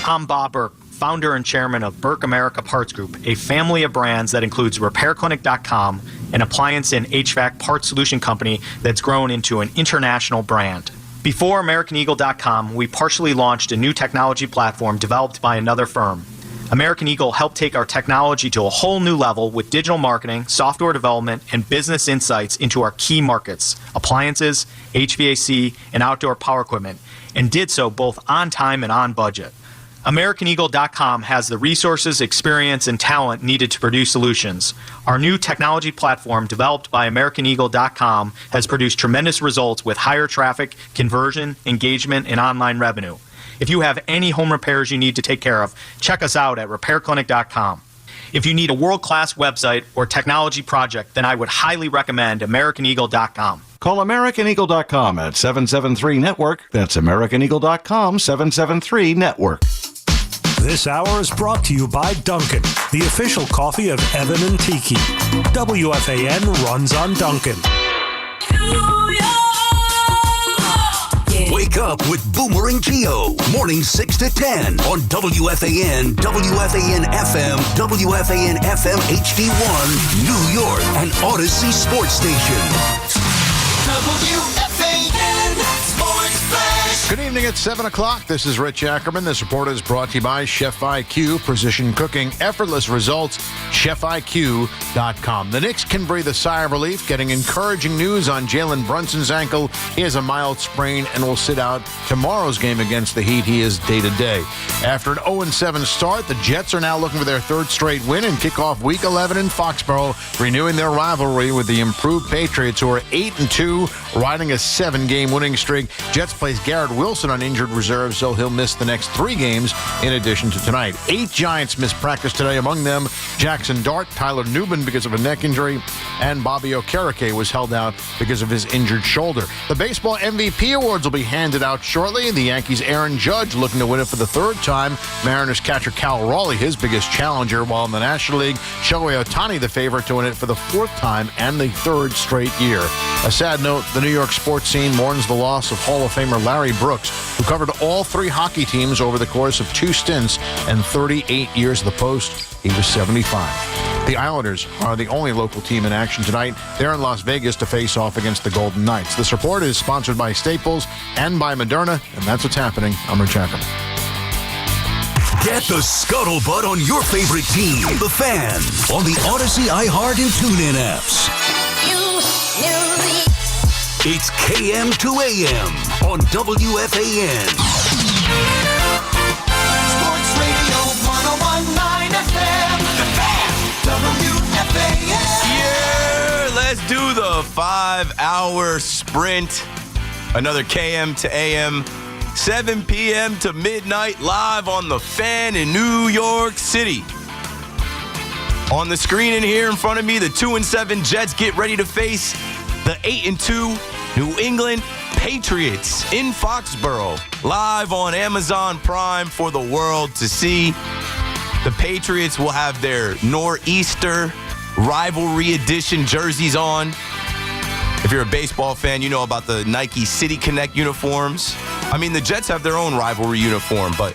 I'm Bob Burke, founder and chairman of Burke America Parts Group, a family of brands that includes RepairClinic.com, an appliance and HVAC parts solution company that's grown into an international brand. Before AmericanEagle.com, we partially launched a new technology platform developed by another firm. American Eagle helped take our technology to a whole new level with digital marketing, software development, and business insights into our key markets, appliances, HVAC, and outdoor power equipment, and did so both on time and on budget. AmericanEagle.com has the resources, experience, and talent needed to produce solutions. Our new technology platform, developed by AmericanEagle.com, has produced tremendous results with higher traffic, conversion, engagement, and online revenue. If you have any home repairs you need to take care of, check us out at RepairClinic.com. If you need a world-class website or technology project, then I would highly recommend AmericanEagle.com. Call AmericanEagle.com at 773-NETWORK. That's AmericanEagle.com, 773-NETWORK. This hour is brought to you by Dunkin', the official coffee of Evan and Tiki. WFAN runs on Dunkin'. Wake up with Boomer and Gio. Mornings 6 to 10 on WFAN, WFAN FM, WFAN FM HD1, New York, and Odyssey Sports Station. WFAN Sports Flash. Good evening at 7 o'clock. This is Rich Ackerman. This report is brought to you by Chef IQ, precision cooking, effortless results, chefiq.com. The Knicks can breathe a sigh of relief, getting encouraging news on Jalen Brunson's ankle. He has a mild sprain and will sit out tomorrow's game against the Heat. He is day-to-day. After an 0-7 start, the Jets are now looking for their third straight win and kick off Week 11 in Foxborough, renewing their rivalry with the improved Patriots, who are 8-2, riding a 7-game winning streak. Jets place Garrett Wilson on injured reserve, so he'll miss the next 3 games in addition to tonight. 8 Giants missed practice today, among them Jackson Dart, Tyler Newman because of a neck injury, and Bobby Okereke was held out because of his injured shoulder. The baseball MVP awards will be handed out shortly. The Yankees' Aaron Judge looking to win it for the 3rd time. Mariners catcher Cal Raleigh, his biggest challenger, while in the National League, Shohei Ohtani the favorite to win it for the 4th time and the 3rd straight year. A sad note, the New York sports scene mourns the loss of Hall of Famer Larry Brooks, who covered all 3 hockey teams over the course of 2 stints and 38 years of the post. He was 75. The Islanders are the only local team in action tonight. They're in Las Vegas to face off against the Golden Knights. This report is sponsored by Staples and by Moderna, and that's what's happening. I'm Rich Ackerman. Get the scuttlebutt on your favorite team, the Fan, on the Odyssey, iHeart, and TuneIn apps. It's KM to AM on WFAN. Sports Radio 101.9 FM, the Fan, WFAN. Yeah, let's do the 5-hour sprint. Another KM to AM, 7 p.m. to midnight, live on the Fan in New York City. On the screen in here in front of me, the 2-7 Jets get ready to face the 8-2 New England Patriots in Foxborough, live on Amazon Prime for the world to see. The Patriots will have their Nor'easter Rivalry Edition jerseys on. If you're a baseball fan, you know about the Nike City Connect uniforms. I mean, the Jets have their own rivalry uniform, but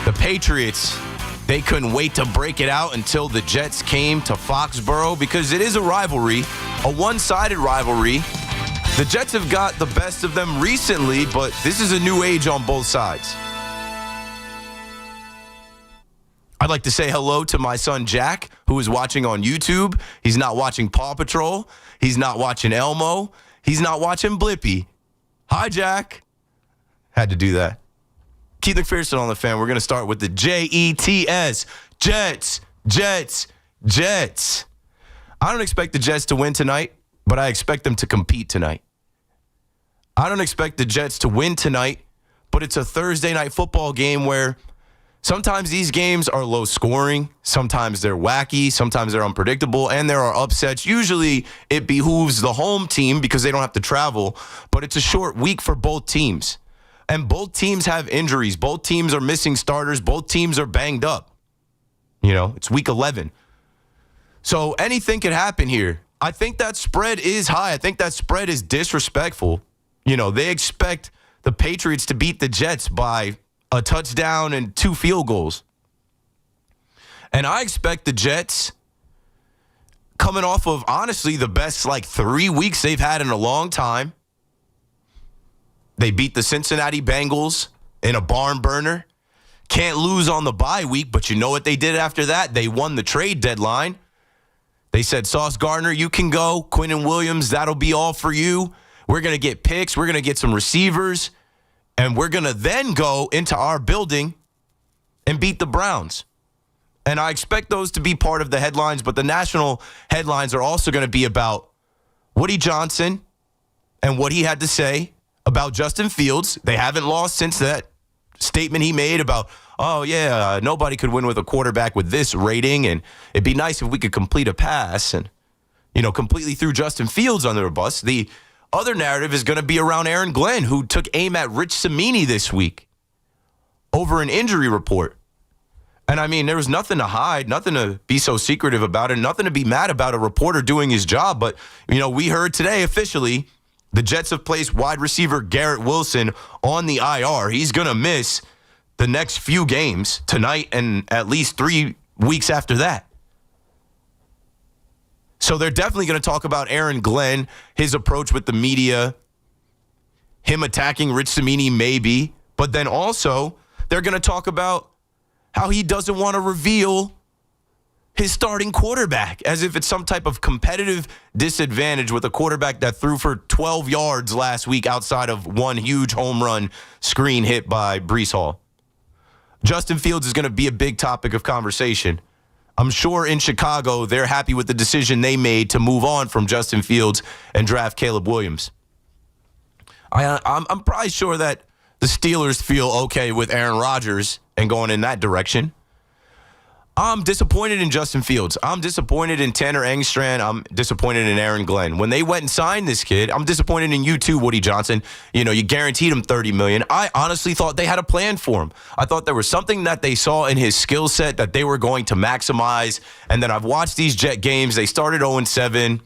the Patriots, they couldn't wait to break it out until the Jets came to Foxborough, because it is a rivalry, a one-sided rivalry. The Jets have got the best of them recently, but this is a new age on both sides. I'd like to say hello to my son, Jack, who is watching on YouTube. He's not watching Paw Patrol. He's not watching Elmo. He's not watching Blippi. Hi, Jack. Had to do that. Keith McPherson on the Fan. We're going to start with the Jets. Jets, Jets, Jets. I don't expect the Jets to win tonight, but I expect them to compete tonight. I don't expect the Jets to win tonight, but it's a Thursday night football game where sometimes these games are low scoring, sometimes they're wacky, sometimes they're unpredictable, and there are upsets. Usually it behooves the home team because they don't have to travel, but it's a short week for both teams. And both teams have injuries. Both teams are missing starters. Both teams are banged up. You know, it's week 11. So anything could happen here. I think that spread is high. I think that spread is disrespectful. You know, they expect the Patriots to beat the Jets by a touchdown and 2 field goals. And I expect the Jets, coming off of, honestly, the best 3 weeks they've had in a long time. They beat the Cincinnati Bengals in a barn burner. Can't lose on the bye week, but you know what they did after that? They won the trade deadline. They said, Sauce Gardner, you can go. Quinnen Williams, that'll be all for you. We're going to get picks. We're going to get some receivers. And we're going to then go into our building and beat the Browns. And I expect those to be part of the headlines, but the national headlines are also going to be about Woody Johnson and what he had to say about Justin Fields. They haven't lost since that statement he made about, nobody could win with a quarterback with this rating, and it'd be nice if we could complete a pass, and, completely threw Justin Fields under a bus. The other narrative is going to be around Aaron Glenn, who took aim at Rich Cimini this week over an injury report. And, there was nothing to hide, nothing to be so secretive about it, nothing to be mad about a reporter doing his job. But, we heard today officially the Jets have placed wide receiver Garrett Wilson on the IR. He's going to miss the next few games tonight and at least 3 weeks after that. So they're definitely going to talk about Aaron Glenn, his approach with the media, him attacking Rich Cimini maybe. But then also they're going to talk about how he doesn't want to reveal his starting quarterback, as if it's some type of competitive disadvantage with a quarterback that threw for 12 yards last week outside of one huge home run screen hit by Breece Hall. Justin Fields is going to be a big topic of conversation. I'm sure in Chicago, they're happy with the decision they made to move on from Justin Fields and draft Caleb Williams. I'm probably sure that the Steelers feel okay with Aaron Rodgers and going in that direction. I'm disappointed in Justin Fields. I'm disappointed in Tanner Engstrand. I'm disappointed in Aaron Glenn. When they went and signed this kid, I'm disappointed in you too, Woody Johnson. You guaranteed him $30 million. I honestly thought they had a plan for him. I thought there was something that they saw in his skill set that they were going to maximize. And then I've watched these Jet games. They started 0-7.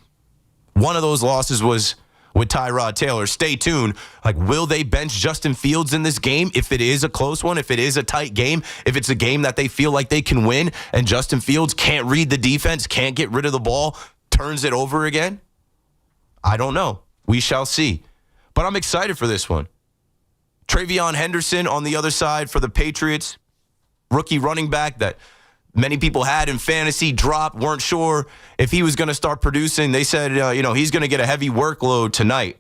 One of those losses was with Tyrod Taylor. Stay tuned. Will they bench Justin Fields in this game if it is a close one, if it is a tight game, if it's a game that they feel like they can win and Justin Fields can't read the defense, can't get rid of the ball, turns it over again? I don't know. We shall see. But I'm excited for this one. Travion Henderson on the other side for the Patriots, rookie running back that many people had in fantasy, dropped, weren't sure if he was going to start producing. They said, he's going to get a heavy workload tonight.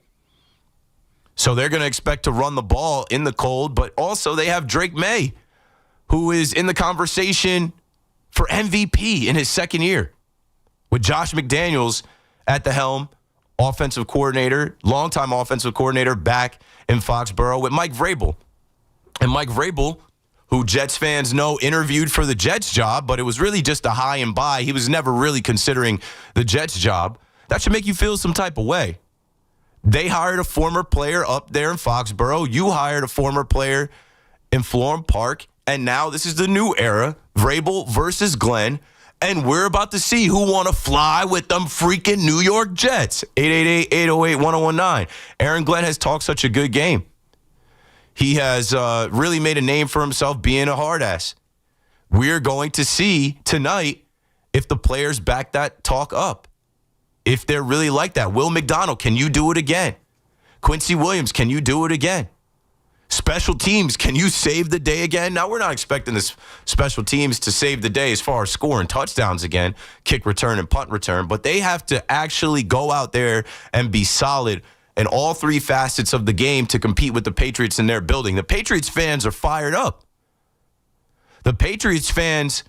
So they're going to expect to run the ball in the cold, but also they have Drake May, who is in the conversation for MVP in his second year, with Josh McDaniels at the helm, offensive coordinator, longtime offensive coordinator back in Foxborough with Mike Vrabel. And Mike Vrabel, who Jets fans know interviewed for the Jets job, but it was really just a high and by. He was never really considering the Jets job. That should make you feel some type of way. They hired a former player up there in Foxborough. You hired a former player in Florham Park. And now this is the new era, Vrabel versus Glenn. And we're about to see who want to fly with them freaking New York Jets. 888-808-1019. Aaron Glenn has talked such a good game. He has really made a name for himself being a hard ass. We're going to see tonight if the players back that talk up. If they're really like that. Will McDonald, can you do it again? Quincy Williams, can you do it again? Special teams, can you save the day again? Now, we're not expecting this special teams to save the day as far as scoring touchdowns again, kick return and punt return, but they have to actually go out there and be solid in all three facets of the game to compete with the Patriots in their building. The Patriots fans are fired up. The Patriots fans,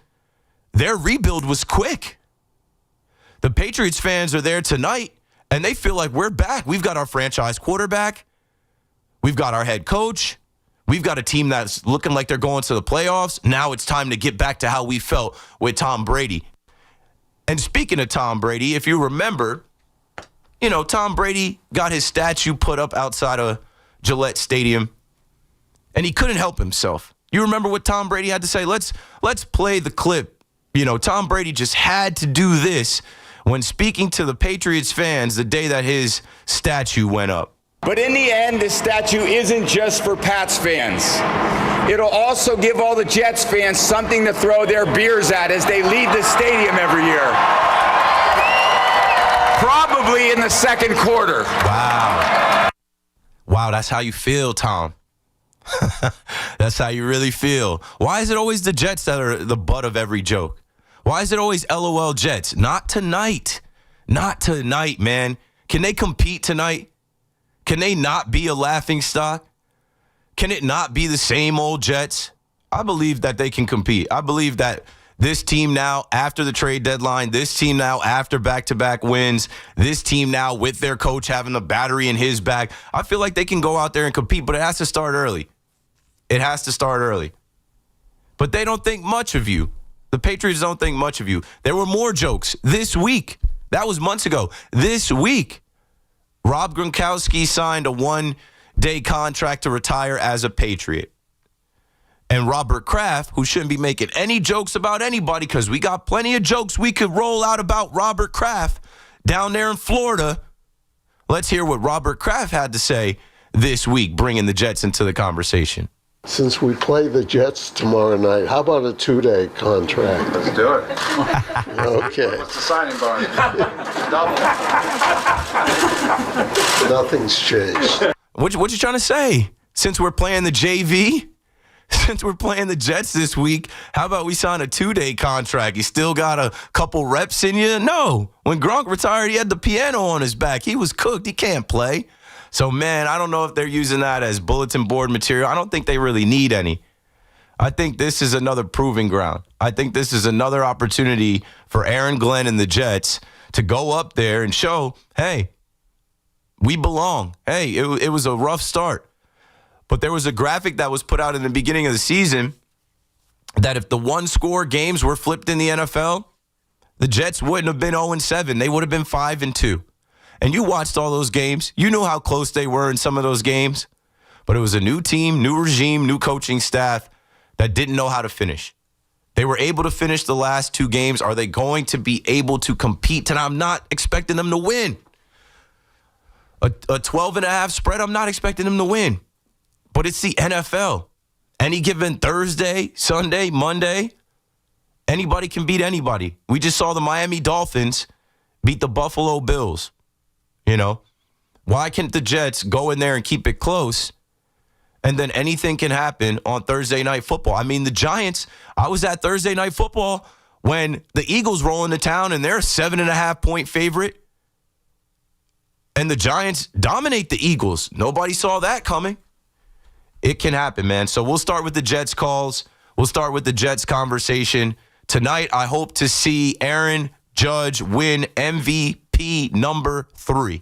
their rebuild was quick. The Patriots fans are there tonight, and they feel like we're back. We've got our franchise quarterback. We've got our head coach. We've got a team that's looking like they're going to the playoffs. Now it's time to get back to how we felt with Tom Brady. And speaking of Tom Brady, if you remember, Tom Brady got his statue put up outside of Gillette Stadium, and he couldn't help himself. You remember what Tom Brady had to say? Let's play the clip. Tom Brady just had to do this when speaking to the Patriots fans the day that his statue went up. But in the end, this statue isn't just for Pats fans. It'll also give all the Jets fans something to throw their beers at as they leave the stadium every year. Probably in the second quarter. Wow, that's how you feel, Tom. That's how you really feel. Why is it always the Jets that are the butt of every joke? Why is it always LOL Jets? Not tonight. Not tonight, man. Can they compete tonight? Can they not be a laughing stock? Can it not be the same old Jets? I believe that they can compete. I believe that this team now, after the trade deadline, this team now after back-to-back wins, this team now with their coach having the battery in his back, I feel like they can go out there and compete, but it has to start early. It has to start early. But they don't think much of you. The Patriots don't think much of you. There were more jokes this week. That was months ago. This week, Rob Gronkowski signed a one-day contract to retire as a Patriot. And Robert Kraft, who shouldn't be making any jokes about anybody because we got plenty of jokes we could roll out about Robert Kraft down there in Florida. Let's hear what Robert Kraft had to say this week, bringing the Jets into the conversation. Since we play the Jets tomorrow night, how about a 2-day contract? Let's do it. Okay. What's the signing bonus? Double. Nothing's changed. What you trying to say? Since we're playing the JV, since we're playing the Jets this week, how about we sign a 2-day contract? You still got a couple reps in you? No. When Gronk retired, he had the piano on his back. He was cooked. He can't play. So, man, I don't know if they're using that as bulletin board material. I don't think they really need any. I think this is another proving ground. I think this is another opportunity for Aaron Glenn and the Jets to go up there and show, hey, we belong. Hey, it was a rough start. But there was a graphic that was put out in the beginning of the season that if the one-score games were flipped in the NFL, the Jets wouldn't have been 0-7. They would have been 5-2. And you watched all those games. You knew how close they were in some of those games. But it was a new team, new regime, new coaching staff that didn't know how to finish. They were able to finish the last two games. Are they going to be able to compete? And I'm not expecting them to win. A 12.5 spread, I'm not expecting them to win. But it's the NFL. Any given Thursday, Sunday, Monday, anybody can beat anybody. We just saw the Miami Dolphins beat the Buffalo Bills. You know, why can't the Jets go in there and keep it close and then anything can happen on Thursday Night Football? I mean, the Giants, I was at Thursday Night Football when the Eagles roll into town and they're a 7.5-point favorite. And the Giants dominate the Eagles. Nobody saw that coming. It can happen, man. So we'll start with the Jets calls. We'll start with the Jets conversation. Tonight, I hope to see Aaron Judge win MVP number 3.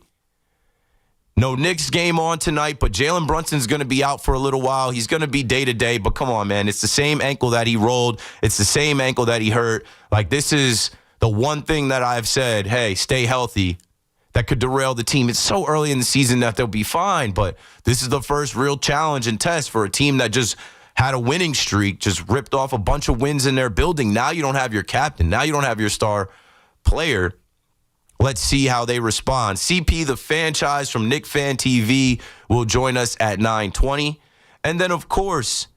No Knicks game on tonight, but Jalen Brunson's going to be out for a little while. He's going to be day-to-day, but come on, man. It's the same ankle that he rolled. It's the same ankle that he hurt. Like, this is the one thing that I've said, hey, stay healthy, that could derail the team. It's so early in the season that they'll be fine, but this is the first real challenge and test for a team that just had a winning streak, just ripped off a bunch of wins in their building. Now you don't have your captain. Now you don't have your star player. Let's see how they respond. CP, the franchise from Knick Fan TV, will join us at 9:20. And then, of course,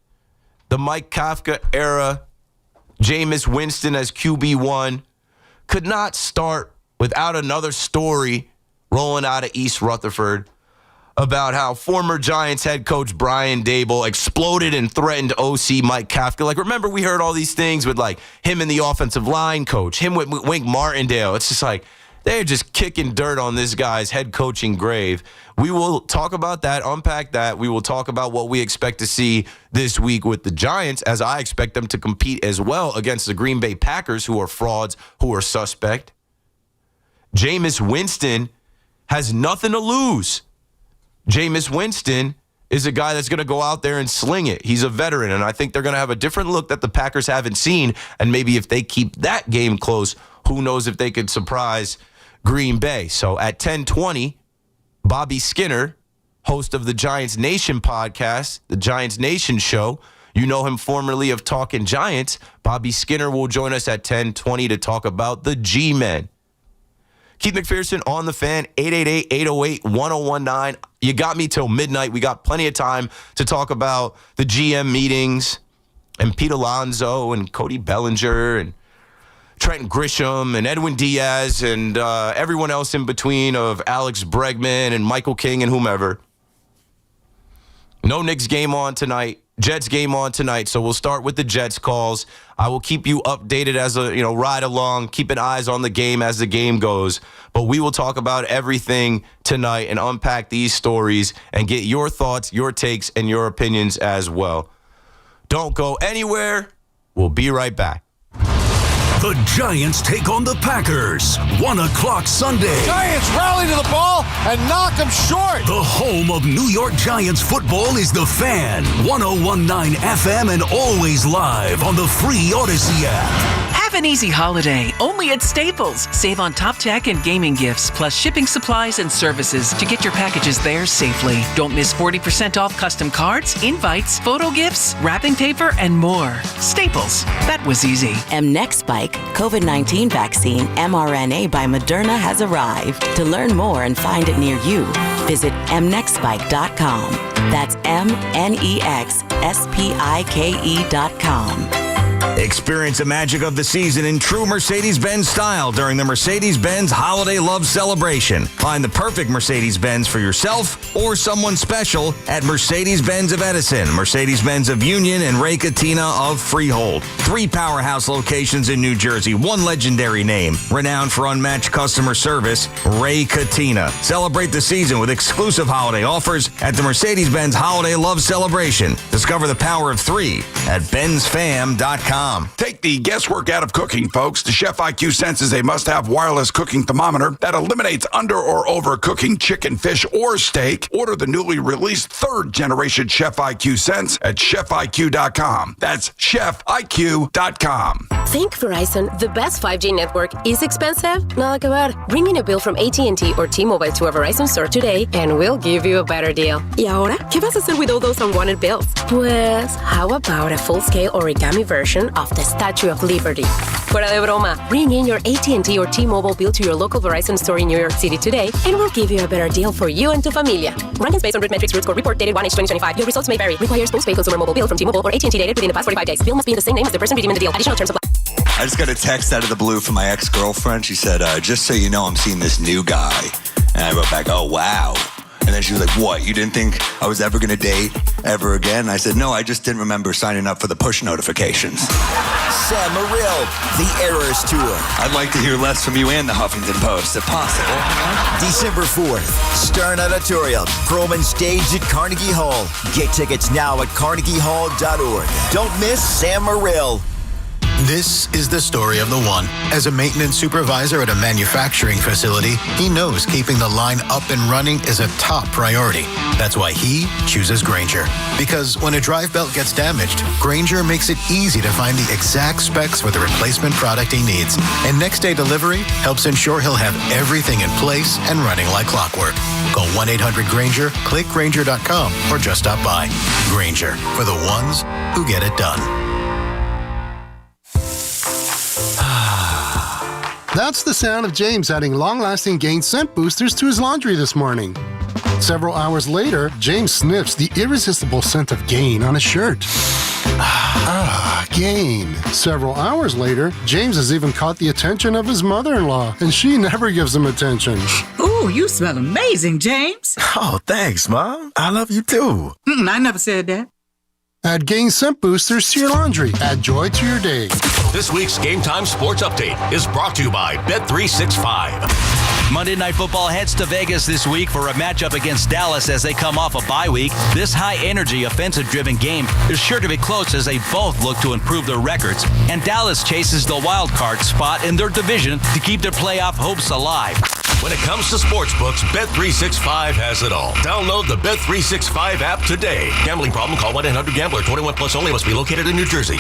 the Mike Kafka era, Jameis Winston as QB1, could not start without another story rolling out of East Rutherford about how former Giants head coach Brian Daboll exploded and threatened OC Mike Kafka. Like, remember, we heard all these things with, like, him and the offensive line coach, him with Wink Martindale. It's just like, they're just kicking dirt on this guy's head coaching grave. We will talk about that, unpack that. We will talk about what we expect to see this week with the Giants, as I expect them to compete as well against the Green Bay Packers, who are frauds, who are suspect. Jameis Winston has nothing to lose. Jameis Winston is a guy that's going to go out there and sling it. He's a veteran, and I think they're going to have a different look that the Packers haven't seen, and maybe if they keep that game close, who knows if they could surprise Green Bay. So at 10:20, Bobby Skinner, host of the Giants Nation podcast, the Giants Nation show, you know him formerly of Talking Giants. Bobby Skinner will join us at 10:20 to talk about the G-Men. Keith McPherson on the Fan, 888-808-1019. You got me till midnight. We got plenty of time to talk about the GM meetings and Pete Alonso and Cody Bellinger and Trent Grisham and Edwin Diaz and everyone else in between of Alex Bregman and Michael King and whomever. No Knicks game on tonight. Jets game on tonight, so we'll start with the Jets calls. I will keep you updated as ride along, keeping eyes on the game as the game goes. But we will talk about everything tonight and unpack these stories and get your thoughts, your takes, and your opinions as well. Don't go anywhere. We'll be right back. The Giants take on the Packers. 1 o'clock Sunday. Giants rally to the ball and knock them short. The home of New York Giants football is The Fan. 101.9 FM and always live on the free Odyssey app. Have an easy holiday, only at Staples. Save on top tech and gaming gifts, plus shipping supplies and services to get your packages there safely. Don't miss 40% off custom cards, invites, photo gifts, wrapping paper, and more. Staples. That was easy. MNEXSpike, COVID-19 vaccine mRNA by Moderna has arrived. To learn more and find it near you, visit mnexspike.com. That's mnexspike.com. Experience the magic of the season in true Mercedes-Benz style during the Mercedes-Benz Holiday Love Celebration. Find the perfect Mercedes-Benz for yourself or someone special at Mercedes-Benz of Edison, Mercedes-Benz of Union, and Ray Katina of Freehold. 3 powerhouse locations in New Jersey, 1 legendary name, renowned for unmatched customer service, Ray Katina. Celebrate the season with exclusive holiday offers at the Mercedes-Benz Holiday Love Celebration. Discover the power of 3 at benzfam.com. Take the guesswork out of cooking, folks. The Chef IQ Sense is a must-have wireless cooking thermometer that eliminates under or overcooking chicken, fish, or steak. Order the newly released 3rd-generation Chef IQ Sense at chefiq.com. That's chefiq.com. Think Verizon, the best 5G network, is expensive? Nada que ver. Bring in a bill from AT&T or T-Mobile to a Verizon store today and we'll give you a better deal. ¿Y ahora? ¿Qué vas a hacer with all those unwanted bills? Pues, how about a full-scale origami version of the Statue of Liberty? Fuera de broma. Bring in your AT&T or T-Mobile bill to your local Verizon store in New York City today and we'll give you a better deal for you and tu familia. Rankings based on RootMetrics Root Score Report dated 1H2025. Your results may vary. Requires postpaid consumer mobile bill from T-Mobile or AT&T dated within the past 45 days. Bill must be in the same name as the person redeeming the deal. Additional terms apply. I just got a text out of the blue from my ex-girlfriend. She said, just so you know, I'm seeing this new guy. And I wrote back, oh, wow. And then she was like, what? You didn't think I was ever going to date ever again? And I said, no, I just didn't remember signing up for the push notifications. Sam Morril, the Eras Tour. I'd like to hear less from you and the Huffington Post, if possible. December 4th, Stern Auditorium, Perlman Stage at Carnegie Hall. Get tickets now at carnegiehall.org. Don't miss Sam Morril. This is the story of the one. As a maintenance supervisor at a manufacturing facility, he knows keeping the line up and running is a top priority. That's why he chooses Grainger. Because when a drive belt gets damaged, Grainger makes it easy to find the exact specs for the replacement product he needs. And next day delivery helps ensure he'll have everything in place and running like clockwork. Call 1-800-GRAINGER, click Grainger.com, or just stop by. Grainger, for the ones who get it done. That's the sound of James adding long-lasting Gain scent boosters to his laundry this morning. Several hours later, James sniffs the irresistible scent of Gain on his shirt. Gain. Several hours later, James has even caught the attention of his mother-in-law, and she never gives him attention. Ooh, you smell amazing, James. Oh, thanks, Mom. I love you too. I never said that. Add Gain scent boosters to your laundry. Add joy to your day. This week's Game Time Sports Update is brought to you by Bet365. Monday Night Football heads to Vegas this week for a matchup against Dallas as they come off a bye week. This high-energy, offensive-driven game is sure to be close as they both look to improve their records, and Dallas chases the wild card spot in their division to keep their playoff hopes alive. When it comes to sportsbooks, Bet365 has it all. Download the Bet365 app today. Gambling problem? Call 1-800-GAMBLER. 21 plus only. Must be located in New Jersey.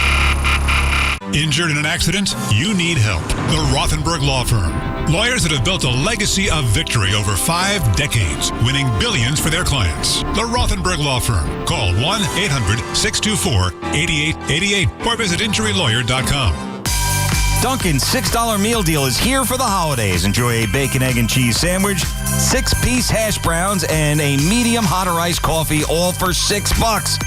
Injured in an accident? You need help. The Rothenberg Law Firm. Lawyers that have built a legacy of victory over 5 decades, winning billions for their clients. The Rothenberg Law Firm. Call 1-800-624-8888 or visit injurylawyer.com. Dunkin's $6 meal deal is here for the holidays. Enjoy a bacon, egg, and cheese sandwich, 6-piece hash browns, and a medium hot or iced coffee, all for $6.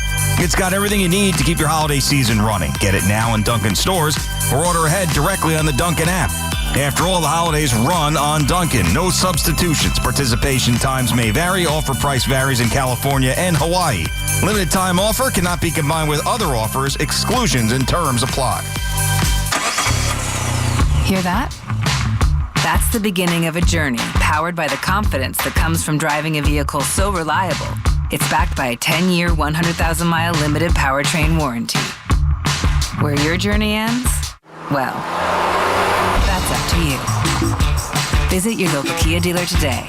It's got everything you need to keep your holiday season running. Get it now in Dunkin' stores or order ahead directly on the Dunkin' app. After all, the holidays run on Dunkin'. No substitutions. Participation times may vary. Offer price varies in California and Hawaii. Limited time offer cannot be combined with other offers. Exclusions and terms apply. Hear that? That's the beginning of a journey powered by the confidence that comes from driving a vehicle so reliable. It's backed by a 10-year, 100,000-mile limited powertrain warranty. Where your journey ends? Well, that's up to you. Visit your local Kia dealer today.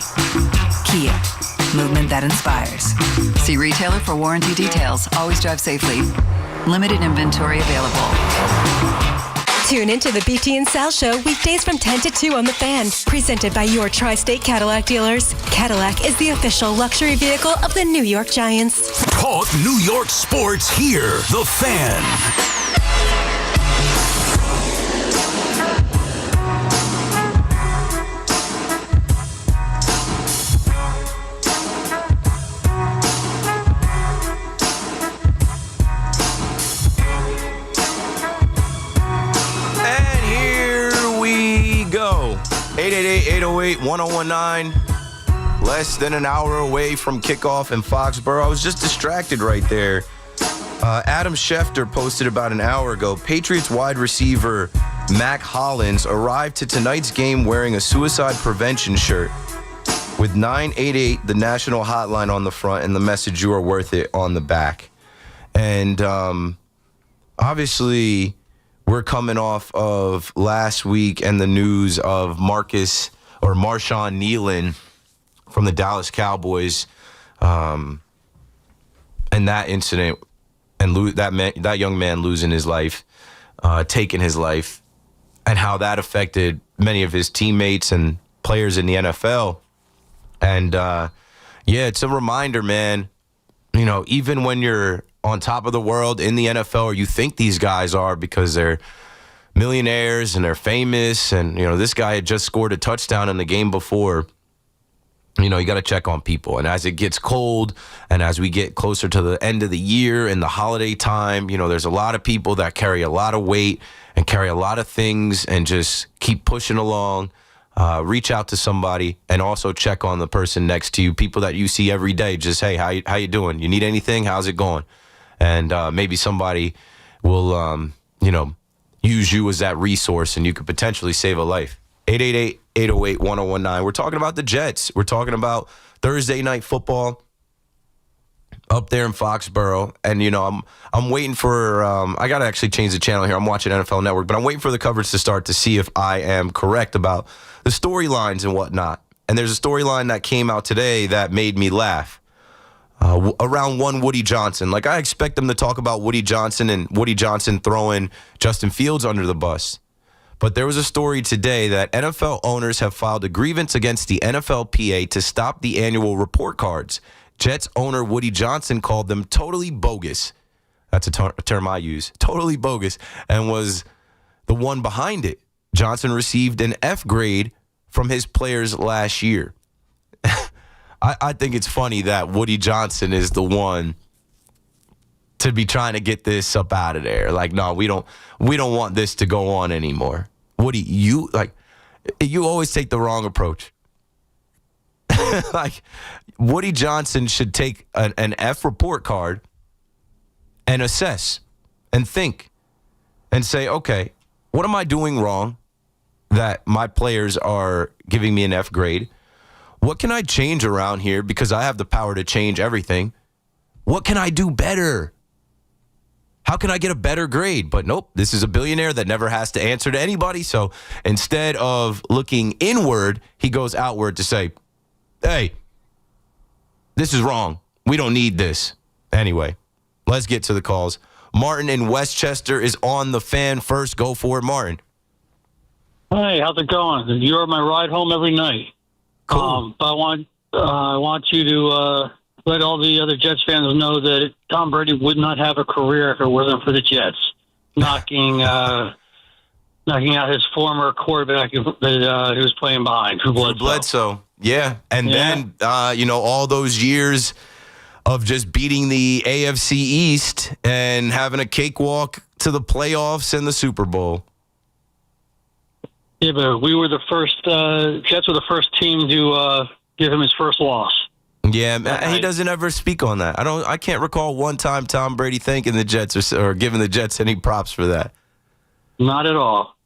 Kia, movement that inspires. See retailer for warranty details. Always drive safely. Limited inventory available. Tune into the BT and Sal Show weekdays from 10 to 2 on The Fan. Presented by your Tri-State Cadillac dealers. Cadillac is the official luxury vehicle of the New York Giants. Talk New York sports here. The Fan. And here we go. 888-808-1019. Less than an hour away from kickoff in Foxborough. I was just distracted right there. Adam Schefter posted about an hour ago, Patriots wide receiver Mac Hollins arrived to tonight's game wearing a suicide prevention shirt with 988, the national hotline, on the front and the message, "You are worth it," on the back. And obviously, we're coming off of last week and the news of Marshawn Nealon from the Dallas Cowboys, and that incident, and that young man losing his life, taking his life, and how that affected many of his teammates and players in the NFL. And it's a reminder, man. You know, even when you're on top of the world in the NFL, or you think these guys are because they're millionaires and they're famous, and this guy had just scored a touchdown in the game before. You got to check on people. And as it gets cold and as we get closer to the end of the year and the holiday time, there's a lot of people that carry a lot of weight and carry a lot of things and just keep pushing along. Reach out to somebody and also check on the person next to you, people that you see every day. Just, hey, how you doing? You need anything? How's it going? And maybe somebody will, use you as that resource, and you could potentially save a life. 888-808-1019. We're talking about the Jets. We're talking about Thursday night football up there in Foxborough. And, I'm waiting for I got to actually change the channel here. I'm watching NFL Network, but I'm waiting for the coverage to start to see if I am correct about the storylines and whatnot. And there's a storyline that came out today that made me laugh around one Woody Johnson. Like, I expect them to talk about Woody Johnson and Woody Johnson throwing Justin Fields under the bus. But there was a story today that NFL owners have filed a grievance against the NFLPA to stop the annual report cards. Jets owner Woody Johnson called them totally bogus. That's a term I use. Totally bogus. And was the one behind it. Johnson received an F grade from his players last year. I think it's funny that Woody Johnson is the one to be trying to get this up out of there. Like, no, we don't want this to go on anymore. Woody, you always take the wrong approach. Like, Woody Johnson should take an F report card and assess and think and say, okay, what am I doing wrong that my players are giving me an F grade? What can I change around here, because I have the power to change everything? What can I do better? How can I get a better grade? But nope, this is a billionaire that never has to answer to anybody. So instead of looking inward, he goes outward to say, hey, this is wrong. We don't need this. Anyway, let's get to the calls. Martin in Westchester is on the Fan first. Go for it, Martin. Hey, how's it going? You're my ride home every night. Cool. But I want you to let all the other Jets fans know that Tom Brady would not have a career if it wasn't for the Jets. Knocking knocking out his former quarterback who was playing behind, Drew Bledsoe. Yeah. And then, all those years of just beating the AFC East and having a cakewalk to the playoffs and the Super Bowl. Yeah, but we were the first, Jets were the first team to give him his first loss. Yeah, he doesn't ever speak on that. I can't recall one time Tom Brady thanking the Jets or giving the Jets any props for that. Not at all.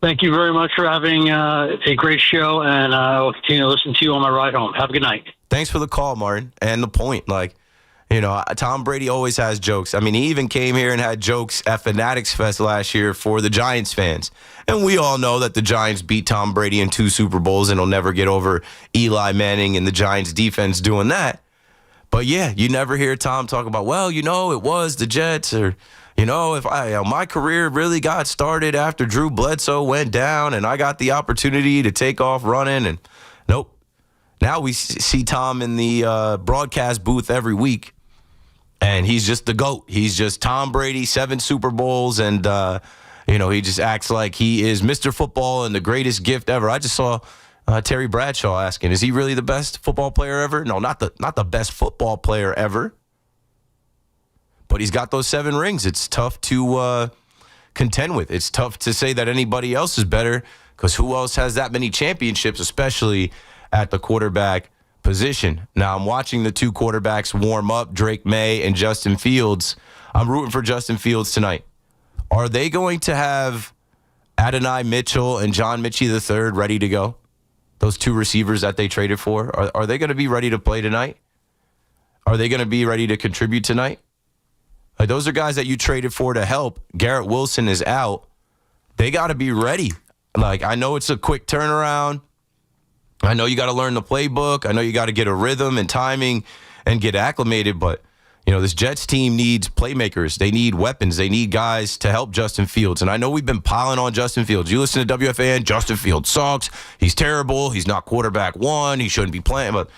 Thank you very much for having a great show, and I will continue to listen to you on my ride home. Have a good night. Thanks for the call, Martin, and the point. Tom Brady always has jokes. I mean, he even came here and had jokes at Fanatics Fest last year for the Giants fans. And we all know that the Giants beat Tom Brady in 2 Super Bowls and will never get over Eli Manning and the Giants defense doing that. But yeah, you never hear Tom talk about, it was the Jets, or, if my career really got started after Drew Bledsoe went down and I got the opportunity to take off running. And nope. Now we see Tom in the broadcast booth every week. And he's just the GOAT. He's just Tom Brady, 7 Super Bowls, and he just acts like he is Mr. Football and the greatest gift ever. I just saw Terry Bradshaw asking, is he really the best football player ever? No, not the best football player ever. But he's got those 7 rings. It's tough to contend with. It's tough to say that anybody else is better, because who else has that many championships, especially at the quarterback position. Now, I'm watching the 2 quarterbacks warm up, Drake May and Justin Fields. I'm rooting for Justin Fields tonight. Are they going to have Adonai Mitchell and John Mitchie III ready to go? Those 2 receivers that they traded for, are they going to be ready to play tonight? Are they going to be ready to contribute tonight? Those are guys that you traded for to help. Garrett Wilson is out. They got to be ready. I know it's a quick turnaround. I know you got to learn the playbook. I know you got to get a rhythm and timing and get acclimated. But, this Jets team needs playmakers. They need weapons. They need guys to help Justin Fields. And I know we've been piling on Justin Fields. You listen to WFAN, Justin Fields sucks. He's terrible. He's not quarterback 1. He shouldn't be playing. But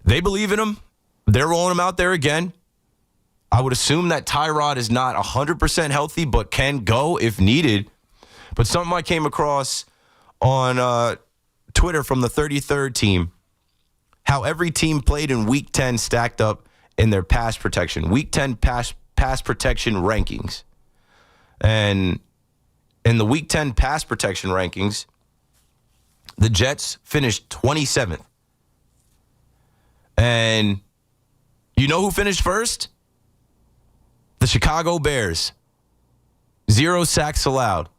they believe in him. They're rolling him out there again. I would assume that Tyrod is not 100% healthy, but can go if needed. But something I came across on Twitter from the 33rd team, how every team played in Week 10 stacked up in their pass protection. Week 10 pass protection rankings. And in the Week 10 pass protection rankings, the Jets finished 27th. And you know who finished first? The Chicago Bears. 0 sacks allowed.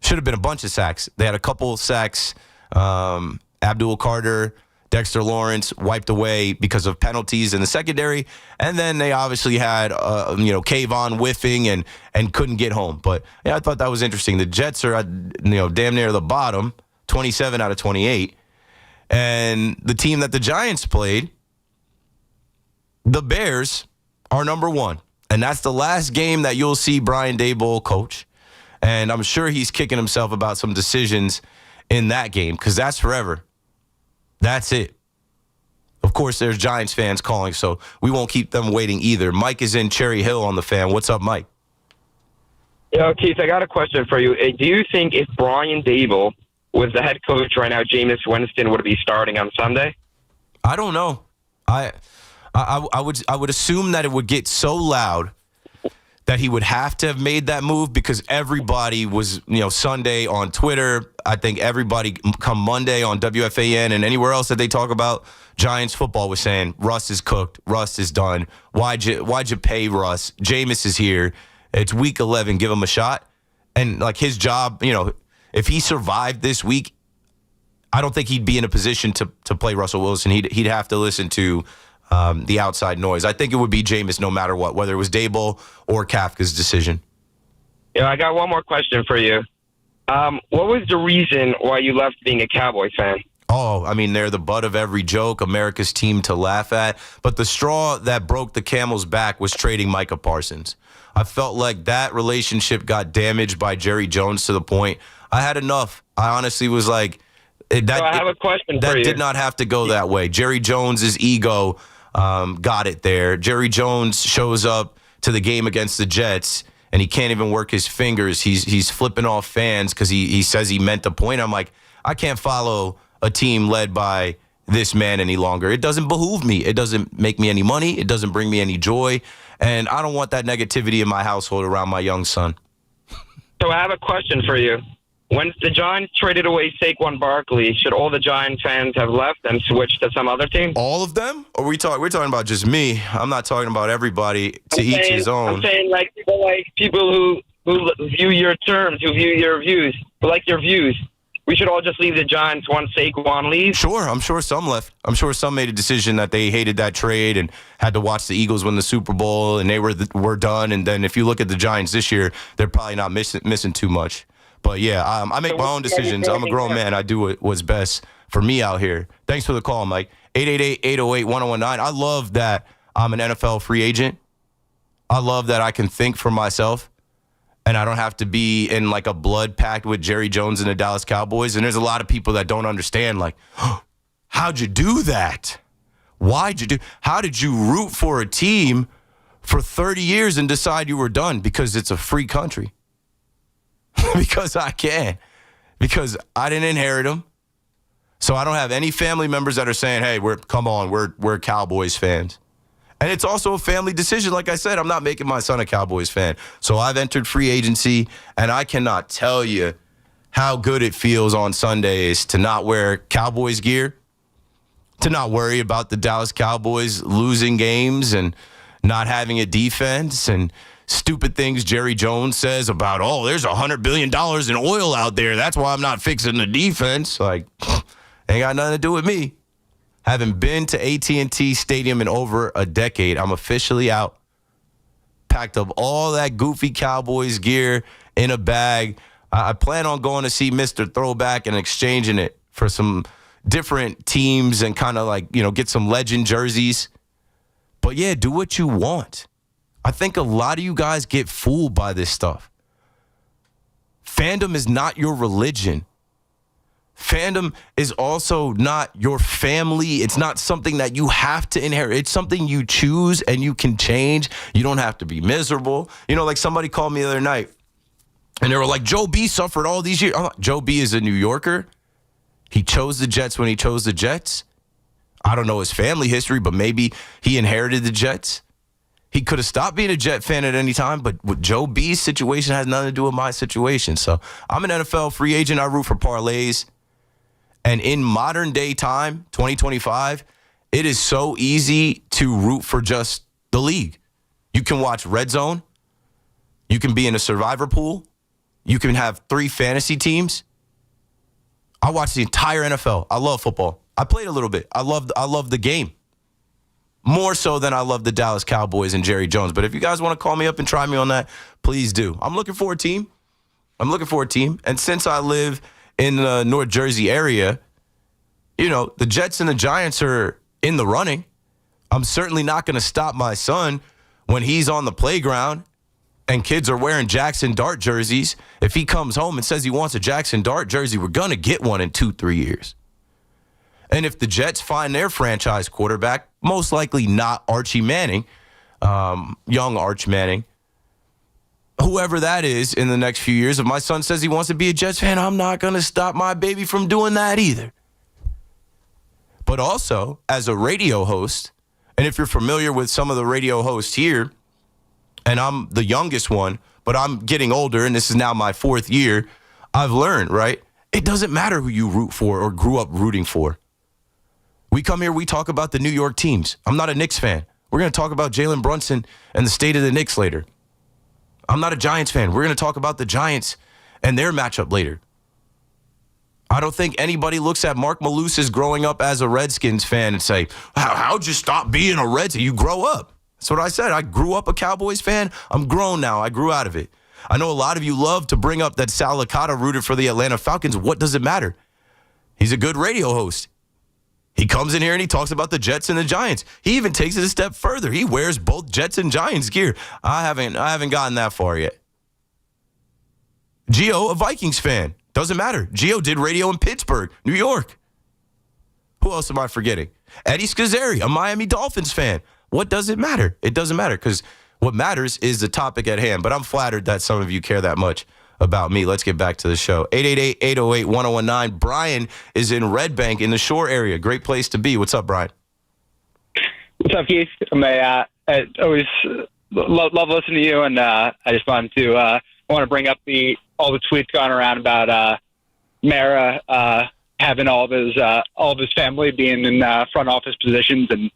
Should have been a bunch of sacks. They had a couple sacks. Abdul Carter, Dexter Lawrence wiped away because of penalties in the secondary. And then they obviously had, Kayvon whiffing and couldn't get home. But yeah, I thought that was interesting. The Jets are at, damn near the bottom, 27 out of 28. And the team that the Giants played, the Bears, are number 1. And that's the last game that you'll see Brian Daboll coach. And I'm sure he's kicking himself about some decisions in that game, because that's forever. That's it. Of course, there's Giants fans calling, so we won't keep them waiting either. Mike is in Cherry Hill on the Fan. What's up, Mike? Keith, I got a question for you. Do you think if Brian Daboll was the head coach right now, Jameis Winston would be starting on Sunday? I don't know. I would assume that it would get so loud that he would have to have made that move, because everybody was, Sunday on Twitter. I think everybody come Monday on WFAN and anywhere else that they talk about Giants football was saying, Russ is cooked. Russ is done. Why'd you pay Russ? Jameis is here. It's week 11. Give him a shot. And his job, if he survived this week, I don't think he'd be in a position to play Russell Wilson. He'd have to listen to the outside noise. I think it would be Jameis no matter what, whether it was Daboll or Kafka's decision. I got one more question for you. What was the reason why you left being a Cowboys fan? Oh, they're the butt of every joke, America's team to laugh at. But the straw that broke the camel's back was trading Micah Parsons. I felt like that relationship got damaged by Jerry Jones to the point I had enough. I honestly was like, I have a question for you. That did not have to go that way. Jerry Jones's ego got it there. Jerry Jones shows up to the game against the Jets, and he can't even work his fingers. He's flipping off fans because he says he meant the point. I'm like, I can't follow a team led by this man any longer. It doesn't behoove me. It doesn't make me any money. It doesn't bring me any joy. And I don't want that negativity in my household around my young son. So I have a question for you. When the Giants traded away Saquon Barkley, should all the Giants fans have left and switched to some other team? All of them? Or we're talking about just me. I'm not talking about everybody. Each his own. I'm saying people who view your terms, who view your views, who like your views. We should all just leave the Giants once Saquon leaves. Sure, I'm sure some left. I'm sure some made a decision that they hated that trade and had to watch the Eagles win the Super Bowl, and they were done. And then if you look at the Giants this year, they're probably not missing too much. But yeah, I make my own decisions. I'm a grown man. I do what's best for me out here. Thanks for the call, Mike. 888-808-1019. I love that I'm an NFL free agent. I love that I can think for myself. And I don't have to be in like a blood pact with Jerry Jones and the Dallas Cowboys. And there's a lot of people that don't understand, like, how'd you do that? How did you root for a team for 30 years and decide you were done? Because it's a free country. Because I can. Because I didn't inherit them. So I don't have any family members that are saying, hey, we're Cowboys fans. And it's also a family decision. Like I said, I'm not making my son a Cowboys fan. So I've entered free agency, and I cannot tell you how good it feels on Sundays to not wear Cowboys gear, to not worry about the Dallas Cowboys losing games and not having a defense and stupid things Jerry Jones says about, there's $100 billion in oil out there. That's why I'm not fixing the defense. Like, ain't got nothing to do with me. Having been to AT&T Stadium in over a decade, I'm officially out. Packed up all that goofy Cowboys gear in a bag. I plan on going to see Mr. Throwback and exchanging it for some different teams and kind of like, get some legend jerseys. But yeah, do what you want. I think a lot of you guys get fooled by this stuff. Fandom is not your religion. Fandom is also not your family. It's not something that you have to inherit. It's something you choose and you can change. You don't have to be miserable. Like somebody called me the other night and they were like, Joe B suffered all these years. Joe B is a New Yorker. He chose the Jets when he chose the Jets. I don't know his family history, but maybe he inherited the Jets. He could have stopped being a Jet fan at any time, but with Joe B's situation has nothing to do with my situation. So I'm an NFL free agent. I root for parlays. And in modern day time, 2025, it is so easy to root for just the league. You can watch Red Zone. You can be in a survivor pool. You can have 3 fantasy teams. I watch the entire NFL. I love football. I played a little bit. I love the game. More so than I love the Dallas Cowboys and Jerry Jones. But if you guys want to call me up and try me on that, please do. I'm looking for a team. And since I live in the North Jersey area, the Jets and the Giants are in the running. I'm certainly not going to stop my son when he's on the playground and kids are wearing Jackson Dart jerseys. If he comes home and says he wants a Jackson Dart jersey, we're going to get one in 2-3 years. And if the Jets find their franchise quarterback, most likely not Archie Manning, young Arch Manning, whoever that is in the next few years, if my son says he wants to be a Jets fan, I'm not going to stop my baby from doing that either. But also, as a radio host, and if you're familiar with some of the radio hosts here, and I'm the youngest one, but I'm getting older, and this is now my 4th year, I've learned, right? It doesn't matter who you root for or grew up rooting for. We come here, we talk about the New York teams. I'm not a Knicks fan. We're going to talk about Jalen Brunson and the state of the Knicks later. I'm not a Giants fan. We're going to talk about the Giants and their matchup later. I don't think anybody looks at Mark Malusis growing up as a Redskins fan and say, how'd you stop being a Redskins? You grow up. That's what I said. I grew up a Cowboys fan. I'm grown now. I grew out of it. I know a lot of you love to bring up that Sal Licata rooted for the Atlanta Falcons. What does it matter? He's a good radio host. He comes in here and he talks about the Jets and the Giants. He even takes it a step further. He wears both Jets and Giants gear. I haven't gotten that far yet. Gio, a Vikings fan. Doesn't matter. Gio did radio in Pittsburgh, New York. Who else am I forgetting? Eddie Scazzeri, a Miami Dolphins fan. What does it matter? It doesn't matter because What matters is the topic at hand. But I'm flattered that some of you care that much about me. Let's get back to the show. 888-808-1019. Brian is in Red Bank in the Shore area. Great place to be. What's up, Brian? What's up, Keith? I always love listening to you, and I just wanted to want to bring up all the tweets going around about Mara having all of his family being in front office positions, and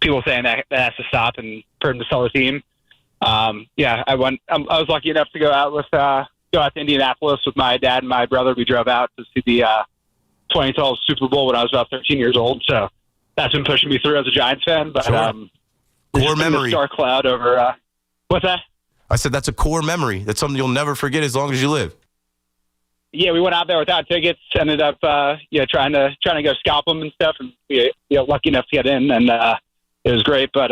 people saying that has to stop and for him to sell the team. I was lucky enough to go out to Indianapolis with my dad and my brother. We drove out to see the 2012 Super Bowl when I was about 13 years old. So that's been pushing me through as a Giants fan. But core memory. Dark cloud over. What's that? I said that's a core memory. That's something you'll never forget as long as you live. Yeah, we went out there without tickets. Ended up, trying to go scalp them and stuff, and lucky enough to get in, and it was great. But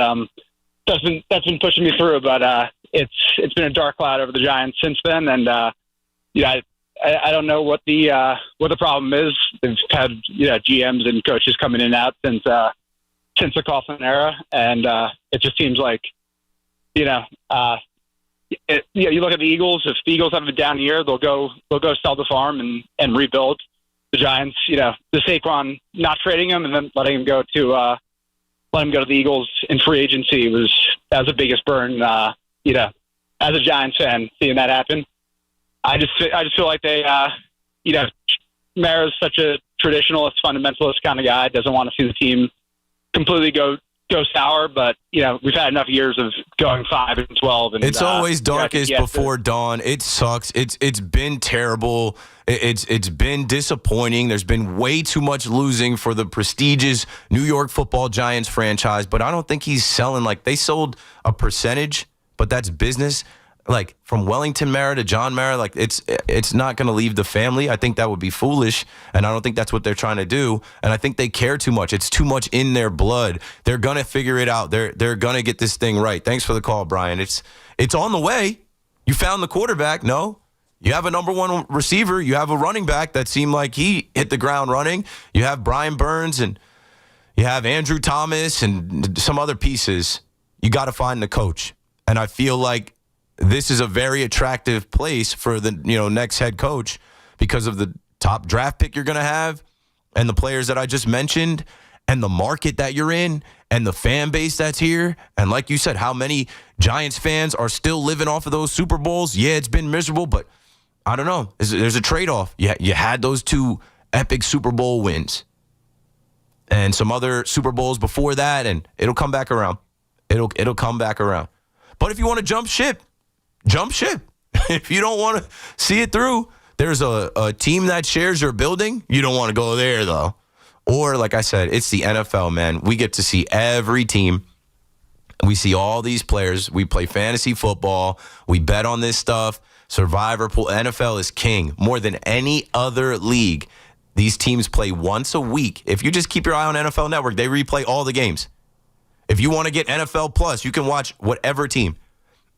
that's been pushing me through. But it's been a dark cloud over the Giants since then, and I don't know what the problem is. They've had GMs and coaches coming in and out since the Coughlin era, and it just seems like you look at the Eagles. If the Eagles have a down year, they'll go sell the farm and rebuild. The Giants, the Saquon not trading him and then letting him go to the Eagles in free agency that was the biggest burn. As a Giants fan, seeing that happen, I just feel like they, Mara's such a traditionalist, fundamentalist kind of guy. Doesn't want to see the team completely go sour, but we've had enough years of going 5-12, and it's always darkest before dawn. It sucks. It's been terrible. It's been disappointing. There's been way too much losing for the prestigious New York Football Giants franchise, but I don't think he's selling. Like, they sold a percentage, but that's business. Like, from Wellington Mara to John Mara, like, it's not going to leave the family. I think that would be foolish, and I don't think that's what they're trying to do. And I think they care too much. It's too much in their blood. They're going to figure it out. They're going to get this thing right. Thanks for the call, Brian. It's on the way. You found the quarterback. No. You have a number one receiver. You have a running back that seemed like he hit the ground running. You have Brian Burns, and you have Andrew Thomas and some other pieces. You got to find the coach. And I feel like this is a very attractive place for the next head coach because of the top draft pick you're going to have and the players that I just mentioned and the market that you're in and the fan base that's here. And like you said, how many Giants fans are still living off of those Super Bowls? Yeah, it's been miserable, but I don't know. There's a trade-off. You had those two epic Super Bowl wins and some other Super Bowls before that, and it'll come back around. It'll come back around. But if you want to jump ship. If you don't want to see it through, there's a team that shares your building. You don't want to go there, though. Or, like I said, it's the NFL, man. We get to see every team. We see all these players. We play fantasy football. We bet on this stuff. Survivor pool. NFL is king. More than any other league, these teams play once a week. If you just keep your eye on NFL Network, they replay all the games. If you want to get NFL Plus, you can watch whatever team.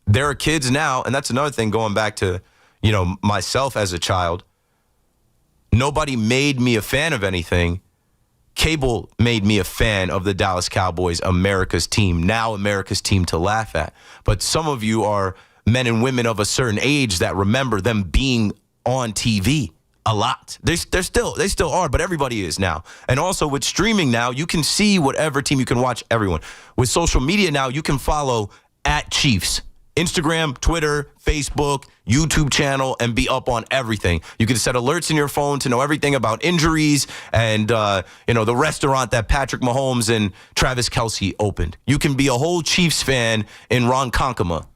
There are kids now, and that's another thing going back to, myself as a child. Nobody made me a fan of anything. Cable made me a fan of the Dallas Cowboys, America's team, now America's team to laugh at. But some of you are men and women of a certain age that remember them being on TV a lot. They still are, but everybody is now. And also with streaming now, you can see whatever team, you can watch everyone. With social media now, you can follow @Chiefs. Instagram, Twitter, Facebook, YouTube channel, and be up on everything. You can set alerts in your phone to know everything about injuries and, the restaurant that Patrick Mahomes and Travis Kelce opened. You can be a whole Chiefs fan in Ronkonkoma.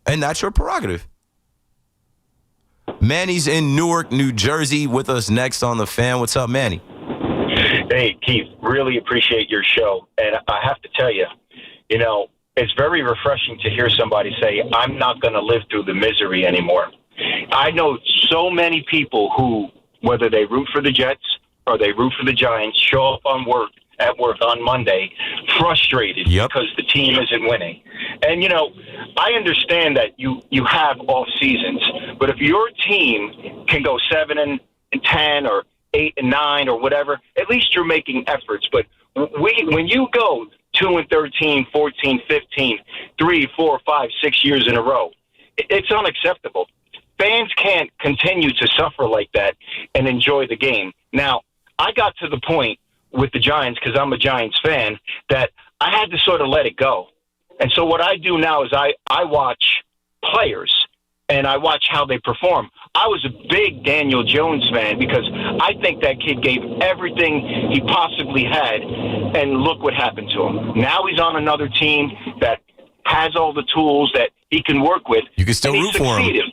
And that's your prerogative. Manny's in Newark, New Jersey with us next on The Fan. What's up, Manny? Hey, Keith, really appreciate your show. And I have to tell you, it's very refreshing to hear somebody say, I'm not going to live through the misery anymore. I know so many people who, whether they root for the Jets or they root for the Giants, show up at work on Monday frustrated because the team isn't winning. And, I understand that you have off seasons, but if your team can go 7-10 or 8-9 or whatever, at least you're making efforts. But when you go 2-13, 14, 15, 3, 4, 5, 6 years in a row. It's unacceptable. Fans can't continue to suffer like that and enjoy the game. Now, I got to the point with the Giants, because I'm a Giants fan, that I had to sort of let it go. And so what I do now is I watch players, and I watch how they perform. I was a big Daniel Jones fan because I think that kid gave everything he possibly had, and look what happened to him. Now he's on another team that has all the tools that he can work with. You can still root for him.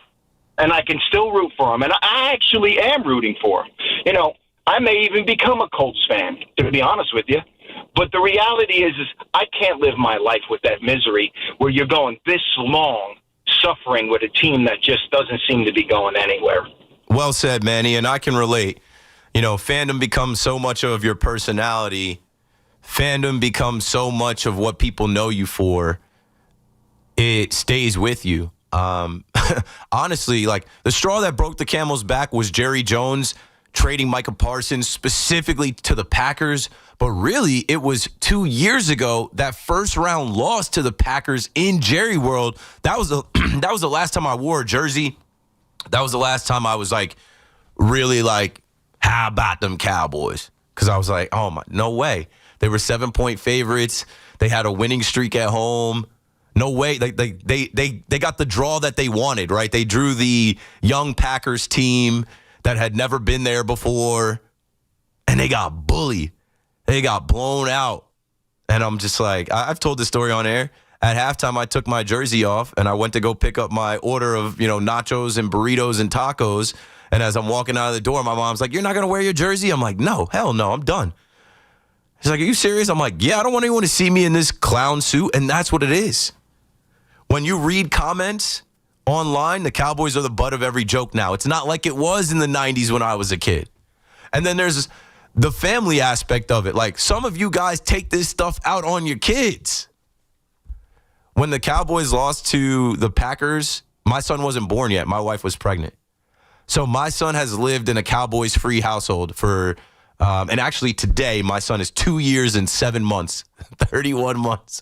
And I can still root for him. And I actually am rooting for him. You know, I may even become a Colts fan, to be honest with you. But the reality is I can't live my life with that misery where you're going this long suffering with a team that just doesn't seem to be going anywhere. Well said, Manny, and I can relate. You know, fandom becomes so much of your personality. Fandom becomes so much of what people know you for. It stays with you. Honestly, like the straw that broke the camel's back was Jerry Jones trading Micah Parsons specifically to the Packers. But really, it was 2 years ago, that first round loss to the Packers in Jerry World. That was the last time I wore a jersey. That was the last time I was like, really like, how about them Cowboys? Because I was like, oh my, no way. They were 7-point favorites. They had a winning streak at home. No way. They got the draw that they wanted, right? They drew the young Packers team that had never been there before, and they got bullied. They got blown out. And I'm just like, I've told this story on air. At halftime, I took my jersey off, and I went to go pick up my order of, nachos and burritos and tacos. And as I'm walking out of the door, my mom's like, you're not going to wear your jersey? I'm like, no, hell no, I'm done. She's like, are you serious? I'm like, yeah, I don't want anyone to see me in this clown suit. And that's what it is. When you read comments online, the Cowboys are the butt of every joke now. It's not like it was in the 90s when I was a kid. And then there's the family aspect of it. Like, some of you guys take this stuff out on your kids. When the Cowboys lost to the Packers, my son wasn't born yet. My wife was pregnant. So my son has lived in a Cowboys-free household for, and actually today, my son is 2 years and 7 months, 31 months.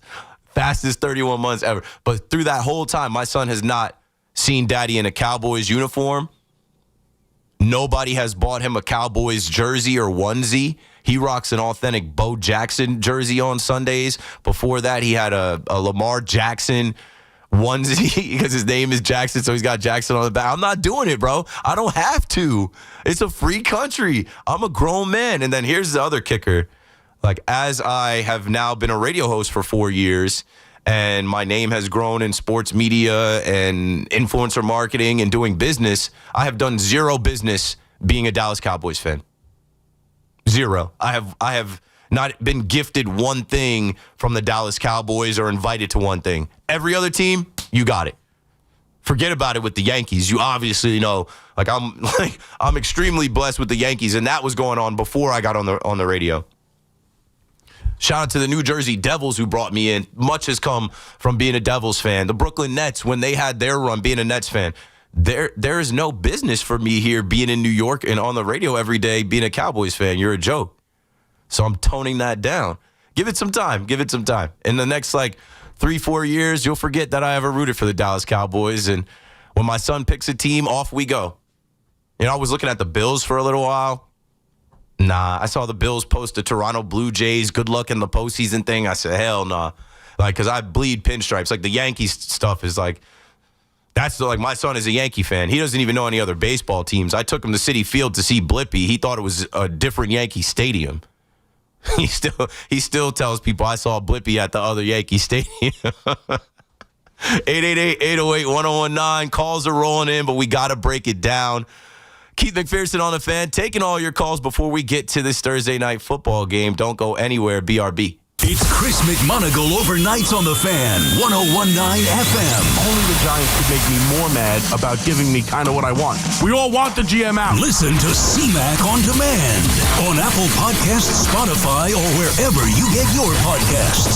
Fastest 31 months ever. But through that whole time, my son has not seen daddy in a Cowboys uniform. Nobody has bought him a Cowboys jersey or onesie. He rocks an authentic Bo Jackson jersey on Sundays. Before that, he had a Lamar Jackson onesie because his name is Jackson, so he's got Jackson on the back. I'm not doing it, bro. I don't have to. It's a free country. I'm a grown man. And then here's the other kicker. Like, as I have now been a radio host for 4 years and my name has grown in sports media and influencer marketing and doing business, I have done zero business being a Dallas Cowboys fan. Zero. I have not been gifted one thing from the Dallas Cowboys or invited to one thing. Every other team, you got it. Forget about it with the Yankees. You obviously know, I'm extremely blessed with the Yankees, and that was going on before I got on the radio. Shout out to the New Jersey Devils who brought me in. Much has come from being a Devils fan. The Brooklyn Nets, when they had their run, being a Nets fan. There is no business for me here being in New York and on the radio every day being a Cowboys fan. You're a joke. So I'm toning that down. Give it some time. Give it some time. In the next 3-4 years, you'll forget that I ever rooted for the Dallas Cowboys. And when my son picks a team, off we go. I was looking at the Bills for a little while. Nah, I saw the Bills post the Toronto Blue Jays, good luck in the postseason thing. I said, hell nah. Because I bleed pinstripes. The Yankees stuff is that's my son is a Yankee fan. He doesn't even know any other baseball teams. I took him to Citi Field to see Blippi. He thought it was a different Yankee stadium. He still tells people I saw Blippi at the other Yankee stadium. 888-808-1019. Calls are rolling in, but we got to break it down. Keith McPherson on the Fan, taking all your calls before we get to this Thursday night football game. Don't go anywhere, BRB. It's Chris McMonigle overnights on the Fan, 101.9 FM. Only the Giants could make me more mad about giving me kind of what I want. We all want the GM out. Listen to CMAC on demand on Apple Podcasts, Spotify, or wherever you get your podcasts.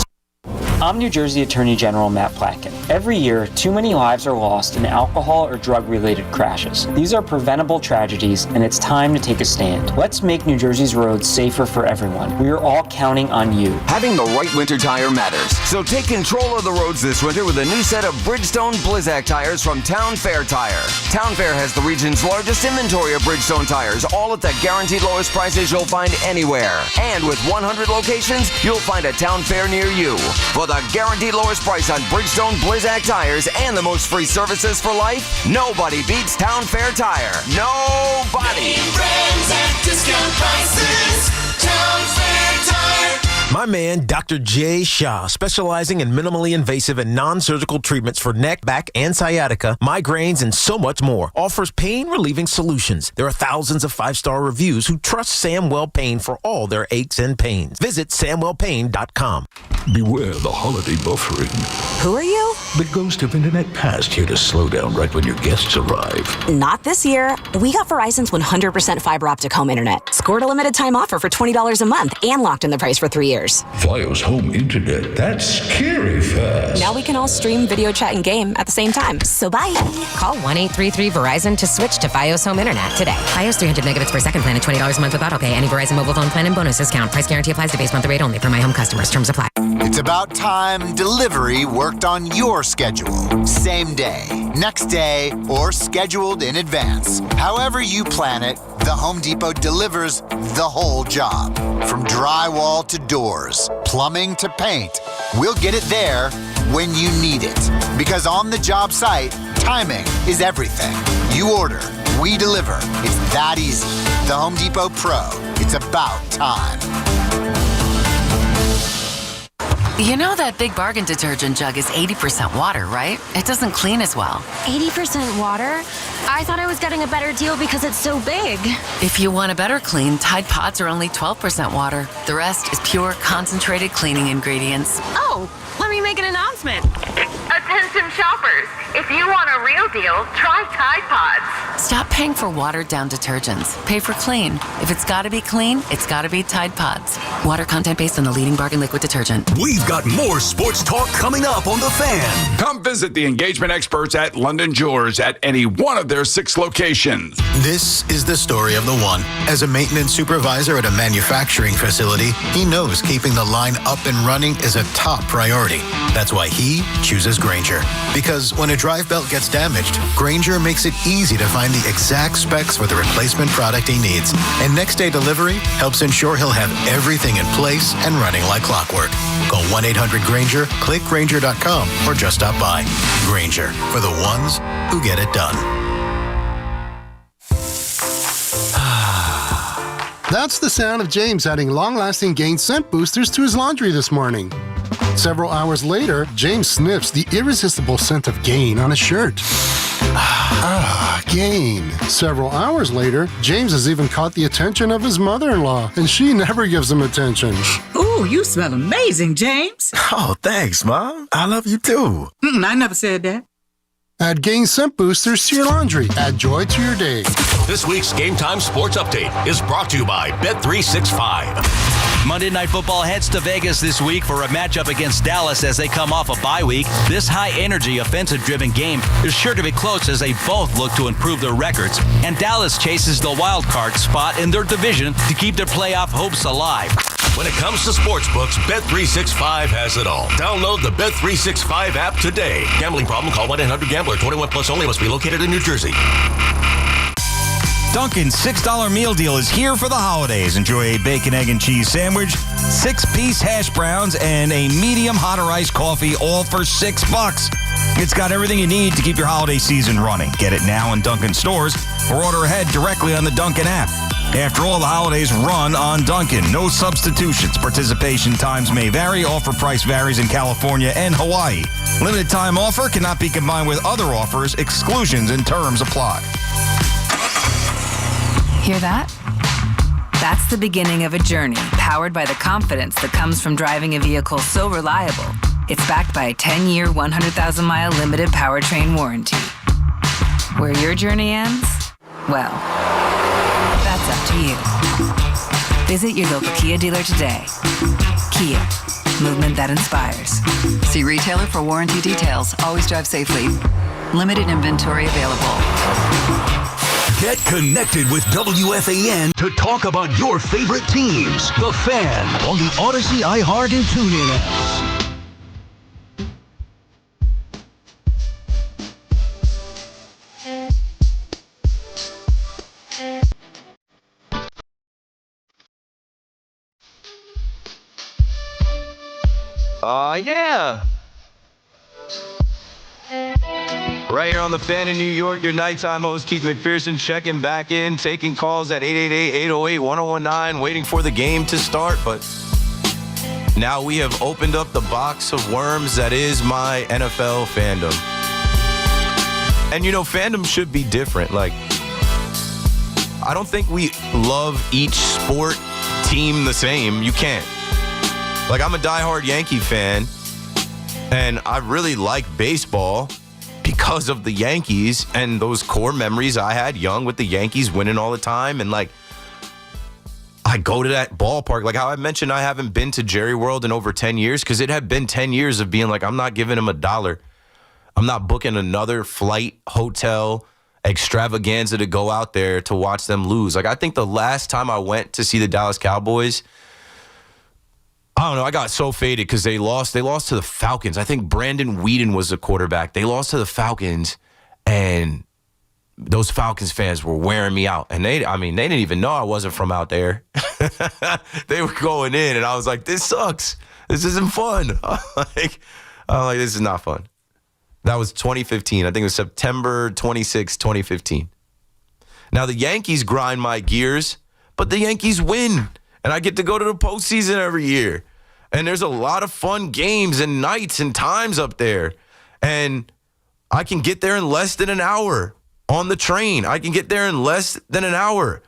I'm New Jersey Attorney General Matt Platkin. Every year, too many lives are lost in alcohol or drug-related crashes. These are preventable tragedies, and it's time to take a stand. Let's make New Jersey's roads safer for everyone. We are all counting on you. Having the right winter tire matters. So take control of the roads this winter with a new set of Bridgestone Blizzak tires from Town Fair Tire. Town Fair has the region's largest inventory of Bridgestone tires, all at the guaranteed lowest prices you'll find anywhere. And with 100 locations, you'll find a Town Fair near you. For the guaranteed lowest price on Bridgestone Blizzak tires and the most free services for life, nobody beats Town Fair Tire. Nobody. Brands at discount prices. Town Fair Tire. My man, Dr. Jay Shah, specializing in minimally invasive and non-surgical treatments for neck, back, and sciatica, migraines, and so much more, offers pain-relieving solutions. There are thousands of 5-star reviews who trust Samwell Pain for all their aches and pains. Visit SamwellPain.com. Beware the holiday buffering. Who are you? The ghost of internet past here to slow down right when your guests arrive. Not this year. We got Verizon's 100% fiber optic home internet. Scored a limited time offer for $20 a month and locked in the price for 3 years. Fios home internet, that's scary fast. Now we can all stream, video chat, and game at the same time. So bye. Call 1-833-VERIZON to switch to Fios home internet today. Fios 300 megabits per second plan at $20 a month with autopay. Any Verizon mobile phone plan and bonus discount. Price guarantee applies to base monthly rate only for my home customers. Terms apply. It's about time delivery worked on your schedule. Same day, next day, or scheduled in advance. However you plan it, the Home Depot delivers the whole job. From drywall to doors, plumbing to paint, we'll get it there when you need it. Because on the job site, timing is everything. You order, we deliver. It's that easy. The Home Depot Pro. It's about time. You know that Big Bargain detergent jug is 80% water, right? It doesn't clean as well. 80% water? I thought I was getting a better deal because it's so big. If you want a better clean, Tide Pods are only 12% water. The rest is pure, concentrated cleaning ingredients. Oh, let me make an announcement. Attention shoppers, if you want a real deal, try Tide Pods. Stop paying for watered-down detergents. Pay for clean. If it's got to be clean, it's got to be Tide Pods. Water content based on the leading bargain liquid detergent. We've got more sports talk coming up on The Fan. Come visit the engagement experts at London Jewelers at any one of their 6 locations. This is the story of the one. As a maintenance supervisor at a manufacturing facility, he knows keeping the line up and running is a top priority. That's why he chooses Grainger. Because when a drive belt gets damaged, Grainger makes it easy to find the exact specs for the replacement product he needs. And next day delivery helps ensure he'll have everything in place and running like clockwork. Call 1-800-GRAINGER, click Grainger.com, or just stop by. Grainger, for the ones who get it done. That's the sound of James adding long-lasting Gain scent boosters to his laundry this morning. Several hours later, James sniffs the irresistible scent of Gain on his shirt. Gain. Several hours later, James has even caught the attention of his mother-in-law, and she never gives him attention. Ooh, you smell amazing, James. Oh, thanks, Mom. I love you too. I never said that. Add Gain scent boosters to your laundry. Add joy to your day. This week's Game Time Sports Update is brought to you by Bet365. Monday Night Football heads to Vegas this week for a matchup against Dallas as they come off a bye week. This high-energy, offensive-driven game is sure to be close as they both look to improve their records. And Dallas chases the wild card spot in their division to keep their playoff hopes alive. When it comes to sportsbooks, Bet365 has it all. Download the Bet365 app today. Gambling problem? Call 1-800-GAMBLER. 21 plus only. Must be located in New Jersey. Dunkin's $6 meal deal is here for the holidays. Enjoy a bacon, egg, and cheese sandwich, 6-piece hash browns, and a medium hot or iced coffee, all for $6. It's got everything you need to keep your holiday season running. Get it now in Dunkin' stores or order ahead directly on the Dunkin' app. After all, the holidays run on Dunkin'. No substitutions. Participation times may vary. Offer price varies in California and Hawaii. Limited time offer cannot be combined with other offers. Exclusions and terms apply. Hear that? That's the beginning of a journey powered by the confidence that comes from driving a vehicle so reliable, it's backed by a 10-year, 100,000-mile limited powertrain warranty. Where your journey ends? Well, that's up to you. Visit your local Kia dealer today. Kia, movement that inspires. See retailer for warranty details. Always drive safely. Limited inventory available. Get connected with WFAN to talk about your favorite teams. The Fan on the Odyssey, iHeart, and TuneIn apps. Yeah. Right here on the Fan in New York, your nighttime host, Keith McPherson, checking back in, taking calls at 888-808-1019, waiting for the game to start. But now we have opened up the box of worms that is my NFL fandom. And, fandom should be different. Like, I don't think we love each sport team the same. You can't. Like, I'm a diehard Yankee fan, and I really like baseball because of the Yankees and those core memories I had young with the Yankees winning all the time. And, like, I go to that ballpark. Like how I mentioned, I haven't been to Jerry World in over 10 years because it had been 10 years of being like, I'm not giving him $1. I'm not booking another flight, hotel, extravaganza to go out there to watch them lose. Like, I think the last time I went to see the Dallas Cowboys, I don't know, I got so faded because they lost. They lost to the Falcons. I think Brandon Weeden was the quarterback. They lost to the Falcons, and those Falcons fans were wearing me out. And they didn't even know I wasn't from out there. They were going in, and I was like, this sucks. This isn't fun. I'm like, this is not fun. That was 2015. I think it was September 26, 2015. Now, the Yankees grind my gears, but the Yankees win. And I get to go to the postseason every year. And there's a lot of fun games and nights and times up there. And I can get there in less than an hour on the train. I can get there in less than an hour.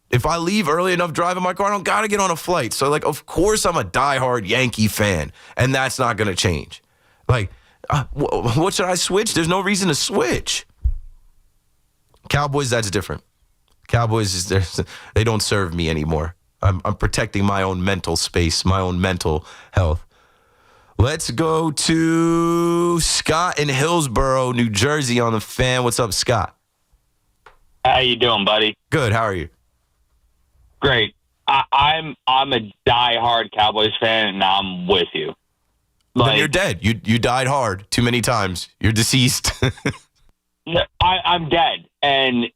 If I leave early enough driving my car, I don't got to get on a flight. So, like, of course I'm a diehard Yankee fan. And that's not going to change. Like, what should I switch? There's no reason to switch. Cowboys, that's different. Cowboys, they don't serve me anymore. I'm protecting my own mental space, my own mental health. Let's go to Scott in Hillsborough, New Jersey on the Fan. What's up, Scott? How you doing, buddy? Good. How are you? Great. I'm a diehard Cowboys fan, and I'm with you. Then you're dead. You died hard too many times. You're deceased. I'm dead, and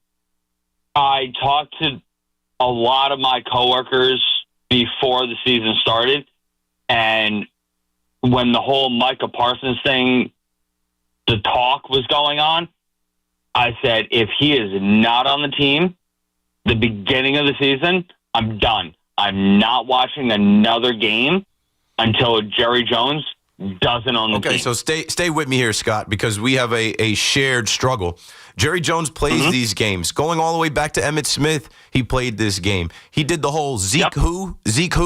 I talked to a lot of my coworkers before the season started, and when the whole Micah Parsons thing, the talk was going on, I said, if he is not on the team the beginning of the season, I'm done. I'm not watching another game until Jerry Jones doesn't own the team. Okay, so stay with me here, Scott, because we have a shared struggle. Jerry Jones plays these games. Going all the way back to Emmitt Smith, he played this game. He did the whole Zeke who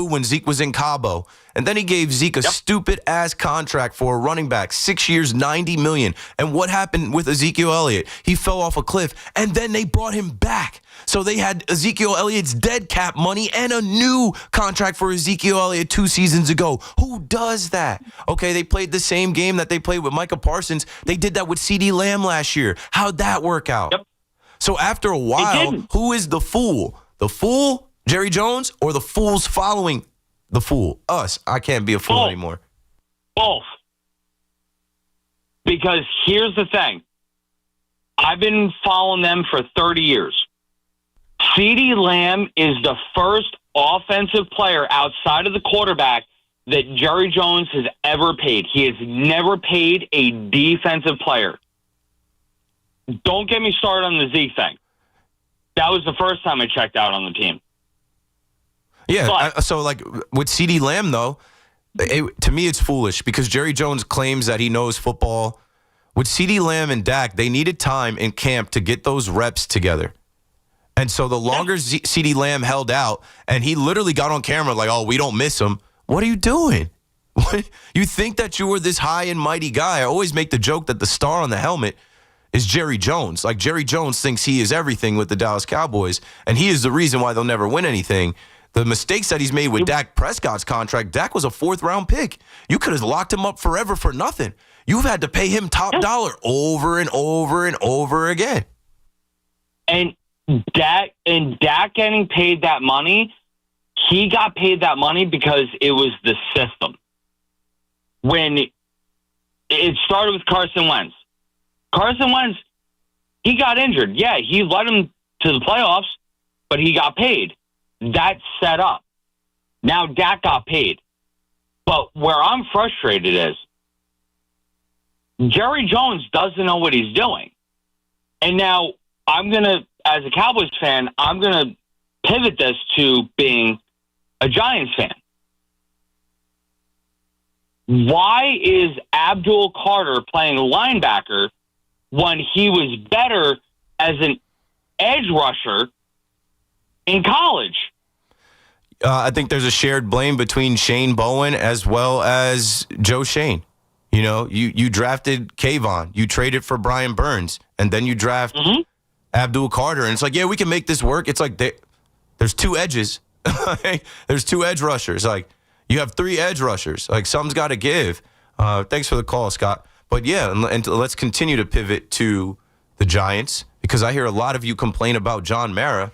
when Zeke was in Cabo. And then he gave Zeke a stupid-ass contract for a running back, 6 years, $90 million. And what happened with Ezekiel Elliott? He fell off a cliff, and then they brought him back. So they had Ezekiel Elliott's dead cap money and a new contract for Ezekiel Elliott 2 seasons ago. Who does that? Okay, they played the same game that they played with Micah Parsons. They did that with CeeDee Lamb last year. How'd that work out? So after a while, who is the fool? The fool, Jerry Jones, or the fools following the fool? Us. I can't be a fool anymore. Both. Because here's the thing. I've been following them for 30 years. CeeDee Lamb is the first offensive player outside of the quarterback that Jerry Jones has ever paid. He has never paid a defensive player. Don't get me started on the Zeke thing. That was the first time I checked out on the team. Yeah, so like with CeeDee Lamb, though, to me it's foolish because Jerry Jones claims that he knows football. With CeeDee Lamb and Dak, they needed time in camp to get those reps together. And so the longer CeeDee Lamb held out, and he literally got on camera like, oh, we don't miss him. What are you doing? You think that you were this high and mighty guy. I always make the joke that the star on the helmet is Jerry Jones. Like, Jerry Jones thinks he is everything with the Dallas Cowboys, and he is the reason why they'll never win anything. The mistakes that he's made with Dak Prescott's contract, Dak was a 4th-round pick. You could have locked him up forever for nothing. You've had to pay him top dollar over and over and over again. And Dak getting paid that money, he got paid that money because it was the system. When it started with Carson Wentz. Carson Wentz, he got injured. Yeah, he led him to the playoffs, but he got paid. That's set up. Now Dak got paid. But where I'm frustrated is Jerry Jones doesn't know what he's doing. And now as a Cowboys fan, I'm going to pivot this to being a Giants fan. Why is Abdul Carter playing linebacker when he was better as an edge rusher in college? I think there's a shared blame between Shane Bowen as well as Joe Shane. You know, you drafted Kayvon, you traded for Brian Burns, and then you draft Abdul Carter, and it's like, yeah, we can make this work. It's like there's 2 edges. There's 2 edge rushers. Like, you have 3 edge rushers. Like, something's got to give. Thanks for the call, Scott. But yeah, and let's continue to pivot to the Giants, because I hear a lot of you complain about John Mara.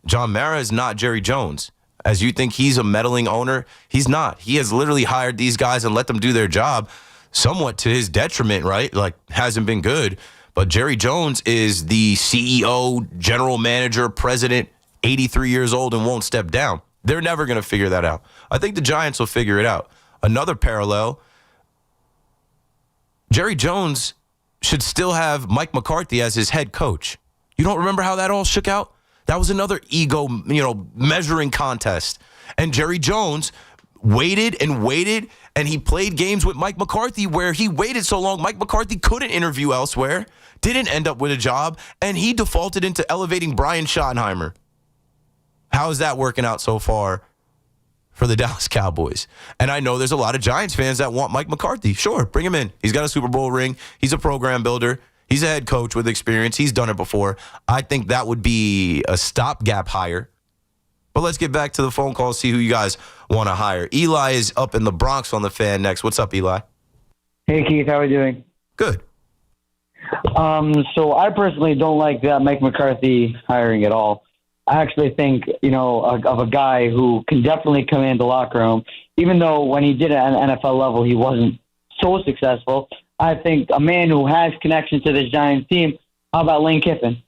John Mara is not Jerry Jones. As you think he's a meddling owner, he's not. He has literally hired these guys and let them do their job, somewhat to his detriment, right? Like, hasn't been good. But Jerry Jones is the CEO, general manager, president, 83 years old and won't step down. They're never going to figure that out. I think the Giants will figure it out. Another parallel, Jerry Jones should still have Mike McCarthy as his head coach. You don't remember how that all shook out? That was another ego, measuring contest. And Jerry Jones waited, and he played games with Mike McCarthy where he waited so long, Mike McCarthy couldn't interview elsewhere, didn't end up with a job, and he defaulted into elevating Brian Schottenheimer. How is that working out so far for the Dallas Cowboys? And I know there's a lot of Giants fans that want Mike McCarthy. Sure, bring him in. He's got a Super Bowl ring. He's a program builder. He's a head coach with experience. He's done it before. I think that would be a stopgap hire. But let's get back to the phone call, see who you guys want to hire. Eli is up in the Bronx on the Fan next. What's up, Eli? Hey, Keith. How are you doing? Good. So I personally don't like that Mike McCarthy hiring at all. I actually think, of a guy who can definitely command the locker room, even though when he did it at an NFL level, he wasn't so successful. I think a man who has connections to this Giants team, how about Lane Kiffin?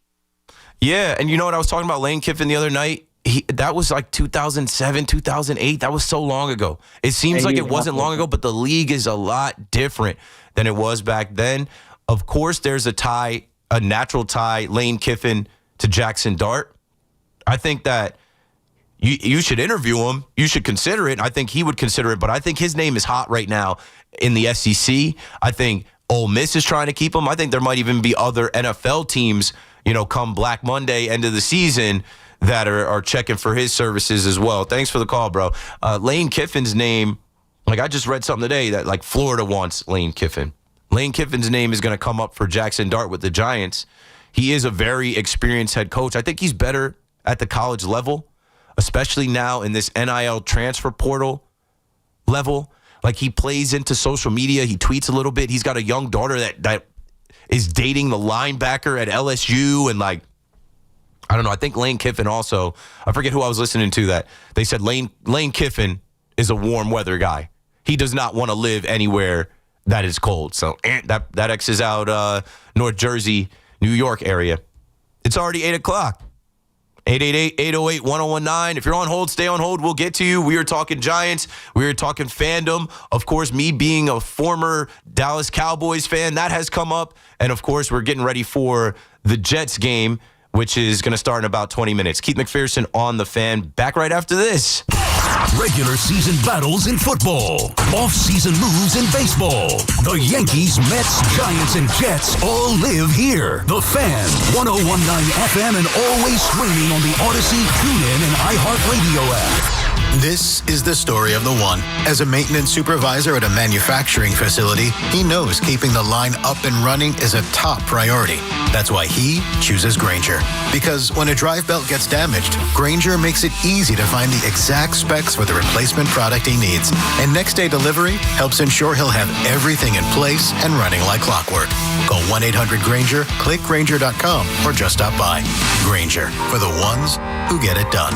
Yeah, and you know what? I was talking about Lane Kiffin the other night. That was like 2007, 2008. That was so long ago. It seems like it wasn't long ago, but the league is a lot different than it was back then. Of course, there's a natural tie, Lane Kiffin to Jackson Dart. I think that you should interview him. You should consider it. I think he would consider it, but I think his name is hot right now in the SEC. I think Ole Miss is trying to keep him. I think there might even be other NFL teams, come Black Monday, end of the season, that are checking for his services as well. Thanks for the call, bro. Lane Kiffin's name, I just read something today that Florida wants Lane Kiffin. Lane Kiffin's name is going to come up for Jackson Dart with the Giants. He is a very experienced head coach. I think he's better at the college level, especially now in this NIL transfer portal level. He plays into social media. He tweets a little bit. He's got a young daughter that is dating the linebacker at LSU. And I don't know. I think Lane Kiffin also, I forget who I was listening to that. They said Lane Kiffin is a warm weather guy. He does not want to live anywhere that is cold. So that X's out North Jersey, New York area. It's already 8 o'clock. 888-808-1019. If you're on hold, stay on hold. We'll get to you. We are talking Giants. We are talking fandom. Of course, me being a former Dallas Cowboys fan, that has come up. And, of course, we're getting ready for the Jets game, which is going to start in about 20 minutes. Keith McPherson on the Fan. Back right after this. Regular season battles in football. Off-season moves in baseball. The Yankees, Mets, Giants, and Jets all live here. The Fan, 101.9 FM, and always streaming on the Odyssey, TuneIn, and iHeartRadio app. This is the story of the one. As a maintenance supervisor at a manufacturing facility, he knows keeping the line up and running is a top priority. That's why he chooses Grainger. Because when a drive belt gets damaged, Grainger makes it easy to find the exact specs for the replacement product he needs. And next day delivery helps ensure he'll have everything in place and running like clockwork. Call 1-800-GRAINGER, click Grainger.com, or just stop by. Grainger, for the ones who get it done.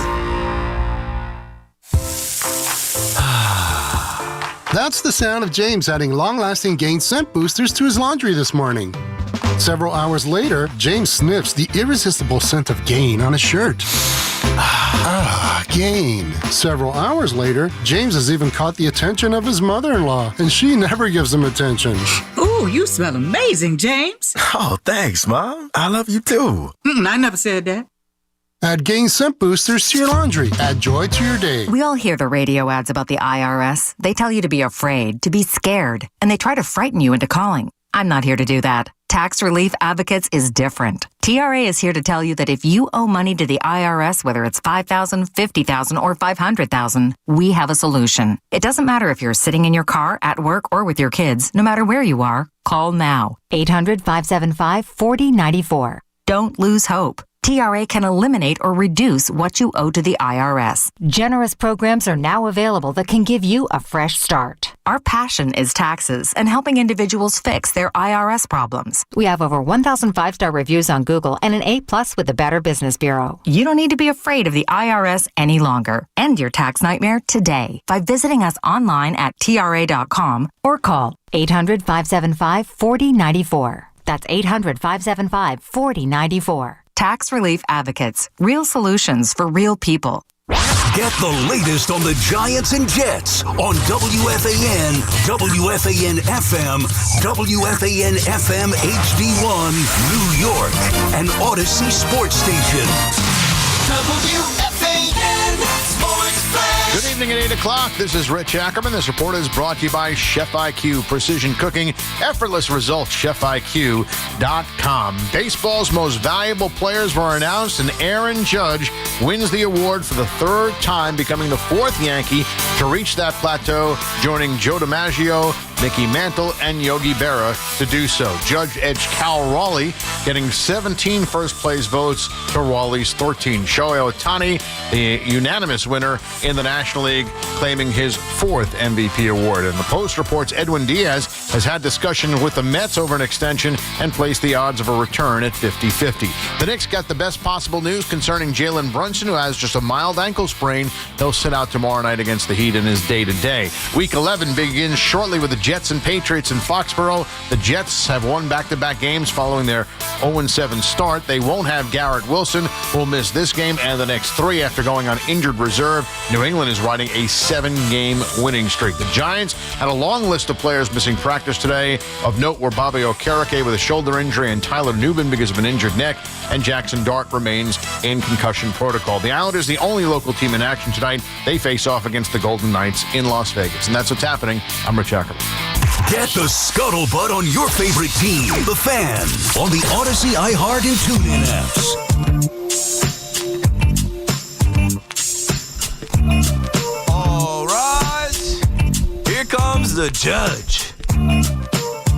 That's the sound of James adding long-lasting Gain scent boosters to his laundry this morning. Several hours later, James sniffs the irresistible scent of Gain on his shirt. Gain. Several hours later, James has even caught the attention of his mother-in-law, and she never gives him attention. Ooh, you smell amazing, James. Oh, thanks, Mom. I love you too. I never said that. Add Gain scent boosters to your laundry. Add joy to your day. We all hear the radio ads about the IRS. They tell you to be afraid, to be scared, and they try to frighten you into calling. I'm not here to do that. Tax Relief Advocates is different. TRA is here to tell you that if you owe money to the IRS, whether it's $5,000, $50,000, or $500,000, we have a solution. It doesn't matter if you're sitting in your car, at work, or with your kids. No matter where you are, call now. 800-575-4094. Don't lose hope. TRA can eliminate or reduce what you owe to the IRS. Generous programs are now available that can give you a fresh start. Our passion is taxes and helping individuals fix their IRS problems. We have over 1,000 5-star reviews on Google and an A+ with the Better Business Bureau. You don't need to be afraid of the IRS any longer. End your tax nightmare today by visiting us online at TRA.com or call 800-575-4094. That's 800-575-4094. Tax Relief Advocates. Real solutions for real people. Get the latest on the Giants and Jets on WFAN, WFAN FM, WFAN FM HD1, New York, and Odyssey Sports Station. WFAN Sports Flash. Good evening at 8 o'clock. This is Rich Ackerman. This report is brought to you by Chef IQ. Precision cooking, effortless results, chefiq.com. Baseball's most valuable players were announced, and Aaron Judge wins the award for the third time, becoming the fourth Yankee to reach that plateau, joining Joe DiMaggio, Mickey Mantle, and Yogi Berra to do so. Judge edged Cal Raleigh, getting 17 first-place votes to Raleigh's 13. Shohei Ohtani, the unanimous winner in the National League, claiming his fourth MVP award. And the Post reports Edwin Diaz has had discussion with the Mets over an extension and placed the odds of a return at 50-50. The Knicks got the best possible news concerning Jalen Brunson, who has just a mild ankle sprain. He'll sit out tomorrow night against the Heat in his day-to-day. Week 11 begins shortly with the Jets and Patriots in Foxborough. The Jets have won back-to-back games following their 0-7 start. They won't have Garrett Wilson, who will miss this game and the next three after going on injured reserve. New England is riding a 7-game winning streak. The Giants had a long list of players missing practice today. Of note were Bobby Okereke with a shoulder injury and Tyler Nubin because of an injured neck, and Jackson Dart remains in concussion protocol. The Islanders, the only local team in action tonight. They face off against the Golden Knights in Las Vegas. And that's what's happening. I'm Rich Ackerman. Get the scuttlebutt on your favorite team, the Fan, on the Odyssey, iHeart, and TuneIn apps. All rise. Here comes the judge.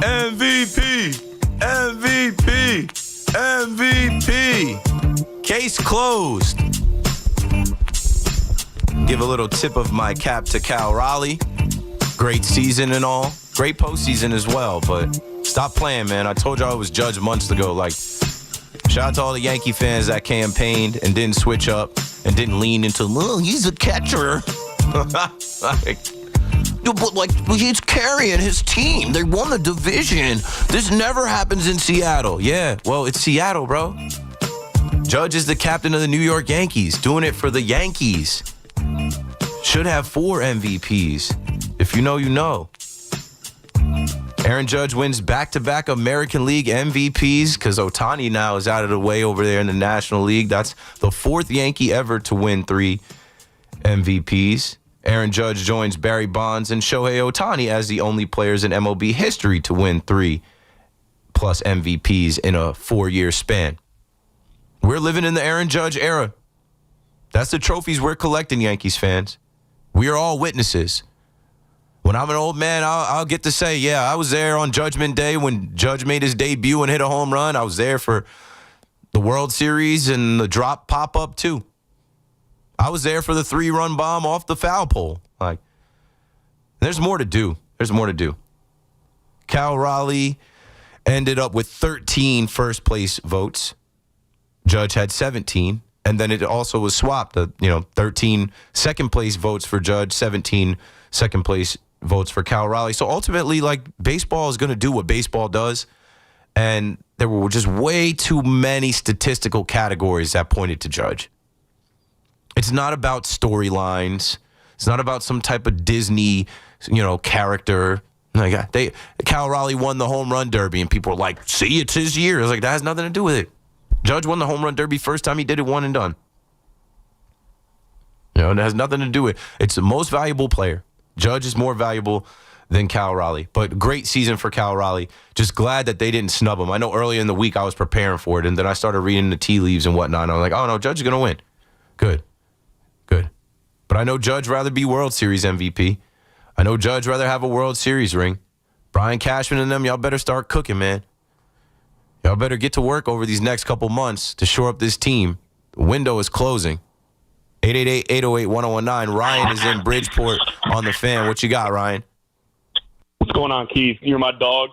MVP. MVP. MVP. Case closed. Give a little tip of my cap to Cal Raleigh. Great season and all. Great postseason as well, but stop playing, man. I told y'all it was judged months ago. Like, shout out to all the Yankee fans that campaigned and didn't switch up and didn't lean into, oh, he's a catcher. But he's carrying his team. They won the division. This never happens in Seattle. Yeah, well, it's Seattle, bro. Judge is the captain of the New York Yankees, doing it for the Yankees. Should have 4 MVPs. If you know, you know. Aaron Judge wins back-to-back American League MVPs because Ohtani now is out of the way over there in the National League. That's the 4th Yankee ever to win 3 MVPs. Aaron Judge joins Barry Bonds and Shohei Ohtani as the only players in MLB history to win 3+ MVPs in a 4-year span. We're living in the Aaron Judge era. That's the trophies we're collecting, Yankees fans. We are all witnesses. When I'm an old man, I'll get to say, yeah, I was there on Judgment Day when Judge made his debut and hit a home run. I was there for the World Series and the drop pop-up, too. I was there for the 3-run bomb off the foul pole. Like, there's more to do. There's more to do. Cal Raleigh ended up with 13 first-place votes. Judge had 17. And then it also was swapped. 13 second-place votes for Judge, 17 second-place votes for Cal Raleigh. So ultimately, like, baseball is going to do what baseball does. And there were just way too many statistical categories that pointed to Judge. It's not about storylines. It's not about some type of Disney, character. Like Cal Raleigh won the home run derby, and people were like, "See, it's his year." I was like, that has nothing to do with it. Judge won the home run derby first time he did it, one and done. It has nothing to do with it. It's the most valuable player. Judge is more valuable than Cal Raleigh. But great season for Cal Raleigh. Just glad that they didn't snub him. I know earlier in the week I was preparing for it, and then I started reading the tea leaves and whatnot. And I was like, oh, no, Judge is going to win. Good. But I know Judge rather be World Series MVP. I know Judge rather have a World Series ring. Brian Cashman and them, y'all better start cooking, man. Y'all better get to work over these next couple months to shore up this team. The window is closing. 888-808-1019. Ryan is in Bridgeport on the Fan. What you got, Ryan? What's going on, Keith? You're my dog.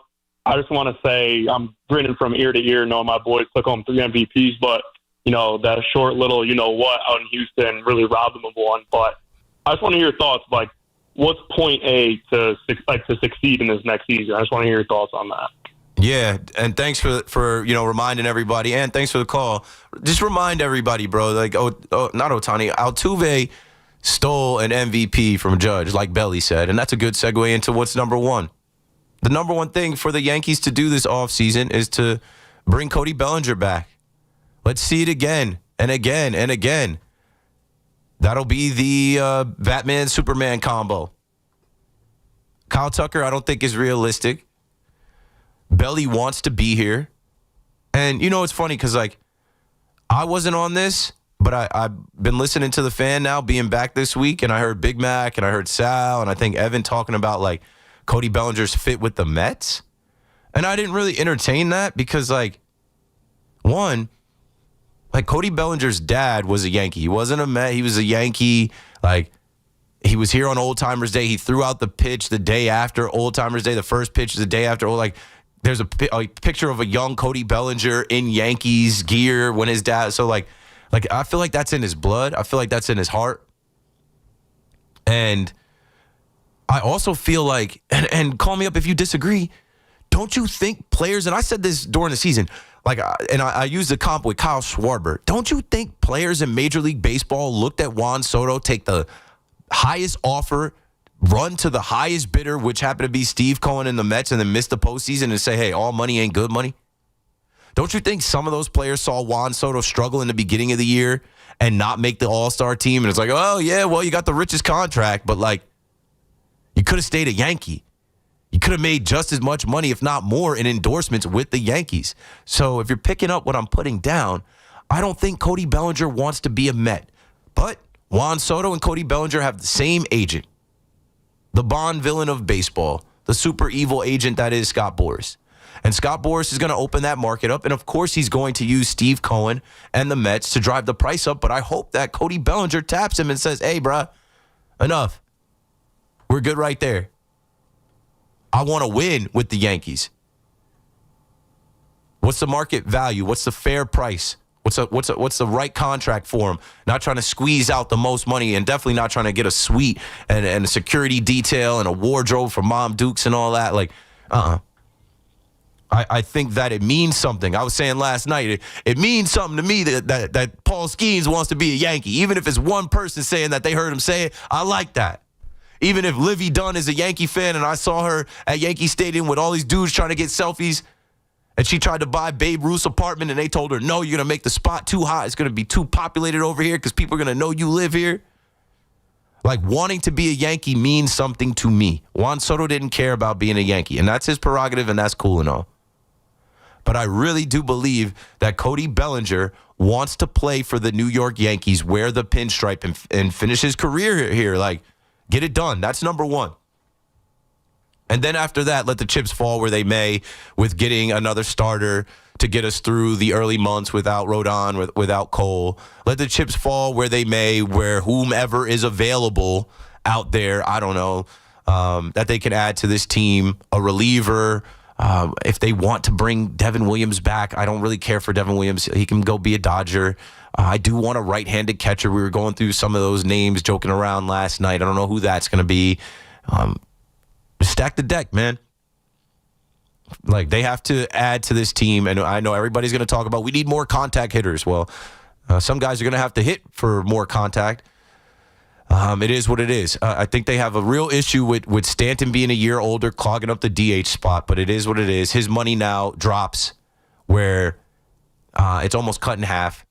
I just want to say I'm grinning from ear to ear knowing my boys took home 3 MVPs, but, that short little what out in Houston really robbed them of one. But I just want to hear your thoughts. Like, what's point A to succeed in this next season? I just want to hear your thoughts on that. Yeah, and thanks for reminding everybody, and thanks for the call. Just remind everybody, bro, like, not Ohtani, Altuve stole an MVP from Judge, like Belly said, and that's a good segue into what's number one. The number one thing for the Yankees to do this offseason is to bring Cody Bellinger back. Let's see it again and again and again. That'll be the Batman-Superman combo. Kyle Tucker, I don't think is realistic. Belly wants to be here. And it's funny because, like, I wasn't on this, but I've been listening to the Fan now, being back this week, and I heard Big Mac and I heard Sal and I think Evan talking about, like, Cody Bellinger's fit with the Mets. And I didn't really entertain that because, like, one, like, Cody Bellinger's dad was a Yankee. He wasn't a Met. He was a Yankee. Like, he was here on Old Timers Day. He threw out the pitch the day after Old Timers Day. The first pitch the day after. There's a picture of a young Cody Bellinger in Yankees gear when his dad. So, like I feel like that's in his blood. I feel like that's in his heart. And I also feel like, and call me up if you disagree, don't you think players, and I said this during the season, I used the comp with Kyle Schwarber. Don't you think players in Major League Baseball looked at Juan Soto take the highest offer, run to the highest bidder, which happened to be Steve Cohen in the Mets, and then miss the postseason and say, hey, all money ain't good money? Don't you think some of those players saw Juan Soto struggle in the beginning of the year and not make the All-Star team? And it's like, oh, yeah, well, you got the richest contract, but, like, you could have stayed a Yankee. You could have made just as much money, if not more, in endorsements with the Yankees. So if you're picking up what I'm putting down, I don't think Cody Bellinger wants to be a Met. But Juan Soto and Cody Bellinger have the same agent. The Bond villain of baseball, the super evil agent that is Scott Boras. And Scott Boras is going to open that market up. And, of course, he's going to use Steve Cohen and the Mets to drive the price up. But I hope that Cody Bellinger taps him and says, hey, bruh, enough. We're good right there. I want to win with the Yankees. What's the market value? What's the fair price? What's the right contract for him? Not trying to squeeze out the most money, and definitely not trying to get a suite and a security detail and a wardrobe for Mom Dukes and all that. Like, I think that it means something. I was saying last night, it means something to me that Paul Skeens wants to be a Yankee. Even if it's one person saying that they heard him say it, I like that. Even if Livy Dunn is a Yankee fan and I saw her at Yankee Stadium with all these dudes trying to get selfies, and she tried to buy Babe Ruth's apartment and they told her, no, you're going to make the spot too hot. It's going to be too populated over here because people are going to know you live here. Like, wanting to be a Yankee means something to me. Juan Soto didn't care about being a Yankee, and that's his prerogative, and that's cool and all. But I really do believe that Cody Bellinger wants to play for the New York Yankees, wear the pinstripe, and finish his career here. Like, Get it done. That's number one. And then after that, let the chips fall where they may with getting another starter to get us through the early months without Rodon, without Cole. Let the chips fall where they may, where whomever is available out there, I don't know, that they can add to this team, a reliever. If they want to bring Devin Williams back, I don't really care for Devin Williams. He can go be a Dodger. I do want a right-handed catcher. We were going through some of those names, joking around last night. I don't know who that's going to be. Stack the deck, man. Like, they have to add to this team, and I know everybody's going to talk about we need more contact hitters. Well, some guys are going to have to hit for more contact. It is what it is. I think they have a real issue with Stanton being a year older, clogging up the DH spot, but it is what it is. His money now drops where it's almost cut in half.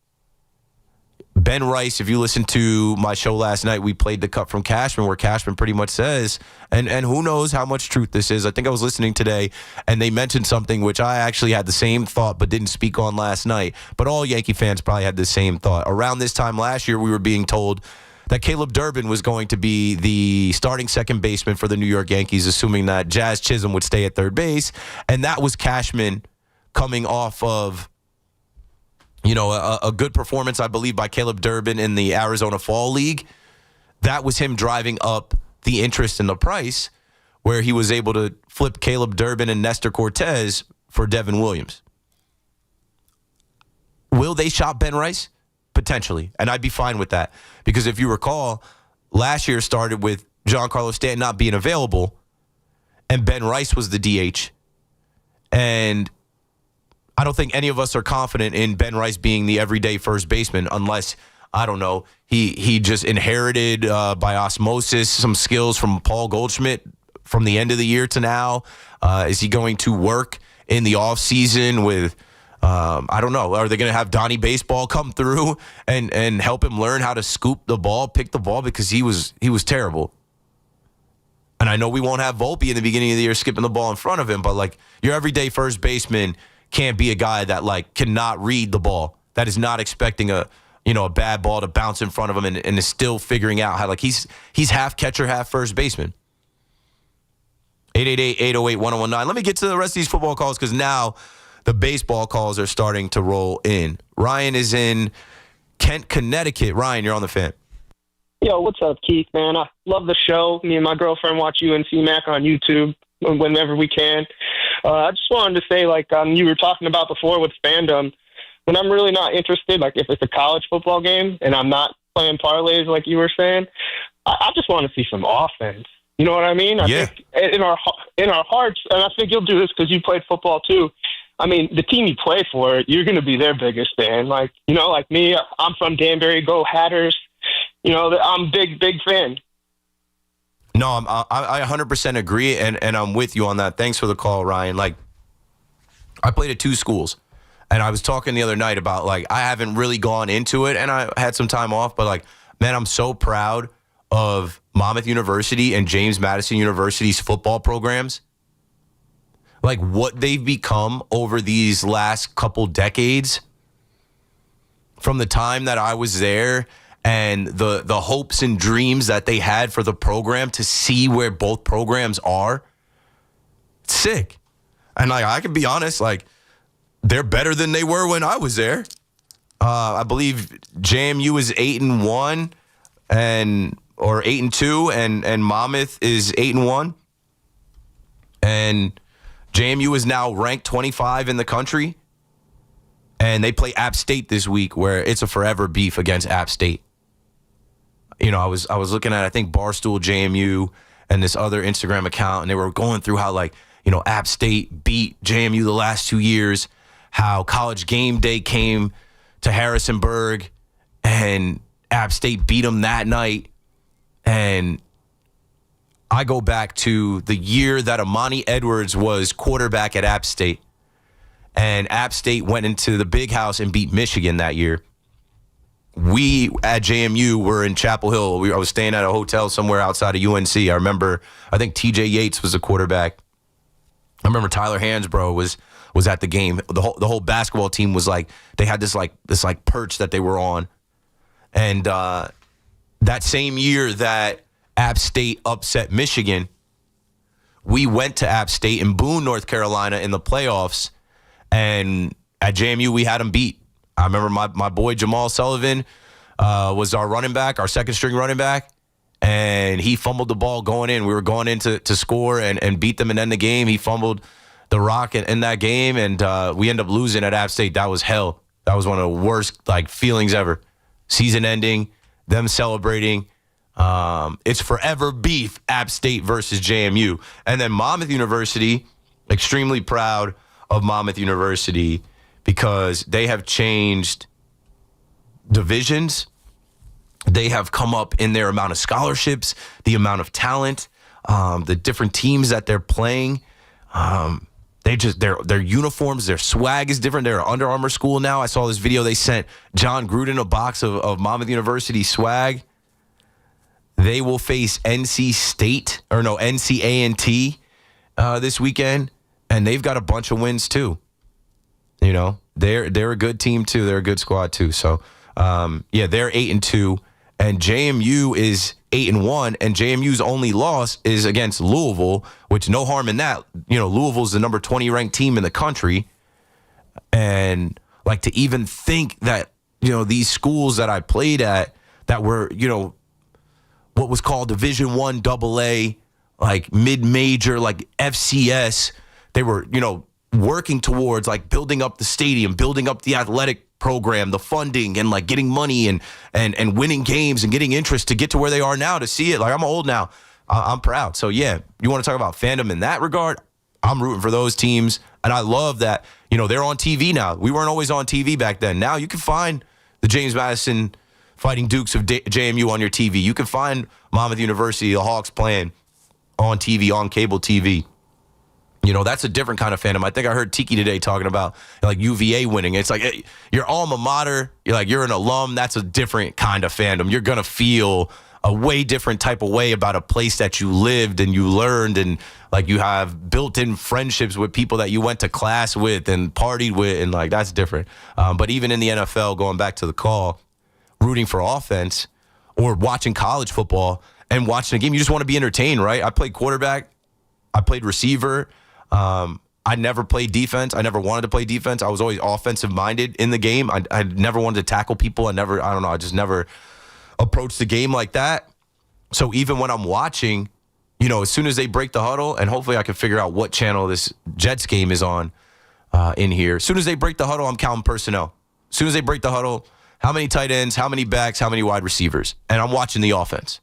Ben Rice, if you listened to my show last night, we played the cut from Cashman where Cashman pretty much says, and who knows how much truth this is. I think I was listening today, and they mentioned something which I actually had the same thought but didn't speak on last night. But all Yankee fans probably had the same thought. Around this time last year, we were being told that Caleb Durbin was going to be the starting second baseman for the New York Yankees, assuming that Jazz Chisholm would stay at third base. And that was Cashman coming off of, a good performance, I believe, by Caleb Durbin in the Arizona Fall League. That was him driving up the interest in the price, where he was able to flip Caleb Durbin and Nestor Cortez for Devin Williams. Will they shop Ben Rice? Potentially. And I'd be fine with that. Because if you recall, last year started with Giancarlo Stanton not being available, and Ben Rice was the DH. And I don't think any of us are confident in Ben Rice being the everyday first baseman unless, I don't know, he just inherited by osmosis some skills from Paul Goldschmidt from the end of the year to now. Is he going to work in the offseason with, I don't know, are they going to have Donnie Baseball come through and help him learn how to scoop the ball, pick the ball, because he was terrible. And I know we won't have Volpe in the beginning of the year skipping the ball in front of him, but like your everyday first baseman can't be a guy that like cannot read the ball, that is not expecting a bad ball to bounce in front of him and is still figuring out how, like, he's half catcher, half first baseman. 888-808-1019. Let me get to the rest of these football calls because now the baseball calls are starting to roll in. Ryan is in Kent, Connecticut. Ryan, you're on the Fan. Yo, what's up, Keith, man? I love the show. Me and my girlfriend watch UNC Mac on YouTube whenever we can. I just wanted to say, you were talking about before with Fandom, when I'm really not interested, like if it's a college football game and I'm not playing parlays like you were saying, I just want to see some offense. You know what I mean? I think in our hearts, and I think you'll do this because you played football too. I mean, the team you play for, you're going to be their biggest fan. Like me, I'm from Danbury, go Hatters. I'm big fan. No, I 100% agree, and I'm with you on that. Thanks for the call, Ryan. Like, I played at two schools, and I was talking the other night about, like, I haven't really gone into it, and I had some time off, but, like, man, I'm so proud of Monmouth University and James Madison University's football programs. Like, what they've become over these last couple decades from the time that I was there, and the hopes and dreams that they had for the program, to see where both programs are, it's sick. And like, I can be honest, like, they're better than they were when I was there. I believe JMU is 8-1 or 8-2, and Monmouth is 8-1. And JMU is now ranked 25 in the country. And they play App State this week, where it's a forever beef against App State. I was looking at, I think, Barstool JMU and this other Instagram account, and they were going through how, like, App State beat JMU the last 2 years, how College Game Day came to Harrisonburg, and App State beat them that night. And I go back to the year that Amani Edwards was quarterback at App State, and App State went into the Big House and beat Michigan that year. We at JMU were in Chapel Hill. I was staying at a hotel somewhere outside of UNC. I remember, I think TJ Yates was the quarterback. I remember Tyler Hansbrough was at the game. The whole basketball team was like, they had this perch that they were on. And that same year that App State upset Michigan. We went to App State in Boone, North Carolina in the playoffs, and at JMU we had them beat. I remember my boy Jamal Sullivan was our running back, our second string running back, and he fumbled the ball going in. We were going in to score and beat them and end the game. He fumbled the rock in that game, and we ended up losing at App State. That was hell. That was one of the worst feelings ever. Season ending, them celebrating. It's forever beef, App State versus JMU. And then Monmouth University, extremely proud of Monmouth University because they have changed divisions. They have come up in their amount of scholarships, the amount of talent, the different teams that they're playing. Their uniforms, their swag is different. They're an Under Armour school now. I saw this video. They sent John Gruden a box of Monmouth University swag. They will face NCAA this weekend, and they've got a bunch of wins too. You know, they're a good team too. They're a good squad too. So, they're 8-2, and JMU is 8-1, and JMU's only loss is against Louisville, which no harm in that. You know, Louisville's the number 20 ranked team in the country, and to even think that these schools that I played at that were what was called Division I AA, mid-major, FCS. They were, working towards building up the stadium, building up the athletic program, the funding, and getting money and winning games and getting interest to get to where they are now, to see it. I'm old now. I'm proud. So, yeah, you want to talk about fandom in that regard? I'm rooting for those teams. And I love that, they're on TV now. We weren't always on TV back then. Now you can find the James Madison Fighting Dukes of JMU on your TV. You can find Monmouth University, the Hawks playing on TV, on cable TV. That's a different kind of fandom. I think I heard Tiki today talking about UVA winning. It's your alma mater, you're an alum. That's a different kind of fandom. You're going to feel a way different type of way about a place that you lived and you learned, and you have built-in friendships with people that you went to class with and partied with, and that's different. But even in the NFL, going back to the call, rooting for offense or watching college football and watching a game, you just want to be entertained, right? I played quarterback. I played receiver. I never played defense. I never wanted to play defense. I was always offensive-minded in the game. I never wanted to tackle people. I just never approached the game like that. So even when I'm watching, as soon as they break the huddle, and hopefully I can figure out what channel this Jets game is on in here. As soon as they break the huddle, I'm counting personnel. As soon as they break the huddle, how many tight ends, how many backs, how many wide receivers. And I'm watching the offense.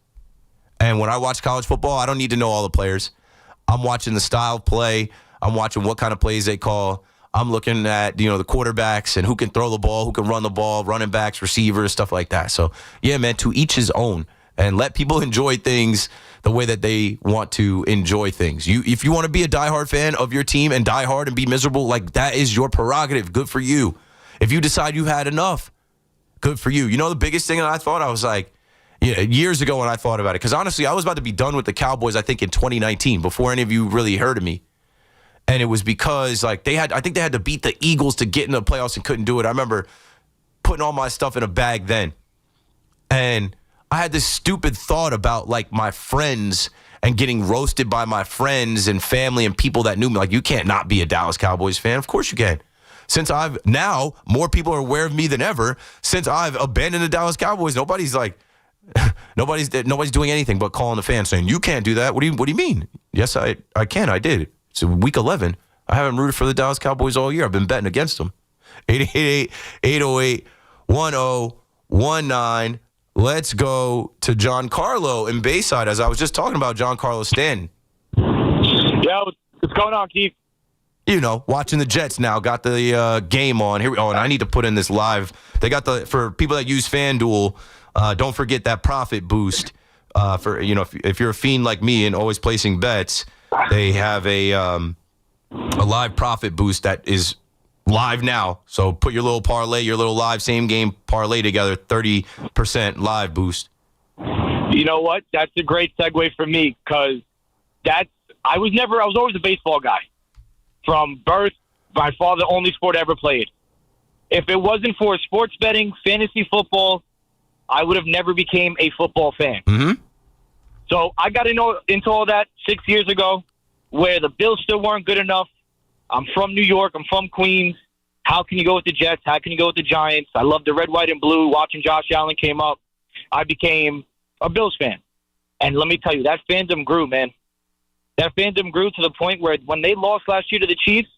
And when I watch college football, I don't need to know all the players. I'm watching the style of play. I'm watching what kind of plays they call. I'm looking at, the quarterbacks and who can throw the ball, who can run the ball, running backs, receivers, stuff like that. So, yeah, man, to each his own. And let people enjoy things the way that they want to enjoy things. If you want to be a diehard fan of your team and die hard and be miserable, that is your prerogative. Good for you. If you decide you've had enough, good for you. The biggest thing that I thought, I was years ago when I thought about it, because honestly, I was about to be done with the Cowboys, I think, in 2019, before any of you really heard of me. And it was because, I think they had to beat the Eagles to get in the playoffs and couldn't do it. I remember putting all my stuff in a bag then. And I had this stupid thought about, my friends and getting roasted by my friends and family and people that knew me. You can't not be a Dallas Cowboys fan. Of course you can. Since now more people are aware of me than ever, since I've abandoned the Dallas Cowboys, nobody's doing anything but calling the fans saying, you can't do that. What do you mean? Yes, I can. I did. It's week 11. I haven't rooted for the Dallas Cowboys all year. I've been betting against them. 888-808-1019. Let's go to Giancarlo in Bayside, as I was just talking about Giancarlo Stanton. Yo, what's going on, Keith? Watching the Jets now. Got the game on. Here. And I need to put in this live. They got for people that use FanDuel, don't forget that profit boost. If you're a fiend like me and always placing bets, they have a live profit boost that is live now. So put your little parlay, your little live same game parlay together, 30% live boost. You know what? That's a great segue for me, because I was always a baseball guy. From birth, by far the only sport I ever played. If it wasn't for sports betting, fantasy football, I would have never became a football fan. Mm-hmm. So I got into all that 6 years ago where the Bills still weren't good enough. I'm from New York. I'm from Queens. How can you go with the Jets? How can you go with the Giants? I love the red, white, and blue. Watching Josh Allen came up, I became a Bills fan. And let me tell you, that fandom grew, man. That fandom grew to the point where when they lost last year to the Chiefs,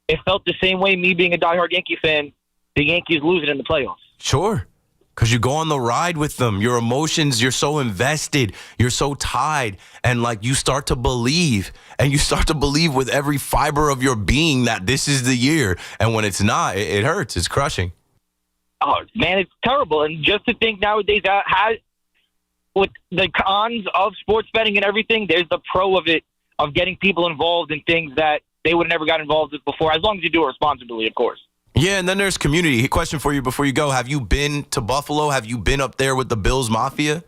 it felt the same way, me being a diehard Yankee fan, the Yankees losing in the playoffs. Sure. Because you go on the ride with them. Your emotions, you're so invested. You're so tied. And, like, you start to believe. And you start to believe with every fiber of your being that this is the year. And when it's not, it hurts. It's crushing. Oh, man, it's terrible. And just to think nowadays, with the cons of sports betting and everything, there's the pro of it, of getting people involved in things that they would have never got involved with before, as long as you do it responsibly, of course. Yeah, and then there's community. Question for you before you go. Have you been to Buffalo? Have you been up there with the Bills Mafia?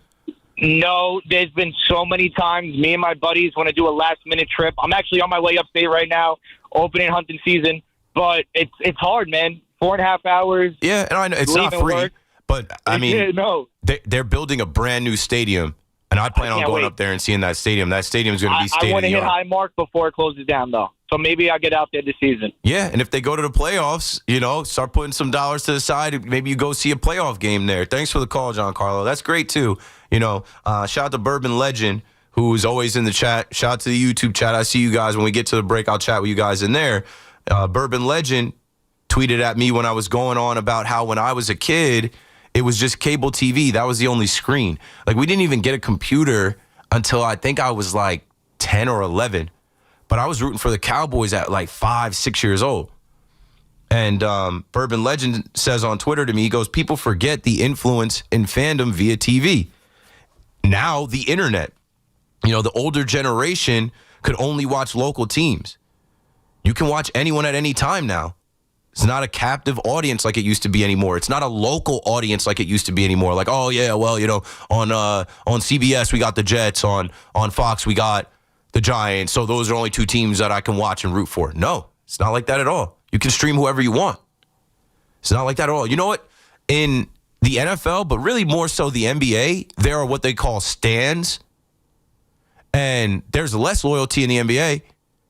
No, there's been so many times me and my buddies want to do a last-minute trip. I'm actually on my way upstate right now, opening hunting season, but it's hard, man. 4.5 hours. Yeah, and I know it's not free, but I mean, they're building a brand new stadium, and I plan on going up there and seeing that stadium. That stadium is going to be state of the art. I want to hit high mark before it closes down, though. So maybe I'll get out there this season. Yeah, and if they go to the playoffs, start putting some dollars to the side. Maybe you go see a playoff game there. Thanks for the call, Giancarlo. That's great, too. Shout out to Bourbon Legend, who is always in the chat. Shout out to the YouTube chat. I see you guys. When we get to the break, I'll chat with you guys in there. Bourbon Legend tweeted at me when I was going on about how when I was a kid, it was just cable TV. That was the only screen. Like, we didn't even get a computer until I think I was like 10 or 11. But I was rooting for the Cowboys at like 5, 6 years old. And Bourbon Legend says on Twitter to me, he goes, people forget the influence in fandom via TV. Now the internet, the older generation could only watch local teams. You can watch anyone at any time now. It's not a captive audience like it used to be anymore. It's not a local audience like it used to be anymore. Like, oh yeah, well, on CBS we got the Jets, on Fox we got the Giants, so those are only two teams that I can watch and root for. No, it's not like that at all. You can stream whoever you want. It's not like that at all. You know what? In the NFL, but really more so the NBA, there are what they call stans. And there's less loyalty in the NBA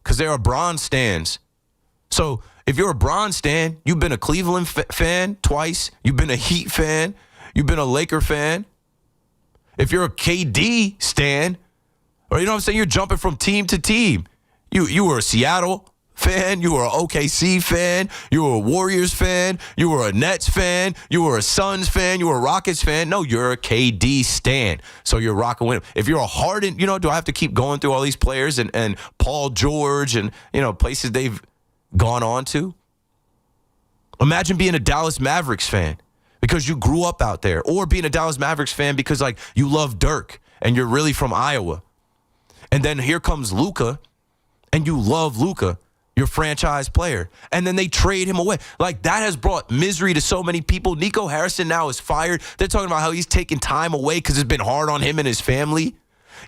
because there are bronze stans. So if you're a bronze stan, you've been a Cleveland fan twice. You've been a Heat fan. You've been a Laker fan. If you're a KD stan, or you know what I'm saying, you're jumping from team to team. You were a Seattle fan. You were an OKC fan. You were a Warriors fan. You were a Nets fan. You were a Suns fan. You were a Rockets fan. No, you're a KD stan. So you're rocking with him. If you're a Harden, do I have to keep going through all these players and Paul George and, places they've gone on to? Imagine being a Dallas Mavericks fan because you grew up out there, or being a Dallas Mavericks fan because, like, you love Dirk and you're really from Iowa. And then here comes Luka, and you love Luka, your franchise player. And then they trade him away. Like, that has brought misery to so many people. Nico Harrison now is fired. They're talking about how he's taking time away because it's been hard on him and his family.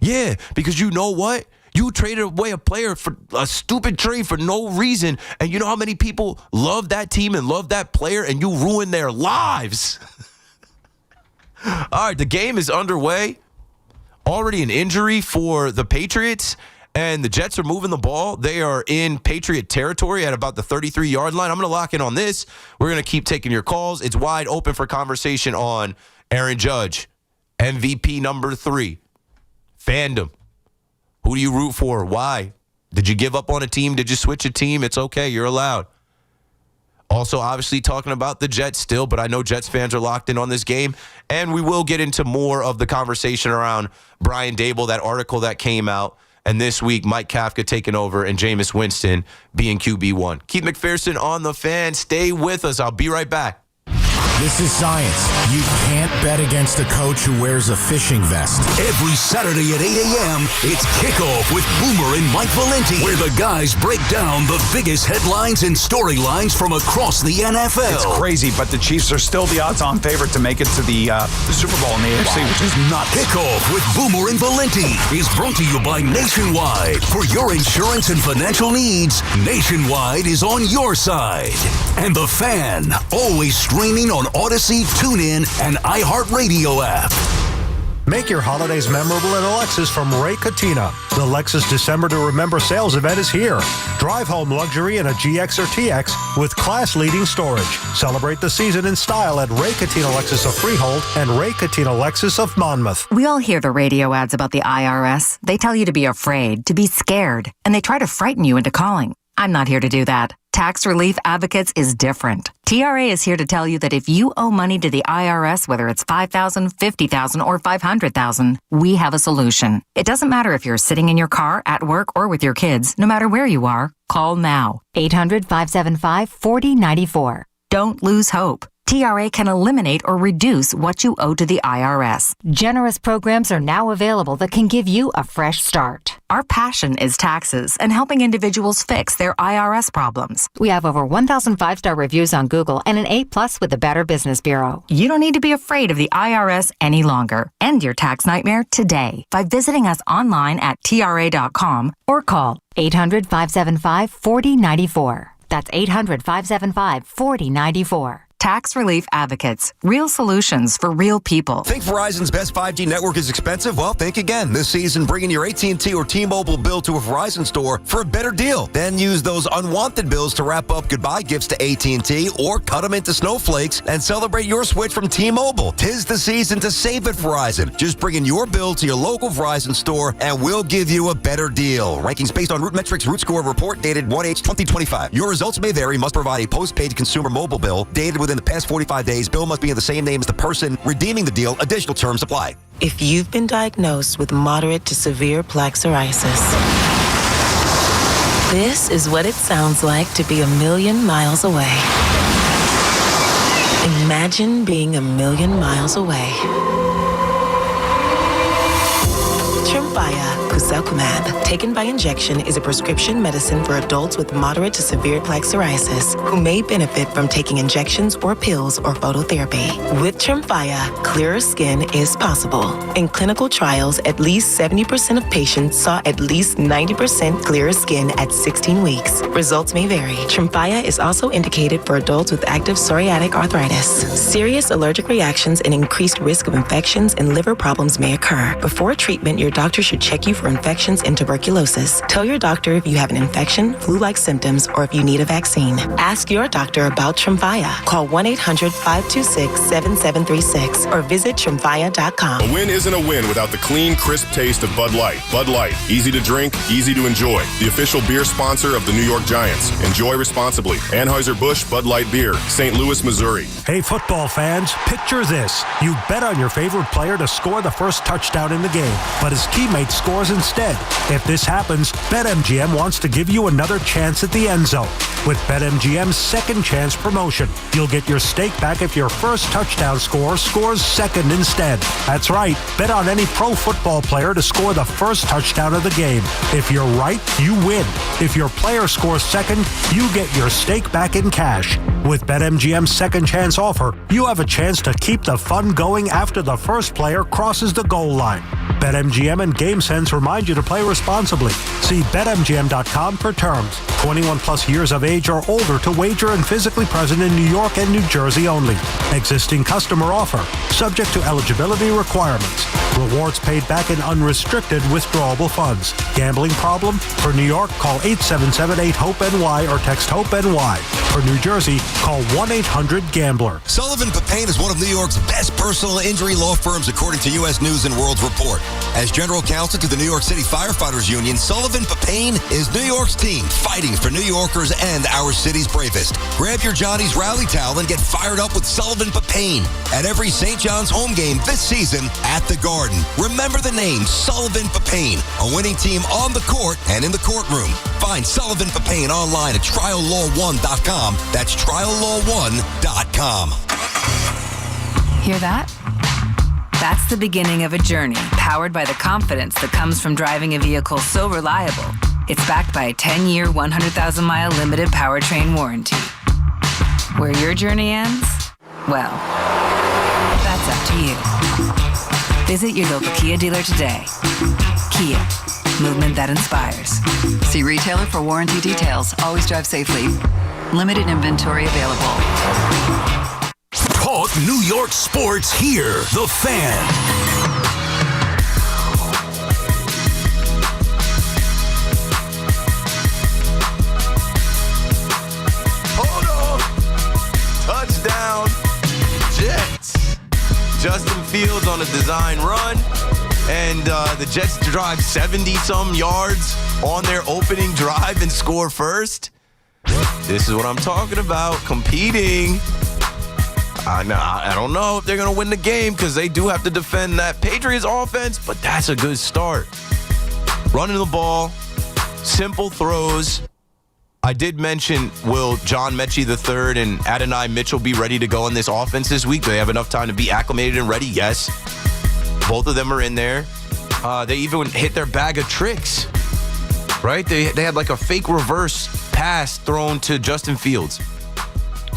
Yeah, because you know what? You traded away a player for a stupid trade for no reason. And you know how many people love that team and love that player, and you ruined their lives. All right, the game is underway. Already an injury for the Patriots, and the Jets are moving the ball. They are in Patriot territory at about the 33-yard line. I'm going to lock in on this. We're going to keep taking your calls. It's wide open for conversation on Aaron Judge, MVP number 3, Fandom. Who do you root for? Why? Did you give up on a team? Did you switch a team? It's okay. You're allowed. Also, obviously, talking about the Jets still, but I know Jets fans are locked in on this game. And we will get into more of the conversation around Brian Daboll, that article that came out. And this week, Mike Kafka taking over and Jameis Winston being QB1. Keith McPherson on the Fan. Stay with us. I'll be right back. This is science. You can't bet against a coach who wears a fishing vest. Every Saturday at 8 a.m., it's Kickoff with Boomer and Mike Valenti, where the guys break down the biggest headlines and storylines from across the NFL. It's crazy, but the Chiefs are still the odds-on favorite to make it to the Super Bowl in the AFC, which is nuts. Kickoff with Boomer and Valenti is brought to you by Nationwide. For your insurance and financial needs, Nationwide is on your side. And The Fan, always streaming on Odyssey, TuneIn, and iHeartRadio app. Make your holidays memorable in a Lexus from Ray Katina. The Lexus December to Remember sales event is here. Drive home luxury in a GX or TX with class-leading storage. Celebrate the season in style at Ray Katina Lexus of Freehold and Ray Katina Lexus of Monmouth. We all hear the radio ads about the IRS. They tell you to be afraid, to be scared, and they try to frighten you into calling. I'm not here to do that. Tax Relief Advocates is different. TRA is here to tell you that if you owe money to the IRS, whether it's $5,000, $50,000, or $500,000, we have a solution. It doesn't matter if you're sitting in your car, at work, or with your kids. No matter where you are, call now. 800-575-4094. Don't lose hope. TRA can eliminate or reduce what you owe to the IRS. Generous programs are now available that can give you a fresh start. Our passion is taxes and helping individuals fix their IRS problems. We have over 1,000 5-star reviews on Google and an A+ with the Better Business Bureau. You don't need to be afraid of the IRS any longer. End your tax nightmare today by visiting us online at TRA.com or call 800-575-4094. That's 800-575-4094. Tax Relief Advocates. Real solutions for real people. Think Verizon's best 5G network is expensive? Well, think again. This season, bring in your AT&T or T-Mobile bill to a Verizon store for a better deal. Then use those unwanted bills to wrap up goodbye gifts to AT&T or cut them into snowflakes and celebrate your switch from T-Mobile. 'Tis the season to save at Verizon. Just bring in your bill to your local Verizon store and we'll give you a better deal. Rankings based on Root Metrics Root Score report dated 1/8/2025. Your results may vary. Must provide a postpaid consumer mobile bill dated within the past 45 days. Bill must be in the same name as the person redeeming the deal. Additional terms apply. If you've been diagnosed with moderate to severe plaque psoriasis, this is what it sounds like to be 1,000,000 miles away. Imagine being 1,000,000 miles away. Tremfya Kuselkumab, taken by injection, is a prescription medicine for adults with moderate to severe plaque psoriasis who may benefit from taking injections or pills or phototherapy. With Tremfya, clearer skin is possible. In clinical trials, at least 70% of patients saw at least 90% clearer skin at 16 weeks. Results may vary. Tremfya is also indicated for adults with active psoriatic arthritis. Serious allergic reactions and increased risk of infections and liver problems may occur. Before treatment, your doctor should check you for infections and tuberculosis. Tell your doctor if you have an infection, flu-like symptoms, or if you need a vaccine. Ask your doctor about Tremfya. Call 1-800-526-7736 or visit Tremfya.com. A win isn't a win without the clean, crisp taste of Bud Light. Bud Light, easy to drink, easy to enjoy. The official beer sponsor of the New York Giants. Enjoy responsibly. Anheuser-Busch Bud Light Beer, St. Louis, Missouri. Hey, football fans, picture this. You bet on your favorite player to score the first touchdown in the game, but his teammate scores instead. If this happens, BetMGM wants to give you another chance at the end zone. With BetMGM's second chance promotion, you'll get your stake back if your first touchdown scorer scores second instead. That's right, bet on any pro football player to score the first touchdown of the game. If you're right, you win. If your player scores second, you get your stake back in cash. With BetMGM's second chance offer, you have a chance to keep the fun going after the first player crosses the goal line. BetMGM and GameSense remind you to play responsibly. See BetMGM.com for terms. 21 plus years of age or older to wager and physically present in New York and New Jersey only. Existing customer offer. Subject to eligibility requirements. Rewards paid back in unrestricted withdrawable funds. Gambling problem? For New York, call 877-8-HOPE-NY or text HOPE-NY. For New Jersey, call 1-800-GAMBLER. Sullivan Papain is one of New York's best personal injury law firms according to U.S. News and World Report. As general counsel to the New York City Firefighters Union, Sullivan Papain is New York's team fighting for New Yorkers and our city's bravest. Grab your Johnny's rally towel and get fired up with Sullivan Papain at every St. John's home game this season at the Garden. Remember the name, Sullivan Papain, a winning team on the court and in the courtroom. Find Sullivan Papain online at triallaw1.com. That's triallaw1.com. Hear that? That's the beginning of a journey powered by the confidence that comes from driving a vehicle so reliable, it's backed by a 10-year, 100,000-mile limited powertrain warranty. Where your journey ends? Well, that's up to you. Visit your local Kia dealer today. Kia, movement that inspires. See retailer for warranty details. Always drive safely. Limited inventory available. Talk New York sports here. The Fan. Justin Fields on a design run, and the Jets drive 70-some yards on their opening drive and score first. This is what I'm talking about, competing. I don't know if they're going to win the game because they do have to defend that Patriots offense, but that's a good start. Running the ball, simple throws. I did mention, will John Mechie III and Adonai Mitchell be ready to go in this offense this week? Do they have enough time to be acclimated and ready? Yes. Both of them are in there. They even hit their bag of tricks, right? They had like a fake reverse pass thrown to Justin Fields.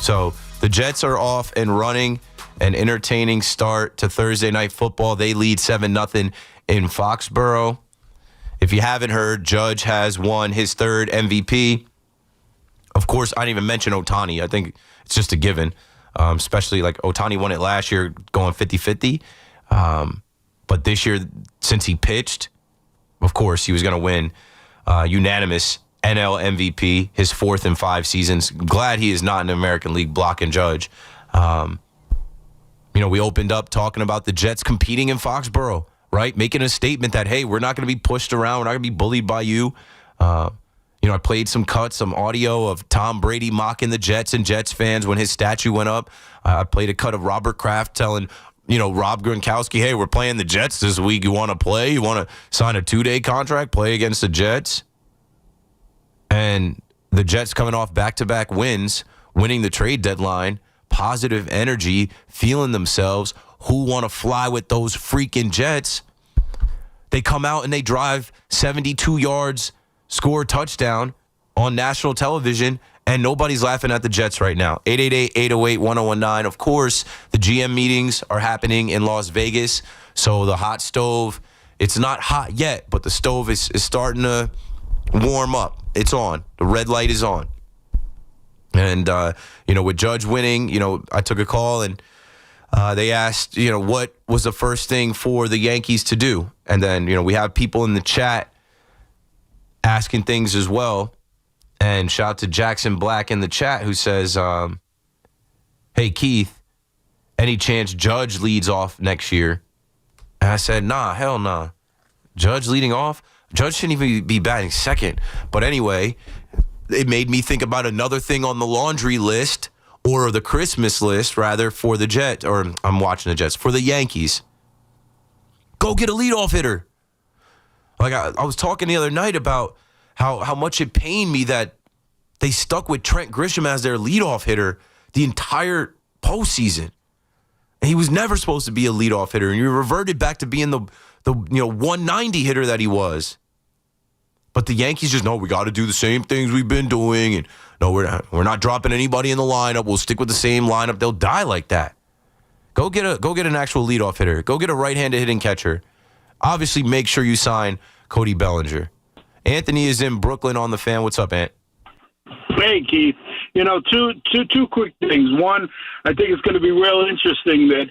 So the Jets are off and running. An entertaining start to Thursday Night Football. They lead 7-0 in Foxborough. If you haven't heard, Judge has won his third MVP. Of course, I didn't even mention Ohtani. I think it's just a given, especially like Ohtani won it last year going 50-50. But this year, since he pitched, of course, he was going to win unanimous NL MVP, his fourth in 5 seasons. Glad he is not in the American League blocking Judge. We opened up talking about the Jets competing in Foxborough, right? Making a statement that, hey, we're not going to be pushed around. We're not going to be bullied by you. I played some cuts, some audio of Tom Brady mocking the Jets and Jets fans when his statue went up. I played a cut of Robert Kraft telling, Rob Gronkowski, hey, we're playing the Jets this week. You want to play? You want to sign a 2-day contract, play against the Jets? And the Jets coming off back-to-back wins, winning the trade deadline, positive energy, feeling themselves. Who want to fly with those freaking Jets? They come out and they drive 72 yards, score a touchdown on national television, and nobody's laughing at the Jets right now. 888-808-1019. Of course, the GM meetings are happening in Las Vegas, so the hot stove, it's not hot yet, but the stove is starting to warm up. It's on. The red light is on. And, with Judge winning, I took a call and they asked, what was the first thing for the Yankees to do? And then, we have people in the chat asking things as well. And shout out to Jackson Black in the chat who says, hey, Keith, any chance Judge leads off next year? And I said, nah, hell nah. Judge leading off? Judge shouldn't even be batting second. But anyway, it made me think about another thing on the laundry list, or the Christmas list, rather, for the Jets. Or I'm watching the Jets. For the Yankees. Go get a leadoff hitter. Like I was talking the other night about how much it pained me that they stuck with Trent Grisham as their leadoff hitter the entire postseason. And he was never supposed to be a leadoff hitter. And you reverted back to being the 190 hitter that he was. But the Yankees just, no, we got to do the same things we've been doing. And no, we're not dropping anybody in the lineup. We'll stick with the same lineup. They'll die like that. Go get an actual leadoff hitter. Go get a right-handed hitting catcher. Obviously, make sure you sign Cody Bellinger. Anthony is in Brooklyn on the Fan. What's up, Ant? Hey, Keith. Two quick things. One, I think it's going to be real interesting that,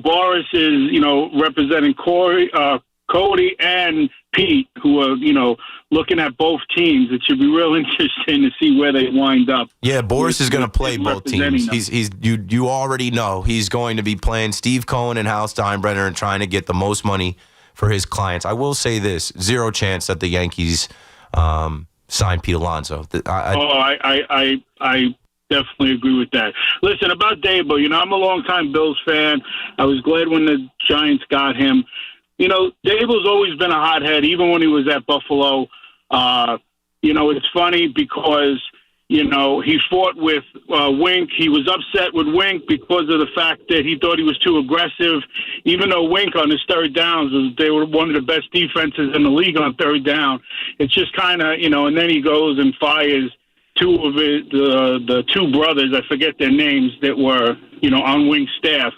Boris is, representing Cody and Pete, who are, looking at both teams. It should be real interesting to see where they wind up. Yeah, Boris is going to play both teams. You already know he's going to be playing Steve Cohen and Hal Steinbrenner and trying to get the most money for his clients. I will say this, 0 chance that the Yankees sign Pete Alonso. I definitely agree with that. Listen, about Dable, I'm a longtime Bills fan. I was glad when the Giants got him. Dable's always been a hothead, even when he was at Buffalo. It's funny because, he fought with Wink. He was upset with Wink because of the fact that he thought he was too aggressive, even though Wink on his third downs, they were one of the best defenses in the league on third down. It's just kind of, and then he goes and fires two of the two brothers, I forget their names, that were, on Wink's staff.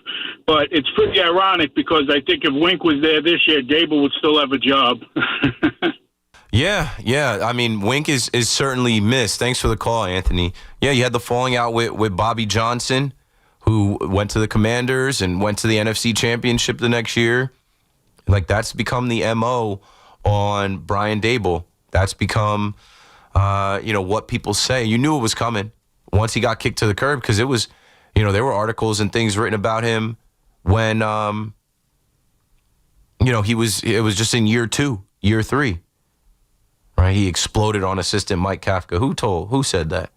But it's pretty ironic because I think if Wink was there this year, Dable would still have a job. Yeah. I mean, Wink is certainly missed. Thanks for the call, Anthony. Yeah, you had the falling out with Bobby Johnson, who went to the Commanders and went to the NFC Championship the next year. Like, that's become the MO on Brian Dable. That's become, what people say. You knew it was coming once he got kicked to the curb because it was, there were articles and things written about him when it was just in year 2, year 3. Right? He exploded on assistant Mike Kafka. Who said that?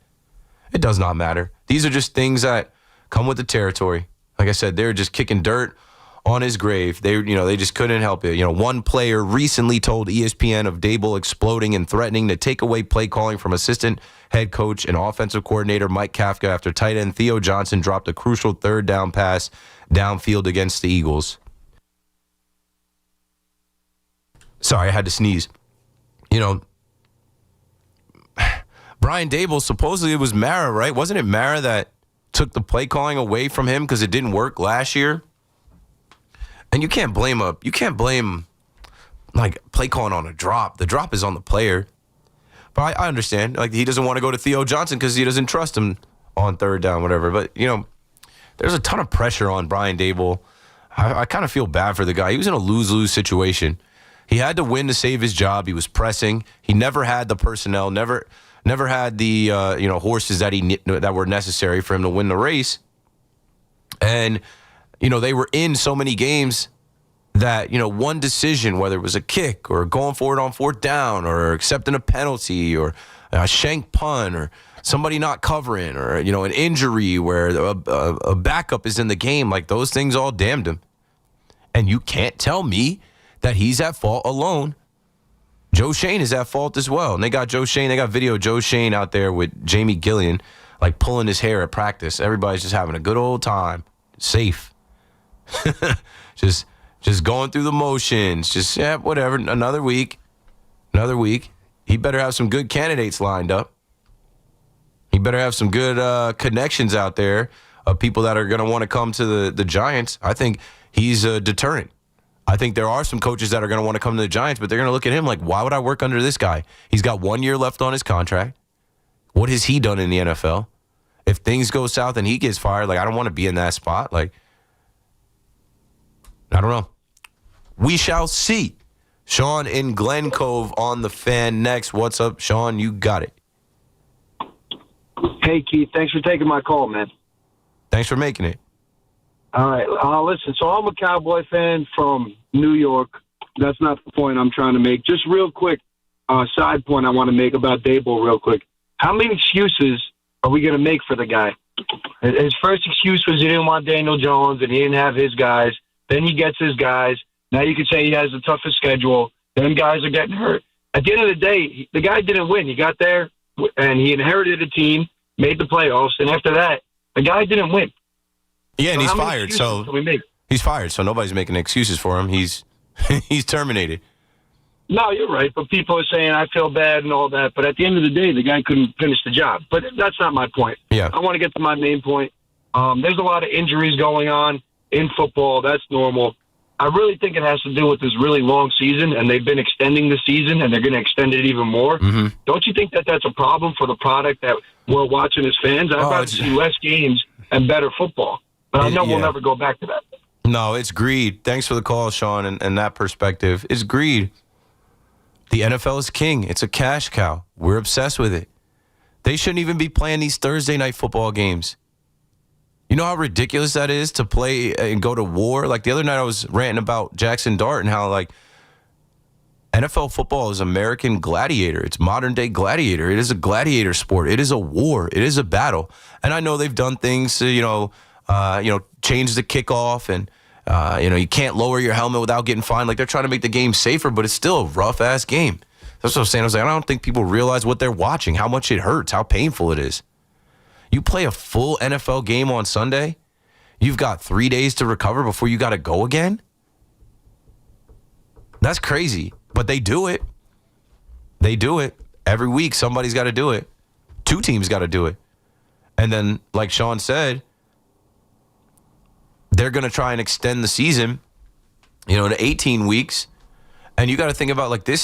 It does not matter. These are just things that come with the territory. Like I said, they're just kicking dirt on his grave. They just couldn't help it. One player recently told ESPN of Dable exploding and threatening to take away play calling from assistant head coach and offensive coordinator Mike Kafka after tight end Theo Johnson dropped a crucial third down pass downfield against the Eagles. Sorry, I had to sneeze. Brian Dable, supposedly it was Mara, right? Wasn't it Mara that took the play calling away from him because it didn't work last year? And you can't blame like play calling on a drop. The drop is on the player. But I understand. Like, he doesn't want to go to Theo Johnson because he doesn't trust him on third down, whatever. But, there's a ton of pressure on Brian Dable. I kind of feel bad for the guy. He was in a lose-lose situation. He had to win to save his job. He was pressing. He never had the personnel, never had the horses that were necessary for him to win the race. And they were in so many games that, one decision, whether it was a kick or going for it on fourth down or accepting a penalty or a shank punt or somebody not covering or, an injury where a backup is in the game, like those things all damned him. And you can't tell me that he's at fault alone. Joe Shane is at fault as well. And they got video of Joe Shane out there with Jamie Gillian, like pulling his hair at practice. Everybody's just having a good old time. Safe. just going through the motions. Just, whatever. Another week. He better have some good candidates lined up. He better have some good connections out there of people that are going to want to come to the Giants. I think he's a deterrent. I think there are some coaches that are going to want to come to the Giants, but they're going to look at him like, why would I work under this guy? He's got 1 year left on his contract. What has he done in the NFL? If things go south and he gets fired, like, I don't want to be in that spot. Like, I don't know. We shall see. Sean in Glen Cove on the Fan next. What's up, Sean? You got it. Hey, Keith. Thanks for taking my call, man. Thanks for making it. All right. Listen, so I'm a Cowboy fan from New York. That's not the point I'm trying to make. Just real quick, side point I want to make about Dable real quick. How many excuses are we going to make for the guy? His first excuse was he didn't want Daniel Jones and he didn't have his guys. Then he gets his guys. Now you could say he has the toughest schedule. Then guys are getting hurt. At the end of the day, the guy didn't win. He got there and he inherited a team, made the playoffs, and after that, the guy didn't win. Yeah, and he's fired. So he's fired. So nobody's making excuses for him. He's terminated. No, you're right. But people are saying I feel bad and all that. But at the end of the day, the guy couldn't finish the job. But that's not my point. Yeah. I want to get to my main point. There's a lot of injuries going on in football. That's normal. I really think it has to do with this really long season, and they've been extending the season, and they're going to extend it even more. Mm-hmm. Don't you think that that's a problem for the product that we're watching as fans? I'd rather see less games and better football. But I know we'll never go back to that. No, it's greed. Thanks for the call, Sean, and that perspective. It's greed. The NFL is king. It's a cash cow. We're obsessed with it. They shouldn't even be playing these Thursday night football games. You know how ridiculous that is to play and go to war? Like the other night I was ranting about Jackson Dart and how like NFL football is American gladiator. It's modern day gladiator. It is a gladiator sport. It is a war. It is a battle. And I know they've done things to, change the kickoff and, you can't lower your helmet without getting fined. Like they're trying to make the game safer, but it's still a rough ass game. That's what I was saying. I was like, I don't think people realize what they're watching, how much it hurts, how painful it is. You play a full NFL game on Sunday, you've got 3 days to recover before you got to go again? That's crazy, but they do it. They do it. Every week, somebody's got to do it. 2 teams got to do it. And then, like Sean said, they're going to try and extend the season, to 18 weeks. And you got to think about, like, the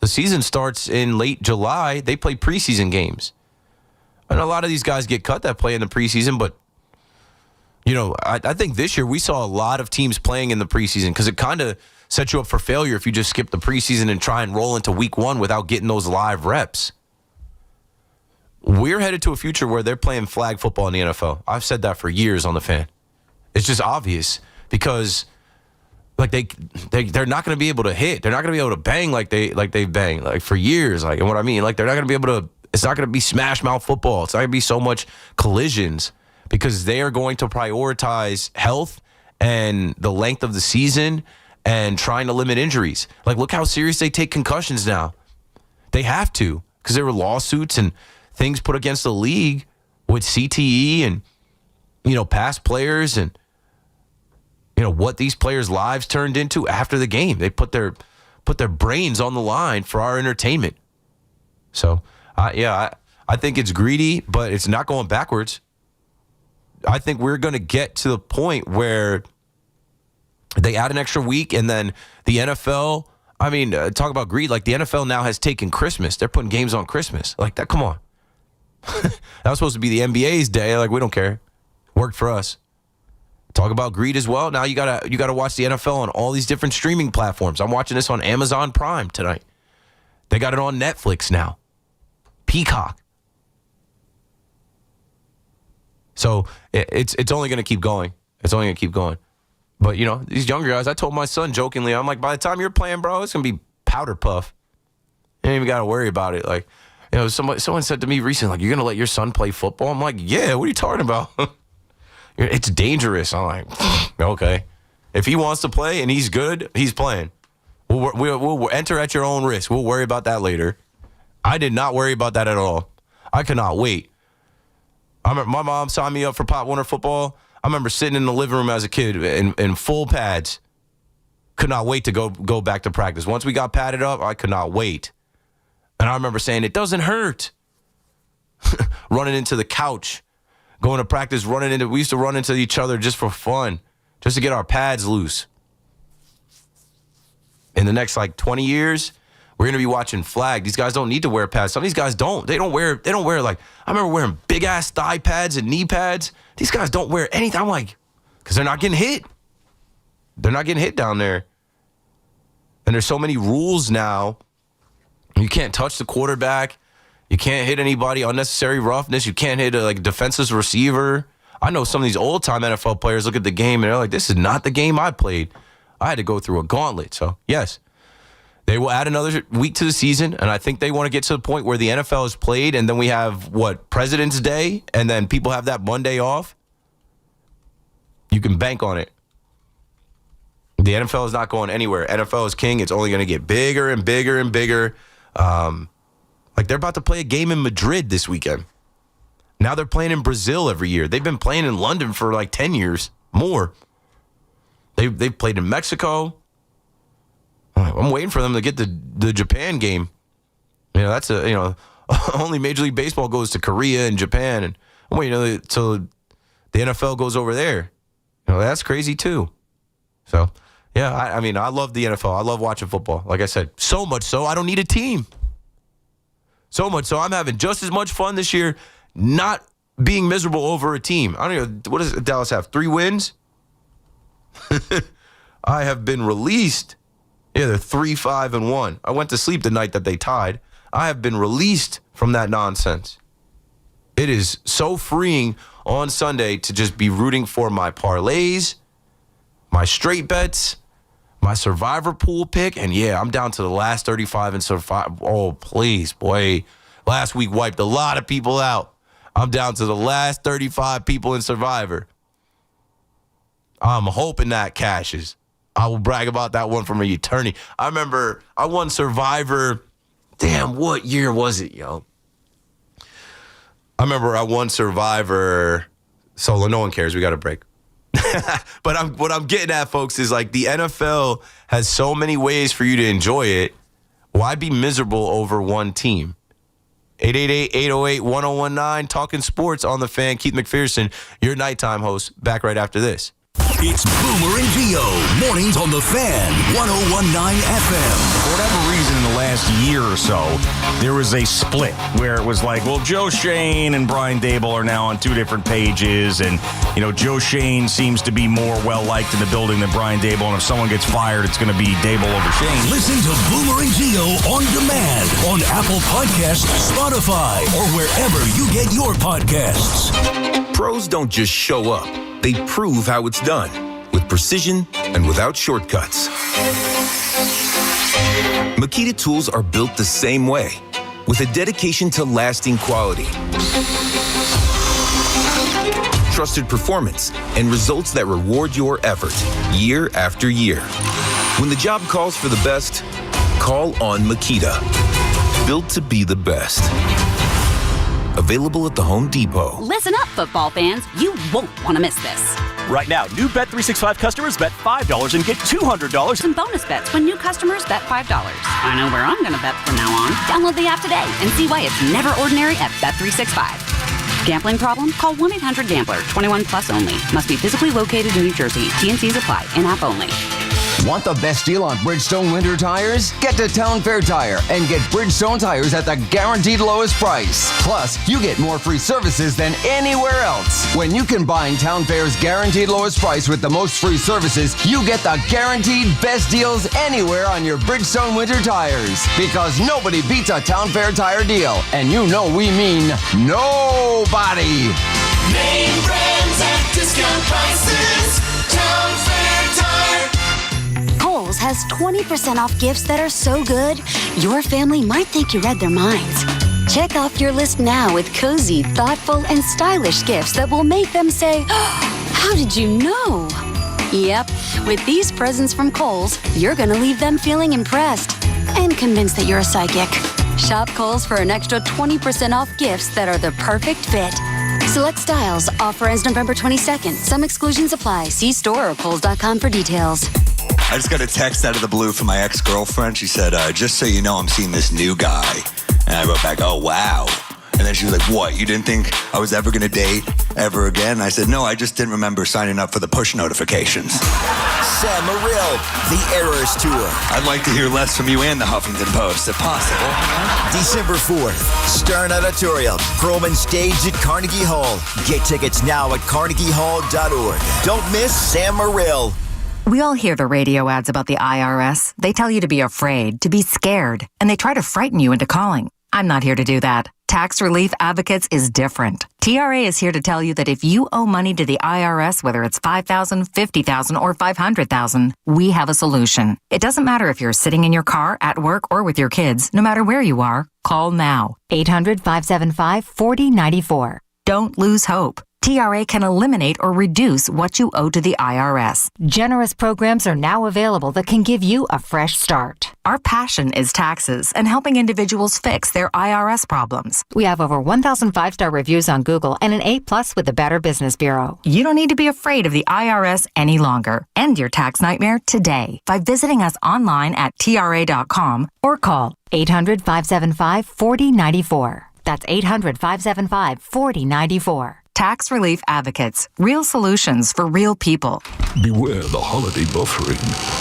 season starts in late July. They play preseason games. And a lot of these guys get cut that play in the preseason, but, I think this year we saw a lot of teams playing in the preseason because it kind of sets you up for failure if you just skip the preseason and try and roll into week 1 without getting those live reps. We're headed to a future where they're playing flag football in the NFL. I've said that for years on the Fan. It's just obvious. because like they're not going to be able to hit. They're not going to be able to bang like they've banged like for years. Like, and what I mean, like they're not going to be able to. It's not going to be smash mouth football. It's not going to be so much collisions because they are going to prioritize health and the length of the season and trying to limit injuries. Like, look how serious they take concussions now. They have to because there were lawsuits and things put against the league with CTE and, past players and, what these players' lives turned into after the game. They put their brains on the line for our entertainment. So, I think it's greedy, but it's not going backwards. I think we're going to get to the point where they add an extra week and then the NFL, talk about greed. Like the NFL now has taken Christmas. They're putting games on Christmas. Like that, come on. That was supposed to be the NBA's day. Like, we don't care. Worked for us. Talk about greed as well. Now you gotta watch the NFL on all these different streaming platforms. I'm watching this on Amazon Prime tonight. They got it on Netflix now. Peacock. So it's only gonna keep going. It's only gonna keep going. But these younger guys, I told my son jokingly, I'm like, by the time you're playing, bro, it's gonna be powder puff. You ain't even gotta worry about it. Like, someone said to me recently, like, you're gonna let your son play football? I'm like, yeah, what are you talking about? It's dangerous. I'm like, okay. If he wants to play and he's good, he's playing. We'll enter at your own risk. We'll worry about that later. I did not worry about that at all. I could not wait. I remember my mom signed me up for Pop Warner football. I remember sitting in the living room as a kid in full pads. Could not wait to go back to practice. Once we got padded up, I could not wait. And I remember saying, it doesn't hurt. Running into the couch. Going to practice, we used to run into each other just for fun, just to get our pads loose. In the next 20 years, we're going to be watching flag. These guys don't need to wear pads. Some of these guys don't. They don't wear I remember wearing big ass thigh pads and knee pads. These guys don't wear anything. I'm like, because they're not getting hit. They're not getting hit down there. And there's so many rules now. You can't touch the quarterback. You can't hit anybody, unnecessary roughness. You can't hit a defenseless receiver. I know some of these old-time NFL players look at the game and they're like, this is not the game I played. I had to go through a gauntlet. So, yes, they will add another week to the season, and I think they want to get to the point where the NFL is played, and then we have, President's Day, and then people have that Monday off. You can bank on it. The NFL is not going anywhere. NFL is king. It's only going to get bigger and bigger and bigger. They're about to play a game in Madrid this weekend. Now they're playing in Brazil every year. They've been playing in London for 10 years more. They've played in Mexico. I'm waiting for them to get the Japan game. That's only Major League Baseball goes to Korea and Japan, and I'm waiting until the NFL goes over there. That's crazy too. So yeah, I love the NFL. I love watching football. Like I said, so much so I don't need a team. So much so I'm having just as much fun this year not being miserable over a team. I don't know, what does Dallas have? 3 wins? I have been released. Yeah, they're 3-5-1. I went to sleep the night that they tied. I have been released from that nonsense. It is so freeing on Sunday to just be rooting for my parlays, my straight bets, my survivor pool pick, and yeah, I'm down to the last 35 in survivor. Oh, please, boy. Last week wiped a lot of people out. I'm down to the last 35 people in survivor. I'm hoping that cashes. I will brag about that one from an eternity. I remember I won survivor. Damn, what year was it, yo? I remember I won survivor. So no one cares. We got a break. But what I'm getting at, folks, is the NFL has so many ways for you to enjoy it. Why be miserable over one team? 888-808-1019, talking sports on the Fan. Keith McPherson, your nighttime host, back right after this. It's Boomer and Gio, mornings on the Fan, 101.9 FM. For whatever reason, in the last year or so, there was a split where it was Joe Shane and Brian Dable are now on 2 different pages, and Joe Shane seems to be more well-liked in the building than Brian Dable, and if someone gets fired, it's going to be Dable over Shane. Listen to Boomer and Gio on demand on Apple Podcasts, Spotify, or wherever you get your podcasts. Pros don't just show up. They prove how it's done. With precision and without shortcuts. Makita tools are built the same way, with a dedication to lasting quality, trusted performance, and results that reward your effort year after year. When the job calls for the best, call on Makita. Built to be the best. Available at the Home Depot. Listen up, football fans. You won't want to miss this. Right now, new Bet365 customers bet $5 and get $200 in bonus bets when new customers bet $5. I know where I'm going to bet from now on. Download the app today and see why it's never ordinary at Bet365. Gambling problem? Call 1-800-GAMBLER. 21 plus only. Must be physically located in New Jersey. T&Cs apply. In-app only. Want the best deal on Bridgestone winter tires? Get to Town Fair Tire and get Bridgestone tires at the guaranteed lowest price. Plus, you get more free services than anywhere else. When you combine Town Fair's guaranteed lowest price with the most free services, you get the guaranteed best deals anywhere on your Bridgestone winter tires. Because nobody beats a Town Fair Tire deal. And you know we mean nobody. Name brands at discount prices. Town Fair Tire. Kohl's has 20% off gifts that are so good, your family might think you read their minds. Check off your list now with cozy, thoughtful, and stylish gifts that will make them say, "How did you know?" Yep, with these presents from Kohl's, you're going to leave them feeling impressed and convinced that you're a psychic. Shop Kohl's for an extra 20% off gifts that are the perfect fit. Select styles. Offer ends November 22nd. Some exclusions apply. See store or Kohls.com for details. I just got a text out of the blue from my ex-girlfriend. She said, just so you know, I'm seeing this new guy. And I wrote back, oh, wow. And then she was like, what? You didn't think I was ever going to date ever again? And I said, no, I just didn't remember signing up for the push notifications. Sam Morril, The Errors Tour. I'd like to hear less from you and the Huffington Post, if possible. December 4th, Stern Auditorium, Perlman Stage at Carnegie Hall. Get tickets now at carnegiehall.org. Don't miss Sam Morril. We all hear the radio ads about the IRS. They tell you to be afraid, to be scared, and they try to frighten you into calling. I'm not here to do that. Tax Relief Advocates is different. TRA is here to tell you that if you owe money to the IRS, whether it's $5,000, $50,000, or $500,000, we have a solution. It doesn't matter if you're sitting in your car, at work, or with your kids. No matter where you are, call now. 800-575-4094. Don't lose hope. TRA can eliminate or reduce what you owe to the IRS. Generous programs are now available that can give you a fresh start. Our passion is taxes and helping individuals fix their IRS problems. We have over 1,000 5-star reviews on Google and an A+ with the Better Business Bureau. You don't need to be afraid of the IRS any longer. End your tax nightmare today by visiting us online at TRA.com or call 800-575-4094. That's 800-575-4094. Tax Relief Advocates. Real solutions for real people. Beware the holiday buffering.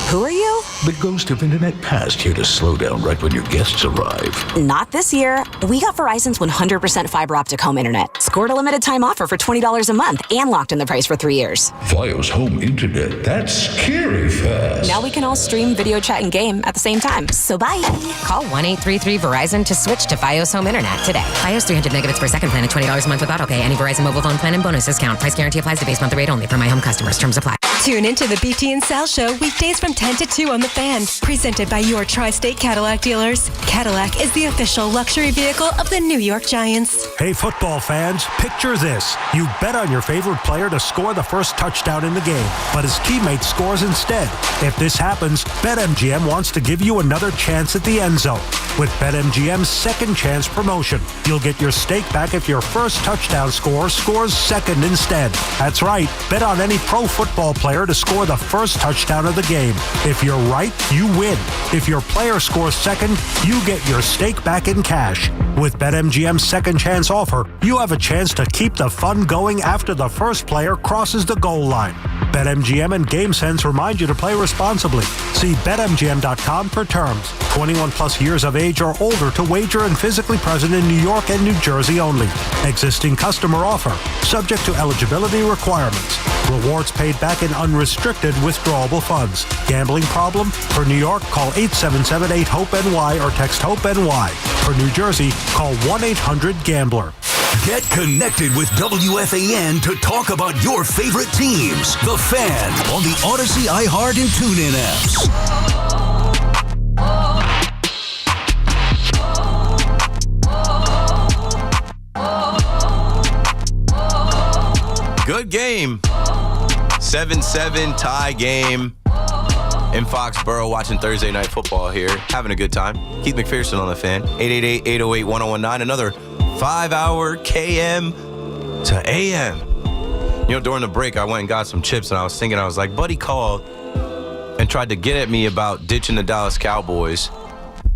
Who are you? The ghost of internet past here to slow down right when your guests arrive. Not this year. We got Verizon's 100% fiber optic home internet. Scored a limited time offer for $20 a month and locked in the price for 3 years. Fios home internet. That's scary fast. Now we can all stream, video, chat, and game at the same time. So bye. Call 1-833-VERIZON to switch to Fios home internet today. Fios 300 megabits per second plan at $20 a month with autopay. Any Verizon mobile phone plan and bonus discount. Price guarantee applies to base monthly rate only for my home customers. Terms apply. Tune into the BT and Sal Show weekdays from 10 to 2 on The Fan. Presented by your Tri-State Cadillac dealers. Cadillac is the official luxury vehicle of the New York Giants. Hey, football fans, picture this. You bet on your favorite player to score the first touchdown in the game, but his teammate scores instead. If this happens, BetMGM wants to give you another chance at the end zone. With BetMGM's second chance promotion, you'll get your stake back if your first touchdown scorer scores second instead. That's right. Bet on any pro football player to score the first touchdown of the game. If you're right, you win. If your player scores second, you get your stake back in cash. With BetMGM's second chance offer, you have a chance to keep the fun going after the first player crosses the goal line. BetMGM and GameSense remind you to play responsibly. See BetMGM.com for terms. 21 plus years of age or older to wager and physically present in New York and New Jersey only. Existing customer offer. Subject to eligibility requirements. Rewards paid back in unrestricted withdrawable funds. Gambling problem? For New York, call 877-8-HOPE-NY or text HOPE-NY. For New Jersey, call 1-800-GAMBLER. Get connected with WFAN to talk about your favorite teams. The Fan on the Odyssey, iHeart, and TuneIn apps. Good game. 7-7 tie game in Foxborough, watching Thursday Night Football here. Having a good time. Keith McPherson on the Fan. 888-808-1019. Another 5-hour KM to AM. You know, during the break, I went and got some chips, and I was thinking, I was like, Buddy called and tried to get at me about ditching the Dallas Cowboys.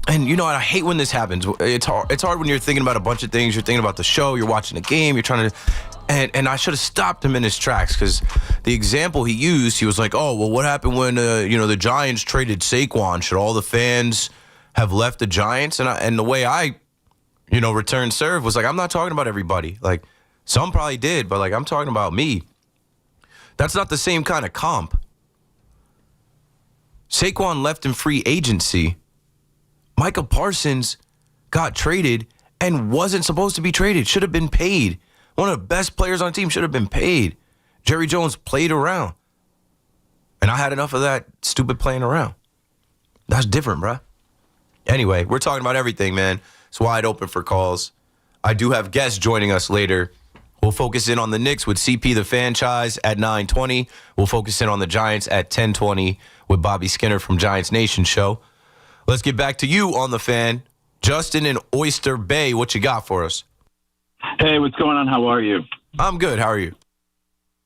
And, you know, I hate when this happens. It's hard when you're thinking about a bunch of things. You're thinking about the show. You're watching the game. You're trying to... And I should have stopped him in his tracks, because the example he used, he was like, oh, well, what happened when, the Giants traded Saquon? Should all the fans have left the Giants? And the way I, returned serve was like, I'm not talking about everybody. Like, some probably did, but, like, I'm talking about me. That's not the same kind of comp. Saquon left in free agency. Micah Parsons got traded and wasn't supposed to be traded. Should have been paid. One of the best players on the team should have been paid. Jerry Jones played around. And I had enough of that stupid playing around. That's different, bruh. Anyway, we're talking about everything, man. It's wide open for calls. I do have guests joining us later. We'll focus in on the Knicks with CP the Franchise at 9:20. We'll focus in on the Giants at 10:20 with Bobby Skinner from Giants Nation Show. Let's get back to you on the Fan. Justin in Oyster Bay, what you got for us? Hey, what's going on? How are you? I'm good. How are you?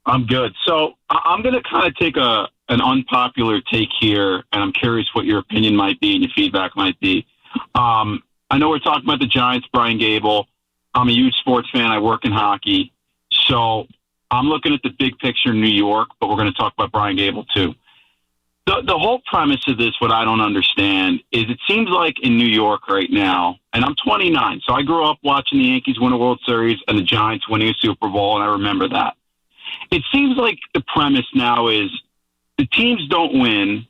I'm good. So I'm going to kind of take an unpopular take here, and I'm curious what your opinion might be and your feedback might be. I know we're talking about the Giants, Brian Gable. I'm a huge sports fan. I work in hockey. So I'm looking at the big picture in New York, but we're going to talk about Brian Gable too. The whole premise of this, what I don't understand, is it seems like in New York right now, and I'm 29, so I grew up watching the Yankees win a World Series and the Giants winning a Super Bowl, and I remember that. It seems like the premise now is the teams don't win.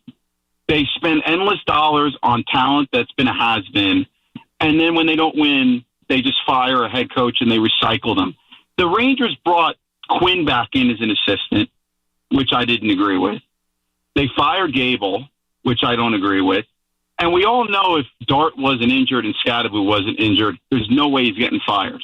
They spend endless dollars on talent that's been a has-been, and then when they don't win, they just fire a head coach and they recycle them. The Rangers brought Quinn back in as an assistant, which I didn't agree with. They fired Gable, which I don't agree with. And we all know if Dart wasn't injured and Scadaboo wasn't injured, there's no way he's getting fired.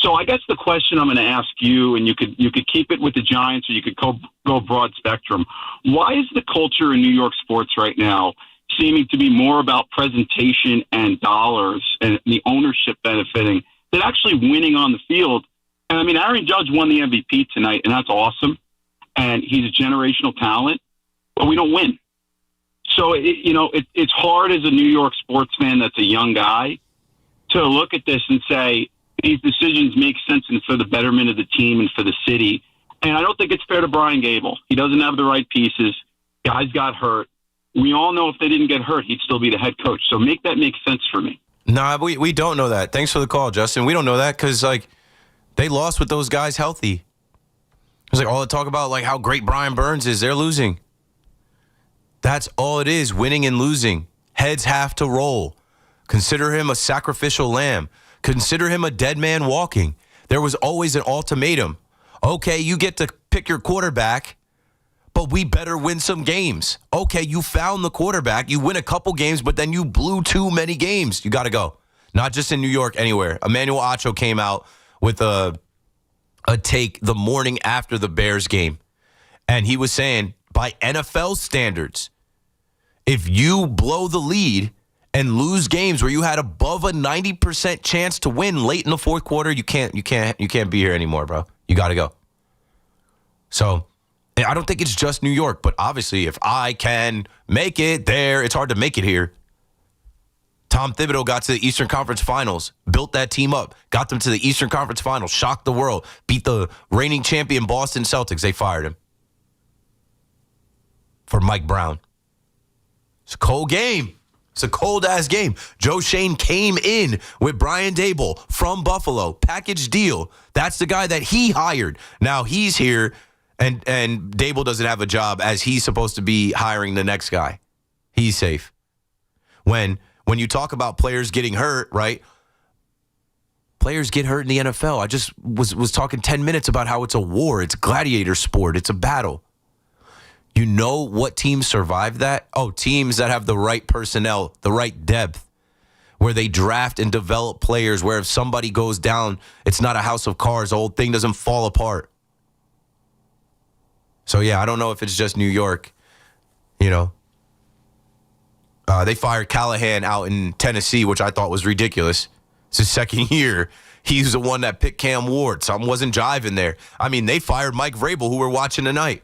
So I guess the question I'm going to ask you, and you could keep it with the Giants or you could go broad spectrum. Why is the culture in New York sports right now seeming to be more about presentation and dollars and the ownership benefiting than actually winning on the field? And I mean, Aaron Judge won the MVP tonight, and that's awesome. And he's a generational talent. But we don't win. So, it's hard as a New York sports fan that's a young guy to look at this and say, these decisions make sense and for the betterment of the team and for the city. And I don't think it's fair to Brian Gable. He doesn't have the right pieces. Guys got hurt. We all know if they didn't get hurt, he'd still be the head coach. So make that make sense for me. Nah, we don't know that. Thanks for the call, Justin. We don't know that because, they lost with those guys healthy. It's all the talk about, how great Brian Burns is. They're losing. That's all it is, winning and losing. Heads have to roll. Consider him a sacrificial lamb. Consider him a dead man walking. There was always an ultimatum. Okay, you get to pick your quarterback, but we better win some games. Okay, you found the quarterback. You win a couple games, but then you blew too many games. You got to go. Not just in New York, anywhere. Emmanuel Acho came out with a take the morning after the Bears game, and he was saying, by NFL standards, if you blow the lead and lose games where you had above a 90% chance to win late in the fourth quarter, you can't be here anymore, bro. You got to go. So I don't think it's just New York, but obviously if I can make it there, it's hard to make it here. Tom Thibodeau got to the Eastern Conference Finals, built that team up, got them to the Eastern Conference Finals, shocked the world, beat the reigning champion Boston Celtics. They fired him for Mike Brown. It's a cold game. It's a cold-ass game. Joe Shane came in with Brian Dable from Buffalo. Package deal. That's the guy that he hired. Now he's here, and Dable doesn't have a job as he's supposed to be hiring the next guy. He's safe. When you talk about players getting hurt, right? Players get hurt in the NFL. I just was talking 10 minutes about how it's a war. It's a gladiator sport. It's a battle. You know what teams survive that? Oh, teams that have the right personnel, the right depth, where they draft and develop players, where if somebody goes down, it's not a house of cards. The whole thing doesn't fall apart. So, yeah, I don't know if it's just New York, you know. They fired Callahan out in Tennessee, which I thought was ridiculous. It's his second year. He's the one that picked Cam Ward. Something wasn't jiving there. I mean, they fired Mike Vrabel, who we're watching tonight.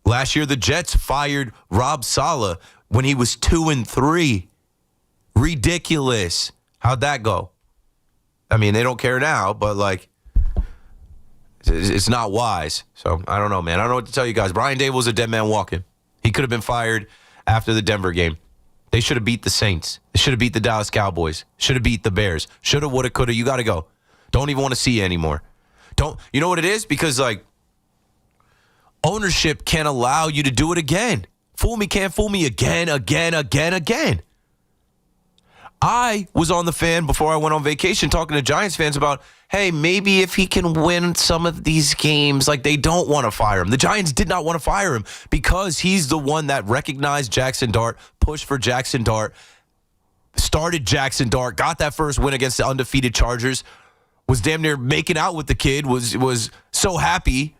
Last year, the Jets fired Rob Saleh when he was 2-3. Ridiculous. How'd that go? I mean, they don't care now, but, like, it's not wise. So, I don't know, man. I don't know what to tell you guys. Brian Dable's a dead man walking. He could have been fired after the Denver game. They should have beat the Saints. They should have beat the Dallas Cowboys. Should have beat the Bears. Should have, would have, could have. You got to go. Don't even want to see you anymore. You know what it is? Because, like, ownership can't allow you to do it again. Fool me, can't fool me again. I was on the fan before I went on vacation talking to Giants fans about, hey, maybe if he can win some of these games, like, they don't want to fire him. The Giants did not want to fire him because he's the one that recognized Jackson Dart, pushed for Jackson Dart, started Jackson Dart, got that first win against the undefeated Chargers, was damn near making out with the kid, was so happy,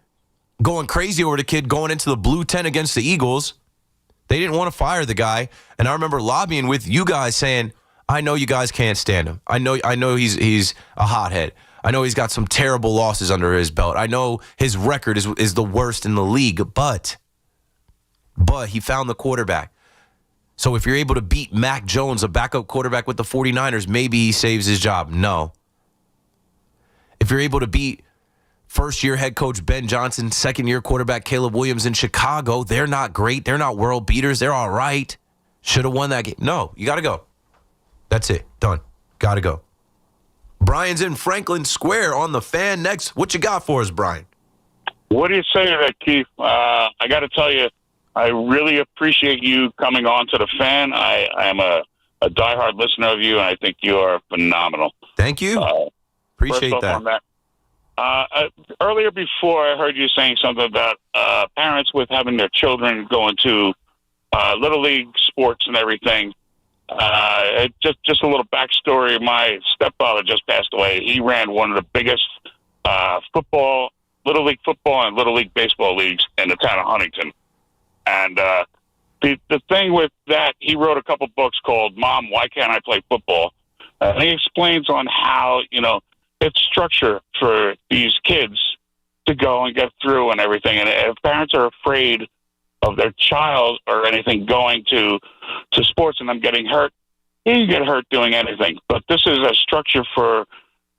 going crazy over the kid, going into the blue tent against the Eagles. They didn't want to fire the guy. And I remember lobbying with you guys saying, I know you guys can't stand him. I know he's a hothead. I know he's got some terrible losses under his belt. I know his record is the worst in the league, but he found the quarterback. So if you're able to beat Mac Jones, a backup quarterback with the 49ers, maybe he saves his job. No. If you're able to beat first-year head coach Ben Johnson, second-year quarterback Caleb Williams in Chicago, they're not great. They're not world beaters. They're all right. Should have won that game. No, you got to go. That's it. Done. Got to go. Brian's in Franklin Square on the Fan next. What you got for us, Brian? What do you say to that, Keith? I got to tell you, I really appreciate you coming on to the Fan. I am a diehard listener of you, and I think you are phenomenal. Thank you. Appreciate that. Earlier before, I heard you saying something about parents with having their children going to Little League sports and everything. Just a little backstory. My stepfather just passed away. He ran one of the biggest Little League football and Little League baseball leagues in the town of Huntington. And the thing with that, he wrote a couple books called Mom, Why Can't I Play Football? And he explains on how, it's structure for these kids to go and get through and everything. And if parents are afraid of their child or anything going to sports and them getting hurt, you can get hurt doing anything. But this is a structure for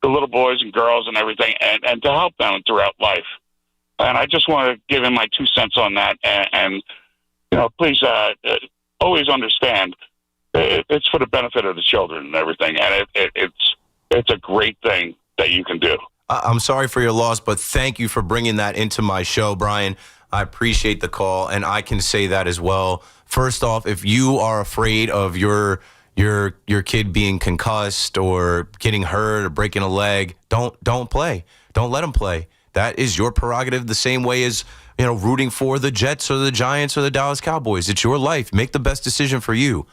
the little boys and girls and everything, and to help them throughout life. And I just want to give him my 2 cents on that. And please always understand it's for the benefit of the children and everything. And it's a great thing that you can do. I'm sorry for your loss, but thank you for bringing that into my show, Brian. I appreciate the call, and I can say that as well. First off, if you are afraid of your kid being concussed or getting hurt or breaking a leg, don't play. Don't let them play. That is your prerogative, the same way as rooting for the Jets or the Giants or the Dallas Cowboys. It's your life. Make the best decision for you.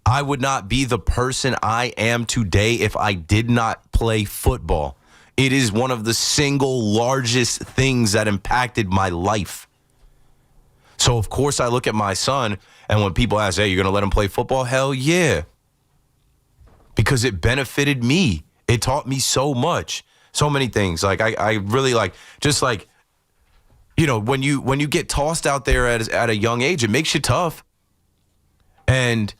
I would not be the person I am today if I did not play football. It is one of the single largest things that impacted my life. So, of course, I look at my son, and when people ask, hey, you're going to let him play football? Hell yeah. Because it benefited me. It taught me so much. So many things. Like, I really when you get tossed out there at a young age, it makes you tough. And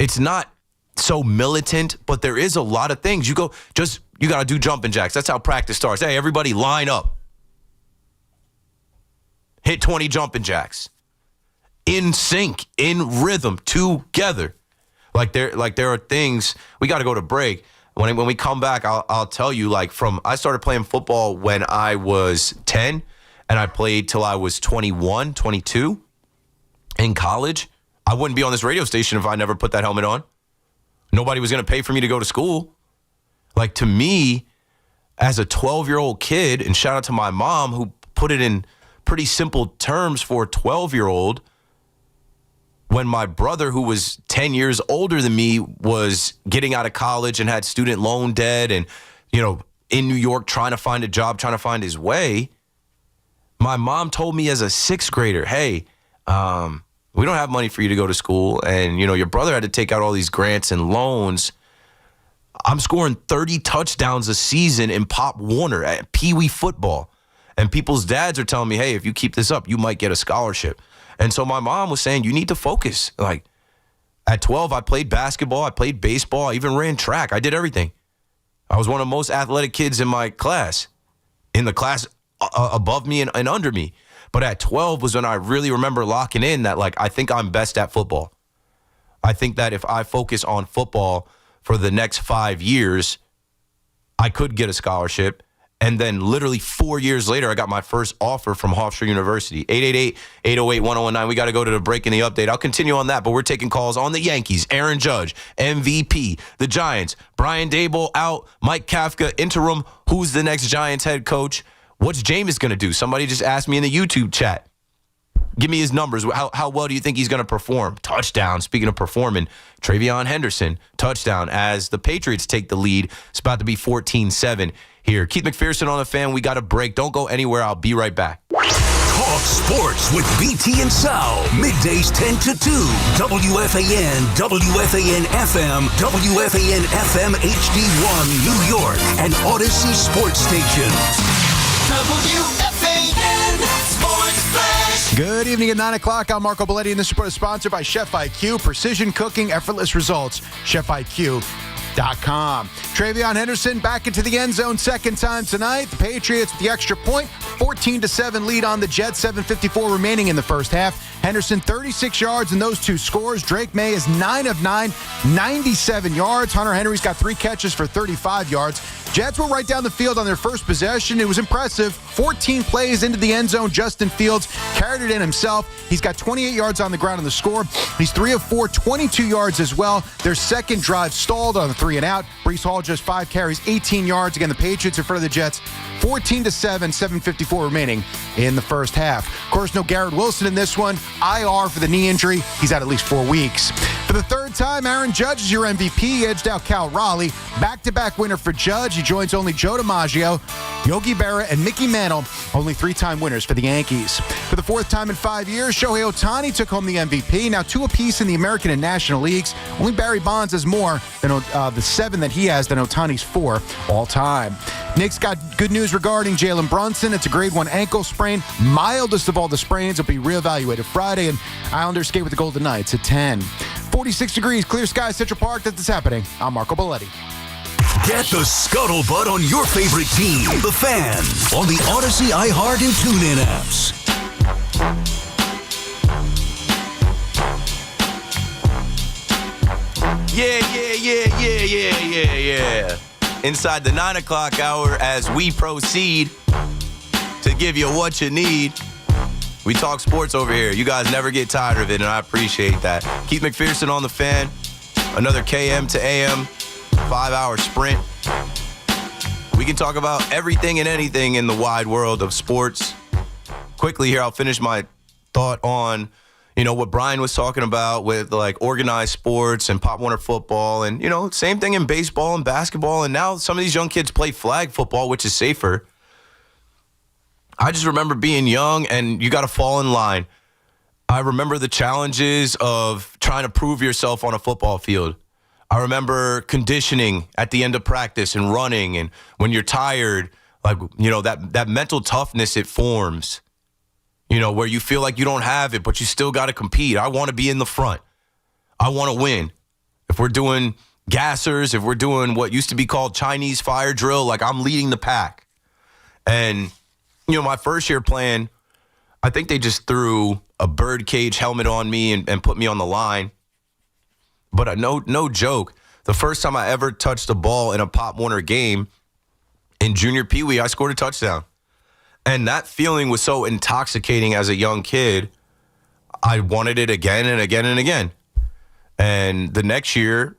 it's not so militant, but there is a lot of things. You got to do jumping jacks. That's how practice starts. Hey, everybody line up. Hit 20 jumping jacks. In sync, in rhythm, together. Like there are things, we got to go to break. When we come back, I'll tell you, I started playing football when I was 10, and I played till I was 21, 22 in college. I wouldn't be on this radio station if I never put that helmet on. Nobody was going to pay for me to go to school. Like, to me, as a 12-year-old kid, and shout out to my mom who put it in pretty simple terms for a 12-year-old, when my brother, who was 10 years older than me, was getting out of college and had student loan debt and, in New York trying to find a job, trying to find his way, my mom told me as a 6th grader, hey, we don't have money for you to go to school, and, your brother had to take out all these grants and loans. I'm scoring 30 touchdowns a season in Pop Warner at Pee Wee football. And people's dads are telling me, hey, if you keep this up, you might get a scholarship. And so my mom was saying, you need to focus. Like, at 12, I played basketball, I played baseball, I even ran track. I did everything. I was one of the most athletic kids in my class, in the class above me and under me. But at 12 was when I really remember locking in that, like, I think I'm best at football. I think that if I focus on football for the next 5 years, I could get a scholarship. And then literally 4 years later, I got my first offer from Hofstra University. 888-808-1019. We got to go to the break in the update. I'll continue on that, but we're taking calls on the Yankees. Aaron Judge, MVP. The Giants, Brian Daboll out. Mike Kafka, interim. Who's the next Giants head coach? What's Jameis going to do? Somebody just asked me in the YouTube chat. Give me his numbers. How well do you think he's going to perform? Touchdown. Speaking of performing, Travion Henderson, touchdown as the Patriots take the lead. It's about to be 14-7 here. Keith McPherson on the Fan. We got a break. Don't go anywhere. I'll be right back. Talk sports with BT and Sal. Middays 10 to 2. WFAN, WFAN FM, WFAN FM HD1 New York, and Odyssey Sports Station. WFAN Sports Flash. Good evening at 9 o'clock. I'm Marco Belletti, and this report is sponsored by Chef IQ. Precision cooking, effortless results. ChefIQ.com. Travion Henderson back into the end zone second time tonight. The Patriots with the extra point, 14-7 lead on the Jets, 7:54 remaining in the first half. Henderson 36 yards in those two scores. Drake May is 9 of 9, 97 yards. Hunter Henry's got 3 catches for 35 yards. Jets were right down the field on their first possession. It was impressive. 14 plays into the end zone. Justin Fields carried it in himself. He's got 28 yards on the ground on the score. He's 3 of 4, 22 yards as well. Their second drive stalled on the 3 and out. Breece Hall just 5 carries, 18 yards. Again, the Patriots in front of the Jets, 14-7, 7:54 remaining in the first half. Of course, no Garrett Wilson in this one. IR for the knee injury. He's out at least 4 weeks. For the third time, Aaron Judge is your MVP. He edged out Cal Raleigh. Back-to-back winner for Judge. He joins only Joe DiMaggio, Yogi Berra, and Mickey Mantle, only 3-time winners for the Yankees. For the 4th time in 5 years, Shohei Ohtani took home the MVP. Now 2 apiece in the American and National Leagues. Only Barry Bonds has more than the 7 that he has than Ohtani's 4 all-time. Knicks got good news regarding Jalen Brunson. It's a grade 1 ankle sprain. Mildest of all the sprains. Will be reevaluated Friday, and Islanders skate with the Golden Knights at 10. 46 degrees, clear skies, Central Park. That's happening. I'm Marco Belletti. Get the scuttlebutt on your favorite team, the Fan, on the Odyssey, iHeart, and TuneIn apps. Yeah. Inside the 9 o'clock hour as we proceed to give you what you need. We talk sports over here. You guys never get tired of it, and I appreciate that. Keith McPherson on the Fan. Another KM to AM 5-hour sprint. We can talk about everything and anything in the wide world of sports. Quickly here, I'll finish my thought on, what Brian was talking about with like organized sports and Pop Warner football, and same thing in baseball and basketball, and now some of these young kids play flag football, which is safer. I just remember being young, and you got to fall in line. I remember the challenges of trying to prove yourself on a football field. I remember conditioning at the end of practice and running, and when you're tired, like, that mental toughness it forms, where you feel like you don't have it, but you still got to compete. I want to be in the front. I want to win. If we're doing gassers, if we're doing what used to be called Chinese fire drill, like, I'm leading the pack. And, my first year playing, I think they just threw a birdcage helmet on me and put me on the line. But no joke, the first time I ever touched a ball in a Pop Warner game in junior Pee Wee, I scored a touchdown. And that feeling was so intoxicating as a young kid. I wanted it again and again and again. And the next year,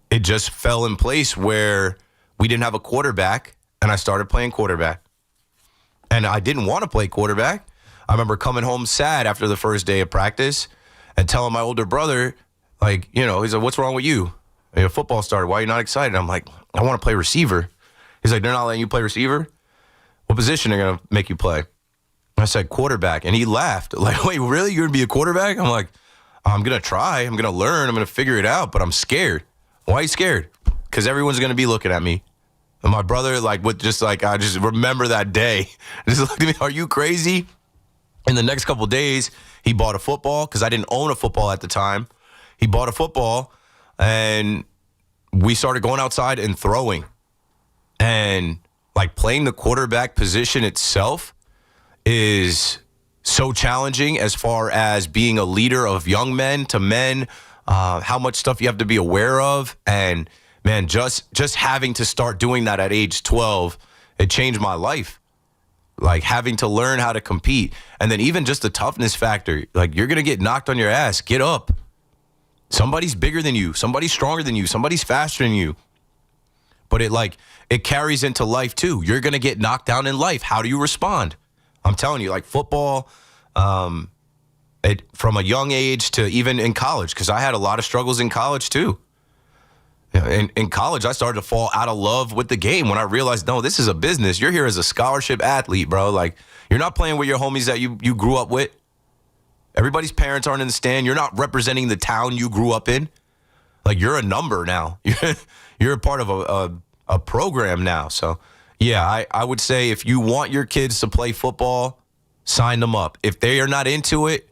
it just fell in place where we didn't have a quarterback, and I started playing quarterback. And I didn't want to play quarterback. I remember coming home sad after the first day of practice and telling my older brother, like, he's like, what's wrong with you? Football started. Why are you not excited? I'm like, I want to play receiver. He's like, they're not letting you play receiver? What position are they going to make you play? I said, quarterback. And he laughed. Like, wait, really? You're going to be a quarterback? I'm like, I'm going to try. I'm going to learn. I'm going to figure it out. But I'm scared. Why are you scared? Because everyone's going to be looking at me. And my brother, I just remember that day. Just looked at me, are you crazy? In the next couple of days, he bought a football because I didn't own a football at the time. He bought a football, and we started going outside and throwing. And, playing the quarterback position itself is so challenging as far as being a leader of young men to men, how much stuff you have to be aware of. And, man, just having to start doing that at age 12, it changed my life. Having to learn how to compete. And then even just the toughness factor. You're going to get knocked on your ass. Get up. Somebody's bigger than you. Somebody's stronger than you. Somebody's faster than you. But it carries into life, too. You're going to get knocked down in life. How do you respond? I'm telling you, football, from a young age to even in college, because I had a lot of struggles in college, too. In college, I started to fall out of love with the game when I realized, no, this is a business. You're here as a scholarship athlete, bro. You're not playing with your homies that you grew up with. Everybody's parents aren't in the stand. You're not representing the town you grew up in. You're a number now. You're a part of a program now. So, yeah, I would say if you want your kids to play football, sign them up. If they are not into it,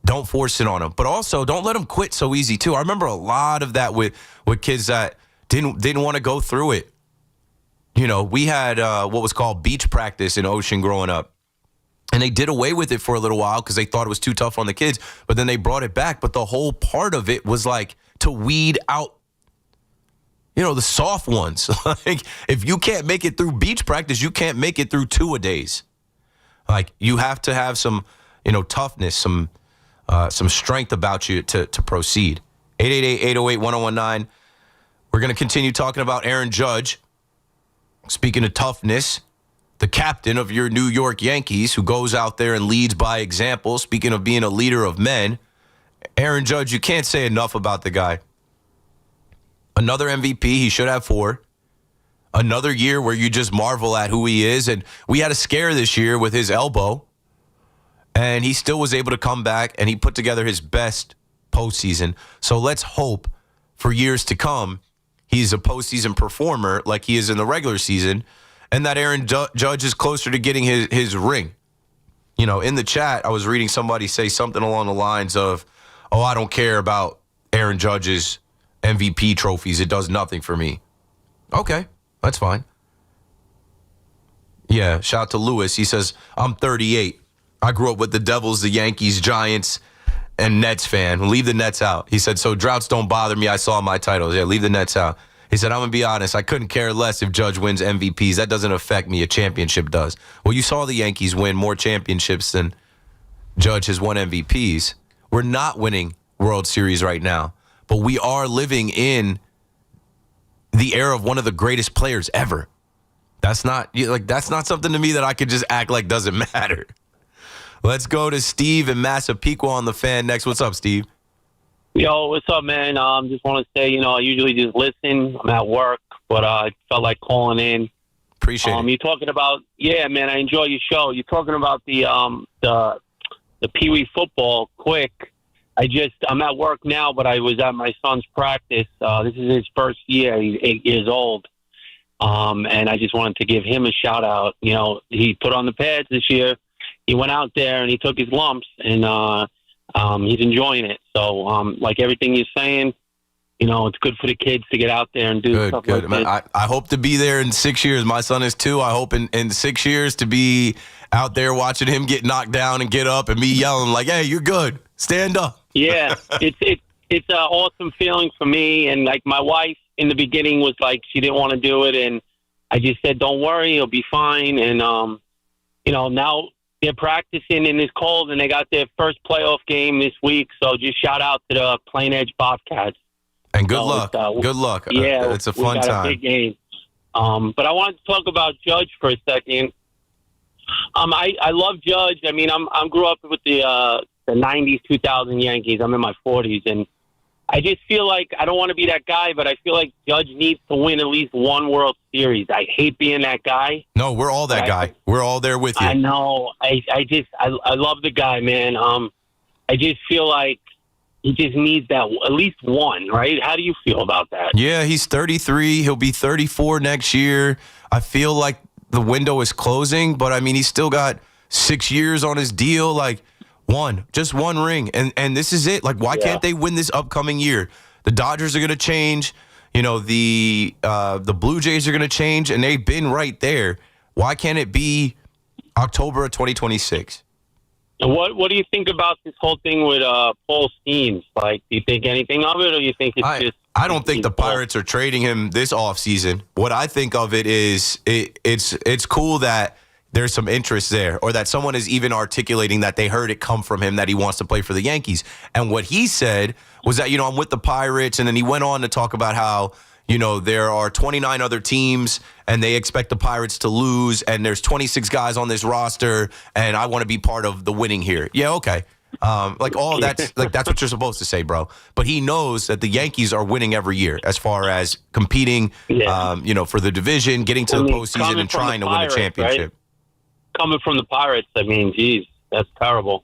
don't force it on them. But also, don't let them quit so easy, too. I remember a lot of that with kids that didn't want to go through it. We had what was called beach practice in Ocean growing up. And they did away with it for a little while because they thought it was too tough on the kids. But then they brought it back. But the whole part of it was to weed out, the soft ones. If you can't make it through beach practice, you can't make it through two-a-days. You have to have some, toughness, some strength about you to proceed. 888-808-1019. We're going to continue talking about Aaron Judge. Speaking of toughness, the captain of your New York Yankees, who goes out there and leads by example. Speaking of being a leader of men, Aaron Judge, you can't say enough about the guy. Another MVP, he should have 4. Another year where you just marvel at who he is. And we had a scare this year with his elbow. And he still was able to come back, and he put together his best postseason. So let's hope for years to come he's a postseason performer like he is in the regular season, and that Aaron Judge is closer to getting his ring. In the chat, I was reading somebody say something along the lines of, oh, I don't care about Aaron Judge's MVP trophies. It does nothing for me. Okay, that's fine. Yeah, shout out to Lewis. He says, I'm 38. I grew up with the Devils, the Yankees, Giants, and Nets fan. Leave the Nets out. He said, so droughts don't bother me. I saw my titles. Yeah, leave the Nets out. He said, I'm going to be honest. I couldn't care less if Judge wins MVPs. That doesn't affect me. A championship does. Well, you saw the Yankees win more championships than Judge has won MVPs. We're not winning World Series right now, but we are living in the era of one of the greatest players ever. That's not something to me that I could just act like doesn't matter. Let's go to Steve in Massapequa on the Fan next. What's up, Steve? Yo, what's up, man? Just want to say, I usually just listen. I'm at work, but I felt like calling in. Appreciate it. You're talking about, yeah, man, I enjoy your show. You're talking about the Pee Wee football. Quick, I'm at work now, but I was at my son's practice. This is his first year. He's 8 years old. And I just wanted to give him a shout out. He put on the pads this year. He went out there and he took his lumps, and he's enjoying it. So, like everything you're saying, it's good for the kids to get out there and do stuff like that. I hope to be there in 6 years. My son is 2. I hope in 6 years to be out there watching him get knocked down and get up and me yelling like, hey, you're good. Stand up. Yeah, it's an awesome feeling for me. And like my wife in the beginning was like, she didn't want to do it. And I just said, don't worry, it'll be fine. And, now they're practicing in this cold, and they got their first playoff game this week. So just shout out to the Plain Edge Bobcats. And good luck. Good luck. Yeah, it's a fun time. A big game. But I wanted to talk about Judge for a second. I love Judge. I mean, I grew up with the 90s, 2000 Yankees. I'm in my 40s, and I just feel like I don't want to be that guy, but I feel like Judge needs to win at least one World Series. I hate being that guy. No, we're all that guy. We're all there with you. I know. I love the guy, man. I just feel like he just needs that at least one, right? How do you feel about that? Yeah, he's 33. He'll be 34 next year. I feel like the window is closing, but I mean, he's still got 6 years on his deal. Like, just one ring. And this is it. Like, why can't they win this upcoming year? The Dodgers are going to change. You know, the Blue Jays are going to change, and they've been right there. Why can't it be October of 2026? And what do you think about this whole thing with Paul Steams? Like, do you think anything of it, or you think it's just... I don't think the Pirates are trading him this offseason. What I think of it is it's cool that there's some interest there, or that someone is even articulating that they heard it come from him that he wants to play for the Yankees. And what he said was that, I'm with the Pirates, and then he went on to talk about how, there are 29 other teams, and they expect the Pirates to lose, and there's 26 guys on this roster, and I want to be part of the winning here. Yeah, okay. Like all of that's that's what you're supposed to say, bro. But he knows that the Yankees are winning every year as far as competing, for the division, getting to the postseason, and trying to win a championship. Right? Coming from the Pirates, I mean, geez, that's terrible.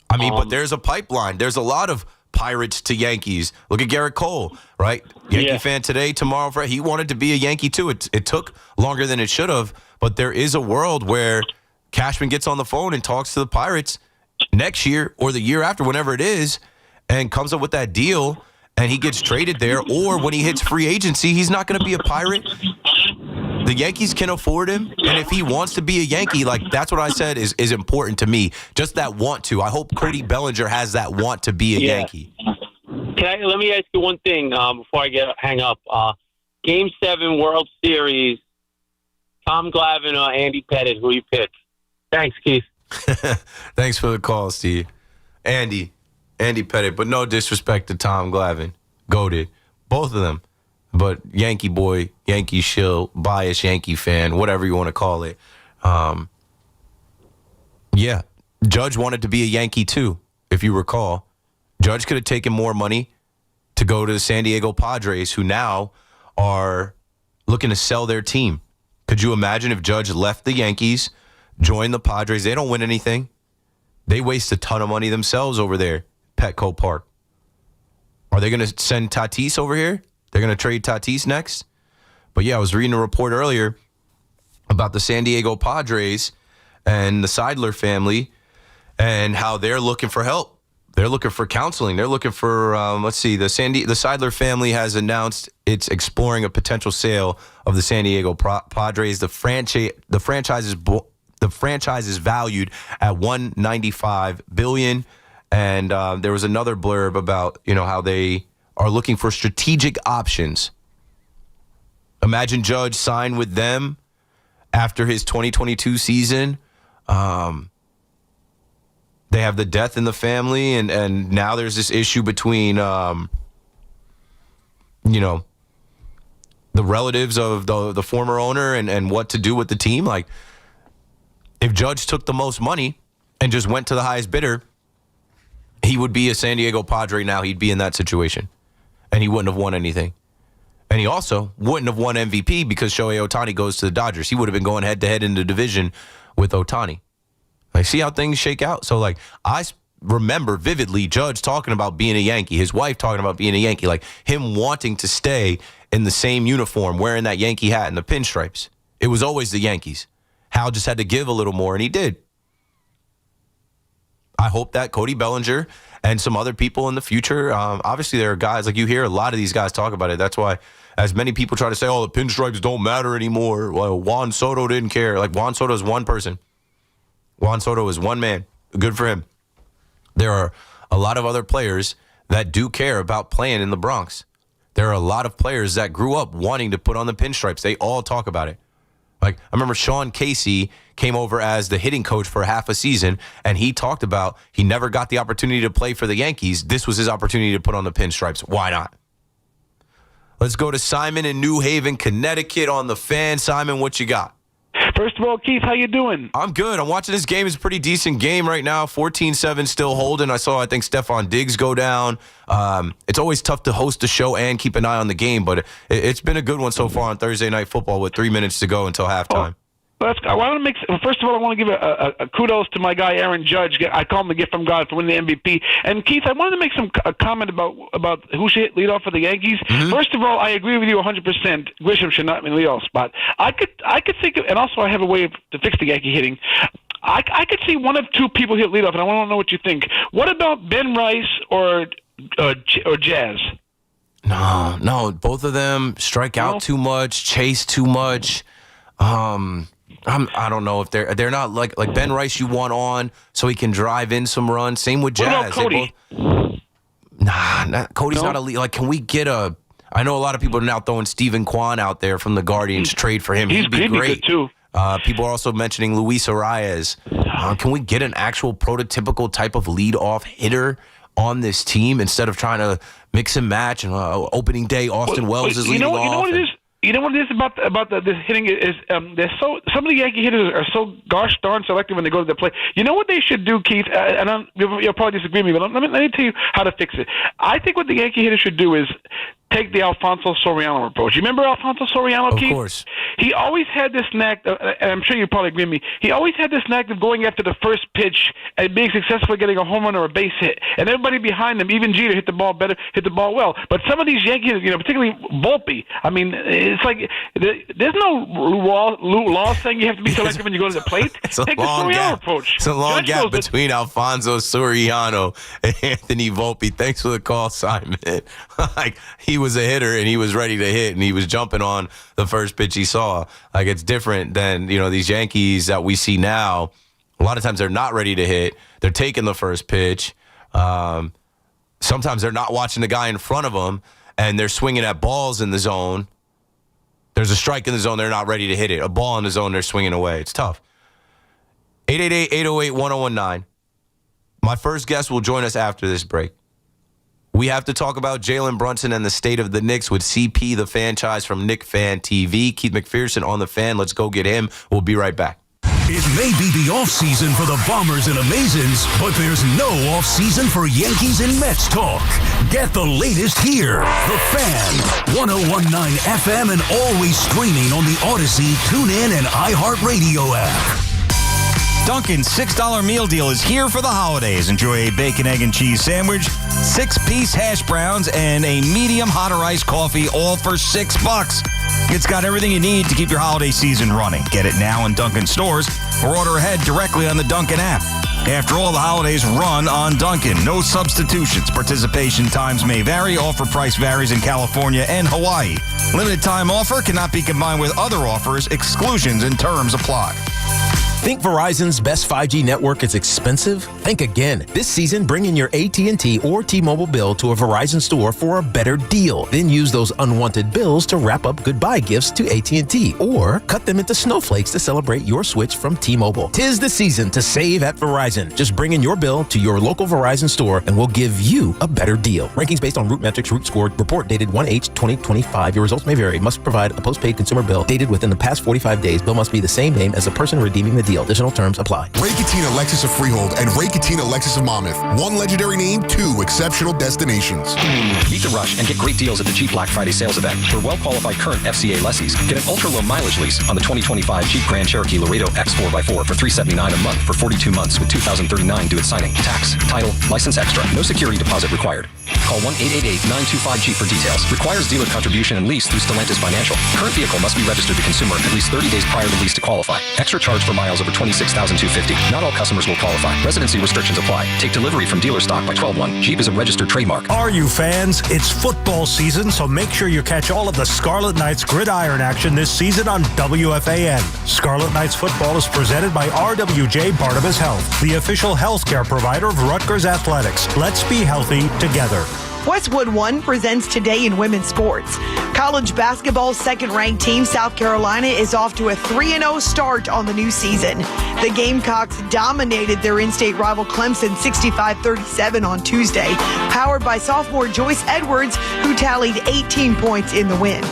I mean, but there's a pipeline. There's a lot of Pirates to Yankees. Look at Garrett Cole, right? Yankee fan today, tomorrow. He wanted to be a Yankee too. It took longer than it should have, but there is a world where Cashman gets on the phone and talks to the Pirates next year or the year after, whenever it is, and comes up with that deal, and he gets traded there. Or when he hits free agency, he's not going to be a Pirate. The Yankees can afford him, and if he wants to be a Yankee, like that's what I said is important to me. Just that want to. I hope Cody Bellinger has that want to be a Yankee. Let me ask you one thing before I hang up. Game 7 World Series, Tom Glavine or Andy Pettitte, who you pick? Thanks, Keith. Thanks for the call, Steve. Andy Pettitte, but no disrespect to Tom Glavine. Goated. Both of them. But Yankee boy, Yankee shill, biased Yankee fan, whatever you want to call it. Judge wanted to be a Yankee too, if you recall. Judge could have taken more money to go to the San Diego Padres, who now are looking to sell their team. Could you imagine if Judge left the Yankees, joined the Padres? They don't win anything. They waste a ton of money themselves over there, Petco Park. Are they going to send Tatis over here? They're going to trade Tatis next? But yeah, I was reading a report earlier about the San Diego Padres and the Seidler family and how they're looking for help. They're looking for counseling. They're looking for, the Seidler family has announced it's exploring a potential sale of the San Diego Padres. The franchise is valued at $195 billion. And there was another blurb about, how they are looking for strategic options. Imagine Judge signed with them after his 2022 season. They have the death in the family, and now there's this issue between, the relatives of the former owner and what to do with the team. Like, if Judge took the most money and just went to the highest bidder, he would be a San Diego Padre now. He'd be in that situation. And he wouldn't have won anything. And he also wouldn't have won MVP because Shohei Ohtani goes to the Dodgers. He would have been going head-to-head in the division with Ohtani. Like, see how things shake out? So, like, I remember vividly Judge talking about being a Yankee, his wife talking about being a Yankee, like him wanting to stay in the same uniform, wearing that Yankee hat and the pinstripes. It was always the Yankees. Hal just had to give a little more, and he did. I hope that Cody Bellinger and some other people in the future, obviously there are guys, like you hear a lot of these guys talk about it. That's why as many people try to say, the pinstripes don't matter anymore. Well, Juan Soto didn't care. Like, Juan Soto is one person. Juan Soto is one man. Good for him. There are a lot of other players that do care about playing in the Bronx. There are a lot of players that grew up wanting to put on the pinstripes. They all talk about it. Like, I remember Sean Casey came over as the hitting coach for half a season, and he talked about he never got the opportunity to play for the Yankees. This was his opportunity to put on the pinstripes. Why not? Let's go to Simon in New Haven, Connecticut on the Fan. Simon, what you got? First of all, Keith, how you doing? I'm good. I'm watching this game. It's a pretty decent game right now. 14-7 still holding. I think Stephon Diggs go down. It's always tough to host a show and keep an eye on the game, but it's been a good one so far on Thursday Night Football with 3 minutes to go until halftime. First of all, I want to give a kudos to my guy Aaron Judge. I call him the gift from God for winning the MVP. And Keith, I wanted to make a comment about who should hit leadoff for the Yankees. Mm-hmm. First of all, I agree with you 100%. Grisham should not be in the leadoff spot. I could think of, and also I have a way to fix the Yankee hitting. I could see one of two people hit leadoff, and I want to know what you think. What about Ben Rice or Jazz? No, both of them strike out too much, chase too much. I don't know if they're not like Ben Rice. You want on so he can drive in some runs. Same with Jazz. What about Cody? Cody's not a lead. Like, can we get a? I know a lot of people are now throwing Steven Kwan out there from the Guardians. Trade for him. He'd be great good too. People are also mentioning Luis Arias. Can we get an actual prototypical type of leadoff hitter on this team instead of trying to mix and match? And opening day, Austin Wells is leading off. You know what it is? You know what it is about this hitting is some of the Yankee hitters are so gosh darn selective when they go to the plate. You know what they should do, Keith? And you'll probably disagree with me, but let me tell you how to fix it. I think what the Yankee hitters should do is take the Alfonso Soriano approach. You remember Alfonso Soriano, Keith? Of course. He always had this knack, and I'm sure you probably agree with me, he always had this knack of going after the first pitch and being successful at getting a home run or a base hit. And everybody behind him, even Jeter, hit the ball well. But some of these Yankees, particularly Volpe, I mean, it's like there's no law saying you have to be selective when you go to the plate. Take the Soriano approach. It's a long gap between Alfonso Soriano and Anthony Volpe. Thanks for the call, Simon. He was a hitter and he was ready to hit and he was jumping on the first pitch he saw. Like, it's different than, these Yankees that we see now. A lot of times they're not ready to hit. They're taking the first pitch. Sometimes they're not watching the guy in front of them and they're swinging at balls in the zone. There's a strike in the zone. They're not ready to hit it. A ball in the zone, they're swinging away. It's tough. 888-808-1019. My first guest will join us after this break. We have to talk about Jalen Brunson and the state of the Knicks with CP, the franchise from Knick Fan TV. Keith McPherson on the Fan. Let's go get him. We'll be right back. It may be the offseason for the Bombers and Amazons, but there's no offseason for Yankees and Mets talk. Get the latest here. The Fan, 101.9 FM, and always streaming on the Odyssey, TuneIn, and iHeartRadio app. Dunkin's $6 meal deal is here for the holidays. Enjoy a bacon, egg, and cheese sandwich, 6-piece hash browns, and a medium hot or iced coffee, all for $6. It's got everything you need to keep your holiday season running. Get it now in Dunkin' stores or order ahead directly on the Dunkin' app. After all, the holidays run on Dunkin'. No substitutions. Participation times may vary. Offer price varies in California and Hawaii. Limited time offer cannot be combined with other offers. Exclusions and terms apply. Think Verizon's best 5G network is expensive? Think again. This season, bring in your AT&T or T-Mobile bill to a Verizon store for a better deal. Then use those unwanted bills to wrap up goodbye gifts to AT&T or cut them into snowflakes to celebrate your switch from T-Mobile. 'Tis the season to save at Verizon. Just bring in your bill to your local Verizon store and we'll give you a better deal. Rankings based on Root Metrics Root Score. Report dated 1/8/2025. Your results may vary. Must provide a postpaid consumer bill dated within the past 45 days. Bill must be the same name as the person redeeming the deal. Additional terms apply. Ray Cattina Lexus of Freehold and Ray Cattina Lexus of Monmouth. One legendary name, two exceptional destinations. Beat the rush and get great deals at the Jeep Black Friday sales event. For well-qualified current FCA lessees, get an ultra-low mileage lease on the 2025 Jeep Grand Cherokee Laredo X4x4 for $379 a month for 42 months with $2,039 due at signing. Tax, title, license extra. No security deposit required. Call 1-888-925-JEEP for details. Requires dealer contribution and lease through Stellantis Financial. Current vehicle must be registered to consumer at least 30 days prior to lease to qualify. Extra charge for miles over 26,250. Not all customers will qualify. Residency restrictions apply. Take delivery from dealer stock by 12/1. Jeep is a registered trademark. Are you fans? It's football season, so make sure you catch all of the Scarlet Knights gridiron action this season on WFAN. Scarlet Knights football is presented by RWJ Barnabas Health, the official healthcare provider of Rutgers Athletics. Let's be healthy together. Westwood One presents Today in Women's Sports. College basketball's second-ranked team, South Carolina, is off to a 3-0 start on the new season. The Gamecocks dominated their in-state rival Clemson 65-37 on Tuesday, powered by sophomore Joyce Edwards, who tallied 18 points in the win.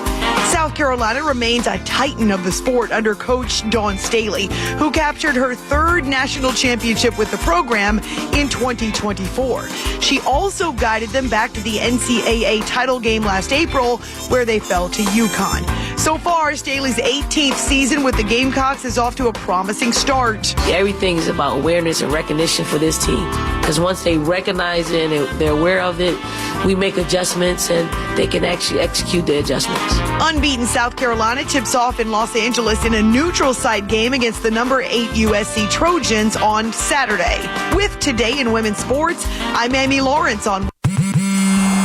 South Carolina remains a titan of the sport under coach Dawn Staley, who captured her third national championship with the program in 2024. She also guided them back to the NCAA title game last April, where they fell to UConn. So far, Staley's 18th season with the Gamecocks is off to a promising start. Everything is about awareness and recognition for this team. Because once they recognize it and they're aware of it, we make adjustments and they can actually execute the adjustments. Unbeaten South Carolina tips off in Los Angeles in a neutral site game against the number 8 USC Trojans on Saturday. With Today in Women's Sports, I'm Amy Lawrence on.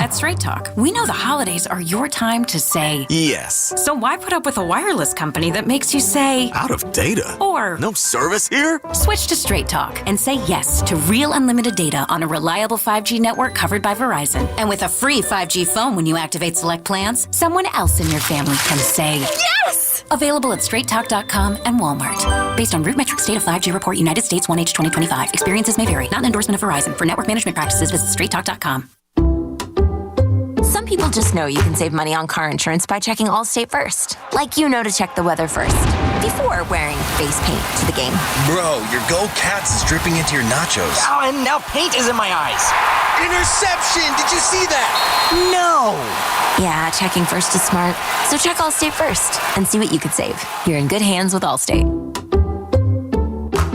At Straight Talk, we know the holidays are your time to say yes. So why put up with a wireless company that makes you say out of data? Or no service here? Switch to Straight Talk and say yes to real unlimited data on a reliable 5G network covered by Verizon. And with a free 5G phone when you activate select plans, someone else in your family can say yes! Available at straighttalk.com and Walmart. Based on RootMetrics State of 5G Report United States 1H 2025. Experiences may vary. Not an endorsement of Verizon. For network management practices, visit straighttalk.com. Some people just know you can save money on car insurance by checking Allstate first. Like you know to check the weather first, before wearing face paint to the game. Bro, your Go Cats is dripping into your nachos. Oh, and now paint is in my eyes. Interception! Did you see that? No! Yeah, checking first is smart. So check Allstate first and see what you could save. You're in good hands with Allstate.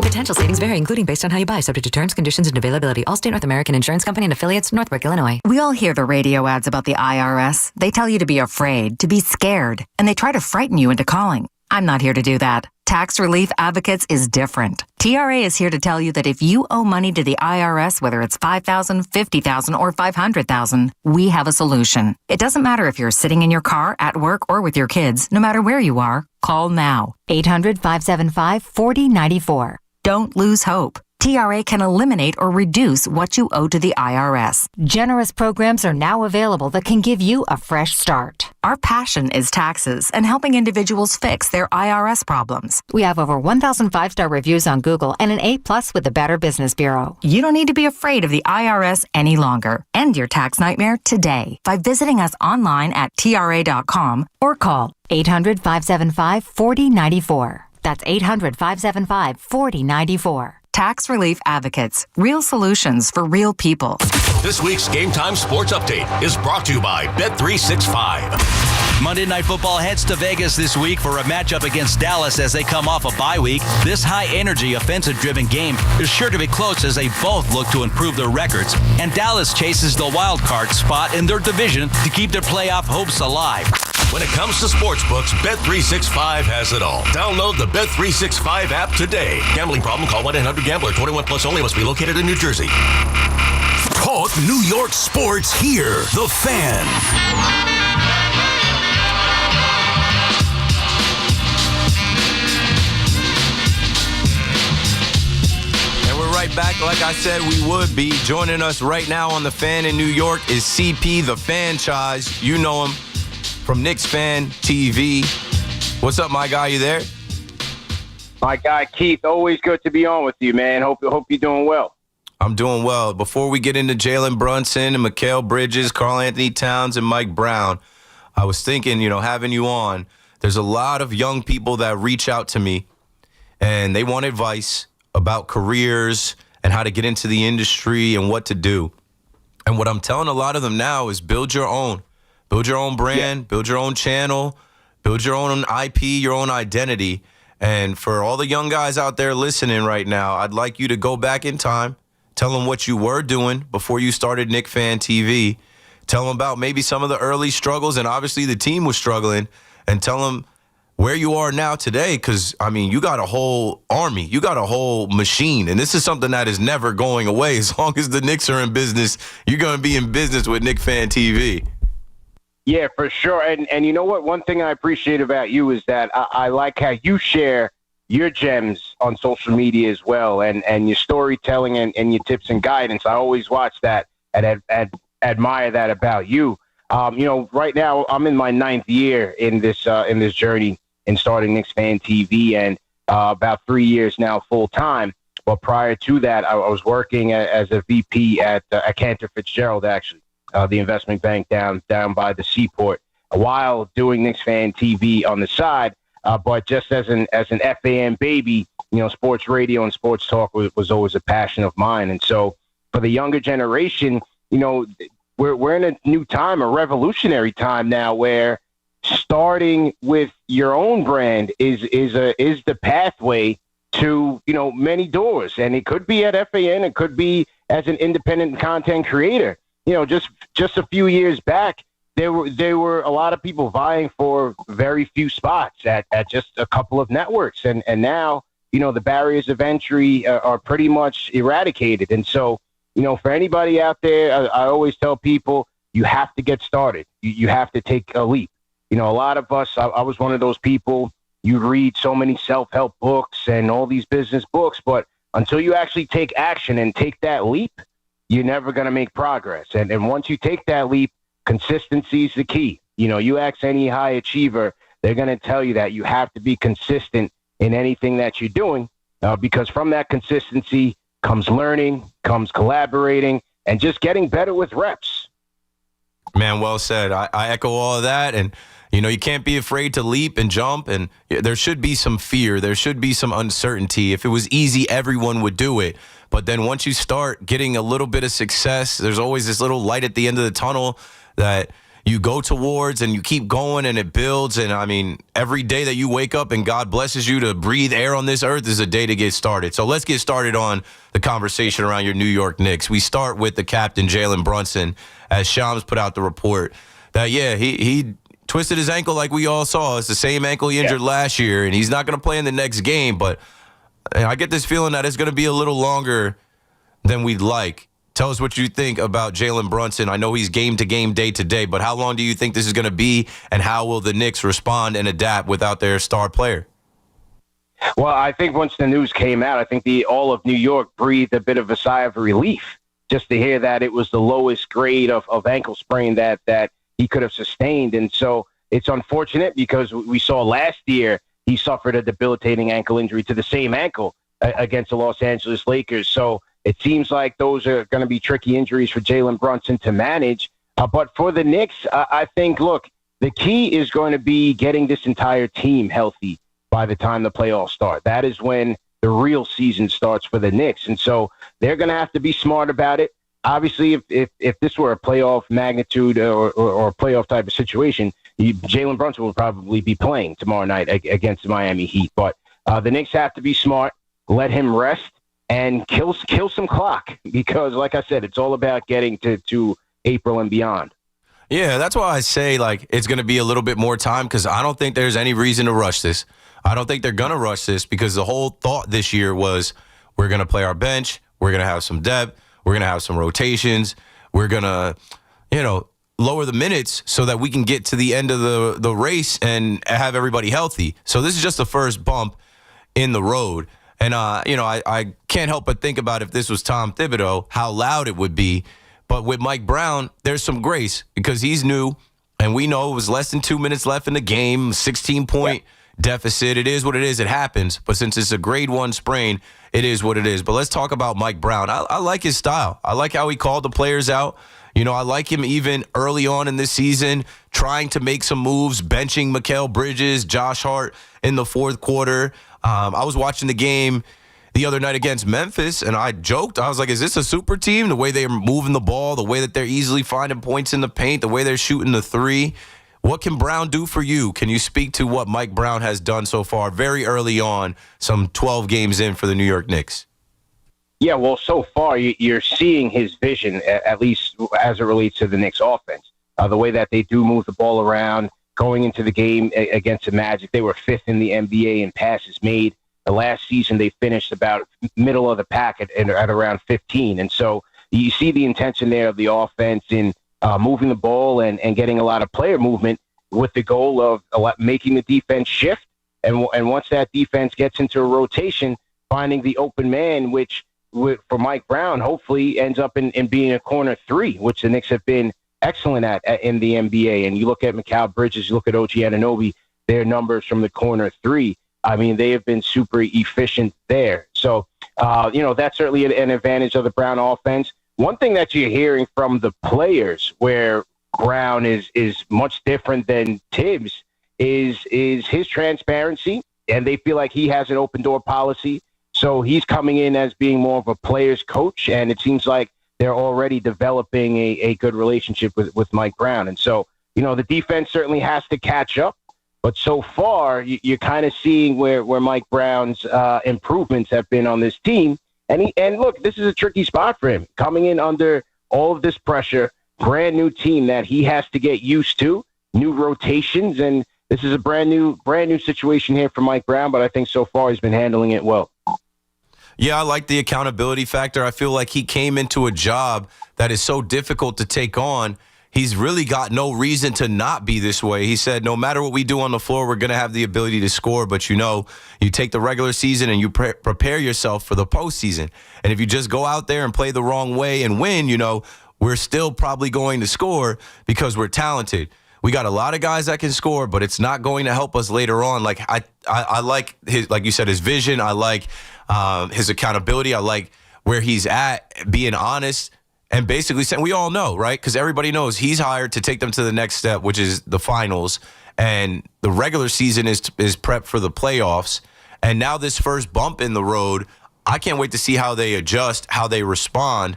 Potential savings vary, including based on how you buy, subject to terms, conditions, and availability. Allstate North American Insurance Company and affiliates, Northbrook, Illinois. We all hear the radio ads about the IRS. They tell you to be afraid, to be scared, and they try to frighten you into calling. I'm not here to do that. Tax Relief Advocates is different. TRA is here to tell you that if you owe money to the IRS, whether it's $5,000, $50,000, or $500,000, we have a solution. It doesn't matter if you're sitting in your car, at work, or with your kids. No matter where you are, call now. 800-575-4094. Don't lose hope. TRA can eliminate or reduce what you owe to the IRS. Generous programs are now available that can give you a fresh start. Our passion is taxes and helping individuals fix their IRS problems. We have over 1,000 5-star reviews on Google and an A+ with the Better Business Bureau. You don't need to be afraid of the IRS any longer. End your tax nightmare today by visiting us online at TRA.com or call 800-575-4094. That's 800-575-4094. Tax Relief Advocates. Real solutions for real people. This week's Game Time Sports Update is brought to you by Bet365. Monday Night Football heads to Vegas this week for a matchup against Dallas as they come off a bye week. This high-energy, offensive-driven game is sure to be close as they both look to improve their records. And Dallas chases the wild card spot in their division to keep their playoff hopes alive. When it comes to sportsbooks, Bet365 has it all. Download the Bet365 app today. Gambling problem? Call 1-800-GAMBLER. 21 plus only. Must be located in New Jersey. Talk New York sports here. The Fan. Right back, like I said we would be. Joining us right now on The Fan in New York is CP, the Franchise. You know him from Knicks Fan TV. What's up, my guy? You there? My guy, Keith. Always good to be on with you, man. Hope you're doing well. I'm doing well. Before we get into Jalen Brunson and Mikal Bridges, Karl Anthony Towns, and Mike Brown, I was thinking, having you on, there's a lot of young people that reach out to me, and they want advice about careers and how to get into the industry and what to do. And what I'm telling a lot of them now is build your own. Build your own brand, build your own channel, build your own IP, your own identity. And for all the young guys out there listening right now, I'd like you to go back in time, tell them what you were doing before you started Knick Fan TV, tell them about maybe some of the early struggles, and obviously the team was struggling, and tell them where you are now today, because, you got a whole army. You got a whole machine, and this is something that is never going away. As long as the Knicks are in business, you're going to be in business with Knick Fan TV. Yeah, for sure. And you know what? One thing I appreciate about you is that I like how you share your gems on social media as well, and your storytelling and your tips and guidance. I always watch that and admire that about you. Right now I'm in my 9th year in this journey in starting Knicks Fan TV, and about 3 years now full time. But prior to that, I was working as a VP at Cantor Fitzgerald, actually, the investment bank down by the seaport, while doing Knicks Fan TV on the side. But just as an FAN baby, sports radio and sports talk was always a passion of mine. And so for the younger generation, we're in a new time, a revolutionary time now, where starting with your own brand is the pathway to many doors. And it could be at FAN, it could be as an independent content creator. Just a few years back, there were a lot of people vying for very few spots at just a couple of networks, and now the barriers of entry are pretty much eradicated. And so for anybody out there, I always tell people, you have to get started. You have to take a leap. A lot of us, I was one of those people. You read so many self-help books and all these business books, but until you actually take action and take that leap, you're never going to make progress. And once you take that leap, consistency is the key. You ask any high achiever, they're going to tell you that you have to be consistent in anything that you're doing, because from that consistency comes learning, comes collaborating, and just getting better with reps. Man, well said. I echo all of that. And, you can't be afraid to leap and jump. And there should be some fear. There should be some uncertainty. If it was easy, everyone would do it. But then once you start getting a little bit of success, there's always this little light at the end of the tunnel that you go towards, and you keep going, and it builds. And I mean, every day that you wake up and God blesses you to breathe air on this earth is a day to get started. So let's get started on the conversation around your New York Knicks. We start with the captain, Jalen Brunson, as Shams put out the report that, he twisted his ankle like we all saw. It's the same ankle he injured last year, and he's not going to play in the next game. But I get this feeling that it's going to be a little longer than we'd like. Tell us what you think about Jalen Brunson. I know he's game to game, day to day, but how long do you think this is going to be, and how will the Knicks respond and adapt without their star player? Well, I think once the news came out, I think all of New York breathed a bit of a sigh of relief just to hear that it was the lowest grade of ankle sprain that he could have sustained. And so it's unfortunate, because we saw last year he suffered a debilitating ankle injury to the same ankle against the Los Angeles Lakers. So it seems like those are going to be tricky injuries for Jalen Brunson to manage. But for the Knicks, I think, look, the key is going to be getting this entire team healthy by the time the playoffs start. That is when the real season starts for the Knicks. And so they're going to have to be smart about it. Obviously, if this were a playoff magnitude or a playoff type of situation, Jalen Brunson will probably be playing tomorrow night against the Miami Heat. But the Knicks have to be smart, let him rest, and kill some clock, because, like I said, it's all about getting to April and beyond. Yeah, that's why I say, it's going to be a little bit more time, because I don't think there's any reason to rush this. I don't think they're going to rush this, because the whole thought this year was we're going to play our bench, we're going to have some depth, we're going to have some rotations, we're going to, lower the minutes so that we can get to the end of the race and have everybody healthy. So this is just the first bump in the road. And, I can't help but think about, if this was Tom Thibodeau, how loud it would be. But with Mike Brown, there's some grace, because he's new, and we know it was less than 2 minutes left in the game, 16-point deficit. It is what it is. It happens. But since it's a grade 1 sprain, it is what it is. But let's talk about Mike Brown. I like his style. I like how he called the players out. I like him even early on in this season, trying to make some moves, benching Mikal Bridges, Josh Hart in the fourth quarter. I was watching the game the other night against Memphis, and I joked. I was like, is this a super team? The way they're moving the ball, the way that they're easily finding points in the paint, the way they're shooting the three. What can Brown do for you? Can you speak to what Mike Brown has done so far very early on, some 12 games in for the New York Knicks? Yeah, well, so far you're seeing his vision, at least as it relates to the Knicks offense. The way that they do move the ball around, going into the game against the Magic, they were 5th in the NBA in passes made. The last season, they finished about middle of the pack at around 15. And so you see the intention there of the offense in moving the ball and getting a lot of player movement, with the goal of making the defense shift. And once that defense gets into a rotation, finding the open man, which for Mike Brown hopefully ends up in being a corner 3, which the Knicks have been excellent at in the NBA. And you look at Mikal Bridges, you look at OG Anunoby, their numbers from the corner three. I mean, they have been super efficient there. So, that's certainly an advantage of the Brown offense. One thing that you're hearing from the players where Brown is much different than Tibbs is his transparency, and they feel like he has an open door policy. So he's coming in as being more of a player's coach, and it seems like they're already developing a good relationship with Mike Brown. And so, the defense certainly has to catch up. But so far, you're kind of seeing where Mike Brown's improvements have been on this team. And look, this is a tricky spot for him. Coming in under all of this pressure, brand new team that he has to get used to, new rotations, and this is a brand new situation here for Mike Brown, but I think so far he's been handling it well. Yeah, I like the accountability factor. I feel like he came into a job that is so difficult to take on. He's really got no reason to not be this way. He said, no matter what we do on the floor, we're going to have the ability to score. But, you take the regular season and you prepare yourself for the postseason. And if you just go out there and play the wrong way and win, we're still probably going to score because we're talented. We got a lot of guys that can score, but it's not going to help us later on. Like I like his, like you said, his vision. I like his accountability. I like where he's at, being honest. And basically saying, we all know, right? Because everybody knows he's hired to take them to the next step, which is the finals. And the regular season is prep for the playoffs. And now this first bump in the road, I can't wait to see how they adjust, how they respond.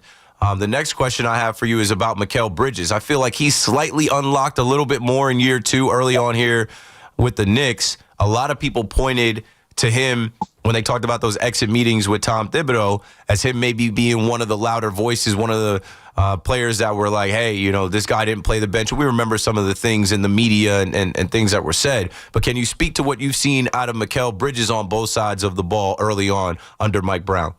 The next question I have for you is about Mikal Bridges. I feel like he's slightly unlocked a little bit more in year two early on here with the Knicks. A lot of people pointed to him when they talked about those exit meetings with Tom Thibodeau as him maybe being one of the louder voices, one of the players that were like, hey, this guy didn't play the bench. We remember some of the things in the media and things that were said. But can you speak to what you've seen out of Mikal Bridges on both sides of the ball early on under Mike Brown?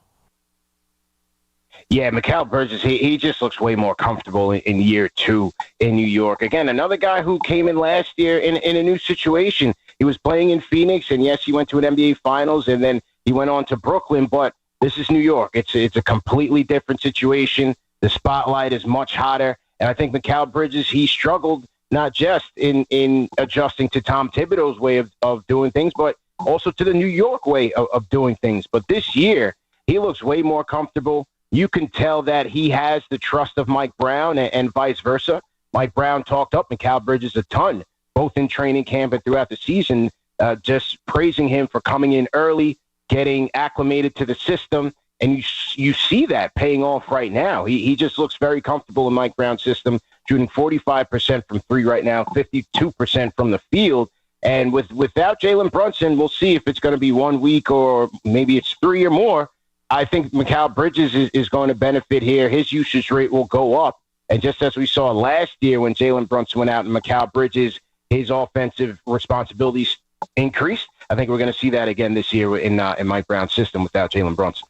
Yeah, Mikal Bridges, he just looks way more comfortable in year two in New York. Again, another guy who came in last year in a new situation. He was playing in Phoenix, and yes, he went to an NBA Finals, and then he went on to Brooklyn. But this is New York. It's a completely different situation. The spotlight is much hotter, and I think Mikal Bridges, he struggled not just in adjusting to Tom Thibodeau's way of doing things, but also to the New York way of doing things. But this year, he looks way more comfortable. You can tell that he has the trust of Mike Brown and vice versa. Mike Brown talked up Mikal Bridges a ton, both in training camp and throughout the season, just praising him for coming in early, getting acclimated to the system, and you see that paying off right now. He just looks very comfortable in Mike Brown's system, shooting 45% from three right now, 52% from the field. And without Jalen Brunson, we'll see if it's going to be 1 week or maybe it's 3 or more. I think Mikal Bridges is going to benefit here. His usage rate will go up. And just as we saw last year when Jalen Brunson went out and Mikal Bridges, his offensive responsibilities increased, I think we're going to see that again this year in Mike Brown's system without Jalen Brunson.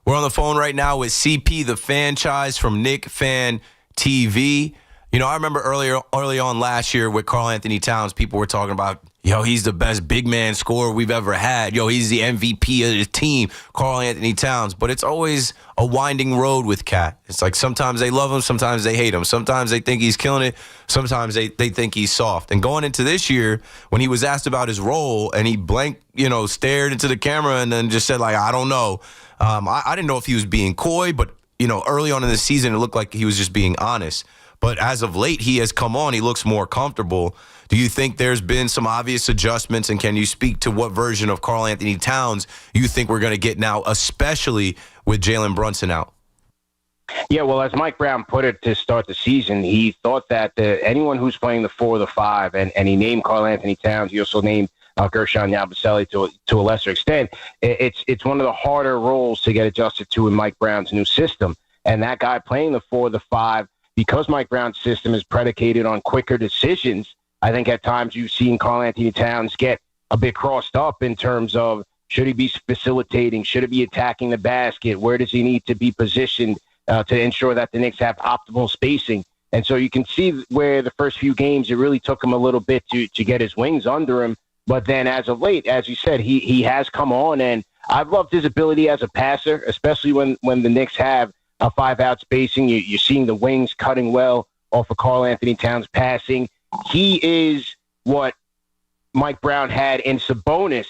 We're on the phone right now with CP, the franchise from Nick Fan TV. I remember early on last year with Karl Anthony Towns, people were talking about, he's the best big man scorer we've ever had. He's the MVP of the team, Karl Anthony Towns. But it's always a winding road with Cat. It's like sometimes they love him, sometimes they hate him. Sometimes they think he's killing it, sometimes they think he's soft. And going into this year, when he was asked about his role and he stared into the camera and then just said, I don't know. I didn't know if he was being coy, but, early on in the season, it looked like he was just being honest. But as of late, he has come on. He looks more comfortable. Do you think there's been some obvious adjustments? And can you speak to what version of Karl Anthony Towns you think we're going to get now, especially with Jalen Brunson out? Yeah, well, as Mike Brown put it to start the season, he thought that anyone who's playing the 4 or the 5, and he named Karl Anthony Towns, he also named Gershon Yabusele to a lesser extent. It's one of the harder roles to get adjusted to in Mike Brown's new system. And that guy playing the 4 or the 5, because Mike Brown's system is predicated on quicker decisions, I think at times you've seen Karl Anthony Towns get a bit crossed up in terms of should he be facilitating, should he be attacking the basket, where does he need to be positioned to ensure that the Knicks have optimal spacing. And so you can see where the first few games, it really took him a little bit to get his wings under him. But then as of late, as you said, he has come on, and I've loved his ability as a passer, especially when the Knicks have a 5-out spacing. You're seeing the wings cutting well off of Karl Anthony Towns passing. He is what Mike Brown had in Sabonis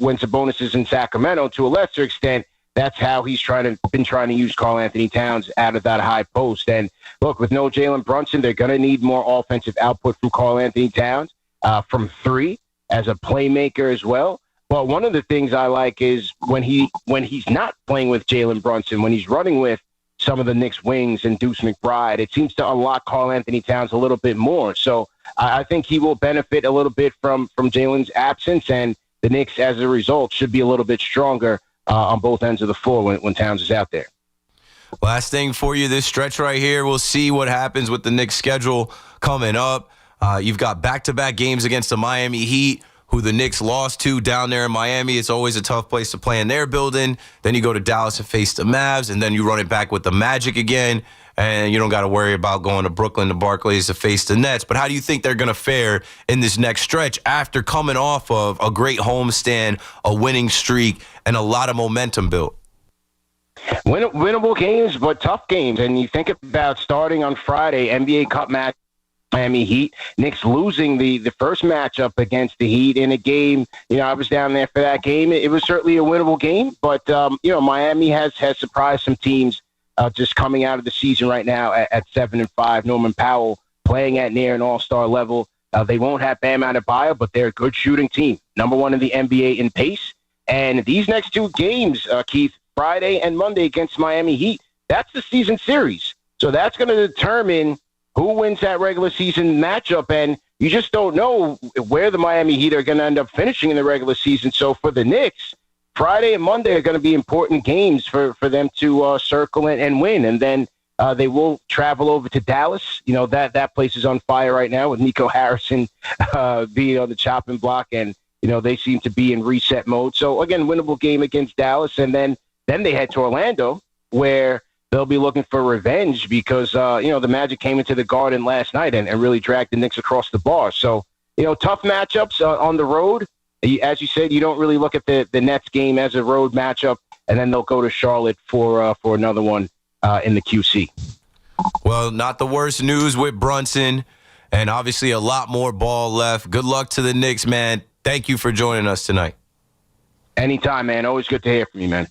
when Sabonis is in Sacramento to a lesser extent. That's how he's been trying to use Karl Anthony Towns out of that high post. And look, with no Jalen Brunson, they're going to need more offensive output from Karl Anthony Towns from three as a playmaker as well. But one of the things I like is when he's not playing with Jalen Brunson, when he's running with some of the Knicks wings and Deuce McBride, it seems to unlock Karl Anthony Towns a little bit more. So I think he will benefit a little bit from Jalen's absence, and the Knicks, as a result, should be a little bit stronger on both ends of the floor when Towns is out there. Last thing for you, this stretch right here, we'll see what happens with the Knicks' schedule coming up. You've got back-to-back games against the Miami Heat, who the Knicks lost to down there in Miami. It's always a tough place to play in their building. Then you go to Dallas and face the Mavs, and then you run it back with the Magic again, and you don't got to worry about going to Brooklyn to Barclays to face the Nets. But how do you think they're going to fare in this next stretch after coming off of a great homestand, a winning streak, and a lot of momentum built? Winnable games, but tough games. And you think about starting on Friday, NBA Cup match, Miami Heat. Knicks losing the first matchup against the Heat in a game. I was down there for that game. It was certainly a winnable game, but Miami has surprised some teams just coming out of the season right now at 7-5. Norman Powell playing at near an all-star level. They won't have Bam Adebayo, but they're a good shooting team. Number one in the NBA in pace. And these next two games, Keith, Friday and Monday against Miami Heat, that's the season series. So that's going to determine who wins that regular season matchup, and you just don't know where the Miami Heat are going to end up finishing in the regular season. So for the Knicks, Friday and Monday are going to be important games for them to circle and win. And then they will travel over to Dallas. That place is on fire right now with Nico Harrison being on the chopping block, and they seem to be in reset mode. So, again, winnable game against Dallas, and then they head to Orlando, where they'll be looking for revenge because, the Magic came into the Garden last night and really dragged the Knicks across the bar. So, tough matchups on the road. As you said, you don't really look at the Nets game as a road matchup, and then they'll go to Charlotte for another one in the QC. Well, not the worst news with Brunson, and obviously a lot more ball left. Good luck to the Knicks, man. Thank you for joining us tonight. Anytime, man. Always good to hear from you, man.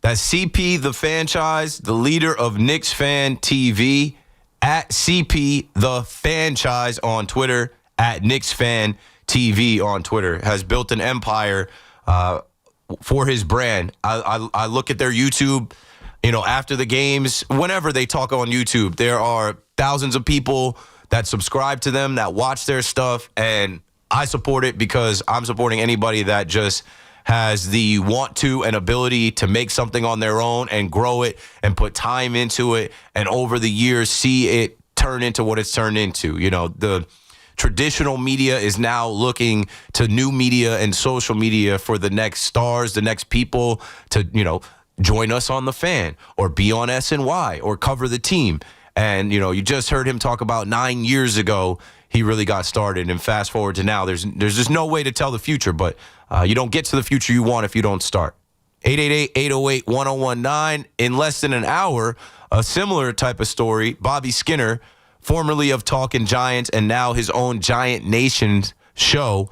That's CP the Franchise, the leader of Knicks Fan TV, at CP the Franchise on Twitter, at Knicks Fan TV on Twitter. Has built an empire for his brand. I look at their YouTube, after the games, whenever they talk on YouTube, there are thousands of people that subscribe to them, that watch their stuff, and I support it because I'm supporting anybody that just has the want to and ability to make something on their own and grow it and put time into it, and over the years see it turn into what it's turned into. The traditional media is now looking to new media and social media for the next stars, the next people to, join us on The Fan or be on SNY or cover the team. And, you just heard him talk about 9 years ago he really got started, and fast forward to now, there's just no way to tell the future, but you don't get to the future you want if you don't start. 888-808-1019. In less than an hour, a similar type of story, Bobby Skinner, formerly of Talkin' Giants and now his own Giant Nation show,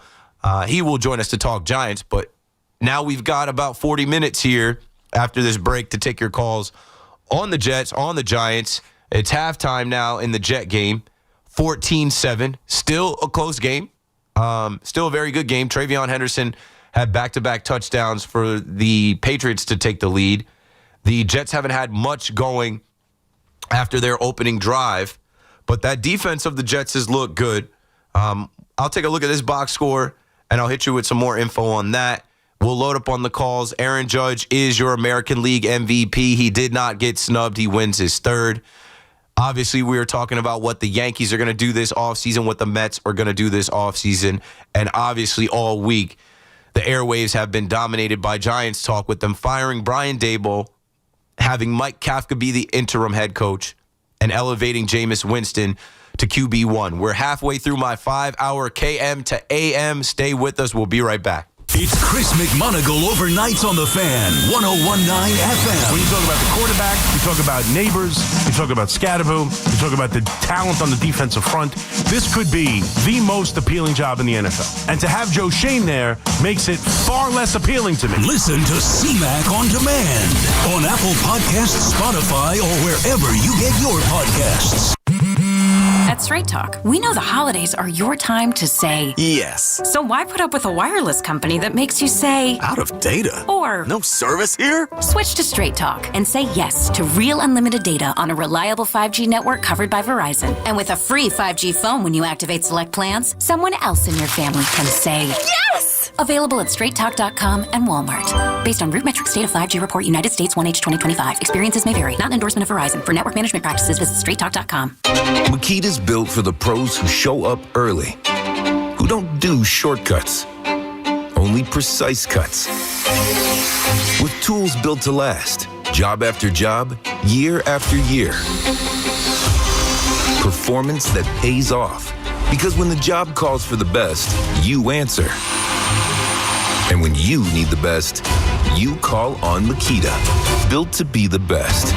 he will join us to talk Giants, but now we've got about 40 minutes here after this break to take your calls on the Jets, on the Giants. It's halftime now in the Jet game. 14-7, still a close game, still a very good game. Travion Henderson had back-to-back touchdowns for the Patriots to take the lead. The Jets haven't had much going after their opening drive, but that defense of the Jets has looked good. I'll take a look at this box score, and I'll hit you with some more info on that. We'll load up on the calls. Aaron Judge is your American League MVP. He did not get snubbed. He wins his third. Obviously, we were talking about what the Yankees are going to do this offseason, what the Mets are going to do this offseason. And obviously, all week, the airwaves have been dominated by Giants talk, with them firing Brian Daboll, having Mike Kafka be the interim head coach, and elevating Jameis Winston to QB1. We're halfway through my 5-hour KM to AM. Stay with us. We'll be right back. It's Chris McMonigle overnights on the Fan, 101.9 FM. When you talk about the quarterback, you talk about neighbors, you talk about Scadaboo, you talk about the talent on the defensive front. This could be the most appealing job in the NFL. And to have Joe Shane there makes it far less appealing to me. Listen to CMAC on demand on Apple Podcasts, Spotify, or wherever you get your podcasts. At Straight Talk, we know the holidays are your time to say Yes. So why put up with a wireless company that makes you say Out of data. Or no service here? Switch to Straight Talk and say yes to real unlimited data on a reliable 5G network covered by Verizon. And with a free 5G phone when you activate select plans, someone else in your family can say yes! Available at straighttalk.com and Walmart. Based on RootMetrics State of 5G Report, United States 1H 2025. Experiences may vary. Not an endorsement of Verizon. For network management practices, visit straighttalk.com. Makita's built for the pros who show up early, who don't do shortcuts, only precise cuts. With tools built to last, job after job, year after year. Performance that pays off, because when the job calls for the best, you answer. And when you need the best, you call on Makita. Built to be the best.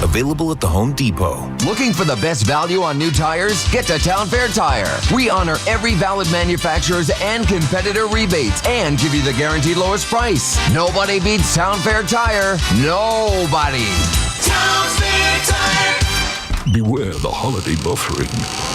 Available at the Home Depot. Looking for the best value on new tires? Get to Town Fair Tire. We honor every valid manufacturer's and competitor rebates and give you the guaranteed lowest price. Nobody beats Town Fair Tire. Nobody. Town Fair Tire. Beware the holiday buffering.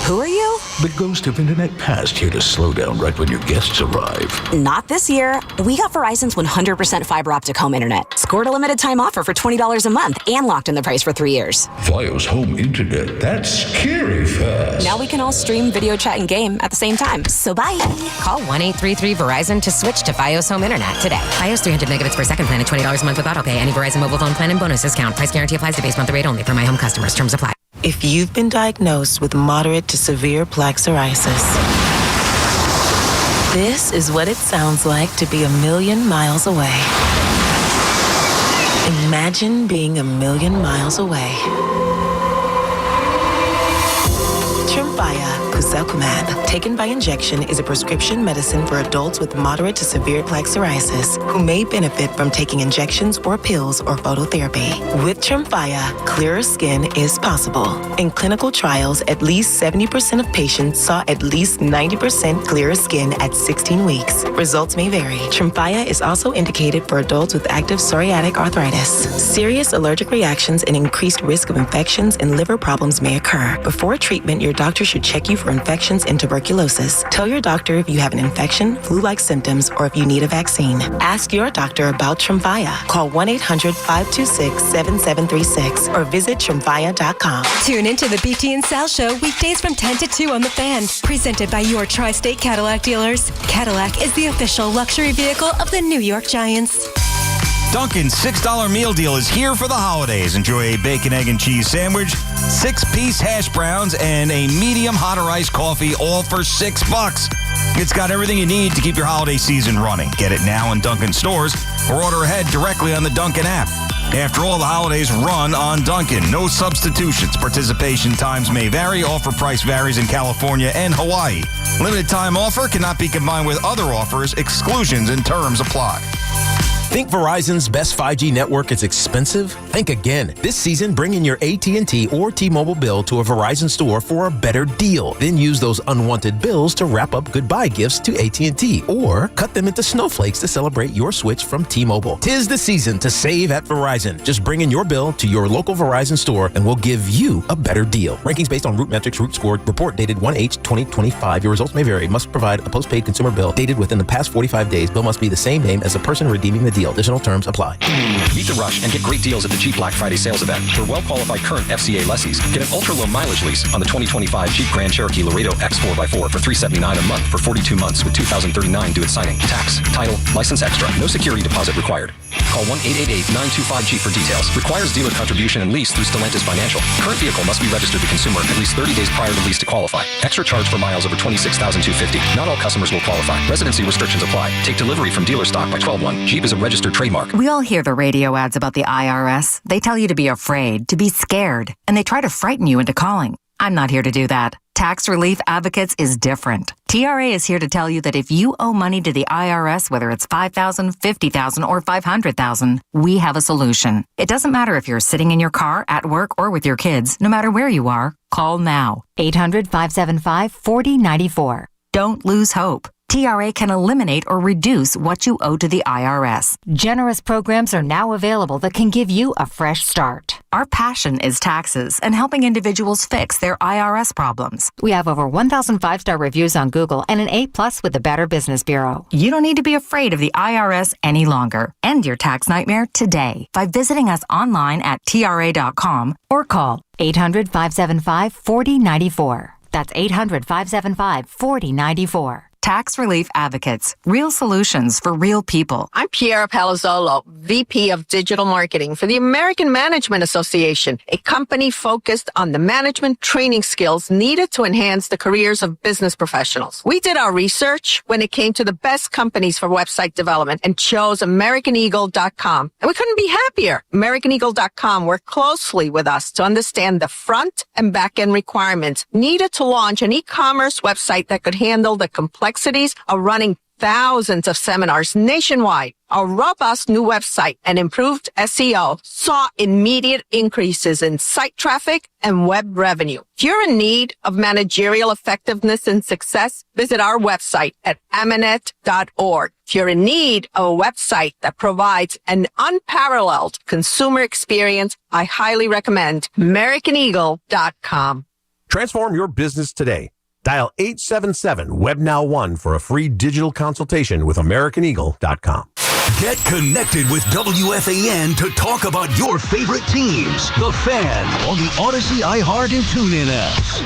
Who are you? The ghost of internet past here to slow down right when your guests arrive. Not this year. We got Verizon's 100% fiber optic home internet. Scored a limited time offer for $20 a month and locked in the price for 3 years. Fios home internet, that's scary fast. Now we can all stream, video chat, and game at the same time. So bye. Call 1-833-VERIZON to switch to Fios Home Internet today. Fios 300 megabits per second plan at $20 a month with autopay. Any Verizon mobile phone plan and bonus discount. Price guarantee applies to base monthly rate only for my home customers. Terms apply. If you've been diagnosed with moderate to severe plaque psoriasis, this is what it sounds like to be a million miles away. Imagine being a million miles away. Tremfya guselkumab, taken by injection, is a prescription medicine for adults with moderate to severe plaque psoriasis who may benefit from taking injections or pills or phototherapy. With Tremfya, clearer skin is possible. In clinical trials, at least 70% of patients saw at least 90% clearer skin at 16 weeks. Results may vary. Tremfya is also indicated for adults with active psoriatic arthritis. Serious allergic reactions and increased risk of infections and liver problems may occur. Before treatment, your doctor should check you for infections and tuberculosis. Tell your doctor if you have an infection, flu-like symptoms, or if you need a vaccine. Ask your doctor about Tremfya. Call 1-800-526-7736 or visit Tremfya.com. Tune into the BT and Sal Show weekdays from 10 to 2 on the Fan. Presented by your Tri-State Cadillac dealers. Cadillac is the official luxury vehicle of the New York Giants. Dunkin's $6 meal deal is here for the holidays. Enjoy a bacon, egg, and cheese sandwich, 6-piece hash browns, and a medium hot or iced coffee, all for $6. It's got everything you need to keep your holiday season running. Get it now in Dunkin' stores or order ahead directly on the Dunkin' app. After all, the holidays run on Dunkin'. No substitutions. Participation times may vary. Offer price varies in California and Hawaii. Limited time offer cannot be combined with other offers. Exclusions and terms apply. Think Verizon's best 5G network is expensive? Think again. This season, bring in your AT&T or T-Mobile bill to a Verizon store for a better deal. Then use those unwanted bills to wrap up goodbye gifts to AT&T or cut them into snowflakes to celebrate your switch from T-Mobile. 'Tis the season to save at Verizon. Just bring in your bill to your local Verizon store and we'll give you a better deal. Rankings based on RootMetrics Root Score report dated 1H 2025. Your results may vary. Must provide a postpaid consumer bill dated within the past 45 days. Bill must be the same name as the person redeeming the deal. Additional terms apply. Beat the rush and get great deals at the Jeep Black Friday sales event. For well-qualified current FCA lessees, get an ultra-low mileage lease on the 2025 Jeep Grand Cherokee Laredo X 4x4 for $379 a month for 42 months with $2,039 due at signing. Tax, title, license extra. No security deposit required. Call 1-888-925-JEEP for details. Requires dealer contribution and lease through Stellantis Financial. Current vehicle must be registered to consumer at least 30 days prior to lease to qualify. Extra charge for miles over 26,250. Not all customers will qualify. Residency restrictions apply. Take delivery from dealer stock by 12/1. Jeep is a registered trademark. We all hear the radio ads about the IRS. They tell you to be afraid, to be scared, and they try to frighten you into calling. I'm not here to do that. Tax Relief Advocates is different. TRA is here to tell you that if you owe money to the IRS, whether it's $5,000, $50,000, or $500,000, we have a solution. It doesn't matter if you're sitting in your car, at work, or with your kids. No matter where you are, call now. 800-575-4094. Don't lose hope. TRA can eliminate or reduce what you owe to the IRS. Generous programs are now available that can give you a fresh start. Our passion is taxes and helping individuals fix their IRS problems. We have over 1,000 5-star reviews on Google and an A+ with the Better Business Bureau. You don't need to be afraid of the IRS any longer. End your tax nightmare today by visiting us online at TRA.com or call 800-575-4094. That's 800-575-4094. Tax Relief Advocates. Real solutions for real people. I'm Piera Palazzolo, VP of Digital Marketing for the American Management Association, a company focused on the management training skills needed to enhance the careers of business professionals. We did our research when it came to the best companies for website development and chose AmericanEagle.com. And we couldn't be happier. AmericanEagle.com worked closely with us to understand the front and back end requirements needed to launch an e-commerce website that could handle the complexities of running thousands of seminars nationwide. Our robust new website and improved SEO saw immediate increases in site traffic and web revenue. If you're in need of managerial effectiveness and success, visit our website at amanet.org. If you're in need of a website that provides an unparalleled consumer experience, I highly recommend AmericanEagle.com. Transform your business today. Dial 877-WebNow1 for a free digital consultation with AmericanEagle.com. Get connected with WFAN to talk about your favorite teams. The Fan on the Odyssey, iHeart, and TuneIn apps.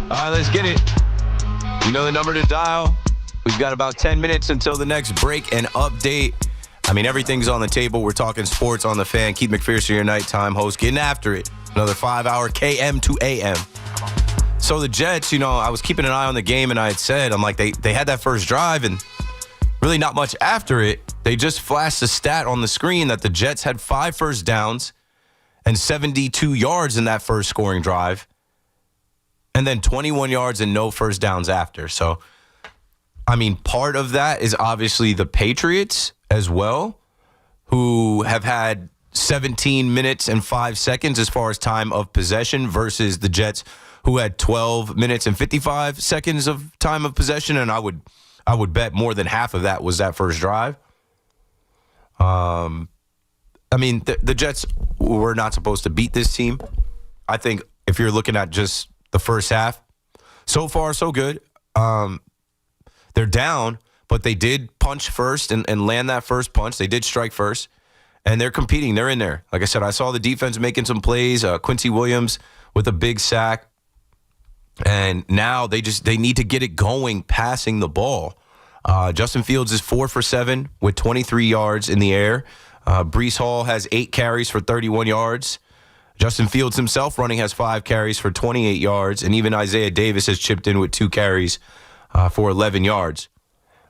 All right, let's get it. You know the number to dial. We've got about 10 minutes until the next break and update. I mean, everything's on the table. We're talking sports on the Fan. Keith McPherson, your nighttime host, getting after it. Another 5-hour KM to AM. So the Jets, I was keeping an eye on the game, and I had said, I'm like, they had that first drive, and really not much after it. They just flashed a stat on the screen that the Jets had 5 first downs and 72 yards in that first scoring drive, and then 21 yards and no first downs after. So, I mean, part of that is obviously the Patriots as well, who have had 17 minutes and 5 seconds as far as time of possession versus the Jets, who had 12 minutes and 55 seconds of time of possession. And I would bet more than half of that was that first drive. I mean, the Jets were not supposed to beat this team. I think if you're looking at just the first half, so far, so good. They're down, but they did punch first and land that first punch. They did strike first, and they're competing. They're in there. Like I said, I saw the defense making some plays. Quincy Williams with a big sack, and now they need to get it going, passing the ball. Justin Fields is 4 for 7 with 23 yards in the air. Breece Hall has 8 carries for 31 yards. Justin Fields himself running has 5 carries for 28 yards, and even Isaiah Davis has chipped in with 2 carries for 11 yards.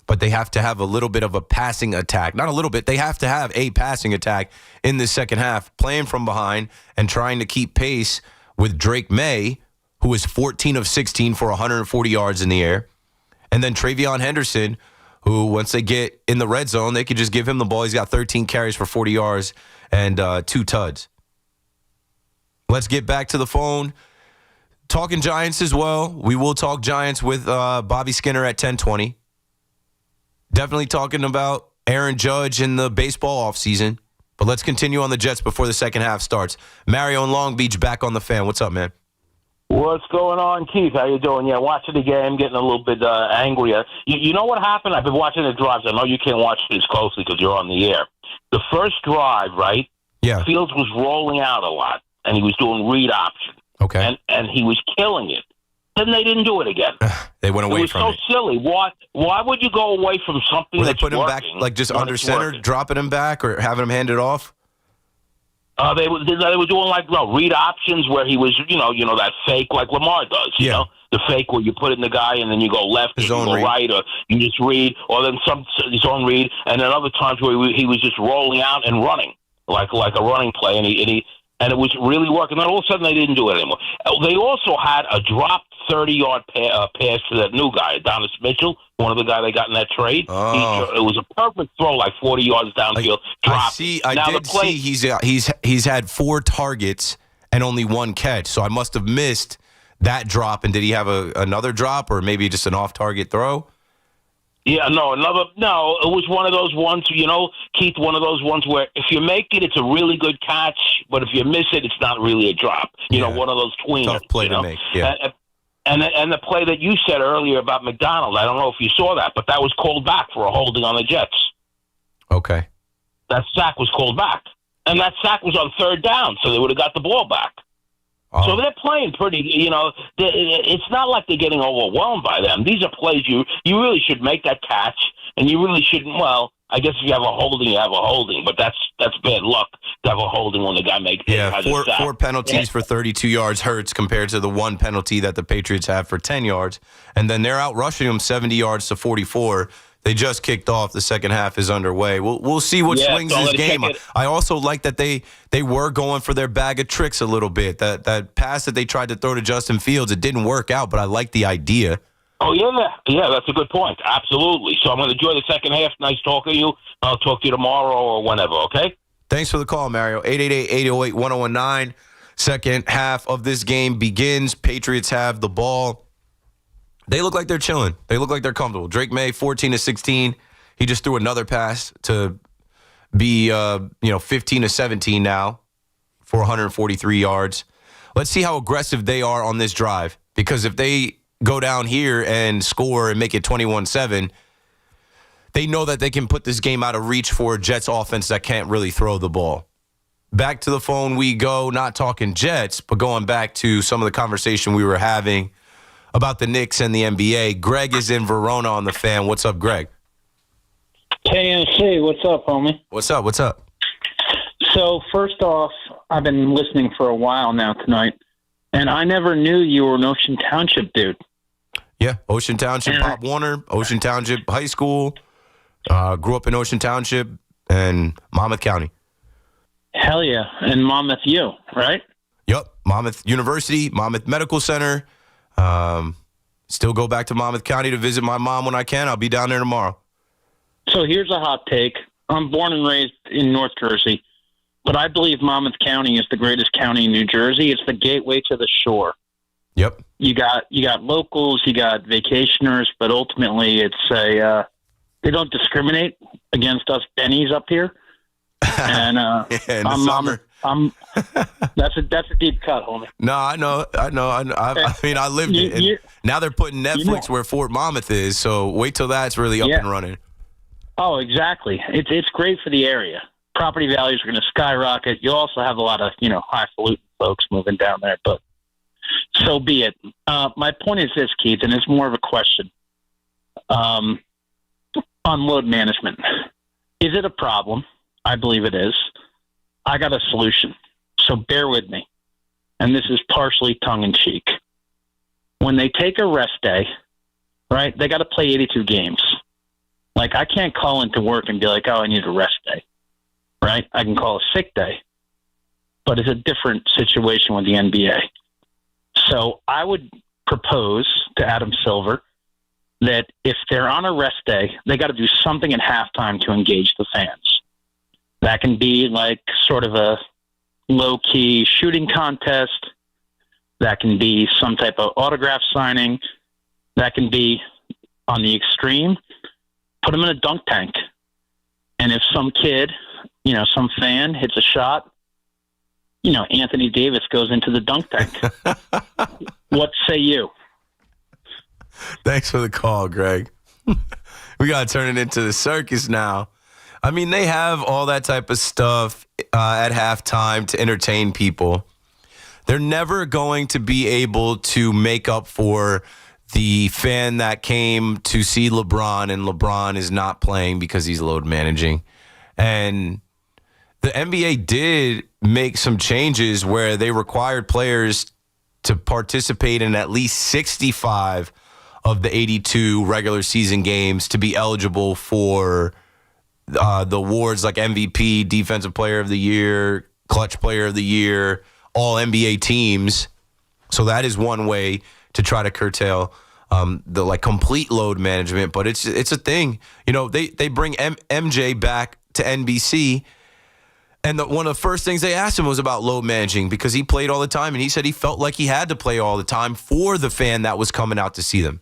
But they have to have a little bit of a passing attack. Not a little bit. They have to have a passing attack in this second half, playing from behind and trying to keep pace with Drake May, who is 14 of 16 for 140 yards in the air. And then Travion Henderson, who once they get in the red zone, they could just give him the ball. He's got 13 carries for 40 yards and 2 tuds. Let's get back to the phone. Talking Giants as well. We will talk Giants with Bobby Skinner at 10:20. Definitely talking about Aaron Judge in the baseball offseason. But let's continue on the Jets before the second half starts. Mario in Long Beach back on the Fan. What's up, man? What's going on, Keith? How you doing? Yeah, watching the game, getting a little bit angry. You know what happened? I've been watching the drives. I know you can't watch this closely because you're on the air. The first drive, right? Yeah. Fields was rolling out a lot, and he was doing read option. Okay. And he was killing it. Then they didn't do it again. They went away from it. It was so silly. Why would you go away from something Were they that's putting him working back, like just under center, working? dropping him back, or having him hand it off? They were doing like read options where he was, that fake like Lamar does. You know, the fake where you put it in the guy and then you go left, or you go right, or you just read, or then his own read, and then other times where he was just rolling out and running like a running play, and it was really working. Then all of a sudden they didn't do it anymore. They also had a dropped 30-yard pass to that new guy, Adonis Mitchell, one of the guys they got in that trade. Oh. It was a perfect throw, like 40 yards downfield. I did see he's had 4 targets and only 1 catch, so I must have missed that drop. And did he have another drop, or maybe just an off-target throw? Yeah, no, it was one of those ones, Keith, one of those ones where if you make it, it's a really good catch, but if you miss it, it's not really a drop. One of those tweeners. Tough play to make, yeah. And the play that you said earlier about McDonald, I don't know if you saw that, but that was called back for a holding on the Jets. Okay. That sack was called back. And that sack was on 3rd down, so they would have got the ball back. Oh. So they're playing pretty, it's not like they're getting overwhelmed by them. These are plays you really should make that catch, and you really shouldn't, I guess if you have a holding, you have a holding, but that's bad luck to have a holding when the guy makes it. Yeah, four penalties for 32 yards hurts compared to the 1 penalty that the Patriots have for 10 yards. And then they're out rushing them 70 yards to 44. They just kicked off. The second half is underway. We'll see what swings this game. I also like that they were going for their bag of tricks a little bit. That pass that they tried to throw to Justin Fields, it didn't work out, but I like the idea. Oh, yeah, that's a good point. Absolutely. So I'm going to enjoy the second half. Nice talking to you. I'll talk to you tomorrow or whenever, okay? Thanks for the call, Mario. 888-808-1019. Second half of this game begins. Patriots have the ball. They look like they're chilling. They look like they're comfortable. Drake May, 14-16. He just threw another pass to be 15-17 now for 143 yards. Let's see how aggressive they are on this drive, because if they go down here and score and make it 21-7, they know that they can put this game out of reach for a Jets offense that can't really throw the ball. Back to the phone we go, not talking Jets, but going back to some of the conversation we were having about the Knicks and the NBA. Greg is in Verona on the Fan. What's up, Greg? KNC, what's up, homie? What's up? So, first off, I've been listening for a while now tonight, and I never knew you were an Ocean Township dude. Yeah, Ocean Township, Pop Warner, Ocean Township High School. Grew up in Ocean Township and Monmouth County. Hell yeah, and Monmouth U, right? Yep, Monmouth University, Monmouth Medical Center. Still go back to Monmouth County to visit my mom when I can. I'll be down there tomorrow. So here's a hot take. I'm born and raised in North Jersey, but I believe Monmouth County is the greatest county in New Jersey. It's the gateway to the shore. Yep. You got locals, you got vacationers, but ultimately it's they don't discriminate against us bennies up here. And in the summer. That's a deep cut, homie. No, I know. I mean, I lived it. And now they're putting Netflix where Fort Monmouth is, so wait till that's really up and running. Oh, exactly. It's great for the area. Property values are going to skyrocket. You'll also have a lot of, highfalutin folks moving down there, but so be it. My point is this, Keith, and it's more of a question. On load management. Is it a problem? I believe it is. I got a solution. So bear with me. And this is partially tongue-in-cheek. When they take a rest day, right, they got to play 82 games. Like, I can't call into work and be like, oh, I need a rest day, right? I can call a sick day. But it's a different situation with the NBA. So I would propose to Adam Silver that if they're on a rest day, they got to do something at halftime to engage the fans. That can be like sort of a low-key shooting contest. That can be some type of autograph signing. That can be, on the extreme, put them in a dunk tank. And if some kid, some fan hits a shot, Anthony Davis goes into the dunk tank. What say you? Thanks for the call, Greg. We got to turn it into the circus now. I mean, they have all that type of stuff at halftime to entertain people. They're never going to be able to make up for the fan that came to see LeBron, and LeBron is not playing because he's load managing. And the NBA did make some changes where they required players to participate in at least 65 of the 82 regular season games to be eligible for the awards like MVP, Defensive Player of the Year, Clutch Player of the Year, all NBA teams. So that is one way to try to curtail the like complete load management. But it's a thing. You know, they bring MJ back to NBC. And one of the first things they asked him was about load managing because he played all the time. And he said he felt like he had to play all the time for the fan that was coming out to see them.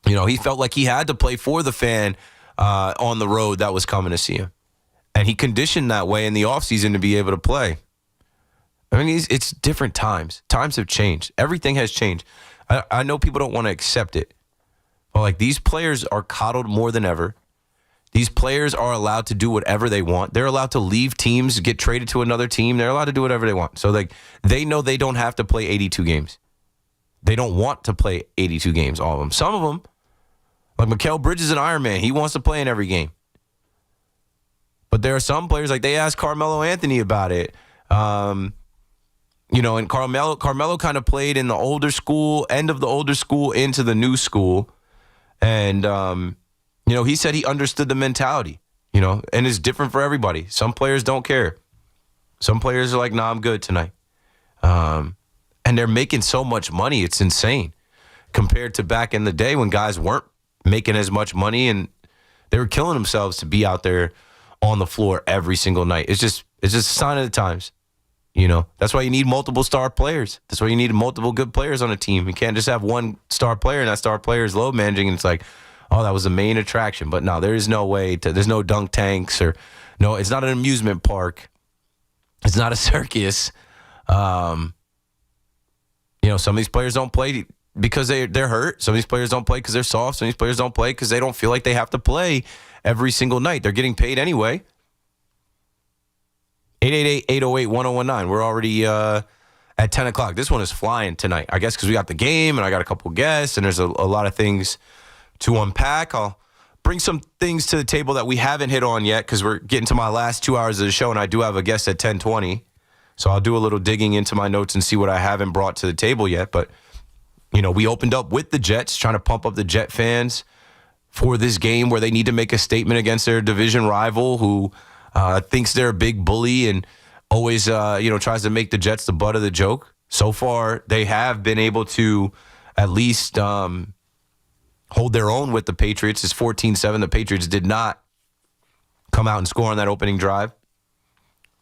You know, he felt like he had to play for the fan on the road that was coming to see him. And he conditioned that way in the offseason to be able to play. I mean, it's different times. Times have changed. Everything has changed. I know people don't want to accept it. But, like, these players are coddled more than ever. These players are allowed to do whatever they want. They're allowed to leave teams, get traded to another team. They're allowed to do whatever they want. So, like, they know they don't have to play 82 games. They don't want to play 82 games, all of them. Some of them, like Mikal Bridges and Iron Man, he wants to play in every game. But there are some players, like they asked Carmelo Anthony about it. You know, and Carmelo kind of played in the older school, end of the older school into the new school. And, you know, he said he understood the mentality, you know, and it's different for everybody. Some players don't care. Some players are like, nah, I'm good tonight. And they're making so much money. It's insane compared to back in the day when guys weren't making as much money and they were killing themselves to be out there on the floor every single night. It's just a sign of the times. You know, that's why you need multiple star players. That's why you need multiple good players on a team. You can't just have one star player and that star player is load managing and it's like, oh, that was the main attraction. But no, there is no way to, there's no dunk tanks or no, it's not an amusement park. It's not a circus. You know, some of these players don't play because they're hurt. Some of these players don't play because they're soft. Some of these players don't play because they don't feel like they have to play every single night. They're getting paid anyway. 888-808-1019. We're already at 10 o'clock. This one is flying tonight, I guess, because we got the game and I got a couple guests and there's a lot of things to unpack. I'll bring some things to the table that we haven't hit on yet because we're getting to my last 2 hours of the show and I do have a guest at 10:20. So I'll do a little digging into my notes and see what I haven't brought to the table yet. But, you know, we opened up with the Jets, trying to pump up the Jet fans for this game where they need to make a statement against their division rival who thinks they're a big bully and always, tries to make the Jets the butt of the joke. So far, they have been able to at least hold their own with the Patriots. It's 14-7. The Patriots did not come out and score on that opening drive.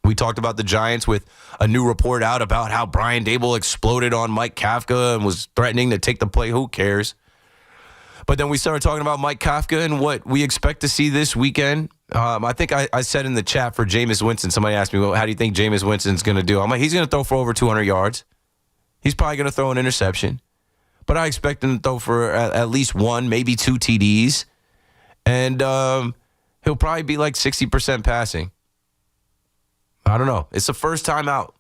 We talked about the Giants with a new report out about how Brian Dable exploded on Mike Kafka and was threatening to take the play. Who cares? But then we started talking about Mike Kafka and what we expect to see this weekend. I think I said in the chat for Jameis Winston, somebody asked me, well, how do you think Jameis Winston's going to do? I'm like, he's going to throw for over 200 yards. He's probably going to throw an interception. But I expect him to throw for at least one, maybe two TDs. And he'll probably be like 60% passing. I don't know. It's the first time out.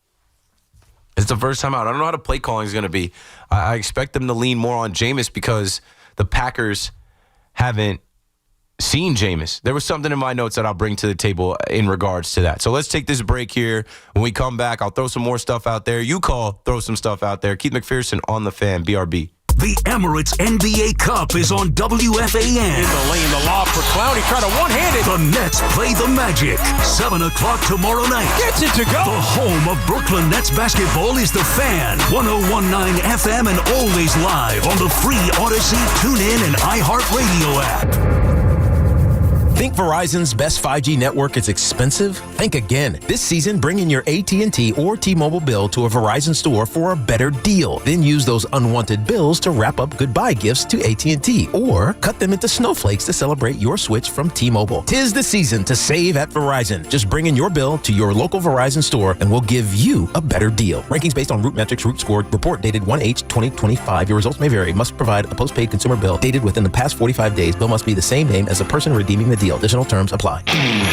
I don't know how the play calling is going to be. I expect them to lean more on Jameis because the Packers haven't seen Jameis. There was something in my notes that I'll bring to the table in regards to that. So let's take this break here. When we come back, I'll throw some more stuff out there. You call, throw some stuff out there. Keith McPherson on the Fan, BRB. The Emirates NBA Cup is on WFAN. In the lane, the lob for Clowney, trying to one-handed. The Nets play the Magic. 7 o'clock tomorrow night. Gets it to go. The home of Brooklyn Nets basketball is the Fan. 101.9 FM and always live on the free Odyssey, TuneIn, and iHeartRadio app. Think Verizon's best 5G network is expensive? Think again. This season, bring in your AT&T or T-Mobile bill to a Verizon store for a better deal. Then use those unwanted bills to wrap up goodbye gifts to AT&T or cut them into snowflakes to celebrate your switch from T-Mobile. 'Tis the season to save at Verizon. Just bring in your bill to your local Verizon store and we'll give you a better deal. Rankings based on Root Metrics Root Score. Report dated 1/8/2025. Your results may vary. Must provide a postpaid consumer bill dated within the past 45 days. Bill must be the same name as the person redeeming the deal. Additional terms apply.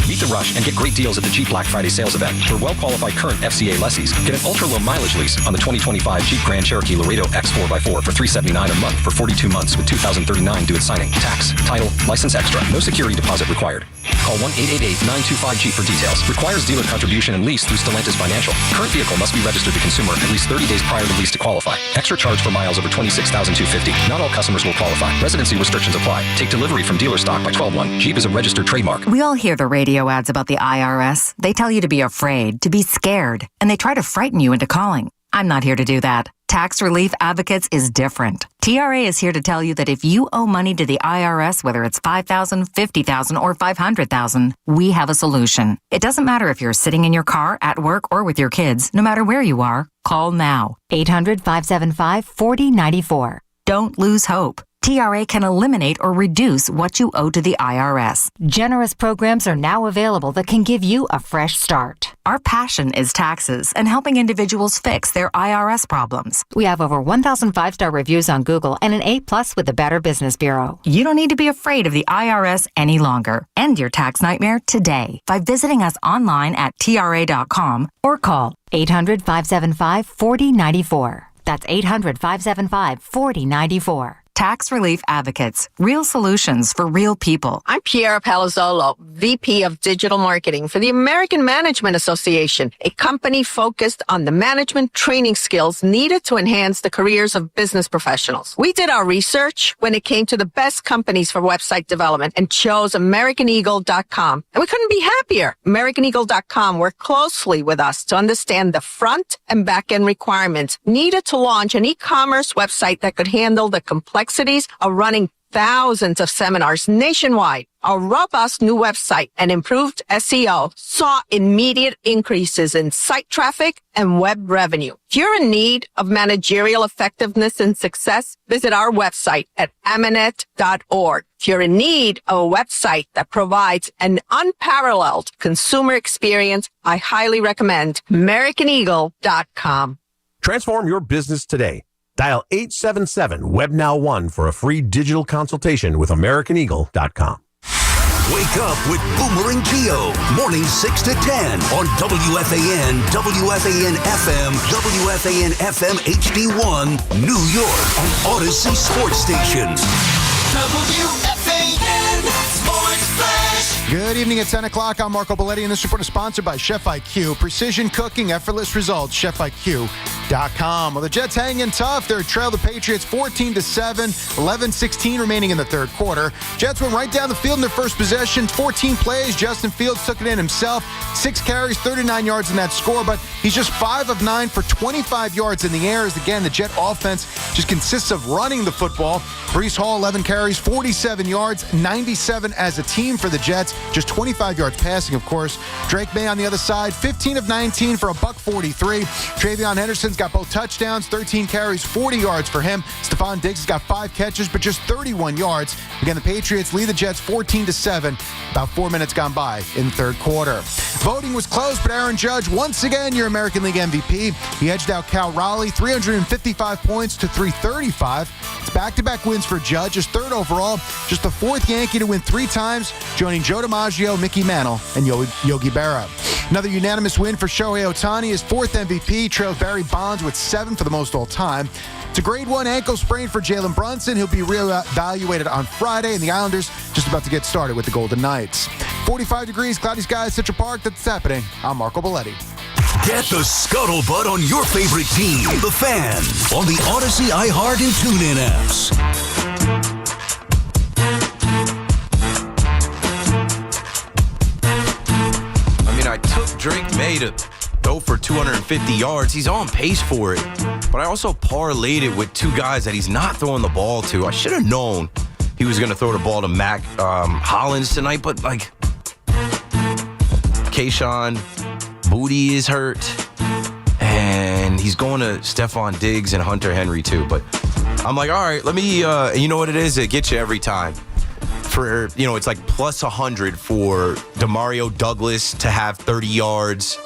Beat the rush and get great deals at the Jeep Black Friday sales event. For well-qualified current FCA lessees, get an ultra-low mileage lease on the 2025 Jeep Grand Cherokee Laredo X 4x4 for $379 a month for 42 months with $2,039 due at signing. Tax, title, license extra. No security deposit required. Call 1-888-925-Jeep for details. Requires dealer contribution and lease through Stellantis Financial. Current vehicle must be registered to consumer at least 30 days prior to lease to qualify. Extra charge for miles over 26,250. Not all customers will qualify. Residency restrictions apply. Take delivery from dealer stock by 12/1. Jeep is a registered trademark. We all hear the radio ads about the IRS. They tell you to be afraid, to be scared, and they try to frighten you into calling. I'm not here to do that. Tax Relief Advocates is different. TRA is here to tell you that if you owe money to the IRS, whether it's $5,000, $50,000, or $500,000, we have a solution. It doesn't matter if you're sitting in your car, at work, or with your kids. No matter where you are, call now. 800-575-4094. Don't lose hope. TRA can eliminate or reduce what you owe to the IRS. Generous programs are now available that can give you a fresh start. Our passion is taxes and helping individuals fix their IRS problems. We have over 1,000 5-star reviews on Google and an A+ with the Better Business Bureau. You don't need to be afraid of the IRS any longer. End your tax nightmare today by visiting us online at TRA.com or call 800-575-4094. That's 800-575-4094. Tax Relief Advocates. Real solutions for real people. I'm Piera Palazzolo, VP of Digital Marketing for the American Management Association, a company focused on the management training skills needed to enhance the careers of business professionals. We did our research when it came to the best companies for website development and chose AmericanEagle.com. And we couldn't be happier. AmericanEagle.com worked closely with us to understand the front and back end requirements needed to launch an e-commerce website that could handle the complexities of running thousands of seminars nationwide. Our robust new website and improved SEO saw immediate increases in site traffic and web revenue. If you're in need of managerial effectiveness and success, visit our website at amanet.org. If you're in need of a website that provides an unparalleled consumer experience, I highly recommend AmericanEagle.com. Transform your business today. Dial 877-WEB-NOW-1 for a free digital consultation with AmericanEagle.com. Wake up with Boomer and Geo. Mornings 6 to 10 on WFAN, WFAN FM, WFAN FM HD1, New York, and Odyssey Sports Stations. WFAN Sports Flash. Good evening at 10 o'clock. I'm Marco Belletti, and this report is sponsored by Chef IQ. Precision cooking, effortless results. ChefIQ.com. Well, the Jets hang in tough. They trail the Patriots 14-7, 11-16 remaining in the third quarter. Jets went right down the field in their first possession. 14 plays. Justin Fields took it in himself. 6 carries, 39 yards in that score, but he's just 5 of 9 for 25 yards in the air. As again, the Jet offense just consists of running the football. Breece Hall, 11 carries, 47 yards, 97 as a team for the Jets. Just 25 yards passing, of course. Drake May on the other side, 15 of 19 for $143. Travion Henderson's got both touchdowns, 13 carries, 40 yards for him. Stephon Diggs has got 5 catches, but just 31 yards. Again, the Patriots lead the Jets 14-7. About 4 minutes gone by in the third quarter. Voting was close, but Aaron Judge, once again, your American League MVP. He edged out Cal Raleigh, 355 points to 335. It's back-to-back wins for Judge, his third overall. Just the 4th Yankee to win 3 times, joining Joe DiMaggio, Mickey Mantle, and Yogi Berra. Another unanimous win for Shohei Ohtani, his 4th MVP, trails Barry Bonds with 7 for the most all-time. It's a grade 1 ankle sprain for Jalen Brunson. He'll be reevaluated on Friday, and the Islanders just about to get started with the Golden Knights. 45 degrees, cloudy skies, Central Park. That's happening. I'm Marco Belletti. Get the scuttlebutt on your favorite team, the Fan, on the Odyssey, iHeart, and TuneIn apps. I took Drake May to go for 250 yards. He's on pace for it. But I also parlayed it with 2 guys that he's not throwing the ball to. I should have known he was going to throw the ball to Mac Hollins tonight, but like Kayshawn Booty is hurt, and he's going to Stephon Diggs and Hunter Henry too. But I'm like, all right, let me, you know what it is? It gets you every time. For, it's like plus 100 for Demario Douglas to have 30 yards,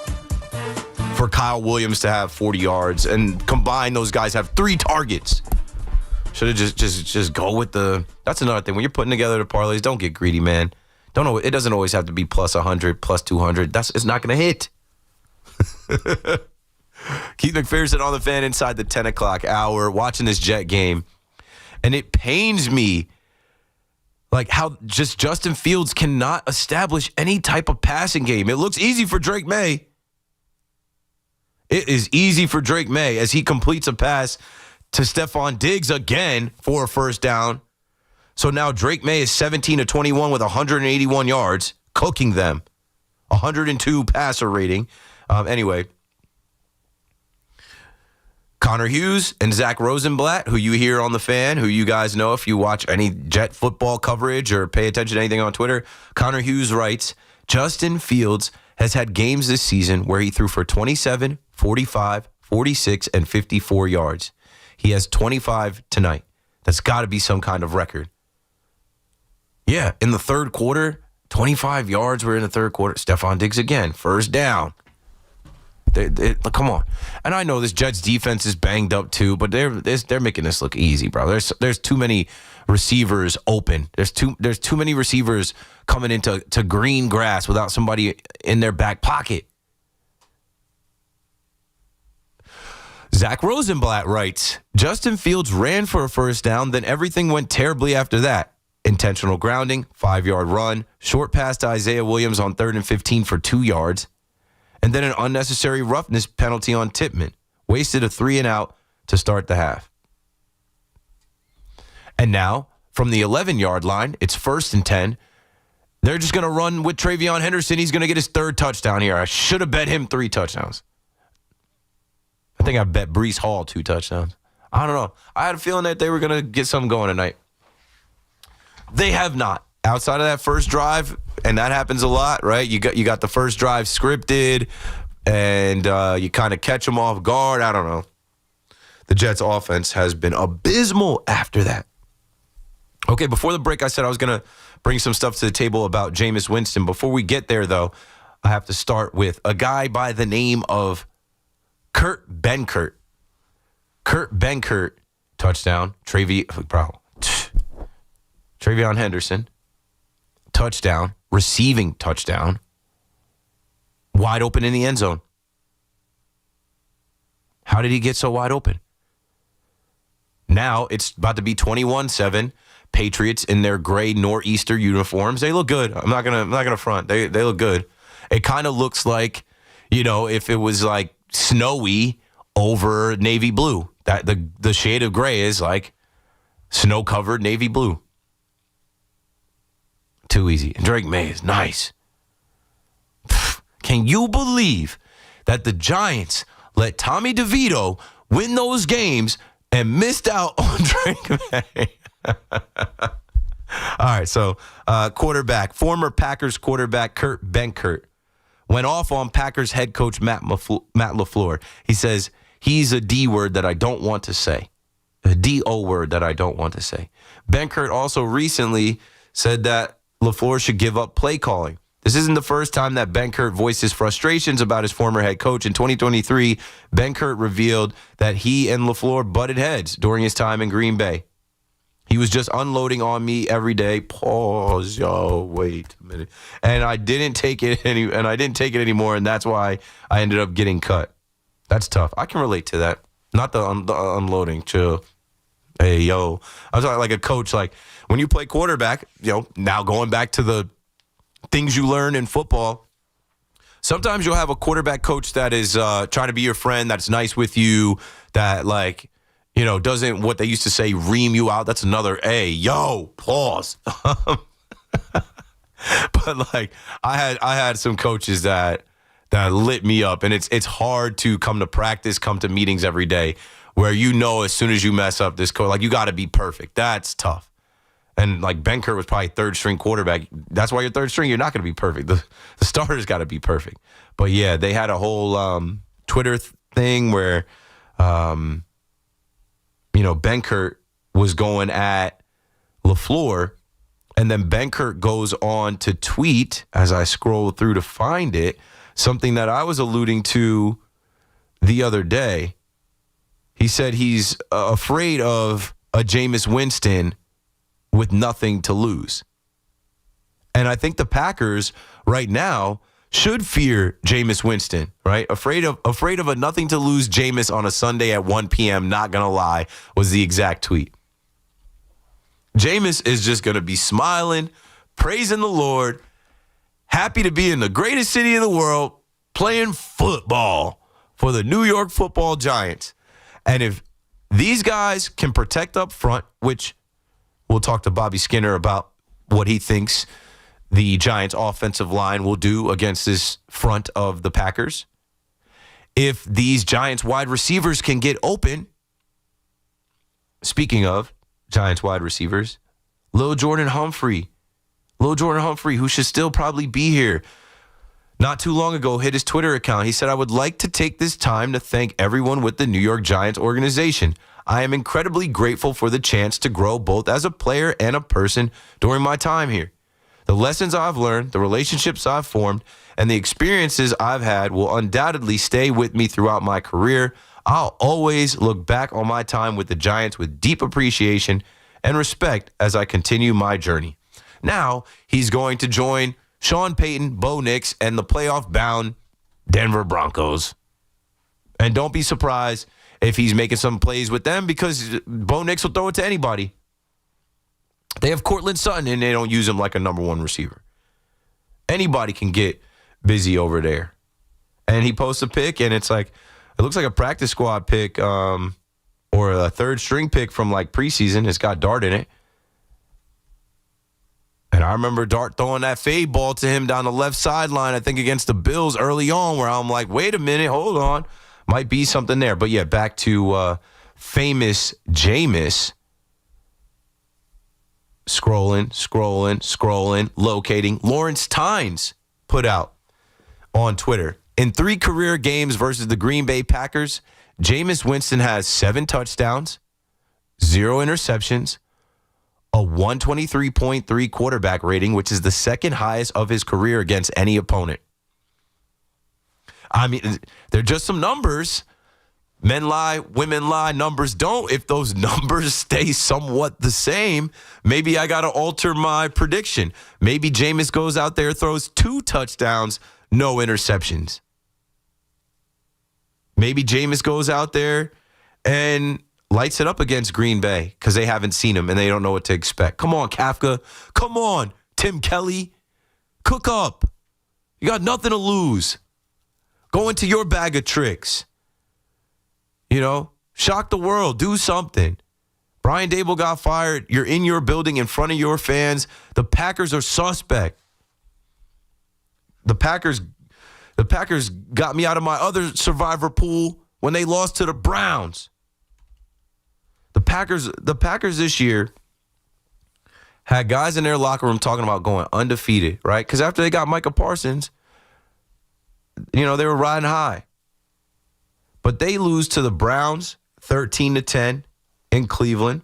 for Kyle Williams to have 40 yards, and combined those guys have 3 targets. Should have just go with the. That's another thing when you're putting together the parlays. Don't get greedy, man. Don't know. It doesn't always have to be plus 100, plus 200. It's not going to hit. Keith McPherson on the Fan inside the 10 o'clock hour, watching this Jet game, and it pains me Like how just Justin Fields cannot establish any type of passing game. It looks easy for Drake May. It is easy for Drake May as he completes a pass to Stephon Diggs again for a first down. So now Drake May is 17 of 21 with 181 yards, cooking them. 102 passer rating. Anyway, Connor Hughes and Zach Rosenblatt, who you hear on the Fan, who you guys know if you watch any Jet football coverage or pay attention to anything on Twitter. Connor Hughes writes, Justin Fields has had games this season where he threw for 27, 45, 46, and 54 yards. He has 25 tonight. That's got to be some kind of record. Yeah, in the third quarter, 25 yards were in the third quarter. Stephon Diggs again, first down. Come on. And I know this Jets defense is banged up too, but they're making this look easy, bro. There's too many receivers open. There's too many receivers coming into green grass without somebody in their back pocket. Zach Rosenblatt writes, Justin Fields ran for a first down, then everything went terribly after that. Intentional grounding, 5-yard run, short pass to Isaiah Williams on 3rd and 15 for 2 yards, and then an unnecessary roughness penalty on Tippmann. Wasted a 3-and-out to start the half. And now, from the 11-yard line, it's 1st and 10. They're just going to run with Travion Henderson. He's going to get his 3rd touchdown here. I should have bet him 3 touchdowns. I think I bet Breece Hall 2 touchdowns. I don't know. I had a feeling that they were going to get something going tonight. They have not. Outside of that first drive, and that happens a lot, right? You got the first drive scripted, and you kind of catch them off guard. I don't know. The Jets' offense has been abysmal after that. Okay, before the break, I said I was going to bring some stuff to the table about Jameis Winston. Before we get there, though, I have to start with a guy by the name of Kurt Benkert. Kurt Benkert, touchdown. Travion Henderson, touchdown, receiving touchdown, wide open in the end zone. How did he get so wide open? Now it's about to be 21-7. Patriots in their gray nor'easter uniforms. They look good. I'm not gonna front. They look good. It kind of looks like, if it was like snowy over navy blue. That the shade of gray is like snow-covered navy blue. Too easy. And Drake May is nice. Can you believe that the Giants let Tommy DeVito win those games and missed out on Drake May? All right, so former Packers quarterback Kurt Benkert went off on Packers head coach Matt LaFleur. He says, he's a D word that I don't want to say. A D-O word that I don't want to say. Benkert also recently said that LaFleur should give up play calling. This isn't the first time that Benkert voiced his frustrations about his former head coach. In 2023, Benkert revealed that he and LaFleur butted heads during his time in Green Bay. He was just unloading on me every day. Pause, yo, wait a minute. And I didn't take it anymore, and that's why I ended up getting cut. That's tough. I can relate to that. Not the unloading. Chill. Hey, yo. I was like a coach, like, when you play quarterback, now going back to the things you learn in football, sometimes you'll have a quarterback coach that is trying to be your friend, that's nice with you, that doesn't, what they used to say, ream you out. That's another pause. But I had some coaches that lit me up, and it's hard to come to practice, come to meetings every day where as soon as you mess up this coach, you got to be perfect. That's tough. And Benkert was probably 3rd string quarterback. That's why you're 3rd string. You're not going to be perfect. The starter's got to be perfect. But yeah, they had a whole Twitter thing where, Benkert was going at LaFleur, and then Benkert goes on to tweet, as I scroll through to find it, something that I was alluding to the other day. He said he's afraid of a Jameis Winston with nothing to lose. And I think the Packers right now should fear Jameis Winston, right? Afraid of a nothing to lose Jameis on a Sunday at 1 p.m., not going to lie, was the exact tweet. Jameis is just going to be smiling, praising the Lord, happy to be in the greatest city in the world, playing football for the New York Football Giants. And if these guys can protect up front, which we'll talk to Bobby Skinner about what he thinks the Giants' offensive line will do against this front of the Packers. If these Giants wide receivers can get open, speaking of Giants wide receivers, Lil Jordan Humphrey, who should still probably be here, not too long ago hit his Twitter account. He said, "I would like to take this time to thank everyone with the New York Giants organization. I am incredibly grateful for the chance to grow both as a player and a person during my time here. The lessons I've learned, the relationships I've formed, and the experiences I've had will undoubtedly stay with me throughout my career. I'll always look back on my time with the Giants with deep appreciation and respect as I continue my journey." Now he's going to join Sean Payton, Bo Nix, and the playoff-bound Denver Broncos. And don't be surprised if he's making some plays with them, because Bo Nix will throw it to anybody. They have Cortland Sutton, and they don't use him like a number one receiver. Anybody can get busy over there. And he posts a pic, and it's like, it looks like a practice squad pic or a third-string pic from like preseason. It's got Dart in it. And I remember Dart throwing that fade ball to him down the left sideline, I think against the Bills early on, where I'm like, wait a minute, hold on. Might be something there. But yeah, back to famous Jameis. Scrolling, locating. Lawrence Tynes put out on Twitter, in 3 career games versus the Green Bay Packers, Jameis Winston has 7 touchdowns, 0 interceptions, a 123.3 quarterback rating, which is the second highest of his career against any opponent. I mean, they're just some numbers. Men lie, women lie, numbers don't. If those numbers stay somewhat the same, maybe I got to alter my prediction. Maybe Jameis goes out there, throws 2 touchdowns, no interceptions. Maybe Jameis goes out there and lights it up against Green Bay because they haven't seen him and they don't know what to expect. Come on, Kafka. Come on, Tim Kelly. Cook up. You got nothing to lose. Go into your bag of tricks. You know, shock the world. Do something. Brian Dable got fired. You're in your building in front of your fans. The Packers are suspect. The Packers got me out of my other survivor pool when they lost to the Browns. The Packers this year had guys in their locker room talking about going undefeated, right? Because after they got Micah Parsons, you know, they were riding high. But they lose to the Browns 13-10 in Cleveland.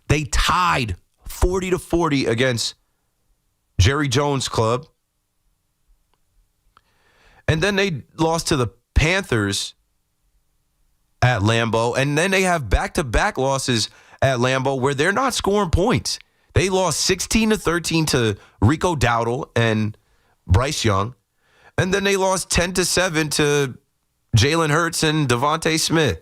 They tied 40-40 against Jerry Jones' club. And then they lost to the Panthers at Lambeau. And then they have back-to-back losses at Lambeau where they're not scoring points. They lost 16-13 to Rico Dowdle and Bryce Young. And then they lost 10-7 to Jalen Hurts and Devontae Smith.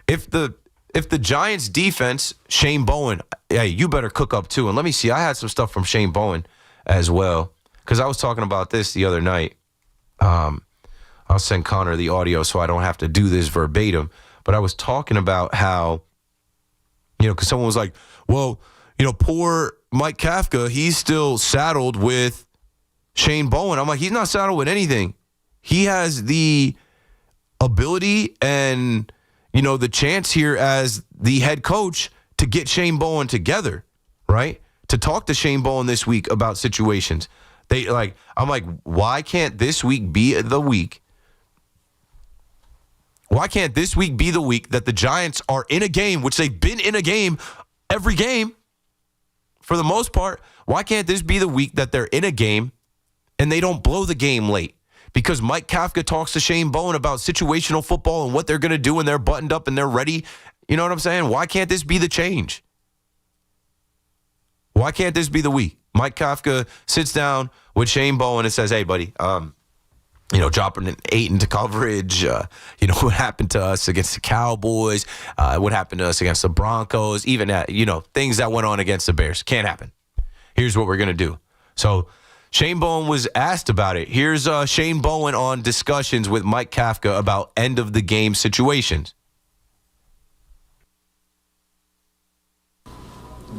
If the Giants defense, Shane Bowen, hey, you better cook up too. And let me see, I had some stuff from Shane Bowen as well, because I was talking about this the other night. I'll send Connor the audio so I don't have to do this verbatim. But I was talking about how, you know, because someone was like, well, you know, poor Mike Kafka, he's still saddled with Shane Bowen. I'm like, he's not saddled with anything. He has the ability and, you know, the chance here as the head coach to get Shane Bowen together, right? To talk to Shane Bowen this week about situations. I'm like, why can't this week be the week? Why can't this week be the week that the Giants are in a game, which they've been in a game every game for the most part? Why can't this be the week that they're in a game and they don't blow the game late? Because Mike Kafka talks to Shane Bowen about situational football and what they're going to do, and they're buttoned up and they're ready. You know what I'm saying? Why can't this be the change? Why can't this be the week? Mike Kafka sits down with Shane Bowen and says, hey, buddy, dropping an 8 into coverage. What happened to us against the Cowboys, what happened to us against the Broncos, even things that went on against the Bears. Can't happen. Here's what we're going to do. So Shane Bowen was asked about it. Here's Shane Bowen on discussions with Mike Kafka about end-of-the-game situations.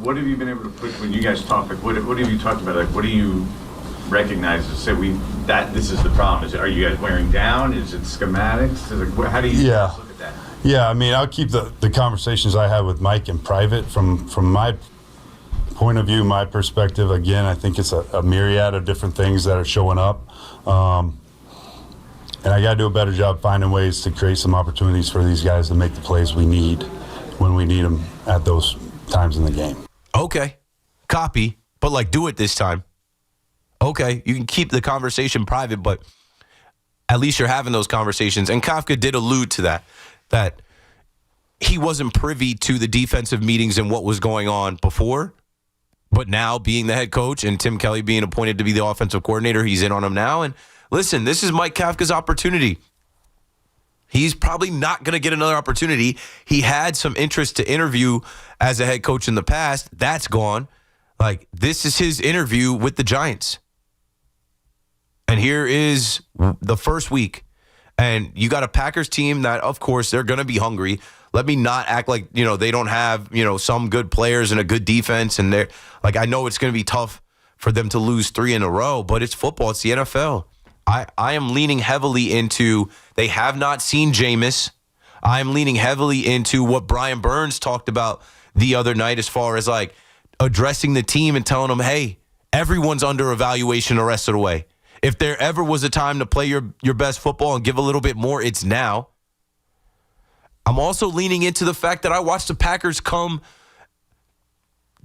What have you been able to put when you guys talk? Like, what have you talked about? Like, what do you recognize to say this is the problem? Are you guys wearing down? Is it schematics? How do you look at that? Yeah, I mean, I'll keep the conversations I have with Mike in private. From my point of view, my perspective, again, I think it's a myriad of different things that are showing up. And I got to do a better job finding ways to create some opportunities for these guys to make the plays we need when we need them at those times in the game. Okay. Copy, but do it this time. Okay, you can keep the conversation private, but at least you're having those conversations. And Kafka did allude to that he wasn't privy to the defensive meetings and what was going on before. But now, being the head coach and Tim Kelly being appointed to be the offensive coordinator, he's in on him now. And listen, this is Mike Kafka's opportunity. He's probably not going to get another opportunity. He had some interest to interview as a head coach in the past. That's gone. This is his interview with the Giants. And here is the first week. And you got a Packers team that, of course, they're going to be hungry. Let me not act like, they don't have, some good players and a good defense. And they're I know it's going to be tough for them to lose 3 in a row, but it's football. It's the NFL. I am leaning heavily into they have not seen Jameis. I'm leaning heavily into what Brian Burns talked about the other night as far as addressing the team and telling them, hey, everyone's under evaluation the rest of the way. If there ever was a time to play your best football and give a little bit more, it's now. I'm also leaning into the fact that I watched the Packers come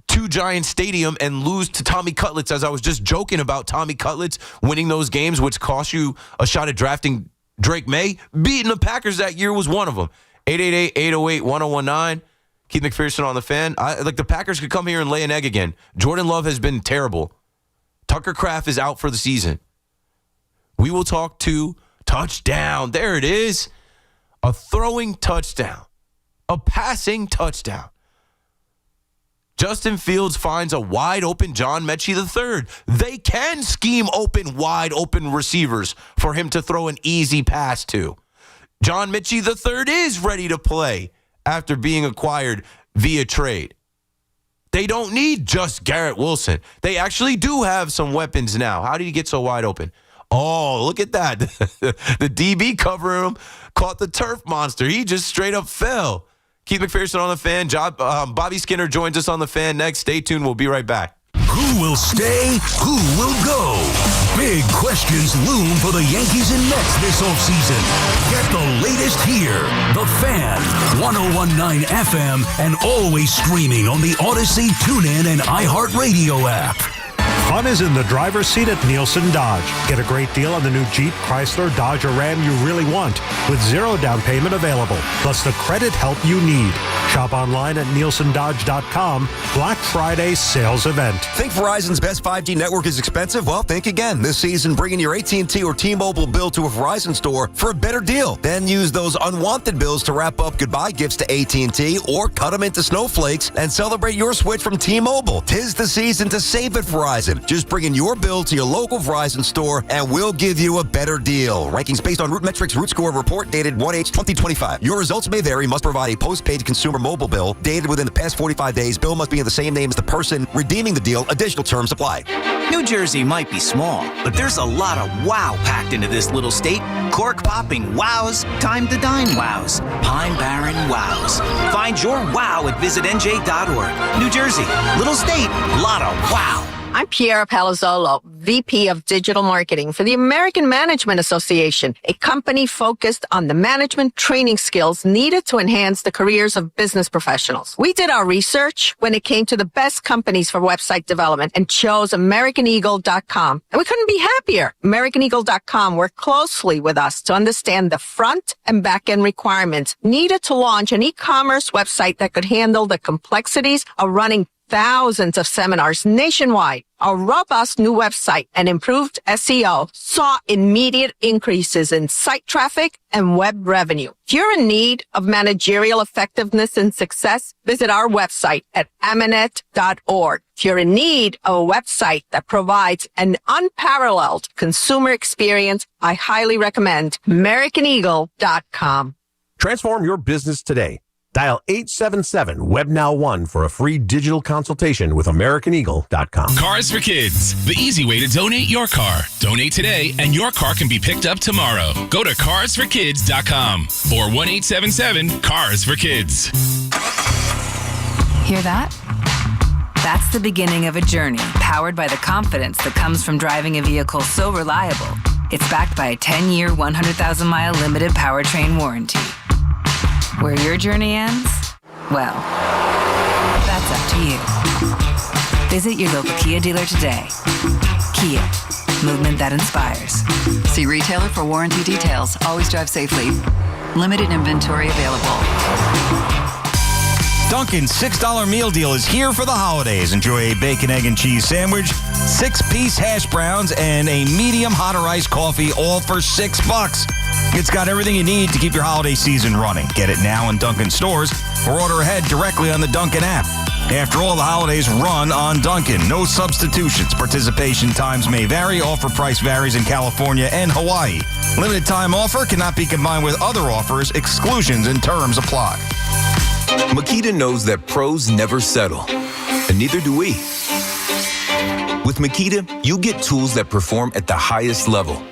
to Giants Stadium and lose to Tommy Cutlets, as I was just joking about Tommy Cutlets winning those games, which cost you a shot at drafting Drake May. Beating the Packers that year was one of them. 888-808-1019. Keith McPherson on the Fan. The Packers could come here and lay an egg again. Jordan Love has been terrible. Tucker Kraft is out for the season. We will talk to touchdown. There it is. A throwing touchdown. A passing touchdown. Justin Fields finds a wide-open John Mechie III. They can scheme open, wide-open receivers for him to throw an easy pass to. John Mechie III is ready to play after being acquired via trade. They don't need just Garrett Wilson. They actually do have some weapons now. How did he get so wide open? Oh, look at that. The DB covering him caught the turf monster. He just straight up fell. Keith McPherson on the Fan. Bobby Skinner joins us on the Fan next. Stay tuned. We'll be right back. Who will stay? Who will go? Big questions loom for the Yankees and Mets this offseason. Get the latest here. The Fan, 101.9 FM, and always streaming on the Odyssey, TuneIn, and iHeartRadio app. Fun is in the driver's seat at Nielsen Dodge. Get a great deal on the new Jeep, Chrysler, Dodge, or Ram you really want with 0 down payment available, plus the credit help you need. Shop online at nielsendodge.com. Black Friday sales event. Think Verizon's best 5G network is expensive? Well, think again. This season, bring in your AT&T or T-Mobile bill to a Verizon store for a better deal. Then use those unwanted bills to wrap up goodbye gifts to AT&T or cut them into snowflakes and celebrate your switch from T-Mobile. 'Tis the season to save at Verizon. Just bring in your bill to your local Verizon store and we'll give you a better deal. Rankings based on Root Metrics Root Score report dated 1/8/2025. Your results may vary. Must provide a postpaid consumer mobile bill dated within the past 45 days. Bill must be in the same name as the person redeeming the deal. Additional terms apply. New Jersey might be small, but there's a lot of wow packed into this little state. Cork-popping wows, time to dine wows, Pine Barren wows. Find your wow at visitnj.org. New Jersey, little state, lot of wow. I'm Piera Palazzolo, VP of Digital Marketing for the American Management Association, a company focused on the management training skills needed to enhance the careers of business professionals. We did our research when it came to the best companies for website development and chose AmericanEagle.com. And we couldn't be happier. AmericanEagle.com worked closely with us to understand the front and back end requirements needed to launch an e-commerce website that could handle the complexities of running thousands of seminars nationwide, a robust new website, and improved SEO saw immediate increases in site traffic and web revenue. If you're in need of managerial effectiveness and success, visit our website at amanet.org. If you're in need of a website that provides an unparalleled consumer experience, I highly recommend AmericanEagle.com. Transform your business today. Dial 877-WEB-NOW-1 for a free digital consultation with AmericanEagle.com. Cars for Kids, the easy way to donate your car. Donate today and your car can be picked up tomorrow. Go to carsforkids.com or 1-877-CARS-FOR-KIDS. Hear that? That's the beginning of a journey powered by the confidence that comes from driving a vehicle so reliable. It's backed by a 10-year, 100,000-mile limited powertrain warranty. Where your journey ends? Well, that's up to you. Visit your local Kia dealer today. Kia, movement that inspires. See retailer for warranty details. Always drive safely. Limited inventory available. Dunkin's $6 meal deal is here for the holidays. Enjoy a bacon, egg, and cheese sandwich, 6-piece hash browns, and a medium hot or iced coffee, all for $6. It's got everything you need to keep your holiday season running. Get it now in Dunkin' stores or order ahead directly on the Dunkin' app. After all, the holidays run on Dunkin'. No substitutions. Participation times may vary. Offer price varies in California and Hawaii. Limited time offer cannot be combined with other offers. Exclusions and terms apply. Makita knows that pros never settle, and neither do we. With Makita, you get tools that perform at the highest level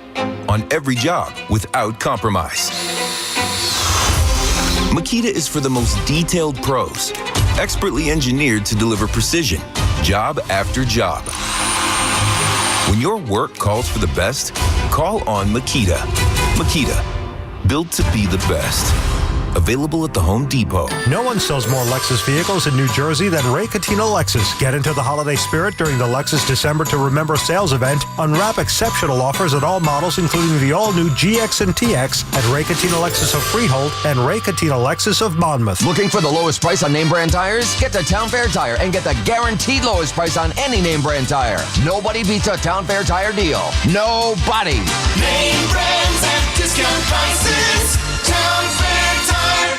on every job without compromise. Makita is for the most detailed pros, expertly engineered to deliver precision, job after job. When your work calls for the best, call on Makita. Makita, built to be the best. Available at the Home Depot. No one sells more Lexus vehicles in New Jersey than Ray Catino Lexus. Get into the holiday spirit during the Lexus December to Remember sales event. Unwrap exceptional offers at all models, including the all-new GX and TX at Ray Catino Lexus of Freehold and Ray Catino Lexus of Monmouth. Looking for the lowest price on name brand tires? Get to Town Fair Tire and get the guaranteed lowest price on any name brand tire. Nobody beats a Town Fair Tire deal. Nobody. Name brands at discount prices. Town Fair Tire.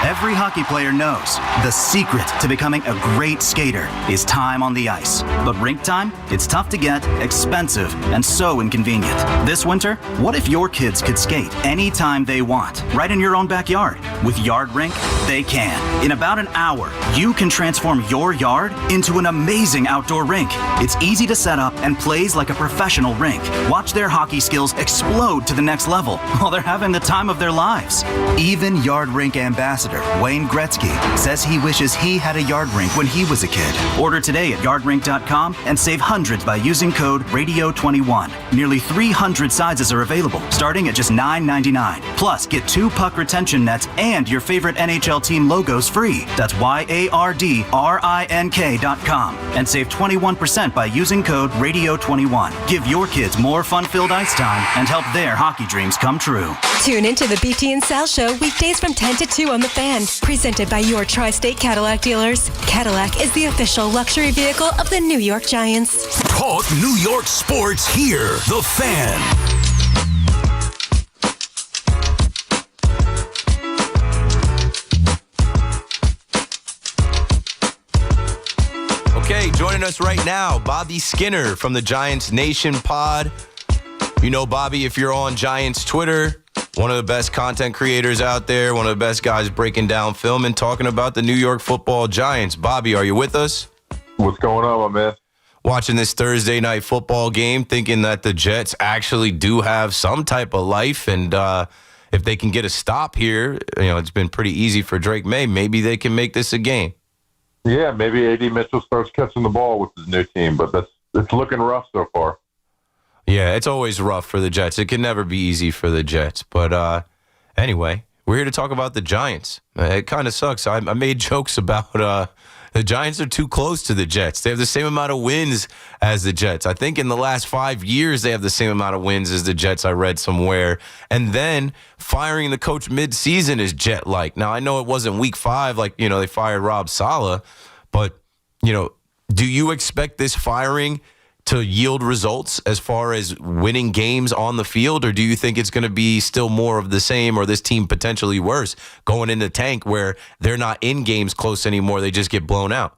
Every hockey player knows the secret to becoming a great skater is time on the ice. But rink time? It's tough to get, expensive, and so inconvenient. This winter, what if your kids could skate anytime they want, right in your own backyard? With Yard Rink, they can. In about an hour, you can transform your yard into an amazing outdoor rink. It's easy to set up and plays like a professional rink. Watch their hockey skills explode to the next level while they're having the time of their lives. Even Yard Rink ambassador Wayne Gretzky says he wishes he had a yard rink when he was a kid. Order today at yardrink.com and save hundreds by using code RADIO21. Nearly 300 sizes are available, starting at just $9.99. Plus, get 2 puck retention nets and your favorite NHL team logos free. That's YARDRINK.com. And save 21% by using code RADIO21. Give your kids more fun-filled ice time and help their hockey dreams come true. Tune into the BT and Sal Show weekdays from 10 to 2 on the Fan. Presented by your Tri-State Cadillac dealers. Cadillac is the official luxury vehicle of the New York Giants. Talk New York sports here. The Fan. Okay, joining us right now, Bobby Skinner from the Giants Nation pod. You know Bobby if you're on Giants Twitter. One of the best content creators out there, one of the best guys breaking down film and talking about the New York Football Giants. Bobby, are you with us? What's going on, my man? Watching this Thursday night football game, thinking that the Jets actually do have some type of life, and if they can get a stop here, you know, it's been pretty easy for Drake May. Maybe they can make this a game. Yeah, maybe A.D. Mitchell starts catching the ball with his new team, but it's looking rough so far. Yeah, it's always rough for the Jets. It can never be easy for the Jets. But anyway, We're here to talk about the Giants. It kind of sucks. I made jokes about the Giants are too close to the Jets. They have the same amount of wins as the Jets. I think in the last 5 years, they have the same amount of wins as the Jets, I read somewhere. And then firing the coach mid-season is Jet-like. Now, I know it wasn't week 5, like, they fired Rob Saleh, but, do you expect this firing to yield results as far as winning games on the field, or do you think it's going to be still more of the same, or this team potentially worse going in the tank where they're not in games close anymore, they just get blown out?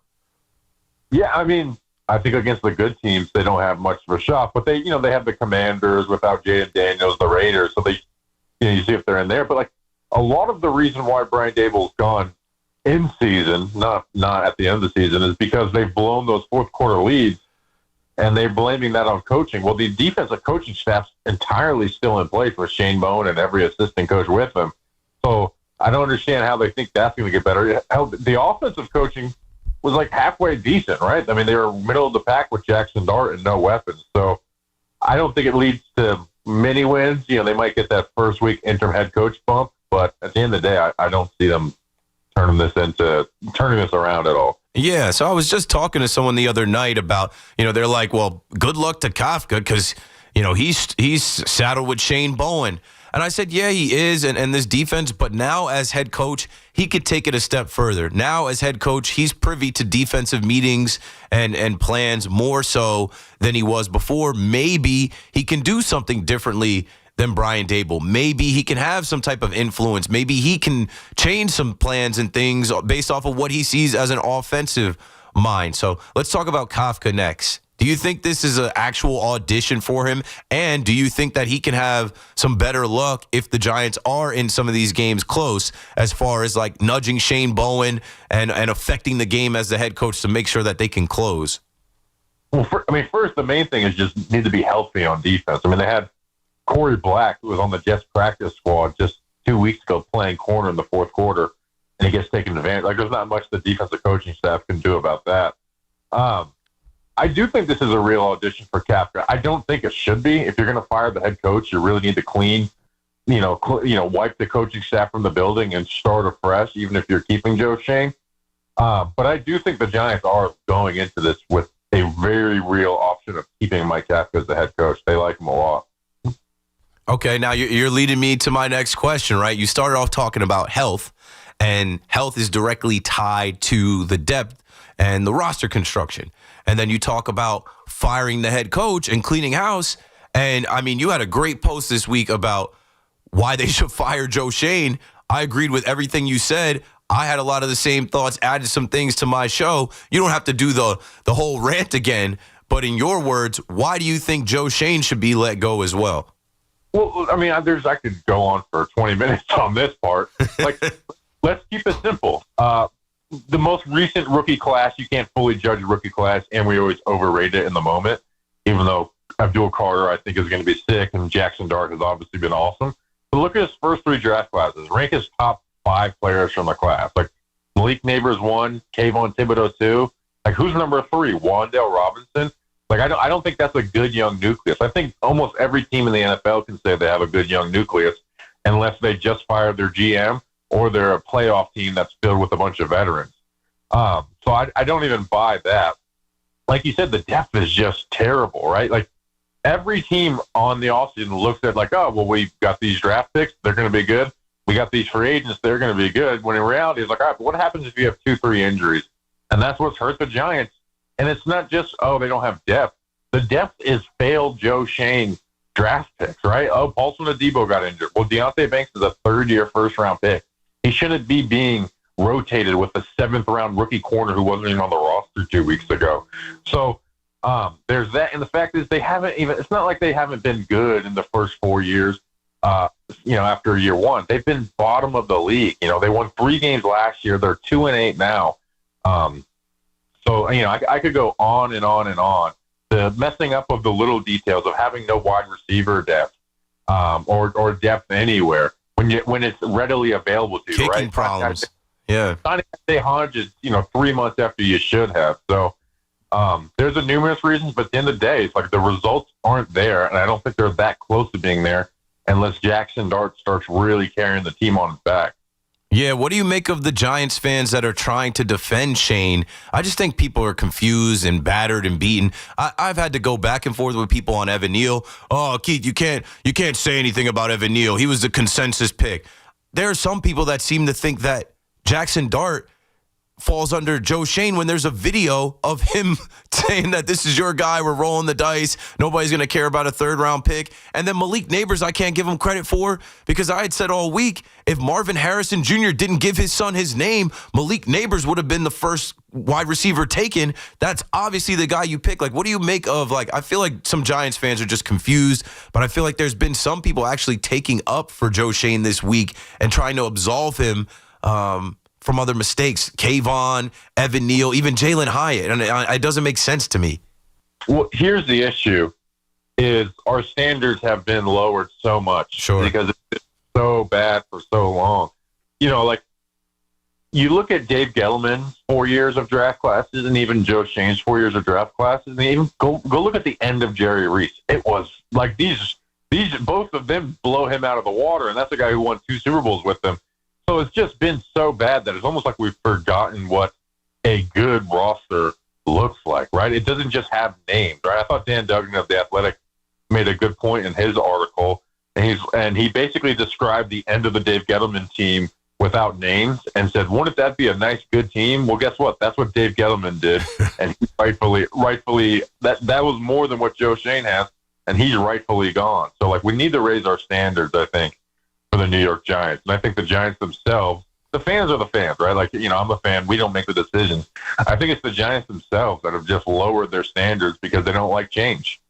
Yeah, I mean, I think against the good teams they don't have much of a shot, but they have the Commanders without Jaden Daniels, the Raiders, so they you see if they're in there. But like a lot of the reason why Brian Dable's gone in season, not at the end of the season, is because they've blown those fourth quarter leads. And they're blaming that on coaching. Well, the defensive coaching staff's entirely still in place with Shane Bowen and every assistant coach with them. So I don't understand how they think that's going to get better. The offensive coaching was like halfway decent, right? I mean, they were middle of the pack with Jackson Dart and no weapons. So I don't think it leads to many wins. They might get that first week interim head coach bump, but at the end of the day, I don't see them turning this around at all. Yeah, so I was just talking to someone the other night about, they're like, well, good luck to Kafka because, he's saddled with Shane Bowen. And I said, yeah, he is, and this defense, but now as head coach, he could take it a step further. Now as head coach, he's privy to defensive meetings and plans more so than he was before. Maybe he can do something differently than Brian Dable. Maybe he can have some type of influence. Maybe he can change some plans and things based off of what he sees as an offensive mind. So let's talk about Kafka next. Do you think this is an actual audition for him? And do you think that he can have some better luck if the Giants are in some of these games close as far as like nudging Shane Bowen and affecting the game as the head coach to make sure that they can close? Well, first, the main thing is just need to be healthy on defense. I mean, they had Corey Black, who was on the Jets practice squad just 2 weeks ago, playing corner in the fourth quarter, and he gets taken advantage. Like, there's not much the defensive coaching staff can do about that. I do think this is a real audition for Kafka. I don't think it should be. If you're going to fire the head coach, you really need to clean, wipe the coaching staff from the building and start afresh, even if you're keeping Joe Shane. But I do think the Giants are going into this with a very real option of keeping Mike Kafka as the head coach. They like him a lot. Okay, now you're leading me to my next question, right? You started off talking about health, and health is directly tied to the depth and the roster construction. And then you talk about firing the head coach and cleaning house. And, I mean, you had a great post this week about why they should fire Joe Shane. I agreed with everything you said. I had a lot of the same thoughts, added some things to my show. You don't have to do the whole rant again. But in your words, why do you think Joe Shane should be let go as well? Well, I mean, I could go on for 20 minutes on this part. Like, let's keep it simple. The most recent rookie class, you can't fully judge a rookie class, and we always overrate it in the moment, even though Abdul Carter, I think, is going to be sick, and Jackson Dart has obviously been awesome. But look at his first 3 draft classes. Rank his top 5 players from the class. Like, Malik Neighbors 1, Kayvon Thibodeau 2. Like, who's number 3? Wan'Dale Robinson? Like, I don't think that's a good young nucleus. I think almost every team in the NFL can say they have a good young nucleus unless they just fired their GM or they're a playoff team that's filled with a bunch of veterans. So I don't even buy that. Like you said, the depth is just terrible, right? Like, every team on the offseason looks at like, oh, well, we've got these draft picks. They're going to be good. We got these free agents. They're going to be good. When in reality, it's like, all right, but what happens if you have 2-3 injuries? And that's what's hurt the Giants. And it's not just, oh, they don't have depth. The depth is failed Joe Shane draft picks, right? Oh, Paulson Adebo got injured. Well, Deonte Banks is a third-year first-round pick. He shouldn't be being rotated with a 7th-round rookie corner who wasn't even on the roster 2 weeks ago. So there's that. And the fact is they haven't even – it's not like they haven't been good in the first 4 years, after year one. They've been bottom of the league. They won 3 games last year. They're 2-8 now. So, I could go on and on and on. The messing up of the little details of having no wide receiver depth or depth anywhere when it's readily available to you, kicking right? problems. Yeah. Signing Hodge is, 3 months after you should have. So there's a numerous reasons, but at the end of the day, it's like the results aren't there, and I don't think they're that close to being there. unless Jackson Dart starts really carrying the team on his back. Yeah, what do you make of the Giants fans that are trying to defend Shane? I just think people are confused and battered and beaten. I've had to go back and forth with people on Evan Neal. Oh, Keith, you can't say anything about Evan Neal. He was the consensus pick. There are some people that seem to think that Jackson Dart falls under Joe Shane when there's a video of him saying that this is your guy, we're rolling the dice, nobody's going to care about a third-round pick. And then Malik Neighbors, I can't give him credit for, because I had said all week, if Marvin Harrison Jr. didn't give his son his name, Malik Neighbors would have been the first wide receiver taken. That's obviously the guy you pick. Like, what do you make of, like, I feel like some Giants fans are just confused, but I feel like there's been some people actually taking up for Joe Shane this week and trying to absolve him from other mistakes. Kayvon, Evan Neal, even Jalen Hyatt. And it doesn't make sense to me. Well, here's the issue, is our standards have been lowered so much because it's been so bad for so long. You know, like, you look at Dave Gettleman's 4 years of draft classes and even Joe Shane's 4 years of draft classes, and even go look at the end of Jerry Reese. It was like these both of them blow him out of the water, and that's a guy who won 2 Super Bowls with them. So it's just been so bad that it's almost like we've forgotten what a good roster looks like, right? It doesn't just have names, right? I thought Dan Duggan of The Athletic made a good point in his article, and he basically described the end of the Dave Gettleman team without names and said, wouldn't that be a nice, good team? Well, guess what? That's what Dave Gettleman did, and he rightfully, that was more than what Joe Shane has, and he's rightfully gone. So, like, we need to raise our standards, I think, for the New York Giants. And I think the Giants themselves, the fans are the fans, right? Like, you know, I'm a fan. We don't make the decisions. I think it's the Giants themselves that have just lowered their standards because they don't like change.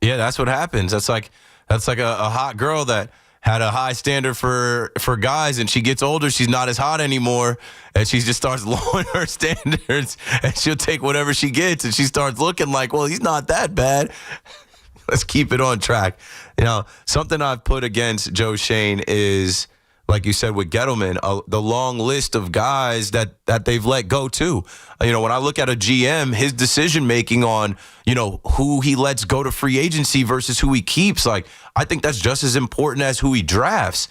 Yeah, that's what happens. That's like a hot girl that had a high standard for guys, and she gets older, she's not as hot anymore, and she just starts lowering her standards, and she'll take whatever she gets, and she starts looking like, well, he's not that bad. Let's keep it on track. You know, something I've put against Joe Shane is, like you said with Gettleman, the long list of guys that they've let go too. You know, when I look at a GM, his decision-making on, you know, who he lets go to free agency versus who he keeps, like, I think that's just as important as who he drafts.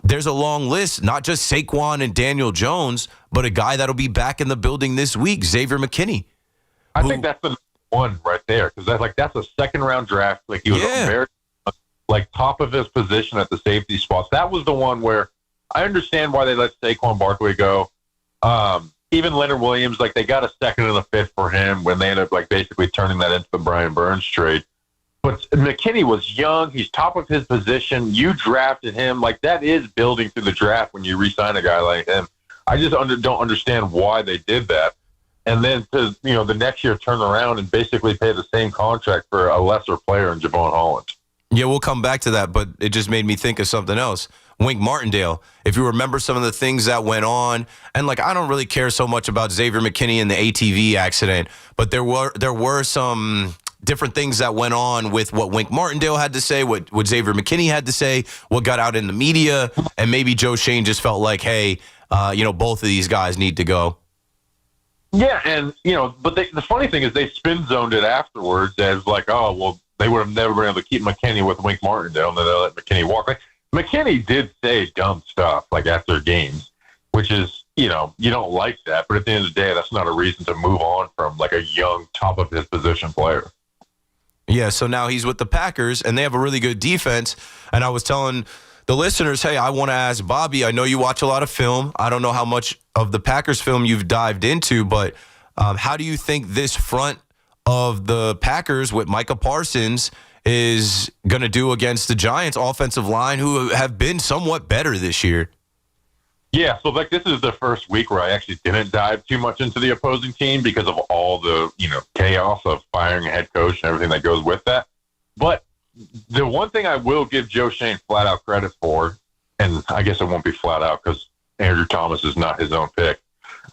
There's a long list, not just Saquon and Daniel Jones, but a guy that'll be back in the building this week, Xavier McKinney. I think that's the one right there, because that's a second-round draft. Like, he was very, like, top of his position at the safety spots. That was the one where I understand why they let Saquon Barkley go. Even Leonard Williams, like, they got a second and a fifth for him when they ended up, like, basically turning that into the Brian Burns trade. But McKinney was young. He's top of his position. You drafted him. Like, that is building through the draft when you re-sign a guy like him. I just don't understand why they did that. And then to, you know, the next year turn around and basically pay the same contract for a lesser player in Javon Holland. Yeah, we'll come back to that, but it just made me think of something else. Wink Martindale, if you remember some of the things that went on, and, like, I don't really care so much about Xavier McKinney and the ATV accident, but there were some different things that went on with what Wink Martindale had to say, what Xavier McKinney had to say, what got out in the media, and maybe Joe Shane just felt like, hey, you know, both of these guys need to go. Yeah, and, you know, but the funny thing is they spin zoned it afterwards as like, oh, well, they would have never been able to keep McKinney with Wink Martindale, and then they let McKinney walk. Like, McKinney did say dumb stuff, like, after games, which is, you know, you don't like that, but at the end of the day, that's not a reason to move on from, like, a young, top of his position player. Yeah, so now he's with the Packers, and they have a really good defense, and I was telling the listeners, hey, I want to ask Bobby, I know you watch a lot of film. I don't know how much of the Packers film you've dived into, but how do you think this front of the Packers with Micah Parsons is going to do against the Giants offensive line, who have been somewhat better this year? Yeah, so, like, this is the first week where I actually didn't dive too much into the opposing team because of all the, you know, chaos of firing a head coach and everything that goes with that. But the one thing I will give Joe Shane flat out credit for, and I guess it won't be flat out because Andrew Thomas is not his own pick,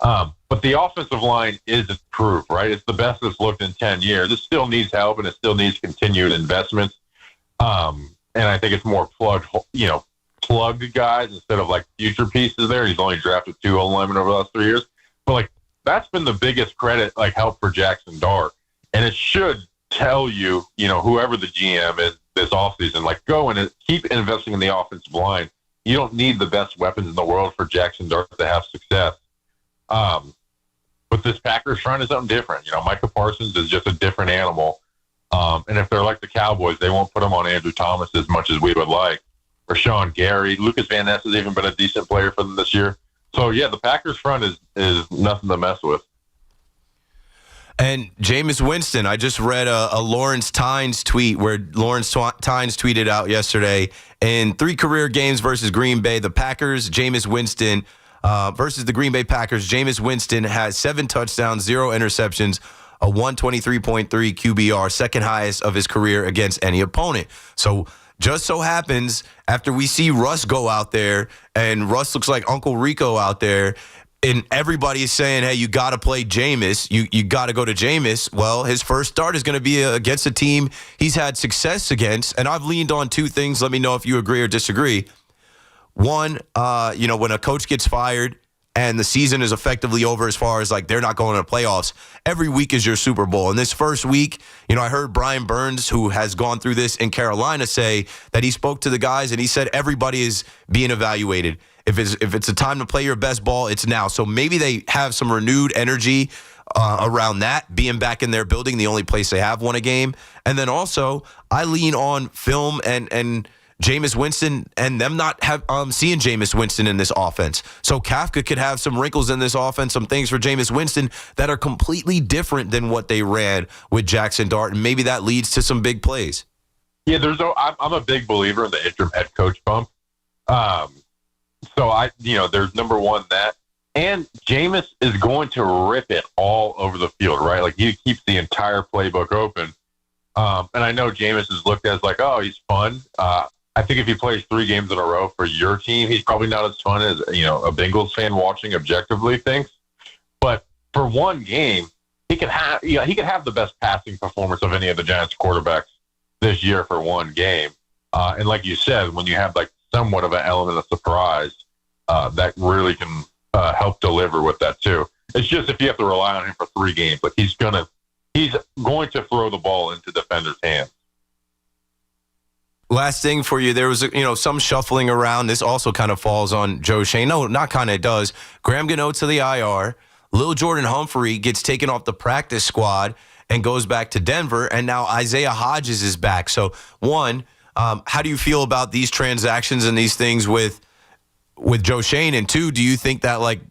but the offensive line is improved, right? It's the best it's looked in 10 years. It still needs help, and it still needs continued investments. And I think it's more plugged guys instead of, like, future pieces there. He's only drafted 2 O-linemen over the last 3 years. But, like, that's been the biggest credit, like, help for Jackson Dart. And it should tell you, you know, whoever the GM is, this offseason. Like, go and keep investing in the offensive line. You don't need the best weapons in the world for Jackson Dart to have success. But this Packers front is something different. Micah Parsons is just a different animal. And if they're like the Cowboys, they won't put him on Andrew Thomas as much as we would like. Or Sean Gary. Lucas Van Ness has even been a decent player for them this year. So, yeah, the Packers front is nothing to mess with. And Jameis Winston, I just read a Lawrence Tynes tweet where Lawrence Tynes tweeted out yesterday, in 3 career games versus Green Bay, the Packers, Jameis Winston, versus the Green Bay Packers, Jameis Winston has 7 touchdowns, 0 interceptions, a 123.3 QBR, second highest of his career against any opponent. So just so happens, after we see Russ go out there, and Russ looks like Uncle Rico out there, and everybody is saying, hey, you got to play Jameis. You got to go to Jameis. Well, his first start is going to be against a team he's had success against. And I've leaned on 2 things. Let me know if you agree or disagree. One, when a coach gets fired and the season is effectively over as far as like they're not going to the playoffs, every week is your Super Bowl. And this first week, I heard Brian Burns, who has gone through this in Carolina, say that he spoke to the guys and he said everybody is being evaluated. If it's a time to play your best ball, it's now. So maybe they have some renewed energy around that, being back in their building, the only place they have won a game. And then also, I lean on film and Jameis Winston and them not seeing Jameis Winston in this offense. So Kafka could have some wrinkles in this offense, some things for Jameis Winston that are completely different than what they ran with Jackson Dart, and maybe that leads to some big plays. Yeah, I'm a big believer in the interim head coach bump. So there's number one that, and Jameis is going to rip it all over the field, right? Like he keeps the entire playbook open. And I know Jameis is looked at as like, oh, he's fun. I think if he plays 3 games in a row for your team, he's probably not as fun as, a Bengals fan watching objectively thinks. But for one game, he could have the best passing performance of any of the Giants quarterbacks this year for one game. And like you said, when you have like somewhat of an element of surprise, that really can help deliver with that too. It's just if you have to rely on him for 3 games, like he's going to throw the ball into defenders' hands. Last thing for you, there was some shuffling around. This also kind of falls on Joe Shane. No, not kind of, it does. Graham Gano to the IR. Lil Jordan Humphrey gets taken off the practice squad and goes back to Denver. And now Isaiah Hodgins is back. So, one, how do you feel about these transactions and these things with Joe Shane? And 2, do you think that like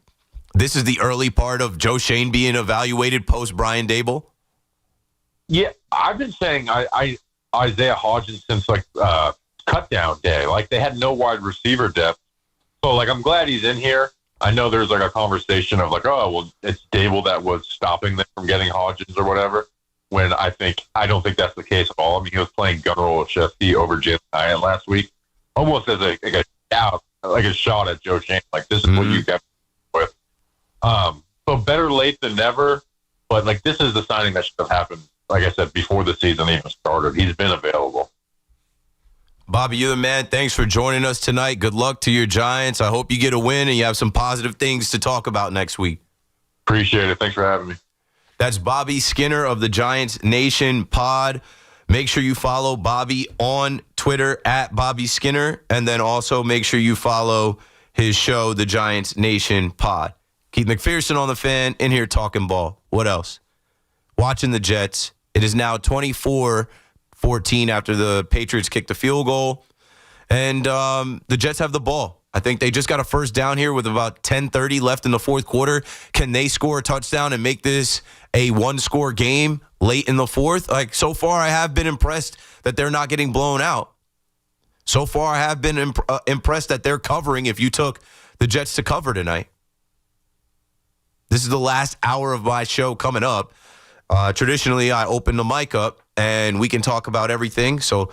this is the early part of Joe Shane being evaluated post Brian Daboll? Yeah, I've been saying Isaiah Hodgins since like cut down day. Like they had no wide receiver depth. So like I'm glad he's in here. I know there's like a conversation of like, oh, well, it's Daboll that was stopping them from getting Hodgins or whatever. When I don't think that's the case at all. I mean, he was playing gun roll with Shefty over Jalen Brunson last week, almost as a shot at Joe Shane. Like this is what you got with. So better late than never. But like this is the signing that should have happened. Like I said, before the season even started, he's been available. Bobby, you're the man. Thanks for joining us tonight. Good luck to your Giants. I hope you get a win and you have some positive things to talk about next week. Appreciate it. Thanks for having me. That's Bobby Skinner of the Giants Nation Pod. Make sure you follow Bobby on Twitter at Bobby Skinner. And then also make sure you follow his show, the Giants Nation Pod. Keith McPherson on the Fan, in here talking ball. What else? Watching the Jets. It is now 24-14 after the Patriots kicked the field goal. And the Jets have the ball. I think they just got a first down here with about 10:30 left in the fourth quarter. Can they score a touchdown and make this a one-score game late in the fourth? Like, so far, I have been impressed that they're not getting blown out. So far, I have been impressed that they're covering if you took the Jets to cover tonight. This is the last hour of my show coming up. Traditionally, I open the mic up and we can talk about everything. So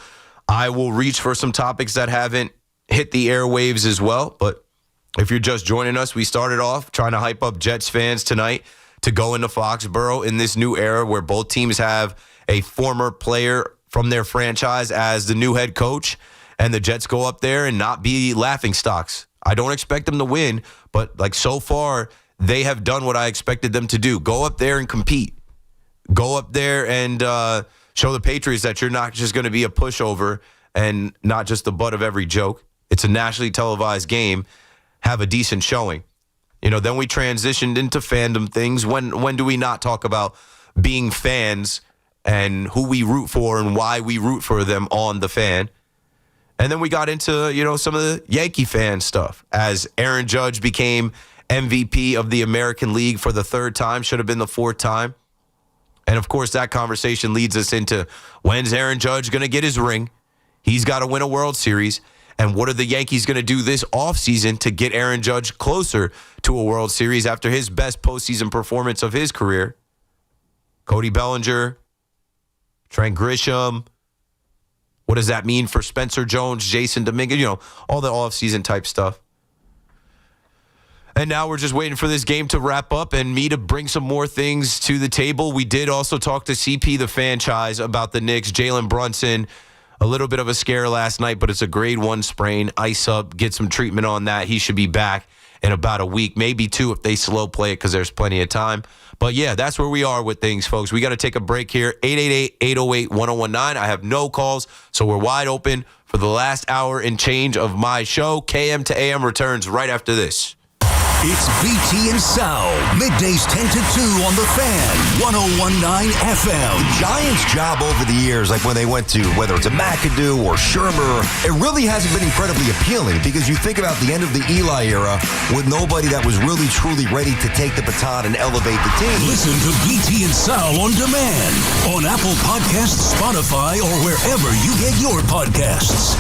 I will reach for some topics that haven't hit the airwaves as well. But if you're just joining us, we started off trying to hype up Jets fans tonight to go into Foxborough in this new era where both teams have a former player from their franchise as the new head coach, and the Jets go up there and not be laughingstocks. I don't expect them to win, but like so far, they have done what I expected them to do. Go up there and compete. Go up there and Show the Patriots that you're not just going to be a pushover and not just the butt of every joke. It's a nationally televised game. Have a decent showing. Then we transitioned into fandom things. When do we not talk about being fans and who we root for and why we root for them on the fan? And then we got into, some of the Yankee fan stuff as Aaron Judge became MVP of the American League for the third time, should have been the fourth time. And, of course, that conversation leads us into when's Aaron Judge going to get his ring? He's got to win a World Series. And what are the Yankees going to do this offseason to get Aaron Judge closer to a World Series after his best postseason performance of his career? Cody Bellinger, Trent Grisham. What does that mean for Spencer Jones, Jason Dominguez? All the offseason type stuff. And now we're just waiting for this game to wrap up and me to bring some more things to the table. We did also talk to CP, the franchise, about the Knicks. Jalen Brunson, a little bit of a scare last night, but it's a grade 1 sprain. Ice up, get some treatment on that. He should be back in about a week, maybe 2 if they slow play it because there's plenty of time. But, yeah, that's where we are with things, folks. We got to take a break here. 888-808-1019. I have no calls, so we're wide open for the last hour and change of my show. KM to AM returns right after this. It's BT and Sal, middays 10 to 2 on the Fan, 101.9 FM. The Giants' job over the years, like when they went to, whether it's a McAdoo or Shermer, it really hasn't been incredibly appealing because you think about the end of the Eli era with nobody that was really, truly ready to take the baton and elevate the team. Listen to BT and Sal on demand on Apple Podcasts, Spotify, or wherever you get your podcasts.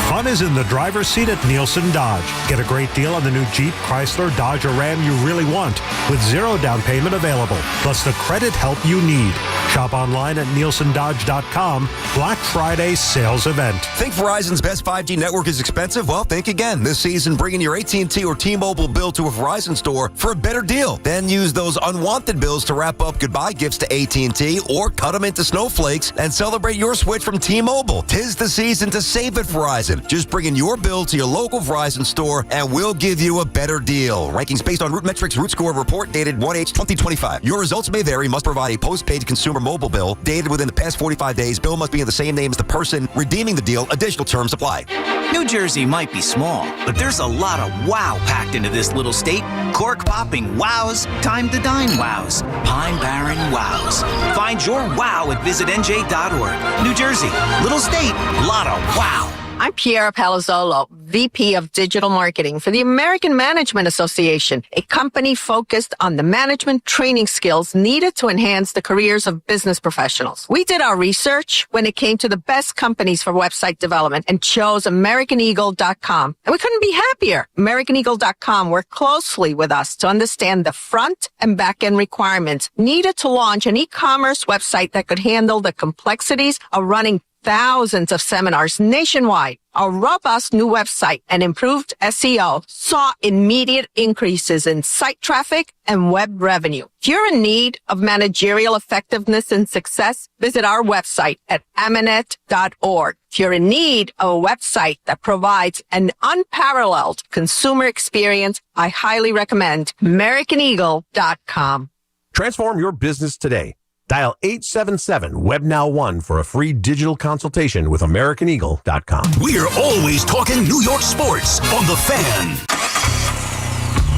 Fun is in the driver's seat at Nielsen Dodge. Get a great deal on the new Jeep, Chrysler, Dodge, or Ram you really want with 0 down payment available, plus the credit help you need. Shop online at nielsendodge.com. Black Friday sales event. Think Verizon's best 5G network is expensive? Well, think again. This season, bring in your AT&T or T-Mobile bill to a Verizon store for a better deal. Then use those unwanted bills to wrap up goodbye gifts to AT&T or cut them into snowflakes and celebrate your switch from T-Mobile. 'Tis the season to save at Verizon. Just bring in your bill to your local Verizon store and we'll give you a better deal. Rankings based on Root Metrics Root Score report dated 1/8/2025. Your results may vary. Must provide a postpaid consumer mobile bill dated within the past 45 days. Bill must be in the same name as the person redeeming the deal. Additional terms apply. New Jersey might be small, but there's a lot of wow packed into this little state. Cork popping wows, time to dine wows, Pine Barren wows. Find your wow at visitnj.org. New Jersey, little state, lot of wow. I'm Piera Palazzolo, VP of Digital Marketing for the American Management Association, a company focused on the management training skills needed to enhance the careers of business professionals. We did our research when it came to the best companies for website development and chose AmericanEagle.com. And we couldn't be happier. AmericanEagle.com worked closely with us to understand the front and back end requirements needed to launch an e-commerce website that could handle the complexities of running thousands of seminars nationwide. Our robust new website and improved SEO saw immediate increases in site traffic and web revenue. If you're in need of managerial effectiveness and success, visit our website at amanet.org. If you're in need of a website that provides an unparalleled consumer experience, I highly recommend AmericanEagle.com. Transform your business today. Dial 877-WEB-NOW-1 for a free digital consultation with AmericanEagle.com. We're always talking New York sports on The Fan.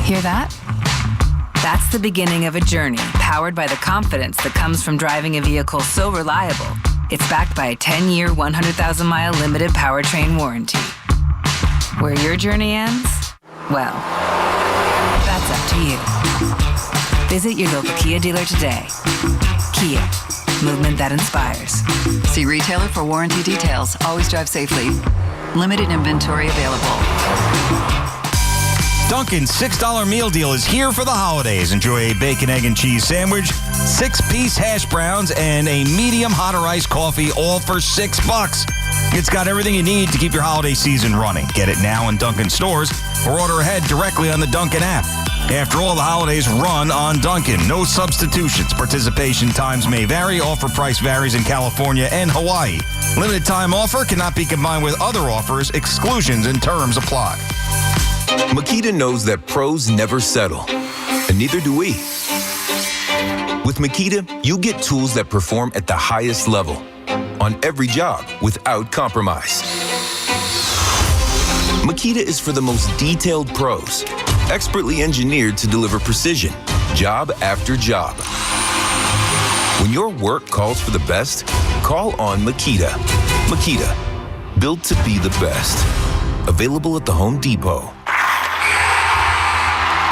Hear that? That's the beginning of a journey powered by the confidence that comes from driving a vehicle so reliable, it's backed by a 10-year, 100,000-mile limited powertrain warranty. Where your journey ends? Well, that's up to you. Visit your local Kia dealer today. Kia, movement that inspires. See retailer for warranty details. Always drive safely. Limited inventory available. Dunkin's $6 meal deal is here for the holidays. Enjoy a bacon, egg, and cheese sandwich, 6-piece hash browns, and a medium hot or iced coffee, all for $6. It's got everything you need to keep your holiday season running. Get it now in Dunkin' stores or order ahead directly on the Dunkin' app. After all, the holidays run on Dunkin'. No substitutions. Participation times may vary. Offer price varies in California and Hawaii. Limited time offer cannot be combined with other offers. Exclusions and terms apply. Makita knows that pros never settle, and neither do we. With Makita, you get tools that perform at the highest level on every job without compromise. Makita is for the most detailed pros, expertly engineered to deliver precision, job after job. When your work calls for the best, call on Makita. Makita, built to be the best. Available at the Home Depot.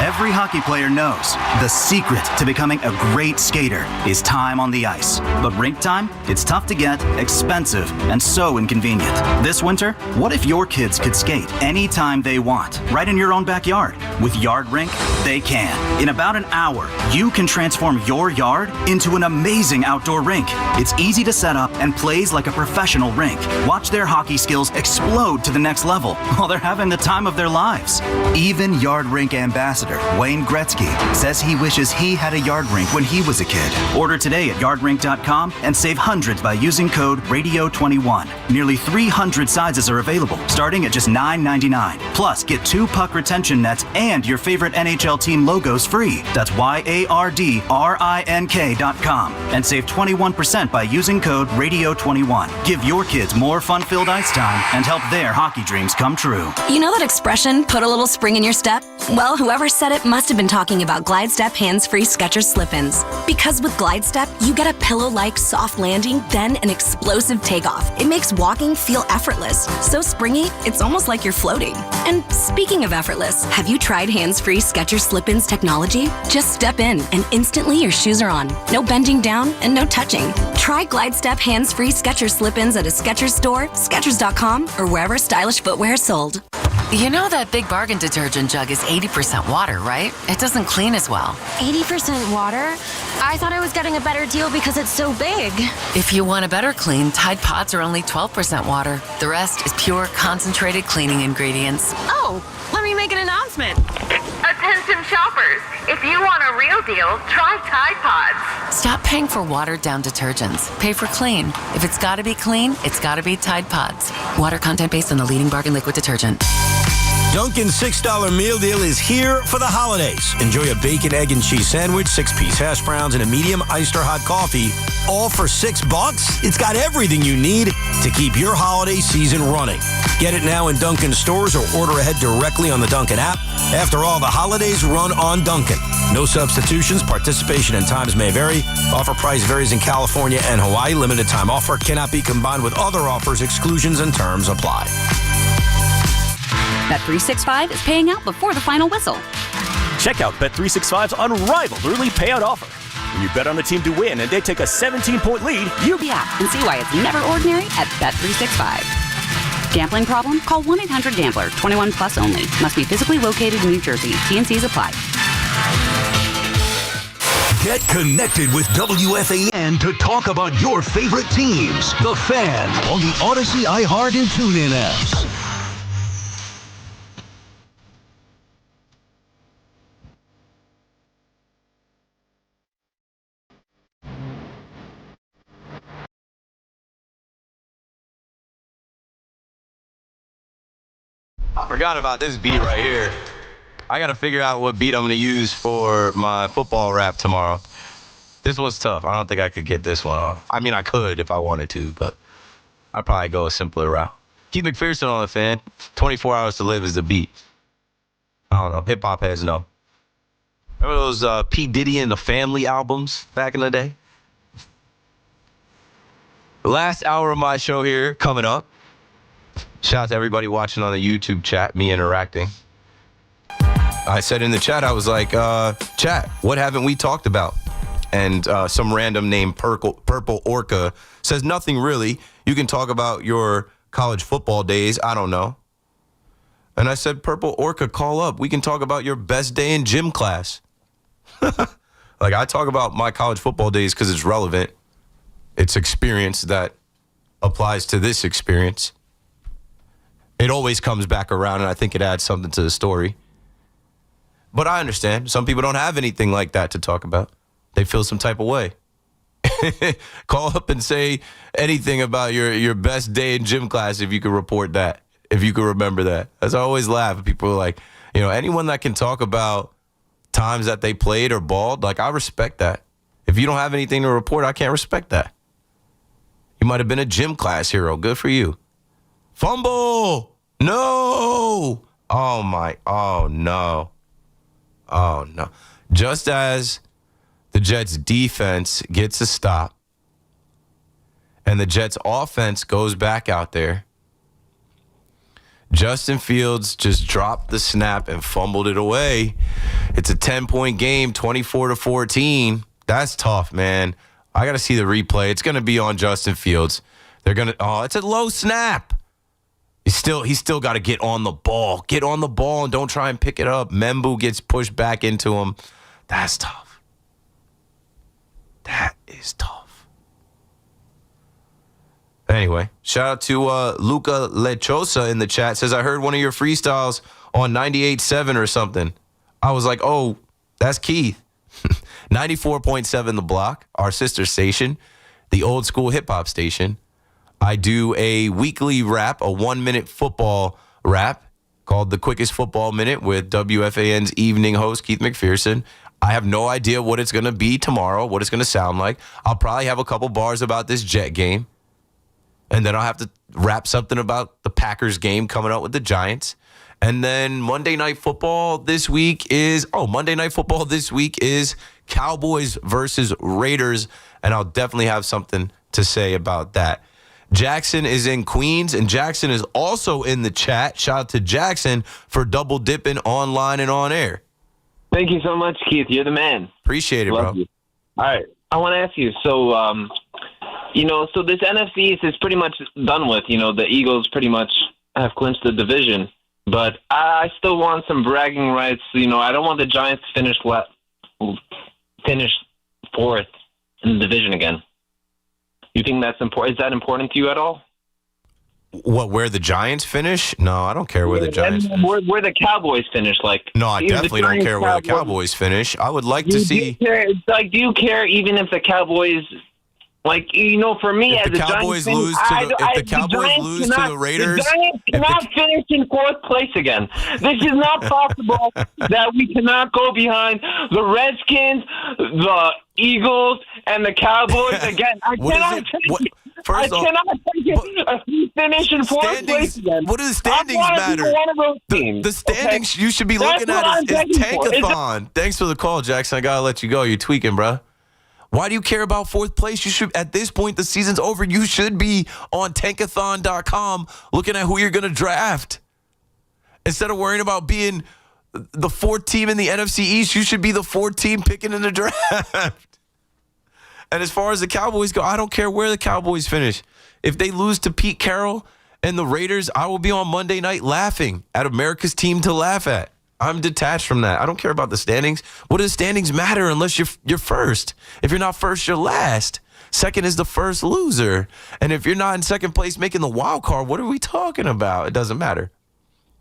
Every hockey player knows the secret to becoming a great skater is time on the ice. But rink time, it's tough to get, expensive, and so inconvenient. This winter, what if your kids could skate anytime they want, right in your own backyard? With Yard Rink, they can. In about an hour, you can transform your yard into an amazing outdoor rink. It's easy to set up and plays like a professional rink. Watch their hockey skills explode to the next level while they're having the time of their lives. Even Yard Rink ambassador Wayne Gretzky says he wishes he had a yard rink when he was a kid. Order today at yardrink.com and save hundreds by using code RADIO21. Nearly 300 sizes are available, starting at just $9.99. Plus, get 2 puck retention nets and your favorite NHL team logos free. That's YARDRINK.com. And save 21% by using code RADIO21. Give your kids more fun-filled ice time and help their hockey dreams come true. You know that expression, put a little spring in your step? Well, whoever said it must have been talking about Glide Step hands-free Skechers slip-ins. Because with Glide Step, you get a pillow-like soft landing, then an explosive takeoff. It makes walking feel effortless. So springy, it's almost like you're floating. And speaking of effortless, have you tried hands-free Skechers slip-ins technology? Just step in and instantly your shoes are on. No bending down and no touching. Try Glide Step hands-free Skechers slip-ins at a Skechers store, Skechers.com, or wherever stylish footwear is sold. You know that Big Bargain detergent jug is 80% water, right? It doesn't clean as well. 80% water? I thought I was getting a better deal because it's so big. If you want a better clean, Tide Pods are only 12% water. The rest is pure, concentrated cleaning ingredients. Oh, let me make an announcement. Attention shoppers, if you want a real deal, try Tide Pods. Stop paying for watered-down detergents. Pay for clean. If it's gotta be clean, it's gotta be Tide Pods. Water content based on the leading bargain liquid detergent. Dunkin's $6 meal deal is here for the holidays. Enjoy a bacon, egg, and cheese sandwich, 6-piece hash browns, and a medium iced or hot coffee, all for $6. It's got everything you need to keep your holiday season running. Get it now in Dunkin' stores or order ahead directly on the Dunkin' app. After all, the holidays run on Dunkin'. No substitutions. Participation and times may vary. Offer price varies in California and Hawaii. Limited time offer cannot be combined with other offers. Exclusions and terms apply. Bet365 is paying out before the final whistle. Check out Bet365's unrivaled early payout offer. When you bet on a team to win and they take a 17-point lead, you the app and see why it's never ordinary at Bet365. Gambling problem? Call 1-800-GAMBLER. 21 plus only. Must be physically located in New Jersey. T&Cs apply. Get connected with WFAN to talk about your favorite teams. The Fan on the Odyssey, iHeart, and TuneIn apps. I forgot about this beat right here. I gotta figure out what beat I'm gonna use for my football rap tomorrow. This was tough. I don't think I could get this one off. I mean, I could if I wanted to, but I'd probably go a simpler route. Keep McPherson on the Fan. 24 Hours to Live is the beat. I don't know. Hip hop heads know. Remember those P. Diddy and the Family albums back in the day? The last hour of my show here coming up. Shout out to everybody watching on the YouTube chat, me interacting. I said in the chat, I was like, chat, what haven't we talked about? And some random name, Purple Orca, says nothing really. You can talk about your college football days. I don't know. And I said, Purple Orca, call up. We can talk about your best day in gym class. Like, I talk about my college football days because it's relevant. It's experience that applies to this experience. It always comes back around, and I think it adds something to the story. But I understand. Some people don't have anything like that to talk about. They feel some type of way. Call up and say anything about your best day in gym class if you could report that, if you could remember that. As I always laugh, people are like, anyone that can talk about times that they played or balled, like, I respect that. If you don't have anything to report, I can't respect that. He might have been a gym class hero. Good for you. Fumble. No. Oh, no. Oh, no. Just as the Jets defense gets a stop and the Jets offense goes back out there, Justin Fields just dropped the snap and fumbled it away. It's a 10-point game, 24-14. That's tough, man. I got to see the replay. It's going to be on Justin Fields. It's a low snap. He's still got to get on the ball. Get on the ball and don't try and pick it up. Membu gets pushed back into him. That's tough. That is tough. Anyway, shout out to Luca Lechosa in the chat. Says, I heard one of your freestyles on 98.7 or something. I was like, oh, that's Keith. 94.7 The Block, our sister station, the old school hip-hop station. I do a weekly rap, a 1-minute football rap called The Quickest Football Minute with WFAN's evening host, Keith McPherson. I have no idea what it's going to be tomorrow, what it's going to sound like. I'll probably have a couple bars about this Jet game. And then I'll have to rap something about the Packers game coming up with the Giants. And then Monday Night Football this week is Cowboys versus Raiders. And I'll definitely have something to say about that. Jackson is in Queens, and Jackson is also in the chat. Shout out to Jackson for double dipping online and on air. Thank you so much, Keith. You're the man. Appreciate it, Love bro. You. All right. I want to ask you, so this NFC is pretty much done with. The Eagles pretty much have clinched the division. But I still want some bragging rights. I don't want the Giants to finish fourth in the division again. You think that's important? Is that important to you at all? Where the Giants finish? No, I don't care where the Giants finish. Where the Cowboys finish. No, I definitely don't care where the Cowboys finish. I would like to see. Do you care even if the Cowboys, for me if as the Cowboys lose to the Raiders, the Giants cannot finish in fourth place again. This is not possible that we cannot go behind the Redskins, the Eagles, and the Cowboys again. I cannot take it. Finish in fourth place again. What do the standings matter? The standings you should be looking at is Tankathon. Thanks for the call, Jackson. I gotta let you go. You're tweaking, bro. Why do you care about fourth place? You should, at this point, the season's over. You should be on tankathon.com looking at who you're going to draft. Instead of worrying about being the fourth team in the NFC East, you should be the fourth team picking in the draft. And as far as the Cowboys go, I don't care where the Cowboys finish. If they lose to Pete Carroll and the Raiders, I will be on Monday night laughing at America's team to laugh at. I'm detached from that. I don't care about the standings. What do the standings matter unless you're first? If you're not first, you're last. Second is the first loser. And if you're not in second place making the wild card, what are we talking about? It doesn't matter.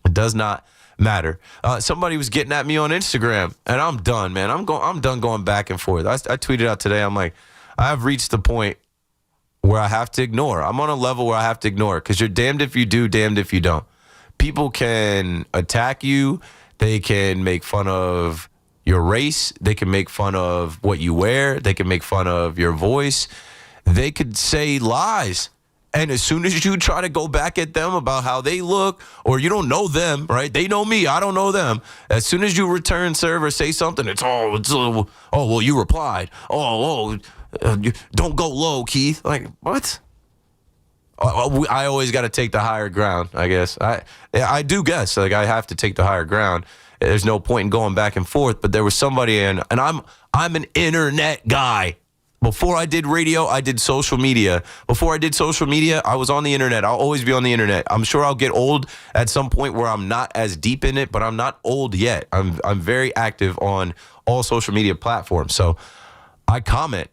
It does not matter. Somebody was getting at me on Instagram, and I'm done, man. I'm done going back and forth. I tweeted out today, I'm like, I've reached the point where I have to ignore. I'm on a level where I have to ignore because you're damned if you do, damned if you don't. People can attack you. They can make fun of your race. They can make fun of what you wear. They can make fun of your voice. They could say lies. And as soon as you try to go back at them about how they look, or you don't know them, right? They know me. I don't know them. As soon as you return serve or say something, well, you replied. Don't go low, Keith. Like, what? I always got to take the higher ground, I guess. I do guess. Like, I have to take the higher ground. There's no point in going back and forth. But there was somebody, and I'm an internet guy. Before I did radio, I did social media. Before I did social media, I was on the internet. I'll always be on the internet. I'm sure I'll get old at some point where I'm not as deep in it, but I'm not old yet. I'm very active on all social media platforms. So I comment.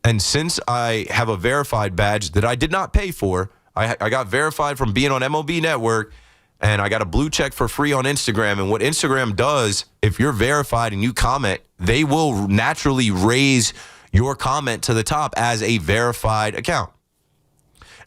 And since I have a verified badge that I did not pay for, I got verified from being on MLB Network, and I got a blue check for free on Instagram. And what Instagram does, if you're verified and you comment, they will naturally raise your comment to the top as a verified account.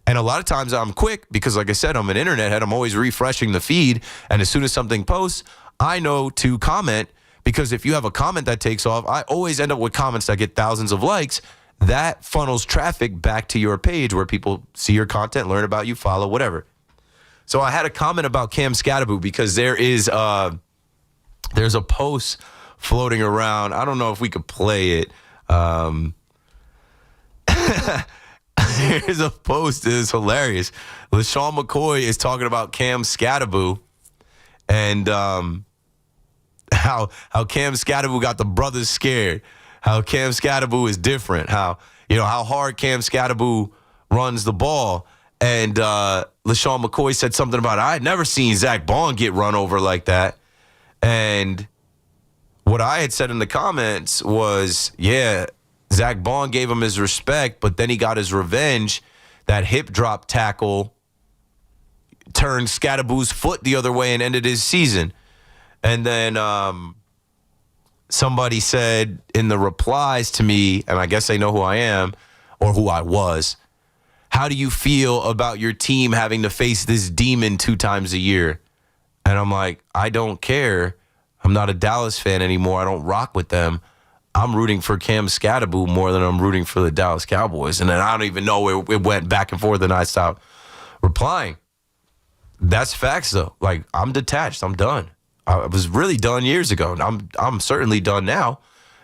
And a lot of times I'm quick because, like I said, I'm an internet head. I'm always refreshing the feed. And as soon as something posts, I know to comment, because if you have a comment that takes off, I always end up with comments that get thousands of likes. that funnels traffic back to your page where people see your content, learn about you, follow, whatever. So I had a comment about Cam Scatterbo because there's a post floating around. I don't know if we could play it. Here's a post. It's hilarious. LaShawn McCoy is talking about Cam Scatterbo and how Cam Scatterbo got the brothers scared. How Cam Scatterbo is different. How hard Cam Scatterbo runs the ball. And LaShawn McCoy said something about, I had never seen Zach Bond get run over like that. And what I had said in the comments was, yeah, Zach Bond gave him his respect, but then he got his revenge. That hip drop tackle turned Scatterbo's foot the other way and ended his season. And then somebody said in the replies to me, and I guess they know who I am or who I was, how do you feel about your team having to face this demon 2 times a year? And I'm like, I don't care. I'm not a Dallas fan anymore. I don't rock with them. I'm rooting for Cam Scatterbo more than I'm rooting for the Dallas Cowboys. And then I don't even know where it went back and forth and I stopped replying. That's facts, though. Like, I'm detached. I'm done. I was really done years ago. And I'm certainly done now.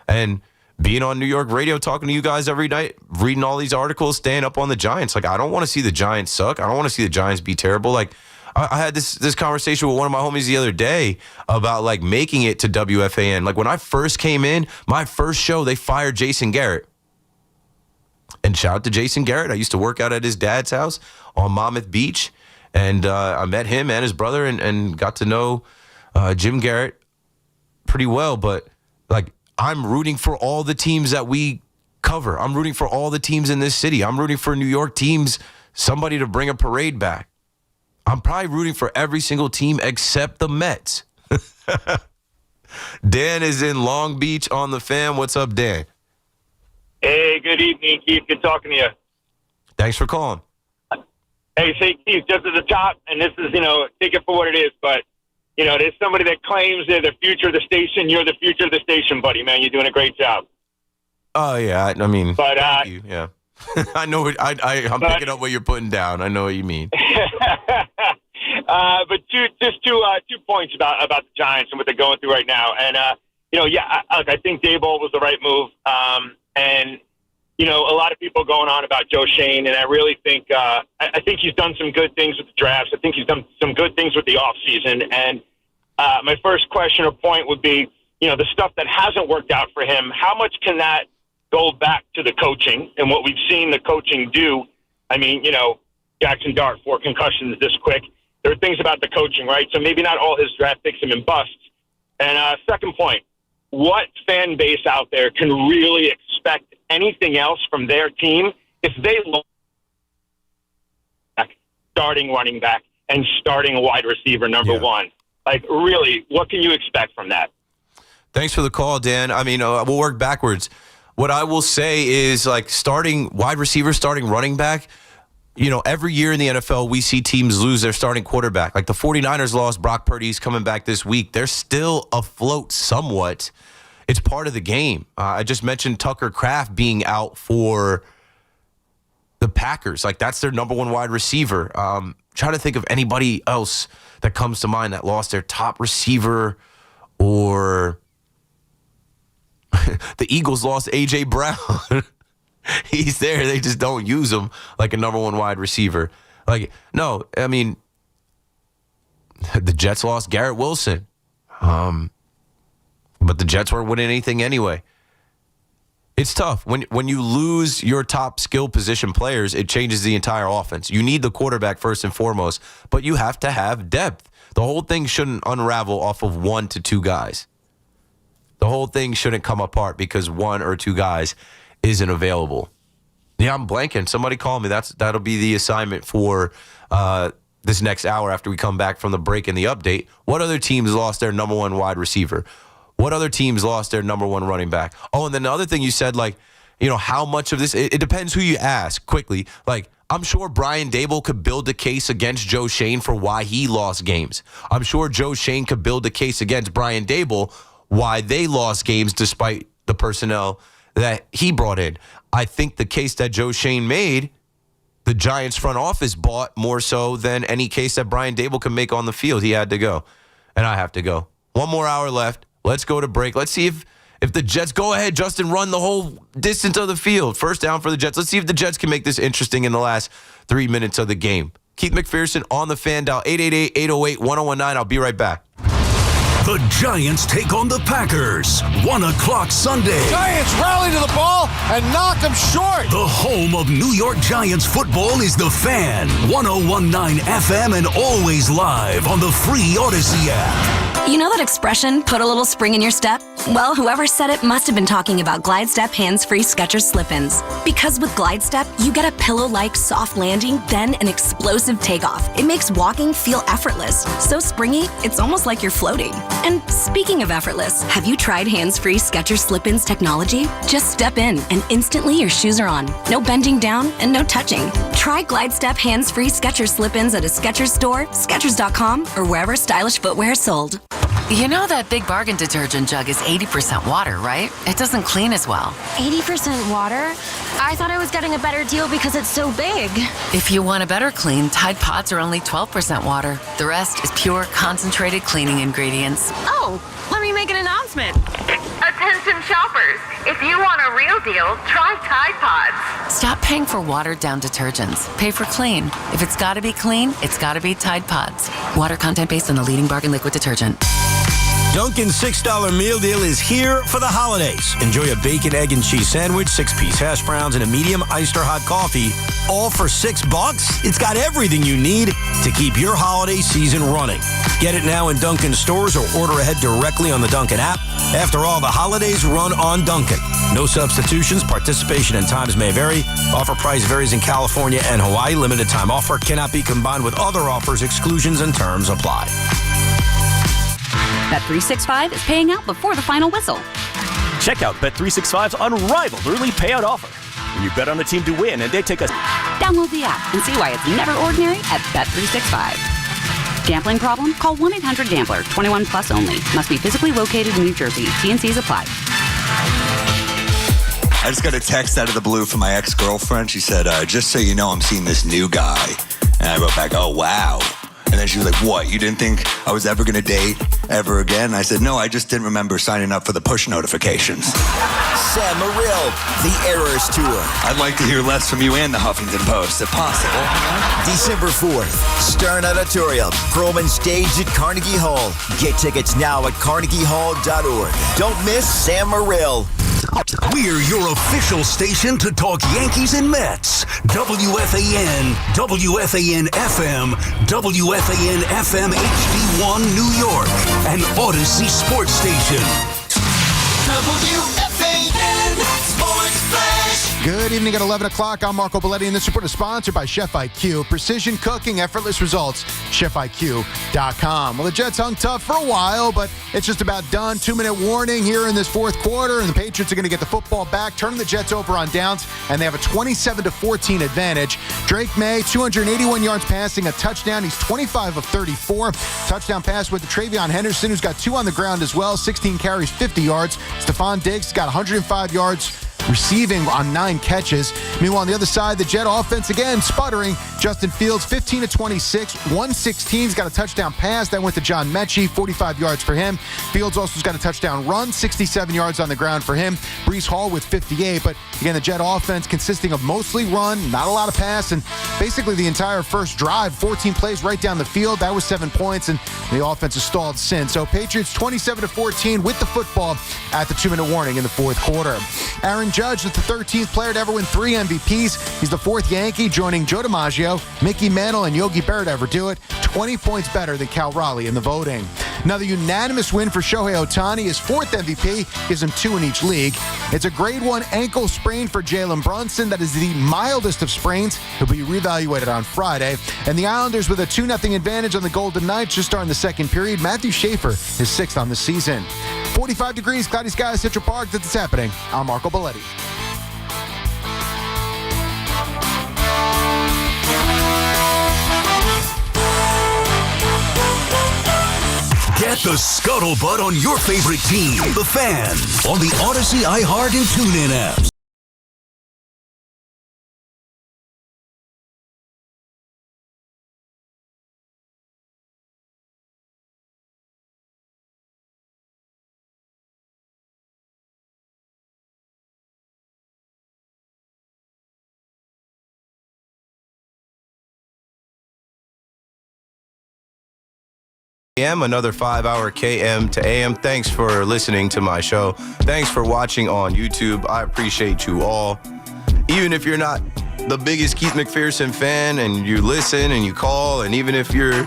And being on New York radio, talking to you guys every night, reading all these articles, staying up on the Giants. Like, I don't want to see the Giants suck. I don't want to see the Giants be terrible. Like, I had this conversation with one of my homies the other day about, like, making it to WFAN. Like, when I first came in, my first show, they fired Jason Garrett. And shout out to Jason Garrett. I used to work out at his dad's house on Monmouth Beach. And I met him and his brother and got to know Jim Garrett pretty well. But, like, I'm rooting for all the teams that we cover. I'm rooting for all the teams in this city. I'm rooting for New York teams, somebody to bring a parade back. I'm probably rooting for every single team except the Mets. Dan is in Long Beach on the Fan. What's up, Dan? Hey, good evening, Keith. Good talking to you. Thanks for calling. Hey, say, Keith, just at the top, and this is, take it for what it is, but, there's somebody that claims they're the future of the station. You're the future of the station, buddy, man. You're doing a great job. Oh, yeah. I mean, but, thank you. Yeah. I know. I'm picking up what you're putting down. I know what you mean. But two points about the Giants and what they're going through right now. And, I think Daboll was the right move. And, a lot of people going on about Joe Shane, and I really think I think he's done some good things with the drafts. I think he's done some good things with the offseason. And my first question or point would be, the stuff that hasn't worked out for him, how much can that go back to the coaching and what we've seen the coaching do? I mean, Jackson Dart, 4 concussions this quick. There are things about the coaching, right? So maybe not all his draft picks have been busts. And second point, what fan base out there can really expect anything else from their team if they look back, starting running back and starting a wide receiver number one? Like, really, what can you expect from that? Thanks for the call, Dan. I mean, we'll work backwards. What I will say is, like, starting wide receiver, starting running back, every year in the NFL, we see teams lose their starting quarterback. Like the 49ers lost Brock Purdy. He's coming back this week. They're still afloat somewhat. It's part of the game. I just mentioned Tucker Kraft being out for the Packers. Like, that's their number one wide receiver. Trying to think of anybody else that comes to mind that lost their top receiver, or the Eagles lost A.J. Brown. He's there. They just don't use him like a number one wide receiver. Like, no, I mean, the Jets lost Garrett Wilson. But the Jets weren't winning anything anyway. It's tough. When you lose your top skill position players, it changes the entire offense. You need the quarterback first and foremost, but you have to have depth. The whole thing shouldn't unravel off of 1 to 2 guys. The whole thing shouldn't come apart because 1 or 2 guys isn't available. Yeah, I'm blanking. Somebody call me. That'll be the assignment for this next hour after we come back from the break and the update. What other teams lost their number one wide receiver? What other teams lost their number one running back? Oh, and then the other thing you said, like, how much of this, it depends who you ask quickly. Like, I'm sure Brian Daboll could build a case against Joe Shane for why he lost games. I'm sure Joe Shane could build a case against Brian Daboll why they lost games despite the personnel that he brought in. I think the case that Joe Shane made, the Giants front office bought more so than any case that Brian Daboll can make on the field. He had to go, and I have to go. One more hour left. Let's go to break. Let's see if the Jets go ahead, Justin, run the whole distance of the field. First down for the Jets. Let's see if the Jets can make this interesting in the last 3 minutes of the game. Keith McPherson on the fan dial, 888-808-1019. I'll be right back. The Giants take on the Packers. 1 o'clock Sunday. Giants rally to the ball and knock them short. The home of New York Giants football is The Fan. 101.9 FM and always live on the free Odyssey app. You know that expression, put a little spring in your step? Well, whoever said it must have been talking about Glide Step hands-free Skechers slip-ins. Because with Glide Step, you get a pillow-like soft landing, then an explosive takeoff. It makes walking feel effortless. So springy, it's almost like you're floating. And speaking of effortless, have you tried hands-free Skechers slip-ins technology? Just step in and instantly your shoes are on. No bending down and no touching. Try Glide Step hands-free Skechers slip-ins at a Skechers store, Skechers.com, or wherever stylish footwear is sold. You know that Big Bargain detergent jug is 80% water, right? It doesn't clean as well. 80% water? I thought I was getting a better deal because it's so big. If you want a better clean, Tide Pods are only 12% water. The rest is pure, concentrated cleaning ingredients. Oh, let me make an announcement. Attention shoppers, if you want a real deal, try Tide Pods. Stop paying for watered-down detergents. Pay for clean. If it's got to be clean, it's got to be Tide Pods. Water content based on the leading bargain liquid detergent. Dunkin's $6 meal deal is here for the holidays. Enjoy a bacon, egg, and cheese sandwich, 6-piece hash browns, and a medium iced or hot coffee, all for $6. It's got everything you need to keep your holiday season running. Get it now in Dunkin' stores or order ahead directly on the Dunkin' app. After all, the holidays run on Dunkin'. No substitutions, participation and times may vary. Offer price varies in California and Hawaii. Limited time offer cannot be combined with other offers. Exclusions and terms apply. Bet365 is paying out before the final whistle. Check out Bet365's unrivaled early payout offer. When you bet on the team to win and they take a... Download the app and see why it's never ordinary at Bet365. Gambling problem? Call 1-800-GAMBLER. 21 plus only. Must be physically located in New Jersey. T&Cs apply. I just got a text out of the blue from my ex-girlfriend. She said, just so you know, I'm seeing this new guy. And I wrote back, oh, wow. And then she was like, what, you didn't think I was ever going to date ever again? And I said, no, I just didn't remember signing up for the push notifications. Sam Morril, The Errors Tour. I'd like to hear less from you and the Huffington Post, if possible. December 4th, Stern Auditorium, Perlman Stage at Carnegie Hall. Get tickets now at carnegiehall.org. Don't miss Sam Morril. We're your official station to talk Yankees and Mets. WFAN, WFAN FM, WFAN FM HD1 New York, and Odyssey Sports Station. WFAN Sports Flash. Good evening at 11 o'clock. I'm Marco Belletti, and this report is sponsored by Chef IQ. Precision cooking, effortless results. ChefIQ.com. Well, the Jets hung tough for a while, but it's just about done. 2-minute warning here in this fourth quarter, and the Patriots are going to get the football back, turning the Jets over on downs, and they have a 27-14 advantage. Drake May, 281 yards passing, a touchdown. He's 25 of 34. Touchdown pass with Travion Henderson, who's got 2 on the ground as well. 16 carries, 50 yards. Stephon Diggs got 105 yards receiving on 9 catches. Meanwhile, on the other side, the Jet offense again sputtering. Justin Fields, 15 of 26, 116. He's got a touchdown pass. That went to John Mechie, 45 yards for him. Fields also has got a touchdown run, 67 yards on the ground for him. Breece Hall with 58. But again, the Jet offense consisting of mostly run, not a lot of pass, and basically the entire first drive, 14 plays right down the field. That was 7 points, and the offense has stalled since. So Patriots 27-14 with the football at the 2-minute warning in the fourth quarter. Aaron Judge is the 13th player to ever win 3 MVPs. He's the 4th Yankee, joining Joe DiMaggio, Mickey Mantle, and Yogi Berra to ever do it. 20 points better than Cal Raleigh in the voting. Another unanimous win for Shohei Ohtani. His 4th MVP gives him 2 in each league. It's a grade 1 ankle sprain for Jalen Brunson. That is the mildest of sprains. He'll be reevaluated on Friday. And the Islanders with a 2-0 advantage on the Golden Knights just starting the second period. Matthew Schaefer is 6th on the season. 45 degrees, cloudy skies, Central Park. That's what's happening. I'm Marco Belletti. Get the scuttlebutt on your favorite team, the Fan, on the Odyssey, iHeart, and TuneIn apps. AM, another 5-hour KM to AM. Thanks for listening to my show. Thanks for watching on YouTube. I appreciate you all. Even if you're not the biggest Keith McPherson fan and you listen and you call, and even if you're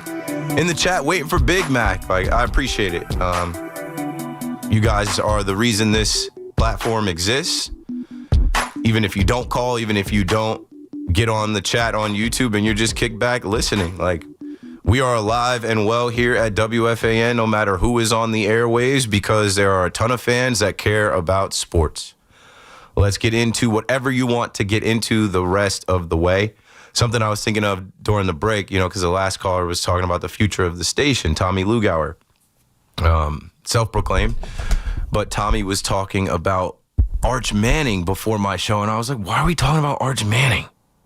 in the chat waiting for Big Mac, like, I appreciate it. You guys are the reason this platform exists. Even if you don't call, even if you don't get on the chat on YouTube and you're just kicked back listening, like, we are alive and well here at WFAN, no matter who is on the airwaves, because there are a ton of fans that care about sports. Let's get into whatever you want to get into the rest of the way. Something I was thinking of during the break, because the last caller was talking about the future of the station, Tommy Lugauer, self-proclaimed. But Tommy was talking about Arch Manning before my show, and I was like, why are we talking about Arch Manning?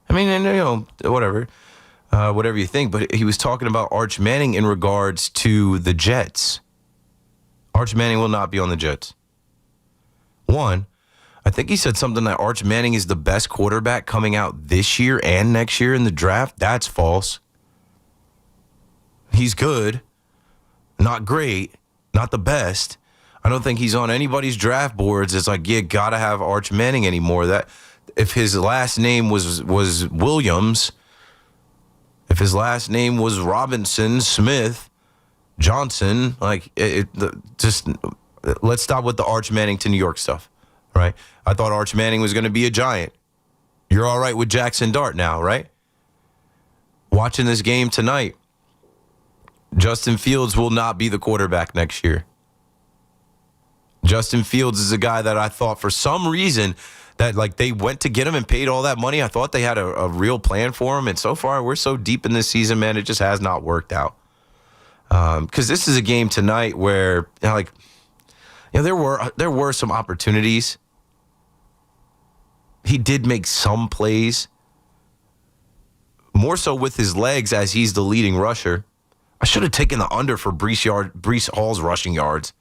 I mean, whatever. Whatever you think, but he was talking about Arch Manning in regards to the Jets. Arch Manning will not be on the Jets. One, I think he said something that Arch Manning is the best quarterback coming out this year and next year in the draft. That's false. He's good, not great, not the best. I don't think he's on anybody's draft boards. It's like, you gotta have Arch Manning anymore. That if his last name was Williams, if his last name was Robinson, Smith, Johnson, just let's stop with the Arch Manning to New York stuff, right? I thought Arch Manning was going to be a Giant. You're all right with Jackson Dart now, right? Watching this game tonight, Justin Fields will not be the quarterback next year. Justin Fields is a guy that I thought for some reason that they went to get him and paid all that money. I thought they had a real plan for him. And so far, we're so deep in this season, man, it just has not worked out. Because this is a game tonight where, there were some opportunities. He did make some plays, more so with his legs as he's the leading rusher. I should have taken the under for Breece Hall's rushing yards.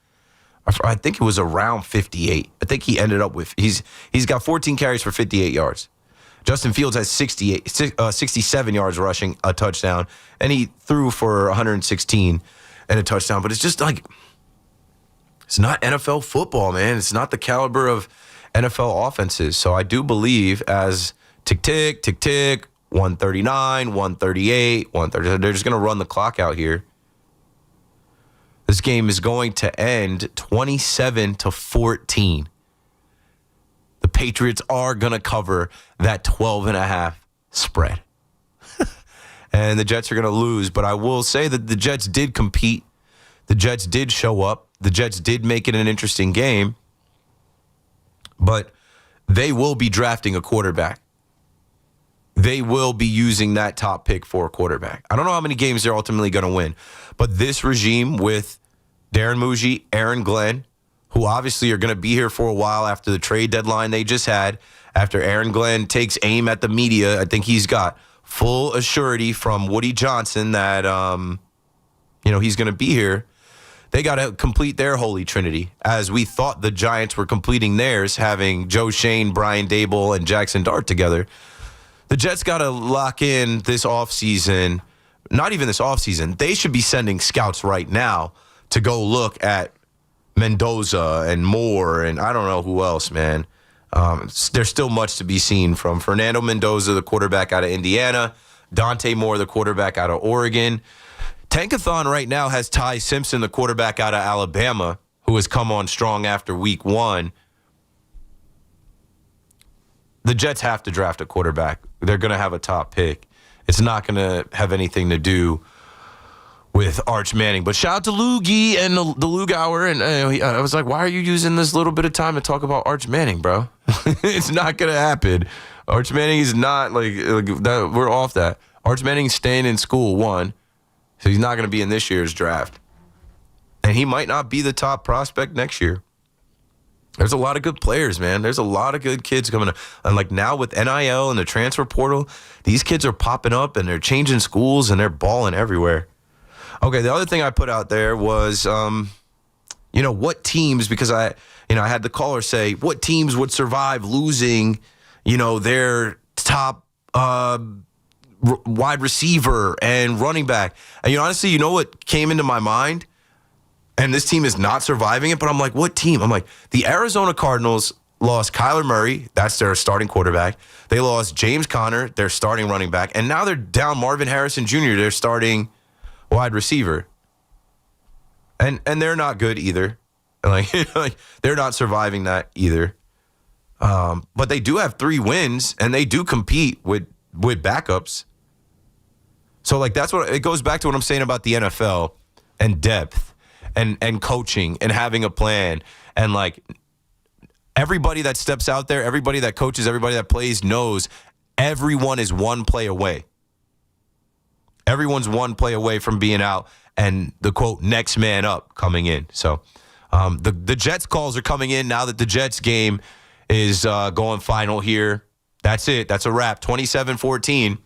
I think it was around 58. I think he ended up with, he's got 14 carries for 58 yards. Justin Fields has 67 yards rushing, a touchdown, and he threw for 116 and a touchdown. But it's just it's not NFL football, man. It's not the caliber of NFL offenses. So I do believe as tick, 139, 138, 130, they're just going to run the clock out here. This game is going to end 27-14. The Patriots are going to cover that 12.5 spread. And the Jets are going to lose. But I will say that the Jets did compete. The Jets did show up. The Jets did make it an interesting game. But they will be drafting a quarterback. They will be using that top pick for a quarterback. I don't know how many games they're ultimately going to win. But this regime with Darren Muji, Aaron Glenn, who obviously are going to be here for a while after the trade deadline they just had, after Aaron Glenn takes aim at the media, I think he's got full assurity from Woody Johnson that, he's going to be here. They got to complete their holy trinity, as we thought the Giants were completing theirs, having Joe Shane, Brian Dable, and Jackson Dart together. The Jets got to lock in this offseason. Not even this offseason. They should be sending scouts right now to go look at Mendoza and Moore and I don't know who else, man. There's still much to be seen from Fernando Mendoza, the quarterback out of Indiana, Dante Moore, the quarterback out of Oregon. Tankathon right now has Ty Simpson, the quarterback out of Alabama, who has come on strong after week 1. The Jets have to draft a quarterback. They're going to have a top pick. It's not going to have anything to do with Arch Manning. But shout out to Loogie and the Lugauer. And I was like, why are you using this little bit of time to talk about Arch Manning, bro? It's not going to happen. Arch Manning is not like that. We're off that. Arch Manning's staying in school, 1. So he's not going to be in this year's draft. And he might not be the top prospect next year. There's a lot of good players, man. There's a lot of good kids coming up. And like now with NIL and the transfer portal, these kids are popping up and they're changing schools and they're balling everywhere. Okay, the other thing I put out there was, what teams, because I had the caller say, what teams would survive losing, their top wide receiver and running back. And honestly, you know what came into my mind? And this team is not surviving it, but I'm like, what team? I'm like, the Arizona Cardinals lost Kyler Murray. That's their starting quarterback. They lost James Conner, their starting running back. And now they're down Marvin Harrison Jr., their starting wide receiver. And they're not good either. Like they're not surviving that either. But they do have 3 wins, and they do compete with backups. So, that's what it goes back to what I'm saying about the NFL and depth. And coaching and having a plan and everybody that steps out there, everybody that coaches, everybody that plays knows everyone is one play away. Everyone's one play away from being out and the quote next man up coming in. So the Jets calls are coming in now that the Jets game is going final here. That's it. That's a wrap. 27-14.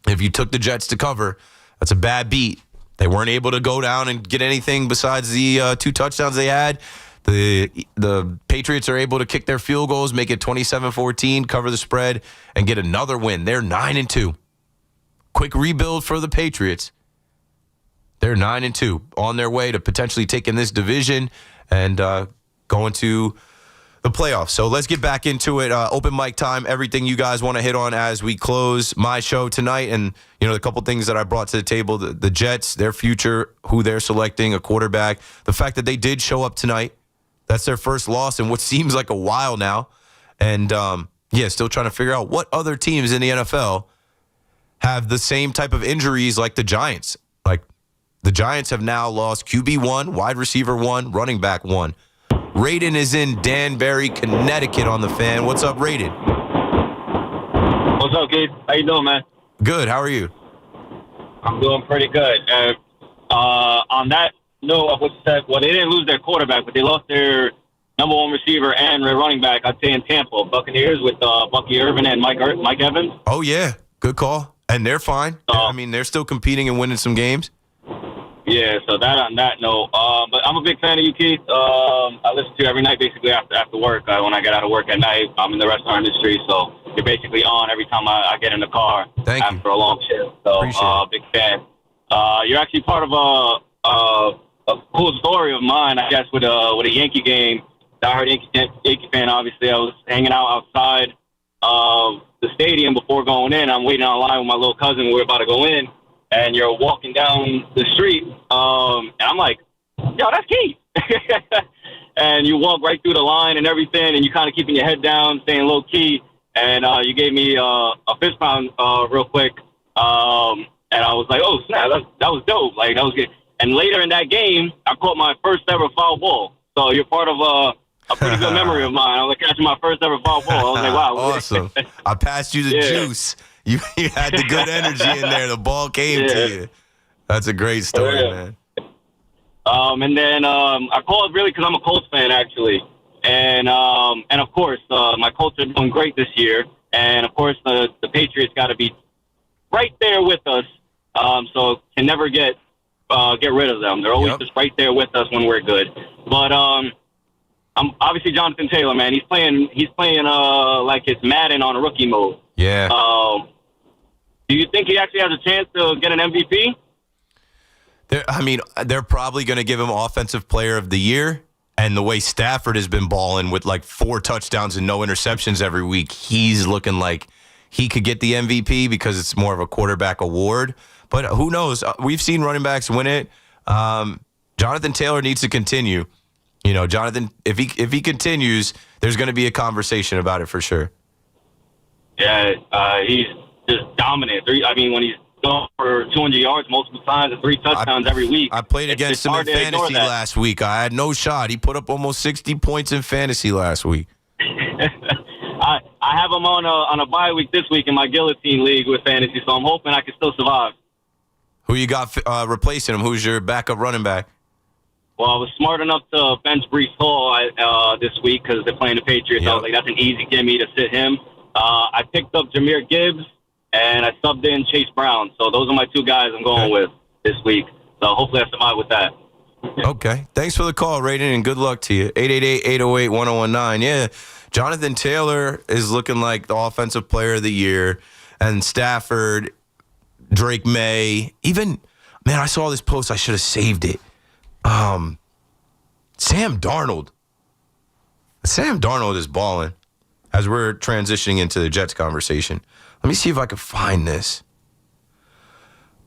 If you took the Jets to cover, that's a bad beat. They weren't able to go down and get anything besides the 2 touchdowns they had. The Patriots are able to kick their field goals, make it 27-14, cover the spread, and get another win. They're 9-2. Quick rebuild for the Patriots. They're 9-2, on their way to potentially taking this division and going to the playoffs. So let's get back into it. Open mic time, everything you guys want to hit on as we close my show tonight. And, the couple things that I brought to the table, the Jets, their future, who they're selecting, a quarterback, the fact that they did show up tonight. That's their first loss in what seems like a while now. And, still trying to figure out what other teams in the NFL have the same type of injuries like the Giants. Like, the Giants have now lost QB 1, wide receiver 1, running back 1. Raiden is in Danbury, Connecticut on the Fan. What's up, Raiden? What's up, kid? How you doing, man? Good. How are you? I'm doing pretty good. On that note of what you said, they didn't lose their quarterback, but they lost their number 1 receiver and their running back, I'd say in Tampa. Buccaneers with Bucky Irvin and Mike Evans. Oh, yeah. Good call. And they're fine. They're still competing and winning some games. Yeah, so that on that note. But I'm a big fan of you, Keith. I listen to you every night, basically, after work. When I get out of work at night, I'm in the restaurant industry, so you're basically on every time I get in the car after a long shift. So, big fan. You're actually part of a cool story of mine, I guess, with a Yankee game. I heard Yankee fan, obviously. I was hanging out outside of the stadium before going in. I'm waiting online with my little cousin. We were about to go in. And you're walking down the street, and I'm like, yo, that's Keith. And you walk right through the line and everything, and you kind of keeping your head down, staying low key. And you gave me a fist pound real quick, and I was like, oh snap, that was dope. Like that was good. And later in that game, I caught my first ever foul ball. So you're part of a pretty good memory of mine. I was catching my first ever foul ball. I was like, wow, awesome. I passed you the juice. You had the good energy in there. The ball came to you. That's a great story, man. And then I called really because I'm a Colts fan, actually. And of course, my Colts are doing great this year. And, of course, the Patriots got to be right there with us. So can never get rid of them. They're always just right there with us when we're good. But I'm obviously Jonathan Taylor, man. He's playing like it's Madden on a rookie mode. Yeah. Do you think he actually has a chance to get an MVP? They're probably going to give him Offensive Player of the Year. And the way Stafford has been balling with 4 touchdowns and no interceptions every week, he's looking like he could get the MVP because it's more of a quarterback award. But who knows? We've seen running backs win it. Jonathan Taylor needs to continue. Jonathan, if he continues, there's going to be a conversation about it for sure. Yeah, he's just dominant. When he's going for 200 yards multiple times and 3 touchdowns every week. I played against him in fantasy last week. I had no shot. He put up almost 60 points in fantasy last week. I have him on a bye week this week in my Guillotine League with fantasy, so I'm hoping I can still survive. Who you got replacing him? Who's your backup running back? Well, I was smart enough to bench Breece Hall this week because they're playing the Patriots. Yep. I was like, that's an easy gimme to sit him. I picked up Jahmyr Gibbs, and I subbed in Chase Brown. So those are my two guys I'm going with this week. So hopefully I survive with that. Okay. Thanks for the call, Raiden, and good luck to you. 888-808-1019. Yeah, Jonathan Taylor is looking like the offensive player of the year. And Stafford, Drake May, even, man, I saw this post. I should have saved it. Sam Darnold. Sam Darnold is balling as we're transitioning into the Jets conversation. Let me see if I can find this.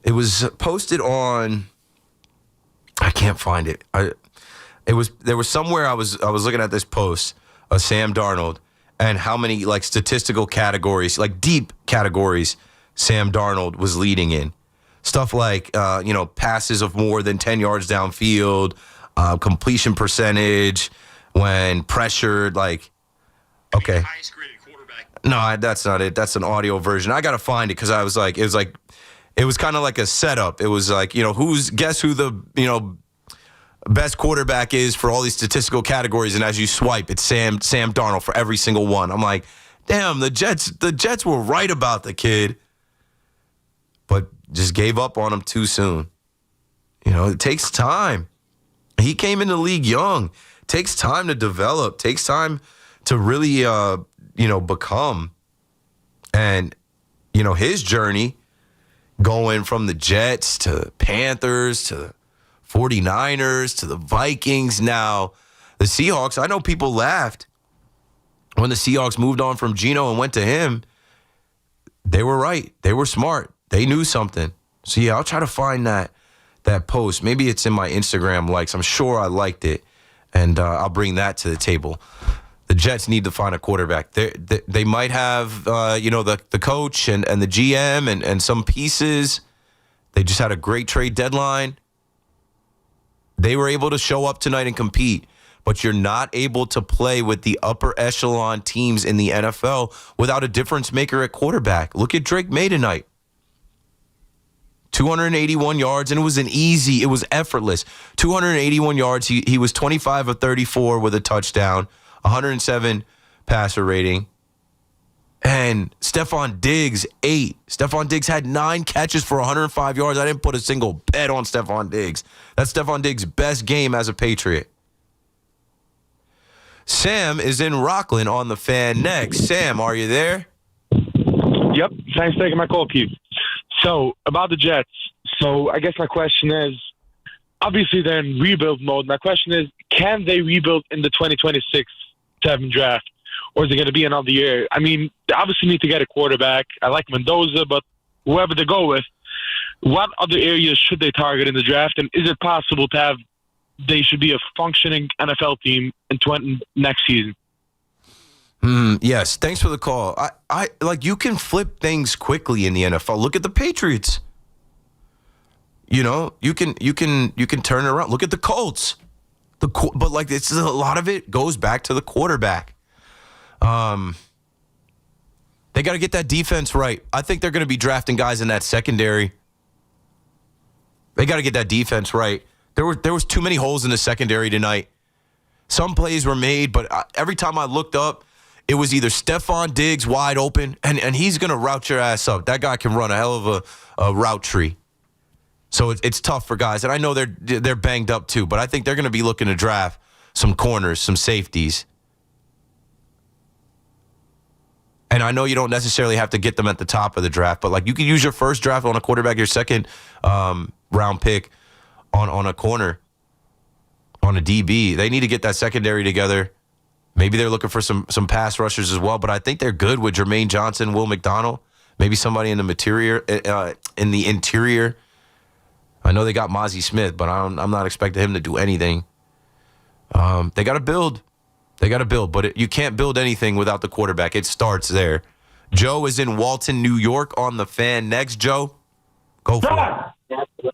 It was posted on, I can't find it. There was somewhere I was looking at this post of Sam Darnold and how many like statistical categories, like deep categories, Sam Darnold was leading in. Stuff like passes of more than 10 yards downfield, completion percentage, when pressured, like, okay. No, that's not it. That's an audio version. I got to find it because I was like, it was kind of like a setup. It was like, guess who the, best quarterback is for all these statistical categories, and as you swipe, it's Sam Darnold for every single one. I'm like, damn, the Jets were right about the kid, but just gave up on him too soon. It takes time. He came in the league young. It takes time to develop. Takes time to really, become. And, his journey going from the Jets to Panthers to 49ers to the Vikings, now the Seahawks. I know people laughed when the Seahawks moved on from Geno and went to him. They were right. They were smart. They knew something. So, yeah, I'll try to find that post. Maybe it's in my Instagram likes. I'm sure I liked it, and I'll bring that to the table. The Jets need to find a quarterback. They might have, the coach and the GM and some pieces. They just had a great trade deadline. They were able to show up tonight and compete, but you're not able to play with the upper echelon teams in the NFL without a difference maker at quarterback. Look at Drake May tonight. 281 yards, and it was effortless. 281 yards. He was 25 of 34 with a touchdown, 107 passer rating. And Stephon Diggs, 8. Stephon Diggs had 9 catches for 105 yards. I didn't put a single bet on Stephon Diggs. That's Stephon Diggs' best game as a Patriot. Sam is in Rockland on the Fan next. Sam, are you there? Yep. Thanks for taking my call, Keith. So, about the Jets. So, I guess my question is, obviously they're in rebuild mode. My question is, can they rebuild in the 2026 7 draft? Or is it going to be another year? I mean, they obviously need to get a quarterback. I like Mendoza, but whoever they go with, what other areas should they target in the draft? And is it possible to have they should be a functioning NFL team in next season? Yes. Thanks for the call. I like, you can flip things quickly in the NFL. Look at the Patriots. You can turn it around. Look at the Colts. But like, it's a lot of it goes back to the quarterback. They got to get that defense right. I think they're going to be drafting guys in that secondary. They got to get that defense right. There was too many holes in the secondary tonight. Some plays were made, but every time I looked up, it was either Stephon Diggs wide open, and he's going to route your ass up. That guy can run a hell of a route tree. So it's tough for guys. And I know they're banged up too, but I think they're going to be looking to draft some corners, some safeties. And I know you don't necessarily have to get them at the top of the draft, but like, you could use your first draft on a quarterback, your second round pick on a corner, on a DB. They need to get that secondary together. Maybe they're looking for some pass rushers as well, but I think they're good with Jermaine Johnson, Will McDonald, maybe somebody in the interior. I know they got Mozzie Smith, but I'm not expecting him to do anything. They got to build. But you can't build anything without the quarterback. It starts there. Joe is in Walton, New York on the Fan next. Joe, go for it.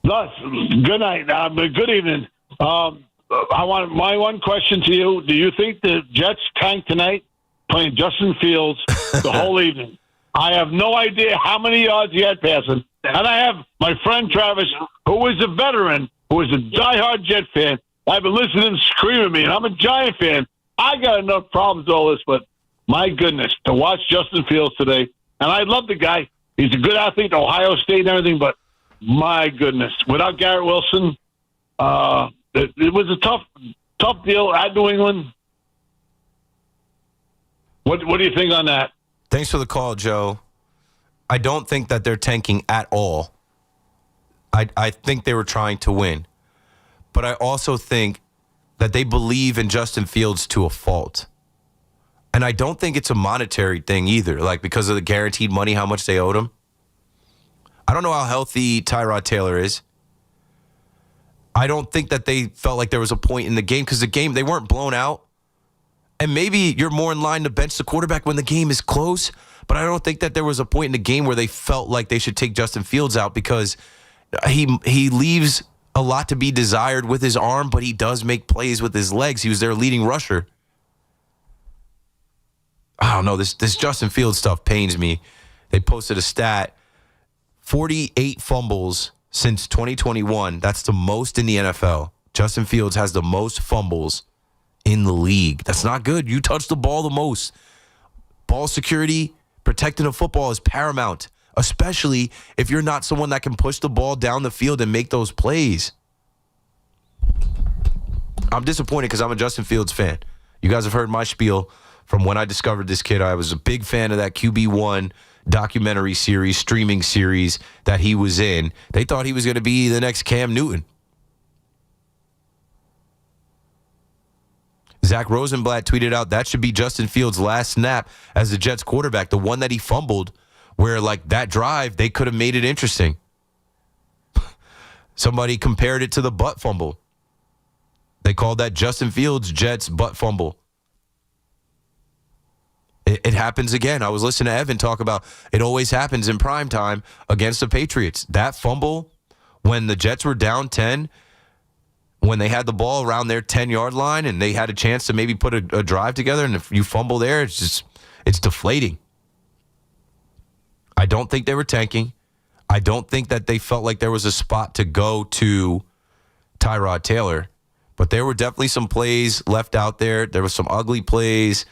Thus, good night. Good evening. I want my one question to you. Do you think the Jets tank tonight playing Justin Fields the whole evening? I have no idea how many yards he had passing. And I have my friend Travis, who is a veteran, who is a diehard Jet fan. I've been listening to him scream at me, and I'm a Giant fan. I got enough problems with all this, but my goodness, to watch Justin Fields today, and I love the guy. He's a good athlete, Ohio State and everything, but my goodness, without Garrett Wilson, it was a tough deal at New England. What do you think on that? Thanks for the call, Joe. I don't think that they're tanking at all. I think they were trying to win. But I also think that they believe in Justin Fields to a fault. And I don't think it's a monetary thing either, like because of the guaranteed money, how much they owed him. I don't know how healthy Tyrod Taylor is. I don't think that they felt like there was a point in the game because the game, they weren't blown out. And maybe you're more in line to bench the quarterback when the game is close, but I don't think that there was a point in the game where they felt like they should take Justin Fields out because he leaves a lot to be desired with his arm, but he does make plays with his legs. He was their leading rusher. I don't know. This Justin Fields stuff pains me. They posted a stat, 48 fumbles since 2021. That's the most in the NFL. Justin Fields has the most fumbles in the league. That's not good. You touch the ball the most. Ball security, protecting the football is paramount, especially if you're not someone that can push the ball down the field and make those plays. I'm disappointed because I'm a Justin Fields fan. You guys have heard my spiel from when I discovered this kid. I was a big fan of that QB1 documentary series, streaming series that he was in. They thought he was going to be the next Cam Newton. Zach Rosenblatt tweeted out that should be Justin Fields' last snap as the Jets quarterback, the one that he fumbled, where like that drive, they could have made it interesting. Somebody compared it to the butt fumble. They called that Justin Fields' Jets butt fumble. It happens again. I was listening to Evan talk about it always happens in prime time against the Patriots. That fumble when the Jets were down 10, when they had the ball around their 10-yard line and they had a chance to maybe put a drive together, and if you fumble there, it's deflating. I don't think they were tanking. I don't think that they felt like there was a spot to go to Tyrod Taylor, but there were definitely some plays left out there. There were some ugly plays.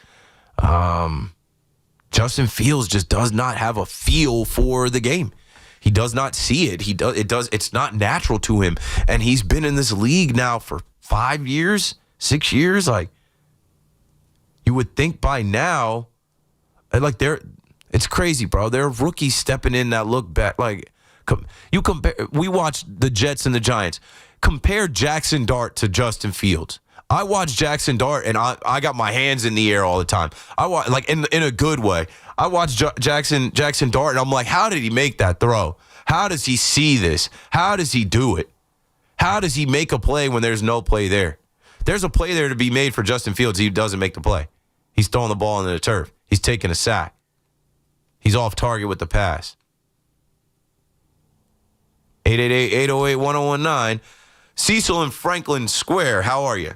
Justin Fields just does not have a feel for the game. He does not see it. It's not natural to him. And he's been in this league now for 5 years, 6 years. Like, you would think by now, like it's crazy, bro. There are rookies stepping in that look back. Like, we watched the Jets and the Giants. Compare Jackson Dart to Justin Fields. I watch Jackson Dart, and I got my hands in the air all the time. I watch, like, in a good way. I watch Jackson Dart, and I'm like, how did he make that throw? How does he see this? How does he do it? How does he make a play when there's no play there? There's a play there to be made for Justin Fields. He doesn't make the play. He's throwing the ball into the turf. He's taking a sack. He's off target with the pass. 888-808-1019. Cecil in Franklin Square, how are you?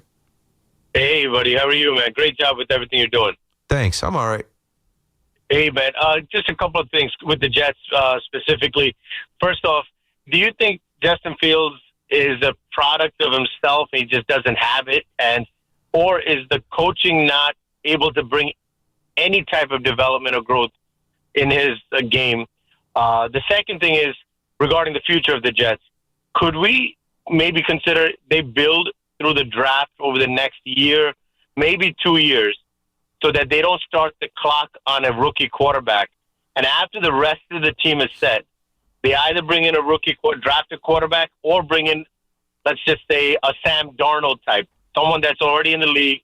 Hey, buddy. How are you, man? Great job with everything you're doing. Thanks. I'm all right. Hey, man. Just a couple of things with the Jets specifically. First off, do you think Justin Fields is a product of himself? He just doesn't have it? Or is the coaching not able to bring any type of development or growth in his game? The second thing is regarding the future of the Jets. Could we maybe consider they build through the draft over the next year, maybe 2 years, so that they don't start the clock on a rookie quarterback? And after the rest of the team is set, they either bring in a rookie drafted quarterback or bring in, let's just say, a Sam Darnold type, someone that's already in the league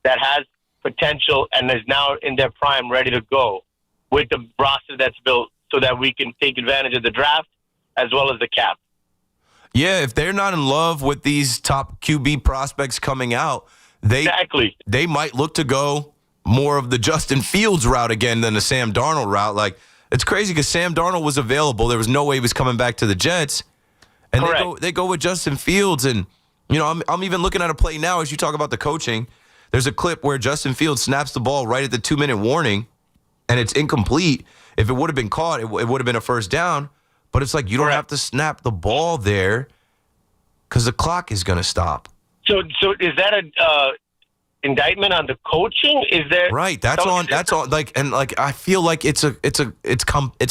that has potential and is now in their prime, ready to go with the roster that's built so that we can take advantage of the draft as well as the cap. Yeah, if they're not in love with these top QB prospects coming out, they might look to go more of the Justin Fields route again than the Sam Darnold route. Like, it's crazy because Sam Darnold was available. There was no way he was coming back to the Jets. And they go with Justin Fields. And, you know, I'm even looking at a play now as you talk about the coaching. There's a clip where Justin Fields snaps the ball right at the 2-minute warning, and it's incomplete. If it would have been caught, it would have been a first down. But it's like you don't have to snap the ball there. because the clock is going to stop. So is that a indictment on the coaching? Is there right? That's on. I feel like it's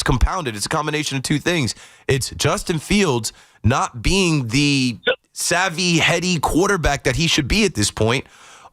compounded. It's a combination of two things. It's Justin Fields not being the savvy, heady quarterback that he should be at this point.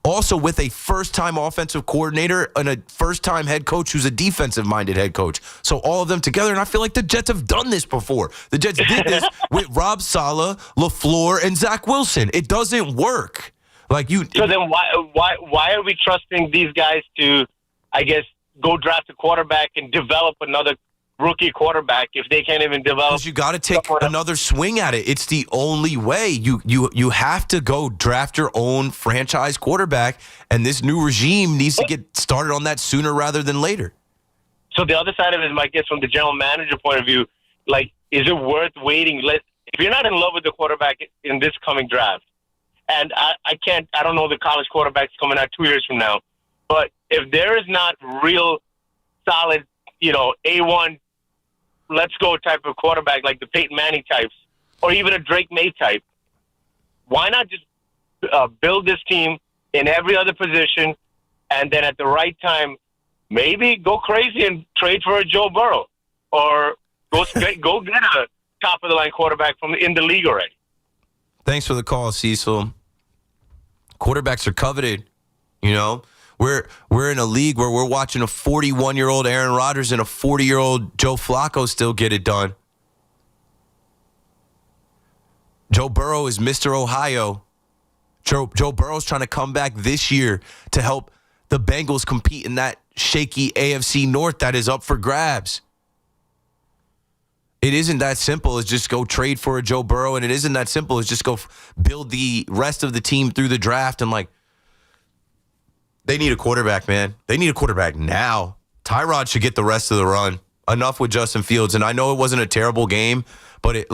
Also, with a first-time offensive coordinator and a first-time head coach who's a defensive-minded head coach. So all of them together, and I feel like the Jets have done this before. The Jets did this with Rob Saleh, LaFleur, and Zach Wilson. It doesn't work. So then why are we trusting these guys to, I guess, go draft a quarterback and develop another rookie quarterback if they can't even develop? Because you got to take another swing at it. It's the only way. You have to go draft your own franchise quarterback, and this new regime needs to get started on that sooner rather than later. So the other side of it is, I guess, from the general manager point of view, is it worth waiting? If you're not in love with the quarterback in this coming draft, and I don't know the college quarterbacks coming out 2 years from now, but if there is not real solid, A1, let's go type of quarterback like the Peyton Manning types, or even a Drake May type, why not just build this team in every other position, and then at the right time, maybe go crazy and trade for a Joe Burrow, or go get a top of the line quarterback in the league already. Thanks for the call, Cecil. Quarterbacks are coveted. We're in a league where we're watching a 41-year-old Aaron Rodgers and a 40-year-old Joe Flacco still get it done. Joe Burrow is Mr. Ohio. Joe Burrow's trying to come back this year to help the Bengals compete in that shaky AFC North that is up for grabs. It isn't that simple as just go trade for a Joe Burrow, and it isn't that simple as just go build the rest of the team through the draft. And they need a quarterback, man. They need a quarterback now. Tyrod should get the rest of the run. Enough with Justin Fields. And I know it wasn't a terrible game, but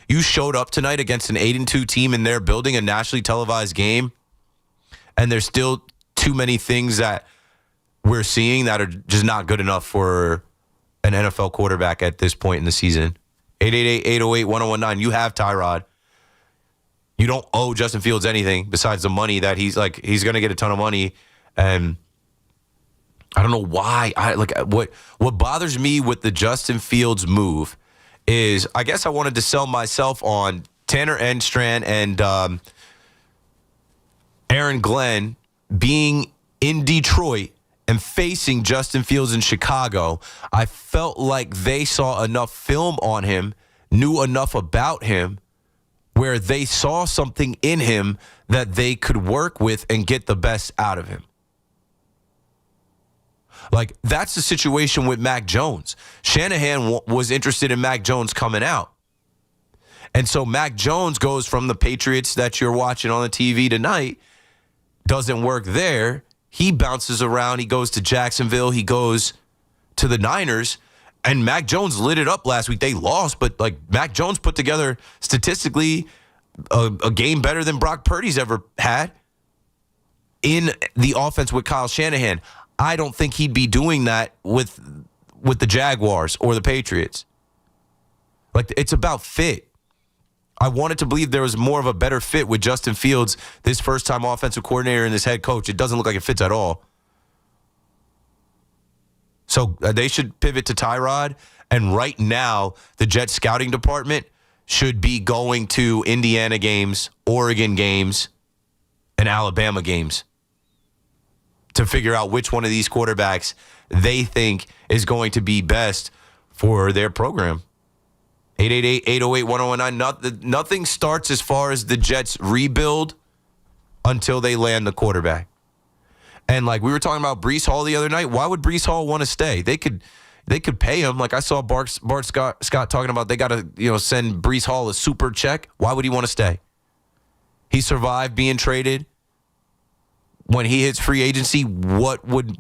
you showed up tonight against an 8-2 team, and they're building a nationally televised game, and there's still too many things that we're seeing that are just not good enough for an NFL quarterback at this point in the season. 888-808-1019. You have Tyrod. You don't owe Justin Fields anything besides the money that he's going to get a ton of money. And I don't know why. What bothers me with the Justin Fields move is I guess I wanted to sell myself on Tanner Enstrand and Aaron Glenn being in Detroit and facing Justin Fields in Chicago. I felt like they saw enough film on him, knew enough about him, where they saw something in him that they could work with and get the best out of him. That's the situation with Mac Jones. Shanahan was interested in Mac Jones coming out. And so Mac Jones goes from the Patriots that you're watching on the TV tonight, doesn't work there. He bounces around. He goes to Jacksonville. He goes to the Niners. And Mac Jones lit it up last week. They lost, but Mac Jones put together statistically a game better than Brock Purdy's ever had in the offense with Kyle Shanahan. I don't think he'd be doing that with the Jaguars or the Patriots. It's about fit. I wanted to believe there was more of a better fit with Justin Fields, this first-time offensive coordinator and this head coach. It doesn't look like it fits at all. So they should pivot to Tyrod. And right now, the Jets scouting department should be going to Indiana games, Oregon games, and Alabama games to figure out which one of these quarterbacks they think is going to be best for their program. 888-808-1019. Nothing starts as far as the Jets rebuild until they land the quarterback. And we were talking about Breece Hall the other night. Why would Breece Hall want to stay? They could pay him. I saw Bart Scott talking about they got to send Breece Hall a super check. Why would he want to stay? He survived being traded. When he hits free agency, what would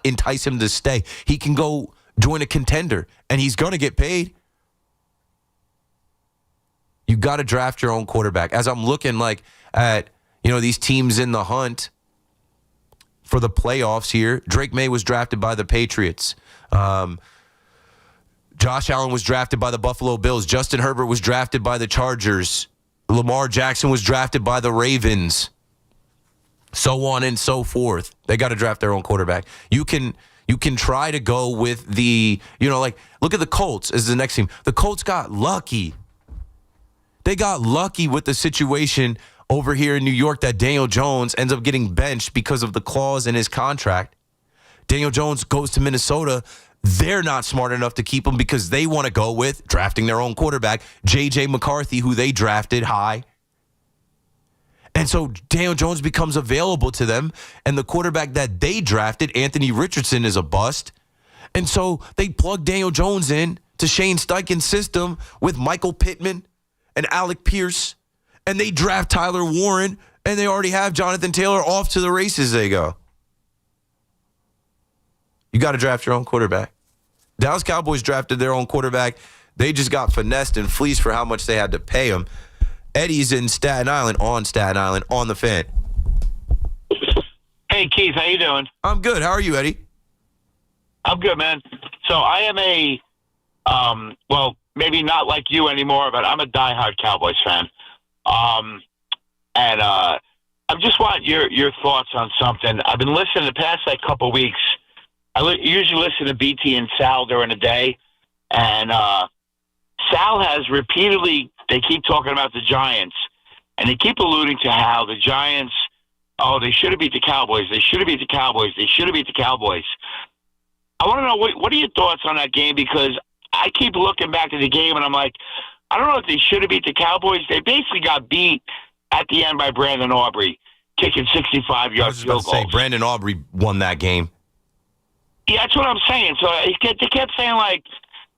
entice him to stay? He can go join a contender, and he's going to get paid. You got to draft your own quarterback. As I'm looking at these teams in the hunt for the playoffs here, Drake May was drafted by the Patriots. Josh Allen was drafted by the Buffalo Bills. Justin Herbert was drafted by the Chargers. Lamar Jackson was drafted by the Ravens. So on and so forth. They got to draft their own quarterback. You can try to go with the, look at the Colts as the next team. The Colts got lucky. They got lucky with the situation over here in New York that Daniel Jones ends up getting benched because of the clause in his contract. Daniel Jones goes to Minnesota. They're not smart enough to keep him because they want to go with drafting their own quarterback, J.J. McCarthy, who they drafted high. And so Daniel Jones becomes available to them, and the quarterback that they drafted, Anthony Richardson, is a bust. And so they plug Daniel Jones in to Shane Steichen's system with Michael Pittman and Alec Pierce, and they draft Tyler Warren, and they already have Jonathan Taylor. Off to the races they go. You got to draft your own quarterback. Dallas Cowboys drafted their own quarterback. They just got finessed and fleeced for how much they had to pay him. Eddie's in Staten Island, on the Fan. Hey, Keith, how you doing? I'm good. How are you, Eddie? I'm good, man. So I am a, maybe not like you anymore, but I'm a diehard Cowboys fan. And I just want your thoughts on something. I've been listening the past couple weeks. I usually listen to BT and Sal during the day, and Sal has repeatedly, they keep talking about the Giants, and they keep alluding to how the Giants, they should have beat the Cowboys. They should have beat the Cowboys. They should have beat the Cowboys. I want to know, what are your thoughts on that game? Because I keep looking back at the game, and I'm like, I don't know if they should have beat the Cowboys. They basically got beat at the end by Brandon Aubrey, kicking 65-yard field goals. Brandon Aubrey won that game. Yeah, that's what I'm saying. So they kept saying, like,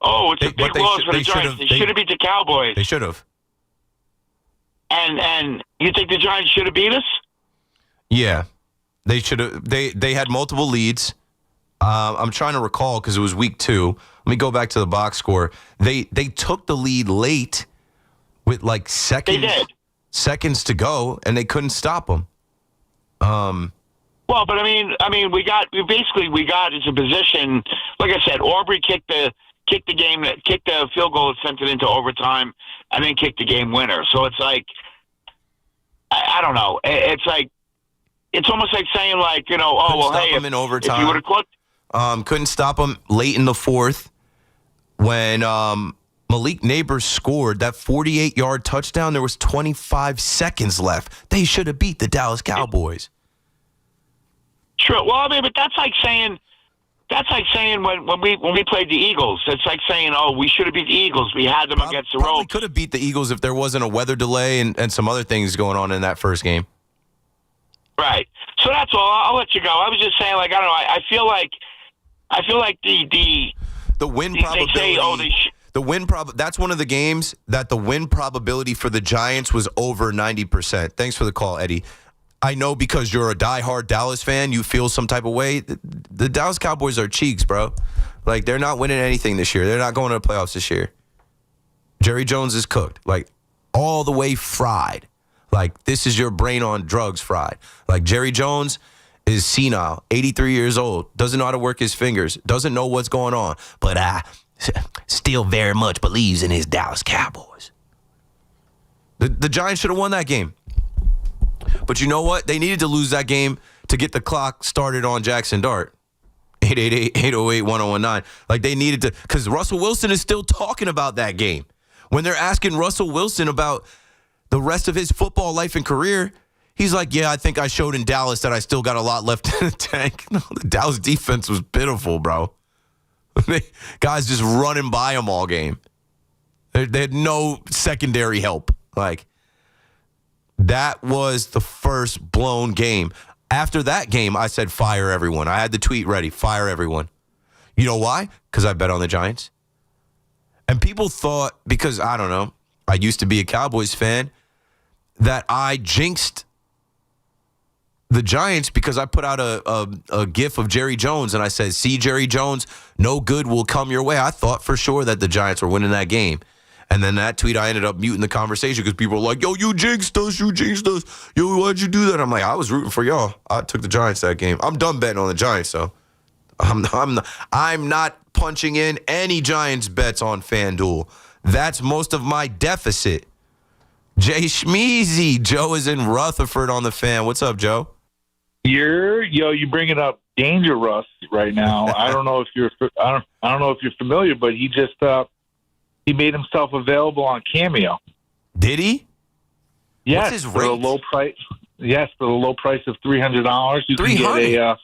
it's a big loss for the Giants. They should have beat the Cowboys. They should have. And you think the Giants should have beat us? Yeah. They should have. They had multiple leads. I'm trying to recall because it was week 2. Let me go back to the box score. They took the lead late with like seconds to go, and they couldn't stop them. Well, but I mean, we got into position. Like I said, Aubrey kicked the field goal that sent it into overtime, and then kicked the game winner. So it's like, I don't know. It's like, it's almost like saying like, hey, in overtime. If you would have clicked. Couldn't stop him late in the 4th when Malik Neighbors scored that 48-yard touchdown. There was 25 seconds left. They should have beat the Dallas Cowboys. True. Well, I mean, but that's like saying when we played the Eagles. It's like saying, we should have beat the Eagles. We had them against the ropes. Could have beat the Eagles if there wasn't a weather delay and some other things going on in that first game. Right. So that's all. I'll let you go. I was just saying, like, I don't know. I feel like the win probability. That's one of the games that the win probability for the Giants was over 90%. Thanks for the call, Eddie. I know because you're a diehard Dallas fan, you feel some type of way. The Dallas Cowboys are cheeks, bro. Like, they're not winning anything this year. They're not going to the playoffs this year. Jerry Jones is cooked, like, all the way fried. Like, this is your brain on drugs fried. Like, Jerry Jones is senile, 83 years old, doesn't know how to work his fingers, doesn't know what's going on, but still very much believes in his Dallas Cowboys. The Giants should have won that game. But you know what? They needed to lose that game to get the clock started on Jackson Dart. 888-808-1019. Like, they needed to, because Russell Wilson is still talking about that game. When they're asking Russell Wilson about the rest of his football life and career, he's like, yeah, I think I showed in Dallas that I still got a lot left in the tank. No, the Dallas defense was pitiful, bro. Guys just running by them all game. They had no secondary help. Like, that was the first blown game. After that game, I said, fire everyone. I had the tweet ready, fire everyone. You know why? Because I bet on the Giants. And people thought, because, I don't know, I used to be a Cowboys fan, that I jinxed the Giants because I put out a gif of Jerry Jones, and I said, see, Jerry Jones, no good will come your way. I thought for sure that the Giants were winning that game. And then that tweet, I ended up muting the conversation because people were like, yo, you jinxed us. Yo, why'd you do that? I'm like, I was rooting for y'all. I took the Giants that game. I'm done betting on the Giants, so I'm not punching in any Giants bets on FanDuel. That's most of my deficit. Jay Schmeezy. Joe is in Rutherford on the Fan. What's up, Joe? You bringing up Dangerous right now. I don't know if you're familiar, but he just he made himself available on Cameo. Did he? Yes, What's his for rate? a low price. Yes, for the low price of $300, you can get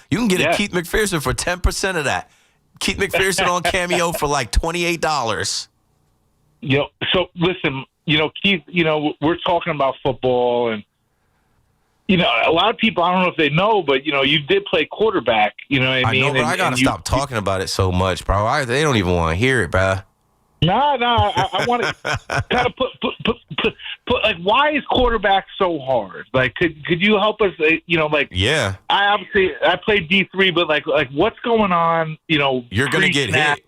You can get a Keith McPherson for 10% of that. Keith McPherson on Cameo for like $28. So listen, Keith, we're talking about football, and a lot of people, I don't know if they know, but you did play quarterback. You know what I mean? I know, but I gotta stop talking about it so much, bro. They don't even want to hear it, bro. No, I want to kind of put like, why is quarterback so hard? Like, could you help us? Yeah. I played D3, but like what's going on? You're gonna get hit.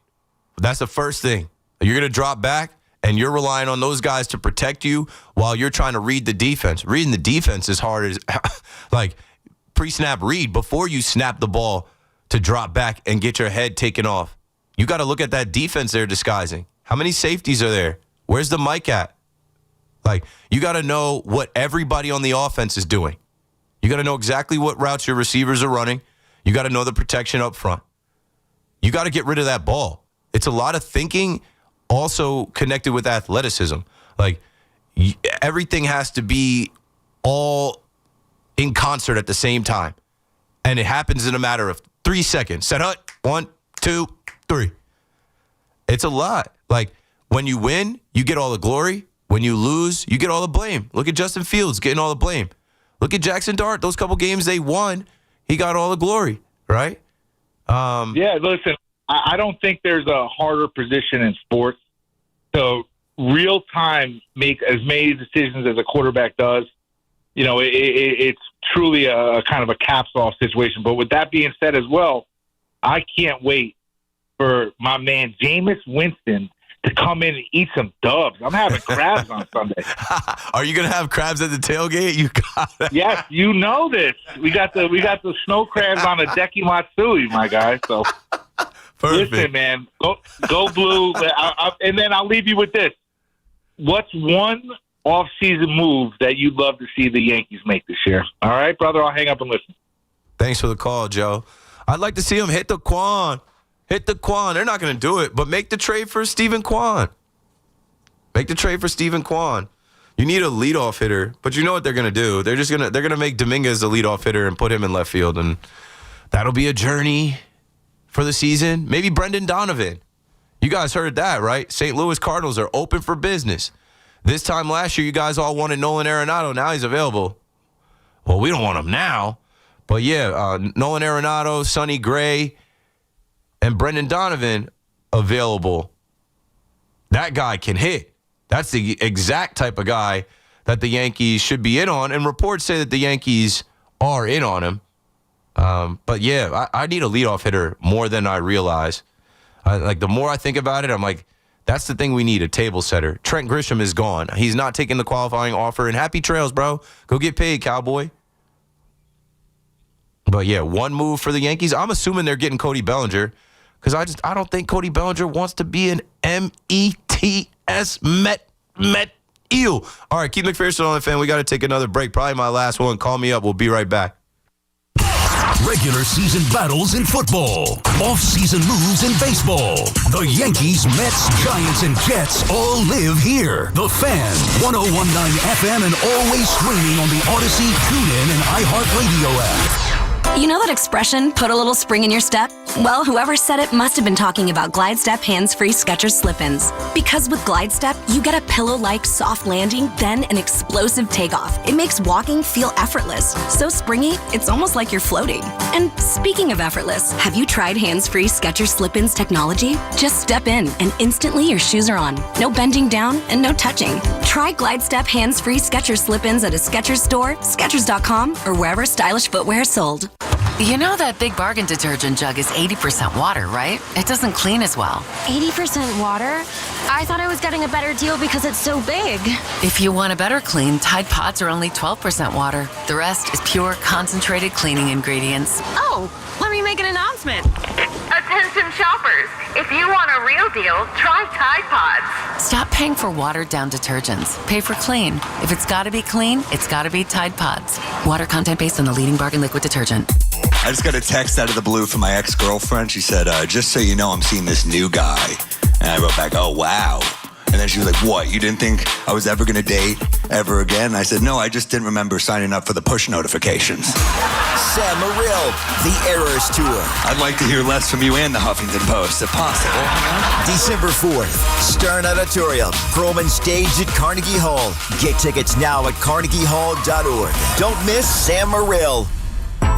That's the first thing. You're gonna drop back, and you're relying on those guys to protect you while you're trying to read the defense. Reading the defense is hard as like pre-snap read before you snap the ball to drop back and get your head taken off. You got to look at that defense they're disguising. How many safeties are there? Where's the mic at? Like, you got to know what everybody on the offense is doing. You got to know exactly what routes your receivers are running. You got to know the protection up front. You got to get rid of that ball. It's a lot of thinking also connected with athleticism. Like, everything has to be all in concert at the same time. And it happens in a matter of 3 seconds. Set up. 1, 2, 3. It's a lot. Like, when you win, you get all the glory. When you lose, you get all the blame. Look at Justin Fields getting all the blame. Look at Jackson Dart. Those couple games they won, he got all the glory, right? Yeah, listen, I don't think there's a harder position in sports. So real time make as many decisions as a quarterback does. It's truly a kind of a caps off situation. But with that being said as well, I can't wait for my man Jameis Winston to come in and eat some dubs. I'm having crabs on Sunday. Are you gonna have crabs at the tailgate? You got it. Yes, you know this. We got the snow crabs on a Deki Matsui, my guy. So perfect. Listen, man, go blue. And then I'll leave you with this. What's one off-season move that you'd love to see the Yankees make this year? All right, brother, I'll hang up and listen. Thanks for the call, Joe. I'd like to see him hit the Quan. Hit the Quan. They're not going to do it, but make the trade for Stephen Quan. Make the trade for Stephen Quan. You need a leadoff hitter, but you know what they're going to do? They're going to make Dominguez the leadoff hitter and put him in left field, and that'll be a journey for the season. Maybe Brendan Donovan. You guys heard that, right? St. Louis Cardinals are open for business. This time last year, you guys all wanted Nolan Arenado. Now he's available. Well, we don't want him now. But, yeah, Nolan Arenado, Sonny Gray, and Brendan Donovan available. That guy can hit. That's the exact type of guy that the Yankees should be in on. And reports say that the Yankees are in on him. But, yeah, I need a leadoff hitter more than I realize. The more I think about it, I'm like, that's the thing we need, a table setter. Trent Grisham is gone. He's not taking the qualifying offer. And happy trails, bro. Go get paid, Cowboy. But, yeah, one move for the Yankees. I'm assuming they're getting Cody Bellinger because I don't think Cody Bellinger wants to be an METS Met Eel. All right, Keith McPherson on the Fan. We got to take another break. Probably my last one. Call me up. We'll be right back. Regular season battles in football. Off-season moves in baseball. The Yankees, Mets, Giants, and Jets all live here. The Fan, 101.9 FM, and always streaming on the Odyssey, TuneIn, and iHeartRadio app. You know that expression, put a little spring in your step? Well, whoever said it must have been talking about Glide Step hands-free Skechers slip-ins. Because with Glide Step, you get a pillow-like soft landing, then an explosive takeoff. It makes walking feel effortless. So springy, it's almost like you're floating. And speaking of effortless, have you tried hands-free Skechers slip-ins technology? Just step in and instantly your shoes are on. No bending down and no touching. Try Glide Step hands-free Skechers slip-ins at a Skechers store, Skechers.com, or wherever stylish footwear is sold. You know that Big Bargain detergent jug is 80% water, right? It doesn't clean as well. 80% water? I thought I was getting a better deal because it's so big. If you want a better clean, Tide Pods are only 12% water. The rest is pure, concentrated cleaning ingredients. Oh, let me make an announcement. Attention Attention shoppers, if you want a real deal, try Tide Pods. Stop paying for watered-down detergents. Pay for clean. If it's got to be clean, it's got to be Tide Pods. Water content based on the leading bargain liquid detergent. I just got a text out of the blue from my ex-girlfriend. She said, just so you know, I'm seeing this new guy. And I wrote back, oh, wow. And then she was like, what, you didn't think I was ever going to date ever again? And I said, no, I just didn't remember signing up for the push notifications. Sam Morril, the Eras Tour. I'd like to hear less from you and the Huffington Post, if possible. December 4th, Stern Auditorium, Perlman Stage at Carnegie Hall. Get tickets now at carnegiehall.org. Don't miss Sam Morril.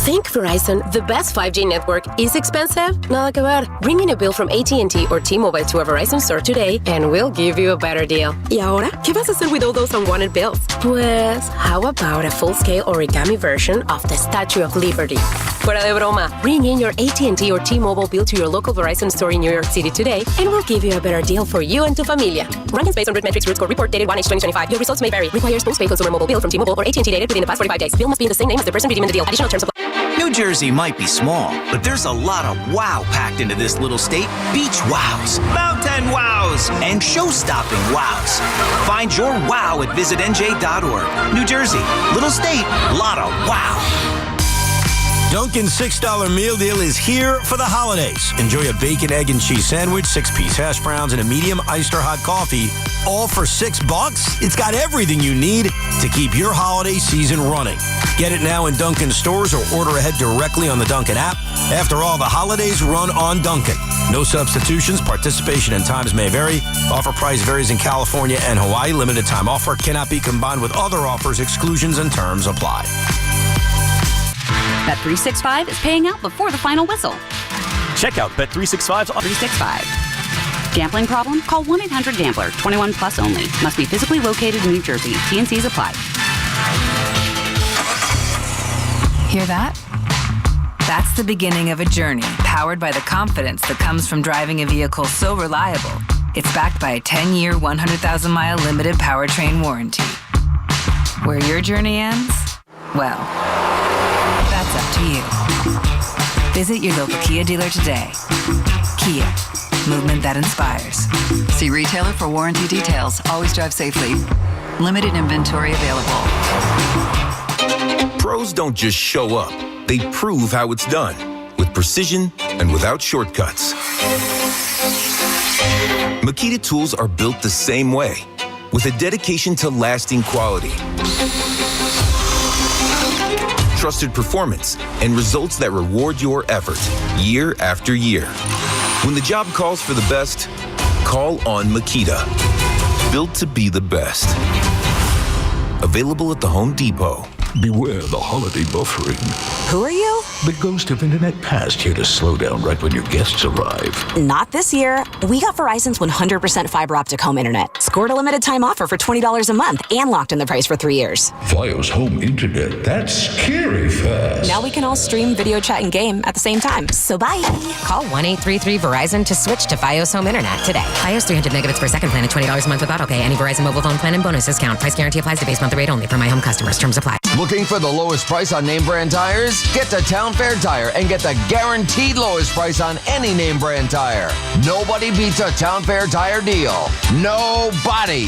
Think Verizon, the best 5G network, is expensive? Nada que ver. Bring in a bill from AT&T or T-Mobile to a Verizon store today and we'll give you a better deal. ¿Y ahora? ¿Qué vas a hacer with all those unwanted bills? Pues, how about a full-scale origami version of the Statue of Liberty? Fuera de broma. Bring in your AT&T or T-Mobile bill to your local Verizon store in New York City today and we'll give you a better deal for you and tu familia. Rankings based on RootMetrics root score report dated 1H2025. Your results may vary. Requires postpaid consumer mobile bill from T-Mobile or AT&T dated within the past 45 days. Bill must be in the same name as the person redeeming the deal. Additional terms apply. New Jersey might be small, but there's a lot of wow packed into this little state. Beach wows, mountain wows, and show-stopping wows. Find your wow at visitnj.org. New Jersey, little state, lot of wow. Dunkin's $6 meal deal is here for the holidays. Enjoy a bacon, egg, and cheese sandwich, 6-piece hash browns, and a medium iced or hot coffee, all for $6. It's got everything you need to keep your holiday season running. Get it now in Dunkin' stores or order ahead directly on the Dunkin' app. After all, the holidays run on Dunkin'. No substitutions. Participation and times may vary. Offer price varies in California and Hawaii. Limited time offer cannot be combined with other offers. Exclusions and terms apply. Bet365 is paying out before the final whistle. Check out Bet365's 365. Gambling problem? Call 1-800-GAMBLER. 21 plus only. Must be physically located in New Jersey. T&Cs apply. Hear that? That's the beginning of a journey powered by the confidence that comes from driving a vehicle so reliable. It's backed by a 10-year, 100,000-mile limited powertrain warranty. Where your journey ends? Well, that's up to you. Visit your local Kia dealer today. Kia, movement that inspires. See retailer for warranty details. Always drive safely. Limited inventory available. Pros don't just show up. They prove how it's done with precision and without shortcuts. Makita tools are built the same way with a dedication to lasting quality, trusted performance, and results that reward your effort year after year. When the job calls for the best, call on Makita. Built to be the best. Available at the Home Depot. Beware the holiday buffering. Who are you? The ghost of internet past here to slow down right when your guests arrive. Not this year. We got Verizon's 100% fiber optic home internet. Scored a limited time offer for $20 a month and locked in the price for 3 years. Fios home internet, that's scary fast. Now we can all stream, video chat, and game at the same time. So bye. Call 1-833-VERIZON to switch to Fios home internet today. Fios 300 megabits per second plan at $20 a month with autopay. Any Verizon mobile phone plan and bonus discount. Price guarantee applies to base monthly rate only for my home customers. Terms apply. Looking for the lowest price on name brand tires? Get to Town Fair Tire and get the guaranteed lowest price on any name brand tire. Nobody beats a Town Fair Tire deal. Nobody.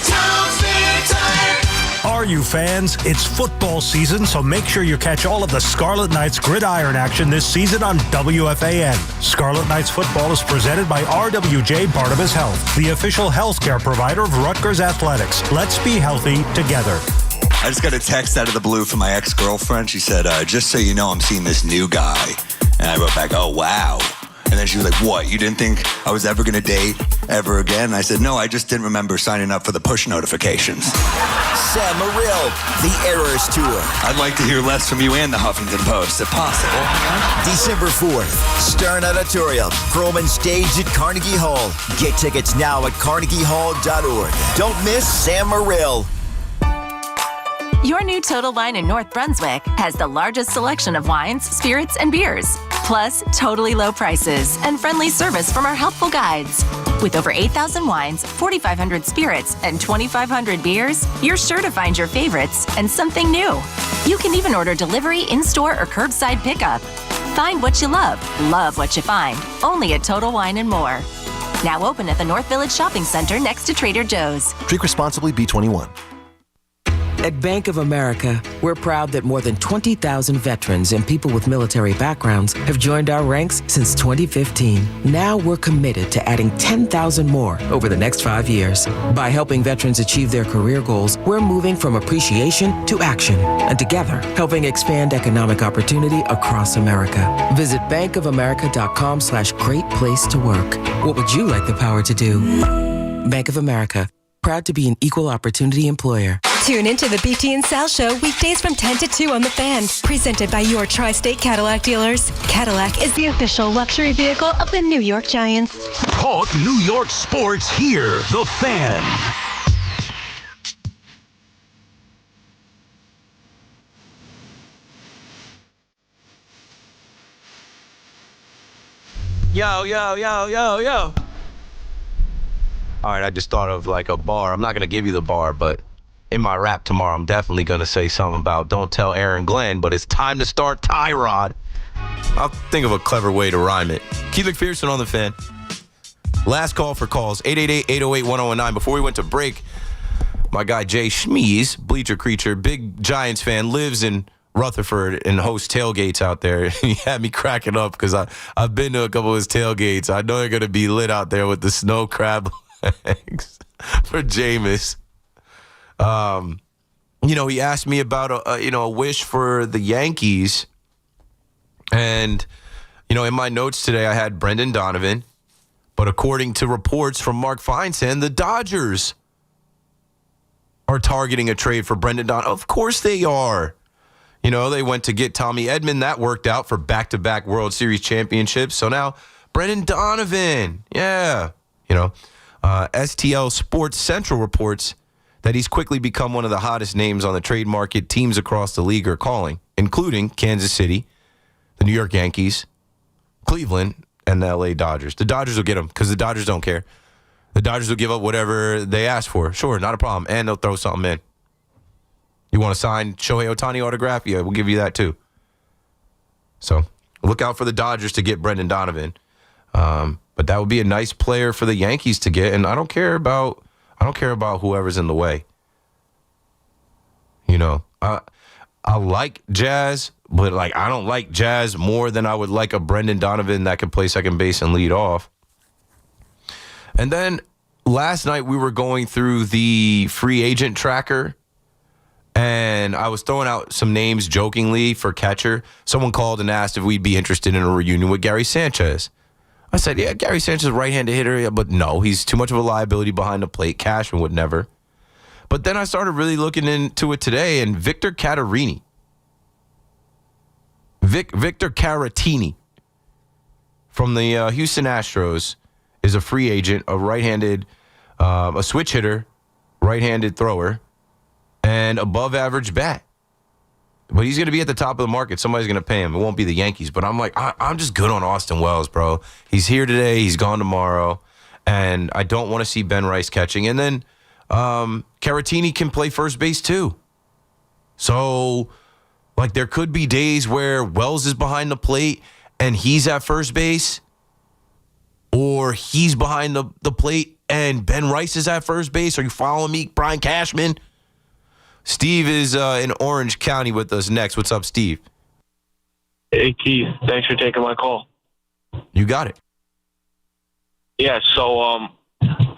Town Fair Tire. Are you fans? It's football season, so make sure you catch all of the Scarlet Knights gridiron action this season on WFAN. Scarlet Knights football is presented by RWJ Barnabas Health, the official healthcare provider of Rutgers Athletics. Let's be healthy together. I just got a text out of the blue from my ex-girlfriend. She said, just so you know, I'm seeing this new guy. And I wrote back, oh, wow. And then she was like, what, you didn't think I was ever going to date ever again? And I said, no, I just didn't remember signing up for the push notifications. Sam Morril, the Eras Tour. I'd like to hear less from you and the Huffington Post, if possible. December 4th, Stern Auditorium, Perlman Stage at Carnegie Hall. Get tickets now at carnegiehall.org. Don't miss Sam Morril. Your new Total Wine in North Brunswick has the largest selection of wines, spirits, and beers. Plus, totally low prices and friendly service from our helpful guides. With over 8,000 wines, 4,500 spirits, and 2,500 beers, you're sure to find your favorites and something new. You can even order delivery, in-store, or curbside pickup. Find what you love what you find. Only at Total Wine & More. Now open at the North Village Shopping Center next to Trader Joe's. Drink responsibly, B21. At Bank of America, we're proud that more than 20,000 veterans and people with military backgrounds have joined our ranks since 2015. Now we're committed to adding 10,000 more over the next 5 years. By helping veterans achieve their career goals, we're moving from appreciation to action, and together, helping expand economic opportunity across America. Visit bankofamerica.com/great place to work. What would you like the power to do? Bank of America, proud to be an equal opportunity employer. Tune into the BT and Sal Show weekdays from 10 to 2 on The Fan. Presented by your Tri-State Cadillac dealers. Cadillac is the official luxury vehicle of the New York Giants. Talk New York sports here. The Fan. Yo. All right, I just thought of like a bar. I'm not going to give you the bar, but in my rap tomorrow, I'm definitely going to say something about don't tell Aaron Glenn, but it's time to start Tyrod. I'll think of a clever way to rhyme it. Keith McPherson on The Fan. Last call for calls, 888-808-1019. Before we went to break, my guy Jay Schmees, Bleacher Creature, big Giants fan, lives in Rutherford and hosts tailgates out there. He had me cracking up because I've been to a couple of his tailgates. I know they're going to be lit out there with the snow crab legs for Jameis. He asked me about a wish for the Yankees, and in my notes today I had Brendan Donovan, but according to reports from Mark Feinsand, the Dodgers are targeting a trade for Brendan Donovan. Of course they are. They went to get Tommy Edman. That worked out for back-to-back World Series championships. So now Brendan Donovan, yeah, STL Sports Central reports that he's quickly become one of the hottest names on the trade market. Teams across the league are calling, including Kansas City, the New York Yankees, Cleveland, and the LA Dodgers. The Dodgers will get him because the Dodgers don't care. The Dodgers will give up whatever they ask for. Sure, not a problem. And they'll throw something in. You want to sign Shohei Ohtani autograph? Yeah, we'll give you that too. So look out for the Dodgers to get Brendan Donovan. But that would be a nice player for the Yankees to get. And I don't care about whoever's in the way. I like Jazz, but I don't like Jazz more than I would like a Brendan Donovan that could play second base and lead off. And then last night we were going through the free agent tracker, and I was throwing out some names jokingly for catcher. Someone called and asked if we'd be interested in a reunion with Gary Sanchez. I said, yeah, Gary Sanchez is a right-handed hitter, but no, he's too much of a liability behind the plate. Cashman would never. But then I started really looking into it today, and Victor Caratini from the Houston Astros is a free agent, a right-handed, a switch hitter, right-handed thrower, and above-average bat. But he's going to be at the top of the market. Somebody's going to pay him. It won't be the Yankees. But I'm I'm just good on Austin Wells, bro. He's here today. He's gone tomorrow. And I don't want to see Ben Rice catching. And then Caratini can play first base too. So, there could be days where Wells is behind the plate and he's at first base. Or he's behind the plate and Ben Rice is at first base. Are you following me, Brian Cashman? Steve is in Orange County with us next. What's up, Steve? Hey, Keith. Thanks for taking my call. You got it. Yeah, so, I'm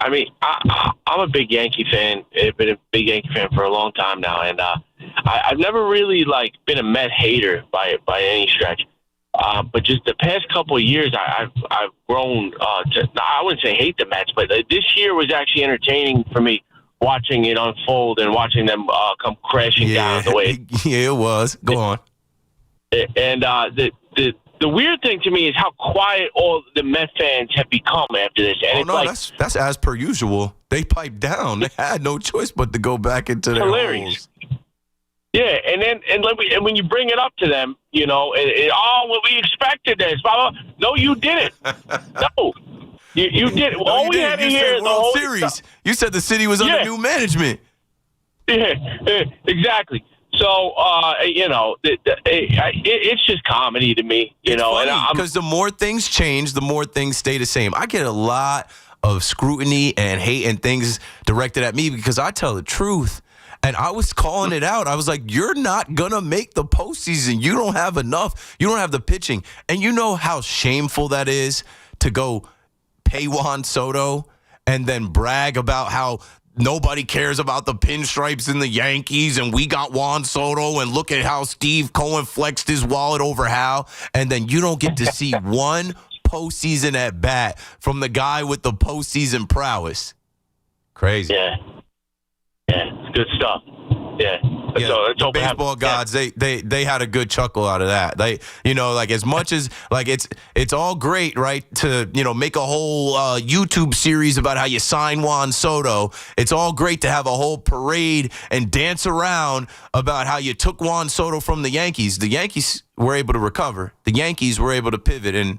a big Yankee fan. I've been a big Yankee fan for a long time now, and I've never really, been a Met hater by any stretch. But just the past couple of years, I've grown I wouldn't say hate the Mets, but this year was actually entertaining for me. Watching it unfold and watching them come crashing down the way. Yeah, it was. Go on. And the weird thing to me is how quiet all the Met fans have become after this. And that's as per usual. They piped down. They had no choice but to go back into their hilarious. holes. Yeah, and when you bring it up to them, well, we expected this. Blah, blah. No, you didn't. No. You did. No, all we had to hear is the whole Series. You said the city was under new management. Yeah, exactly. So, it's just comedy to me, because the more things change, the more things stay the same. I get a lot of scrutiny and hate and things directed at me because I tell the truth. And I was calling it out. I was like, you're not going to make the postseason. You don't have enough. You don't have the pitching. And you know how shameful that is to go pay Juan Soto and then brag about how nobody cares about the pinstripes in the Yankees and we got Juan Soto and look at how Steve Cohen flexed his wallet over Hal. And then you don't get to see one postseason at bat from the guy with the postseason prowess. Crazy. Yeah, it's good stuff. Yeah. The baseball gods, they had a good chuckle out of that. They, as much as it's all great, right? To make a whole YouTube series about how you sign Juan Soto. It's all great to have a whole parade and dance around about how you took Juan Soto from the Yankees. The Yankees were able to recover. The Yankees were able to pivot and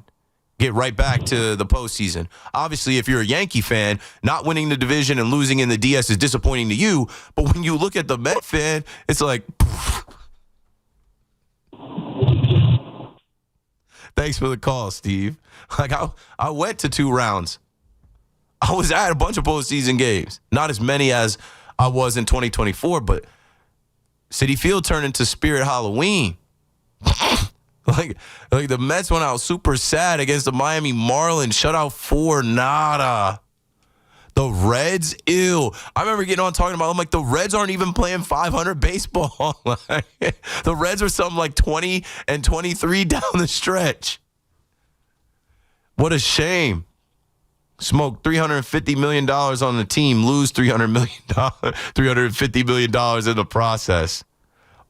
get right back to the postseason. Obviously, if you're a Yankee fan, not winning the division and losing in the DS is disappointing to you. But when you look at the Met fan, it's like, thanks for the call, Steve. I went to 2 rounds. I was at a bunch of postseason games. Not as many as I was in 2024, but Citi Field turned into Spirit Halloween. Like the Mets went out super sad against the Miami Marlins, shut out 4-0. The Reds, ew. I remember getting on talking about, I'm like, the Reds aren't even playing 500 baseball. The Reds are something like 20-23 down the stretch. What a shame. Smoke $350 million on the team, lose $350 million in the process.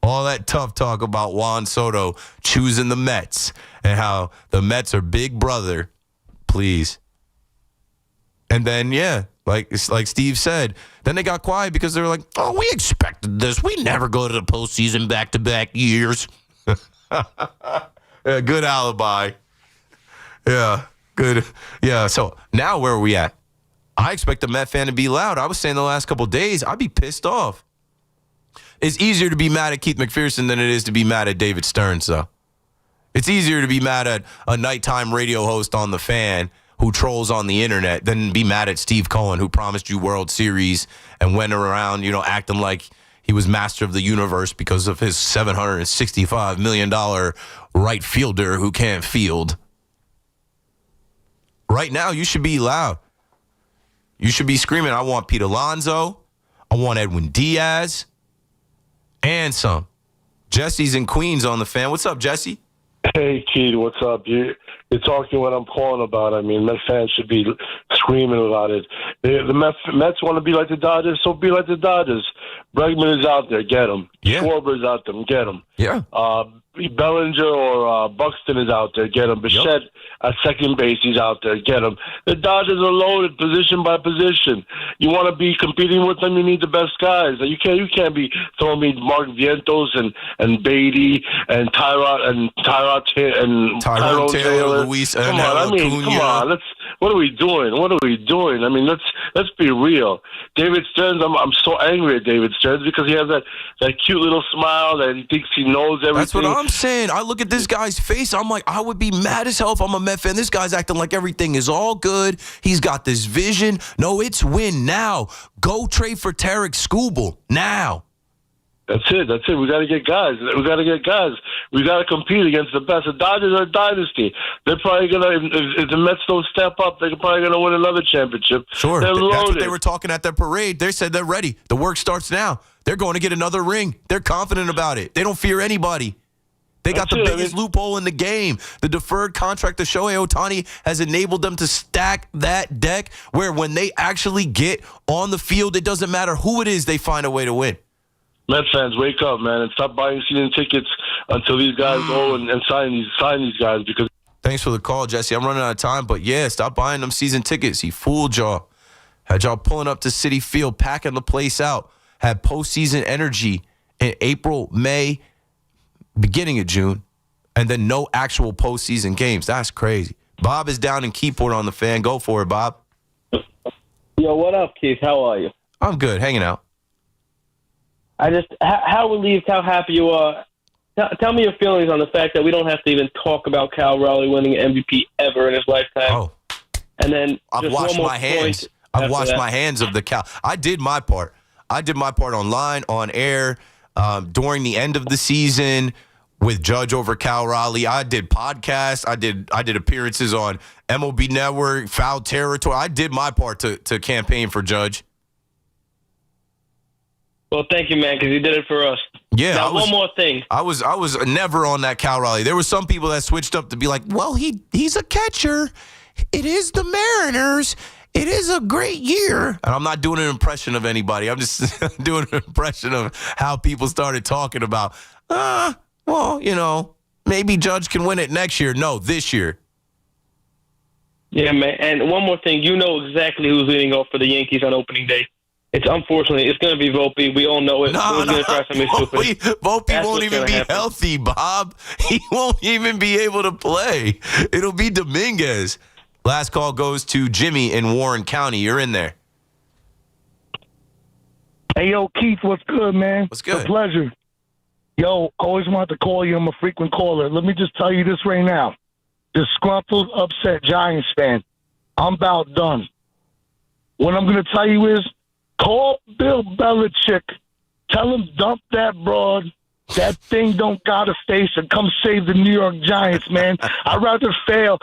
All that tough talk about Juan Soto choosing the Mets and how the Mets are big brother. Please. And then, like Steve said, then they got quiet because they were like, oh, we expected this. We never go to the postseason back-to-back years. Good alibi. Yeah, good. Yeah, so now where are we at? I expect the Met fan to be loud. I was saying the last couple of days, I'd be pissed off. It's easier to be mad at Keith McPherson than it is to be mad at David Stearns, though. It's easier to be mad at a nighttime radio host on The Fan who trolls on the internet than be mad at Steve Cohen, who promised you World Series and went around, acting like he was master of the universe because of his $765 million right fielder who can't field. Right now, you should be loud. You should be screaming, I want Pete Alonso. I want Edwin Diaz. And some. Jesse's in Queens on The Fan. What's up, Jesse? Hey, Keith, what's up? You're talking what I'm calling about. I mean, Met fans should be screaming about it. The Mets want to be like the Dodgers, so be like the Dodgers. Bregman is out there, get him. Yeah. Schwarber's out there, get him. Yeah. Bellinger or Buxton is out there, get him. Bichette at second base, he's out there, get him. The Dodgers are loaded position by position. You want to be competing with them, you need the best guys. You can't be throwing me Mark Vientos and Beatty and Tyrone Taylor, Luis. Come on. What are we doing? I mean, let's be real. David Stearns, I'm so angry at David Stearns because he has that cute little smile that he thinks he knows everything. That's what I'm saying. I look at this guy's face. I'm like, I would be mad as hell if I'm a Met fan. This guy's acting like everything is all good. He's got this vision. No, it's win now. Go trade for Tarek Skubal now. That's it. We got to get guys. We got to compete against the best. The Dodgers are a dynasty. They're probably going to, if the Mets don't step up, they're probably going to win another championship. Sure. They're loaded. That's what they were talking at their parade. They said they're ready. The work starts now. They're going to get another ring. They're confident about it. They don't fear anybody. They got the biggest loophole in the game. The deferred contract to Shohei Ohtani has enabled them to stack that deck where when they actually get on the field, it doesn't matter who it is, they find a way to win. Met fans, wake up, man, and stop buying season tickets until these guys go and sign these guys. Because thanks for the call, Jesse. I'm running out of time, but yeah, stop buying them season tickets. He fooled y'all. Had y'all pulling up to Citi Field, packing the place out. Had postseason energy in April, May, beginning of June, and then no actual postseason games. That's crazy. Bob is down in Keyport on The Fan. Go for it, Bob. Yo, what up, Keith? How are you? I'm good. Hanging out. how relieved, how happy you are. Tell me your feelings on the fact that we don't have to even talk about Cal Raleigh winning an MVP ever in his lifetime. Oh. And then I've washed my hands. I've washed my hands of the Cal. I did my part. I did my part online, on air, during the end of the season with Judge over Cal Raleigh. I did podcasts. I did appearances on MLB Network, Foul Territory. I did my part to campaign for Judge. Well, thank you, man, because you did it for us. Yeah. Now, one more thing. I was never on that Cal Raleigh. There were some people that switched up to be like, well, he's a catcher. It is the Mariners. It is a great year. And I'm not doing an impression of anybody. I'm just doing an impression of how people started talking about, maybe Judge can win it next year. No, this year. Yeah, man. And one more thing. You know exactly who's leading off for the Yankees on opening day. It's unfortunately, it's going to be Volpe. We all know it. No. Volpe won't even be healthy, Bob. He won't even be able to play. It'll be Dominguez. Last call goes to Jimmy in Warren County. You're in there. Hey, yo, Keith, what's good, man? What's good? It's a pleasure. Yo, always wanted to call you. I'm a frequent caller. Let me just tell you this right now. Disgruntled, upset Giants fan. I'm about done. What I'm going to tell you is, call Bill Belichick. Tell him dump that broad. That thing don't got a face, and come save the New York Giants, man. I'd rather fail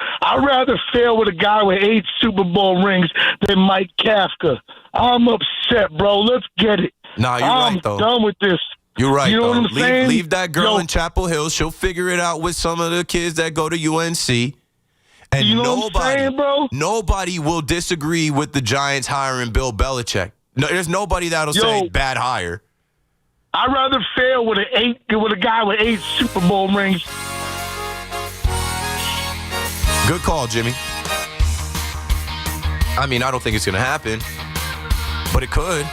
with a guy with 8 Super Bowl rings than Mike Kafka. I'm upset, bro. Let's get it. Nah, you're right, though. I'm done with this. You're right, you know though. What I'm saying? Leave that girl in Chapel Hill. She'll figure it out with some of the kids that go to UNC. And you know what I'm saying, bro? Nobody will disagree with the Giants hiring Bill Belichick. No, there's nobody that'll say bad hire. I'd rather fail with a guy with 8 Super Bowl rings. Good call, Jimmy. I mean, I don't think it's going to happen, but it could.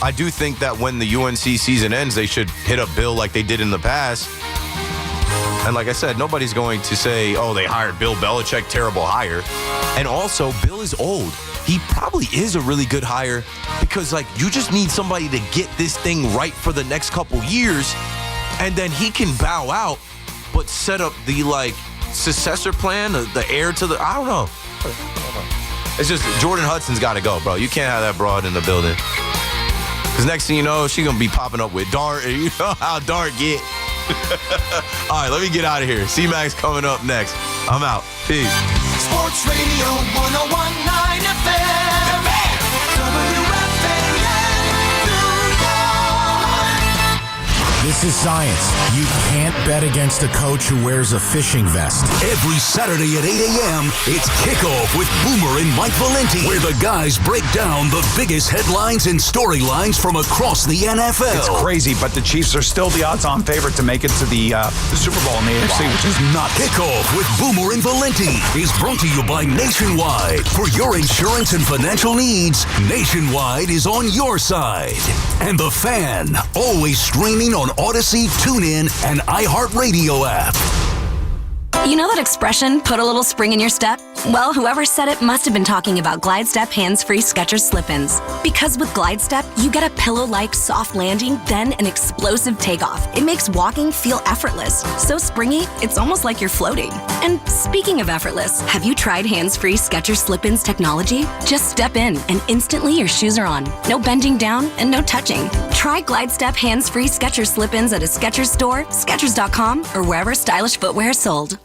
I do think that when the UNC season ends, they should hit up Bill like they did in the past. And like I said, nobody's going to say, oh, they hired Bill Belichick, terrible hire. And also, Bill is old. He probably is a really good hire because, you just need somebody to get this thing right for the next couple years, and then he can bow out, but set up the, successor plan, the heir to the, I don't know. It's just Jordan Hudson's got to go, bro. You can't have that broad in the building. Because next thing you know, she's going to be popping up with Dart, and you know how Dart get. All right, let me get out of here. C-Max coming up next. I'm out. Peace. Sports Radio 101.9 FM. WFAN New York. This is science. You can't bet against a coach who wears a fishing vest. Every Saturday at 8 a.m., it's Kickoff with Boomer and Mike Valenti, where the guys break down the biggest headlines and storylines from across the NFL. It's crazy, but the Chiefs are still the odds-on favorite to make it to the Super Bowl in the AFC, which is nuts. Kickoff with Boomer and Valenti is brought to you by Nationwide. For your insurance and financial needs, Nationwide is on your side. And The Fan, always streaming on Odyssey, TuneIn, and iHeartRadio app. You know that expression, put a little spring in your step? Well, whoever said it must have been talking about Glide Step hands-free Skechers slip-ins. Because with Glide Step, you get a pillow-like soft landing, then an explosive takeoff. It makes walking feel effortless. So springy, it's almost like you're floating. And speaking of effortless, have you tried hands-free Skechers slip-ins technology? Just step in, and instantly your shoes are on. No bending down and no touching. Try Glide Step hands-free Skechers slip-ins at a Skechers store, Skechers.com, or wherever stylish footwear is sold.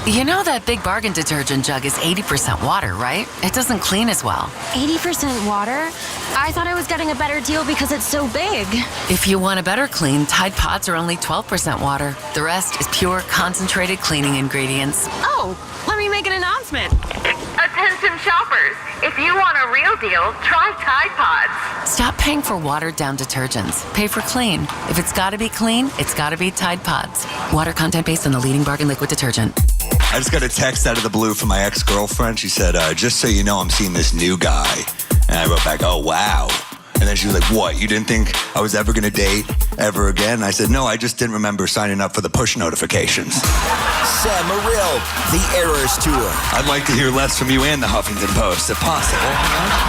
You know that Big Bargain detergent jug is 80% water, right? It doesn't clean as well. 80% water? I thought I was getting a better deal because it's so big. If you want a better clean, Tide Pods are only 12% water. The rest is pure, concentrated cleaning ingredients. Oh, let me make an announcement. Attention shoppers, if you want a real deal, try Tide Pods. Stop paying for watered-down detergents. Pay for clean. If it's got to be clean, it's got to be Tide Pods. Water content based on the leading bargain liquid detergent. I just got a text out of the blue from my ex-girlfriend. She said, just so you know, I'm seeing this new guy. And I wrote back, oh, wow. And then she was like, what? You didn't think I was ever going to date ever again? I said, no, I just didn't remember signing up for the push notifications. Sam Morril, The Eras Tour. I'd like to hear less from you and the Huffington Post, if possible.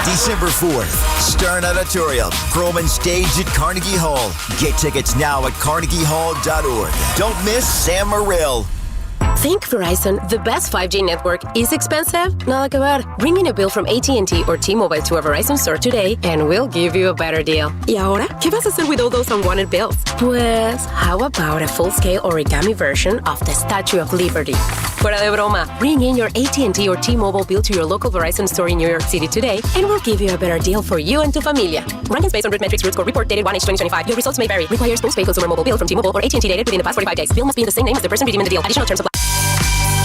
December 4th, Stern Auditorium, Perlman Stage at Carnegie Hall. Get tickets now at carnegiehall.org. Don't miss Sam Morril. Think Verizon, the best 5G network, is expensive? Nada que ver. Bring in a bill from AT&T or T-Mobile to a Verizon store today and we'll give you a better deal. ¿Y ahora? ¿Qué vas a hacer with all those unwanted bills? Pues, how about a full-scale origami version of the Statue of Liberty? Fuera de broma. Bring in your AT&T or T-Mobile bill to your local Verizon store in New York City today and we'll give you a better deal for you and tu familia. Rankings based on RootMetrics root score report dated 1H2025. Your results may vary. Requires postpaid consumer mobile bill from T-Mobile or AT&T dated within the past 45 days. Bill must be in the same name as the person redeeming the deal. Additional terms apply.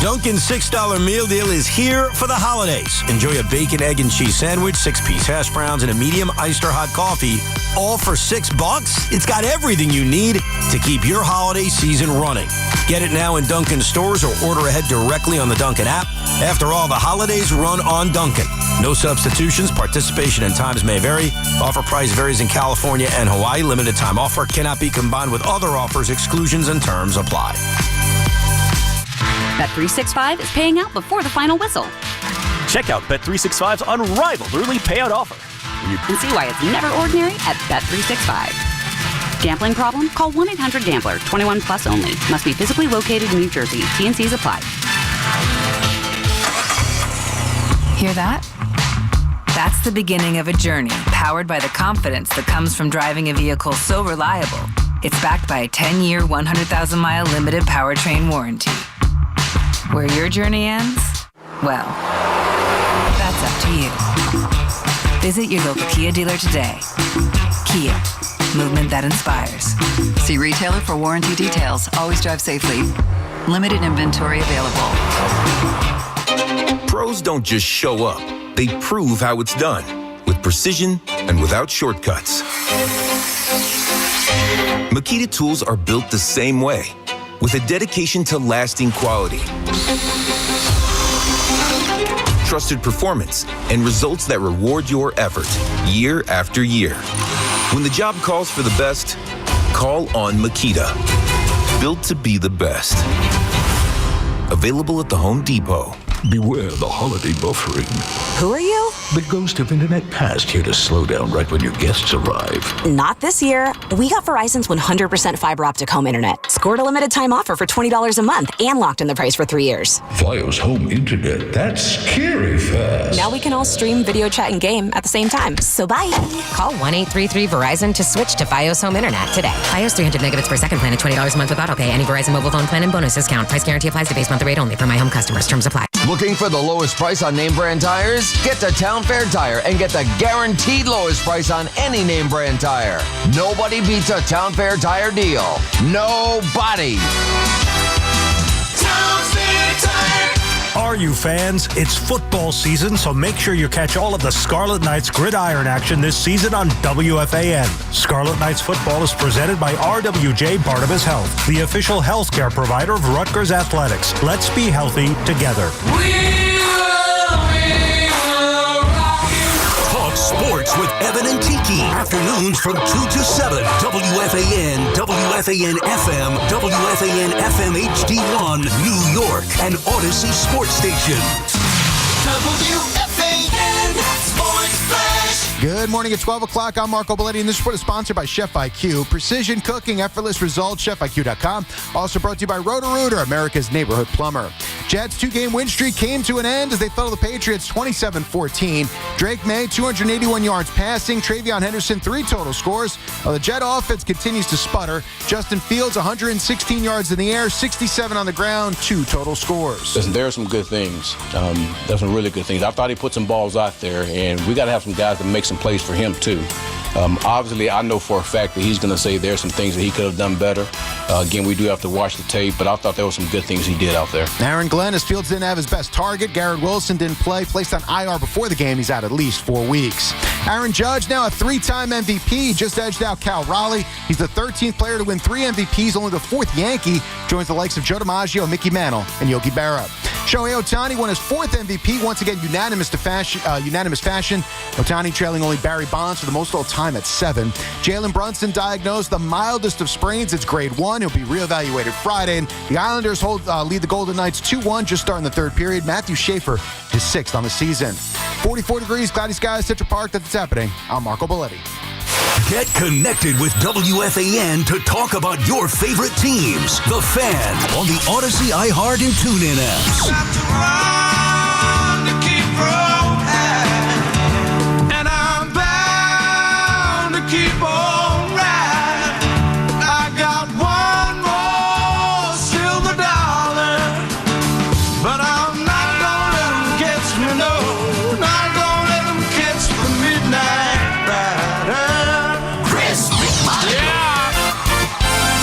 Dunkin's $6 meal deal is here for the holidays. Enjoy a bacon, egg, and cheese sandwich, 6-piece hash browns, and a medium iced or hot coffee, all for $6. It's got everything you need to keep your holiday season running. Get it now in Dunkin' stores or order ahead directly on the Dunkin' app. After all, the holidays run on Dunkin'. No substitutions. Participation and times may vary. Offer price varies in California and Hawaii. Limited time offer cannot be combined with other offers. Exclusions and terms apply. Bet365 is paying out before the final whistle. Check out Bet365's unrivaled early payout offer. You can see why it's never ordinary at Bet365. Gambling problem? Call 1-800-GAMBLER. 21 plus only. Must be physically located in New Jersey. T&Cs apply. Hear that? That's the beginning of a journey powered by the confidence that comes from driving a vehicle so reliable. It's backed by a 10-year, 100,000-mile limited powertrain warranty. Where your journey ends? Well, that's up to you. Visit your local Kia dealer today. Kia, movement that inspires. See retailer for warranty details. Always drive safely. Limited inventory available. Pros don't just show up. They prove how it's done with precision and without shortcuts. Makita tools are built the same way, with a dedication to lasting quality, trusted performance, and results that reward your effort year after year. When the job calls for the best, call on Makita. Built to be the best. Available at the Home Depot. Beware the holiday buffering. Who are you? The ghost of internet past here to slow down right when your guests arrive. Not this year. We got Verizon's 100% fiber optic home internet. Scored a limited time offer for $20 a month and locked in the price for 3 years. Fios home internet, that's scary fast. Now we can all stream, video chat, and game at the same time. So bye. Call 1-833-VERIZON to switch to Fios home internet today. Fios 300 megabits per second plan at $20 a month with autopay. Any Verizon mobile phone plan and bonus discount. Price guarantee applies to base monthly rate only for my home customers. Terms apply. Looking for the lowest price on name brand tires? Get to Town Fair Tire and get the guaranteed lowest price on any name brand tire. Nobody beats a Town Fair Tire deal. Nobody. Town Fair Tire. Are you fans? It's football season, so make sure you catch all of the Scarlet Knights gridiron action this season on WFAN. Scarlet Knights football is presented by RWJ Barnabas Health, the official healthcare provider of Rutgers Athletics. Let's be healthy together. Talk sports with Evan and Tiki. Afternoons from 2 to 7. WFAN, WFAN FM, WFAN FM HD1, New York, and Odyssey Sports Station. WFAN Sports Flash. Good morning at 12 o'clock. I'm Marco Belletti, and this report is sponsored by Chef IQ. Precision cooking, effortless results, chefiq.com. Also brought to you by Roto-Rooter, America's neighborhood plumber. Jets' 2-game win streak came to an end as they fell to the Patriots 27-14. Drake May, 281 yards passing. Travion Henderson, 3 total scores. While the Jet offense continues to sputter. Justin Fields, 116 yards in the air, 67 on the ground, 2 total scores. Listen, there are some good things. There's some really good things. I thought he put some balls out there, and we got to have some guys that make some plays for him, too. Obviously, I know for a fact that he's going to say there's some things that he could have done better. Again, we do have to watch the tape, but I thought there were some good things he did out there. Aaron Glenn, as Fields didn't have his best target. Garrett Wilson didn't play, placed on IR before the game. He's out at least 4 weeks. Aaron Judge, now a 3-time MVP, just edged out Cal Raleigh. He's the 13th player to win 3 MVPs, only the 4th Yankee. Joins the likes of Joe DiMaggio, Mickey Mantle, and Yogi Berra. Shohei Ohtani won his 4th MVP, once again unanimous fashion. Ohtani trailing only Barry Bonds for the most all time at 7. Jalen Brunson diagnosed the mildest of sprains. It's grade 1. He'll be reevaluated Friday. And the Islanders lead the Golden Knights 2-1 just starting the 3rd period. Matthew Schaefer is 6th on the season. 44 degrees, cloudy skies, Central Park. That's what's happening. I'm Marco Belletti. Get connected with WFAN to talk about your favorite teams. The Fan on the Odyssey, iHeart, and TuneIn apps. And I'm bound to keep on riding. I got one more silver dollar, but I'm not gonna let them catch me, no. Not gonna let them catch the midnight rider. Chris McMonigle. Yeah.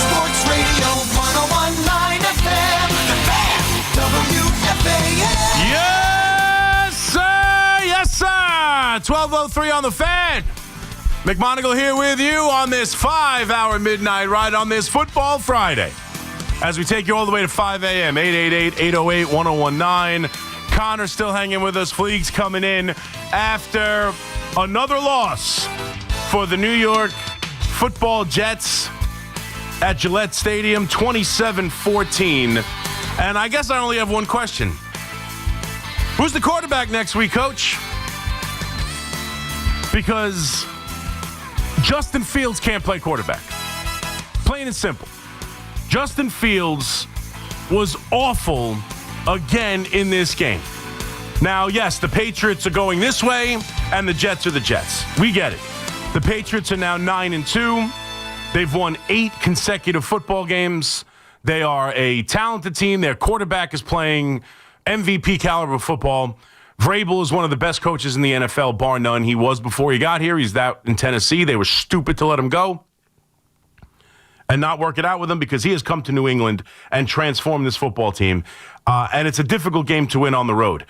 Sports Radio 101.9 FM. The Fan. WFAN. Yes, sir. Yes, sir. 12:03 on The Fan. McMonigle here with you on this 5-hour midnight ride on this Football Friday. As we take you all the way to 5 a.m., 888-808-1019. Connor still hanging with us. Fleegs coming in after another loss for the New York Football Jets at Gillette Stadium, 27-14. And I guess I only have one question. Who's the quarterback next week, Coach? Because Justin Fields can't play quarterback. Plain and simple. Justin Fields was awful again in this game. Now, yes, the Patriots are going this way, and the Jets are the Jets. We get it. The Patriots are now 9-2. They've won 8 consecutive football games. They are a talented team. Their quarterback is playing MVP caliber football. Vrabel is one of the best coaches in the NFL, bar none. He was before he got here. He's that in Tennessee. They were stupid to let him go and not work it out with him because he has come to New England and transformed this football team. And it's a difficult game to win on the road.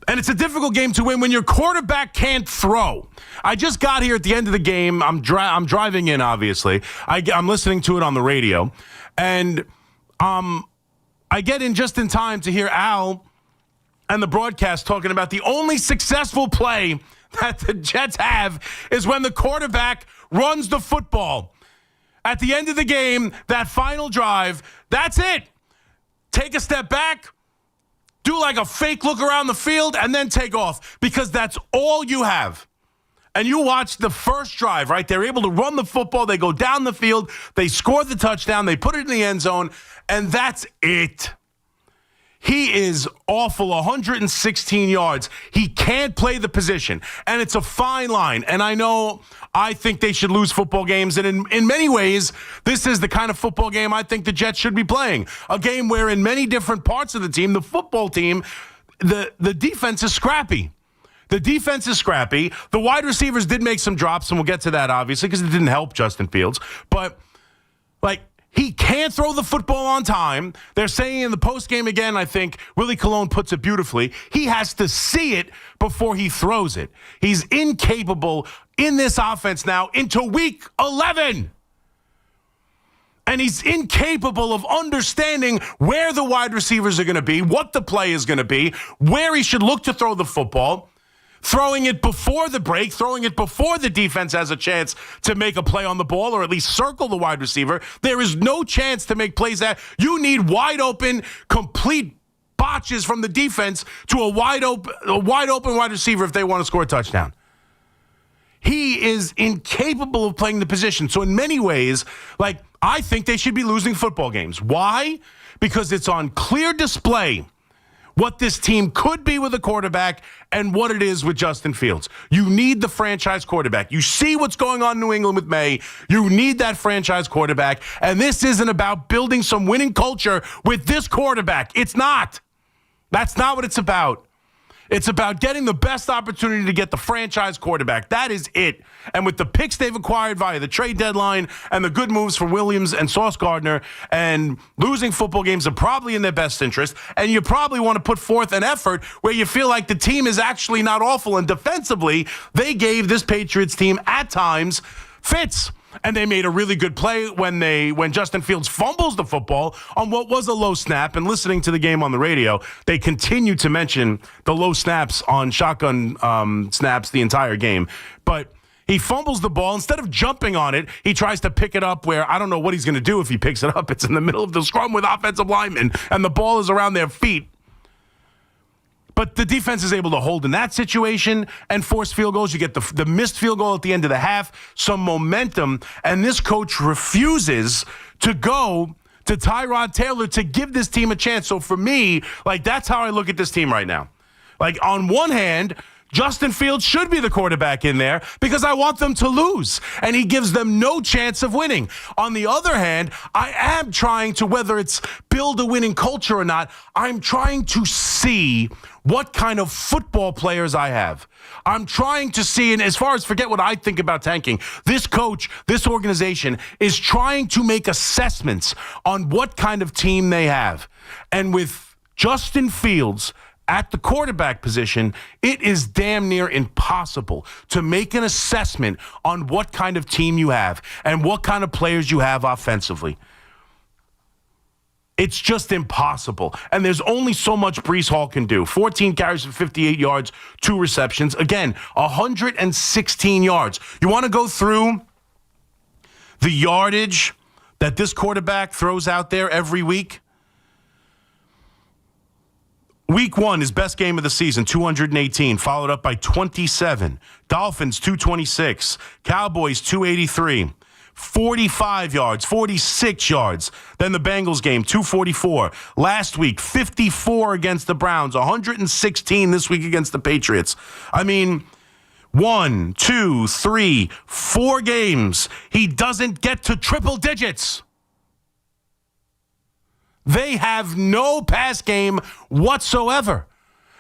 And it's a difficult game to win when your quarterback can't throw. I just got here at the end of the game. I'm driving in, obviously. I'm listening to it on the radio. And I get in just in time to hear Al and the broadcast talking about the only successful play that the Jets have is when the quarterback runs the football. At the end of the game, that final drive, that's it. Take a step back, do like a fake look around the field, and then take off because that's all you have. And you watch the first drive, right? They're able to run the football. They go down the field. They score the touchdown. They put it in the end zone, and that's it. He is awful, 116 yards. He can't play the position, and it's a fine line. And I think they should lose football games, and in many ways, this is the kind of football game I think the Jets should be playing. A game where in many different parts of the team, the football team, the defense is scrappy. The defense is scrappy. The wide receivers did make some drops, and we'll get to that, obviously, because it didn't help Justin Fields. But, he can't throw the football on time. They're saying in the postgame again, I think, Willie Colon puts it beautifully. He has to see it before he throws it. He's incapable in this offense now into week 11. And he's incapable of understanding where the wide receivers are going to be, what the play is going to be, where he should look to throw the football. Throwing it before the break, throwing it before the defense has a chance to make a play on the ball or at least circle the wide receiver. There is no chance to make plays that you need wide open, complete botches from the defense to a wide open wide receiver if they want to score a touchdown. He is incapable of playing the position. So in many ways, I think they should be losing football games. Why? Because it's on clear display what this team could be with a quarterback and what it is with Justin Fields. You need the franchise quarterback. You see what's going on in New England with May. You need that franchise quarterback. And this isn't about building some winning culture with this quarterback. It's not. That's not what it's about. It's about getting the best opportunity to get the franchise quarterback. That is it. And with the picks they've acquired via the trade deadline and the good moves for Williams and Sauce Gardner, and losing football games are probably in their best interest, and you probably want to put forth an effort where you feel like the team is actually not awful, and defensively, they gave this Patriots team at times fits. And they made a really good play when Justin Fields fumbles the football on what was a low snap. And listening to the game on the radio, they continue to mention the low snaps on shotgun snaps the entire game. But he fumbles the ball. Instead of jumping on it, he tries to pick it up where I don't know what he's going to do if he picks it up. It's in the middle of the scrum with offensive linemen, and the ball is around their feet. But the defense is able to hold in that situation and force field goals. You get the missed field goal at the end of the half, some momentum, and this coach refuses to go to Tyrod Taylor to give this team a chance. So for me, that's how I look at this team right now. On one hand, Justin Fields should be the quarterback in there because I want them to lose, and he gives them no chance of winning. On the other hand, I am trying to, whether it's build a winning culture or not, I'm trying to see what kind of football players I have. I'm trying to see, and as far as forget what I think about tanking, this coach, this organization is trying to make assessments on what kind of team they have. And with Justin Fields at the quarterback position, it is damn near impossible to make an assessment on what kind of team you have and what kind of players you have offensively. It's just impossible. And there's only so much Breece Hall can do. 14 carries for 58 yards, 2 receptions. Again, 116 yards. You want to go through the yardage that this quarterback throws out there every week? Week 1, his best game of the season, 218, followed up by 27. Dolphins, 226. Cowboys, 283. 45 yards, 46 yards. Then the Bengals game, 244. Last week, 54 against the Browns, 116 this week against the Patriots. I mean, 1, 2, 3, 4 games. He doesn't get to triple digits. They have no pass game whatsoever.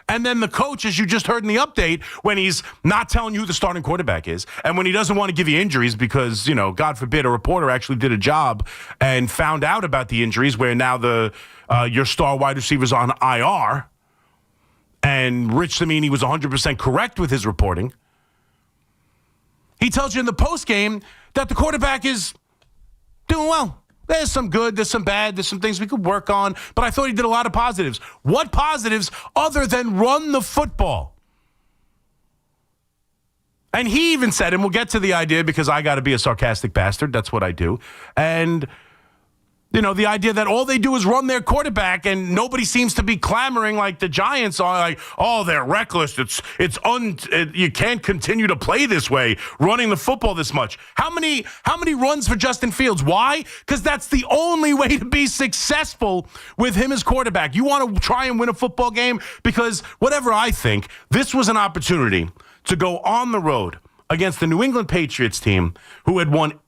And then the coach, as you just heard in the update, when he's not telling you who the starting quarterback is, and when he doesn't want to give you injuries because, God forbid, a reporter actually did a job and found out about the injuries where now your star wide receiver's on IR, and Rich Samini was 100% correct with his reporting. He tells you in the postgame that the quarterback is doing well. There's some good, there's some bad, there's some things we could work on, but I thought he did a lot of positives. What positives other than run the football? And he even said, and we'll get to the idea because I got to be a sarcastic bastard. That's what I do. And, the idea that all they do is run their quarterback and nobody seems to be clamoring like the Giants are, like, oh, they're reckless. You can't continue to play this way, running the football this much. How many runs for Justin Fields? Why? Because that's the only way to be successful with him as quarterback. You want to try and win a football game? Because whatever I think, this was an opportunity to go on the road against the New England Patriots team who had won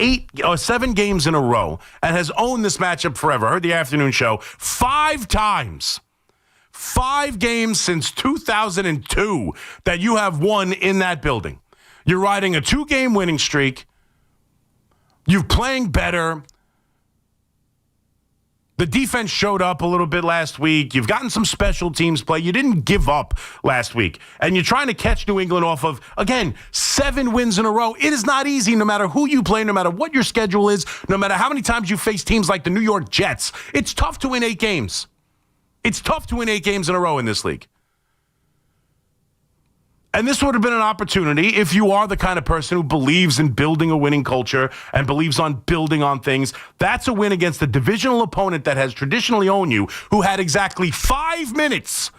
7 games in a row and has owned this matchup forever. I heard the afternoon show 5 times. 5 games since 2002 that you have won in that building. You're riding a 2-game winning streak. You're playing better. The defense showed up a little bit last week. You've gotten some special teams play. You didn't give up last week. And you're trying to catch New England off of, again, 7 wins in a row. It is not easy no matter who you play, no matter what your schedule is, no matter how many times you face teams like the New York Jets. It's tough to win 8 games. It's tough to win 8 games in a row in this league. And this would have been an opportunity if you are the kind of person who believes in building a winning culture and believes on building on things. That's a win against a divisional opponent that has traditionally owned you, who had exactly 5 minutes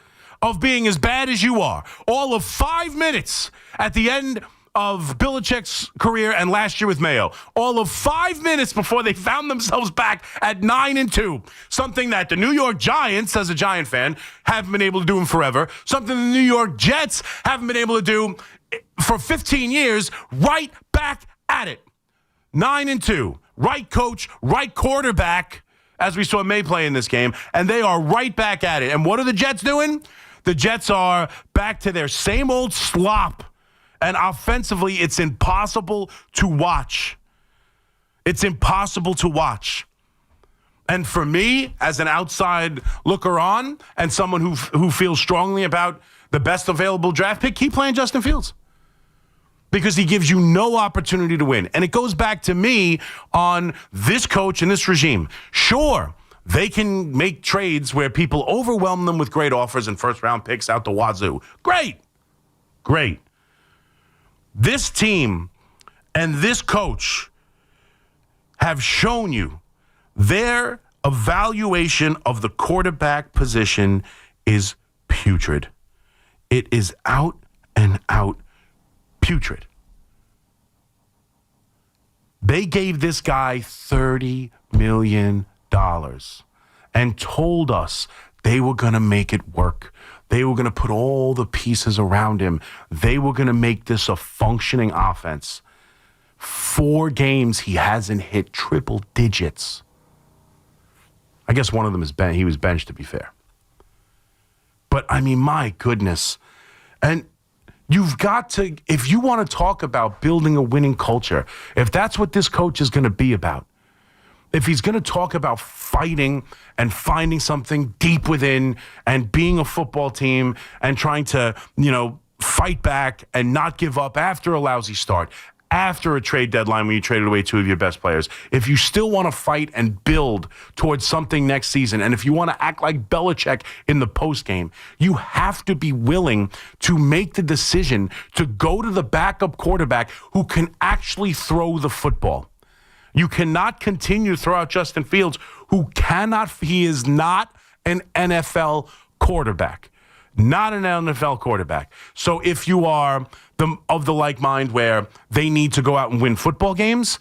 of being as bad as you are. All of 5 minutes at the end of Belichick's career and last year with Mayo. All of 5 minutes before they found themselves back at 9-2. Something that the New York Giants, as a Giant fan, haven't been able to do in forever. Something the New York Jets haven't been able to do for 15 years. Right back at it. 9-2. Right coach, right quarterback, as we saw May play in this game. And they are right back at it. And what are the Jets doing? The Jets are back to their same old slop. And offensively, it's impossible to watch. It's impossible to watch. And for me, as an outside looker on and someone who feels strongly about the best available draft pick, keep playing Justin Fields. because he gives you no opportunity to win. And it goes back to me on this coach and this regime. Sure, they can make trades where people overwhelm them with great offers and first-round picks out the wazoo. Great. This team and this coach have shown you their evaluation of the quarterback position is putrid. It is out and out putrid. They gave this guy $30 million and told us they were going to make it work. They were going to put all the pieces around him. They were going to make this a functioning offense. 4 games he hasn't hit triple digits. I guess one of them is he was benched, to be fair. But, I mean, my goodness. And you've got to, if you want to talk about building a winning culture, if that's what this coach is going to be about, if he's going to talk about fighting and finding something deep within and being a football team and trying to, fight back and not give up after a lousy start, after a trade deadline when you traded away 2 of your best players, if you still want to fight and build towards something next season, and if you want to act like Belichick in the postgame, you have to be willing to make the decision to go to the backup quarterback who can actually throw the football. You cannot continue to throw out Justin Fields, he is not an NFL quarterback. Not an NFL quarterback. So if you are of the like mind where they need to go out and win football games,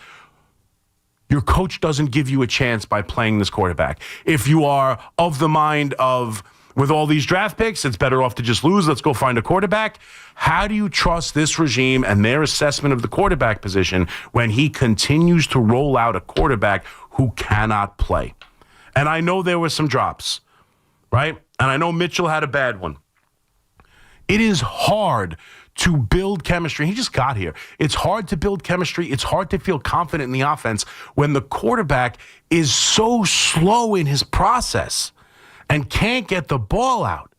your coach doesn't give you a chance by playing this quarterback. If you are of the mind of, with all these draft picks, it's better off to just lose, let's go find a quarterback. How do you trust this regime and their assessment of the quarterback position when he continues to roll out a quarterback who cannot play? And I know there were some drops, right? And I know Mitchell had a bad one. It is hard to build chemistry. He just got here. It's hard to build chemistry. It's hard to feel confident in the offense when the quarterback is so slow in his process and can't get the ball out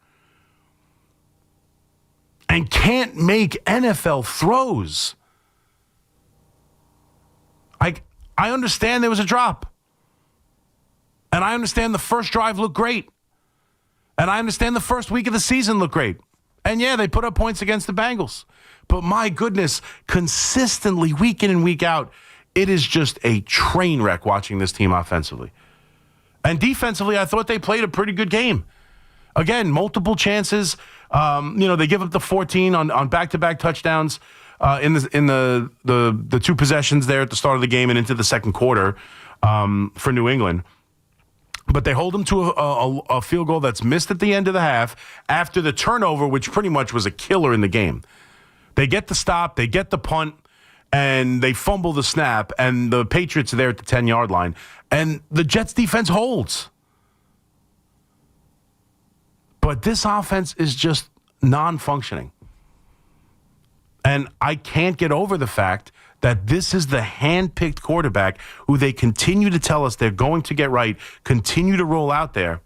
and can't make NFL throws. I understand there was a drop. And I understand the first drive looked great. And I understand the first week of the season looked great. And yeah, they put up points against the Bengals. But my goodness, consistently, week in and week out, it is just a train wreck watching this team offensively. And defensively, I thought they played a pretty good game. Again, multiple chances. They give up the 14 on back-to-back touchdowns in the 2 possessions there at the start of the game and into the second quarter for New England. But they hold them to a field goal that's missed at the end of the half after the turnover, which pretty much was a killer in the game. They get the stop, they get the punt, and they fumble the snap, and the Patriots are there at the 10-yard line. And the Jets defense holds. But this offense is just non-functioning. And I can't get over the fact that this is the hand-picked quarterback who they continue to tell us they're going to get right, continue to roll out there,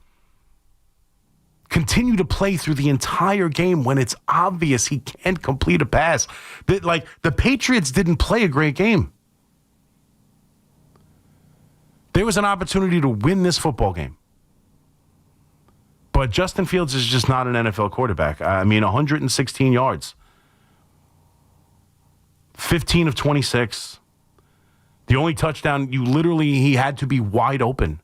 continue to play through the entire game when it's obvious he can't complete a pass. The Patriots didn't play a great game. There was an opportunity to win this football game. But Justin Fields is just not an NFL quarterback. 116 yards. 15 of 26. The only touchdown, he had to be wide open.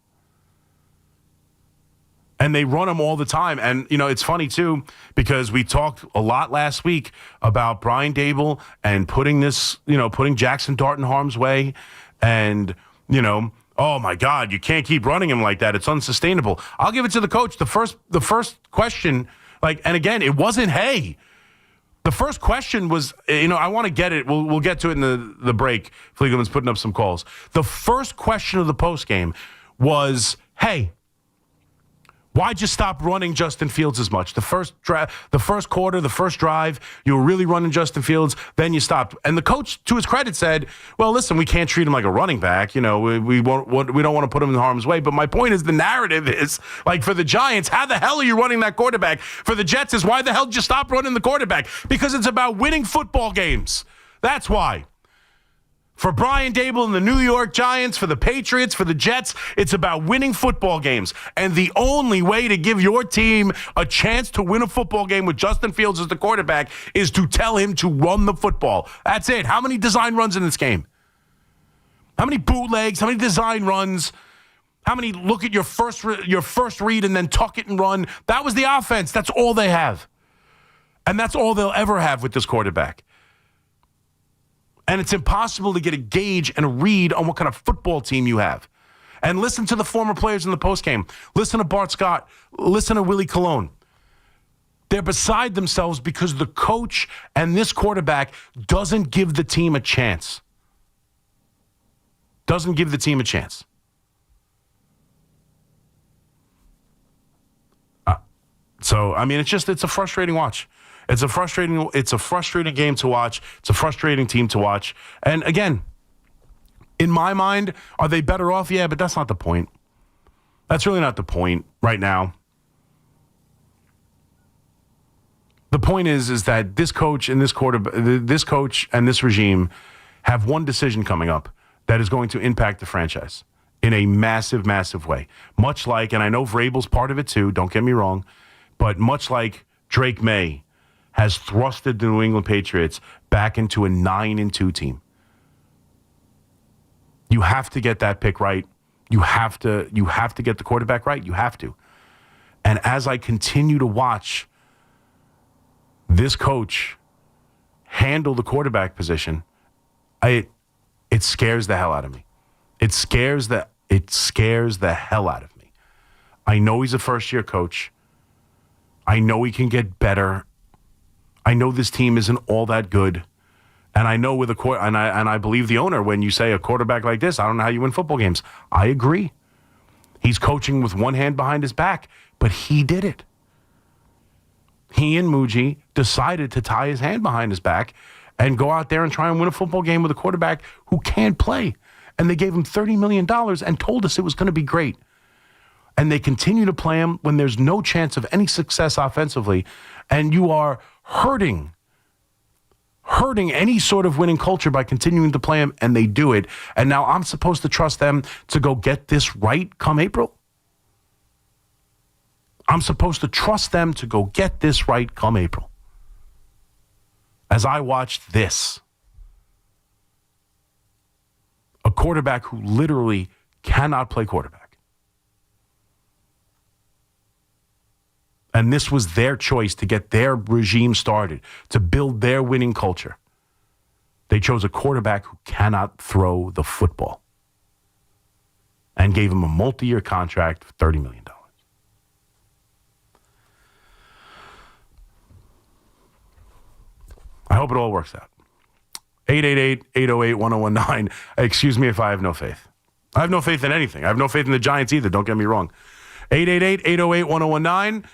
And they run him all the time. And, it's funny, too, because we talked a lot last week about Brian Daboll and putting Jackson Dart in harm's way. And, oh, my God, you can't keep running him like that. It's unsustainable. I'll give it to the coach. The first question, and again, it wasn't, hey. The first question was, I want to get it. We'll get to it in the break. Fliegelman's putting up some calls. The first question of the postgame was, hey, why'd you stop running Justin Fields as much? The first quarter, the first drive, you were really running Justin Fields, then you stopped. And the coach, to his credit, said, well, listen, we can't treat him like a running back. We don't want to put him in harm's way. But my point is the narrative is, for the Giants, how the hell are you running that quarterback? For the Jets is, why the hell did you stop running the quarterback? Because it's about winning football games. That's why. For Brian Dable and the New York Giants, for the Patriots, for the Jets, it's about winning football games. And the only way to give your team a chance to win a football game with Justin Fields as the quarterback is to tell him to run the football. That's it. How many design runs in this game? How many bootlegs? How many design runs? How many look at your first read and then tuck it and run? That was the offense. That's all they have. And that's all they'll ever have with this quarterback. And it's impossible to get a gauge and a read on what kind of football team you have. And listen to the former players in the postgame. Listen to Bart Scott. Listen to Willie Colon. They're beside themselves because the coach and this quarterback doesn't give the team a chance. Doesn't give the team a chance. So, I mean, it's a frustrating watch. It's a frustrating game to watch. It's a frustrating team to watch. And again, in my mind, are they better off? Yeah, but that's not the point. That's really not the point right now. The point is that this coach and this coach and this regime have one decision coming up that is going to impact the franchise in a massive, massive way. Much like, and I know Vrabel's part of it too, don't get me wrong, but much like Drake May has thrusted the New England Patriots back into a 9-2 team. You have to get that pick right. You have to get the quarterback right. You have to. And as I continue to watch this coach handle the quarterback position, it scares the hell out of me. It scares the hell out of me. I know he's a first-year coach. I know he can get better. I know this team isn't all that good, and I know and I believe the owner when you say a quarterback like this, I don't know how you win football games. I agree. He's coaching with one hand behind his back, but he did it. He and Muji decided to tie his hand behind his back and go out there and try and win a football game with a quarterback who can't play. And they gave him $30 million and told us it was going to be great. And they continue to play him when there's no chance of any success offensively, and you are hurting any sort of winning culture by continuing to play him, and they do it. And now I'm supposed to trust them to go get this right come April? I'm supposed to trust them to go get this right come April. As I watched this, a quarterback who literally cannot play quarterback. And this was their choice to get their regime started, to build their winning culture. They chose a quarterback who cannot throw the football and gave him a multi-year contract for $30 million. I hope it all works out. 888-808-1019. Excuse me if I have no faith. I have no faith in anything. I have no faith in the Giants either, don't get me wrong. 888-808-1019.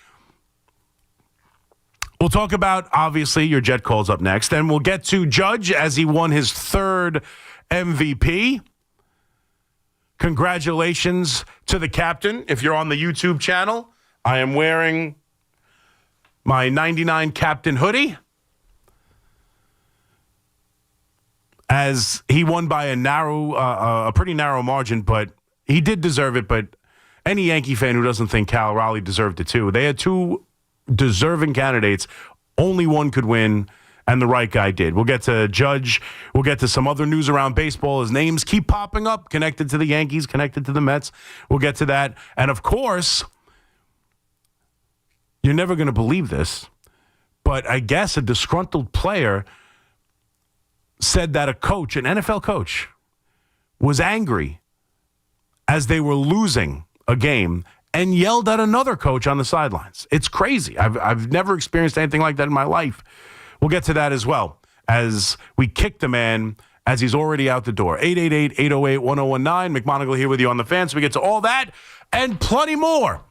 We'll talk about, obviously, your Jet calls up next, and we'll get to Judge as he won his third MVP. Congratulations to the captain. If you're on the YouTube channel, I am wearing my 99 captain hoodie as he won by a pretty narrow margin, but he did deserve it. But any Yankee fan who doesn't think Cal Raleigh deserved it too. They had two deserving candidates. Only one could win, and the right guy did. We'll get to Judge. We'll get to some other news around baseball. His names keep popping up, connected to the Yankees, connected to the Mets. We'll get to that. And, of course, you're never going to believe this, but I guess a disgruntled player said that a coach, an NFL coach, was angry as they were losing a game and yelled at another coach on the sidelines. It's crazy. I've never experienced anything like that in my life. We'll get to that as well as we kick the man as he's already out the door. 888-808-1019. McMonigle here with you on the Fan. So we get to all that and plenty more.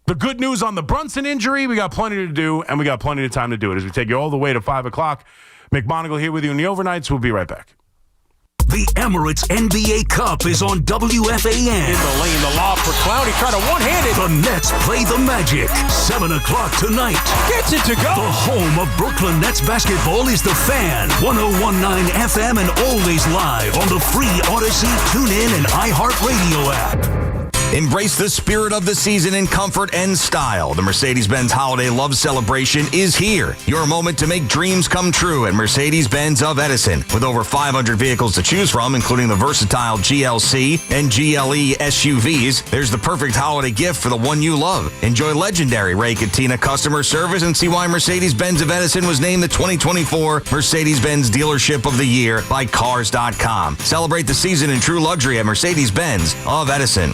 The good news on the Brunson injury, we got plenty to do, and we got plenty of time to do it as we take you all the way to 5 o'clock. McMonigle here with you in the overnights. We'll be right back. The Emirates NBA Cup is on WFAN. In the lane, the lob for Clowney, trying to one-handed. The Nets play the Magic. 7 o'clock tonight. Gets it to go. The home of Brooklyn Nets basketball is The Fan. 101.9 FM and always live on the free Odyssey, TuneIn, and iHeartRadio app. Embrace the spirit of the season in comfort and style. The Mercedes-Benz Holiday Love Celebration is here. Your moment to make dreams come true at Mercedes-Benz of Edison. With over 500 vehicles to choose from, including the versatile GLC and GLE SUVs, there's the perfect holiday gift for the one you love. Enjoy legendary Ray Cattina customer service and see why Mercedes-Benz of Edison was named the 2024 Mercedes-Benz Dealership of the Year by Cars.com. Celebrate the season in true luxury at Mercedes-Benz of Edison.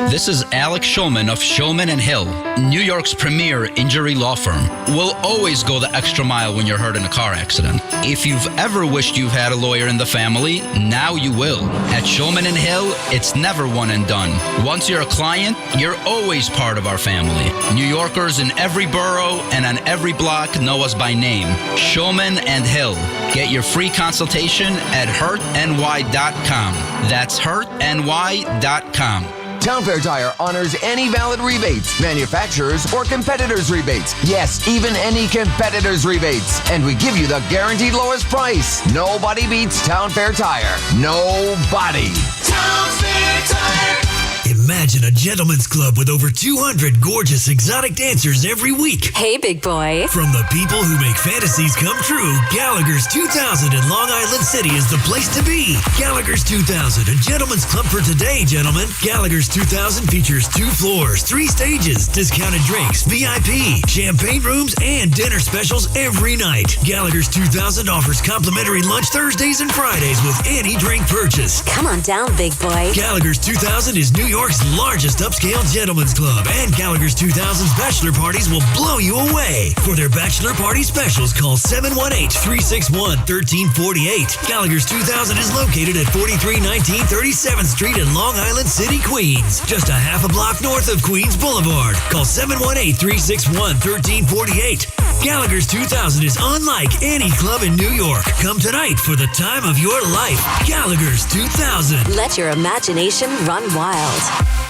This is Alex Shulman of Shulman & Hill, New York's premier injury law firm. We'll always go the extra mile when you're hurt in a car accident. If you've ever wished you've had a lawyer in the family, now you will. At Shulman & Hill, it's never one and done. Once you're a client, you're always part of our family. New Yorkers in every borough and on every block know us by name. Shulman & Hill. Get your free consultation at hurtny.com. That's hurtny.com. Town Fair Tire honors any valid rebates, manufacturers or competitors' rebates. Yes, even any competitors' rebates. And we give you the guaranteed lowest price. Nobody beats Town Fair Tire. Nobody. Town Fair Tire. Imagine a gentleman's club with over 200 gorgeous exotic dancers every week. Hey, big boy. From the people who make fantasies come true, Gallagher's 2000 in Long Island City is the place to be. Gallagher's 2000, a gentleman's club for today, gentlemen. Gallagher's 2000 features 2 floors, 3 stages, discounted drinks, VIP, champagne rooms, and dinner specials every night. Gallagher's 2000 offers complimentary lunch Thursdays and Fridays with any drink purchase. Come on down, big boy. Gallagher's 2000 is New York's largest upscale gentleman's club, and Gallagher's 2000's bachelor parties will blow you away. For their bachelor party specials, call 718-361-1348. Gallagher's 2000 is located at 4319 37th Street in Long Island City, Queens, just a half a block north of Queens Boulevard. Call 718-361-1348. Gallagher's 2000 is unlike any club in New York. Come tonight for the time of your life. Gallagher's 2000. Let your imagination run wild.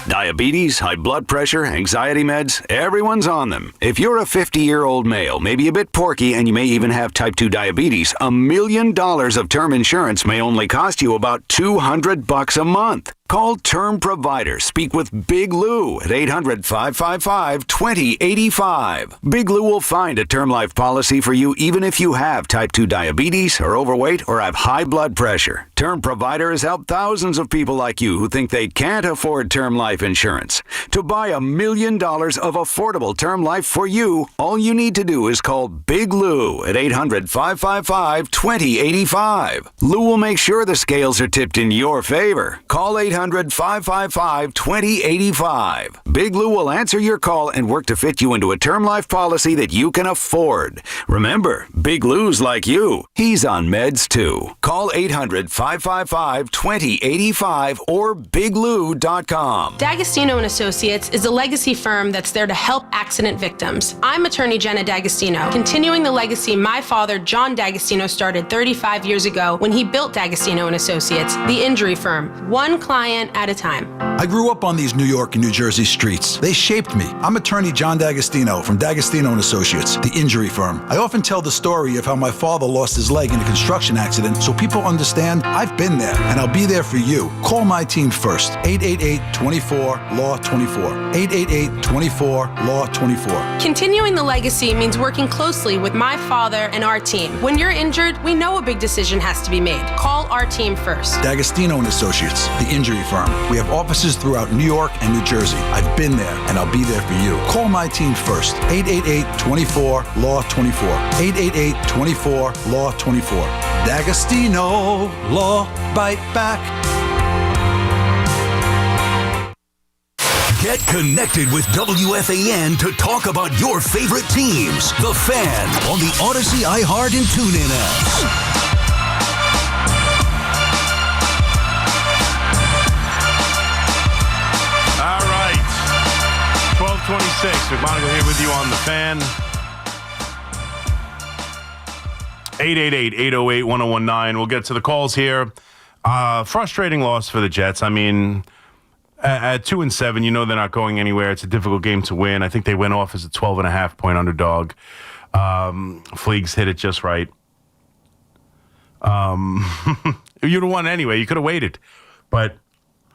Diabetes, high blood pressure, anxiety meds, everyone's on them. If you're a 50-year-old male, maybe a bit porky, and you may even have type 2 diabetes, $1 million of term insurance may only cost you about $200 a month. Call Term Provider. Speak with Big Lou at 800-555-2085. Big Lou will find a term life policy for you even if you have type 2 diabetes, are overweight, or have high blood pressure. Term Provider has helped thousands of people like you who think they can't afford term life insurance. To buy $1 million of affordable term life for you, all you need to do is call Big Lou at 800-555-2085. Lou will make sure the scales are tipped in your favor. Call 800-555-2085. Big Lou will answer your call and work to fit you into a term life policy that you can afford. Remember, Big Lou's like you. He's on meds too. Call 800-555-2085 or biglou.com. D'Agostino & Associates is a legacy firm that's there to help accident victims. I'm attorney Jenna D'Agostino, continuing the legacy my father, John D'Agostino, started 35 years ago when he built D'Agostino & Associates, the injury firm, one client at a time. I grew up on these New York and New Jersey streets. They shaped me. I'm attorney John D'Agostino from D'Agostino & Associates, the injury firm. I often tell the story of how my father lost his leg in a construction accident so people understand I've been there and I'll be there for you. Call my team first. 888-24-LAW-24. 888-24-LAW-24. Continuing the legacy means working closely with my father and our team. When you're injured, we know a big decision has to be made. Call our team first. D'Agostino & Associates, the injury firm. We have offices throughout New York and New Jersey. I've been there and I'll be there for you. Call my team first. 888-24-LAW-24. 888-24-LAW-24. D'Agostino Law Bite Back. Get connected with WFAN to talk about your favorite teams. The Fan on the Odyssey, iHeart, and TuneIn apps. All right. 12:26. McMonigle here with you on The Fan. 888-808-1019. We'll get to the calls here. Frustrating loss for the Jets. I mean, at 2-7, you know they're not going anywhere. It's a difficult game to win. I think they went off as a 12.5-point underdog. Fleegs hit it just right. You'd have won anyway. You could have waited. But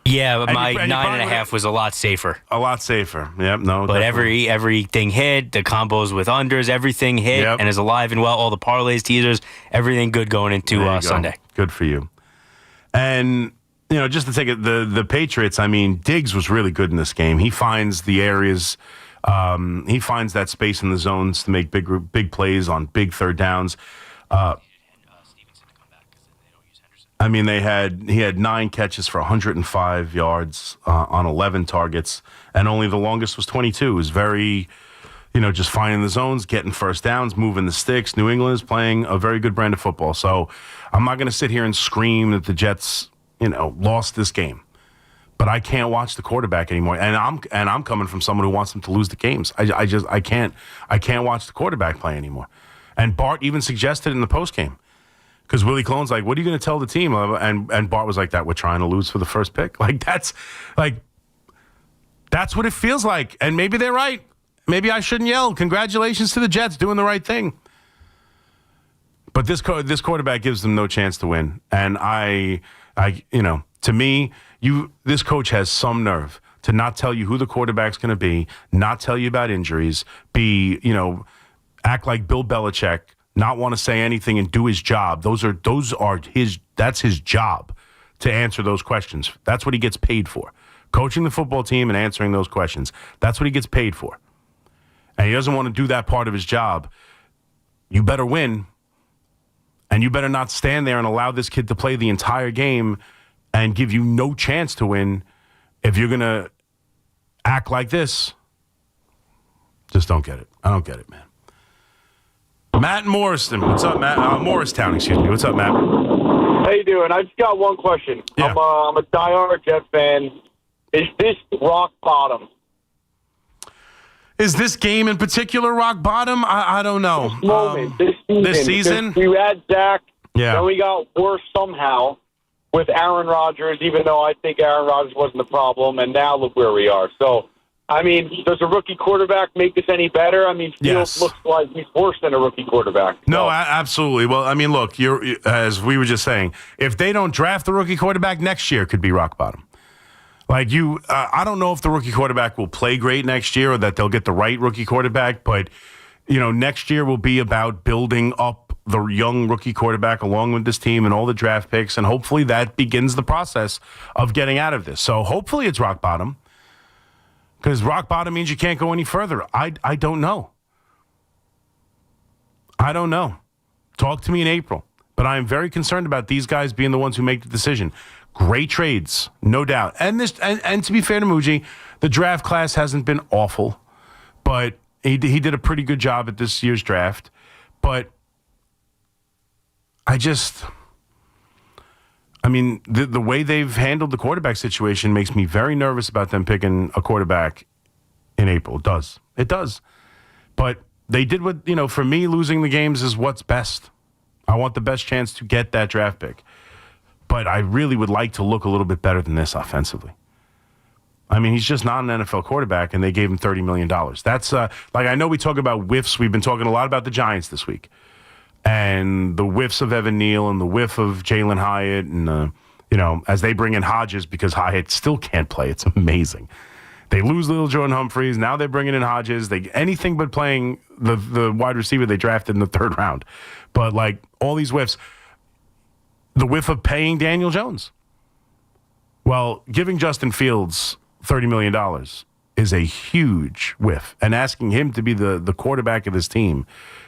yeah, but my 9.5 was a lot safer. A lot safer. Yep. No. But definitely. everything hit. The combos with unders, everything hit and is alive and well. All the parlays, teasers, everything good going into Sunday. Good for you. And just to take it, the Patriots. I mean, Diggs was really good in this game. He finds the areas. He finds that space in the zones to make big plays on big third downs. I mean, he had 9 catches for 105 yards on 11 targets, and only the longest was 22. It was very, just finding the zones, getting first downs, moving the sticks. New England is playing a very good brand of football. So I'm not going to sit here and scream that the Jets, lost this game. But I can't watch the quarterback anymore, and I'm coming from someone who wants them to lose the games. I can't watch the quarterback play anymore. And Bart even suggested in the postgame. Because Willie Clone's like, what are you going to tell the team? And Bart was like, that we're trying to lose for the first pick. That's what it feels like. And maybe they're right. Maybe I shouldn't yell. Congratulations to the Jets doing the right thing. But this quarterback gives them no chance to win. And to me, this coach has some nerve to not tell you who the quarterback's going to be, not tell you about injuries, act like Bill Belichick. Not want to say anything and do his job. That's his job to answer those questions. That's what he gets paid for. Coaching the football team and answering those questions. That's what he gets paid for. And he doesn't want to do that part of his job. You better win. And you better not stand there and allow this kid to play the entire game and give you no chance to win if you're going to act like this. Just don't get it. I don't get it, man. Matt Morriston. What's up, Matt? Morristown, excuse me. What's up, Matt? How you doing? I just got one question. Yeah. I'm a diehard Jets fan. Is this rock bottom? Is this game in particular rock bottom? I don't know. This season? We had Zach. Yeah. Then we got worse somehow with Aaron Rodgers, even though I think Aaron Rodgers wasn't the problem. And now look where we are. So, I mean, does a rookie quarterback make this any better? I mean, Fields looks like he's worse than a rookie quarterback. No, absolutely. Well, I mean, look, as we were just saying, if they don't draft the rookie quarterback, next year could be rock bottom. I don't know if the rookie quarterback will play great next year or that they'll get the right rookie quarterback, but, next year will be about building up the young rookie quarterback along with this team and all the draft picks, and hopefully that begins the process of getting out of this. So hopefully it's rock bottom. Because rock bottom means you can't go any further. I don't know. I don't know. Talk to me in April. But I am very concerned about these guys being the ones who make the decision. Great trades, no doubt. And to be fair to Muji, the draft class hasn't been awful. But he did a pretty good job at this year's draft. But the way they've handled the quarterback situation makes me very nervous about them picking a quarterback in April. It does. But they did what, for me, losing the games is what's best. I want the best chance to get that draft pick. But I really would like to look a little bit better than this offensively. I mean, he's just not an NFL quarterback, and they gave him $30 million. That's, I know we talk about whiffs. We've been talking a lot about the Giants this week. And the whiffs of Evan Neal and the whiff of Jalen Hyatt and, as they bring in Hodges because Hyatt still can't play. It's amazing. They lose little Jordan Humphreys. Now they're bringing in Hodges. Anything but playing the wide receiver they drafted in the 3rd round. But, all these whiffs. The whiff of paying Daniel Jones. Well, giving Justin Fields $30 million is a huge whiff. And asking him to be the quarterback of this team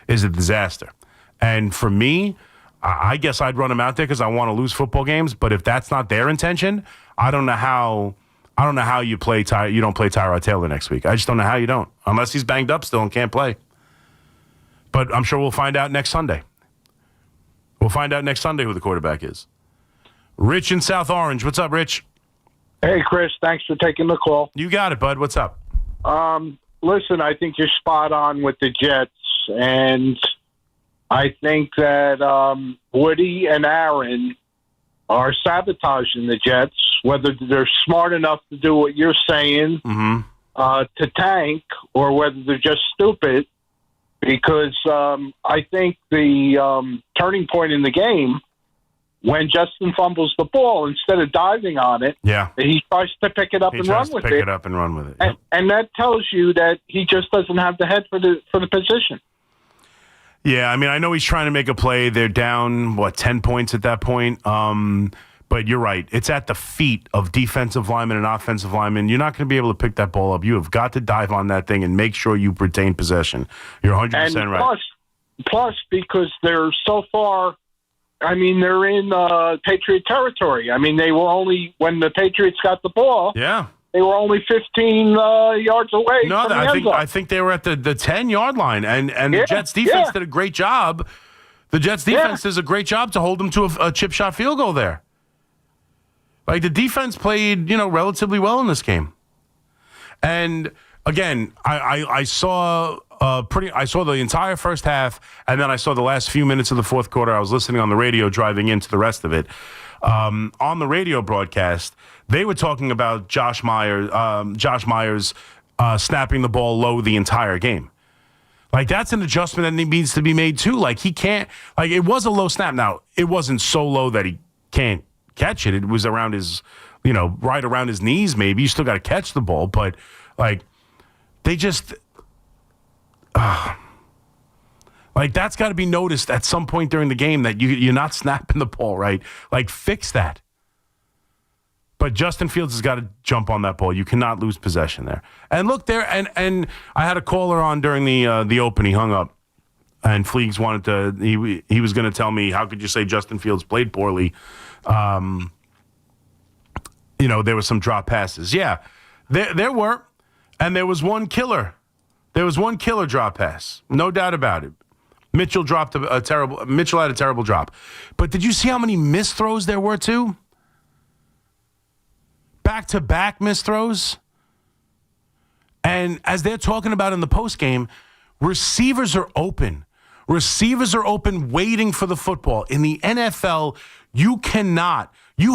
is a disaster. And for me, I guess I'd run him out there because I want to lose football games. But if that's not their intention, I don't know how you play. You don't play Tyrod Taylor next week. I just don't know how you don't, unless he's banged up still and can't play. But I'm sure we'll find out next Sunday. We'll find out next Sunday who the quarterback is. Rich in South Orange. What's up, Rich? Hey, Chris. Thanks for taking the call. You got it, bud. What's up? Listen, I think you're spot on with the Jets, and I think that Woody and Aaron are sabotaging the Jets, whether they're smart enough to do what you're saying to tank, or whether they're just stupid. Because I think the turning point in the game, when Justin fumbles the ball, instead of diving on it, he tries to pick it up and run with it. Pick it up and run with it. And that tells you that he just doesn't have the head for the position. Yeah, I mean, I know he's trying to make a play. They're down, 10 points at that point? But you're right. It's at the feet of defensive linemen and offensive linemen. You're not going to be able to pick that ball up. You have got to dive on that thing and make sure you retain possession. You're 100% right. Plus, because they're so far, I mean, they're in Patriot territory. I mean, they were only, when the Patriots got the ball, they were only 15 yards away from the end zone. I think they were at the 10-yard line, and the Jets defense did a great job. The Jets defense does a great job to hold them to a chip shot field goal there. Like, the defense played, relatively well in this game. And again, I saw the entire first half, and then I saw the last few minutes of the fourth quarter. I was listening on the radio driving into the rest of it. On the radio broadcast, they were talking about Josh Myers snapping the ball low the entire game. Like, that's an adjustment that needs to be made too. Like, he can't, like, it was a low snap. Now, it wasn't so low that he can't catch it. It was around his, right around his knees maybe. You still got to catch the ball, but like, they just, like, that's got to be noticed at some point during the game that you're not snapping the ball right. Like, fix that. But Justin Fields has got to jump on that ball. You cannot lose possession there. And look there, and I had a caller on during the open. He hung up, and Fleegs wanted to. He was going to tell me, how could you say Justin Fields played poorly? There were some drop passes. Yeah, there were, and there was one killer. There was one killer drop pass, no doubt about it. Mitchell had a terrible drop. But did you see how many missed throws there were too? Back-to-back missed throws. And as they're talking about in the postgame, receivers are open. Receivers are open waiting for the football. In the NFL, you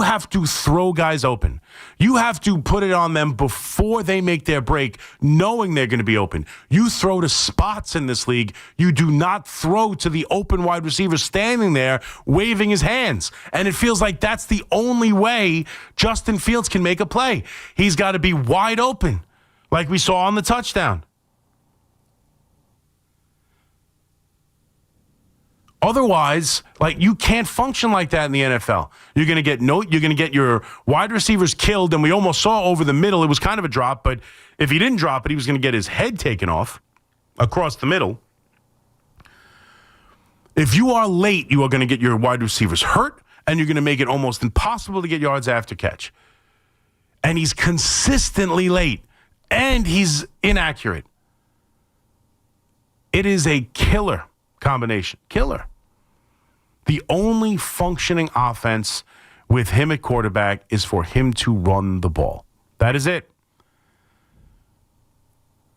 have to throw guys open. You have to put it on them before they make their break, knowing they're going to be open. You throw to spots in this league. You do not throw to the open wide receiver standing there waving his hands. And it feels like that's the only way Justin Fields can make a play. He's got to be wide open, like we saw on the touchdown. Otherwise, like, you can't function like that in the NFL. You're going to get your wide receivers killed, and we almost saw over the middle. It was kind of a drop, but if he didn't drop it, he was going to get his head taken off across the middle. If you are late, you are going to get your wide receivers hurt, and you're going to make it almost impossible to get yards after catch. And he's consistently late, and he's inaccurate. It is a killer combination. Killer. The only functioning offense with him at quarterback is for him to run the ball. That is it.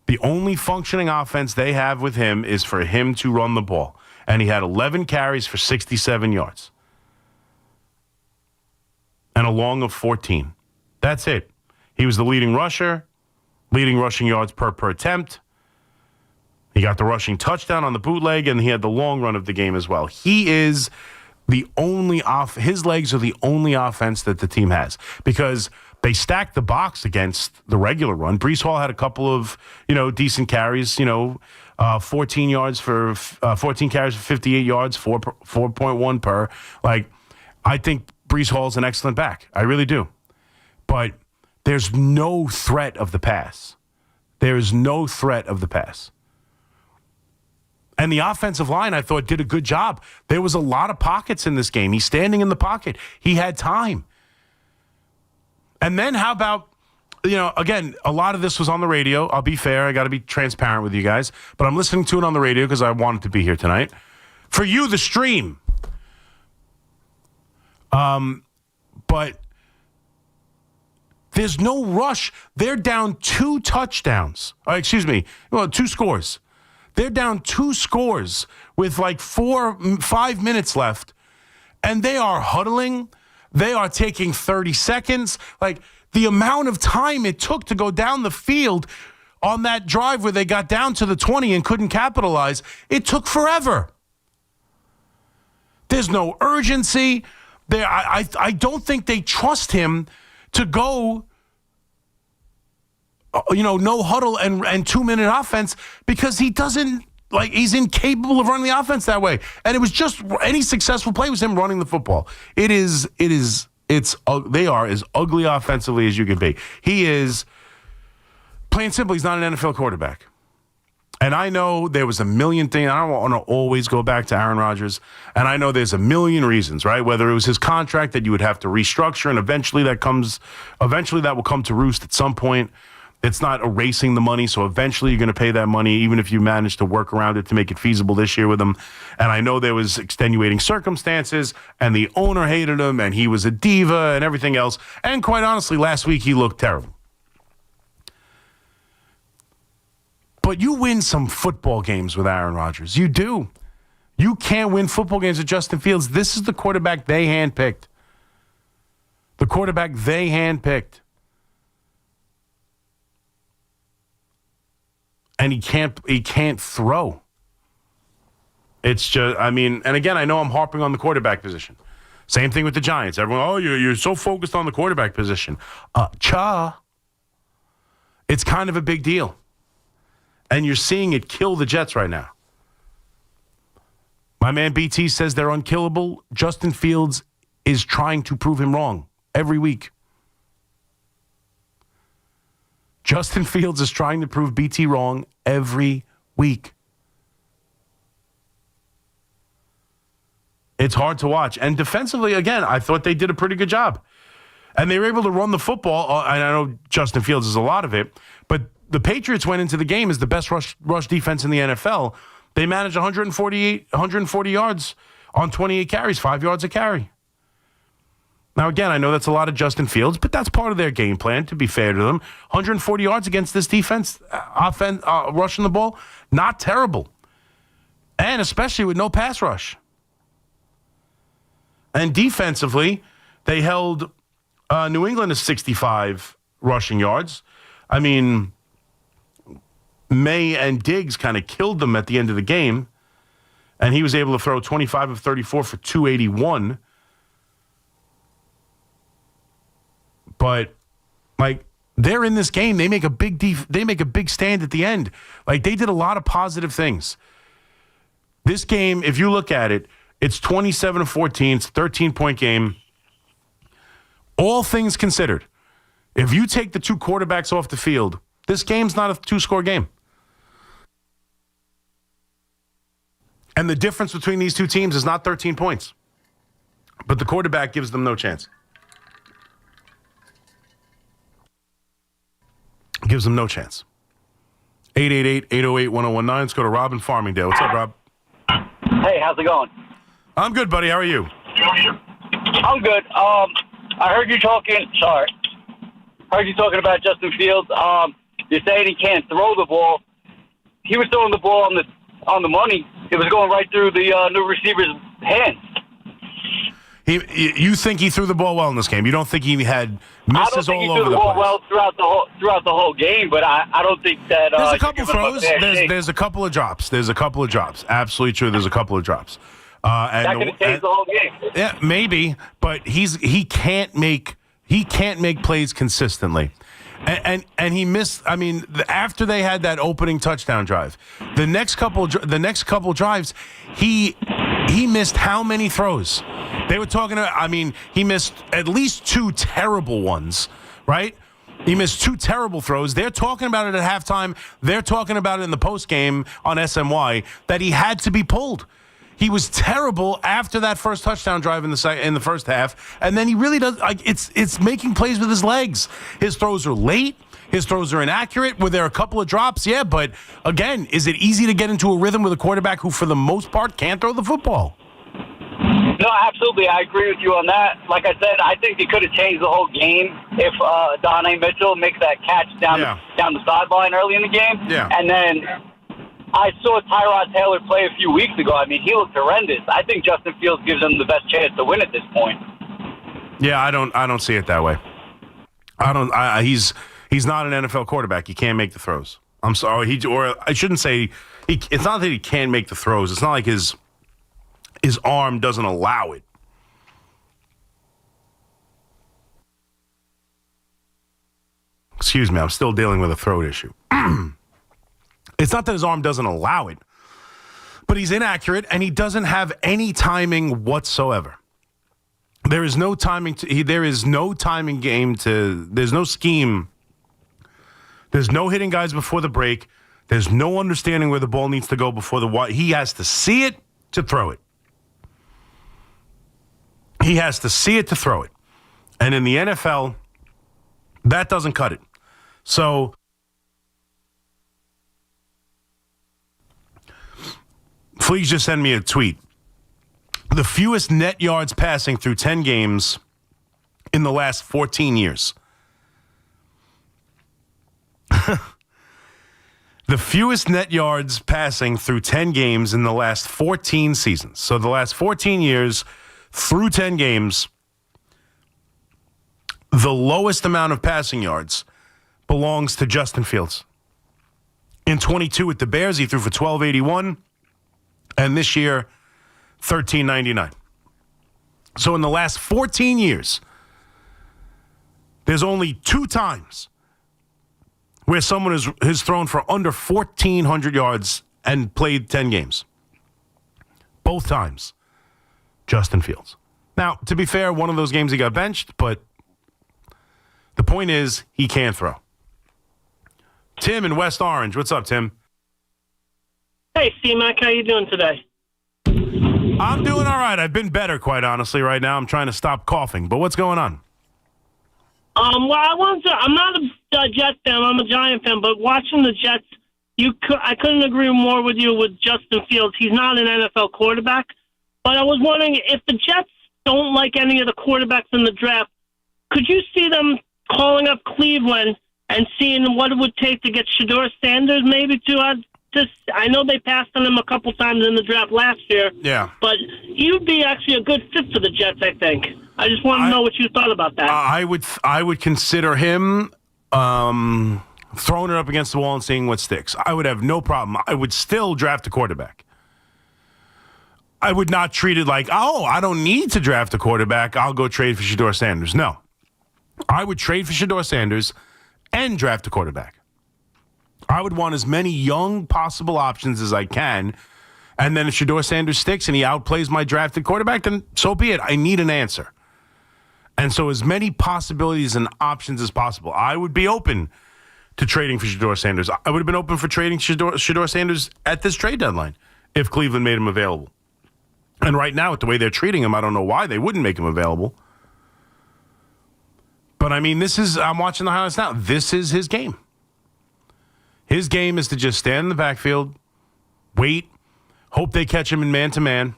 The only functioning offense they have with him is for him to run the ball. And he had 11 carries for 67 yards. And a long of 14. That's it. He was the leading rusher, leading rushing yards per attempt. He got the rushing touchdown on the bootleg, and he had the long run of the game as well. He is the only his legs are the only offense that the team has, because they stacked the box against the regular run. Breece Hall had a couple of, decent carries, 14 yards for 14 carries for 58 yards, 4.1 per. Like, I think Breece Hall's an excellent back. I really do. But there's no threat of the pass. There is no threat of the pass. And the offensive line, I thought, did a good job. There was a lot of pockets in this game. He's standing in the pocket. He had time. And then how about, again, a lot of this was on the radio. I'll be fair. I got to be transparent with you guys. But I'm listening to it on the radio because I wanted to be here tonight. For you, the stream. But there's no rush. They're down 2 touchdowns. 2 scores. They're down 2 scores with like 4-5 minutes left, and they are huddling. They are taking 30 seconds. Like, the amount of time it took to go down the field on that drive where they got down to the 20 and couldn't capitalize, it took forever. There's no urgency. I don't think they trust him to go, no huddle and 2-minute offense, because he doesn't, he's incapable of running the offense that way. And it was just any successful play was him running the football. They are as ugly offensively as you can be. He is, plain simple, he's not an NFL quarterback. And I know there was a million things. I don't want to always go back to Aaron Rodgers. And I know there's a million reasons, right? Whether it was his contract that you would have to restructure, and eventually that will come to roost at some point. It's not erasing the money, so eventually you're going to pay that money, even if you manage to work around it to make it feasible this year with him. And I know there was extenuating circumstances, and the owner hated him, and he was a diva and everything else. And quite honestly, last week he looked terrible. But you win some football games with Aaron Rodgers. You do. You can't win football games with Justin Fields. This is the quarterback they handpicked. The quarterback they handpicked. And he can't throw. It's just, and again, I know I'm harping on the quarterback position. Same thing with the Giants. Everyone, you're so focused on the quarterback position. It's kind of a big deal. And you're seeing it kill the Jets right now. My man BT says they're unkillable. Justin Fields is trying to prove him wrong every week. Justin Fields is trying to prove BT wrong every week. It's hard to watch. And defensively, again, I thought they did a pretty good job. And they were able to run the football. And I know Justin Fields is a lot of it. But the Patriots went into the game as the best rush defense in the NFL. They managed 140 yards on 28 carries, 5 yards a carry. Now, again, I know that's a lot of Justin Fields, but that's part of their game plan, to be fair to them. 140 yards against this defense, rushing the ball, not terrible. And especially with no pass rush. And defensively, they held New England to 65 rushing yards. May and Diggs kind of killed them at the end of the game, and he was able to throw 25 of 34 for 281. But they're in this game, they make a big stand at the end. They did a lot of positive things. This game, if you look at it, it's 27-14. It's a 13-point game. All things considered, if you take the two quarterbacks off the field, this game's not a 2-score game. And the difference between these two teams is not 13 points. But the quarterback gives them no chance. Gives them no chance. 888-808-1019. Let's go to Rob in Farmingdale. What's up, Rob? Hey, how's it going? I'm good, buddy. How are you? I'm good. I heard you talking. Sorry. Heard you talking about Justin Fields. You're saying he can't throw the ball. He was throwing the ball on the money. It was going right through the new receiver's hands. You think he threw the ball well in this game? You don't think he had misses all over the place? I don't think he threw the ball well throughout the whole game, but I don't think that. There's a couple throws. There's a couple of drops. Absolutely true. There's a couple of drops. That could have changed the whole game. Yeah, maybe, but he can't make plays consistently. And he missed. After they had that opening touchdown drive, the next couple drives, he missed how many throws? They were talking about. He missed at least two terrible ones, right? He missed two terrible throws. They're talking about it at halftime. They're talking about it in the post game on SMY that he had to be pulled. He was terrible after that first touchdown drive in the first half, and then he really does. It's making plays with his legs. His throws are late. His throws are inaccurate. Were there a couple of drops? Yeah, but again, is it easy to get into a rhythm with a quarterback who, for the most part, can't throw the football? No, absolutely. I agree with you on that. Like I said, I think he could have changed the whole game if Donnie Mitchell makes that catch down the sideline early in the game. Yeah. And then I saw Tyrod Taylor play a few weeks ago. He looked horrendous. I think Justin Fields gives them the best chance to win at this point. Yeah, I don't see it that way. He's not an NFL quarterback. He can't make the throws. I'm sorry. I shouldn't say it's not that he can't make the throws. It's not like his arm doesn't allow it. Excuse me, I'm still dealing with a throat issue. It's not that his arm doesn't allow it, but he's inaccurate and he doesn't have any timing whatsoever. There is no timing. There is no timing game to. There's no scheme. There's no hitting guys before the break. There's no understanding where the ball needs to go before the. He has to see it to throw it. He has to see it to throw it, and in the NFL, that doesn't cut it. So. Please just send me a tweet. The fewest net yards passing through 10 games in the last 14 years. The fewest net yards passing through 10 games in the last 14 seasons. So the last 14 years through 10 games, the lowest amount of passing yards belongs to Justin Fields. In 22 with the Bears, he threw for 1,281. And this year, 1,399. So in the last 14 years, there's only 2 times where someone has thrown for under 1,400 yards and played 10 games. Both times, Justin Fields. Now, to be fair, one of those games he got benched, but the point is he can't throw. Tim in West Orange. What's up, Tim? Hey, C-Mac, how you doing today? I'm doing all right. I've been better, quite honestly, right now. I'm trying to stop coughing. But what's going on? Well, I'm not a Jets fan. I'm a Giant fan. But watching the Jets, I couldn't agree more with you with Justin Fields. He's not an NFL quarterback. But I was wondering, if the Jets don't like any of the quarterbacks in the draft, could you see them calling up Cleveland and seeing what it would take to get Shedeur Sanders maybe to I know they passed on him a couple times in the draft last year. Yeah. But he'd be actually a good fit for the Jets, I think. I just want to know what you thought about that. I would consider him throwing it up against the wall and seeing what sticks. I would have no problem. I would still draft a quarterback. I would not treat it like, I don't need to draft a quarterback. I'll go trade for Shedeur Sanders. No. I would trade for Shedeur Sanders and draft a quarterback. I would want as many young possible options as I can. And then if Shedeur Sanders sticks and he outplays my drafted quarterback, then so be it. I need an answer. And so as many possibilities and options as possible. I would be open to trading for Shedeur Sanders. I would have been open for trading Shedeur Sanders at this trade deadline if Cleveland made him available. And right now, with the way they're treating him, I don't know why they wouldn't make him available. But, I mean, I'm watching the highlights now. This is his game. His game is to just stand in the backfield, wait, hope they catch him in man-to-man,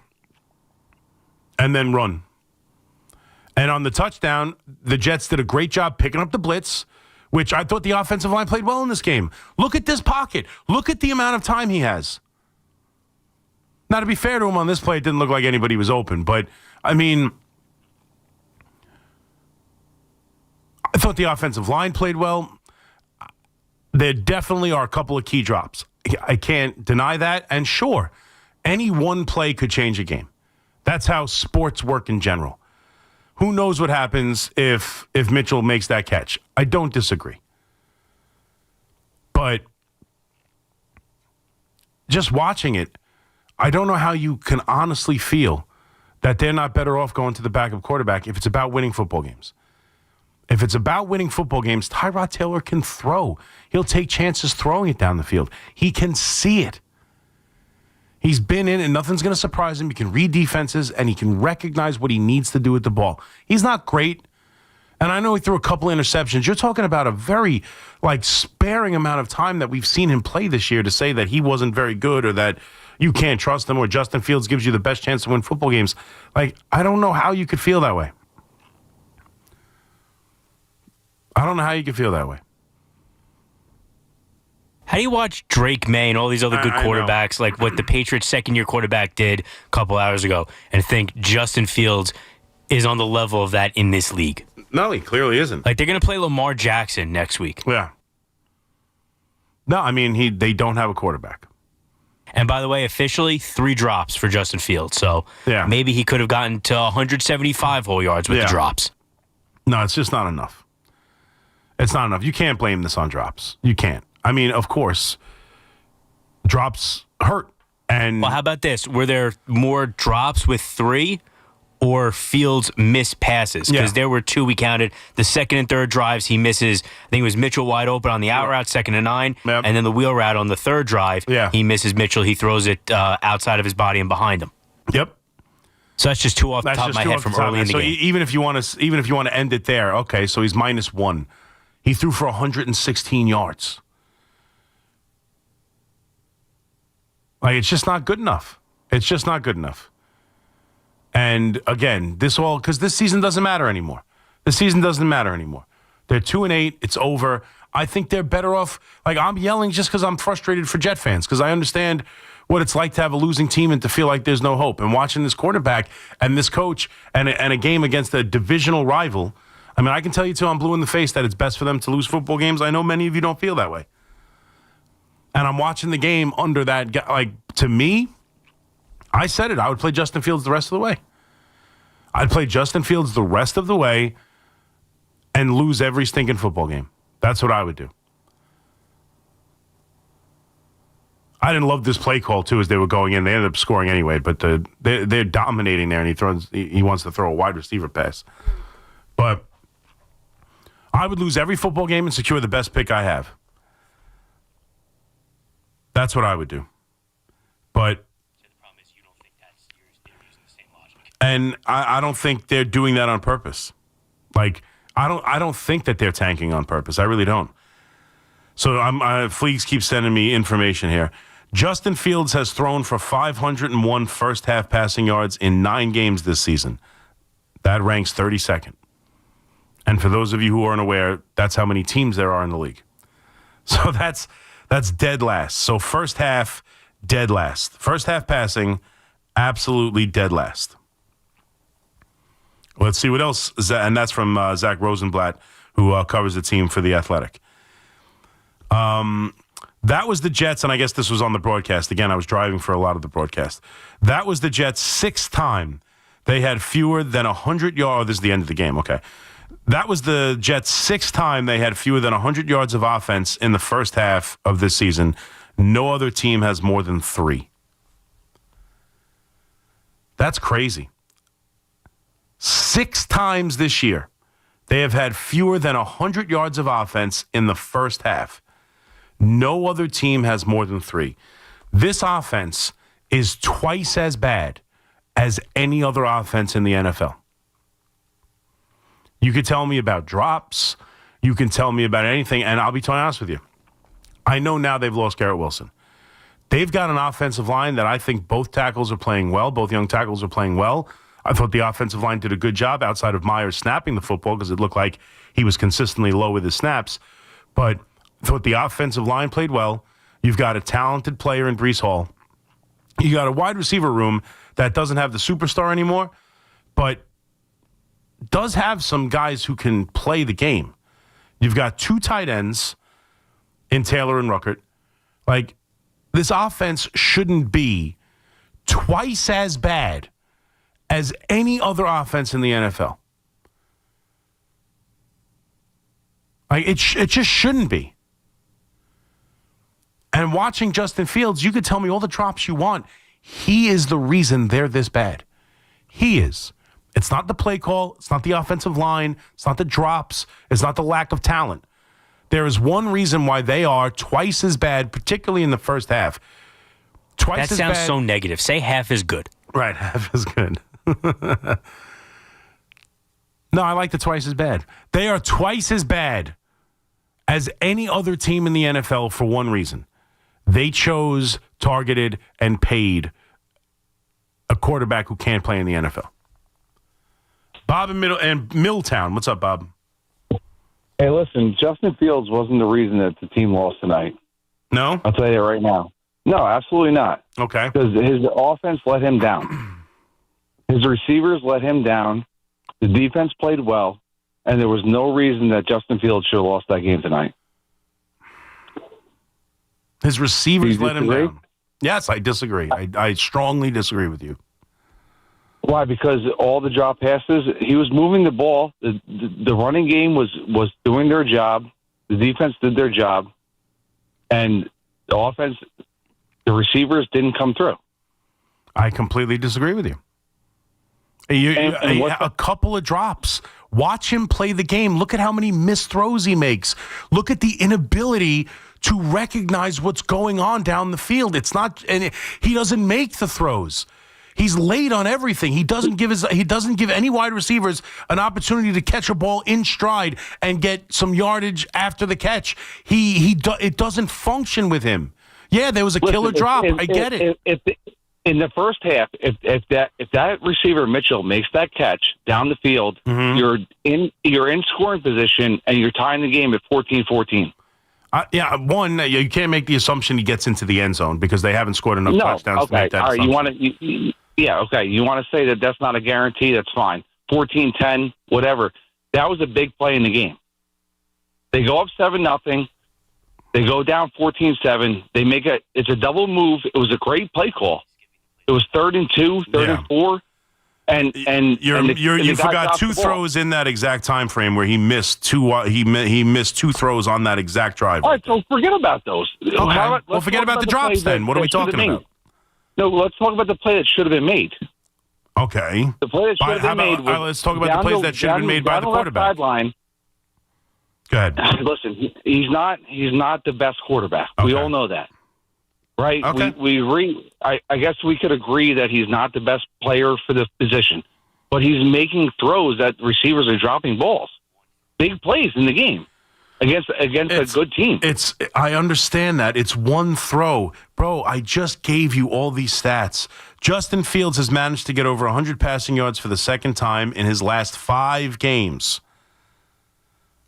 and then run. And on the touchdown, the Jets did a great job picking up the blitz, which I thought the offensive line played well in this game. Look at this pocket. Look at the amount of time he has. Now, to be fair to him on this play, it didn't look like anybody was open. But, I mean, I thought the offensive line played well. There definitely are a couple of key drops. I can't deny that. And sure, any one play could change a game. That's how sports work in general. Who knows what happens if Mitchell makes that catch? I don't disagree. But just watching it, I don't know how you can honestly feel that they're not better off going to the backup quarterback if it's about winning football games. If it's about winning football games, Tyrod Taylor can throw. He'll take chances throwing it down the field. He can see it. He's been in, and nothing's going to surprise him. He can read defenses, and he can recognize what he needs to do with the ball. He's not great, and I know he threw a couple interceptions. You're talking about a very, sparing amount of time that we've seen him play this year to say that he wasn't very good or that you can't trust him or Justin Fields gives you the best chance to win football games. I don't know how you could feel that way. I don't know how you can feel that way. How do you watch Drake May and all these other good quarterbacks, like what the Patriots second-year quarterback did a couple hours ago, and think Justin Fields is on the level of that in this league. No, he clearly isn't. Like, they're going to play Lamar Jackson next week. Yeah. No, I mean, they don't have a quarterback. And by the way, officially, 3 drops for Justin Fields. So maybe he could have gotten to 175 whole yards with the drops. No, it's just not enough. It's not enough. You can't blame this on drops. You can't. I mean, of course, drops hurt. And well, how about this? Were there more drops with 3 or Fields missed passes? Because there were 2 we counted. The second and third drives, he misses. I think it was Mitchell wide open on the out route, 2nd and 9. Yep. And then the wheel route on the third drive, he misses Mitchell. He throws it outside of his body and behind him. Yep. So that's just 2 off the top of my head from early in the game. Even if you want to end it there, okay, so he's -1. He threw for 116 yards. Like, it's just not good enough. It's just not good enough. And again, because this season doesn't matter anymore. The season doesn't matter anymore. They're 2-8. It's over. I think they're better off. Like, I'm yelling just because I'm frustrated for Jet fans, because I understand what it's like to have a losing team and to feel like there's no hope. And watching this quarterback and this coach and a game against a divisional rival, I mean, I can tell you till I'm blue in the face that it's best for them to lose football games. I know many of you don't feel that way. And I'm watching the game under that. Like, to me, I said it. I would play Justin Fields the rest of the way. I'd play Justin Fields the rest of the way and lose every stinking football game. That's what I would do. I didn't love this play call, too, as they were going in. They ended up scoring anyway, but they're dominating there, and he wants to throw a wide receiver pass. But I would lose every football game and secure the best pick I have. That's what I would do. But and I don't think they're doing that on purpose. Like, I don't think that they're tanking on purpose. I really don't. So Fleeks keeps sending me information here. Justin Fields has thrown for 501 first half passing yards in 9 games this season. That ranks 32nd. And for those of you who aren't aware, that's how many teams there are in the league. So that's dead last. So first half, dead last. First half passing, absolutely dead last. Let's see what else. And that's from Zach Rosenblatt, who covers the team for The Athletic. That was the Jets, and I guess this was on the broadcast. Again, I was driving for a lot of the broadcast. That was the Jets' 6th time they had fewer than 100 yards. Oh, this is the end of the game. Okay. That was the Jets' 6th time they had fewer than 100 yards of offense in the first half of this season. No other team has more than 3. That's crazy. 6 times this year, they have had fewer than 100 yards of offense in the first half. No other team has more than 3. This offense is twice as bad as any other offense in the NFL. You could tell me about drops. You can tell me about anything, and I'll be totally honest with you. I know now they've lost Garrett Wilson. They've got an offensive line that I think both tackles are playing well. Both young tackles are playing well. I thought the offensive line did a good job outside of Myers snapping the football because it looked like he was consistently low with his snaps. But I thought the offensive line played well. You've got a talented player in Breece Hall. You got a wide receiver room that doesn't have the superstar anymore, but does have some guys who can play the game. You've got 2 tight ends in Taylor and Ruckert. Like, this offense shouldn't be twice as bad as any other offense in the NFL. Like, it just shouldn't be. And watching Justin Fields, you could tell me all the drops you want. He is the reason they're this bad. He is. It's not the play call. It's not the offensive line. It's not the drops. It's not the lack of talent. There is one reason why they are twice as bad, particularly in the first half. That sounds so negative. Say half is good. Right, half is good. No, I like the twice as bad. They are twice as bad as any other team in the NFL for one reason. They chose, targeted, and paid a quarterback who can't play in the NFL. Bob in Milltown. What's up, Bob? Hey, listen, Justin Fields wasn't the reason that the team lost tonight. No? I'll tell you right now. No, absolutely not. Okay. Because his offense let him down. His receivers let him down. The defense played well, and there was no reason that Justin Fields should have lost that game tonight. His receivers let him down. Yes, I disagree. I strongly disagree with you. Why? Because all the drop passes, he was moving the ball. The running game was doing their job. The defense did their job. And the offense, the receivers didn't come through. I completely disagree with you. A couple of drops. Watch him play the game. Look at how many missed throws he makes. Look at the inability to recognize what's going on down the field. It's not, and he doesn't make the throws. He's late on everything. He doesn't give any wide receivers an opportunity to catch a ball in stride and get some yardage after the catch. It doesn't function with him. Yeah, there was a killer drop. I get it. In the first half, if that receiver Mitchell makes that catch down the field, you're in scoring position and you're tying the game at 14-14. You can't make the assumption he gets into the end zone because they haven't scored enough touchdowns to make that assumption. You want to say that that's not a guarantee? That's fine. 14-10, whatever. That was a big play in the game. They go up 7-0. They go down 14-7. It's a double move. It was a great play call. It was 3rd and 2, 3rd and 4. You forgot two throws in that exact time frame where he missed two. He missed two throws on that exact drive. All right, so forget about those. Okay. Well, forget about the drops then. What are we talking about? No, let's talk about the play that should have been made. Okay. The play that should have been made. Let's talk about the plays that should have been made by the quarterback. Sideline. Go ahead. Listen, he's not the best quarterback. Okay. We all know that. Right? Okay. We agree. I guess we could agree that he's not the best player for the position, but he's making throws that receivers are dropping balls. Big plays in the game against a good team. I understand that. It's one throw. Bro, I just gave you all these stats. Justin Fields has managed to get over 100 passing yards for the second time in his last 5 games.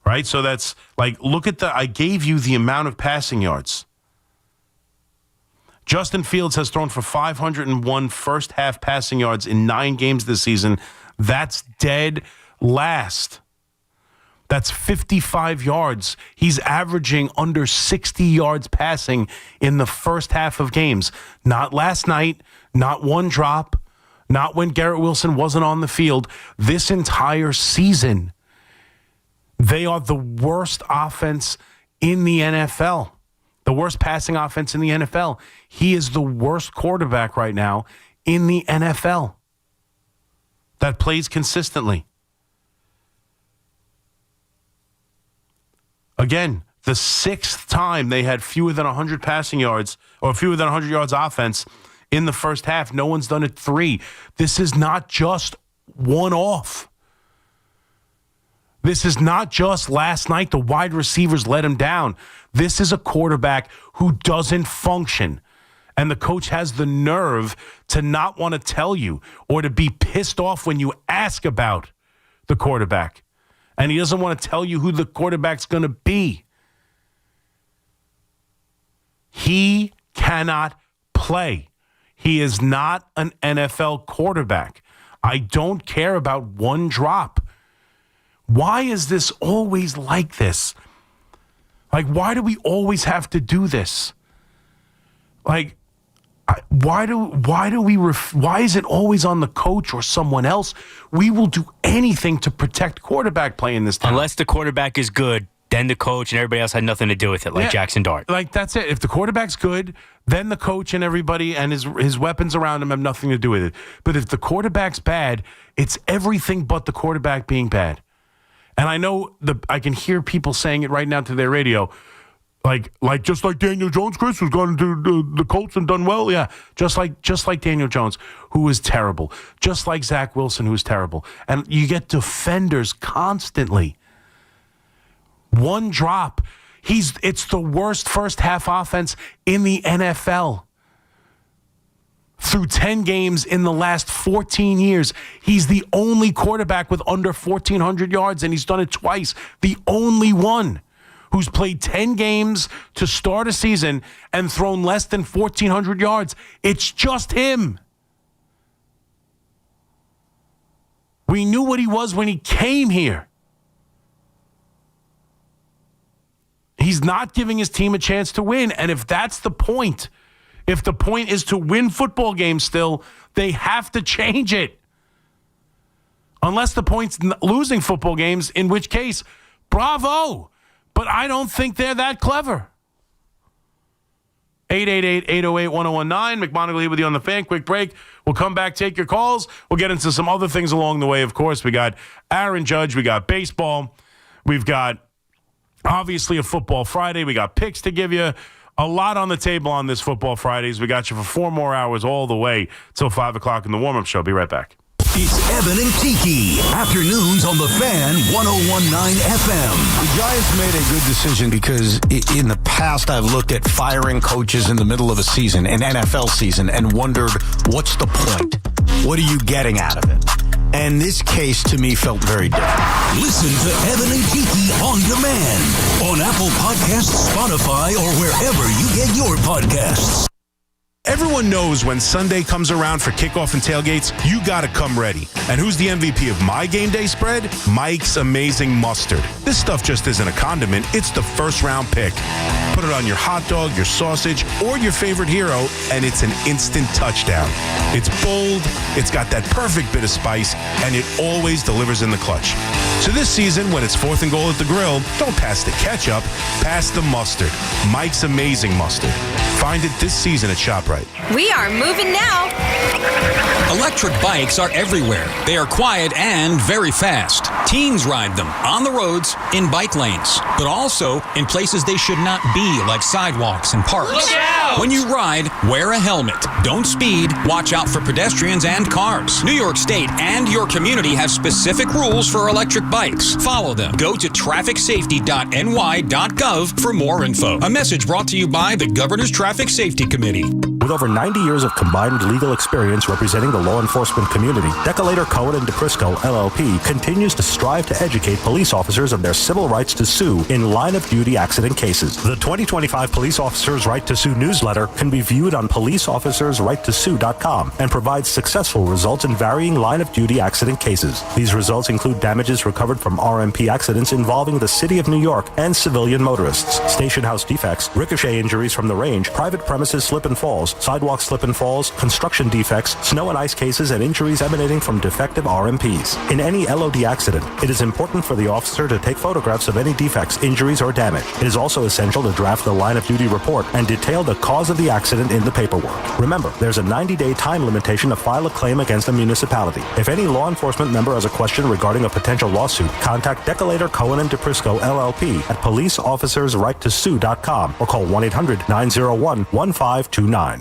Right? So that's look at I gave you the amount of passing yards. Justin Fields has thrown for 501 first-half passing yards in 9 games this season. That's dead last. That's 55 yards. He's averaging under 60 yards passing in the first half of games. Not last night, not one drop, not when Garrett Wilson wasn't on the field. This entire season, they are the worst offense in the NFL. The worst passing offense in the NFL. He is the worst quarterback right now in the NFL that plays consistently. Again, the 6th time they had fewer than 100 passing yards or fewer than 100 yards offense in the first half. No one's done it 3. This is not just one-off. This is not just last night the wide receivers let him down. This is a quarterback who doesn't function. And the coach has the nerve to not want to tell you or to be pissed off when you ask about the quarterback. And he doesn't want to tell you who the quarterback's going to be. He cannot play. He is not an NFL quarterback. I don't care about one drop. Why is this always like this? Why do we always have to do this? Why is it always on the coach or someone else? We will do anything to protect quarterback play in this town. Unless the quarterback is good, then the coach and everybody else had nothing to do with it, Jackson Dart. That's it. If the quarterback's good, then the coach and everybody and his weapons around him have nothing to do with it. But if the quarterback's bad, it's everything but the quarterback being bad. And I know I can hear people saying it right now to their radio, just like Daniel Jones, Chris, who's gone to the Colts and done well. Yeah, just like Daniel Jones, who is terrible. Just like Zach Wilson, who's terrible. And you get defenders constantly. One drop. It's the worst first half offense in the NFL. Through 10 games in the last 14 years, he's the only quarterback with under 1,400 yards, and he's done it twice. The only one who's played 10 games to start a season and thrown less than 1,400 yards. It's just him. We knew what he was when he came here. He's not giving his team a chance to win. And if that's the point, if the point is to win football games still, they have to change it. Unless the point's losing football games, in which case, bravo. But I don't think they're that clever. 888-808-1019. McMonigle here with you on the Fan. Quick break. We'll come back, take your calls. We'll get into some other things along the way. Of course, we got Aaron Judge. We got baseball. We've got, obviously, a Football Friday. We got picks to give you. A lot on the table on this Football Fridays. We got you for 4 more hours all the way till 5 o'clock in the warm-up show. Be right back. It's Evan and Kiki. Afternoons on the Fan 101.9 FM. The Giants made a good decision because in the past I've looked at firing coaches in the middle of a season, an NFL season, and wondered, what's the point? What are you getting out of it? And this case, to me, felt very different. Listen to Evan and Kiki on demand on Apple Podcasts, Spotify, or wherever you get your podcasts. Everyone knows when Sunday comes around for kickoff and tailgates, you got to come ready. And who's the MVP of my game day spread? Mike's Amazing Mustard. This stuff just isn't a condiment, it's the first-round pick. Put it on your hot dog, your sausage, or your favorite hero, and it's an instant touchdown. It's bold, it's got that perfect bit of spice, and it always delivers in the clutch. So this season, when it's 4th and goal at the grill, don't pass the ketchup, pass the mustard. Mike's Amazing Mustard. Find it this season at ShopRite. We are moving now. Electric bikes are everywhere. They are quiet and very fast. Teens ride them on the roads, in bike lanes, but also in places they should not be, like sidewalks and parks. Look out! When you ride, wear a helmet. Don't speed. Watch out for pedestrians and cars. New York State and your community have specific rules for electric bikes. Follow them. Go to trafficsafety.ny.gov for more info. A message brought to you by the Governor's Traffic Safety Committee. With over 90 years of combined legal experience representing the law enforcement community, Decolator Cohen and DePrisco, LLP, continues to strive to educate police officers of their civil rights to sue in line-of-duty accident cases. The 2025 Police Officers' Right to Sue newsletter can be viewed on policeofficersrighttosue.com and provides successful results in varying line-of-duty accident cases. These results include damages recovered from RMP accidents involving the City of New York and civilian motorists, station house defects, ricochet injuries from the range, private premises slip and falls, sidewalk slip and falls, construction defects, snow and ice cases, and injuries emanating from defective RMPs. In any LOD accident, it is important for the officer to take photographs of any defects, injuries, or damage. It is also essential to draft the line-of-duty report and detail the cause of the accident in the paperwork. Remember, there's a 90-day time limitation to file a claim against a municipality. If any law enforcement member has a question regarding a potential lawsuit, contact Decolator Cohen and DePrisco, LLP at policeofficersrighttosue.com or call 1-800-901-1529.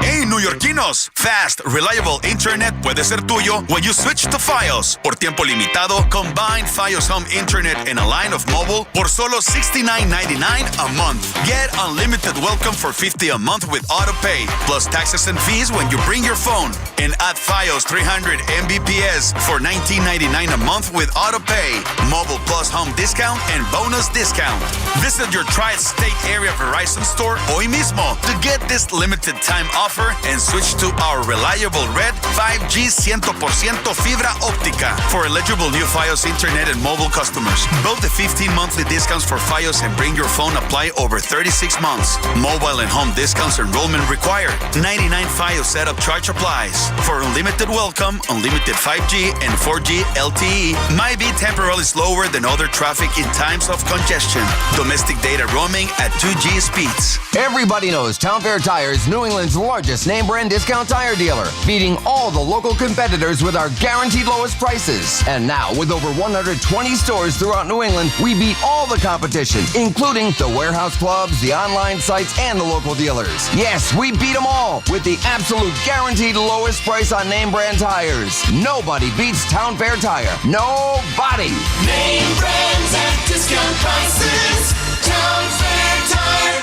Hey, neoyorquinos! Fast, reliable internet puede ser tuyo when you switch to Fios. Por tiempo limitado, combine Fios Home Internet and a line of mobile por solo $69.99 a month. Get unlimited welcome for $50 a month with autopay, plus taxes and fees when you bring your phone. And add Fios 300 Mbps for $19.99 a month with autopay, mobile plus home discount, and bonus discount. Visit your tri-state area Verizon store hoy mismo to get this limited time offer and switch to our reliable red 5G 100% fibra óptica for eligible new Fios internet and mobile customers. Both the 15 monthly discounts for Fios and bring your phone apply over 36 months. Mobile and home discounts enrollment required. 99 Fios setup charge applies. For unlimited welcome, unlimited 5G and 4G LTE might be temporarily slower than other traffic in times of congestion. Domestic data roaming at 2G speeds. Everybody knows Town Fair Tire is New England's largest name brand discount tire dealer, beating all the local competitors with our guaranteed lowest prices. And now, with over 120 stores throughout New England, we beat all the competition, including the warehouse clubs, the online sites, and the local dealers. Yes, we beat them all with the absolute guaranteed lowest price on name brand tires. Nobody beats Town Fair Tire. Nobody. Name brands at discount prices. Town Fair Tire.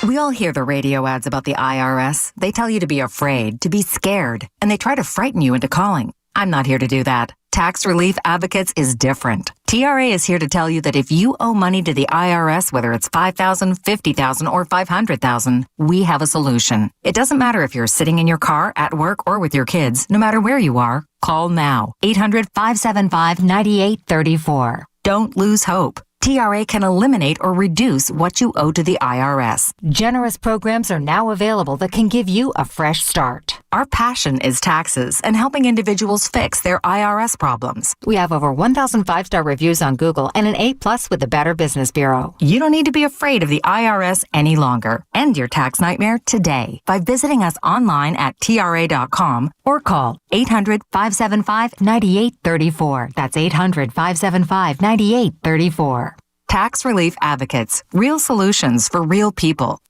We all hear the radio ads about the IRS. They tell you to be afraid, to be scared, and they try to frighten you into calling. I'm not here to do that. Tax Relief Advocates is different. TRA is here to tell you that if you owe money to the IRS, whether it's $5,000, $50,000, or $500,000, we have a solution. It doesn't matter if you're sitting in your car, at work, or with your kids. No matter where you are, Call now. 800-575-9834. Don't lose hope. TRA can eliminate or reduce what you owe to the IRS. Generous programs are now available that can give you a fresh start. Our passion is taxes and helping individuals fix their IRS problems. We have over 1,000 5-star reviews on Google and an A+ with the Better Business Bureau. You don't need to be afraid of the IRS any longer. End your tax nightmare today by visiting us online at TRA.com or call 800-575-9834. That's 800-575-9834. Tax Relief Advocates. Real solutions for real people.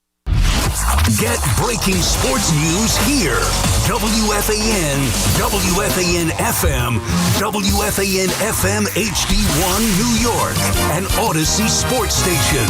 Get breaking sports news here. WFAN, WFAN FM, WFAN FM HD1 New York, and Odyssey Sports Station.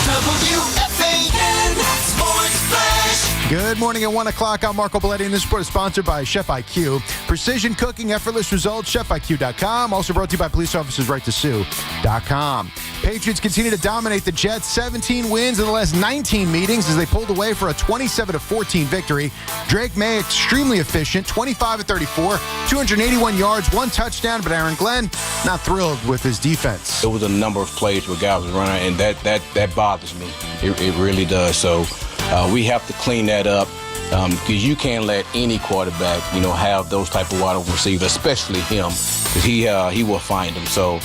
WFAN Sports Flash. Good morning at 1 o'clock. I'm Marco Belletti, and this report is sponsored by Chef IQ. Precision cooking, effortless results, chefiq.com. Also brought to you by police officers right to sue.com. Patriots continue to dominate the Jets. 17 wins in the last 19 meetings as they pulled away for a 27-14 victory. Drake May extremely efficient, 25-34, 281 yards, 1 touchdown, but Aaron Glenn not thrilled with his defense. There was a number of plays where guys were running, and that bothers me. It really does. So we have to clean that up because you can't let any quarterback, have those type of wide open receivers, especially him, because he will find them. So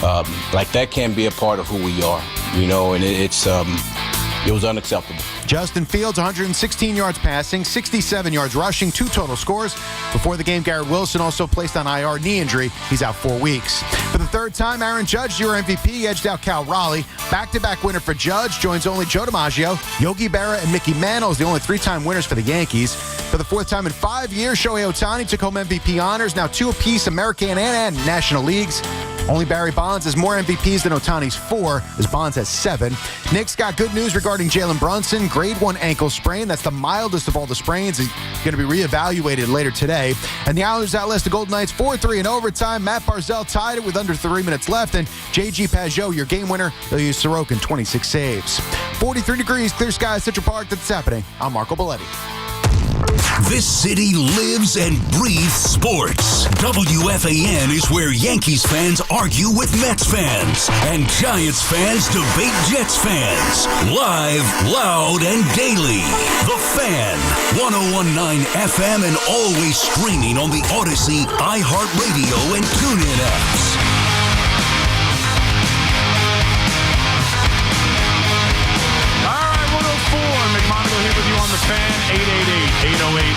that can be a part of who we are, and it was unacceptable. Justin Fields, 116 yards passing, 67 yards rushing, 2 total scores. Before the game, Garrett Wilson also placed on IR knee injury. He's out 4 weeks. For the third time, Aaron Judge, your MVP, edged out Cal Raleigh. Back-to-back winner for Judge, joins only Joe DiMaggio, Yogi Berra, and Mickey Mantle as the only 3-time winners for the Yankees. For the 4th time in 5 years, Shohei Ohtani took home MVP honors, now 2 apiece, American and National Leagues. Only Barry Bonds has more MVPs than Ohtani's 4, as Bonds has 7. Knicks got good news regarding Jalen Brunson. Grade 1 ankle sprain. That's the mildest of all the sprains. He's going to be reevaluated later today. And the Islanders outlast the Golden Knights 4-3 in overtime. Matt Barzal tied it with under 3 minutes left. And J.G. Pajot, your game winner, they'll use Sorokin, 26 saves. 43 degrees, clear skies, Central Park. That's happening. I'm Marco Belletti. This city lives and breathes sports. WFAN is where Yankees fans argue with Mets fans and Giants fans debate Jets fans. Live, loud, and daily. The Fan, 101.9 FM, and always streaming on the Odyssey, iHeartRadio, and TuneIn apps. McMonigle here with you on the Fan,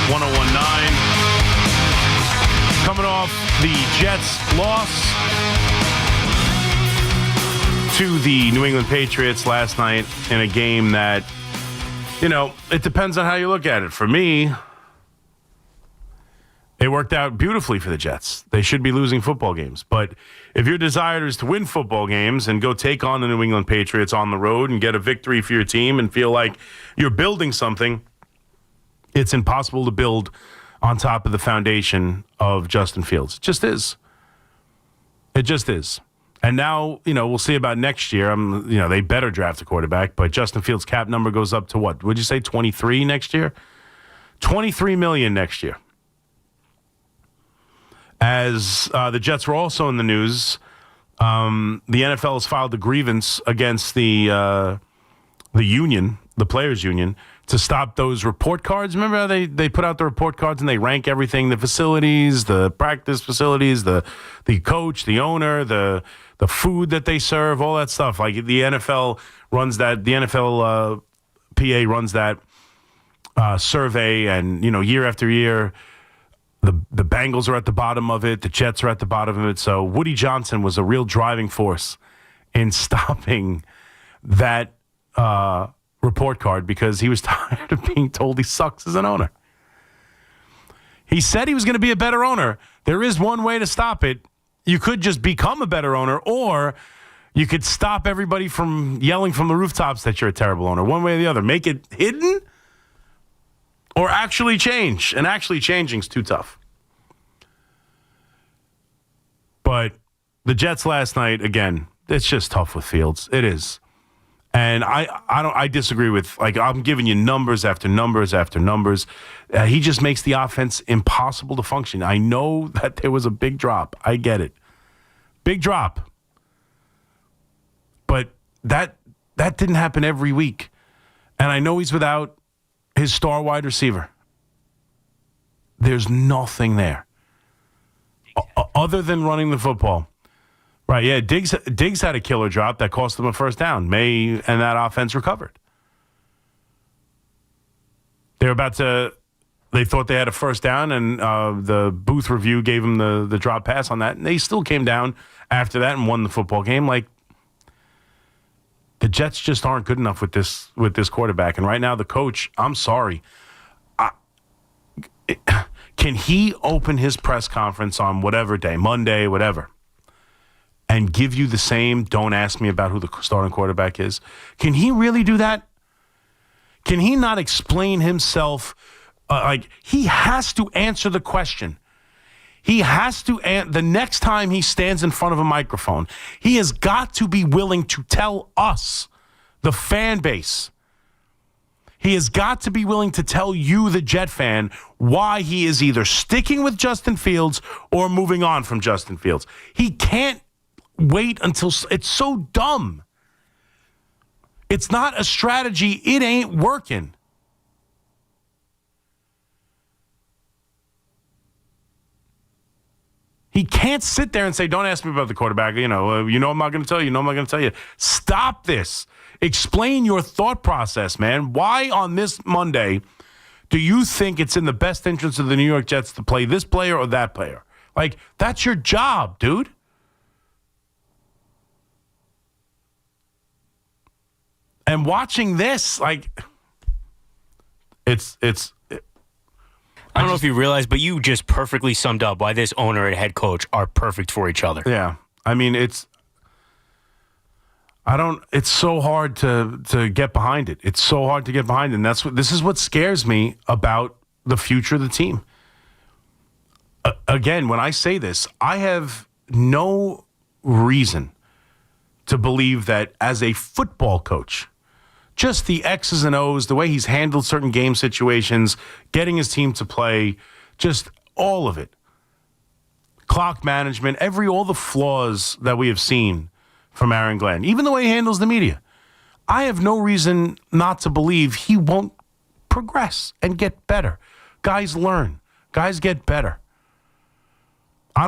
888-808-1019. Coming off the Jets' loss to the New England Patriots last night in a game that, it depends on how you look at it. For me, it worked out beautifully for the Jets. They should be losing football games. But if your desire is to win football games and go take on the New England Patriots on the road and get a victory for your team and feel like you're building something, it's impossible to build on top of the foundation of Justin Fields. It just is. It just is. And now, we'll see about next year. They better draft a quarterback, but Justin Fields' cap number goes up to what? Would you say 23 next year? $23 million next year. As the Jets were also in the news, the NFL has filed a grievance against the union, the players' union, to stop those report cards. Remember how they put out the report cards and they rank everything, the facilities, the practice facilities, the coach, the owner, the food that they serve, all that stuff. Like the NFL runs that, the NFL PA runs that survey, and, year after year, the Bengals are at the bottom of it. The Jets are at the bottom of it. So Woody Johnson was a real driving force in stopping that report card because he was tired of being told he sucks as an owner. He said he was going to be a better owner. There is one way to stop it. You could just become a better owner, or you could stop everybody from yelling from the rooftops that you're a terrible owner. One way or the other. Make it hidden, or actually change. And actually changing is too tough. But the Jets last night, again, it's just tough with Fields. It is. And I disagree with, like, I'm giving you numbers after numbers after numbers. He just makes the offense impossible to function. I know that there was a big drop. I get it. Big drop. But that didn't happen every week. And I know he's without his star wide receiver. There's nothing there other than running the football. Right, yeah, Diggs had a killer drop that cost them a first down. And that offense recovered. They thought they had a first down, and the booth review gave them the drop pass on that, and they still came down after that and won the football game. Like, the Jets just aren't good enough with this quarterback, and right now the coach, I'm sorry, can he open his press conference on whatever day, Monday, whatever, and give you the same, don't ask me about who the starting quarterback is? Can he really do that? Can he not explain himself? He has to answer the question. He has to, the next time he stands in front of a microphone, he has got to be willing to tell us, the fan base. He has got to be willing to tell you, the Jet fan, why he is either sticking with Justin Fields or moving on from Justin Fields. He can't wait until it's so dumb. It's not a strategy. It ain't working. He can't sit there and say, don't ask me about the quarterback. I'm not going to tell you. I'm not going to tell you. Stop this. Explain your thought process, man. Why on this Monday do you think it's in the best interest of the New York Jets to play this player or that player? Like, that's your job, dude. And watching this, like, I don't know if you realize, but you just perfectly summed up why this owner and head coach are perfect for each other. Yeah. I mean, it's so hard to get behind it. It's so hard to get behind it. And this is what scares me about the future of the team. Again, when I say this, I have no reason to believe that as a football coach, just the X's and O's, the way he's handled certain game situations, getting his team to play, just all of it. Clock management, all the flaws that we have seen from Aaron Glenn, even the way he handles the media. I have no reason not to believe he won't progress and get better. Guys learn. Guys get better. I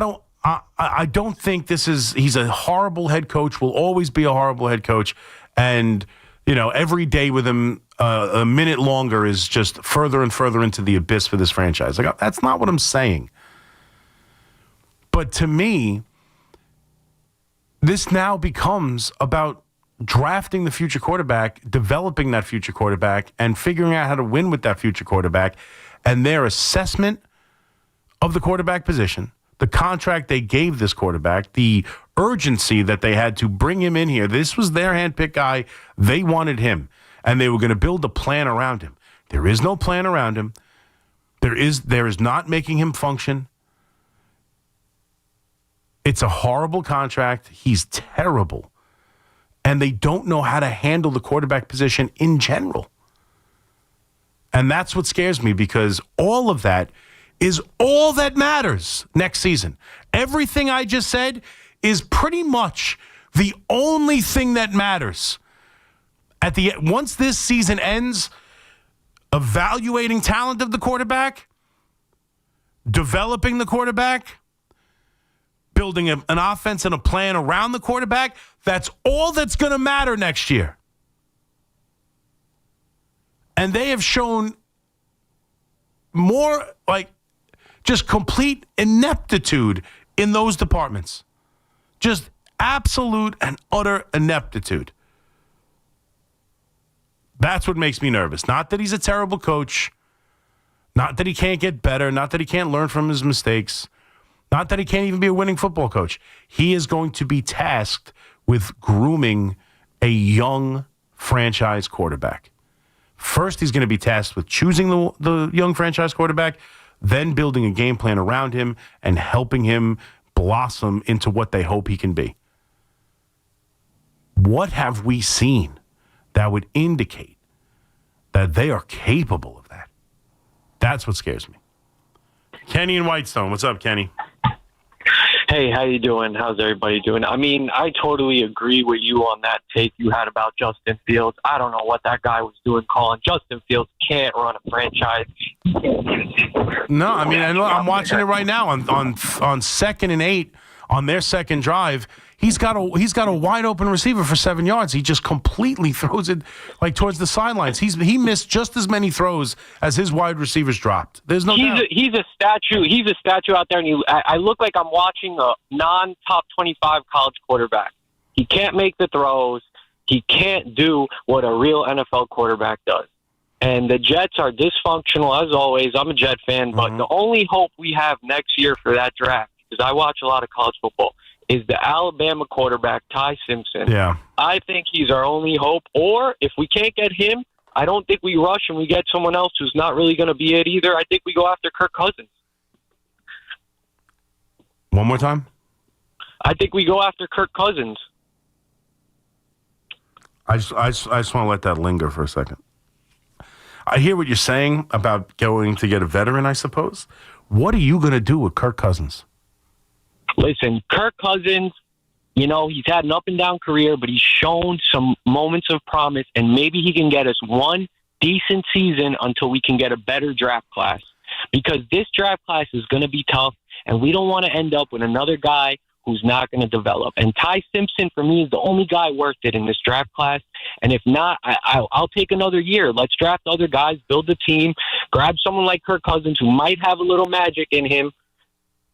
don't think he's a horrible head coach, will always be a horrible head coach, and every day with him a minute longer is just further and further into the abyss for this franchise. Like, that's not what I'm saying. But to me, this now becomes about drafting the future quarterback, developing that future quarterback, and figuring out how to win with that future quarterback, and their assessment of the quarterback position, the contract they gave this quarterback, the urgency that they had to bring him in here. This was their handpicked guy. They wanted him, and they were going to build a plan around him. There is no plan around him. There is not making him function. It's a horrible contract. He's terrible. And they don't know how to handle the quarterback position in general. And that's what scares me, because all of that is all that matters next season. Everything I just said is pretty much the only thing that matters. Once this season ends, evaluating talent of the quarterback, developing the quarterback, building an offense and a plan around the quarterback, that's all that's going to matter next year. And they have shown more, just complete ineptitude in those departments. Just absolute and utter ineptitude. That's what makes me nervous. Not that he's a terrible coach. Not that he can't get better. Not that he can't learn from his mistakes. Not that he can't even be a winning football coach. He is going to be tasked with grooming a young franchise quarterback. First, he's going to be tasked with choosing the young franchise quarterback, then building a game plan around him and helping him blossom into what they hope he can be. What have we seen that would indicate that they are capable of that. That's what scares me. Kenny in Whitestone. What's up, Kenny? Hey, how you doing? How's everybody doing? I mean, I totally agree with you on that take you had about Justin Fields. I don't know what that guy was doing calling. Justin Fields can't run a franchise. No, I mean, I'm watching it right now on 2nd and 8 on their second drive. He's got a wide open receiver for 7 yards. He just completely throws it like towards the sidelines. He missed just as many throws as his wide receivers dropped. There's no doubt. He's a statue. He's a statue out there, and I look like I'm watching a non-top 25 college quarterback. He can't make the throws. He can't do what a real NFL quarterback does. And the Jets are dysfunctional as always. I'm a Jet fan, but the only hope we have next year for that draft, because I watch a lot of college football, is the Alabama quarterback, Ty Simpson. Yeah. I think he's our only hope. Or if we can't get him, I don't think we rush and we get someone else who's not really going to be it either. I think we go after Kirk Cousins. One more time? I think we go after Kirk Cousins. I just want to let that linger for a second. I hear what you're saying about going to get a veteran, I suppose. What are you going to do with Kirk Cousins? Listen, Kirk Cousins, you know, he's had an up-and-down career, but he's shown some moments of promise, and maybe he can get us one decent season until we can get a better draft class. Because this draft class is going to be tough, and we don't want to end up with another guy who's not going to develop. And Ty Simpson, for me, is the only guy worth it in this draft class. And if not, I'll take another year. Let's draft other guys, build the team, grab someone like Kirk Cousins who might have a little magic in him,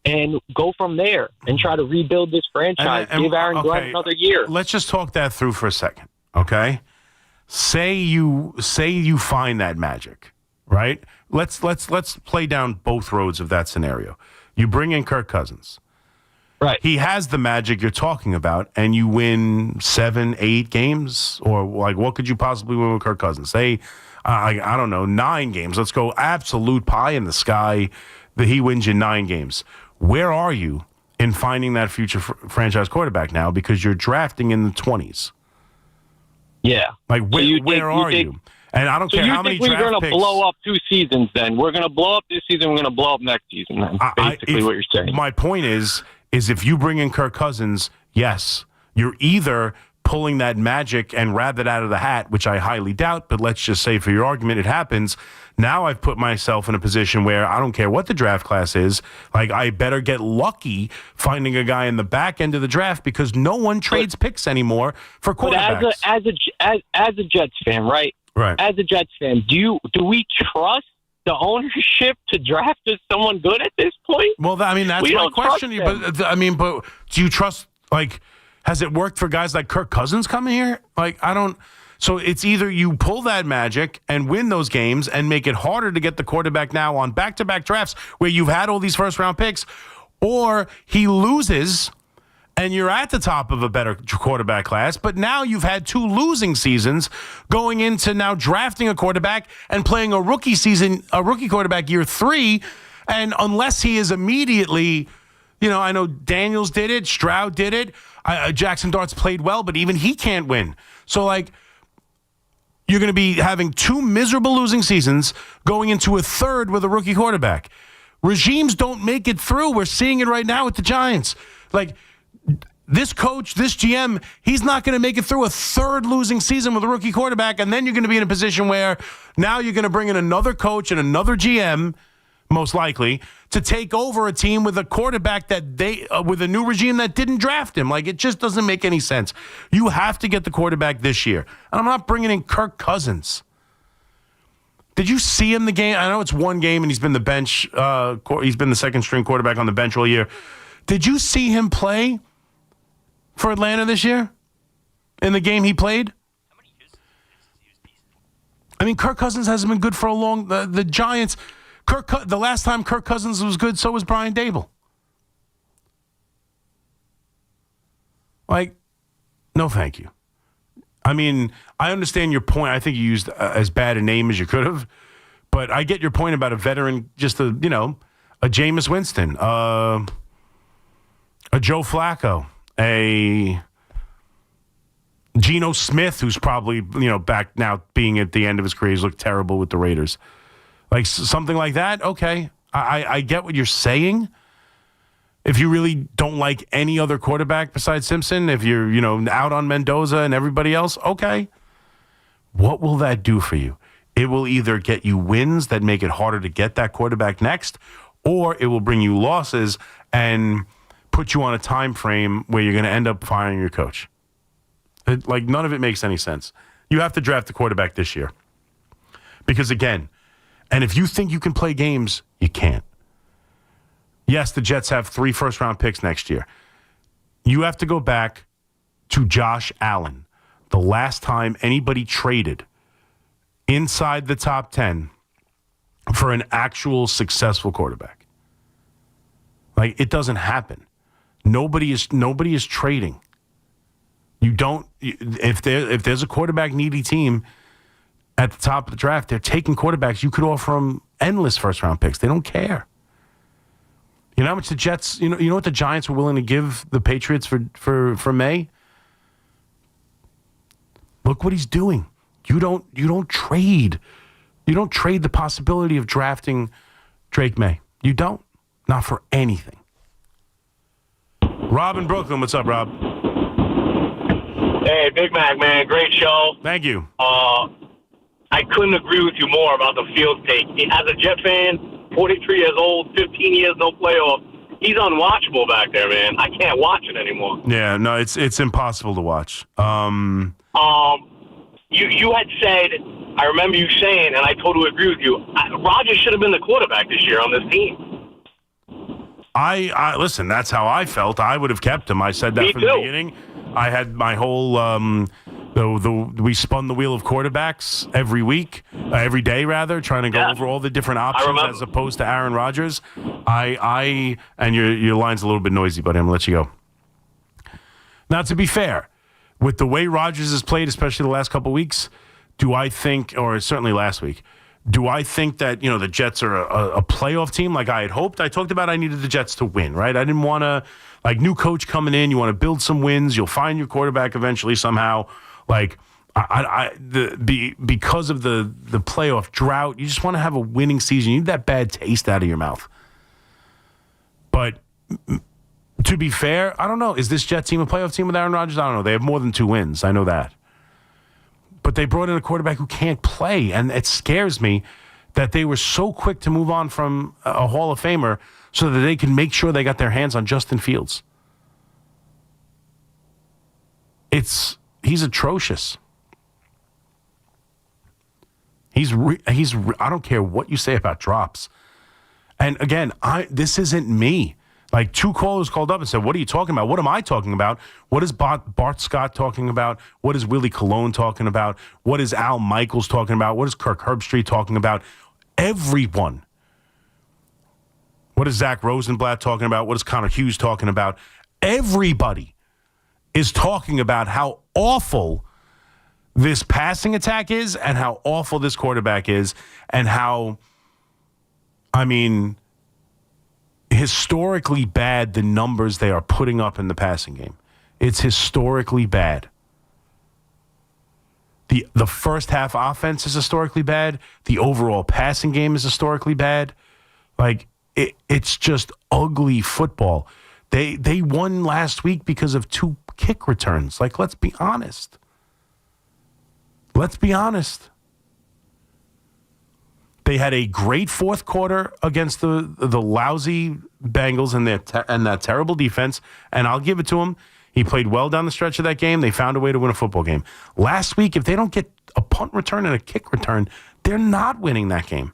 and go from there and try to rebuild this franchise. Give Aaron Glenn another year. Let's just talk that through for a second, okay? Say you find that magic, right? Let's play down both roads of that scenario. You bring in Kirk Cousins. Right. He has the magic you're talking about, and you win 7, 8 games, or like what could you possibly win with Kirk Cousins? Say, I don't know, 9 games. Let's go absolute pie in the sky that he wins you 9 games. Where are you in finding that future franchise quarterback now? Because you're drafting in the 20s. Yeah. Like, where are you? And I don't care how many draft picks. We're going to blow up 2 seasons then? We're going to blow up this season, we're going to blow up next season then, basically what you're saying. My point is if you bring in Kirk Cousins, yes, you're either pulling that magic and rabbit out of the hat, which I highly doubt, but let's just say for your argument it happens. Now I've put myself in a position where I don't care what the draft class is. Like, I better get lucky finding a guy in the back end of the draft because no one trades picks anymore for quarterbacks. But as a Jets fan, right? Right. As a Jets fan, do we trust the ownership to draft us someone good at this point? Well, that's my question. But do you trust, like, has it worked for guys like Kirk Cousins coming here? Like, I don't. So it's either you pull that magic and win those games and make it harder to get the quarterback now on back-to-back drafts where you've had all these first-round picks, or he loses and you're at the top of a better quarterback class, but now you've had 2 losing seasons going into now drafting a quarterback and playing a rookie quarterback year 3, and unless he is immediately, I know Daniels did it, Stroud did it, Jackson Dart's played well, but even he can't win. So, like, you're going to be having 2 miserable losing seasons going into a third with a rookie quarterback. Regimes don't make it through. We're seeing it right now with the Giants. Like, this coach, this GM, he's not going to make it through a third losing season with a rookie quarterback, and then you're going to be in a position where now you're going to bring in another coach and another GM, most likely, to take over a team with a quarterback that with a new regime that didn't draft him. Like, it just doesn't make any sense. You have to get the quarterback this year. And I'm not bringing in Kirk Cousins. Did you see him the game? I know it's 1 game and he's been the bench. He's been the second string quarterback on the bench all year. Did you see him play for Atlanta this year in the game he played? I mean, Kirk Cousins hasn't been good for a long. The Giants. The last time Kirk Cousins was good, so was Brian Dable. Like, no, thank you. I mean, I understand your point. I think you used as bad a name as you could have, but I get your point about a veteran, just a Jameis Winston, a Joe Flacco, Geno Smith, who's probably, back now being at the end of his career, he's looked terrible with the Raiders. Like something like that, okay. I get what you're saying. If you really don't like any other quarterback besides Simpson, if you're, out on Mendoza and everybody else, okay. What will that do for you? It will either get you wins that make it harder to get that quarterback next, or it will bring you losses and put you on a time frame where you're going to end up firing your coach. None of it makes any sense. You have to draft the quarterback this year. Because, again, and if you think you can play games, you can't. Yes, the Jets have 3 first-round picks next year. You have to go back to Josh Allen, the last time anybody traded inside the top 10 for an actual successful quarterback. It doesn't happen. Nobody is trading. You don't. If there's a quarterback needy team at the top of the draft, they're taking quarterbacks. You could offer them endless first round picks. They don't care. You know how much the Jets? You know what the Giants were willing to give the Patriots for May? Look what he's doing. You don't trade. You don't trade the possibility of drafting Drake May. You don't. Not for anything. Rob in Brooklyn. What's up, Rob? Hey, Big Mac, man. Great show. Thank you. I couldn't agree with you more about the Fields take. As a Jet fan, 43 years old, 15 years, no playoffs. He's unwatchable back there, man. I can't watch it anymore. Yeah, no, it's impossible to watch. You had said, I remember you saying, and I totally agree with you, Rodgers should have been the quarterback this year on this team. I listen, that's how I felt. I would have kept him. I said that from the beginning. I had my whole we spun the wheel of quarterbacks every week, every day rather, trying to go over all the different options as opposed to Aaron Rodgers. And your line's a little bit noisy, but I'm gonna let you go. Now, to be fair, with the way Rodgers has played, especially the last couple of weeks, do I think, or certainly last week, do I think that, the Jets are a playoff team like I had hoped? I talked about I needed the Jets to win, right? I didn't want to, new coach coming in, you want to build some wins. You'll find your quarterback eventually somehow. Because of the playoff drought, you just want to have a winning season. You need that bad taste out of your mouth. But to be fair, I don't know. Is this Jets team a playoff team with Aaron Rodgers? I don't know. They have more than 2 wins. I know that. But they brought in a quarterback who can't play, and it scares me that they were so quick to move on from a Hall of Famer so that they can make sure they got their hands on Justin Fields. He's atrocious. I don't care what you say about drops. And again, this isn't me. 2 callers called up and said, what are you talking about? What am I talking about? What is Bart Scott talking about? What is Willie Colon talking about? What is Al Michaels talking about? What is Kirk Herbstreit talking about? Everyone. What is Zach Rosenblatt talking about? What is Connor Hughes talking about? Everybody is talking about how awful this passing attack is and how awful this quarterback is and how, historically bad the numbers they are putting up in the passing game. It's historically bad. The first half offense is historically bad. The overall passing game is historically bad. It's just ugly football. They won last week because of 2 kick returns. Let's be honest. Let's be honest. They had a great fourth quarter against the lousy Bengals and that terrible defense, and I'll give it to him. He played well down the stretch of that game. They found a way to win a football game. Last week, if they don't get a punt return and a kick return, they're not winning that game.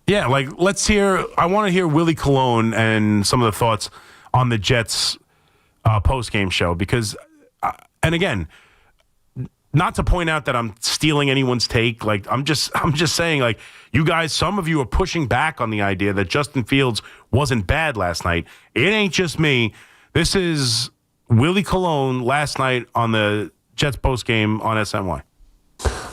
Yeah, let's hear. I want to hear Willie Colon and some of the thoughts on the Jets post-game show because, and again, not to point out that I'm stealing anyone's take. I'm just saying, you guys, some of you are pushing back on the idea that Justin Fields wasn't bad last night. It ain't just me. This is Willie Colon last night on the Jets post game on SNY.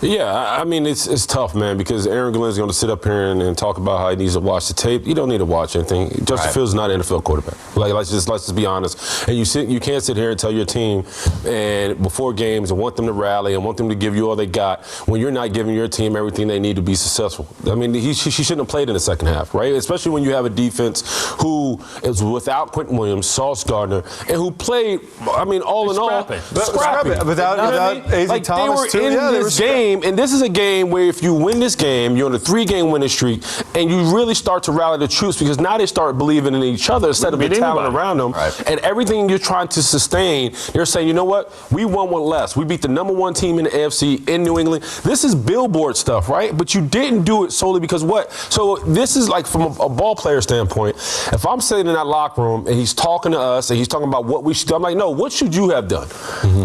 Yeah, I mean, it's tough, man, because Aaron Glenn's going to sit up here and talk about how he needs to watch the tape. You don't need to watch anything. Justin Fields is not an NFL quarterback. Like, let's just be honest. And you can't sit here and tell your team and before games and want them to rally and want them to give you all they got when you're not giving your team everything they need to be successful. I mean, she shouldn't have played in the second half, right? Especially when you have a defense who is without Quentin Williams, Sauce Gardner, and who played, I mean, all in all, scrappy. Without AZ Thomas, they were in this game. And this is a game where if you win this game, you're on a 3-game winning streak, and you really start to rally the troops because now they start believing in each other instead of the talent around them. And everything you're trying to sustain, they're saying, you know what? We won one less. We beat the number 1 team in the AFC in New England. This is billboard stuff, right? But you didn't do it solely because what? So this is like from a ball player standpoint. If I'm sitting in that locker room and he's talking to us and he's talking about what we should do, I'm like, no, what should you have done?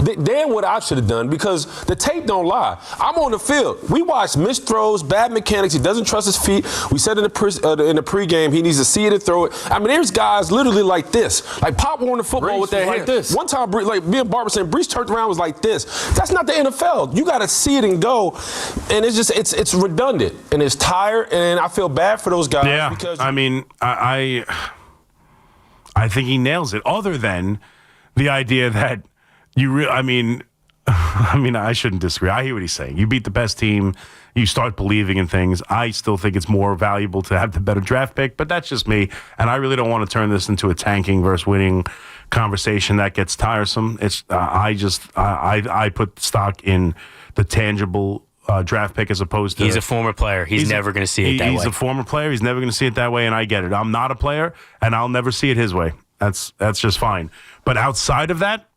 Damn what I should have done, because the tape don't lie. I'm on the field. We watched missed throws, bad mechanics. He doesn't trust his feet. We said in the pregame he needs to see it and throw it. I mean, there's guys literally like this, like Pop Warner the football with their hands. Like one time, like me and Barbara saying, Brees turned around was like this. That's not the NFL. You got to see it and go, and it's just it's redundant and it's tired, and I feel bad for those guys. Yeah, because I mean, I think he nails it. Other than the idea that I mean, I shouldn't disagree. I hear what he's saying. You beat the best team, you start believing in things. I still think it's more valuable to have the better draft pick, but that's just me. And I really don't want to turn this into a tanking versus winning conversation. That gets tiresome. It's I put stock in the tangible draft pick as opposed to. He's a former player. He's never going to see it that way. He's a former player. He's never going to see it that way, and I get it. I'm not a player, and I'll never see it his way. That's just fine. But outside of that,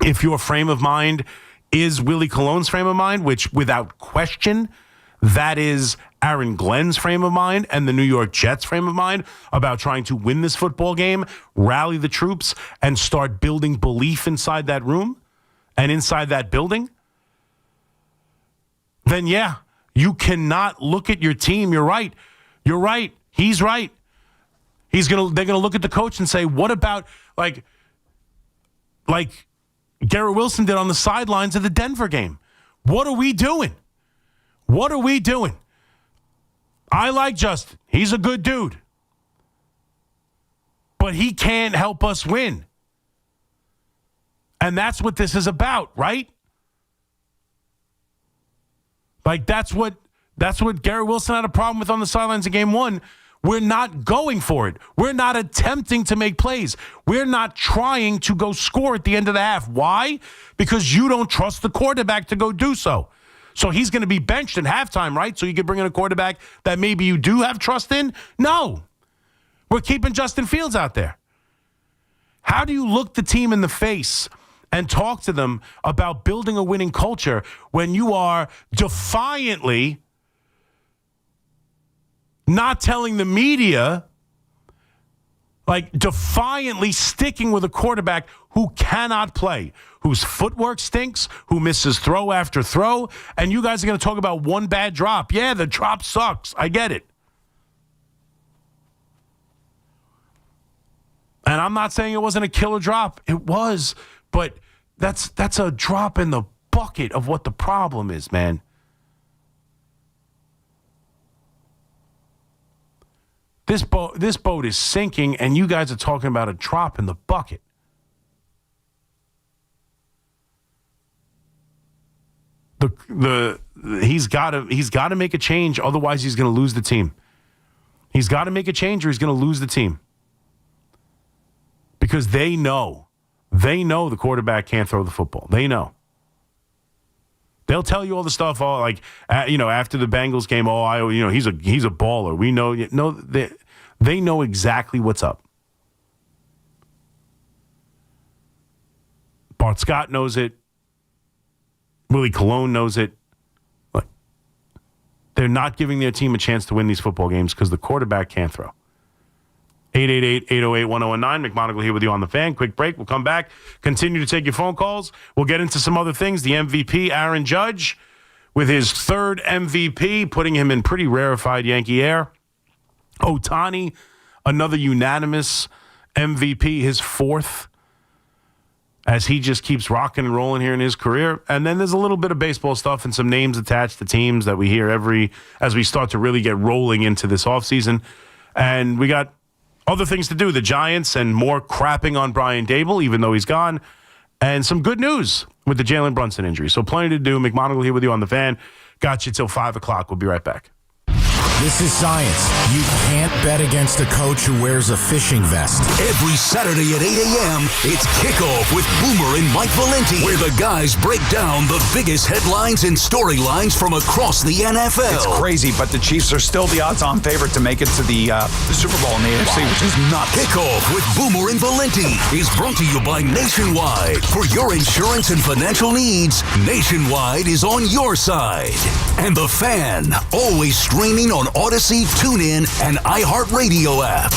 if your frame of mind is Willie Colon's frame of mind, which without question, that is Aaron Glenn's frame of mind and the New York Jets' frame of mind about trying to win this football game, rally the troops, and start building belief inside that room and inside that building, then yeah, you cannot look at your team. You're right. You're right. He's right. They're gonna look at the coach and say, what about like Garrett Wilson did on the sidelines of the Denver game? What are we doing? What are we doing? I like Justin. He's a good dude. But he can't help us win. And that's what this is about, right? Like that's what Garrett Wilson had a problem with on the sidelines of game 1. We're not going for it. We're not attempting to make plays. We're not trying to go score at the end of the half. Why? Because you don't trust the quarterback to go do so. So he's going to be benched at halftime, right? So you can bring in a quarterback that maybe you do have trust in? No. We're keeping Justin Fields out there. How do you look the team in the face and talk to them about building a winning culture when you are defiantly not telling the media, like defiantly sticking with a quarterback who cannot play, whose footwork stinks, who misses throw after throw, and you guys are going to talk about one bad drop. Yeah, the drop sucks. I get it. And I'm not saying it wasn't a killer drop. It was, but that's a drop in the bucket of what the problem is, man. This boat is sinking, and you guys are talking about a drop in the bucket. He's got to make a change, otherwise he's going to lose the team. He's got to make a change, or he's going to lose the team. Because they know the quarterback can't throw the football. They know. They'll tell you all the stuff, after the Bengals game. He's a baller. We know. No, they know exactly what's up. Bart Scott knows it. Willie Colon knows it. They're not giving their team a chance to win these football games because the quarterback can't throw. 888-808-1019. McMonigle here with you on the Fan. Quick break. We'll come back. Continue to take your phone calls. We'll get into some other things. The MVP, Aaron Judge, with his third MVP, putting him in pretty rarefied Yankee air. Ohtani, another unanimous MVP, his fourth. as he just keeps rocking and rolling here in his career. And then there's a little bit of baseball stuff and some names attached to teams that we hear as we start to really get rolling into this offseason. And we got other things to do. The Giants and more crapping on Brian Dable, even though he's gone. And some good news with the Jalen Brunson injury. So plenty to do. McMonigle here with you on the Fan. Got you till 5 o'clock. We'll be right back. This is science. You can't bet against a coach who wears a fishing vest. Every Saturday at 8 a.m., it's Kickoff with Boomer and Mike Valenti, where the guys break down the biggest headlines and storylines from across the NFL. It's crazy, but the Chiefs are still the odds-on favorite to make it to the Super Bowl in the AFC, which is nuts. Kickoff with Boomer and Valenti is brought to you by Nationwide. For your insurance and financial needs, Nationwide is on your side. And The Fan, always streaming on Odyssey, TuneIn, and iHeartRadio app.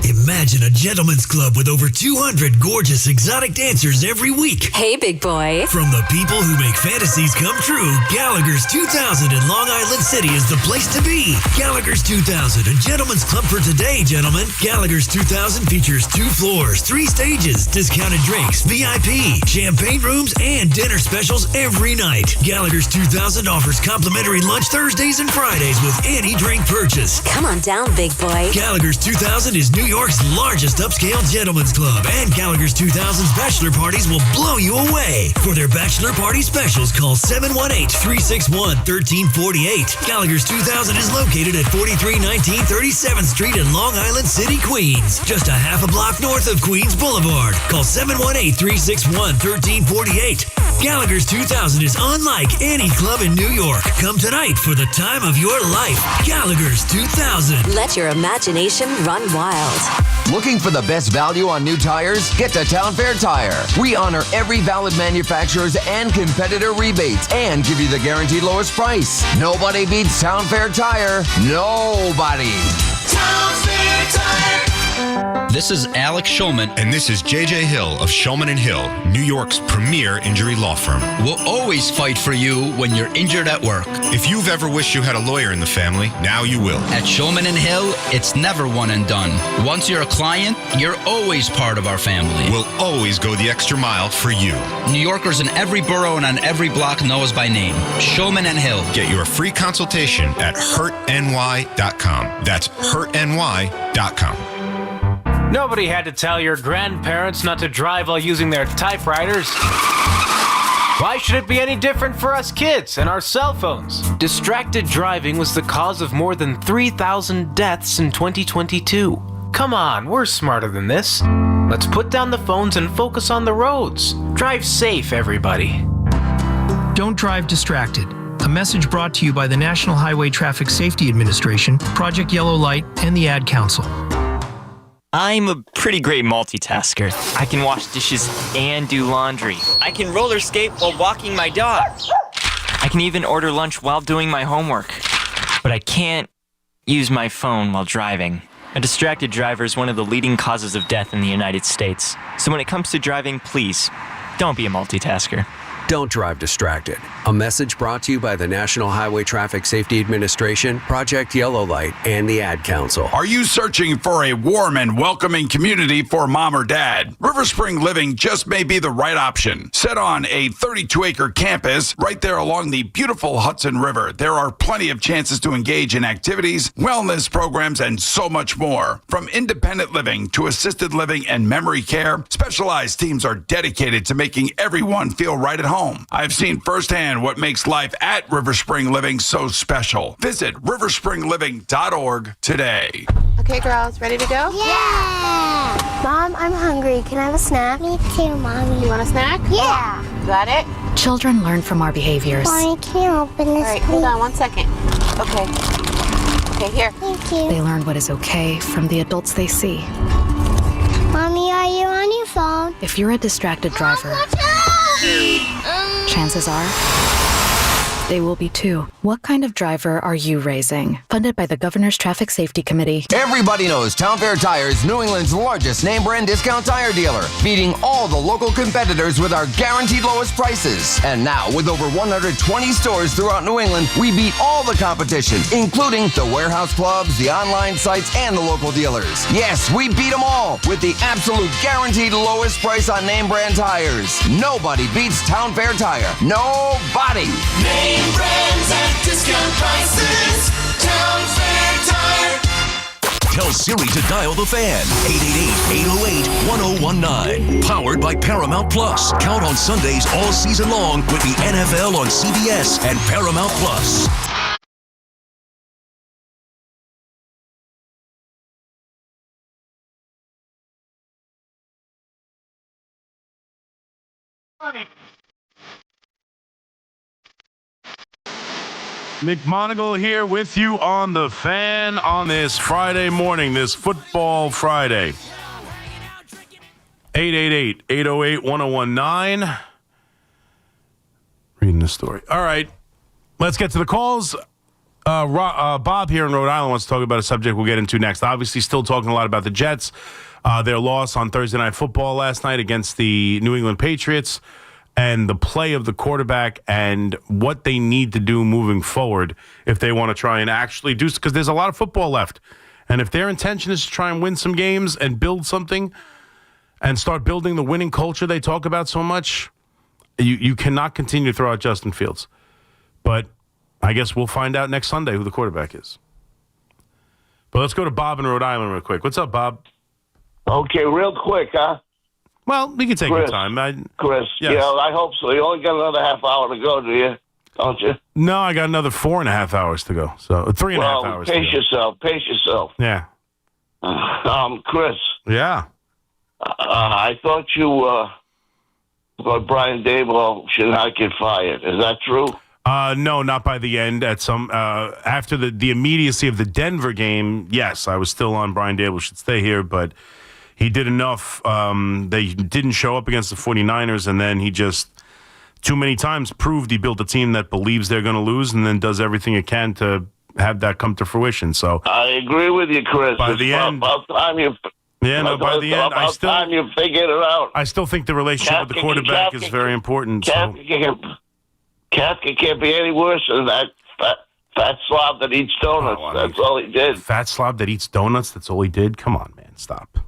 Imagine a gentleman's club with over 200 gorgeous exotic dancers every week. Hey, big boy. From the people who make fantasies come true, Gallagher's 2000 in Long Island City is the place to be. Gallagher's 2000, a gentleman's club for today, gentlemen. Gallagher's 2000 features 2 floors, 3 stages, discounted drinks, VIP, champagne rooms, and dinner specials every night. Gallagher's 2000 offers complimentary lunch Thursdays and Fridays with any drink purchase. Come on down, big boy. Gallagher's 2000 is New York's largest upscale gentleman's club, and Gallagher's 2000's bachelor parties will blow you away. For their bachelor party specials, call 718-361-1348. Gallagher's 2000 is located at 4319 37th Street in Long Island City, Queens, just a half a block north of Queens Boulevard. Call 718-361-1348. Gallagher's 2000 is unlike any club in New York. Come tonight for the time of your life. Gallagher's 2000. Let your imagination run wild. Looking for the best value on new tires? Get to Town Fair Tire. We honor every valid manufacturer's and competitor rebates and give you the guaranteed lowest price. Nobody beats Town Fair Tire. Nobody. Town Fair Tire. This is Alex Shulman. And this is JJ Hill of Shulman & Hill, New York's premier injury law firm. We'll always fight for you when you're injured at work. If you've ever wished you had a lawyer in the family, now you will. At Shulman & Hill, it's never one and done. Once you're a client, you're always part of our family. We'll always go the extra mile for you. New Yorkers in every borough and on every block know us by name. Shulman & Hill. Get your free consultation at hurtny.com. That's hurtny.com. Nobody had to tell your grandparents not to drive while using their typewriters. Why should it be any different for us kids and our cell phones? Distracted driving was the cause of more than 3,000 deaths in 2022. Come on, we're smarter than this. Let's put down the phones and focus on the roads. Drive safe, everybody. Don't drive distracted. A message brought to you by the National Highway Traffic Safety Administration, Project Yellow Light, and the Ad Council. I'm a pretty great multitasker. I can wash dishes and do laundry. I can roller skate while walking my dog. I can even order lunch while doing my homework. But I can't use my phone while driving. A distracted driver is one of the leading causes of death in the United States. So when it comes to driving, please, don't be a multitasker. Don't drive distracted. A message brought to you by the National Highway Traffic Safety Administration, Project Yellow Light, and the Ad Council. Are you searching for a warm and welcoming community for mom or dad? River Spring Living just may be the right option. Set on a 32-acre campus right there along the beautiful Hudson River, there are plenty of chances to engage in activities, wellness programs, and so much more. From independent living to assisted living and memory care, specialized teams are dedicated to making everyone feel right at home. I've seen firsthand what makes life at River Spring Living so special. Visit riverspringliving.org today. Okay, girls, ready to go? Yeah! Mom, I'm hungry. Can I have a snack? Me too, Mommy. You want a snack? Yeah! Got it? Children learn from our behaviors. Mommy, can you open this, All right, hold on 1 second. Okay. Okay, here. Thank you. They learn what is okay from the adults they see. Mommy, are you on your phone? If you're a distracted driver, chances are they will be too. What kind of driver are you raising? Funded by the Governor's Traffic Safety Committee. Everybody knows Town Fair Tire is New England's largest name brand discount tire dealer, beating all the local competitors with our guaranteed lowest prices. And now, with over 120 stores throughout New England, we beat all the competition, including the warehouse clubs, the online sites, and the local dealers. Yes, we beat them all with the absolute guaranteed lowest price on name brand tires. Nobody beats Town Fair Tire. Nobody. Name brands at discount prices. Town Fair Tire. Tell Siri to dial the fan. 888-808-1019. Powered by Paramount Plus. Count on Sundays all season long with the NFL on CBS and Paramount Plus. McMonigle here with you on the Fan on this Friday morning, this football Friday. 888-808-1019. Reading the story. All right, let's get to the calls. Bob here in Rhode Island wants to talk about a subject we'll get into next. Obviously, still talking a lot about the Jets. Their loss on Thursday Night Football last night against the New England Patriots, and the play of the quarterback and what they need to do moving forward if they want to try and actually do, because there's a lot of football left. And if their intention is to try and win some games and build something and start building the winning culture they talk about so much, you cannot continue to throw out Justin Fields. But I guess we'll find out next Sunday who the quarterback is. But let's go to Bob in Rhode Island real quick. What's up, Bob? Okay, real quick, huh? Well, we can take your time. Chris, yes. Yeah, I hope so. You only got another half hour to go, do you? Don't you? No, I got another 4.5 hours to go. So 3.5 hours. Pace yourself. Yeah. Chris. Yeah. I thought you thought Brian Daboll should not get fired. Is that true? No, not by the end. At some after the immediacy of the Denver game, yes, I was still on Brian Daboll should stay here, but he did enough. They didn't show up against the 49ers, and then he just too many times proved he built a team that believes they're going to lose and then does everything it can to have that come to fruition. So I agree with you, Chris. By the end, about time you. Yeah, no. By the end, I still time you figured it out. I still think the relationship with the quarterback is very important. Kafka can't be any worse than that fat slob that eats donuts. That's all he did. Fat slob that eats donuts. That's all he did. Come on, man, stop.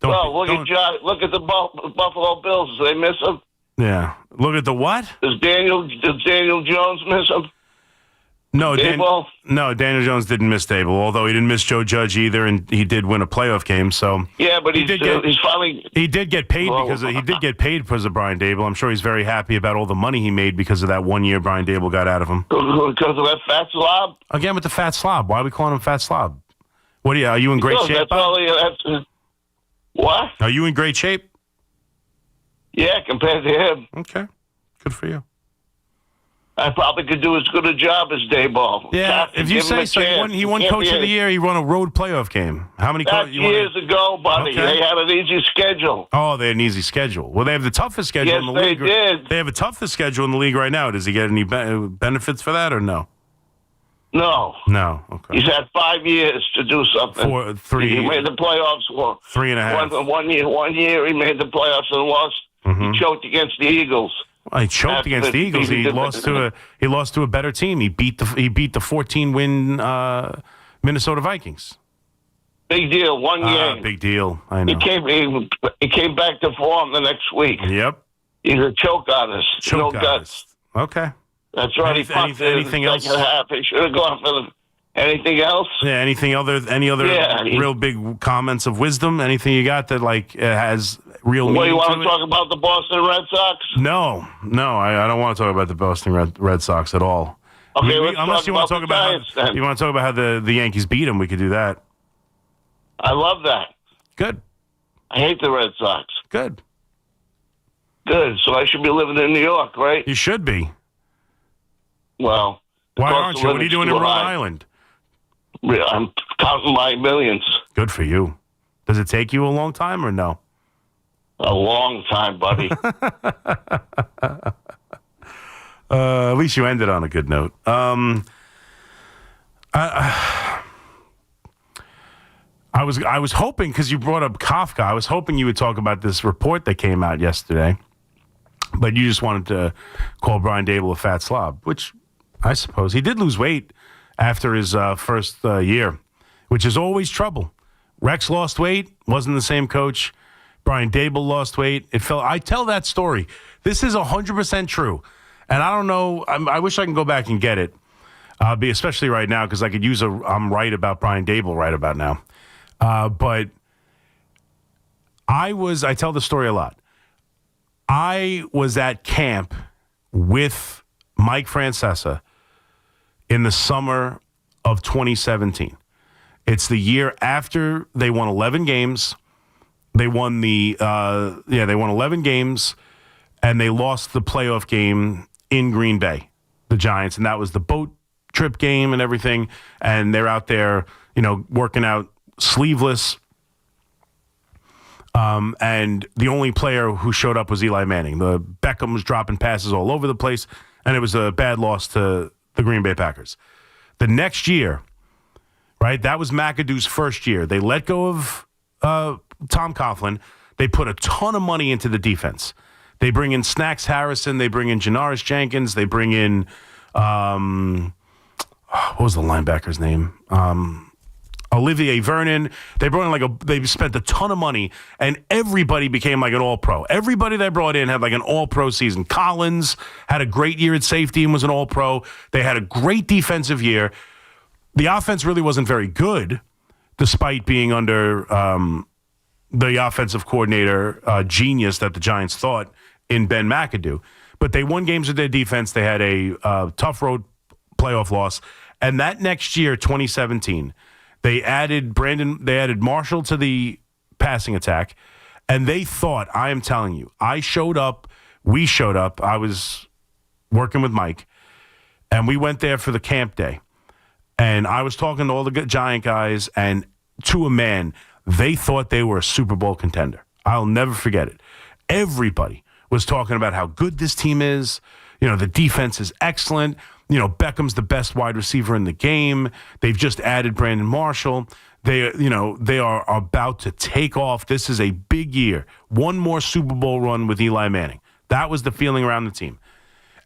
Look at the Buffalo Bills. Do they miss him? Yeah. Look at the what? Does Daniel Jones miss him? No, Daniel Jones didn't miss Daboll, although he didn't miss Joe Judge either, and he did win a playoff game. So yeah, but he's finally. He did get paid because of Brian Daboll. I'm sure he's very happy about all the money he made because of that 1 year Brian Daboll got out of him. Because of that fat slob. Again with the fat slob. Why are we calling him fat slob? What are you in great shape? What? Are you in great shape? Yeah, compared to him. Okay, good for you. I probably could do as good a job as Daboll. Yeah, if you say so. He won Coach of the Year. He won a road playoff game. How many? Years ago, buddy. Okay. They had an easy schedule. Oh, they had an easy schedule. Well, they have the toughest schedule in the league. Yes, they did. They have the toughest schedule in the league right now. Does he get any benefits for that or no? No. No. Okay. He's had 5 years to do something. 3 He made the playoffs. 3.5. One year he made the playoffs and lost. Mm-hmm. He choked against the Eagles. Well, he choked against the Eagles. He lost to a better team. He beat the 14-win Minnesota Vikings. Big deal. One game. Big deal. I know. He came back to form the next week. Yep. He's a choke artist. No guts. Okay. That's right. Anything else? He should have gone for anything else. Yeah. Any other real big comments of wisdom? Anything you got that has real meaning? What, you want to to talk about the Boston Red Sox? No. I don't want to talk about the Boston Red Sox at all. Okay, unless you want to talk about how the Yankees beat them, we could do that. I love that. Good. I hate the Red Sox. Good. So I should be living in New York, right? You should be. Well, why aren't you? What are you doing in Rhode Island? I'm counting my millions. Good for you. Does it take you a long time or no? A long time, buddy. At least you ended on a good note. I was hoping, because you brought up Kafka, I was hoping you would talk about this report that came out yesterday, but you just wanted to call Brian Dable a fat slob, which I suppose he did lose weight after his first year, which is always trouble. Rex lost weight, wasn't the same coach. Brian Dable lost weight. I tell that story. This is 100% true. And I don't know, I wish I can go back and get it, especially right now, because I could use I'm right about Brian Dable right about now. But I tell the story a lot. I was at camp with Mike Francesa in the summer of 2017. It's the year after they won 11 games. They won they won 11 games, and they lost the playoff game in Green Bay, the Giants, and that was the boat trip game and everything. And they're out there, working out sleeveless. And the only player who showed up was Eli Manning. The Beckham was dropping passes all over the place, and it was a bad loss to the Green Bay Packers. The next year, right, that was McAdoo's first year. They let go of Tom Coughlin. They put a ton of money into the defense. They bring in Snacks Harrison. They bring in Janoris Jenkins. They bring in, what was the linebacker's name? Olivier Vernon. They brought in they spent a ton of money, and everybody became like an all-pro. Everybody they brought in had like an all-pro season. Collins had a great year at safety and was an all-pro. They had a great defensive year. The offense really wasn't very good, despite being under the offensive coordinator genius that the Giants thought in Ben McAdoo. But they won games with their defense. They had a tough road playoff loss. And that next year, 2017, they added Marshall to the passing attack, and they thought, I am telling you, we showed up, I was working with Mike, and we went there for the camp day, and I was talking to all the Giant guys, and to a man, they thought they were a Super Bowl contender. I'll never forget it. Everybody was talking about how good this team is. The defense is excellent. Beckham's the best wide receiver in the game. They've just added Brandon Marshall. They are about to take off. This is a big year. One more Super Bowl run with Eli Manning. That was the feeling around the team.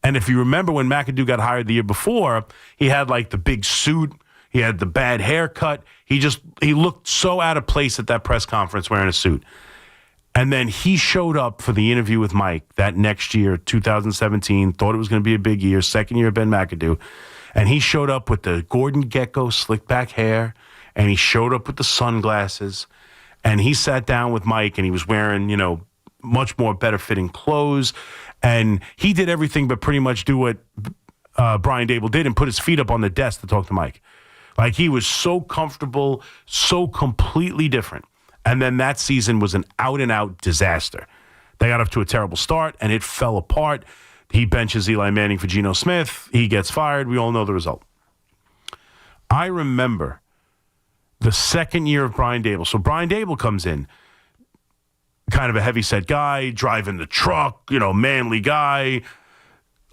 And if you remember when McAdoo got hired the year before, he had the big suit. He had the bad haircut. He looked so out of place at that press conference wearing a suit. And then he showed up for the interview with Mike that next year, 2017, thought it was going to be a big year, second year of Ben McAdoo. And he showed up with the Gordon Gekko slick back hair, and he showed up with the sunglasses. And he sat down with Mike, and he was wearing, much more better fitting clothes. And he did everything but pretty much do what Brian Dable did and put his feet up on the desk to talk to Mike. He was so comfortable, so completely different. And then that season was an out-and-out disaster. They got off to a terrible start, and it fell apart. He benches Eli Manning for Geno Smith. He gets fired. We all know the result. I remember the second year of Brian Dable. So Brian Dable comes in, kind of a heavy-set guy, driving the truck, manly guy,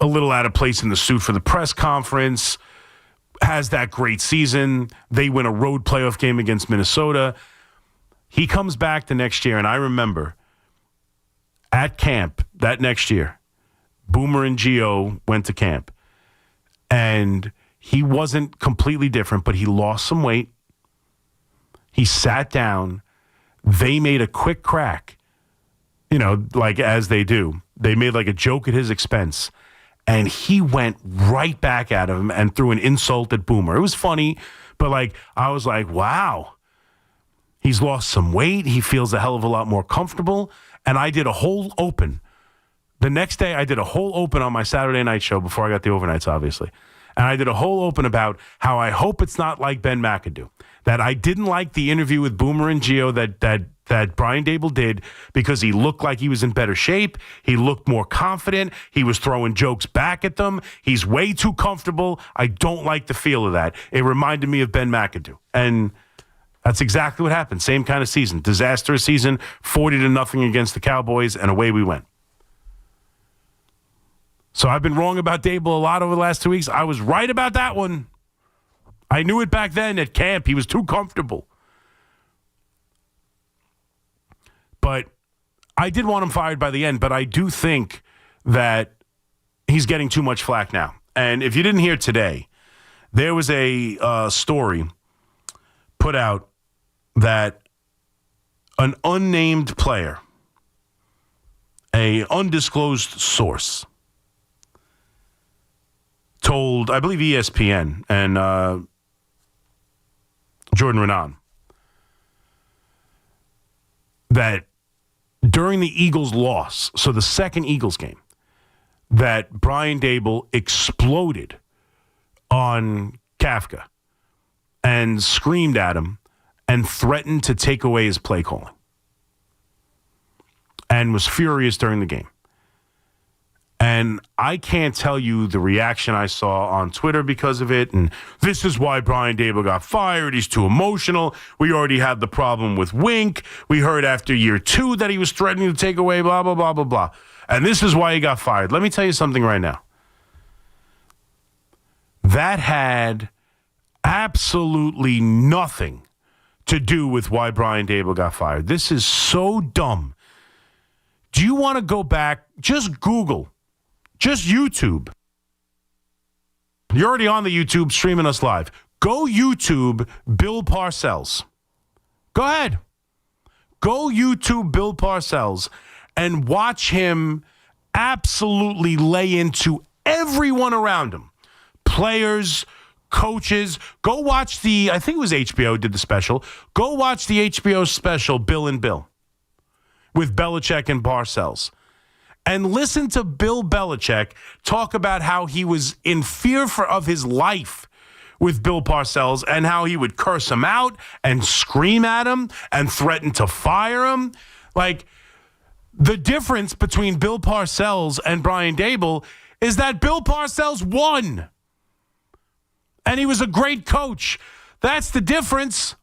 a little out of place in the suit for the press conference, has that great season. They win a road playoff game against Minnesota. He comes back the next year, and I remember at camp that next year, Boomer and Gio went to camp, and he wasn't completely different, but he lost some weight. He sat down. They made a quick crack, as they do. They made a joke at his expense, and he went right back at him and threw an insult at Boomer. It was funny, but I was like, wow. He's lost some weight. He feels a hell of a lot more comfortable. And I did a whole open. The next day, I did a whole open on my Saturday night show before I got the overnights, obviously. And I did a whole open about how I hope it's not like Ben McAdoo. That I didn't like the interview with Boomer and Gio that Brian Dable did because he looked like he was in better shape. He looked more confident. He was throwing jokes back at them. He's way too comfortable. I don't like the feel of that. It reminded me of Ben McAdoo. And that's exactly what happened. Same kind of season. Disastrous season, 40-0 against the Cowboys, and away we went. So I've been wrong about Dable a lot over the last 2 weeks. I was right about that one. I knew it back then at camp. He was too comfortable. But I did want him fired by the end, but I do think that he's getting too much flack now. And if you didn't hear today, there was a story put out that an unnamed player, a undisclosed source, told, I believe, ESPN and Jordan Renan that during the Eagles' loss, so the second Eagles game, that Brian Dable exploded on Kafka and screamed at him and threatened to take away his play calling and was furious during the game. And I can't tell you the reaction I saw on Twitter because of it. And this is why Brian Dable got fired. He's too emotional. We already had the problem with Wink. We heard after year 2 that he was threatening to take away blah, blah, blah, blah, blah. And this is why he got fired. Let me tell you something right now. That had absolutely nothing to do with why Brian Dable got fired. This is so dumb. Do you want to go back? Just Google. Just YouTube. You're already on the YouTube streaming us live. Go YouTube Bill Parcells. Go ahead. Go YouTube Bill Parcells and watch him absolutely lay into everyone around him. Players, coaches. Go watch I think it was HBO did the special. Go watch the HBO special, Bill and Bill, with Belichick and Parcells. And listen to Bill Belichick talk about how he was in fear of his life with Bill Parcells and how he would curse him out and scream at him and threaten to fire him. Like, the difference between Bill Parcells and Brian Dable is that Bill Parcells won. And he was a great coach. That's the difference.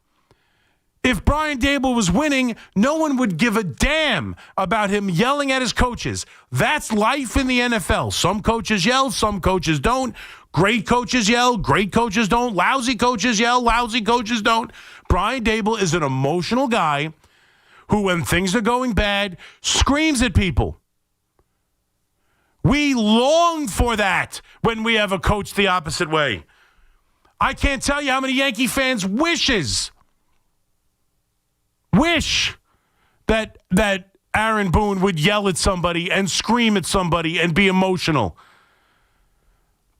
If Brian Dable was winning, no one would give a damn about him yelling at his coaches. That's life in the NFL. Some coaches yell, some coaches don't. Great coaches yell, great coaches don't. Lousy coaches yell, lousy coaches don't. Brian Dable is an emotional guy who, when things are going bad, screams at people. We long for that when we have a coach the opposite way. I can't tell you how many Yankee fans wish that Aaron Boone would yell at somebody and scream at somebody and be emotional.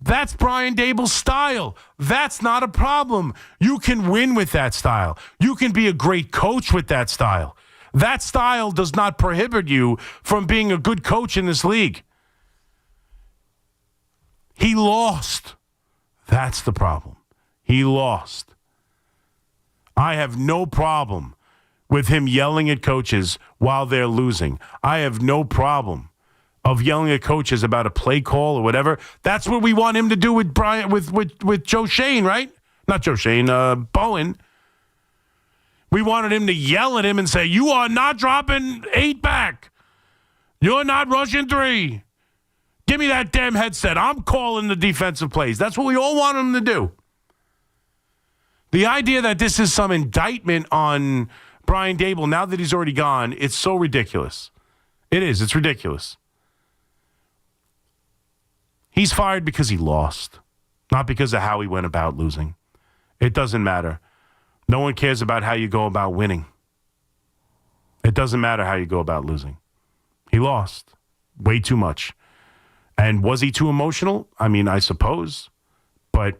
That's Brian Dable's style. That's not a problem. You can win with that style. You can be a great coach with that style. That style does not prohibit you from being a good coach in this league. He lost. That's the problem. He lost. I have no problem with him yelling at coaches while they're losing. I have no problem of yelling at coaches about a play call or whatever. That's what we want him to do with with Joe Shane, right? Not Joe Shane, Bowen. We wanted him to yell at him and say, "You are not dropping 8 back. You're not rushing 3. Give me that damn headset. I'm calling the defensive plays." That's what we all want him to do. The idea that this is some indictment on Brian Dable now that he's already gone, it's so ridiculous. It is. It's ridiculous. He's fired because he lost, not because of how he went about losing. It doesn't matter. No one cares about how you go about winning. It doesn't matter how you go about losing. He lost way too much. And was he too emotional? I mean, I suppose. But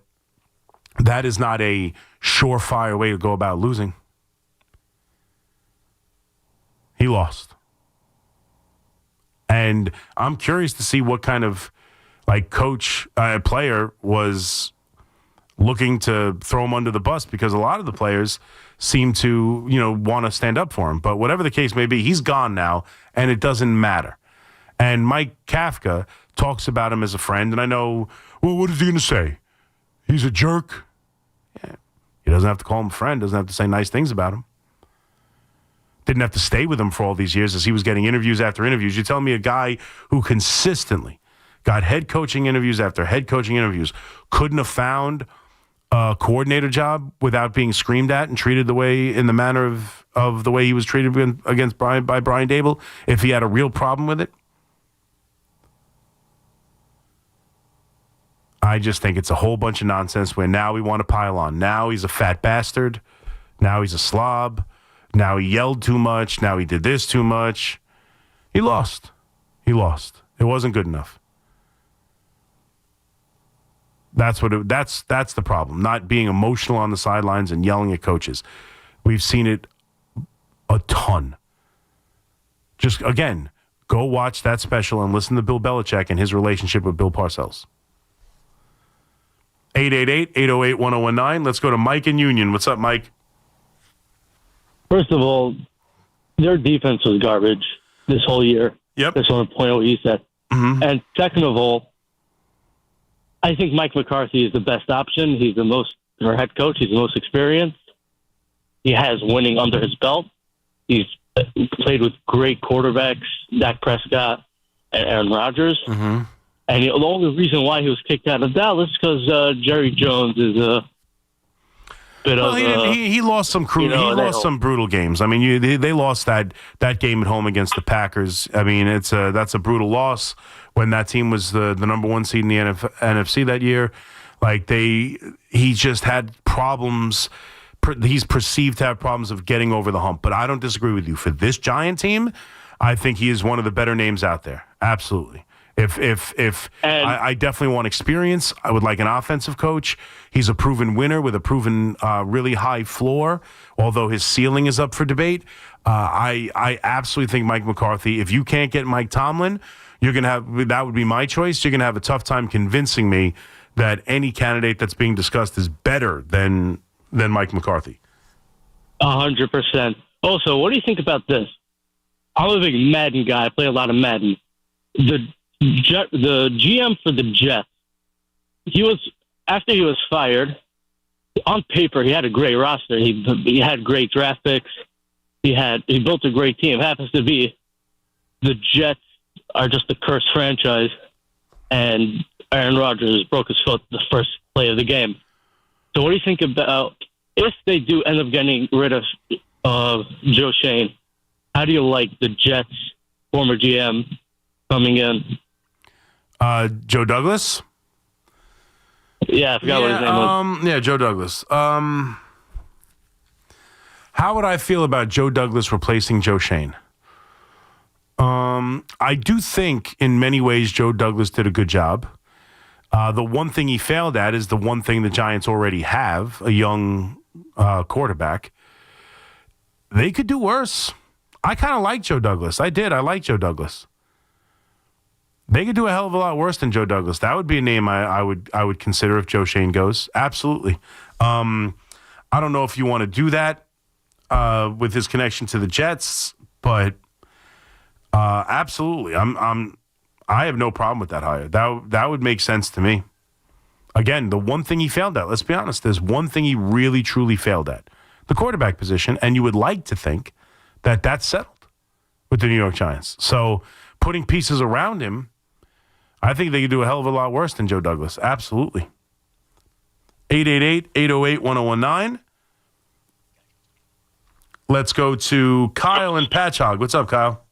that is not a surefire way to go about losing. He lost. And I'm curious to see what kind of player was looking to throw him under the bus, because a lot of the players seem to, want to stand up for him. But whatever the case may be, he's gone now, and it doesn't matter. And Mike Kafka talks about him as a friend, and I know, well, what is he going to say? He's a jerk? Yeah. He doesn't have to call him a friend, doesn't have to say nice things about him. Didn't have to stay with him for all these years as he was getting interviews after interviews. You're telling me a guy who consistently got head coaching interviews after head coaching interviews, couldn't have found a coordinator job without being screamed at and treated in the manner of the way he was treated by Brian Daboll, if he had a real problem with it. I just think it's a whole bunch of nonsense where now we want to pile on. Now he's a fat bastard. Now he's a slob. Now he yelled too much. Now he did this too much. He lost. It wasn't good enough. That's the problem. Not being emotional on the sidelines and yelling at coaches. We've seen it a ton. Just, again, go watch that special and listen to Bill Belichick and his relationship with Bill Parcells. 888-808-1019. Let's go to Mike in Union. What's up, Mike? First of all, their defense was garbage this whole year. Yep. That's one point what you said. Mm-hmm. And second of all, I think Mike McCarthy is the best option. He's our head coach. He's the most experienced. He has winning under his belt. He's played with great quarterbacks, Dak Prescott and Aaron Rodgers. Mm-hmm. And the only reason why he was kicked out of Dallas is because Jerry Jones is a bit of. He lost some some brutal games. I mean, they lost that game at home against the Packers. I mean, that's a brutal loss when that team was the number one seed in the NFC that year. Like he just had problems. He's perceived to have problems of getting over the hump. But I don't disagree with you. For this Giant team, I think he is one of the better names out there. Absolutely. I definitely want experience. I would like an offensive coach. He's a proven winner with a proven really high floor, although his ceiling is up for debate. I absolutely think Mike McCarthy, if you can't get Mike Tomlin, that would be my choice. You're going to have a tough time convincing me that any candidate that's being discussed is better than Mike McCarthy. 100%. Also, what do you think about this? I'm a big Madden guy. I play a lot of Madden. The GM for the Jets, after he was fired, on paper he had a great roster. He had great draft picks. He built a great team. It happens to be the Jets are just a cursed franchise, and Aaron Rodgers broke his foot the first play of the game. So what do you think about if they do end up getting rid of Joe Shane? How do you like the Jets former GM coming in? Joe Douglas? Yeah, I forgot what his name was. Yeah, Joe Douglas. How would I feel about Joe Douglas replacing Joe Shane? I do think in many ways Joe Douglas did a good job. The one thing he failed at is the one thing the Giants already have, a young quarterback. They could do worse. I kind of like Joe Douglas. I like Joe Douglas. They could do a hell of a lot worse than Joe Douglas. That would be a name I would consider if Joe Shane goes. Absolutely. I don't know if you want to do that with his connection to the Jets, but absolutely. I have no problem with that hire. That would make sense to me. Again, the one thing he failed at, let's be honest, there's one thing he really, truly failed at. The quarterback position, and you would like to think that that's settled with the New York Giants. So putting pieces around him, I think they could do a hell of a lot worse than Joe Douglas. Absolutely. 888-808-1019. Let's go to Kyle and Patchogue. What's up, Kyle?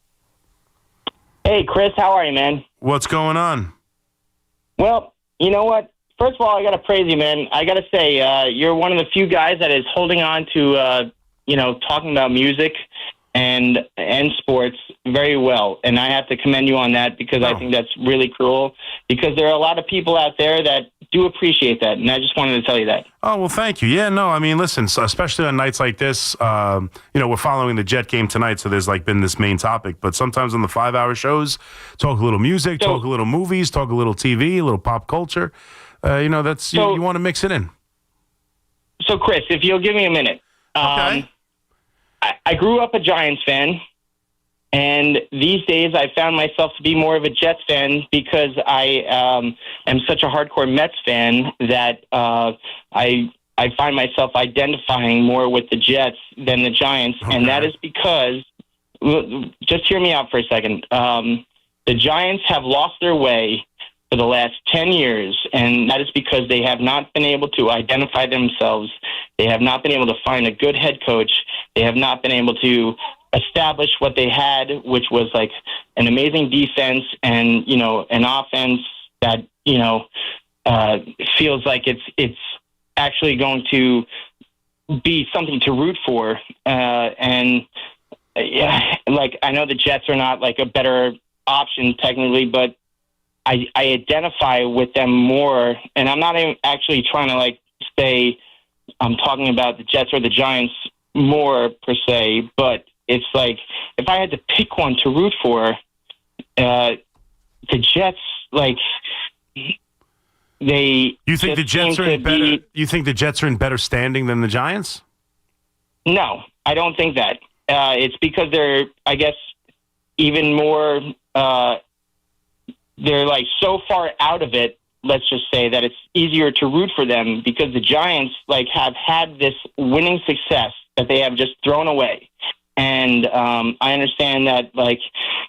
Hey, Chris, how are you, man? What's going on? Well, you know what? First of all, I got to praise you, man. I got to say, you're one of the few guys that is holding on to, talking about music and sports very well. And I have to commend you on that because I think that's really cool because there are a lot of people out there that do appreciate that. And I just wanted to tell you that. Oh, well, thank you. Yeah, no, I mean, listen, so especially on nights like this, we're following the Jet game tonight, so there's been this main topic. But sometimes on the 5-hour shows, talk a little music, talk a little movies, talk a little TV, a little pop culture. You want to mix it in. So, Chris, if you'll give me a minute. Okay. I grew up a Giants fan, and these days I found myself to be more of a Jets fan because I am such a hardcore Mets fan that I find myself identifying more with the Jets than the Giants, and that is because, just hear me out for a second, the Giants have lost their way for the last 10 years, and that is because they have not been able to identify themselves. They have not been able to find a good head coach. They have not been able to establish what they had, which was like an amazing defense and, an offense that, feels like it's actually going to be something to root for. I know the Jets are not like a better option technically, but I identify with them more, and I'm not even actually trying to like say I'm talking about the Jets or the Giants more per se, but it's like if I had to pick one to root for, the Jets, like they. You think the Jets are in better? You think the Jets are in better standing than the Giants? No, I don't think that. It's because they're, I guess, even more. They're like so far out of it, let's just say, that it's easier to root for them because the Giants like have had this winning success that they have just thrown away. And I understand that like,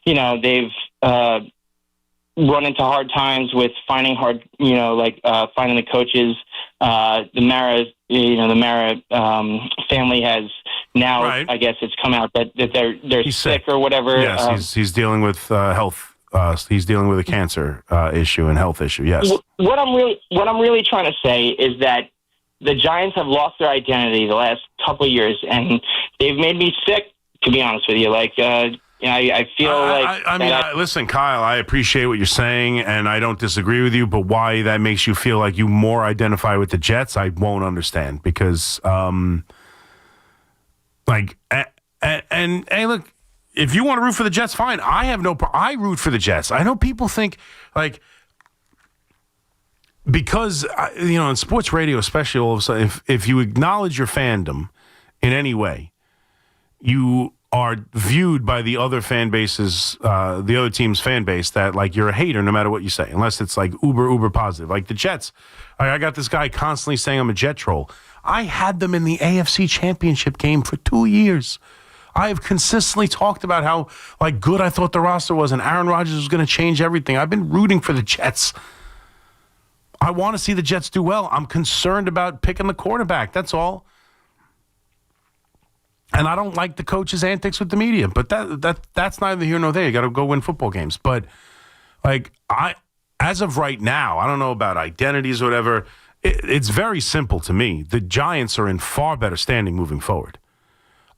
they've run into hard times with finding finding the coaches. The Mara family has now, right. I guess it's come out that they're sick or whatever. Yes, he's dealing with health. He's dealing with a cancer issue and health issue. Yes. What I'm really trying to say is that the Giants have lost their identity the last couple of years, and they've made me sick. To be honest with you, like I feel listen, Kyle. I appreciate what you're saying, and I don't disagree with you. But why that makes you feel like you more identify with the Jets, I won't understand because, and hey, look. If you want to root for the Jets, fine. I have no problem. I root for the Jets. I know people think, like, because, in sports radio, especially all of a sudden, if you acknowledge your fandom in any way, you are viewed by the other fan bases, the other team's fan base, that, like, you're a hater no matter what you say, unless it's, like, uber positive. Like the Jets. I got this guy constantly saying I'm a Jet troll. I had them in the AFC Championship game for 2 years. I have consistently talked about how like good I thought the roster was and Aaron Rodgers was going to change everything. I've been rooting for the Jets. I want to see the Jets do well. I'm concerned about picking the quarterback. That's all. And I don't like the coach's antics with the media, but that's neither here nor there. You got to go win football games. But like as of right now, I don't know about identities or whatever. It's very simple to me. The Giants are in far better standing moving forward.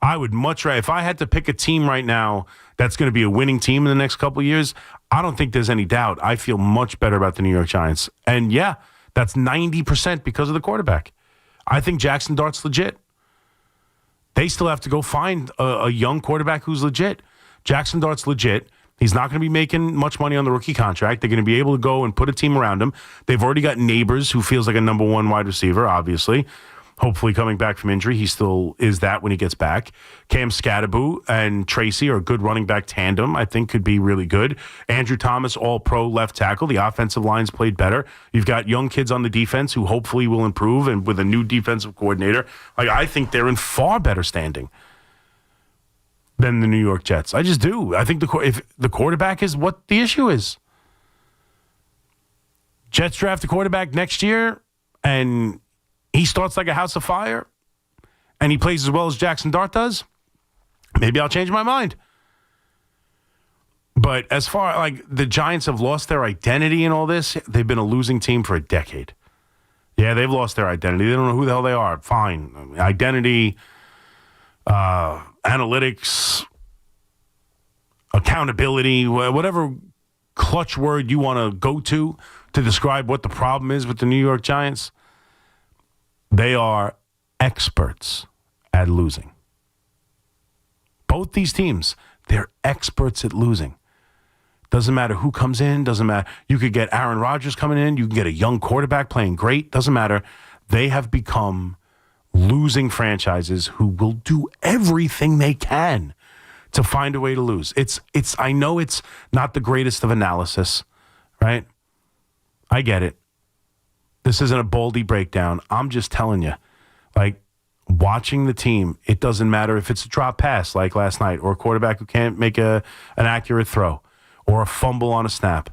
I would much rather, if I had to pick a team right now that's going to be a winning team in the next couple of years, I don't think there's any doubt. I feel much better about the New York Giants. And yeah, that's 90% because of the quarterback. I think Jackson Dart's legit. They still have to go find a young quarterback who's legit. Jackson Dart's legit. He's not going to be making much money on the rookie contract. They're going to be able to go and put a team around him. They've already got Neighbors, who feels like a number one wide receiver, obviously. Hopefully coming back from injury. He still is that when he gets back. Cam Scatterbo and Tracy are a good running back tandem. I think could be really good. Andrew Thomas, all-pro left tackle. The offensive line's played better. You've got young kids on the defense who hopefully will improve, and with a new defensive coordinator, like I think they're in far better standing than the New York Jets. I just do. I think if the quarterback is what the issue is. Jets draft a quarterback next year, and he starts like a house of fire, and he plays as well as Jackson Dart does, maybe I'll change my mind. But as far like the Giants have lost their identity in all this, they've been a losing team for a decade. Yeah, they've lost their identity. They don't know who the hell they are. Fine. Identity, analytics, accountability, whatever clutch word you want to go to describe what the problem is with the New York Giants. They are experts at losing. Both these teams, they're experts at losing. Doesn't matter who comes in, doesn't matter. You could get Aaron Rodgers coming in, you can get a young quarterback playing great, doesn't matter. They have become losing franchises who will do everything they can to find a way to lose. I know it's not the greatest of analysis, right? I get it. This isn't a Baldy breakdown. I'm just telling you, like, watching the team, it doesn't matter if it's a drop pass like last night or a quarterback who can't make an accurate throw or a fumble on a snap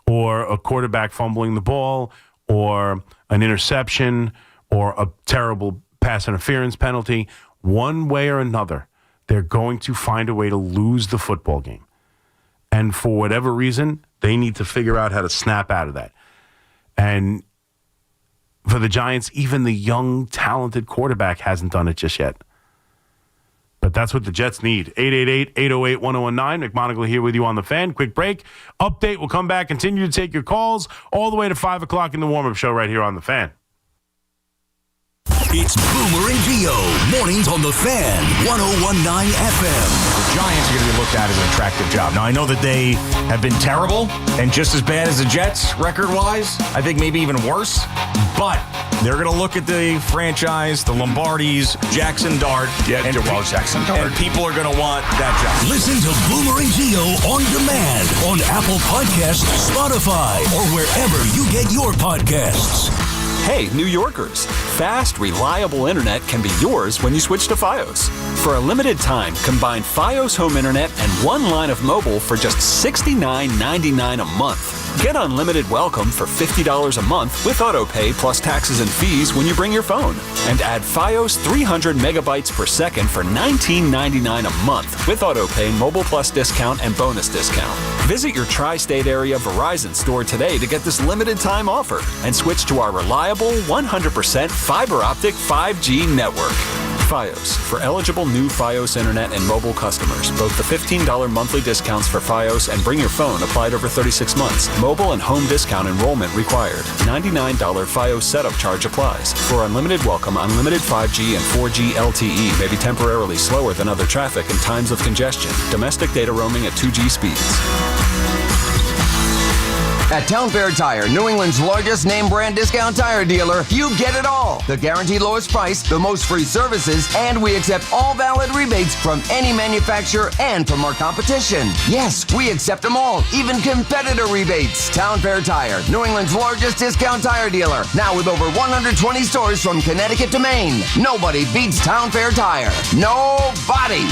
or a quarterback fumbling the ball or an interception or a terrible pass interference penalty, one way or another, they're going to find a way to lose the football game. And for whatever reason, they need to figure out how to snap out of that. And for the Giants, even the young, talented quarterback hasn't done it just yet. But that's what the Jets need. 888-808-1019. McMonigle here with you on The Fan. Quick break. Update. We'll come back. Continue to take your calls all the way to 5 o'clock in the warm-up show right here on The Fan. It's Boomer and Gio. Mornings on The Fan, 101.9 FM. The Giants are going to be looked at as an attractive job. Now, I know that they have been terrible and just as bad as the Jets record-wise. I think maybe even worse. But they're going to look at the franchise, the Lombardis, Jackson Dart. Yeah, Jackson Dart. And people are going to want that job. Listen to Boomer and Gio on demand on Apple Podcasts, Spotify, or wherever you get your podcasts. Hey, New Yorkers, fast, reliable internet can be yours when you switch to Fios. For a limited time, combine Fios home internet and one line of mobile for just $69.99 a month. Get unlimited welcome for $50 a month with autopay plus taxes and fees when you bring your phone. And add Fios 300 megabytes per second for $19.99 a month with autopay, mobile plus discount, and bonus discount. Visit your tri-state area Verizon store today to get this limited time offer and switch to our reliable 100% fiber optic 5G network. Fios, for eligible new Fios internet and mobile customers. Both the $15 monthly discounts for Fios and Bring Your Phone applied over 36 months. Mobile and home discount enrollment required. $99 Fios setup charge applies. For unlimited welcome, unlimited 5G and 4G LTE may be temporarily slower than other traffic in times of congestion. Domestic data roaming at 2G speeds. At Town Fair Tire, New England's largest name brand discount tire dealer, you get it all. The guaranteed lowest price, the most free services, and we accept all valid rebates from any manufacturer and from our competition. Yes, we accept them all, even competitor rebates. Town Fair Tire, New England's largest discount tire dealer, now with over 120 stores from Connecticut to Maine. Nobody beats Town Fair Tire. Nobody.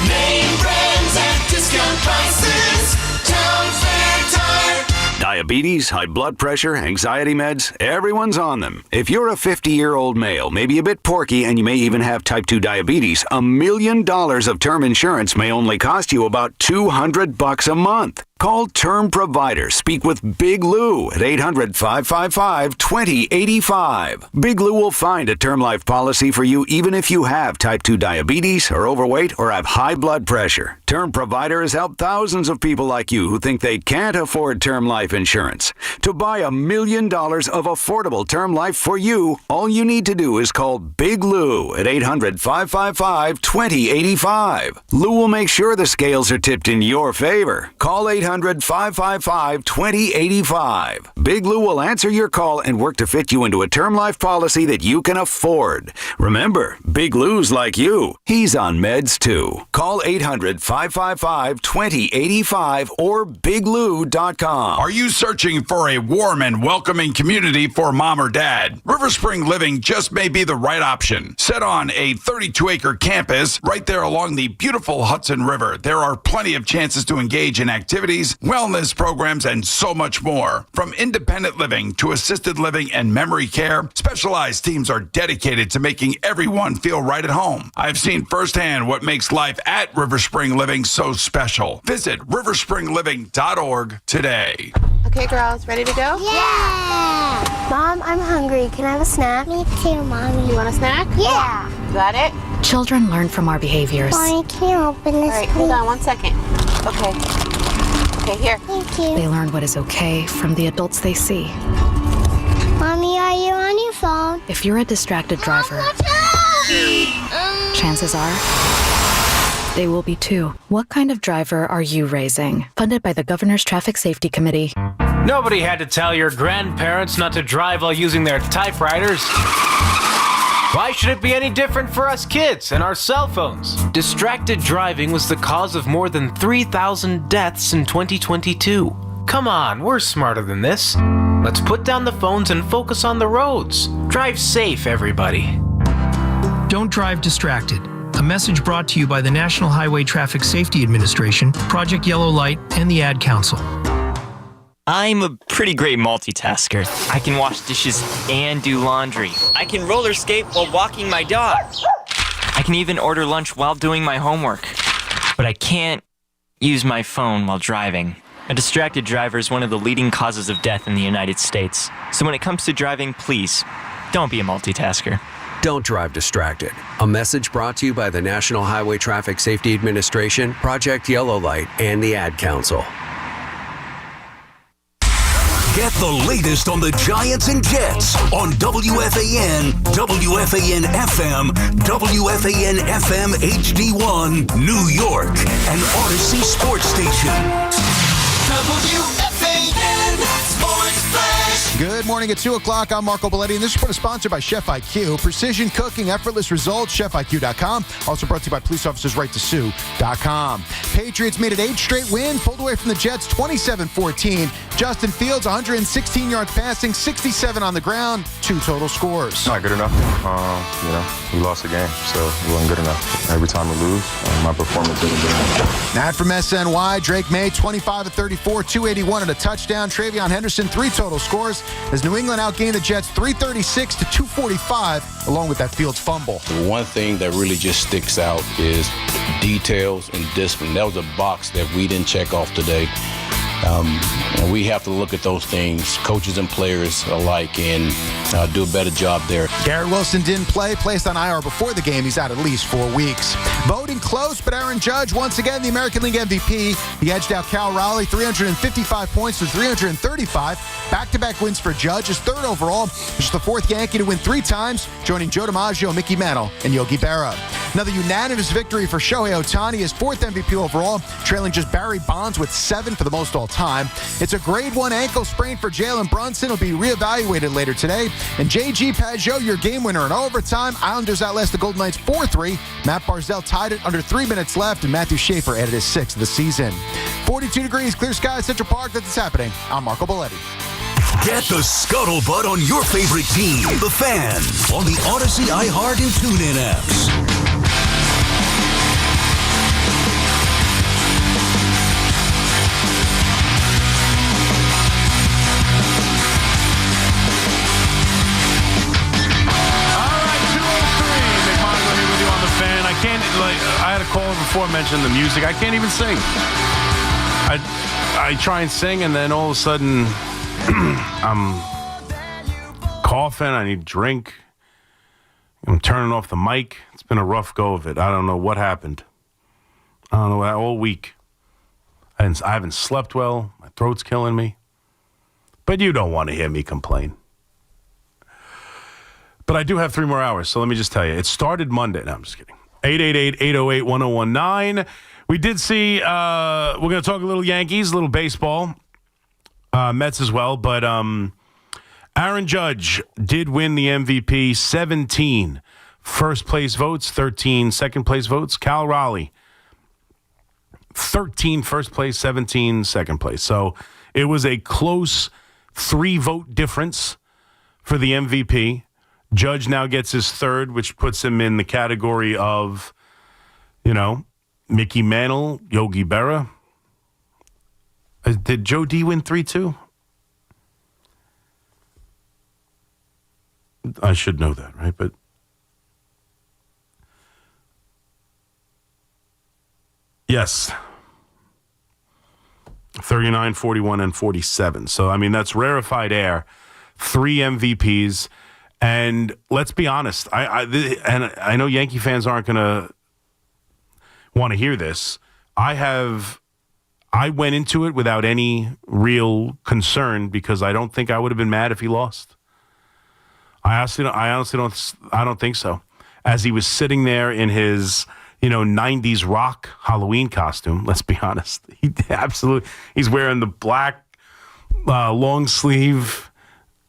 Name brands at discount prices. Town Fair Tire. Diabetes, high blood pressure, anxiety meds, everyone's on them. If you're a 50-year-old male, maybe a bit porky, and you may even have type 2 diabetes, $1 million of term insurance may only cost you about $200 a month. Call Term Provider. Speak with Big Lou at 800-555-2085. Big Lou will find a term life policy for you even if you have type 2 diabetes, are overweight, or have high blood pressure. Term Provider has helped thousands of people like you who think they can't afford term life insurance. To buy $1 million of affordable term life for you, all you need to do is call Big Lou at 800-555-2085. Lou will make sure the scales are tipped in your favor. Call 800-555-2085. Big Lou will answer your call and work to fit you into a term life policy that you can afford. Remember, Big Lou's like you. He's on meds too. Call 800-555-2085 or biglou.com. Are you searching for a warm and welcoming community for mom or dad? River Spring Living just may be the right option. Set on a 32-acre campus right there along the beautiful Hudson River, there are plenty of chances to engage in activities, wellness programs, and so much more. From independent living to assisted living and memory care, specialized teams are dedicated to making everyone feel right at home. I've seen firsthand what makes life at River Spring Living so special. Visit riverspringliving.org today. Okay, girls, ready to go? Yeah! Mom, I'm hungry. Can I have a snack? Me too, Mommy. You want a snack? Yeah! Got it? Children learn from our behaviors. Mommy, can you open this, All right, hold on 1 second. Okay. Okay, here. Thank you. They learn what is okay from the adults they see. Mommy, are you on your phone? If you're a distracted driver, chances are they will be too. What kind of driver are you raising? Funded by the Governor's Traffic Safety Committee. Nobody had to tell your grandparents not to drive while using their typewriters. Why should it be any different for us kids and our cell phones? Distracted driving was the cause of more than 3,000 deaths in 2022. Come on, we're smarter than this. Let's put down the phones and focus on the roads. Drive safe, everybody. Don't drive distracted. A message brought to you by the National Highway Traffic Safety Administration, Project Yellow Light, and the Ad Council. I'm a pretty great multitasker. I can wash dishes and do laundry. I can roller skate while walking my dog. I can even order lunch while doing my homework. But I can't use my phone while driving. A distracted driver is one of the leading causes of death in the United States. So when it comes to driving, please, don't be a multitasker. Don't drive distracted. A message brought to you by the National Highway Traffic Safety Administration, Project Yellow Light, and the Ad Council. Get the latest on the Giants and Jets on WFAN, WFAN FM, WFAN FM HD1, New York, and Odyssey Sports Station. WFAN Sports Flash. Good morning at 2 o'clock. I'm Marco Belletti, and this report is sponsored by Chef IQ. Precision cooking, effortless results, chefiq.com. Also brought to you by police officers right to sue.com. Patriots made it 8 straight win, pulled away from the Jets 27-14. Justin Fields, 116 yards passing, 67 on the ground, 2 total scores. Not good enough. We lost the game, so it wasn't good enough. Every time we lose, my performance isn't good enough. Matt from SNY, Drake May, 25 of 34, 281 and a touchdown. Travion Henderson, 3 total scores as New England outgained the Jets 336 to 245, along with that Fields fumble. The one thing that really just sticks out is details and discipline. That was a box that we didn't check off today. And we have to look at those things, coaches and players alike, and do a better job there. Garrett Wilson didn't play, placed on IR before the game. He's out at least 4 weeks. Voting close, but Aaron Judge, once again, the American League MVP. He edged out Cal Raleigh, 355 points to 335. Back-to-back wins for Judge, his 3rd overall. Just the 4th Yankee to win 3 times, joining Joe DiMaggio, Mickey Mantle, and Yogi Berra. Another unanimous victory for Shohei Ohtani, his 4th MVP overall, trailing just Barry Bonds with 7 for the most all-time. It's a grade 1 ankle sprain for Jalen Brunson. He'll be reevaluated later today. And J.G. Pajot, your game winner in overtime. Islanders outlast the Golden Knights 4-3. Matt Barzell tied it under 3 minutes left, and Matthew Schaefer added his 6th of the season. 42 degrees, clear skies, Central Park. That's what's happening. I'm Marco Belletti. Get the scuttlebutt on your favorite team, the Fan, on the Odyssey, iHeart, and TuneIn apps. I had a caller before mention the music. I can't even sing. I try and sing, and then all of a sudden, I'm coughing. I need a drink. I'm turning off the mic. It's been a rough go of it. I don't know what happened. I don't know, all week. I haven't slept well. My throat's killing me. But you don't want to hear me complain. But I do have 3 more hours, so let me just tell you. It started Monday. No, I'm just kidding. 888-808-1019. We did see, we're going to talk a little Yankees, a little baseball, Mets as well. But Aaron Judge did win the MVP, 17 first-place votes, 13 second-place votes. Cal Raleigh, 13 first place, 17 second place. So it was a close 3-vote difference for the MVP. Judge now gets his 3rd, which puts him in the category of, Mickey Mantle, Yogi Berra. Did Joe D win 3 too? I should know that, right? But yes. 39, 41, and 47. So, that's rarefied air. 3 MVPs. And let's be honest, I know Yankee fans aren't going to want to hear this. I went into it without any real concern because I don't think I would have been mad if he lost. I honestly don't think so. As he was sitting there in his 90s rock Halloween costume, let's be honest, he's wearing the black long sleeve,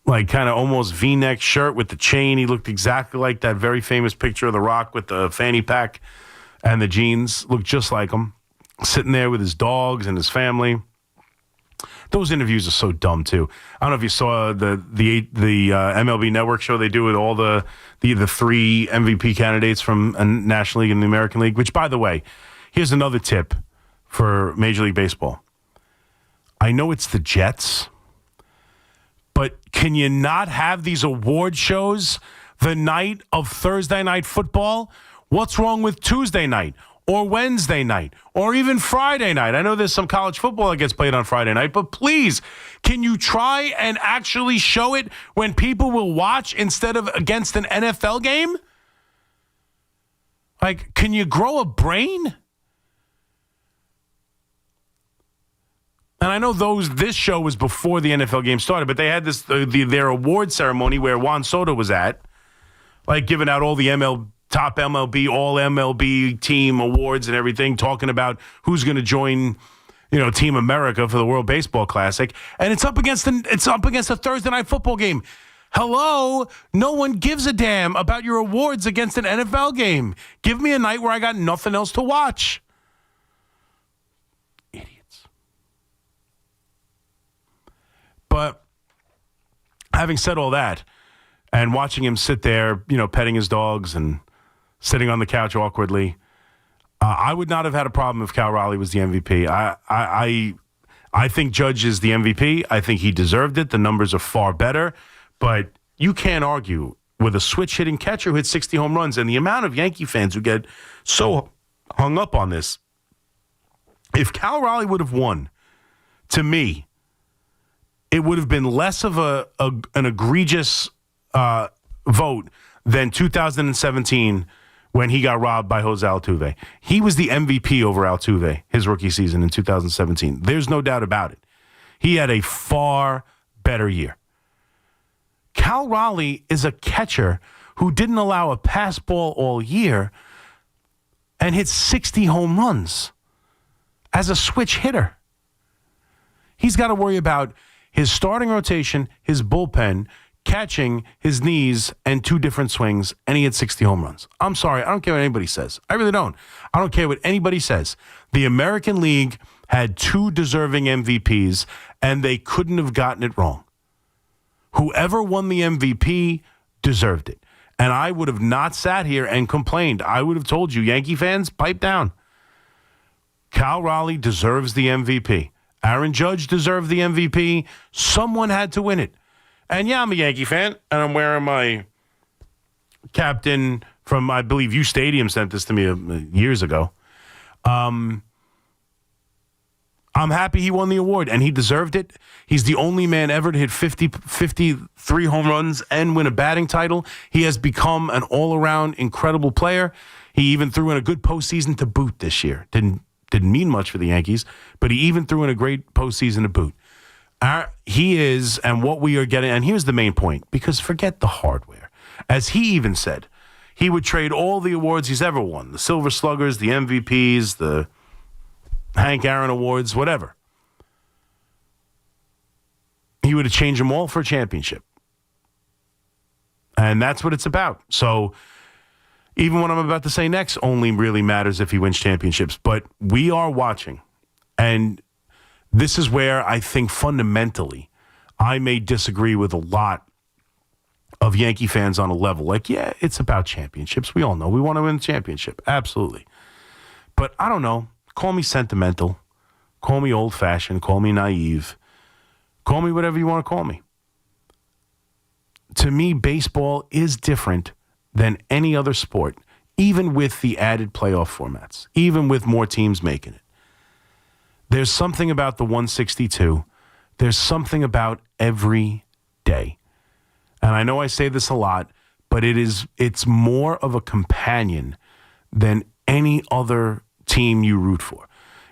like kind of almost V-neck shirt with the chain. He looked exactly like that very famous picture of The Rock with the fanny pack and the jeans. Looked just like him, sitting there with his dogs and his family. Those interviews are so dumb too. I don't know if you saw the MLB Network show they do with all the 3 MVP candidates from a National League and the American League. Which, by the way, here's another tip for Major League Baseball. I know it's the Jets, but can you not have these award shows the night of Thursday night football? What's wrong with Tuesday night or Wednesday night or even Friday night? I know there's some college football that gets played on Friday night, but please, can you try and actually show it when people will watch instead of against an NFL game? Like, can you grow a brain? And I know this show was before the NFL game started, but they had their award ceremony where Juan Soto was at, like giving out all the top MLB, all MLB team awards and everything, talking about who's going to join, Team America for the World Baseball Classic, and it's up against a Thursday night football game. Hello, no one gives a damn about your awards against an NFL game. Give me a night where I got nothing else to watch. But having said all that, and watching him sit there, petting his dogs and sitting on the couch awkwardly, I would not have had a problem if Cal Raleigh was the MVP. I think Judge is the MVP. I think he deserved it. The numbers are far better. But you can't argue with a switch-hitting catcher who hit 60 home runs. And the amount of Yankee fans who get so hung up on this. If Cal Raleigh would have won, to me, it would have been less of an egregious vote than 2017 when he got robbed by Jose Altuve. He was the MVP over Altuve his rookie season in 2017. There's no doubt about it. He had a far better year. Cal Raleigh is a catcher who didn't allow a pass ball all year and hit 60 home runs as a switch hitter. He's got to worry about his starting rotation, his bullpen, catching, his knees, and 2 different swings, and he had 60 home runs. I'm sorry. I don't care what anybody says. I really don't. I don't care what anybody says. The American League had 2 deserving MVPs, and they couldn't have gotten it wrong. Whoever won the MVP deserved it. And I would have not sat here and complained. I would have told you, Yankee fans, pipe down. Cal Raleigh deserves the MVP. Aaron Judge deserved the MVP. Someone had to win it. And yeah, I'm a Yankee fan, and I'm wearing my captain from, I believe, U Stadium sent this to me years ago. I'm happy he won the award, and he deserved it. He's the only man ever to hit 53 home runs and win a batting title. He has become an all-around incredible player. He even threw in a good postseason to boot this year. Didn't mean much for the Yankees, but he even threw in a great postseason to boot. He is, and what we are getting, and here's the main point, because forget the hardware. As he even said, he would trade all the awards he's ever won, the Silver Sluggers, the MVPs, the Hank Aaron Awards, whatever. He would have changed them all for a championship. And that's what it's about. So even what I'm about to say next only really matters if he wins championships. But we are watching. And this is where I think fundamentally I may disagree with a lot of Yankee fans on a level. Like, yeah, it's about championships. We all know we want to win the championship. Absolutely. But I don't know. Call me sentimental. Call me old-fashioned. Call me naive. Call me whatever you want to call me. To me, baseball is different than any other sport, even with the added playoff formats, even with more teams making it. There's something about the 162. There's something about every day. And I know I say this a lot, but it's more of a companion than any other team you root for.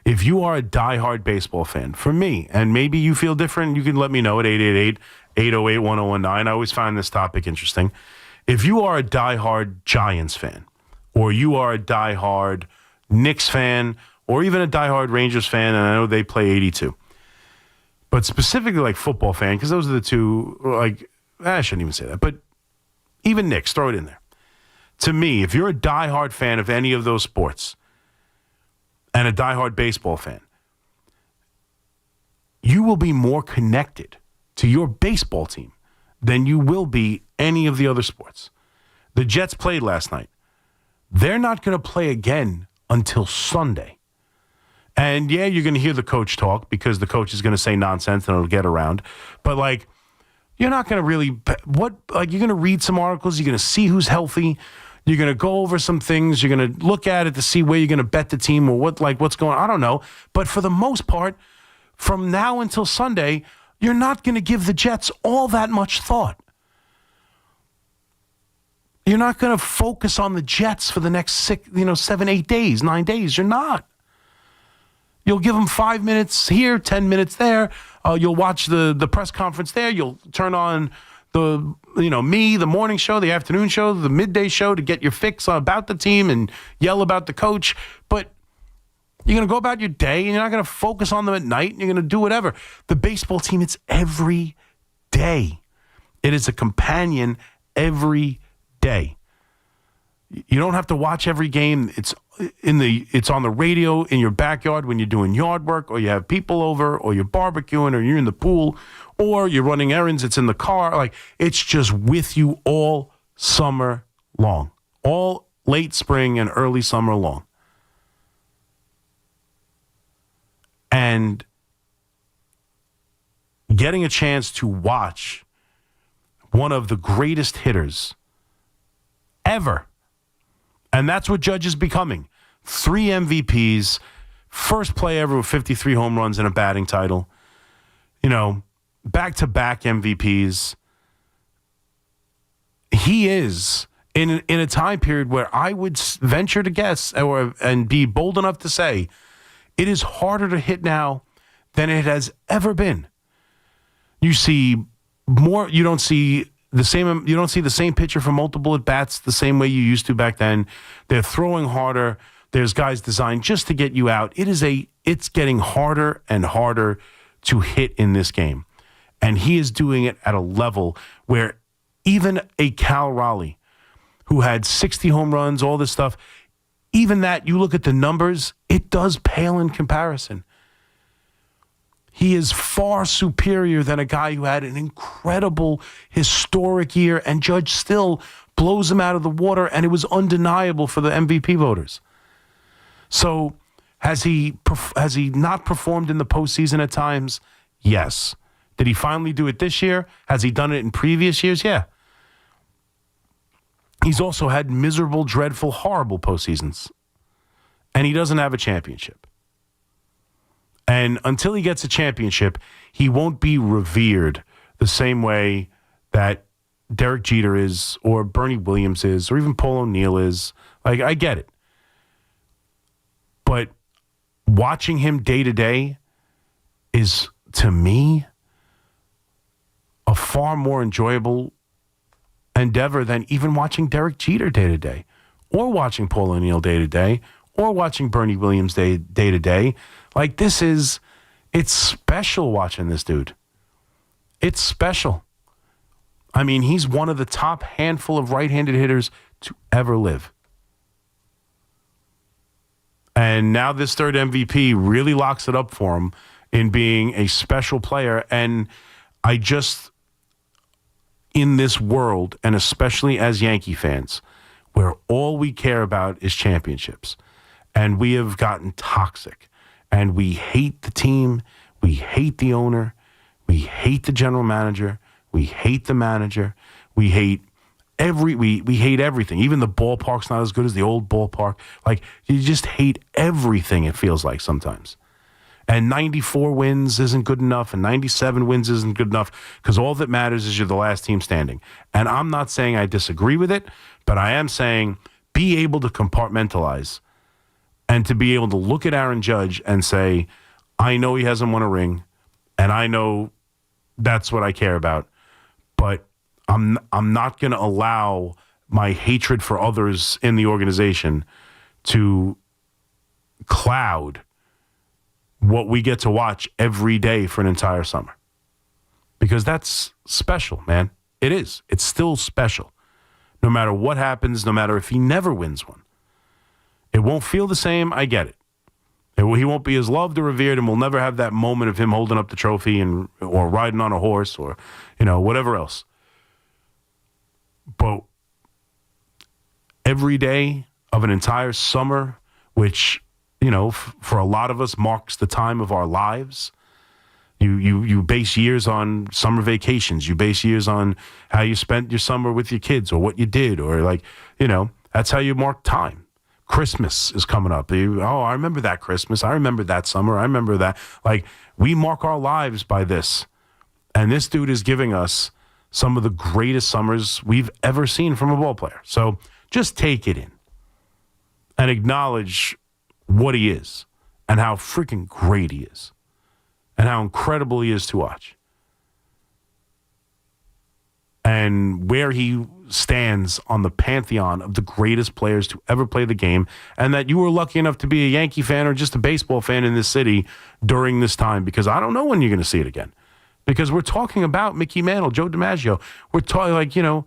If you are a diehard baseball fan, for me, and maybe you feel different, you can let me know at 888-808-1019. I always find this topic interesting. If you are a diehard Giants fan, or you are a diehard Knicks fan, or even a diehard Rangers fan, and I know they play 82, but specifically like football fan, because those are the two, like, I shouldn't even say that, but even Knicks, throw it in there. To me, if you're a diehard fan of any of those sports, and a diehard baseball fan, you will be more connected to your baseball team than you will be any of the other sports. The Jets played last night. They're not going to play again until Sunday. And, yeah, you're going to hear the coach talk because the coach is going to say nonsense and it'll get around. But, like, you're not going to really you're going to read some articles. You're going to see who's healthy. You're going to go over some things. You're going to look at it to see where you're going to bet the team or what's going on. I don't know. But for the most part, from now until Sunday, you're not going to give the Jets all that much thought. You're not going to focus on the Jets for the next 7, 8 days, 9 days. You're not. You'll give them 5 minutes here, 10 minutes there. You'll watch the press conference there. You'll turn on the morning show, the afternoon show, the midday show to get your fix about the team and yell about the coach. But you're going to go about your day and you're not going to focus on them at night and you're going to do whatever. The baseball team, it's every day. It is a companion every day. You don't have to watch every game. It's on the radio in your backyard when you're doing yard work or you have people over or you're barbecuing or you're in the pool or you're running errands. It's in the car. Like, it's just with you all summer long, all late spring and early summer long. And getting a chance to watch one of the greatest hitters ever. And that's what Judge is becoming. 3 MVPs, first player ever with 53 home runs and a batting title. Back-to-back MVPs. He is in a time period where I would venture to guess and be bold enough to say it is harder to hit now than it has ever been. You see more. You don't see the same pitcher for multiple at bats the same way you used to back then. They're throwing harder. There's guys designed just to get you out. It's getting harder and harder to hit in this game. And he is doing it at a level where even a Cal Raleigh, who had 60 home runs, all this stuff, even that, you look at the numbers, it does pale in comparison. He is far superior than a guy who had an incredible, historic year, and Judge still blows him out of the water, and it was undeniable for the MVP voters. So has he not performed in the postseason at times? Yes. Did he finally do it this year? Has he done it in previous years? Yeah. He's also had miserable, dreadful, horrible postseasons. And he doesn't have a championship. And until he gets a championship, he won't be revered the same way that Derek Jeter is, or Bernie Williams is, or even Paul O'Neill is. Like, I get it. But watching him day to day is, to me, a far more enjoyable endeavor than even watching Derek Jeter day to day, or watching Paul O'Neill day to day, or watching Bernie Williams day to day. Like, it's special watching this dude. It's special. I mean, he's one of the top handful of right-handed hitters to ever live. And now this third MVP really locks it up for him in being a special player. And I just, in this world, and especially as Yankee fans, where all we care about is championships, and we have gotten toxic, and we hate the team, we hate the owner, we hate the general manager, we hate the manager, we hate we hate everything. Even the ballpark's not as good as the old ballpark. Like, you just hate everything, it feels like sometimes. And 94 wins isn't good enough, and 97 wins isn't good enough, because all that matters is you're the last team standing. And I'm not saying I disagree with it, but I am saying be able to compartmentalize and to be able to look at Aaron Judge and say, I know he hasn't won a ring, and I know that's what I care about, but I'm not going to allow my hatred for others in the organization to cloud what we get to watch every day for an entire summer. Because that's special, man. It is. It's still special. No matter what happens, no matter if he never wins one. It won't feel the same. I get it. He won't be as loved or revered, and we'll never have that moment of him holding up the trophy or riding on a horse or, whatever else. But every day of an entire summer, which, for a lot of us, marks the time of our lives. You base years on summer vacations. You base years on how you spent your summer with your kids or what you did, or that's how you mark time. Christmas is coming up. I remember that Christmas. I remember that summer. I remember that. We mark our lives by this. And this dude is giving us some of the greatest summers we've ever seen from a ball player. So just take it in and acknowledge what he is and how freaking great he is and how incredible he is to watch and where he stands on the pantheon of the greatest players to ever play the game, and that you were lucky enough to be a Yankee fan or just a baseball fan in this city during this time, because I don't know when you're going to see it again. Because we're talking about Mickey Mantle, Joe DiMaggio. We're talking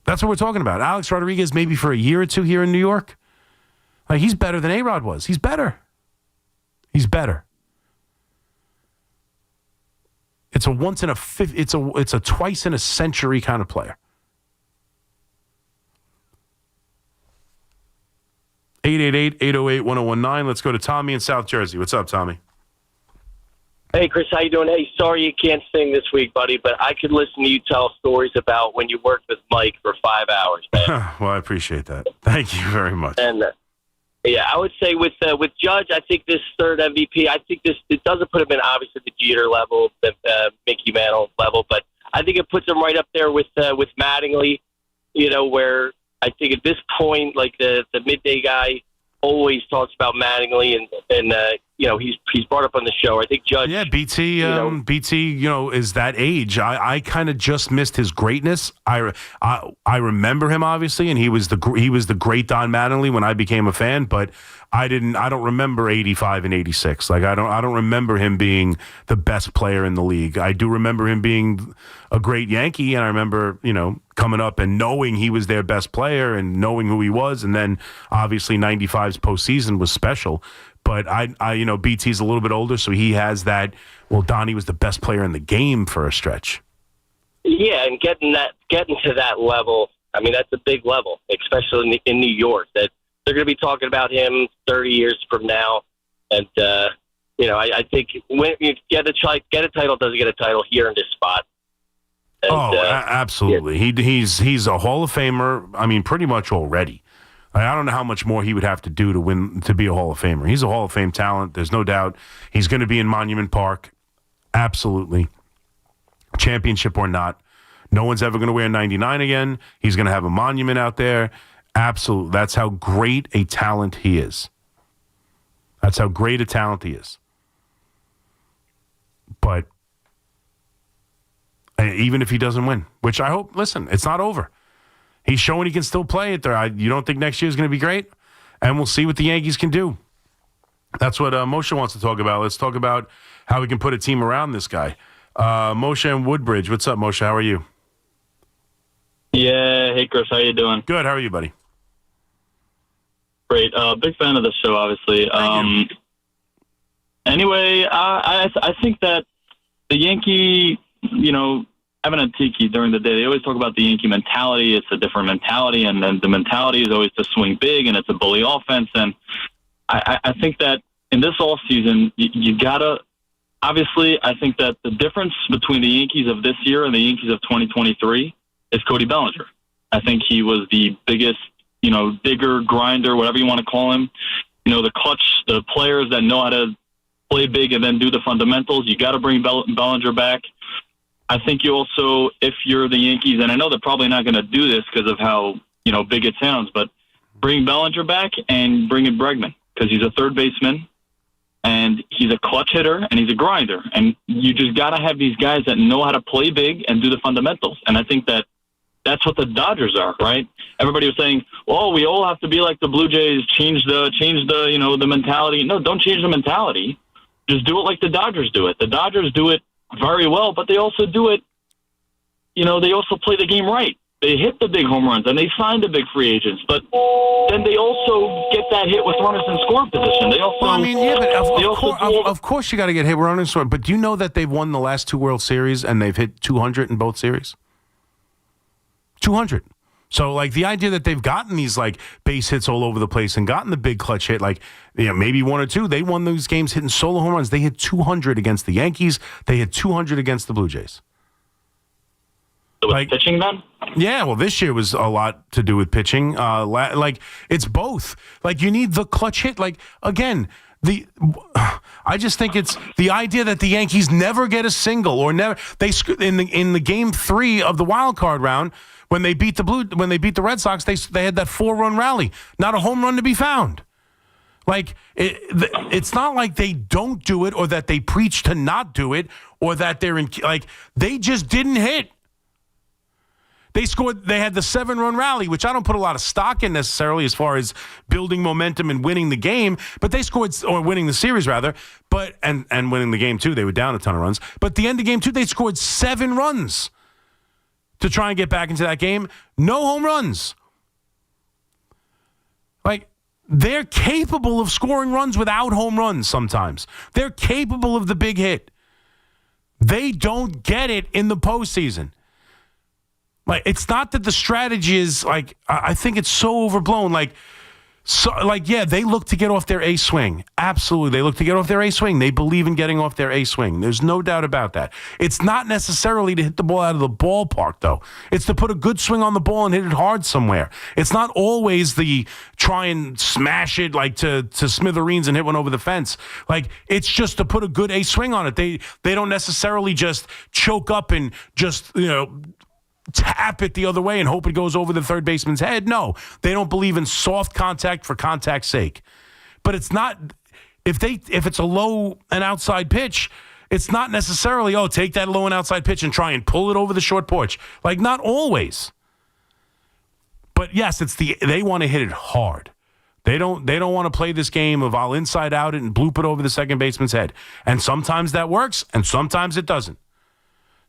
that's what we're talking about. Alex Rodriguez maybe for a year or two here in New York. He's better than A-Rod was. He's better. He's better. It's a it's a twice in a century kind of player. 888-808-1019. Let's go to Tommy in South Jersey. What's up, Tommy? Hey, Chris, how you doing? Hey, sorry you can't sing this week, buddy, but I could listen to you tell stories about when you worked with Mike for 5 hours, man. Well, I appreciate that. Thank you very much. And yeah, I would say with Judge, I think this third MVP, it doesn't put him in obviously the Jeter level, the Mickey Mantle level, but I think it puts him right up there with Mattingly, where I think at this point, the midday guy always talks about Mattingly, and he's brought up on the show. I think Judge. Yeah, BT. BT. Is that age. I kind of just missed his greatness. I remember him obviously, and he was the great Don Mattingly when I became a fan. But I don't remember 85 and 86. I don't remember him being the best player in the league. I do remember him being a great Yankee, and I remember coming up and knowing he was their best player and knowing who he was, and then obviously 95's postseason was special. But I BT's a little bit older, so he has that. Well, Donnie was the best player in the game for a stretch. Yeah, and getting to that level, I mean, that's a big level, especially in New York. That they're going to be talking about him 30 years from now, and I think when you get a title, doesn't get a title here in this spot. And, absolutely. Yeah. He's a Hall of Famer. I mean, pretty much already. I don't know how much more he would have to do to be a Hall of Famer. He's a Hall of Fame talent. There's no doubt. He's going to be in Monument Park. Absolutely. Championship or not. No one's ever going to wear 99 again. He's going to have a monument out there. Absolutely. That's how great a talent he is. That's how great a talent he is. But even if he doesn't win, which I hope, listen, it's not over. He's showing he can still play it there. You don't think next year is going to be great? And we'll see what the Yankees can do. That's what Moshe wants to talk about. Let's talk about how we can put a team around this guy. Moshe and Woodbridge. What's up, Moshe? How are you? Yeah. Hey, Chris. How you doing? Good. How are you, buddy? Great. Big fan of the show, obviously. Anyway, I think that the Yankee, having a tiki during the day, they always talk about the Yankee mentality. It's a different mentality, and then the mentality is always to swing big, and it's a bully offense. And I think that in this offseason, you got to – obviously, I think that the difference between the Yankees of this year and the Yankees of 2023 is Cody Bellinger. I think he was the biggest, digger, grinder, whatever you want to call him. The clutch, the players that know how to play big and then do the fundamentals. You got to bring Bellinger back. I think you also, if you're the Yankees, and I know they're probably not going to do this because of how, big it sounds, but bring Bellinger back and bring in Bregman because he's a third baseman and he's a clutch hitter and he's a grinder. And you just got to have these guys that know how to play big and do the fundamentals. And I think that that's what the Dodgers are, right? Everybody was saying, well, we all have to be like the Blue Jays, change the the mentality. No, don't change the mentality. Just do it like the Dodgers do it. The Dodgers do it very well, but they also do it, they also play the game right. They hit the big home runs, and they sign the big free agents, but then they also get that hit with runners in scoring position. They also, of course you got to get hit with runners in scoring, but do you know that they've won the last two World Series, and they've hit 200 in both series? 200. So, like, the idea that they've gotten these, like, base hits all over the place and gotten the big clutch hit, like, maybe one or two, they won those games hitting solo home runs. They hit 200 against the Yankees. They hit 200 against the Blue Jays. So with pitching then? Yeah, well, this year was a lot to do with pitching. Like, it's both. Like, you need the clutch hit. Like, again, I just think it's the idea that the Yankees never get a single or never in the game 3 of the wild card round when they beat the Red Sox, they had that 4-run rally, not a home run to be found. Like it's not like they don't do it or that they preach to not do it or that they just didn't hit. They had the 7-run rally, which I don't put a lot of stock in necessarily as far as building momentum and winning the game, but they scored, or winning the series rather, and winning the game too. They were down a ton of runs. But at the end of game 2, they scored 7 runs to try and get back into that game. No home runs. Like, they're capable of scoring runs without home runs sometimes. They're capable of the big hit. They don't get it in the postseason. Like, it's not that the strategy is, like, I think it's so overblown. Yeah, they look to get off their A swing. Absolutely. They look to get off their A swing. They believe in getting off their A swing. There's no doubt about that. It's not necessarily to hit the ball out of the ballpark, though. It's to put a good swing on the ball and hit it hard somewhere. It's not always the try and smash it, like, to smithereens and hit one over the fence. Like, it's just to put a good A swing on it. They don't necessarily just choke up and just, tap it the other way and hope it goes over the third baseman's head. No, they don't believe in soft contact for contact's sake. But it's not, if it's a low and outside pitch, it's not necessarily, take that low and outside pitch and try and pull it over the short porch. Like, not always. But yes, they want to hit it hard. They don't want to play this game of I'll inside out it and bloop it over the second baseman's head. And sometimes that works and sometimes it doesn't.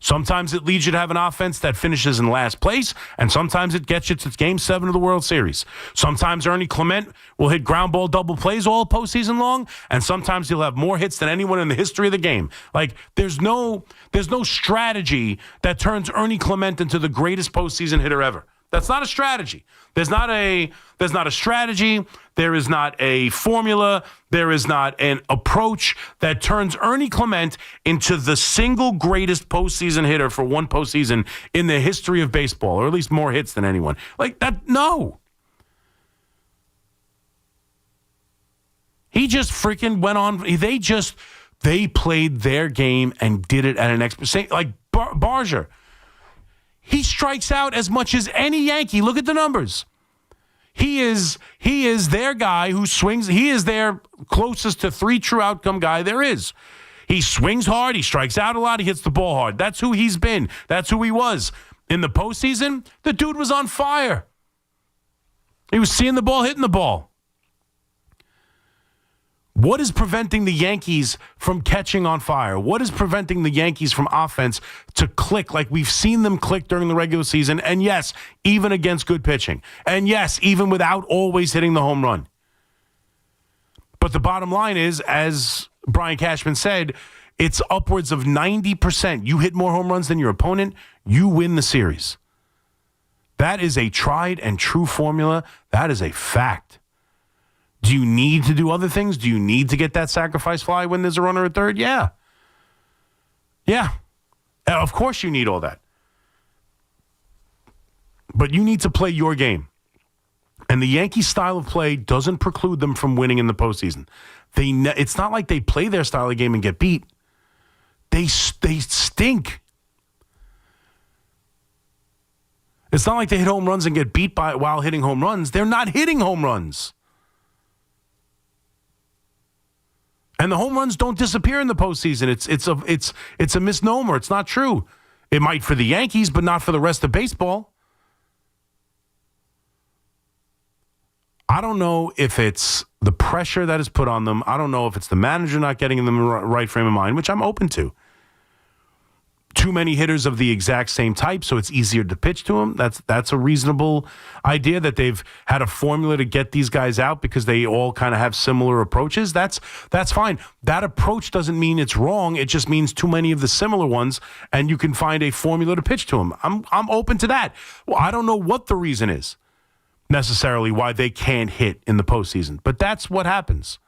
Sometimes it leads you to have an offense that finishes in last place, and sometimes it gets you to Game 7 of the World Series. Sometimes Ernie Clement will hit ground ball double plays all postseason long, and sometimes he'll have more hits than anyone in the history of the game. Like, there's no strategy that turns Ernie Clement into the greatest postseason hitter ever. That's not a strategy. There's not a strategy. There is not a formula. There is not an approach that turns Ernie Clement into the single greatest postseason hitter for one postseason in the history of baseball, or at least more hits than anyone. Like that, no. He just freaking went on. They played their game and did it at an expert. Like Barger. He strikes out as much as any Yankee. Look at the numbers. He is their guy who swings. He is their closest to 3 true outcome guy there is. He swings hard. He strikes out a lot. He hits the ball hard. That's who he's been. That's who he was. In the postseason, the dude was on fire. He was seeing the ball, hitting the ball. What is preventing the Yankees from catching on fire? What is preventing the Yankees from offense to click like we've seen them click during the regular season? And yes, even against good pitching. And yes, even without always hitting the home run. But the bottom line is, as Brian Cashman said, it's upwards of 90%. You hit more home runs than your opponent, you win the series. That is a tried and true formula. That is a fact. Do you need to do other things? Do you need to get that sacrifice fly when there's a runner at third? Yeah. Yeah. Of course you need all that. But you need to play your game. And the Yankees' style of play doesn't preclude them from winning in the postseason. It's not like they play their style of game and get beat. They stink. It's not like they hit home runs and get beat while hitting home runs. They're not hitting home runs. And the home runs don't disappear in the postseason. It's a misnomer. It's not true. It might for the Yankees, but not for the rest of baseball. I don't know if it's the pressure that is put on them. I don't know if it's the manager not getting them in the right frame of mind, which I'm open to. too many hitters of the exact same type, so it's easier to pitch to them. That's a reasonable idea, that they've had a formula to get these guys out because they all kind of have similar approaches. That's fine. That approach doesn't mean it's wrong. It just means too many of the similar ones, and you can find a formula to pitch to them. I'm open to that. Well, I don't know what the reason is necessarily why they can't hit in the postseason, but that's what happens.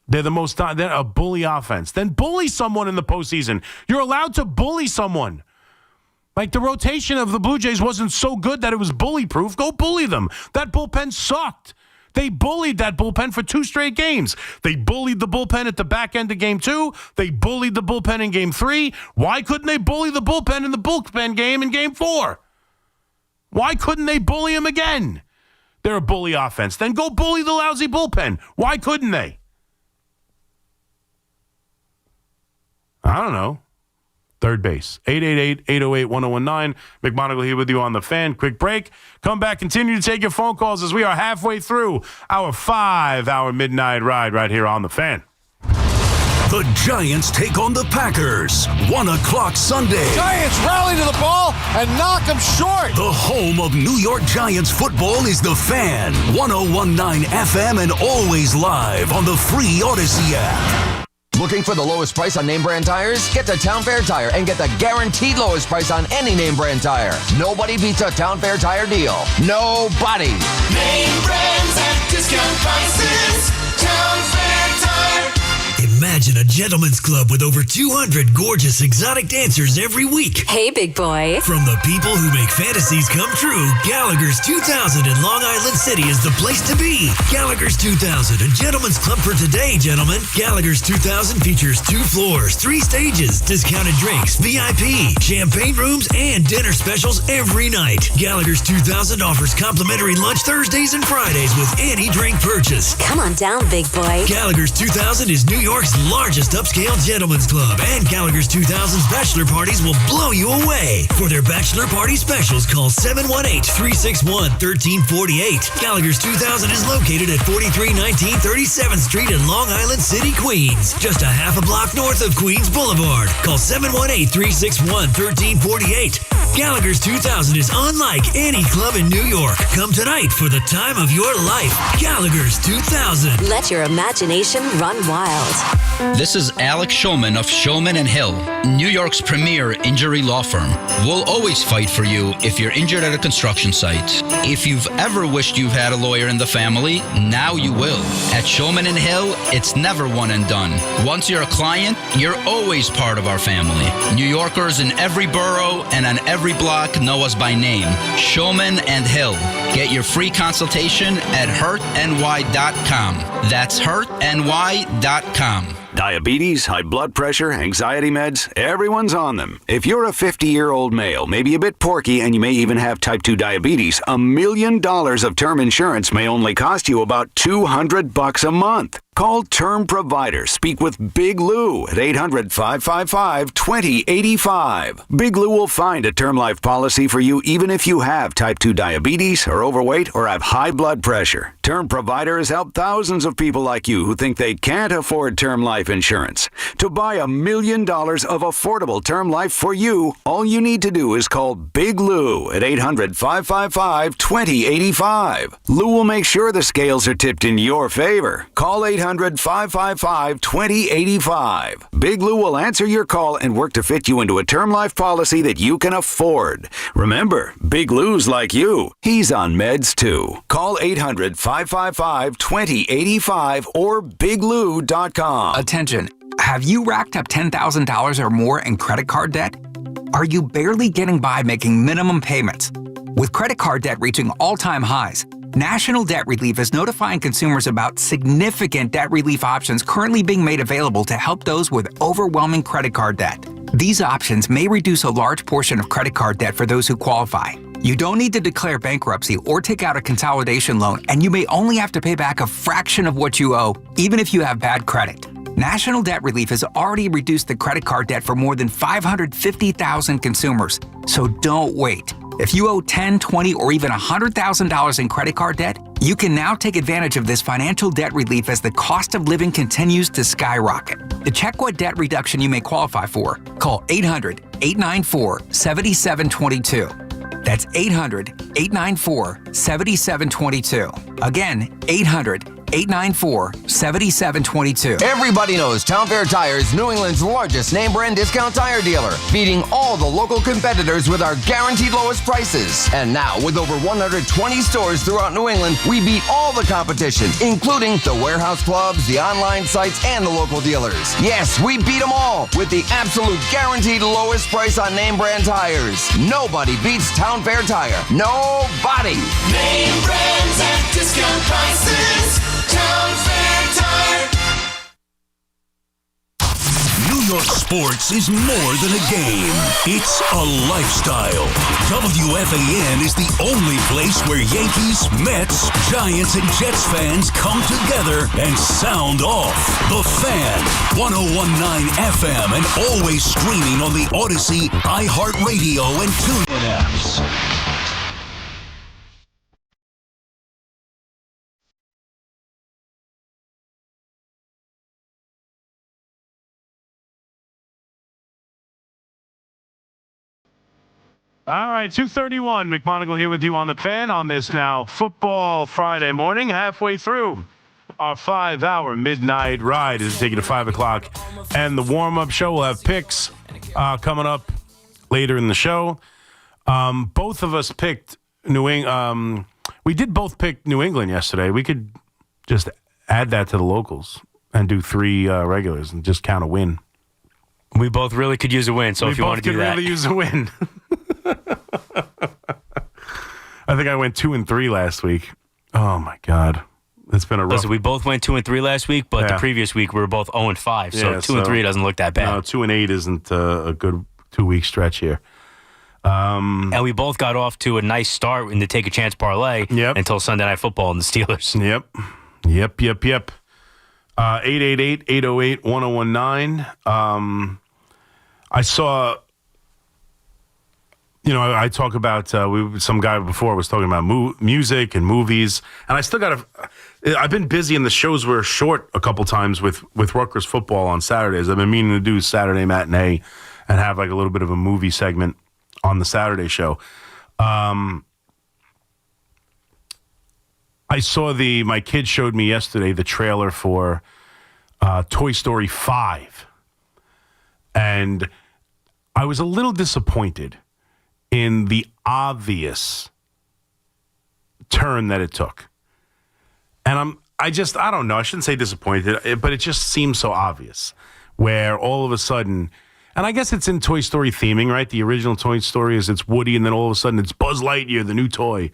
They're a bully offense. Then bully someone in the postseason. You're allowed to bully someone. Like, the rotation of the Blue Jays wasn't so good that it was bully-proof. Go bully them. That bullpen sucked. They bullied that bullpen for 2 straight games. They bullied the bullpen at the back end of Game 2. They bullied the bullpen in Game 3. Why couldn't they bully the bullpen in the bullpen game in Game 4? Why couldn't they bully him again? They're a bully offense. Then go bully the lousy bullpen. Why couldn't they? I don't know. Third base. 888-808-1019. McMonigle here with you on The Fan. Quick break. Come back. Continue to take your phone calls as we are halfway through our 5-hour midnight ride right here on The Fan. The Giants take on the Packers. 1 o'clock Sunday. Giants rally to the ball and knock them short. The home of New York Giants football is The Fan. 101.9 FM and always live on the free Odyssey app. Looking for the lowest price on name brand tires? Get to Town Fair Tire and get the guaranteed lowest price on any name brand tire. Nobody beats a Town Fair Tire deal. Nobody. Name brands at discount prices. Town Fair Tire. Imagine a gentleman's club with over 200 gorgeous exotic dancers every week. Hey, big boy. From the people who make fantasies come true, Gallagher's 2000 in Long Island City is the place to be. Gallagher's 2000, a gentleman's club for today, gentlemen. Gallagher's 2000 features 2 floors, 3 stages, discounted drinks, VIP, champagne rooms, and dinner specials every night. Gallagher's 2000 offers complimentary lunch Thursdays and Fridays with any drink purchase. Come on down, big boy. Gallagher's 2000 is New York's largest upscale gentleman's club, and Gallagher's 2000's bachelor parties will blow you away. For their bachelor party specials, call 718-361-1348. Gallagher's 2000 is located at 4319 37th Street in Long Island City, Queens, just a half a block north of Queens Boulevard. Call 718-361-1348. Gallagher's 2000 is unlike any club in New York. Come tonight for the time of your life. Gallagher's 2000. Let your imagination run wild. This is Alex Shulman of Shulman & Hill, New York's premier injury law firm. We'll always fight for you if you're injured at a construction site. If you've ever wished you've had a lawyer in the family, now you will. At Shulman & Hill, it's never one and done. Once you're a client, you're always part of our family. New Yorkers in every borough and on every block know us by name. Shulman & Hill. Get your free consultation at hurtny.com. That's hurtny.com. Diabetes, high blood pressure, anxiety meds, everyone's on them. If you're a 50-year-old male, maybe a bit porky, and you may even have type 2 diabetes, $1 million of term insurance may only cost you about $200 a month. Call Term Provider. Speak with Big Lou at 800-555-2085. Big Lou will find a term life policy for you even if you have type 2 diabetes, are overweight, or have high blood pressure. Term Provider has helped thousands of people like you who think they can't afford term life insurance. To buy $1 million of affordable term life for you, all you need to do is call Big Lou at 800-555-2085. Lou will make sure the scales are tipped in your favor. Call 800-555-2085. Big Lou will answer your call and work to fit you into a term life policy that you can afford. Remember, Big Lou's like you. He's on meds too. Call 800-555-2085 or biglou.com. Attention. Have you racked up $10,000 or more in credit card debt? Are you barely getting by making minimum payments? With credit card debt reaching all-time highs, National Debt Relief is notifying consumers about significant debt relief options currently being made available to help those with overwhelming credit card debt. These options may reduce a large portion of credit card debt for those who qualify. You don't need to declare bankruptcy or take out a consolidation loan, and you may only have to pay back a fraction of what you owe, even if you have bad credit. National Debt Relief has already reduced the credit card debt for more than 550,000 consumers, so don't wait. If you owe $10,000, $20,000, or even $100,000 in credit card debt, you can now take advantage of this financial debt relief as the cost of living continues to skyrocket. To check what debt reduction you may qualify for, call 800-894-7722. That's 800-894-7722. Again, 800-894-7722. Everybody knows Town Fair Tire is New England's largest name brand discount tire dealer, beating all the local competitors with our guaranteed lowest prices. And now, with over 120 stores throughout New England, we beat all the competition, including the warehouse clubs, the online sites, and the local dealers. Yes, we beat them all with the absolute guaranteed lowest price on name brand tires. Nobody beats Town Fair Tire. Nobody. Name brands at discount prices. Town Fair Tire. New York sports is more than a game. It's a lifestyle. WFAN is the only place where Yankees, Mets, Giants, and Jets fans come together and sound off. The Fan, 101.9 FM, and always streaming on the Odyssey, iHeartRadio, and TuneIn apps. All right, 2:31. McMonigle here with you on the Fan on this now Football Friday morning, halfway through our 5-hour midnight ride. Is taking to 5 o'clock, and the warm-up show will have picks coming up later in the show. Both of us picked New England. We did both pick New England yesterday. We could just add that to the locals and do 3 regulars and just count a win. We both really could use a win, so if you want to do that. We both could really use a win. I think I went 2-3 last week. Oh, my God. It's been a rough... Listen, we both went 2-3 last week, but the previous week we were both 0-5, so 2-3 doesn't look that bad. No, 2-8 isn't a good 2-week stretch here. And we both got off to a nice start in the Take a Chance parlay until Sunday Night Football and the Steelers. Yep. 888-808-1019. I saw... You know, I talk about, some guy before was talking about music and movies, and I still I've been busy and the shows were short a couple times with Rutgers football on Saturdays. I've been meaning to do Saturday matinee and have like a little bit of a movie segment on the Saturday show. I saw my kid showed me yesterday the trailer for Toy Story 5, and I was a little disappointed in the obvious turn that it took. And I don't know, I shouldn't say disappointed, but it just seems so obvious where all of a sudden, and I guess it's in Toy Story theming, right? The original Toy Story is it's Woody, and then all of a sudden it's Buzz Lightyear, the new toy.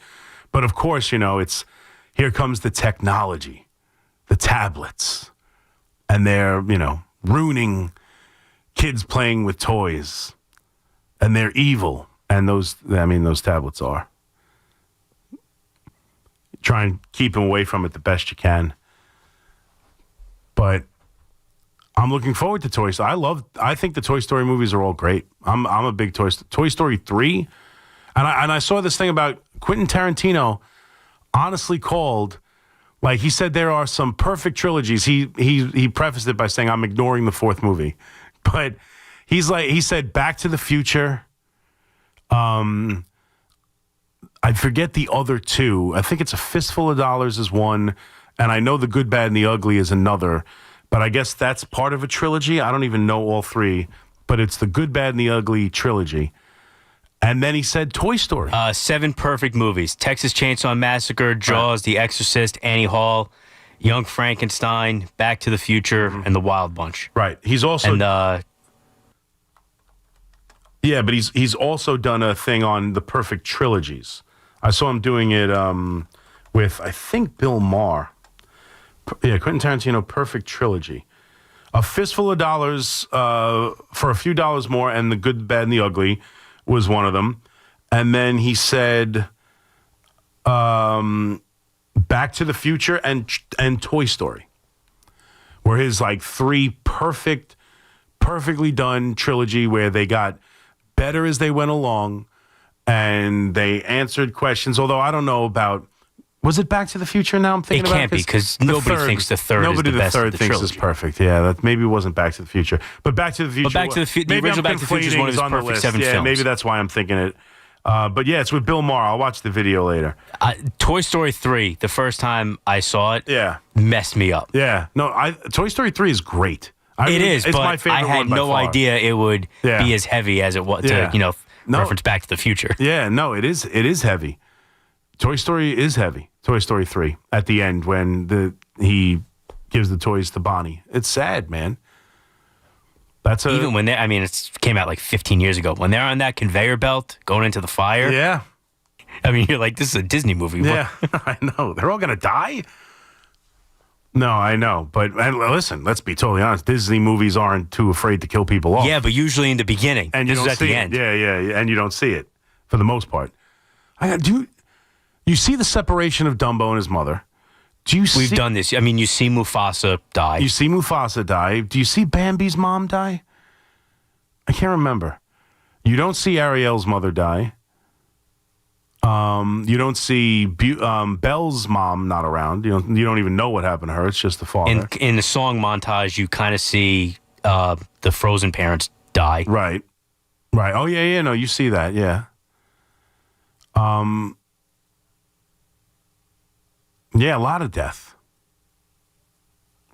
But of course, you know, it's here comes the technology, the tablets, and they're, you know, ruining kids playing with toys, and they're evil. And those tablets are. Try and keep them away from it the best you can. But I'm looking forward to Toy Story. I think the Toy Story movies are all great. I'm a big Toy Story 3. And I saw this thing about Quentin Tarantino honestly called, like he said there are some perfect trilogies. He prefaced it by saying I'm ignoring the 4th movie. But he said Back to the Future, I forget the other 2. I think it's A Fistful of Dollars is one, and I know The Good, Bad, and the Ugly is another. But I guess that's part of a trilogy. I don't even know all 3, but it's The Good, Bad, and the Ugly trilogy. And then he said Toy Story. 7 perfect movies: Texas Chainsaw Massacre, Jaws, The Exorcist, Annie Hall, Young Frankenstein, Back to the Future, and The Wild Bunch. Right. He's also... And, yeah, but he's also done a thing on the perfect trilogies. I saw him doing it with, I think, Bill Maher. Yeah, Quentin Tarantino, perfect trilogy. A Fistful of Dollars for a few dollars more, and The Good, Bad, and the Ugly was one of them. And then he said Back to the Future and Toy Story were his like 3 perfectly done trilogy where they got better as they went along, and they answered questions. Although I don't know about Was it Back to the Future now I'm thinking It about can't be because nobody thinks the third is the best of the thinks trilogy. is perfect. Yeah, that maybe it wasn't Back to the Future. But Back to the Future. The maybe original I'm Back to the Future is one of his conflating on the perfect list. 7 films. Maybe that's why I'm thinking it. But yeah, it's with Bill Maher. I'll watch the video later. Toy Story 3, the first time I saw it, messed me up. Yeah. No, Toy Story 3 is great. It's but my favorite I had one by no far. idea it would be as heavy as it was to, reference Back to the Future. Yeah, no, it is heavy. Toy Story is heavy. Toy Story 3 at the end when he gives the toys to Bonnie. It's sad, man. Even when it came out like 15 years ago. When they're on that conveyor belt going into the fire. Yeah. I mean, you're like, this is a Disney movie. Yeah, I know. They're all going to die? No, I know. But listen, let's be totally honest. Disney movies aren't too afraid to kill people off. Yeah, but usually in the beginning. And you this don't is at see the it. end. Yeah, and you don't see it for the most part. You see the separation of Dumbo and his mother. We've done this. I mean, you see Mufasa die. You see Mufasa die. Do you see Bambi's mom die? I can't remember. You don't see Ariel's mother die. You don't see Belle's mom not around. You don't even know what happened to her. It's just the father. In the song montage, you kind of see the Frozen parents die. Right. Oh yeah. No, you see that. Yeah. Yeah, a lot of death.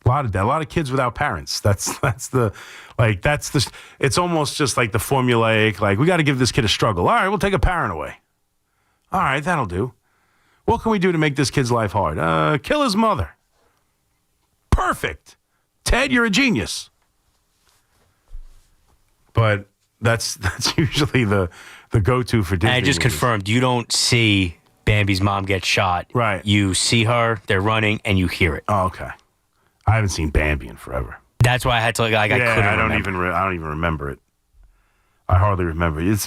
A lot of kids without parents. It's almost just like the formulaic, like, we got to give this kid a struggle. All right, we'll take a parent away. All right, that'll do. What can we do to make this kid's life hard? Kill his mother. Perfect. Ted, you're a genius. But that's usually the go-to for Disney. And I just movies. confirmed, you don't see Bambi's mom get shot. Right. You see her, they're running, and you hear it. Oh, okay. I haven't seen Bambi in forever. That's why I had to, I couldn't remember. I don't even remember it. I hardly remember it.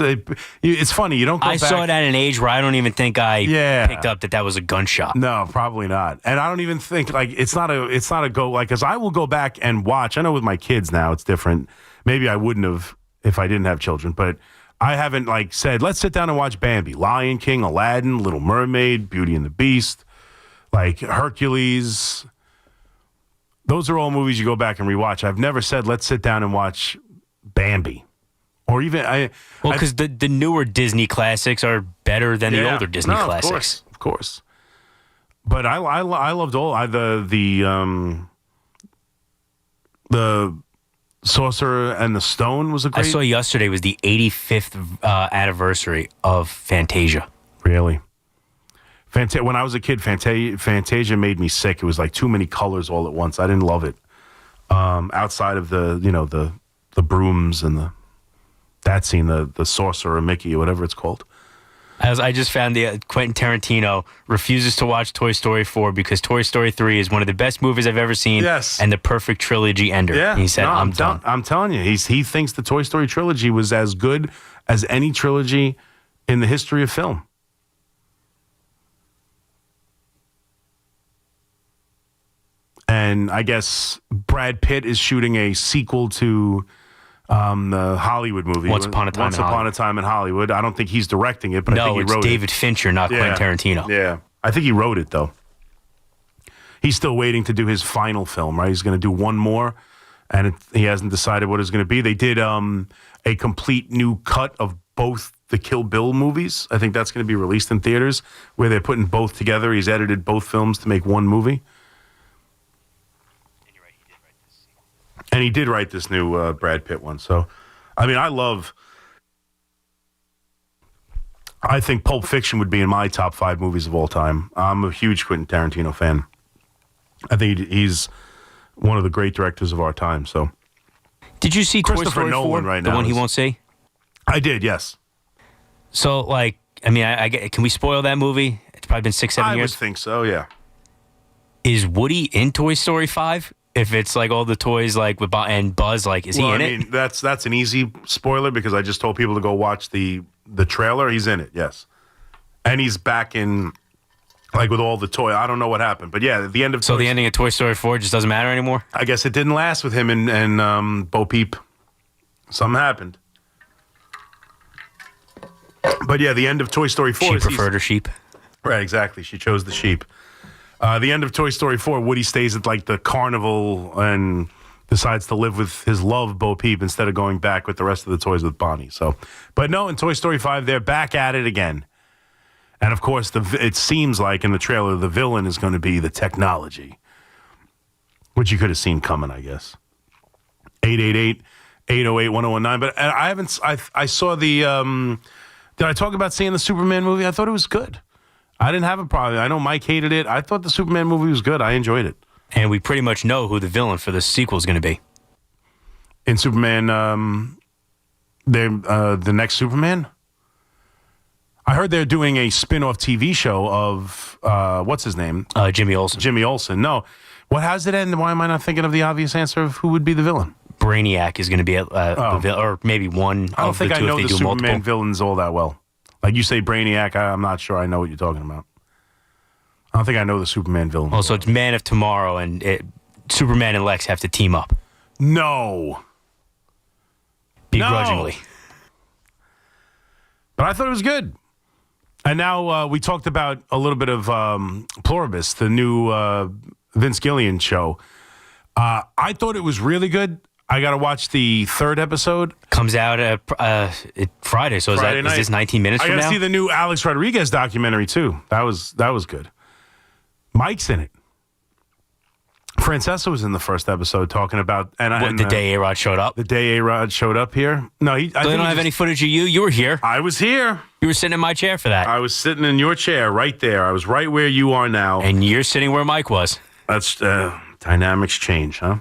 It's funny. You don't go I back. saw it at an age where I don't even think I picked up that was a gunshot. No, probably not. And I don't even think, it's not a go, because I will go back and watch. I know with my kids now it's different. Maybe I wouldn't have if I didn't have children, but I haven't said, let's sit down and watch Bambi, Lion King, Aladdin, Little Mermaid, Beauty and the Beast, Hercules. Those are all movies you go back and rewatch. I've never said, let's sit down and watch Bambi. Or even because the newer Disney classics are better than the older Disney classics. Of course. But I loved all the Sorcerer and the Stone was a great. I saw yesterday was the 85th anniversary of Fantasia. Really? When I was a kid, Fantasia made me sick. It was too many colors all at once. I didn't love it. Outside of the brooms and that scene, the Sorcerer Mickey or whatever it's called. As I just found Quentin Tarantino refuses to watch Toy Story 4 because Toy Story 3 is one of the best movies I've ever seen. Yes. And the perfect trilogy ender. Yeah. He said, I'm done. I'm telling you, he thinks the Toy Story trilogy was as good as any trilogy in the history of film. And I guess Brad Pitt is shooting a sequel to the Hollywood movie. Once Upon a Time in Hollywood. I don't think he's directing it, but I think he wrote it. No, it's David Fincher, not Quentin Tarantino. Yeah. I think he wrote it, though. He's still waiting to do his final film, right? He's going to do one more, and he hasn't decided what it's going to be. They did a complete new cut of both the Kill Bill movies. I think that's going to be released in theaters, where they're putting both together. He's edited both films to make one movie. And he did write this new Brad Pitt one. So, I mean, I think Pulp Fiction would be in my top 5 movies of all time. I'm a huge Quentin Tarantino fan. I think he's one of the great directors of our time. So, did you see Toy Story 4, right the now one he won't see? I did, yes. So, I can we spoil that movie? It's probably been 6-7 years. I would think so, yeah. Is Woody in Toy Story 5? If it's all the toys with and Buzz, is he in it? That's an easy spoiler because I just told people to go watch the trailer. He's in it, yes, and he's back in with all the toy. I don't know what happened, but yeah, at the end of the ending of Toy Story 4 just doesn't matter anymore. I guess it didn't last with him and Bo Peep. Something happened, but yeah, the end of Toy Story 4. She preferred her sheep. Right, exactly. She chose the sheep. The end of Toy Story 4, Woody stays at like the carnival and decides to live with his love, Bo Peep, instead of going back with the rest of the toys with Bonnie. So, but no, in Toy Story 5, they're back at it again. And of course, it seems like in the trailer, the villain is going to be the technology, which you could have seen coming, I guess. 888-808-1019. But I saw the, did I talk about seeing the Superman movie? I thought it was good. I didn't have a problem. I know Mike hated it. I thought the Superman movie was good. I enjoyed it. And we pretty much know who the villain for the sequel is going to be. In Superman, the next Superman? I heard they're doing a spin-off TV show of, what's his name? Jimmy Olsen. Jimmy Olsen. No. What has it end? Why am I not thinking of the obvious answer of who would be the villain? Brainiac is going to be the villain, or maybe one I don't of the think two I know if they the do Superman multiple. villains all that well. Like you say Brainiac, I'm not sure I know what you're talking about. I don't think I know the Superman villain. Oh, so it's Man of Tomorrow, and Superman and Lex have to team up. No. Begrudgingly. No. But I thought it was good. And now we talked about a little bit of Pluribus, the new Vince Gillian show. I thought it was really good. I got to watch the third episode. Comes out Friday, so Friday is this 19 minutes from I now? got to see the new Alex Rodriguez documentary, too. That was good. Mike's in it. Francesca was in the first episode talking about... the day A-Rod showed up? The day A-Rod showed up here? No, they don't have any footage of you? You were here. I was here. You were sitting in my chair for that. I was sitting in your chair right there. I was right where you are now. And you're sitting where Mike was. That's dynamics change, huh?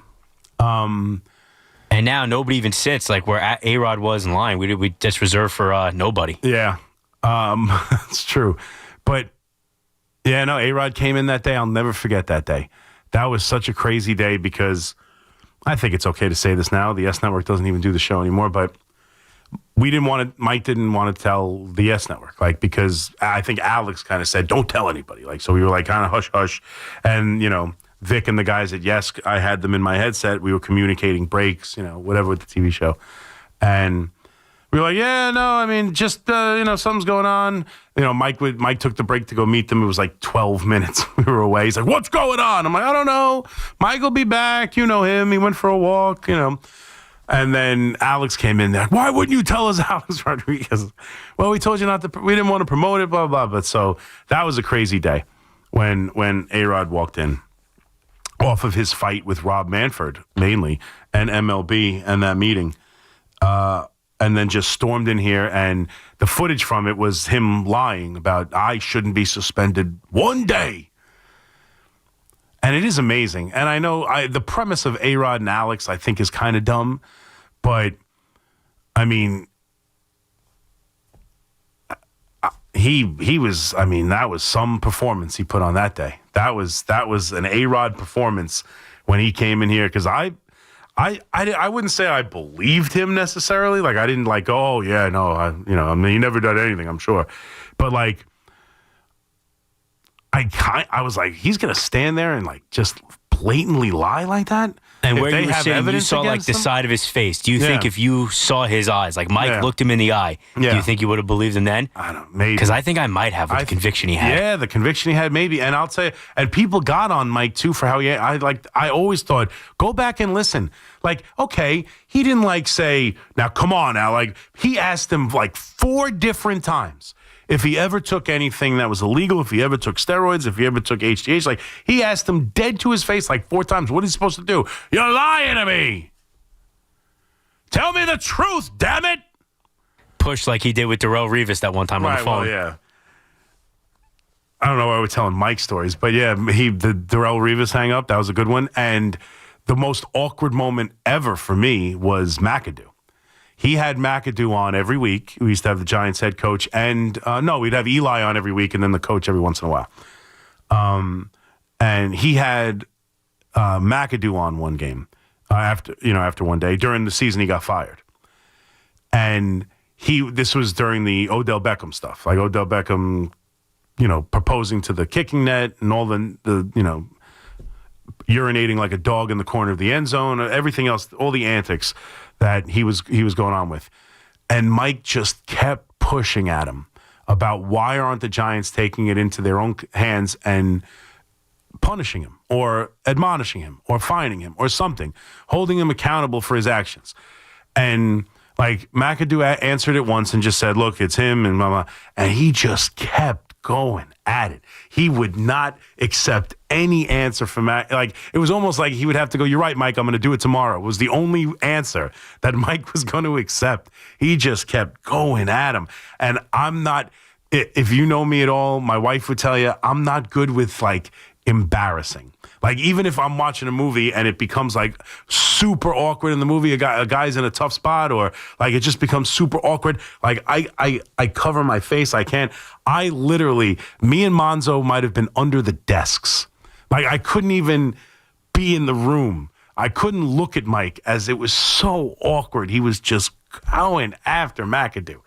And now nobody even sits like where A-Rod was in line. We just reserved for nobody. Yeah, it's true. But, yeah, no, A-Rod came in that day. I'll never forget that day. That was such a crazy day because I think it's okay to say this now. The S Network doesn't even do the show anymore, but Mike didn't want to tell the Yes Network, because I think Alex kind of said, don't tell anybody. So we were kind of hush hush. And, Vic and the guys at Yes, I had them in my headset. We were communicating breaks, whatever with the TV show. And we were like, yeah, no, I mean, just, something's going on. Mike took the break to go meet them. It was like 12 minutes. We were away. He's like, what's going on? I'm like, I don't know. Mike will be back. You know him. He went for a walk, And then Alex came in there. Why wouldn't you tell us, Alex Rodriguez? Well, we told you not to. We didn't want to promote it, blah, blah, blah. But so that was a crazy day when A-Rod walked in off of his fight with Rob Manfred, mainly, and MLB and that meeting. And then just stormed in here, and the footage from it was him lying about, I shouldn't be suspended one day. And it is amazing. And I know the premise of A-Rod and Alex, I think, is kind of dumb. But, I mean, he was, that was some performance he put on that day. That was an A-Rod performance when he came in here, because I wouldn't say I believed him necessarily. I didn't oh yeah, no, he never did anything, I'm sure. But I was like, he's gonna stand there and just blatantly lie like that. And if where they you were have sitting, you evidence saw against the him? side of his face. Do you think if you saw his eyes, Mike looked him in the eye, do you think you would have believed him then? I don't know, maybe. Because I think I might have with the conviction he had. Yeah, the conviction he had, maybe. And I'll tell you, and people got on Mike too for how I always thought, go back and listen. Okay, he didn't say, now come on now. He asked him 4 different times if he ever took anything that was illegal, if he ever took steroids, if he ever took HGH. He asked him dead to his face 4 times, what is he supposed to do? You're lying to me. Tell me the truth, damn it. Push like he did with Darrelle Revis that one time on the phone. Well, yeah. I don't know why we're telling Mike stories, but yeah, the Darrelle Revis hang up, that was a good one. And the most awkward moment ever for me was McAdoo. He had McAdoo on every week. We used to have the Giants head coach, and we'd have Eli on every week, and then the coach every once in a while. And he had McAdoo on one game after one day during the season. He got fired, and this was during the Odell Beckham stuff, Odell Beckham, proposing to the kicking net and all the urinating like a dog in the corner of the end zone, everything else, all the antics that he was going on with. And Mike just kept pushing at him about why aren't the Giants taking it into their own hands and punishing him or admonishing him or fining him or something, holding him accountable for his actions. And like McAdoo answered it once and just said, look, it's him and blah, blah. And he just kept going at it. He would not accept any answer from like it was almost like he would have to go, you're right, Mike, I'm going to do it tomorrow. It was the only answer that Mike was going to accept. He just kept going at him. And I'm not, if you know me at all, my wife would tell you, I'm not good with like embarrassing. Like even if I'm watching a movie and it becomes like super awkward in the movie, a guy's in a tough spot, or like it just becomes super awkward. Like I cover my face. I can't. I literally, me and Monzo might have been under the desks. Like I couldn't even be in the room. I couldn't look at Mike as it was so awkward. He was just going after McAdoo.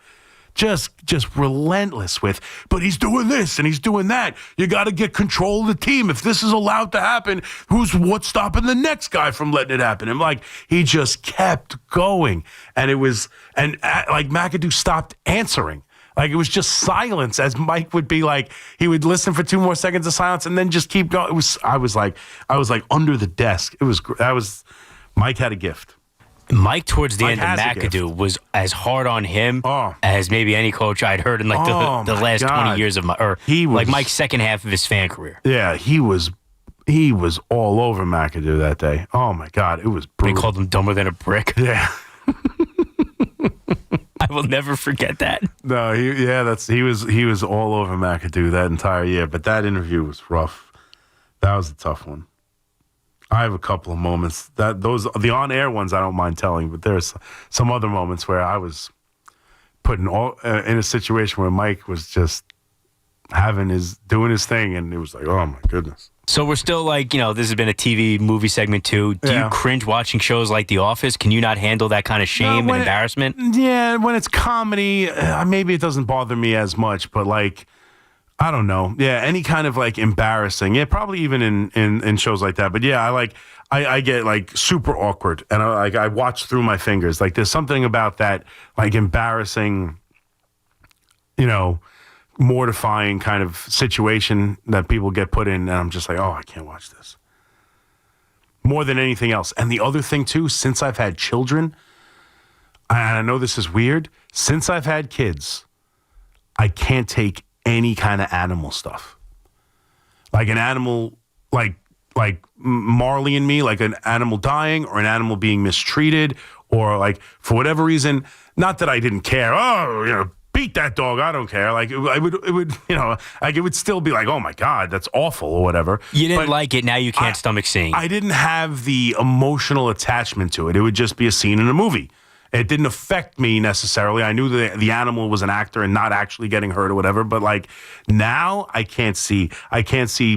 Just relentless with, but he's doing this and he's doing that. You got to get control of the team. If this is allowed to happen, what's stopping the next guy from letting it happen? And like, he just kept going. And it was, like McAdoo stopped answering. Like it was just silence as Mike would be like, he would listen for 2 more seconds of silence and then just keep going. I was like under the desk. Mike had a gift. Mike, towards the end of McAdoo, was as hard on him as maybe any coach I'd heard in like the last 20 years of like Mike's second half of his fan career. Yeah, he was all over McAdoo that day. Oh my God, it was brutal. They called him dumber than a brick. Yeah. I will never forget that. No, he was all over McAdoo that entire year, but that interview was rough. That was a tough one. I have a couple of moments the on-air ones I don't mind telling, but there's some other moments where I was put in a situation where Mike was just doing his thing, and it was like, oh my goodness. So we're still like, this has been a TV movie segment too. Do you cringe watching shows like The Office? Can you not handle that kind of shame and embarrassment? When it's comedy, maybe it doesn't bother me as much, but like, I don't know. Yeah, any kind of like embarrassing. Yeah, probably even in shows like that. But yeah, I get like super awkward, and I watch through my fingers. Like there's something about that like embarrassing, mortifying kind of situation that people get put in, and I'm just like, oh, I can't watch this. More than anything else. And the other thing too, since I've had children, and I know this is weird, since I've had kids, I can't take any kind of animal stuff. Like an animal, like Marley and me, like an animal dying or an animal being mistreated, or like for whatever reason, not that I didn't care. Oh, beat that dog. I don't care. Like it would, like it would still be like, oh my God, that's awful or whatever. You didn't like it. Now you can't stomach seeing. I didn't have the emotional attachment to it. It would just be a scene in a movie. It didn't affect me necessarily. I knew that the animal was an actor and not actually getting hurt or whatever. But like now, I can't see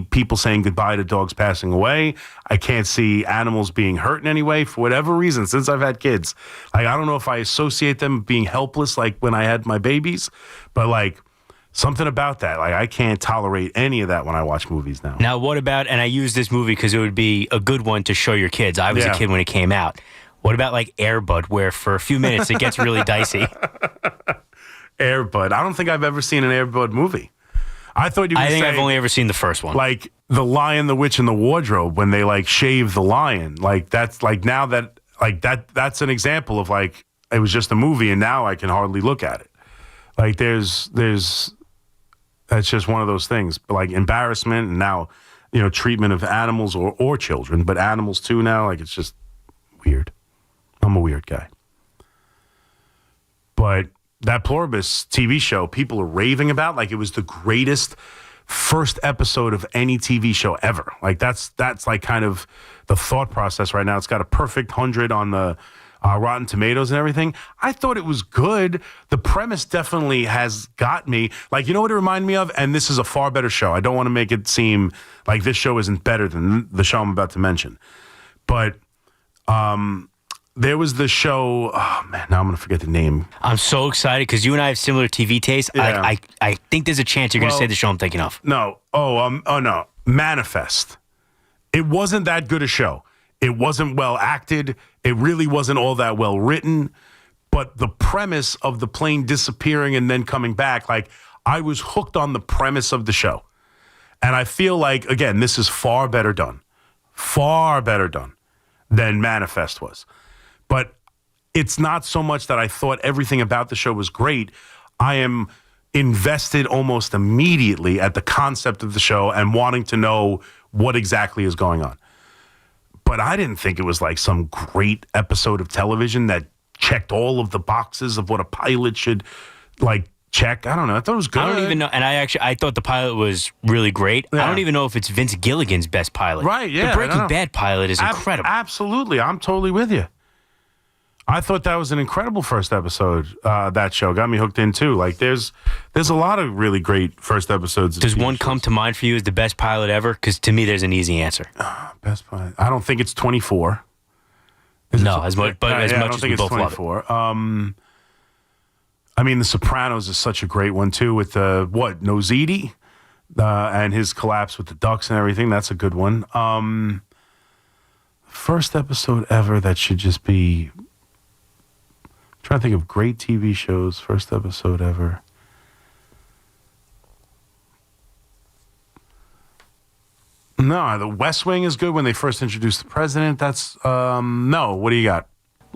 people saying goodbye to dogs passing away. I can't see animals being hurt in any way for whatever reason. Since I've had kids, like I don't know if I associate them being helpless like when I had my babies, but like something about that. Like I can't tolerate any of that when I watch movies now. Now, what about? And I use this movie because it would be a good one to show your kids. I was a kid when it came out. What about like Air Bud, where for a few minutes it gets really dicey? Air Bud. I don't think I've ever seen an Air Bud movie. I think I've only ever seen the first one. Like The Lion, the Witch, and the Wardrobe, when they like shave the lion. Like that's like now that like that's an example of like it was just a movie and now I can hardly look at it. Like there's that's just one of those things. Like embarrassment and now, treatment of animals or children, but animals too now. Like it's just weird. I'm a weird guy. But that Pluribus TV show, people are raving about like it was the greatest first episode of any TV show ever. Like that's like kind of the thought process right now. It's got a perfect 100 on the Rotten Tomatoes and everything. I thought it was good. The premise definitely has got me. Like, you know what it reminded me of? And this is a far better show. I don't want to make it seem like this show isn't better than the show I'm about to mention. But there was the show, oh man, now I'm going to forget the name. I'm so excited because you and I have similar TV tastes. Yeah. I think there's a chance you're going to say the show I'm thinking of. No. No. Manifest. It wasn't that good a show. It wasn't well acted. It really wasn't all that well written. But the premise of the plane disappearing and then coming back, like, I was hooked on the premise of the show. And I feel like, again, this is far better done than Manifest was. But it's not so much that I thought everything about the show was great. I am invested almost immediately at the concept of the show and wanting to know what exactly is going on. But I didn't think it was like some great episode of television that checked all of the boxes of what a pilot should like check. I don't know. I thought it was good. I don't even know. And I thought the pilot was really great. Yeah. I don't even know if it's Vince Gilligan's best pilot. Right, yeah. The Breaking Bad pilot is incredible. Absolutely. I'm totally with you. I thought that was an incredible first episode. That show got me hooked in too. Like there's a lot of really great first episodes. Does one come to mind for you as the best pilot ever? Because to me, there's an easy answer. Best pilot. I don't think it's 24. No, as much as we both love it. I mean, The Sopranos is such a great one too. With Nozidi and his collapse with the Ducks and everything. That's a good one. First episode ever that should just be. Trying to think of great TV shows. First episode ever. No, The West Wing is good when they first introduced the president. That's no. What do you got?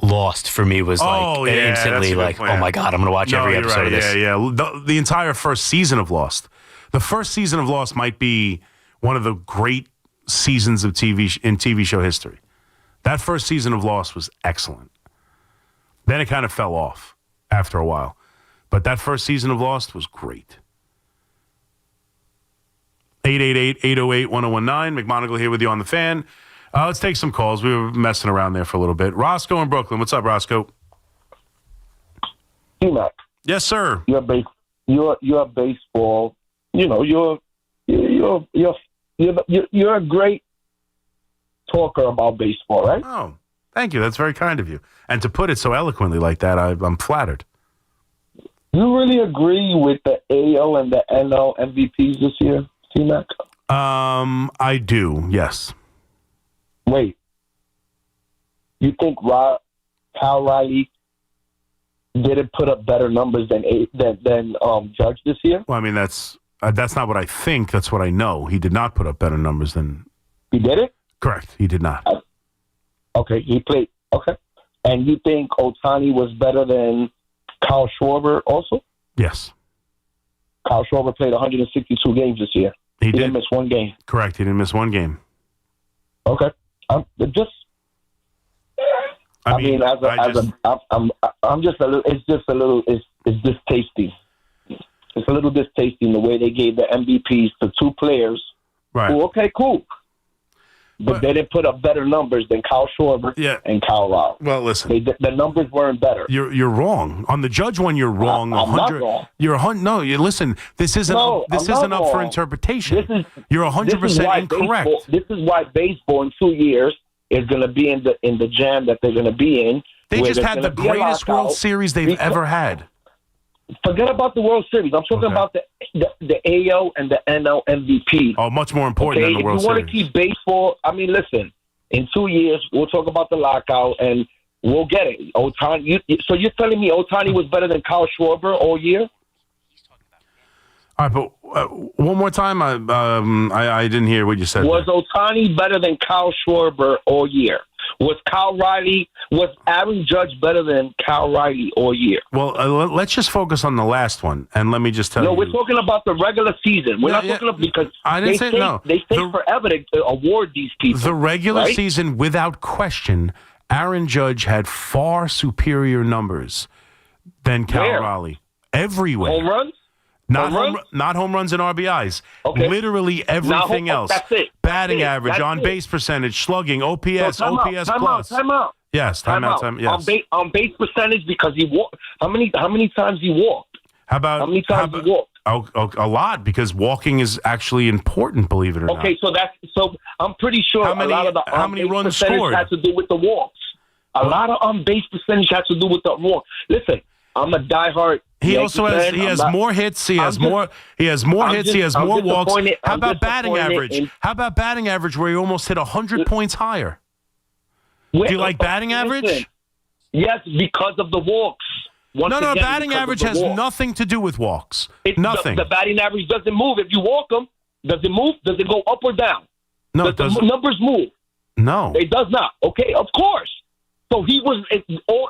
Lost for me was instantly like, oh my God, I'm going to watch every episode of this. Yeah. The entire first season of Lost. The first season of Lost might be one of the great seasons of TV show history. That first season of Lost was excellent. Then it kind of fell off after a while. But that first season of Lost was great. 888-808-1019. McMonigle here with you on the Fan. Let's take some calls. We were messing around there for a little bit. Roscoe in Brooklyn. What's up, Roscoe? T-Mac. Yes, sir. You're baseball. You know, you're a great talker about baseball, right? Oh, thank you. That's very kind of you. And to put it so eloquently like that, I'm flattered. You really agree with the AL and the NL MVPs this year, T-Mac? I do, yes. Wait. You think Kyle Riley didn't put up better numbers than Judge this year? Well, I mean, that's not what I think. That's what I know. He did not put up better numbers than... He did it? Correct. He did not. Okay, he played... Okay. And you think Ohtani was better than Kyle Schwarber also? Yes. Kyle Schwarber played 162 games this year. He didn't miss one game. Correct. He didn't miss one game. Okay. I'm just distasteful. It's a little distasteful the way they gave the MVPs to two players. Right. Who, okay, cool. But they didn't put up better numbers than Kyle Schwarber and Kyle Riley. Well, listen. The numbers weren't better. You're wrong. On the Judge one, you're wrong. I'm not wrong. Listen, this isn't up for interpretation. You're 100% incorrect. This is why baseball in 2 years is going to be in the jam that they're going to be in. They just had the greatest World Series they've ever had. Forget about the World Series. I'm talking about the AL and the NL MVP. Oh, much more important than the World Series. If you want to keep baseball, I mean, listen, in 2 years, we'll talk about the lockout, and we'll get it. Ohtani. So you're telling me Ohtani was better than Kyle Schwarber all year? All right, but one more time, I didn't hear what you said. Was Ohtani better than Kyle Schwarber all year? Was Aaron Judge better than Kyle Riley all year? Well, let's just focus on the last one, and let me just tell you. No, we're talking about the regular season. We're not talking about because I didn't they take forever to award these people. The regular season, without question, Aaron Judge had far superior numbers than Kyle Riley. Everywhere. Home runs? Not home runs and RBIs. Okay. Literally everything else. That's it. Batting average, on base percentage, slugging, OPS, OPS plus. Time out. Yes, time out. Yes. On base percentage because he walked. How many times he walked? How many times he walked? A lot, because walking is actually important, believe it or not. Okay, so I'm pretty sure a lot of the how many runs scored had to do with the walks. A lot of on base percentage had to do with the walk. Listen, I'm a diehard. He also has more hits. He has more hits. He has more walks. How about batting average? How about batting average where he almost hit 100 points higher? Do you like batting average? Yes, because of the walks. batting average has nothing to do with walks. Nothing. The batting average doesn't move if you walk them. Does it move? Does it go up or down? No, does the numbers move? No. It does not. Okay, of course. So he was.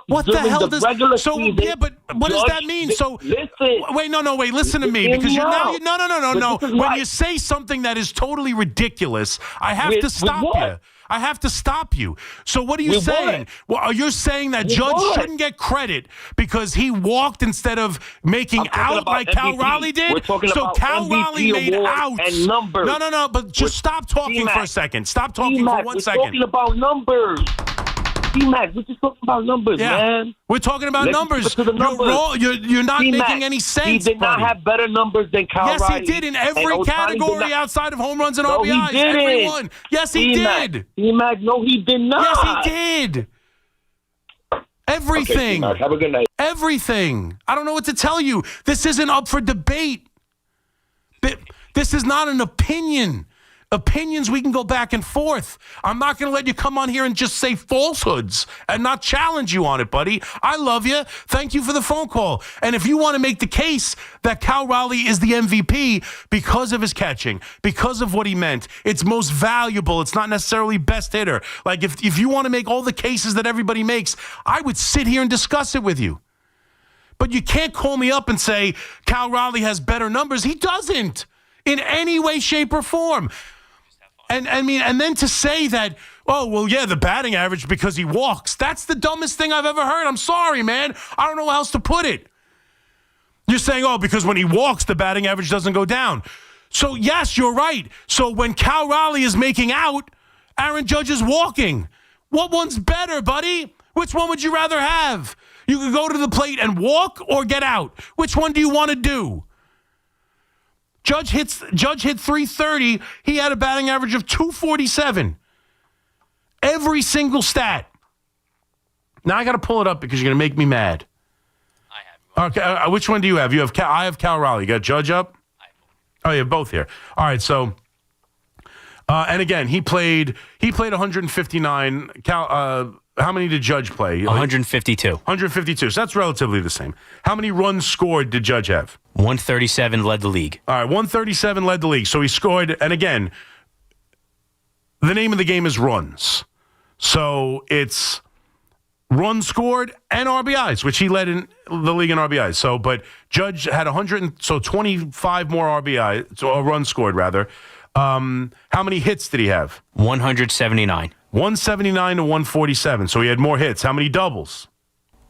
What the hell does? So season, yeah, but what does that mean? So wait, wait. Listen to me, because you're now. No. When you say something that is totally ridiculous, I have to stop you. I have to stop you. So what are you saying? Well, you're saying that Judge shouldn't get credit because he walked instead of making out like Cal Raleigh did? We're talking so about Cal MVP Raleigh made awards outs. and numbers. No, but just stop talking for a second. Stop talking for 1 second. We're talking about numbers. T-Mac, we're just talking about numbers, man. We're talking about numbers. You're wrong. You're not making any sense. He did not have better numbers than Cal Yes, Raleigh. he did in every category outside of home runs and No, RBIs. he didn't. Every one. Yes, he did. T-Mac, no, he did not. Yes, he did. Everything. Okay, have a good night. Everything. I don't know what to tell you. This isn't up for debate. This is not an opinion. Opinions, we can go back and forth. I'm not going to let you come on here and just say falsehoods and not challenge you on it, buddy. I love you. Thank you for the phone call. And if you want to make the case that Cal Raleigh is the MVP because of his catching, because of what he meant, it's most valuable. It's not necessarily best hitter. Like if you want to make all the cases that everybody makes, I would sit here and discuss it with you. But you can't call me up and say Cal Raleigh has better numbers. He doesn't in any way, shape, or form. And then to say that, oh, well, yeah, the batting average because he walks. That's the dumbest thing I've ever heard. I'm sorry, man. I don't know how else to put it. You're saying, oh, because when he walks, the batting average doesn't go down. So, yes, you're right. So when Cal Raleigh is making out, Aaron Judge is walking. What one's better, buddy? Which one would you rather have? You could go to the plate and walk or get out. Which one do you want to do? Judge hit 330. He had a batting average of 247. Every single stat. Now I got to pull it up because you're going to make me mad. I have. Okay, which one do you have? You have I have Cal Raleigh. You got Judge up? Oh, you have both here. All right, so and again, he played 159. How many did Judge play? 152. 152. So that's relatively the same. How many runs scored did Judge have? 137 led the league. All right, 137 led the league. So he scored, and again, the name of the game is runs. So it's runs scored and RBIs, which he led in the league in RBIs. So, but Judge had 25 more RBIs, so runs scored rather. How many hits did he have? 179. 179 to 147. So he had more hits. How many doubles?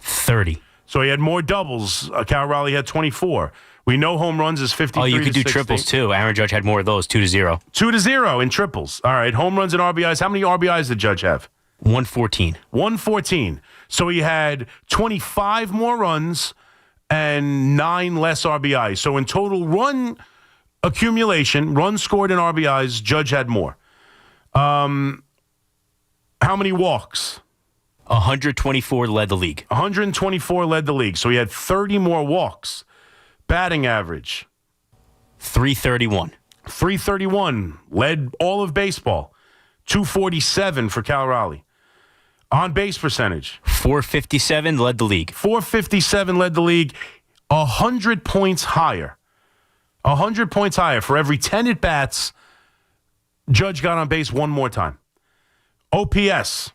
30. So he had more doubles. Cal Raleigh had 24. We know home runs is 53. Oh, you could do 60. triples too. Aaron Judge had more of those, 2-0. 2-0 in triples. All right, home runs and RBIs. How many RBIs did Judge have? 114. 114. So he had 25 more runs and 9 less RBIs. So in total run accumulation, runs scored and RBIs, Judge had more. How many walks? 124 led the league. 124 led the league. So he had 30 more walks. Batting average? 331. 331. Led all of baseball. 247 for Cal Raleigh. On base percentage? 457 led the league. 457 led the league. 100 points higher. 100 points higher. For every 10 at-bats, Judge got on base one more time. OPS.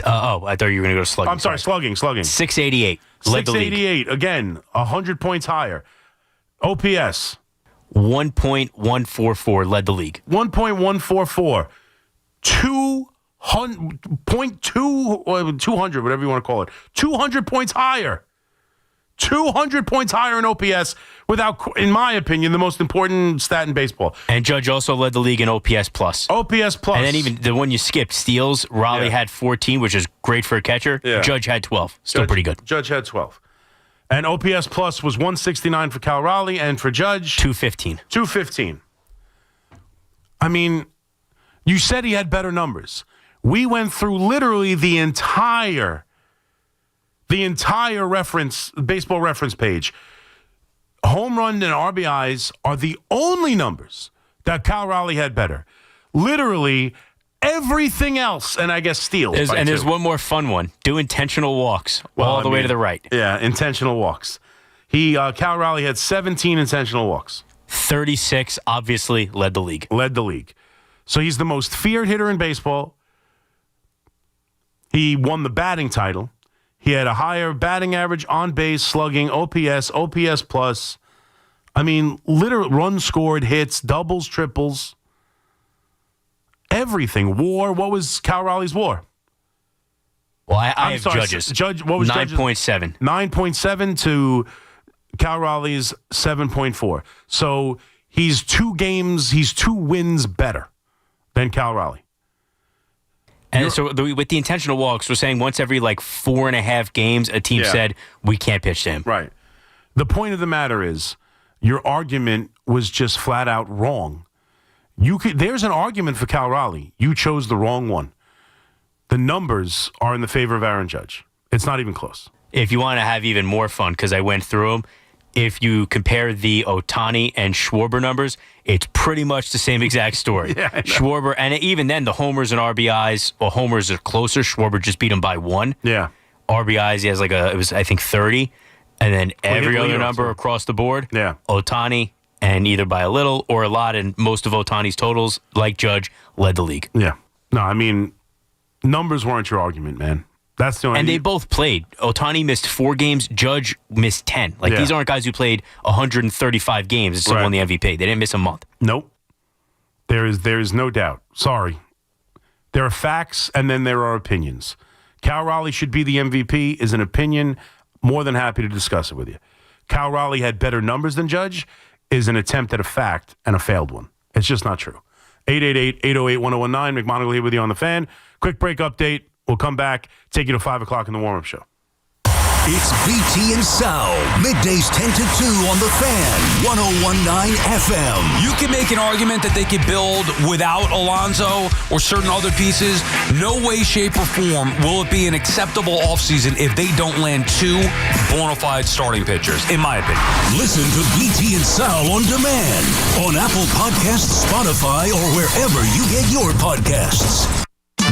I thought you were going to go to slugging. I'm sorry, slugging. 688 led the league. 688. Again, 100 points higher. OPS. 1.144 led the league. 1.144. 200, whatever you want to call it. 200 points higher. 200 points higher in OPS without, in my opinion, the most important stat in baseball. And Judge also led the league in OPS plus. OPS plus. And then even the one you skipped, steals, Raleigh had 14, which is great for a catcher. Yeah. Judge had 12. Still pretty good. Judge had 12. And OPS plus was 169 for Cal Raleigh, and for Judge, 215. 215. I mean, you said he had better numbers. We went through literally the entire baseball reference page. Home run and RBIs are the only numbers that Cal Raleigh had better. Literally, Everything else, and I guess steals. There's one more fun one. Do intentional walks all the way to the right. Yeah, intentional walks. Cal Raleigh had 17 intentional walks. 36, obviously, led the league. So he's the most feared hitter in baseball. He won the batting title. He had a higher batting average, on base, slugging, OPS plus. I mean, literal runs scored, hits, doubles, triples. Everything. WAR. What was Cal Raleigh's WAR? Well, I have Judges. What was 9.7. 9.7 to Cal Raleigh's 7.4. So he's 2 wins better than Cal Raleigh. And so with the intentional walks, we're saying once every 4.5 games, a team said, we can't pitch to him. Right. The point of the matter is, your argument was just flat out wrong. There's an argument for Cal Raleigh. You chose the wrong one. The numbers are in the favor of Aaron Judge. It's not even close. If you want to have even more fun, because I went through them, if you compare the Ohtani and Schwarber numbers, it's pretty much the same exact story. Schwarber, and even then, the homers and RBIs, well, homers are closer. Schwarber just beat him by 1. Yeah. RBIs, he has it was, I think, 30. And then every other number across the board, Ohtani, and either by a little or a lot, and most of Ohtani's totals, like Judge, led the league. Yeah. No, I mean, numbers weren't your argument, man. That's the only. And they both played. Ohtani missed 4 games. Judge missed 10. These aren't guys who played 135 games and still won the MVP. They didn't miss a month. Nope. There is no doubt. Sorry. There are facts, and then there are opinions. Cal Raleigh should be the MVP is an opinion. More than happy to discuss it with you. Cal Raleigh had better numbers than Judge is an attempt at a fact and a failed one. It's just not true. 888-808-1019. McMonigle here with you on the Fan. Quick break update. We'll come back, take you to 5 o'clock in the warm-up show. It's BT and Sal, middays 10 to 2 on the Fan, 101.9 FM. You can make an argument that they could build without Alonso or certain other pieces. No way, shape, or form will it be an acceptable offseason if they don't land 2 bona fide starting pitchers, in my opinion. Listen to BT and Sal on demand on Apple Podcasts, Spotify, or wherever you get your podcasts.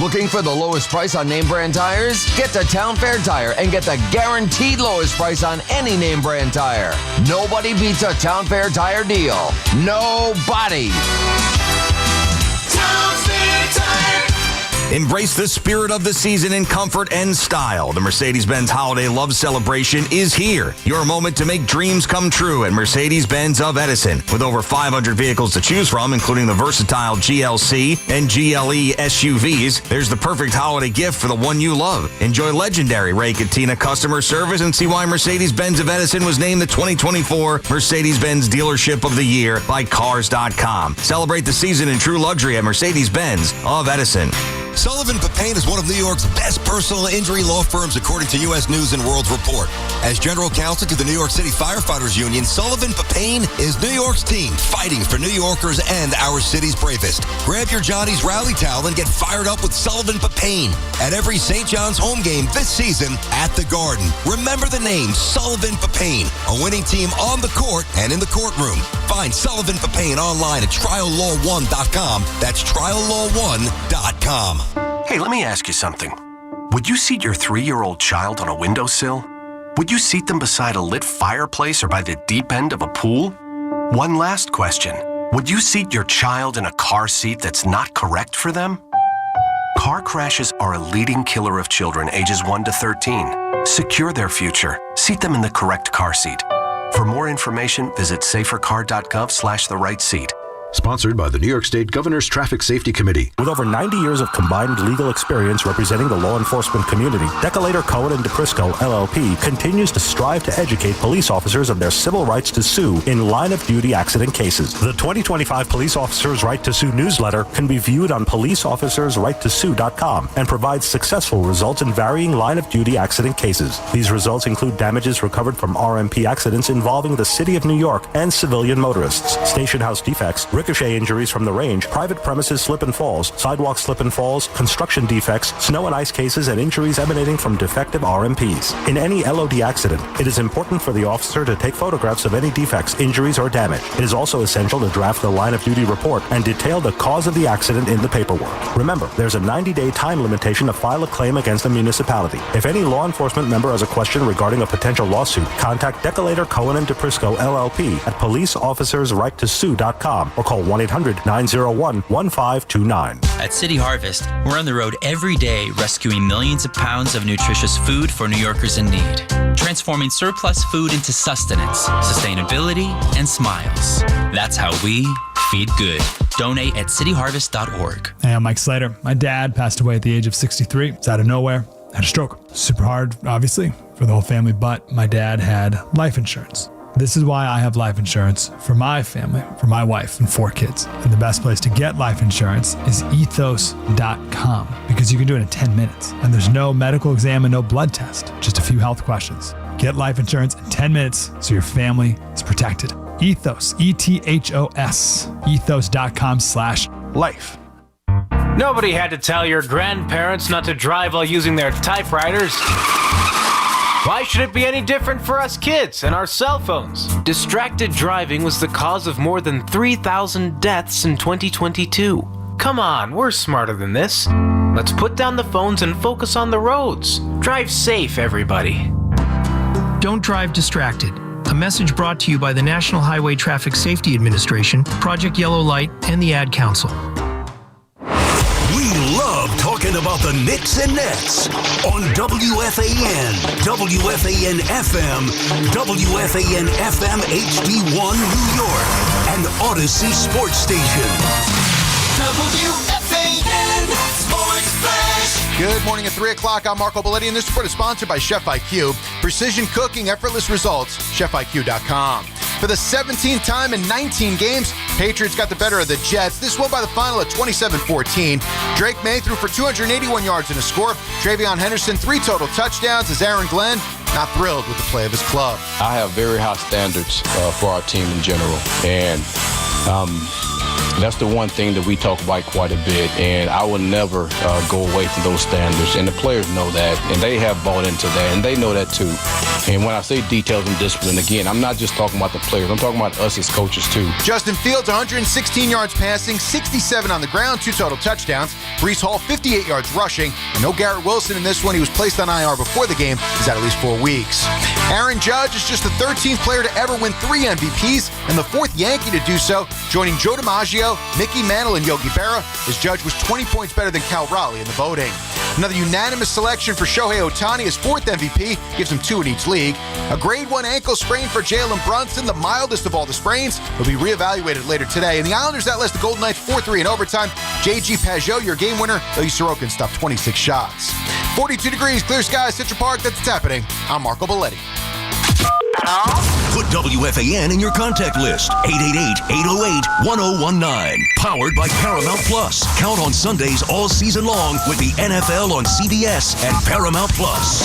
Looking for the lowest price on name brand tires? Get to Town Fair Tire and get the guaranteed lowest price on any name brand tire. Nobody beats a Town Fair Tire deal. Nobody. Town Fair Tire. Embrace the spirit of the season in comfort and style. The Mercedes-Benz Holiday Love Celebration is here. Your moment to make dreams come true at Mercedes-Benz of Edison. With over 500 vehicles to choose from, including the versatile GLC and GLE SUVs, there's the perfect holiday gift for the one you love. Enjoy legendary Ray Cattina customer service and see why Mercedes-Benz of Edison was named the 2024 Mercedes-Benz Dealership of the Year by Cars.com. Celebrate the season in true luxury at Mercedes-Benz of Edison. Sullivan Papain is one of New York's best personal injury law firms, according to U.S. News & World Report. As general counsel to the New York City Firefighters Union, Sullivan Papain is New York's team fighting for New Yorkers and our city's bravest. Grab your Johnny's Rally towel and get fired up with Sullivan Papain at every St. John's home game this season at the Garden. Remember the name Sullivan Papain, a winning team on the court and in the courtroom. Find Sullivan Papain online at triallaw1.com. That's triallaw1.com. Hey, let me ask you something. Would you seat your 3-year-old child on a windowsill? Would you seat them beside a lit fireplace or by the deep end of a pool? One last question. Would you seat your child in a car seat that's not correct for them? Car crashes are a leading killer of children ages 1 to 13. Secure their future. Seat them in the correct car seat. For more information, visit safercar.gov/the-right-seat. Sponsored by the New York State Governor's Traffic Safety Committee. With over 90 years of combined legal experience representing the law enforcement community, Decolator Cohen & DePrisco, LLP, continues to strive to educate police officers of their civil rights to sue in line-of-duty accident cases. The 2025 Police Officers' Right to Sue newsletter can be viewed on policeofficersrighttosue.com and provides successful results in varying line-of-duty accident cases. These results include damages recovered from RMP accidents involving the City of New York and civilian motorists, station house defects, ricochet injuries from the range, private premises slip and falls, sidewalk slip and falls, construction defects, snow and ice cases, and injuries emanating from defective RMPs. In any LOD accident, it is important for the officer to take photographs of any defects, injuries, or damage. It is also essential to draft the line of duty report and detail the cause of the accident in the paperwork. Remember, there's a 90-day time limitation to file a claim against a municipality. If any law enforcement member has a question regarding a potential lawsuit, contact Decolator Cohen and DePrisco LLP at policeofficersrighttosue.com or call 1-800-901-1529. At City Harvest, we're on the road every day rescuing millions of pounds of nutritious food for New Yorkers in need, transforming surplus food into sustenance, sustainability, and smiles. That's how we feed good. Donate at cityharvest.org. Hey, I'm Mike Slater. My dad passed away at the age of 63. It's out of nowhere. Had a stroke. Super hard, obviously, for the whole family, but my dad had life insurance. This is why I have life insurance for my family, for my wife and 4 kids. And the best place to get life insurance is ethos.com because you can do it in 10 minutes. And there's no medical exam and no blood test, just a few health questions. Get life insurance in 10 minutes so your family is protected. Ethos, E-T-H-O-S, ethos.com/life. Nobody had to tell your grandparents not to drive while using their typewriters. Why should it be any different for us kids and our cell phones? Distracted driving was the cause of more than 3,000 deaths in 2022. Come on, we're smarter than this. Let's put down the phones and focus on the roads. Drive safe, everybody. Don't drive distracted. A message brought to you by the National Highway Traffic Safety Administration, Project Yellow Light, and the Ad Council. We love talking about the Knicks and Nets on WFAN, WFAN FM, WFAN FM HD1 New York, and Odyssey Sports Station. WFAN Sports Flash. Good morning at 3 o'clock. I'm Marco Belletti, and this report is sponsored by Chef IQ. Precision cooking, effortless results, chefiq.com. For the 17th time in 19 games, Patriots got the better of the Jets. This won by the final at 27-14. Drake May threw for 281 yards and a score. Travion Henderson, 3 total touchdowns, as Aaron Glenn not thrilled with the play of his club. I have very high standards for our team in general, and that's the one thing that we talk about quite a bit, and I will never go away from those standards, and the players know that, and they have bought into that, and they know that too. And when I say details and discipline, again, I'm not just talking about the players, I'm talking about us as coaches too. Justin Fields, 116 yards passing, 67 on the ground, 2 total touchdowns. Breece Hall, 58 yards rushing, and no Garrett Wilson in this one. He was placed on IR before the game. He's out at least 4 weeks. Aaron Judge is just the 13th player to ever win 3 MVPs and the 4th Yankee to do so, joining Joe DiMaggio, Mickey Mantle, and Yogi Berra, as Judge was 20 points better than Cal Raleigh in the voting. Another unanimous selection for Shohei Ohtani, his 4th MVP, gives him 2 in each league. A grade 1 ankle sprain for Jalen Brunson, the mildest of all the sprains, will be reevaluated later today. And the Islanders outlast the Golden Knights 4-3 in overtime. J.G. Pajot, your game winner, though Sorokin stopped 26 shots. 42 degrees, clear skies, Central Park. That's what's happening. I'm Marco Belletti. Put WFAN in your contact list. 888-808-1019. Powered by Paramount Plus. Count on Sundays all season long with the NFL on CBS and Paramount Plus.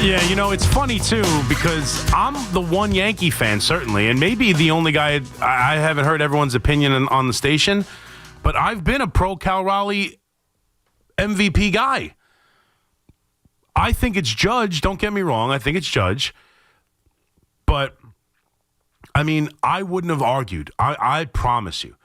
Yeah, you know, it's funny, too, because I'm the one Yankee fan, certainly, and maybe the only guy I haven't heard everyone's opinion on the station, but I've been a pro-Cal Raleigh MVP guy. I think it's Judge. Don't get me wrong. I think it's Judge. But, I mean, I wouldn't have argued. I promise you.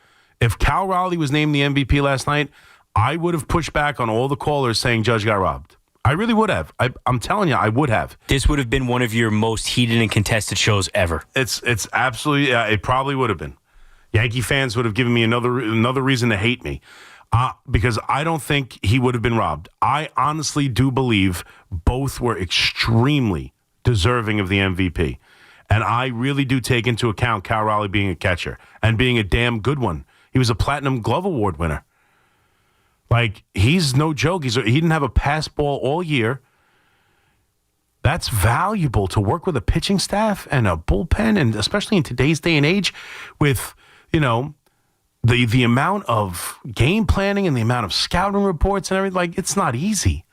If Cal Raleigh was named the MVP last night, I would have pushed back on all the callers saying Judge got robbed. I really would have. I'm telling you, I would have. This would have been one of your most heated and contested shows ever. It's absolutely, it probably would have been. Yankee fans would have given me another reason to hate me. Because I don't think he would have been robbed. I honestly do believe both were extremely deserving of the MVP. And I really do take into account Cal Raleigh being a catcher and being a damn good one. He was a Platinum Glove Award winner. Like, he's no joke. He didn't have a pass ball all year. That's valuable to work with a pitching staff and a bullpen, and especially in today's day and age with, you know, the amount of game planning and the amount of scouting reports and everything. Like, it's not easy.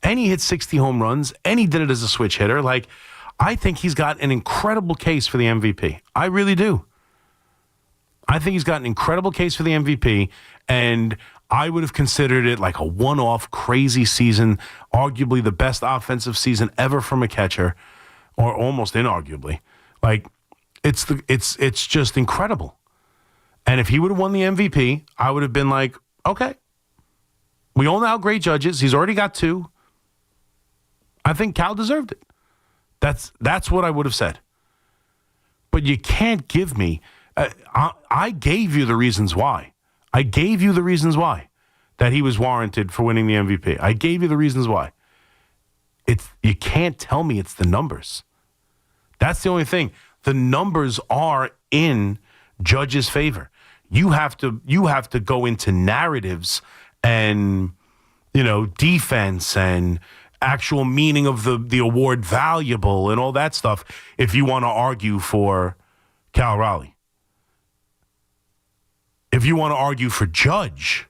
and he hit 60 home runs, and he did it as a switch hitter. Like, I think he's got an incredible case for the MVP. I really do. I think he's got an incredible case for the MVP, and I would have considered it like a one-off crazy season, arguably the best offensive season ever from a catcher, or almost inarguably. Like, it's just incredible. And if he would have won the MVP, I would have been like, okay, we all know how great Judge is. He's already got 2. I think Cal deserved it. That's what I would have said. But you can't give me. I gave you the reasons why. I gave you the reasons why that he was warranted for winning the MVP. I gave you the reasons why. You can't tell me it's the numbers. That's the only thing. The numbers are in Judge's favor. You have to go into narratives and, defense and actual meaning of the award valuable and all that stuff if you want to argue for Cal Raleigh. If you want to argue for Judge,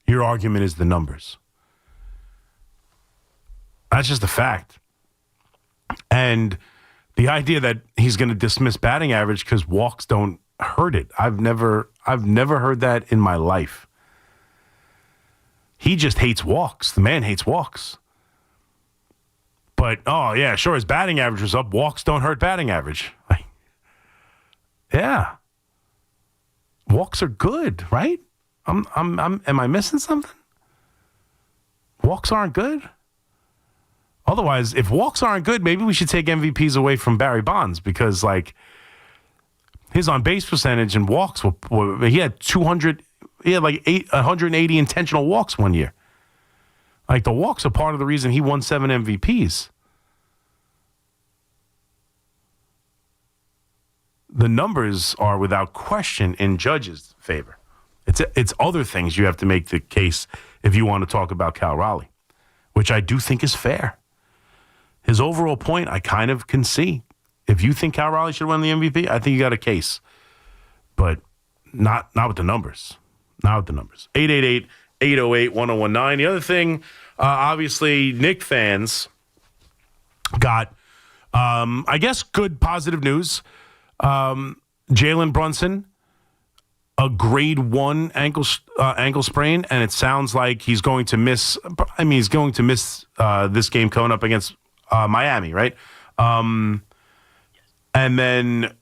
your argument is the numbers. That's just a fact. And the idea that he's going to dismiss batting average because walks don't hurt it. I've never heard that in my life. He just hates walks. The man hates walks. But, oh, yeah, sure, his batting average was up. Walks don't hurt batting average. Yeah. Walks are good, right? Am I missing something? Walks aren't good? Otherwise, if walks aren't good, maybe we should take MVPs away from Barry Bonds because, like, his on-base percentage and walks, he had 200, he had like 180 intentional walks one year. Like, the walks are part of the reason he won 7 MVPs. The numbers are without question in Judge's favor. It's other things you have to make the case if you want to talk about Cal Raleigh, which I do think is fair. His overall point, I kind of can see. If you think Cal Raleigh should win the MVP, I think you got a case. But not with the numbers. Not with the numbers. 888-808-1019. The other thing, obviously, Knicks fans got, I guess, good positive news. Jalen Brunson, a grade 1 ankle sprain, and it sounds like he's going to miss. I mean, he's going to miss this game coming up against Miami, right? And then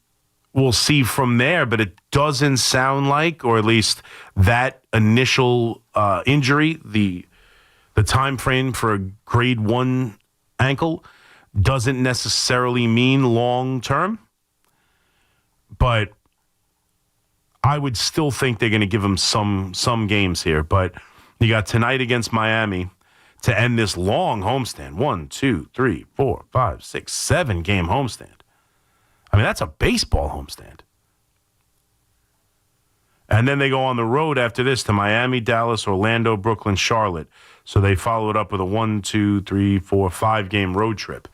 we'll see from there. But it doesn't sound like, or at least that initial injury, the time frame for a grade 1 ankle doesn't necessarily mean long term. But I would still think they're going to give him some games here. But you got tonight against Miami to end this long homestand. 1, 2, 3, 4, 5, 6, 7 game homestand. I mean, that's a baseball homestand. And then they go on the road after this to Miami, Dallas, Orlando, Brooklyn, Charlotte. So they follow it up with a 1, 2, 3, 4, 5 game road trip.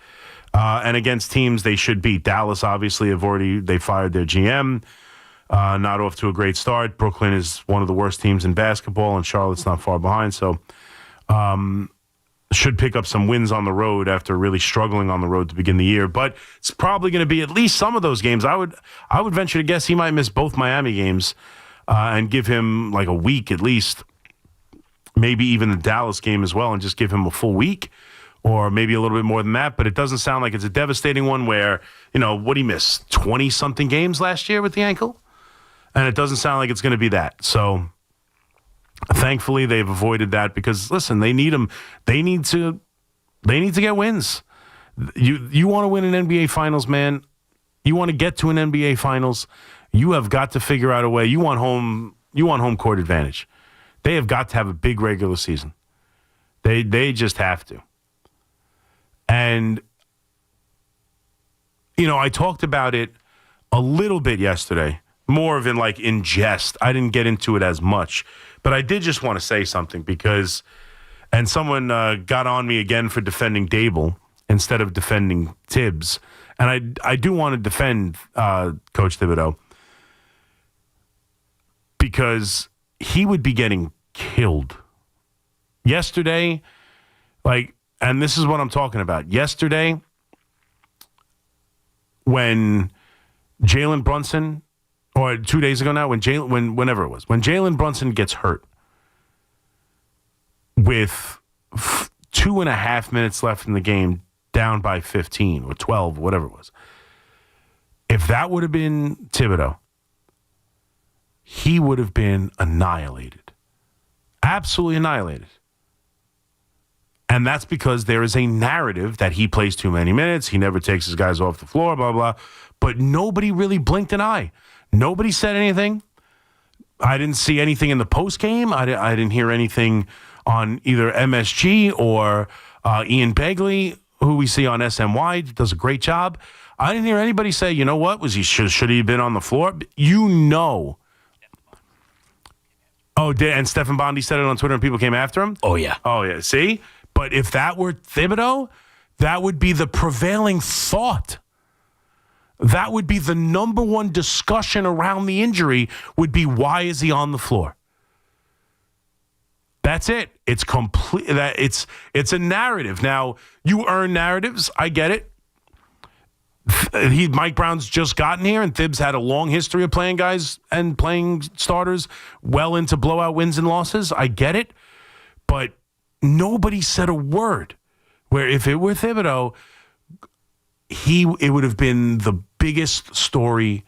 And against teams they should beat. Dallas, obviously, they fired their GM. Not off to a great start. Brooklyn is one of the worst teams in basketball, and Charlotte's not far behind. So should pick up some wins on the road after really struggling on the road to begin the year. But it's probably going to be at least some of those games. I would venture to guess he might miss both Miami games and give him like a week at least, maybe even the Dallas game as well, and just give him a full week. Or maybe a little bit more than that, but it doesn't sound like it's a devastating one where, what he missed? 20-something games last year with the ankle? And it doesn't sound like it's going to be that. So, thankfully, they've avoided that because, listen, they need him. They need to get wins. You want to win an NBA Finals, man. You want to get to an NBA Finals. You have got to figure out a way. You want home court advantage. They have got to have a big regular season. They just have to. And, I talked about it a little bit yesterday, more of in jest. I didn't get into it as much, but I did just want to say something because, and someone got on me again for defending Dable instead of defending Tibbs. And I do want to defend Coach Thibodeau because he would be getting killed. Yesterday, and this is what I'm talking about. Yesterday, when Jalen Brunson, or 2 days ago now, whenever it was, when Jalen Brunson gets hurt with 2.5 minutes left in the game, down by 15 or 12, whatever it was. If that would have been Thibodeau, he would have been annihilated. Absolutely annihilated. And that's because there is a narrative that he plays too many minutes, he never takes his guys off the floor, blah, blah. But nobody really blinked an eye. Nobody said anything. I didn't see anything in the post game. I didn't hear anything on either MSG or Ian Begley, who we see on SMY, does a great job. I didn't hear anybody say, you know what, should he have been on the floor? You know. Oh, and Stephen Bondi said it on Twitter and people came after him? Oh, yeah. Oh, yeah. See? But if that were Thibodeau, that would be the prevailing thought. That would be the number one discussion around the injury would be, why is he on the floor? That's it. It's complete. It's a narrative. Now, you earn narratives. I get it. Mike Brown's just gotten here, and Thibs had a long history of playing guys and playing starters well into blowout wins and losses. I get it. But nobody said a word. Where if it were Thibodeau, it would have been the biggest story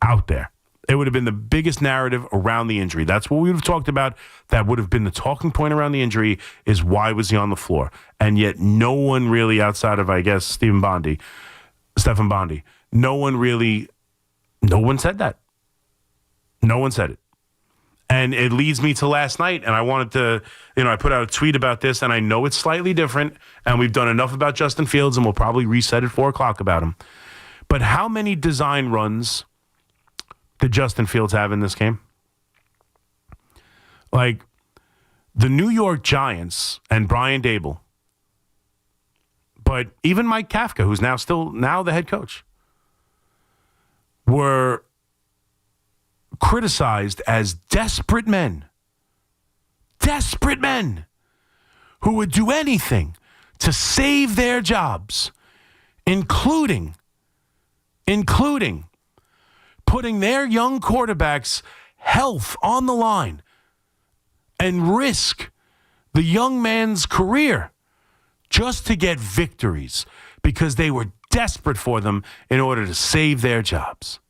out there. It would have been the biggest narrative around the injury. That's what we would have talked about. That would have been the talking point around the injury, is why was he on the floor? And yet no one really, outside of, I guess, Stephen Bondi, no one said that. No one said it. And it leads me to last night, and I wanted to, I put out a tweet about this, and I know it's slightly different, and we've done enough about Justin Fields, and we'll probably reset at 4 o'clock about him. But how many design runs did Justin Fields have in this game? Like, the New York Giants and Brian Dable, but even Mike Kafka, who's now the head coach, were criticized as desperate men who would do anything to save their jobs, including putting their young quarterback's health on the line and risk the young man's career just to get victories because they were desperate for them in order to save their jobs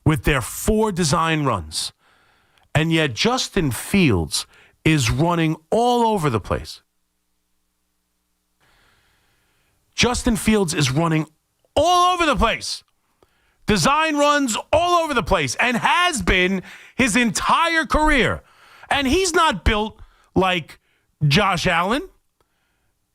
with their 4 design runs. And yet Justin Fields is running all over the place. Justin Fields is running all over the place. Design runs all over the place and has been his entire career. And he's not built like Josh Allen.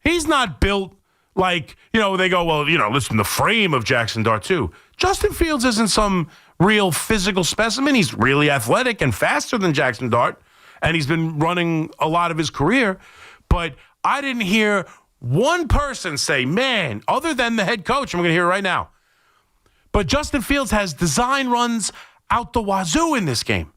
He's not built like, they go, well, listen, the frame of Jackson Dart too. Justin Fields isn't some real physical specimen. He's really athletic and faster than Jackson Dart, and he's been running a lot of his career. But I didn't hear one person say, man, other than the head coach, I'm going to hear it right now. But Justin Fields has design runs out the wazoo in this game.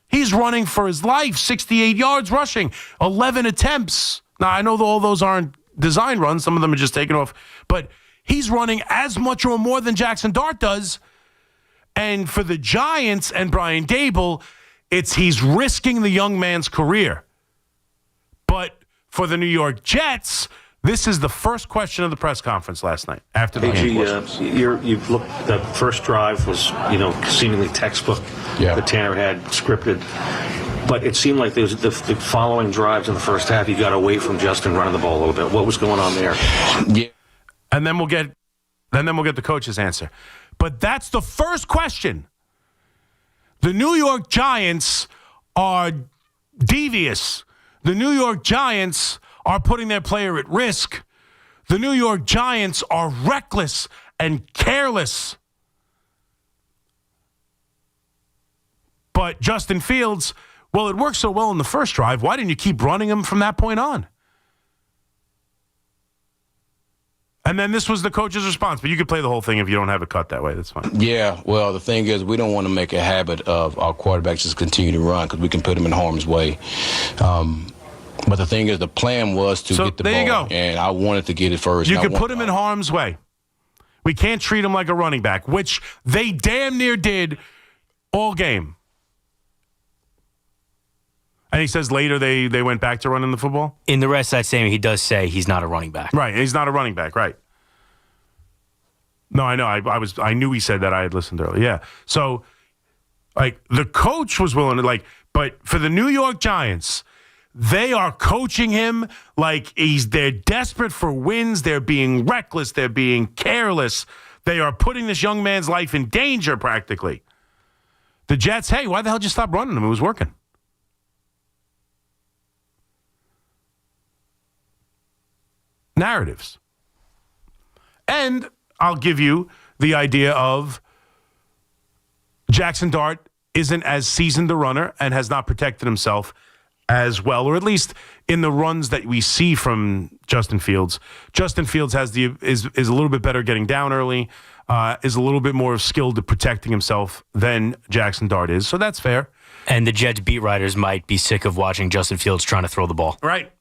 He's running for his life, 68 yards rushing, 11 attempts. Now, I know all those aren't design runs. Some of them are just taken off. But he's running as much or more than Jackson Dart does. And for the Giants and Brian Dable, he's risking the young man's career. But for the New York Jets, this is the first question of the press conference last night after the game. You've looked. The first drive was, seemingly textbook. Yeah. That Tanner had scripted, but it seemed like there was the following drives in the first half. You got away from Justin running the ball a little bit. What was going on there? Yeah. And then we'll get the coach's answer. But that's the first question. The New York Giants are devious. The New York Giants are putting their player at risk. The New York Giants are reckless and careless. But Justin Fields, well, it worked so well in the first drive. Why didn't you keep running him from that point on? And then this was the coach's response. But you could play the whole thing if you don't have it cut that way. That's fine. Yeah, well, the thing is, we don't want to make a habit of our quarterbacks just continue to run because we can put them in harm's way. But the thing is, the plan was to get the ball. There you go. And I wanted to get it first. You can put him in harm's way. We can't treat him like a running back, which they damn near did all game. And he says later they went back to running the football? In the rest of that statement, he does say he's not a running back. Right, he's not a running back, right. No, I know. I knew he said that. I had listened earlier. Yeah. So, like, the coach was willing to, but for the New York Giants, they are coaching him like they're desperate for wins. They're being reckless. They're being careless. They are putting this young man's life in danger practically. The Jets, hey, why the hell did you stop running him? It was working. Narratives. And I'll give you the idea of Jackson Dart isn't as seasoned a runner and has not protected himself as well, or at least in the runs that we see from Justin Fields. Justin Fields is a little bit better getting down early, is a little bit more skilled at protecting himself than Jackson Dart is, so that's fair. And the Jets beat writers might be sick of watching Justin Fields trying to throw the ball. Right.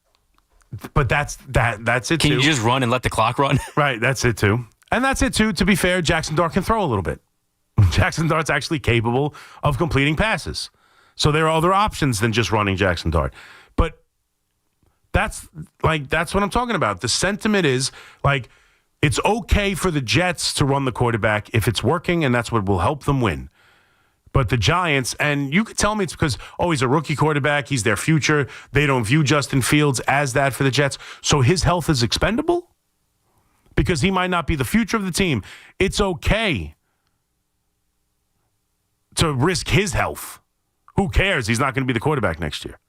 But that's it, Can too. you just run and let the clock run? Right, that's it, too. And that's it, too. To be fair, Jackson Dart can throw a little bit. Jackson Dart's actually capable of completing passes. So there are other options than just running Jackson Dart. But that's what I'm talking about. The sentiment is, it's okay for the Jets to run the quarterback if it's working, and that's what will help them win. But the Giants, and you could tell me it's because, he's a rookie quarterback, he's their future. They don't view Justin Fields as that for the Jets. So his health is expendable? Because he might not be the future of the team. It's okay to risk his health. Who cares? He's not going to be the quarterback next year.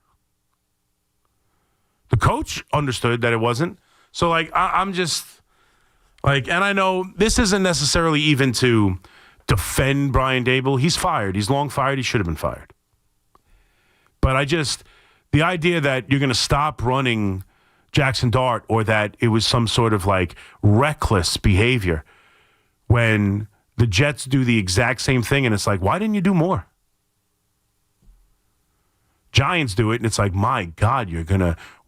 The coach understood that it wasn't. So, I'm just, and I know this isn't necessarily even to defend Brian Daboll. He's fired. He's long fired. He should have been fired. But the idea that you're going to stop running Jackson Dart or that it was some sort of reckless behavior when the Jets do the exact same thing and it's why didn't you do more? Giants do it and it's my God,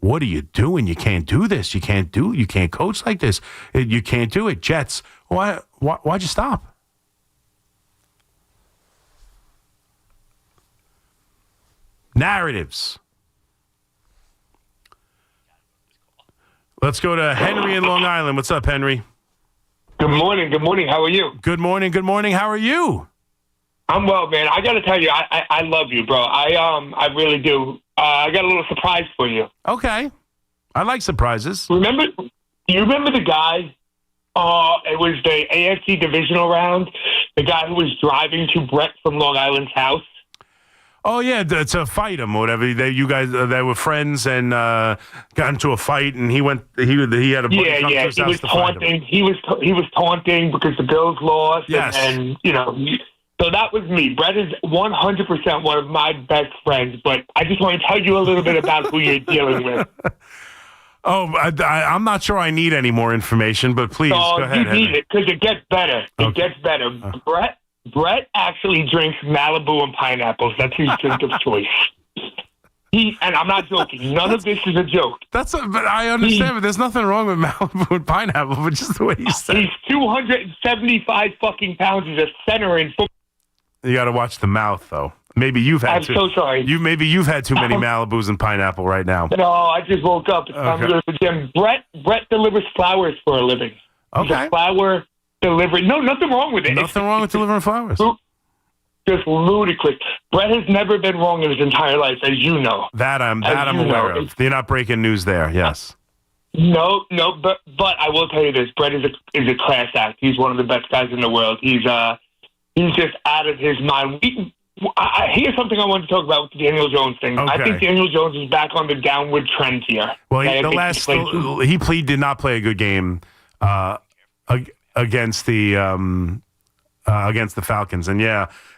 what are you doing? You can't do this. You can't coach like this. You can't do it. Jets, why'd you stop? Narratives. Let's go to Henry in Long Island. What's up, Henry? Good morning. Good morning. How are you? Good morning. Good morning. How are you? I'm well, man. I got to tell you, I love you, bro. I really do. I got a little surprise for you. Okay. I like surprises. You remember the guy? It was the AFC divisional round. The guy who was driving to Brett from Long Island's house. Oh yeah, to fight him or whatever. They were friends and got into a fight, and he had a buddy come to his house. He was taunting. He was taunting because the Bills lost. Yes. and so that was me. Brett is 100% one of my best friends. But I just want to tell you a little bit about who you're dealing with. Oh, I'm not sure I need any more information, but please go ahead. You need it because it gets better. It gets better. Brett actually drinks Malibu and pineapples. That's his drink of choice. And I'm not joking. None of this is a joke. But I understand, but there's nothing wrong with Malibu and pineapple, but just the way you said it. He's 275 fucking pounds. He's a center in football. You got to watch the mouth, though. Maybe you've had I'm so sorry. Maybe you've had too many Malibus and pineapple right now. No, I just woke up. It's time to go to the gym. Brett delivers flowers for a living. He's a flower delivery. No, nothing wrong with it. Nothing wrong with delivering flowers. Just ludicrous. Brett has never been wrong in his entire life, as you know. That I'm aware of. You're not breaking news there. Yes. No, but I will tell you this: Brett is a class act. He's one of the best guys in the world. He's just out of his mind. Here's something I wanted to talk about with the Daniel Jones thing. Okay. I think Daniel Jones is back on the downward trend here. Well, he did not play a good game against the Falcons, and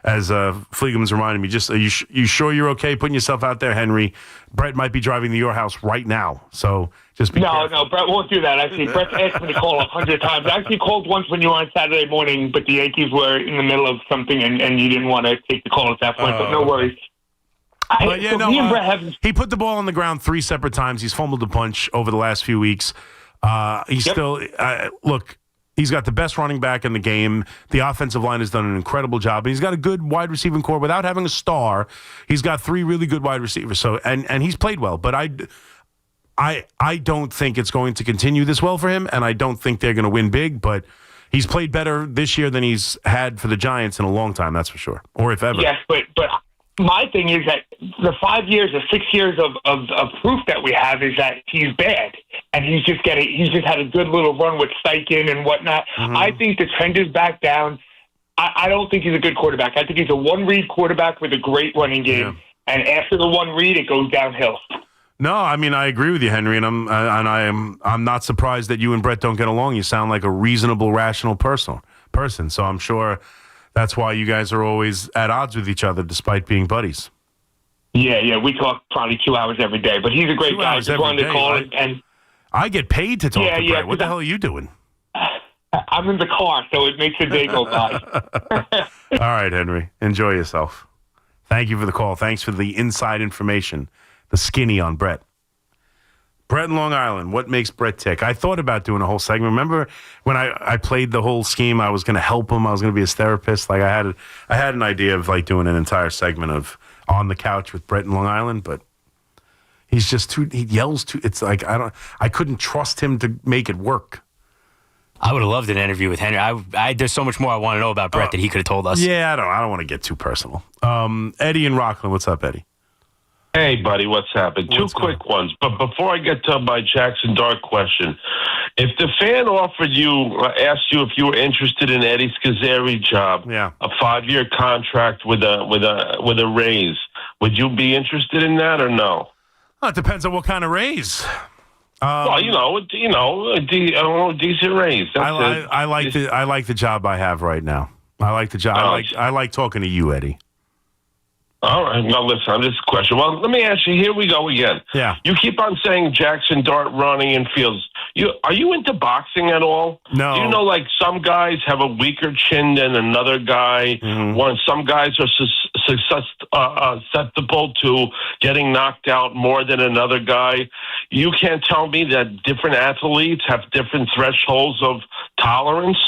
as Fleegam's reminded me, just you sure you're okay putting yourself out there, Henry? Brett might be driving to your house right now, so just be careful. No, Brett won't do that. Actually, Brett's asked me to call 100 times. I actually called once when you were on Saturday morning, but the Yankees were in the middle of something, and you didn't want to take the call at that point. But no worries. But he put the ball on the ground 3 separate times. He's fumbled the punch over the last few weeks. He's still look. He's got the best running back in the game. The offensive line has done an incredible job. And he's got a good wide receiving core without having a star. He's got 3 really good wide receivers. So and he's played well. But I don't think it's going to continue this well for him, and I don't think they're going to win big. But he's played better this year than he's had for the Giants in a long time. That's for sure, or if ever. Yes, but my thing is that the 5 years or 6 years of proof that we have is that he's bad, and he's just had a good little run with Steichen and whatnot. Mm-hmm. I think the trend is back down. I don't think he's a good quarterback. I think he's a one-read quarterback with a great running game, and after the one read, it goes downhill. No, I mean I agree with you, Henry, and I'm not surprised that you and Brett don't get along. You sound like a reasonable, rational person. So I'm sure that's why you guys are always at odds with each other, despite being buddies. Yeah, we talk probably 2 hours every day, but he's a great guy. Just wanted to call and I get paid to talk to Brett. What the hell are you doing? I'm in the car, so it makes the day go by. All right, Henry. Enjoy yourself. Thank you for the call. Thanks for the inside information. The skinny on Brett. Brett in Long Island. What makes Brett tick? I thought about doing a whole segment. Remember when I played the whole scheme? I was going to help him. I was going to be his therapist. Like I had an idea of like doing an entire segment of On the Couch with Brett in Long Island, but he's just too. He yells too. It's like I couldn't trust him to make it work. I would have loved an interview with Henry. There's so much more I want to know about Brett that he could have told us. Yeah, I don't want to get too personal. Eddie in Rockland. What's up, Eddie? Hey, buddy, what's happening? Two quick ones. But before I get to my Jackson Dart question, if the fan asked you if you were interested in Eddie Scazzeri job, a 5-year contract with a raise, would you be interested in that or no? Well, it depends on what kind of raise. Well, a decent raise. I like the job I have right now. I like the job. I like talking to you, Eddie. All right. Now, listen, I'm just a question. Well, let me ask you. Here we go again. Yeah. You keep on saying Jackson Dart running and Fields. Are you into boxing at all? No. Do you know, like, some guys have a weaker chin than another guy? Mm-hmm. Some guys are susceptible to getting knocked out more than another guy. You can't tell me that different athletes have different thresholds of tolerance?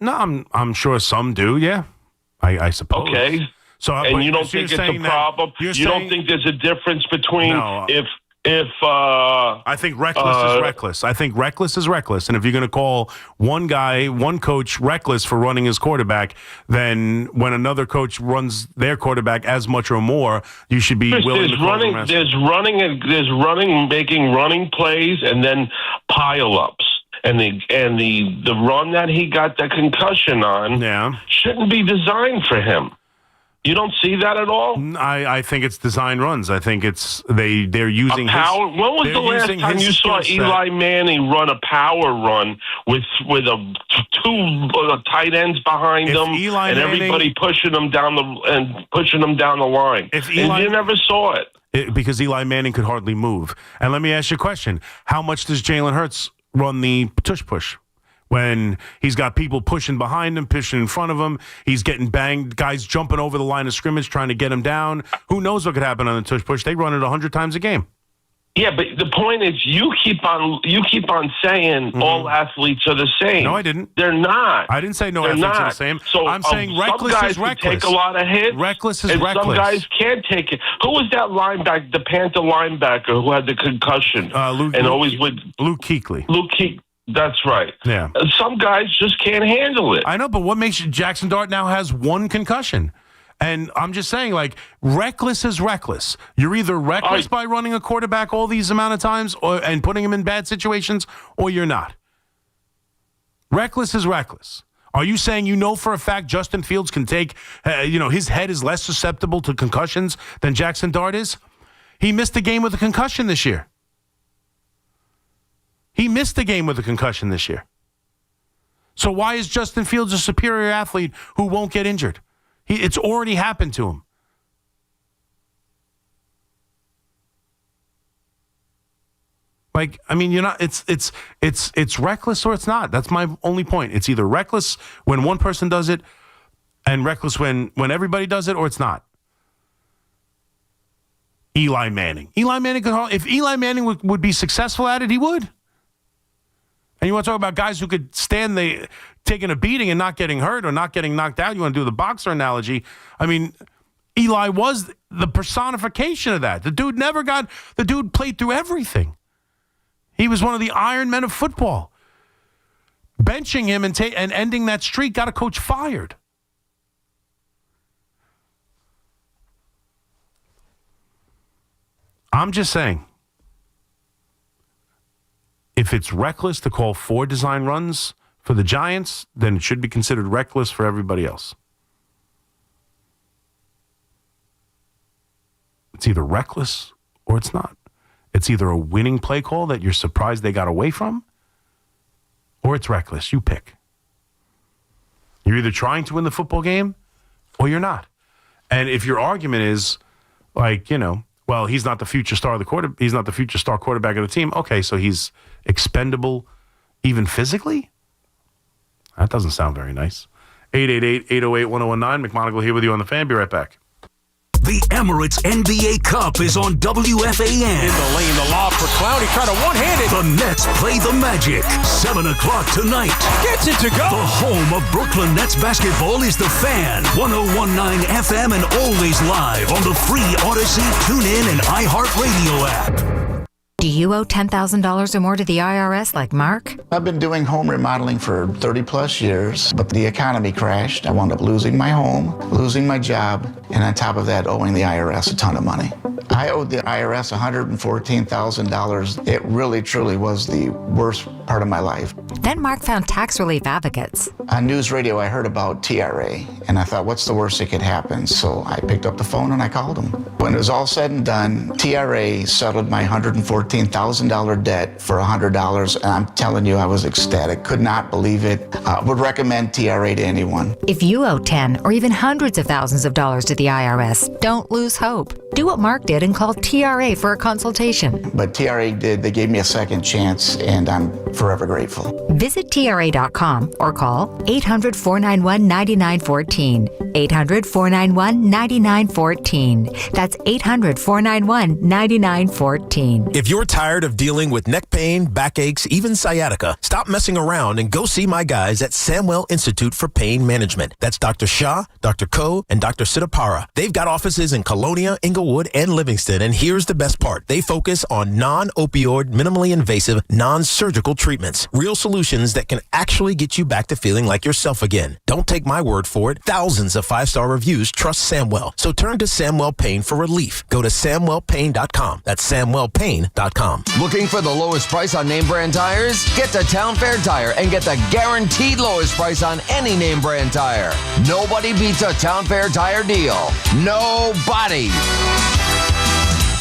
No, I'm sure some do, yeah. I suppose. Okay. So, and you don't think it's a problem? You don't think there's a difference between I think reckless is reckless. I think reckless is reckless. And if you're going to call one coach reckless for running his quarterback, then when another coach runs their quarterback as much or more, you should be willing to call them. There's running, making running plays, and then pile-ups. And the run that he got the concussion on shouldn't be designed for him. You don't see that at all? I think it's design runs. I think it's they're using power. When was the last time you saw Eli Manning run a power run with two tight ends behind him and everybody pushing them down the line? You never saw it. Because Eli Manning could hardly move. And let me ask you a question: how much does Jalen Hurts run the tush push? When he's got people pushing behind him, pushing in front of him, he's getting banged, guys jumping over the line of scrimmage trying to get him down. Who knows what could happen on the tush push? They run it 100 times a game. Yeah, but the point is, you keep on saying all athletes are the same. No, I didn't. They're not. I didn't say no athletes are the same. So I'm saying reckless is reckless. Some guys can take a lot of hits. Reckless is and reckless. Some guys can't take it. Who was that linebacker, the Panther linebacker who had the concussion? Luke Kuechly. Luke Kuechly. That's right. Yeah. Some guys just can't handle it. I know, but what makes Jackson Dart now has one concussion? And I'm just saying, like, reckless is reckless. You're either reckless by running a quarterback all these amount of times and putting him in bad situations, or you're not. Reckless is reckless. Are you saying you know for a fact Justin Fields can take, his head is less susceptible to concussions than Jackson Dart is? He missed a game with a concussion this year. He missed the game with a concussion this year. So why is Justin Fields a superior athlete who won't get injured? It's already happened to him. Like, I mean, you're not. It's reckless or it's not. That's my only point. It's either reckless when one person does it, and reckless when everybody does it, or it's not. Eli Manning. If Eli Manning would be successful at it, he would. And you want to talk about guys who could stand taking a beating and not getting hurt or not getting knocked out? You want to do the boxer analogy? I mean, Eli was the personification of that. The dude played through everything. He was one of the Iron Men of football. Benching him and ending that streak got a coach fired. I'm just saying, if it's reckless to call 4 design runs for the Giants, then it should be considered reckless for everybody else. It's either reckless or it's not. It's either a winning play call that you're surprised they got away from, or it's reckless. You pick. You're either trying to win the football game or you're not. And if your argument is like, well, he's not the future star of the quarter. He's not the future star quarterback of the team. Okay, so he's expendable even physically? That doesn't sound very nice. 888-808-1019. McMonigle here with you on the Fan. Be right back. The Emirates NBA Cup is on WFAN. In the lane, the lob for Clowney. Trying to one-handed. The Nets play the Magic. 7 o'clock tonight. Gets it to go. The home of Brooklyn Nets basketball is the Fan. 101.9 FM and always live on the free Odyssey, TuneIn, and iHeartRadio app. Do you owe $10,000 or more to the IRS like Mark? I've been doing home remodeling for 30 plus years, but the economy crashed. I wound up losing my home, losing my job, and on top of that, owing the IRS a ton of money. I owed the IRS $114,000. It really, truly was the worst part of my life. Then Mark found tax relief advocates. On news radio, I heard about TRA, and I thought, what's the worst that could happen? So I picked up the phone and I called them. When it was all said and done, TRA settled my $114,000 debt for $100, and I'm telling you, I was ecstatic. Could not believe it. Would recommend TRA to anyone. If you owe 10 or even hundreds of thousands of dollars to the IRS, don't lose hope. Do what Mark did and call TRA for a consultation. But TRA did. They gave me a second chance, and I'm forever grateful. Visit TRA.com or call 800-491-9914. 800-491-9914. That's 800-491-9914. If you're tired of dealing with neck pain, backaches, even sciatica, stop messing around and go see my guys at Samwell Institute for Pain Management. That's Dr. Shah, Dr. Ko, and Dr. Siddhapara. They've got offices in Colonia, Inglewood, and Livingston, and here's the best part. They focus on non-opioid, minimally invasive, non-surgical treatments. Real solutions that can actually get you back to feeling like yourself again. Don't take my word for it. Thousands of 5-star reviews trust Samwell. So turn to Samwell Pain for relief. Go to SamwellPain.com. That's SamwellPain.com. Looking for the lowest price on name brand tires? Get to Town Fair Tire and get the guaranteed lowest price on any name brand tire. Nobody beats a Town Fair Tire deal. Nobody.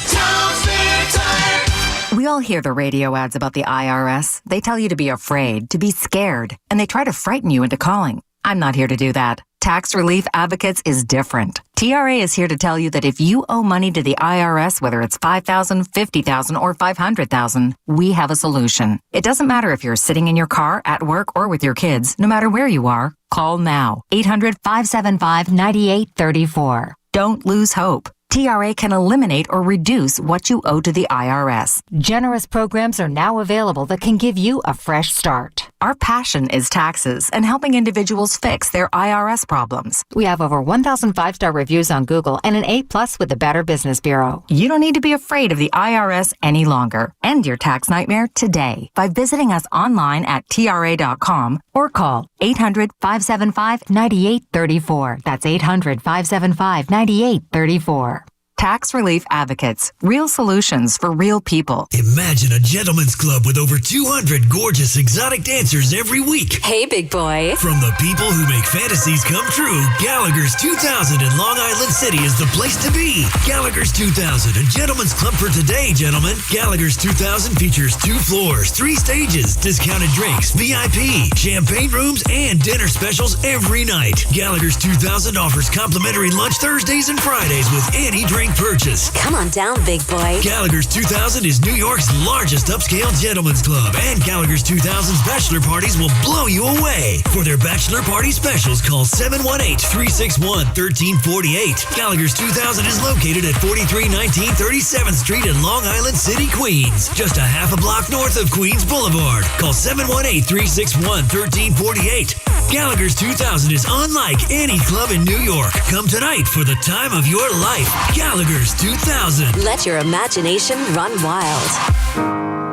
Town Fair Tire. We all hear the radio ads about the IRS. They tell you to be afraid, to be scared, and they try to frighten you into calling. I'm not here to do that. Tax Relief Advocates is different. TRA is here to tell you that if you owe money to the IRS, whether it's $5,000, $50,000, or $500,000, we have a solution. It doesn't matter if you're sitting in your car, at work, or with your kids. No matter where you are, call now. 800-575-9834. Don't lose hope. TRA can eliminate or reduce what you owe to the IRS. Generous programs are now available that can give you a fresh start. Our passion is taxes and helping individuals fix their IRS problems. We have over 1,000 5-star reviews on Google and an A+ with the Better Business Bureau. You don't need to be afraid of the IRS any longer. End your tax nightmare today by visiting us online at TRA.com or call 800-575-9834. That's 800-575-9834. Tax Relief Advocates. Real solutions for real people. Imagine a gentleman's club with over 200 gorgeous exotic dancers every week. Hey, big boy. From the people who make fantasies come true, Gallagher's 2000 in Long Island City is the place to be. Gallagher's 2000, a gentleman's club for today, gentlemen. Gallagher's 2000 features 2 floors, 3 stages, discounted drinks, VIP, champagne rooms, and dinner specials every night. Gallagher's 2000 offers complimentary lunch Thursdays and Fridays with any drink purchase. Come on down, big boy. Gallagher's 2000 is New York's largest upscale gentlemen's club, and Gallagher's 2000's bachelor parties will blow you away. For their bachelor party specials, call 718-361-1348. Gallagher's 2000 is located at 4319 37th Street in Long Island City, Queens, just a half a block north of Queens Boulevard. Call 718-361-1348. Gallagher's 2000 is unlike any club in New York. Come tonight for the time of your life. Gallagher's 2000. Let your imagination run wild.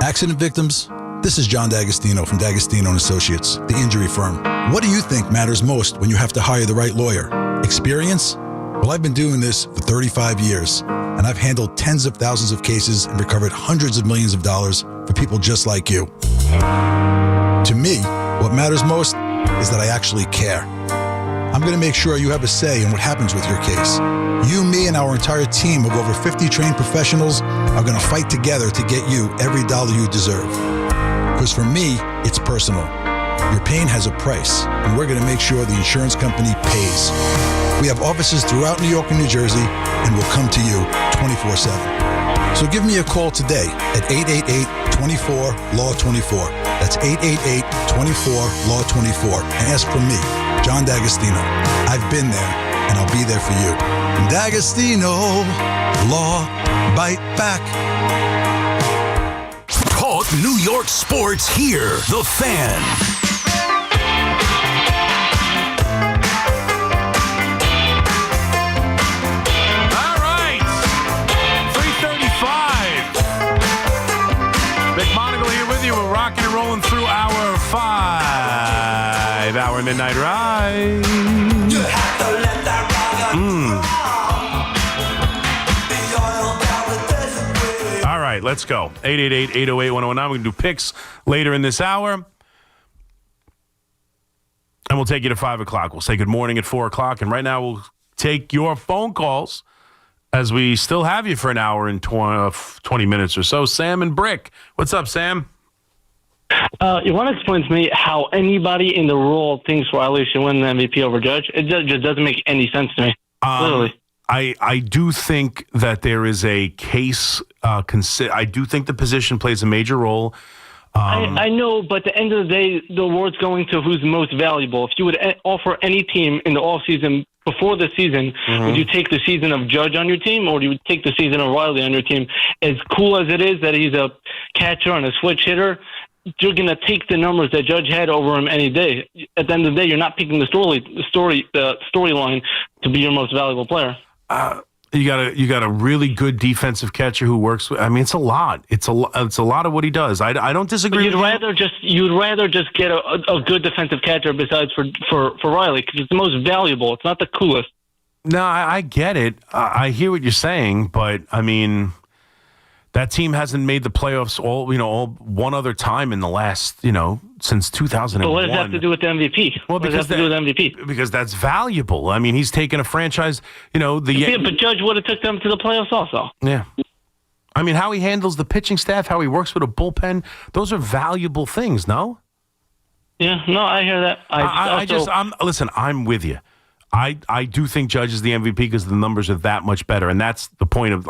Accident victims, this is John D'Agostino from D'Agostino & Associates, the injury firm. What do you think matters most when you have to hire the right lawyer? Experience? Well, I've been doing this for 35 years, and I've handled tens of thousands of cases and recovered hundreds of millions of dollars for people just like you. To me, what matters most is that I actually care. I'm going to make sure you have a say in what happens with your case. You, me, and our entire team of over 50 trained professionals are going to fight together to get you every dollar you deserve. Because for me, it's personal. Your pain has a price, and we're going to make sure the insurance company pays. We have offices throughout New York and New Jersey, and we'll come to you 24/7. So give me a call today at 888-24-LAW-24. That's 888-24-LAW-24. And ask for me, John D'Agostino. I've been there, and I'll be there for you. D'Agostino, Law, Bite Back. Talk New York sports here. The Fan. Rolling through our 5-hour midnight ride. You have to let that All right, let's go. 888-808-1019. We're going to do picks later in this hour. And we'll take you to 5 o'clock. We'll say good morning at 4 o'clock. And right now we'll take your phone calls as we still have you for an hour and 20 minutes or so. Sam and Brick. What's up, Sam? You want to explain to me how anybody in the rule thinks Riley should win the MVP over Judge? It just doesn't make any sense to me. Literally. I do think that there is a case. I do think the position plays a major role. I know, but at the end of the day, the award's going to who's most valuable. If you would offer any team in the offseason before the season, would you take the season of Judge on your team, or do you take the season of Riley on your team? As cool as it is that he's a catcher and a switch hitter, you're going to take the numbers that Judge had over him any day. At the end of the day, you're not picking the storyline to be your most valuable player. You got a really good defensive catcher who works with. I mean, it's a lot. It's a lot of what he does. I don't disagree. You'd rather just get a good defensive catcher besides for Riley, because it's the most valuable. It's not the coolest. No, I get it. I hear what you're saying, but I mean, that team hasn't made the playoffs all one other time in the last, since 2001. But what does that have to do with the MVP? Well, what does that have to do with MVP? Because that's valuable. I mean, he's taken a franchise, but Judge would have took them to the playoffs also. Yeah. I mean, how he handles the pitching staff, how he works with a bullpen, those are valuable things, no? Yeah, no, I hear that. I'm with you. I do think Judge is the MVP because the numbers are that much better, and that's the point of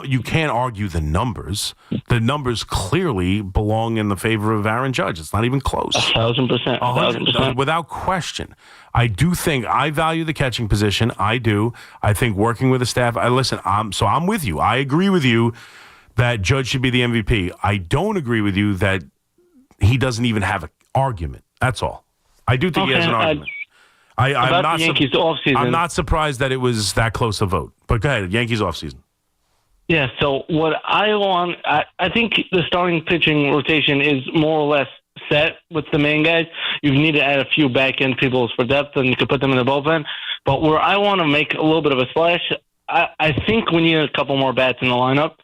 you can't argue the numbers. The numbers clearly belong in the favor of Aaron Judge. It's not even close. 1,000%. 1,000%. Without question. I do think I value the catching position. I do. I think working with the staff. I'm with you. I agree with you that Judge should be the MVP. I don't agree with you that he doesn't even have an argument. That's all. I do think he has an argument. I'm not surprised that it was that close a vote. But go ahead, Yankees offseason. Yeah, so what I want, I think the starting pitching rotation is more or less set with the main guys. You need to add a few back-end people for depth, and you can put them in the bullpen. But where I want to make a little bit of a splash, I think we need a couple more bats in the lineup.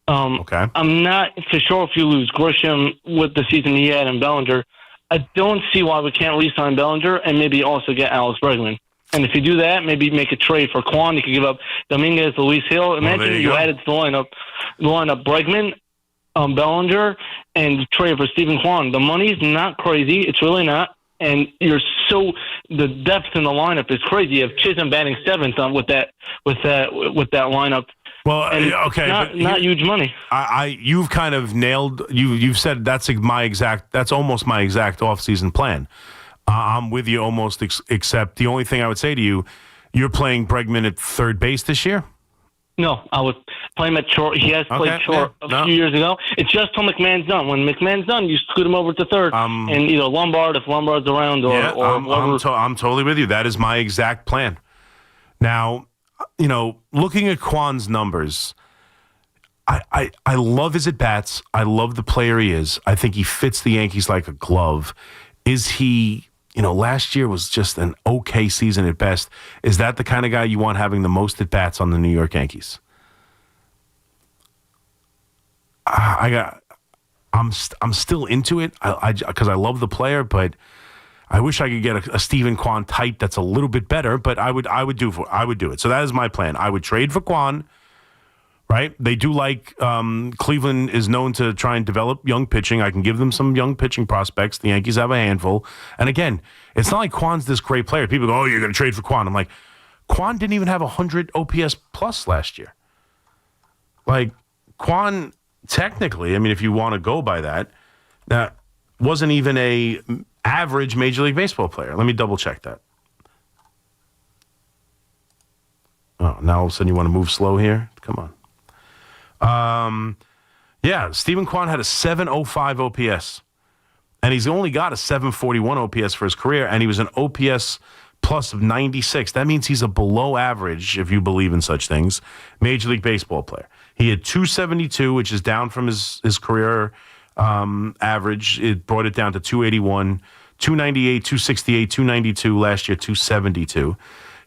Okay. I'm not for sure if you lose Grisham with the season he had in Bellinger. I don't see why we can't re-sign Bellinger and maybe also get Alex Bregman. And if you do that, maybe make a trade for Quan. You could give up Dominguez, Luis Hill. Imagine you added to the lineup Bregman, Bellinger, and trade for Stephen Quan. The money's not crazy. It's really not. and the depth in the lineup is crazy. You have Chisholm batting seventh on with that lineup. Well, and okay, not huge money. You've kind of nailed. You've said that's almost my exact offseason plan. I'm with you almost, except the only thing I would say to you, you're playing Bregman at third base this year. No, I was playing at short. He has played short a few years ago. It's just till McMahon's done. When McMahon's done, you scoot him over to third, and either Lombard if Lombard's around, or I'm totally with you. That is my exact plan. Now, looking at Kwan's numbers, I love his at bats. I love the player he is. I think he fits the Yankees like a glove. Is he? Last year was just an okay season at best. Is that the kind of guy you want having the most at-bats on the New York Yankees? I'm still into it because I love the player, but I wish I could get a Steven Kwan type that's a little bit better, but I would do it. So that is my plan. I would trade for Kwan. Right? They do like Cleveland is known to try and develop young pitching. I can give them some young pitching prospects. The Yankees have a handful. And again, it's not like Kwan's this great player. People go, oh, you're going to trade for Kwan. I'm like, Kwan didn't even have 100 OPS plus last year. Like, Kwan, technically, I mean, if you want to go by that wasn't even a average Major League Baseball player. Let me double check that. Oh, now all of a sudden you want to move slow here? Come on. Steven Kwan had a 705 OPS, and he's only got a 741 OPS for his career, and he was an OPS plus of 96. That means he's a below average, if you believe in such things, Major League Baseball player. He had 272, which is down from his career average. It brought it down to 281, 298, 268, 292 last year, 272.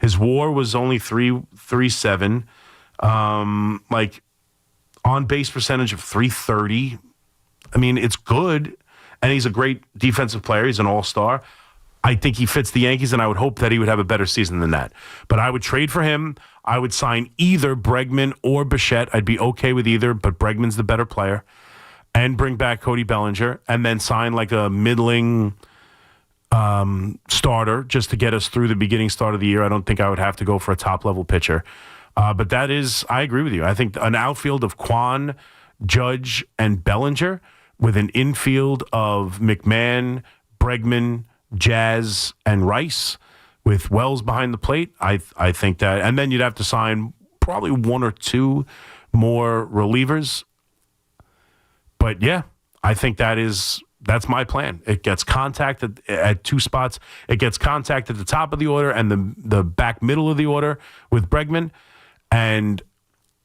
His WAR was only 337. On base percentage of 330. I mean, it's good, and he's a great defensive player. He's an all-star. I think he fits the Yankees, and I would hope that he would have a better season than that. But I would trade for him. I would sign either Bregman or Bichette. I'd be okay with either, but Bregman's the better player. And bring back Cody Bellinger, and then sign like a middling starter just to get us through the beginning start of the year. I don't think I would have to go for a top-level pitcher. But that is, I agree with you. I think an outfield of Kwan, Judge, and Bellinger with an infield of McMahon, Bregman, Jazz, and Rice with Wells behind the plate. I think that, and then you'd have to sign probably one or two more relievers. But yeah, I think that's my plan. It gets contact at two spots. It gets contact at the top of the order and the back middle of the order with Bregman. And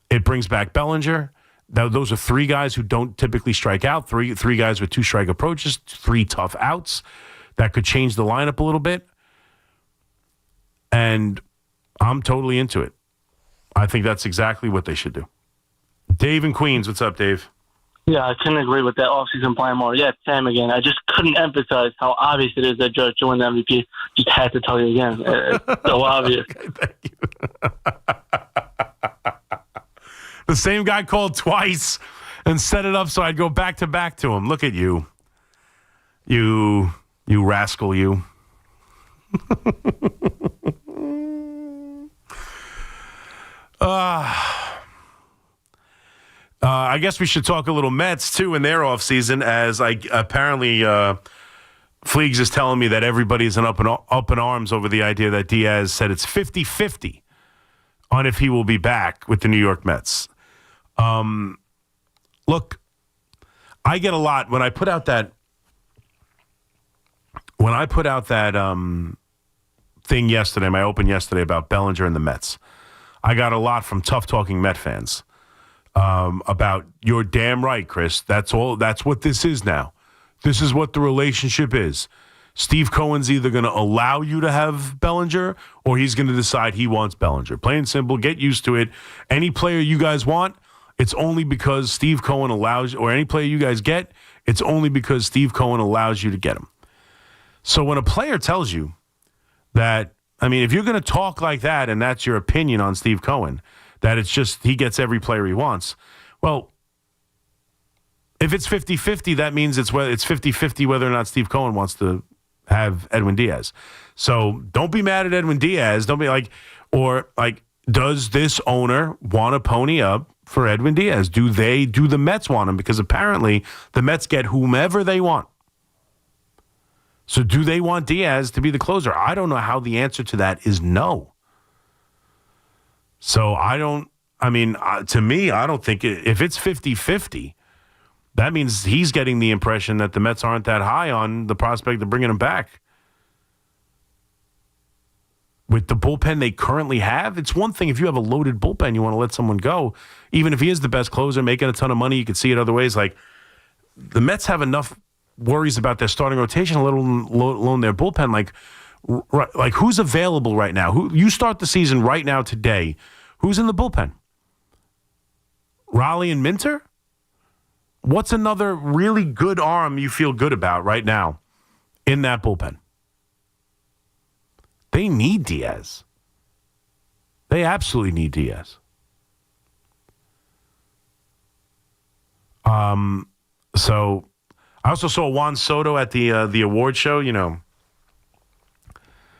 it brings back Bellinger. Those are three guys who don't typically strike out. Three guys with two strike approaches, three tough outs. That could change the lineup a little bit. And I'm totally into it. I think that's exactly what they should do. Dave in Queens. What's up, Dave? Yeah, I couldn't agree with that offseason plan more. Yeah, Sam again. I just couldn't emphasize how obvious it is that Judge to win the MVP. Just had to tell you again. It's so obvious. Okay, thank you. The same guy called twice and set it up so I'd go back to back to him. Look at you. You rascal, you. I guess we should talk a little Mets, too, in their offseason, as apparently Fleegs is telling me that everybody's up in arms over the idea that Diaz said it's 50-50 on if he will be back with the New York Mets. Look, I get a lot when I put out that thing yesterday, my open yesterday about Bellinger and the Mets. I got a lot from tough-talking Met fans about, you're damn right, Chris. That's what this is now. This is what the relationship is. Steve Cohen's either going to allow you to have Bellinger or he's going to decide he wants Bellinger. Plain and simple, get used to it. Any player you guys want, it's only because Steve Cohen allows, or any player you guys get, it's only because Steve Cohen allows you to get him. So when a player tells you that, I mean, if you're going to talk like that and that's your opinion on Steve Cohen, that it's just he gets every player he wants, well, if it's 50-50, that means it's 50-50 whether or not Steve Cohen wants to have Edwin Diaz. So don't be mad at Edwin Diaz. Don't be does this owner want to pony up for Edwin Diaz? Do the Mets want him? Because apparently the Mets get whomever they want. So do they want Diaz to be the closer? I don't know how the answer to that is no. So to me, I don't think if it's 50-50, that means he's getting the impression that the Mets aren't that high on the prospect of bringing him back. With the bullpen they currently have, it's one thing if you have a loaded bullpen, you want to let someone go. Even if he is the best closer, making a ton of money, you could see it other ways. Like, the Mets have enough worries about their starting rotation, let alone their bullpen. Like who's available right now? Who you start the season right now today? Who's in the bullpen? Raleigh and Minter? What's another really good arm you feel good about right now in that bullpen? They need Diaz. They absolutely need Diaz. So I also saw Juan Soto at the award show. You know,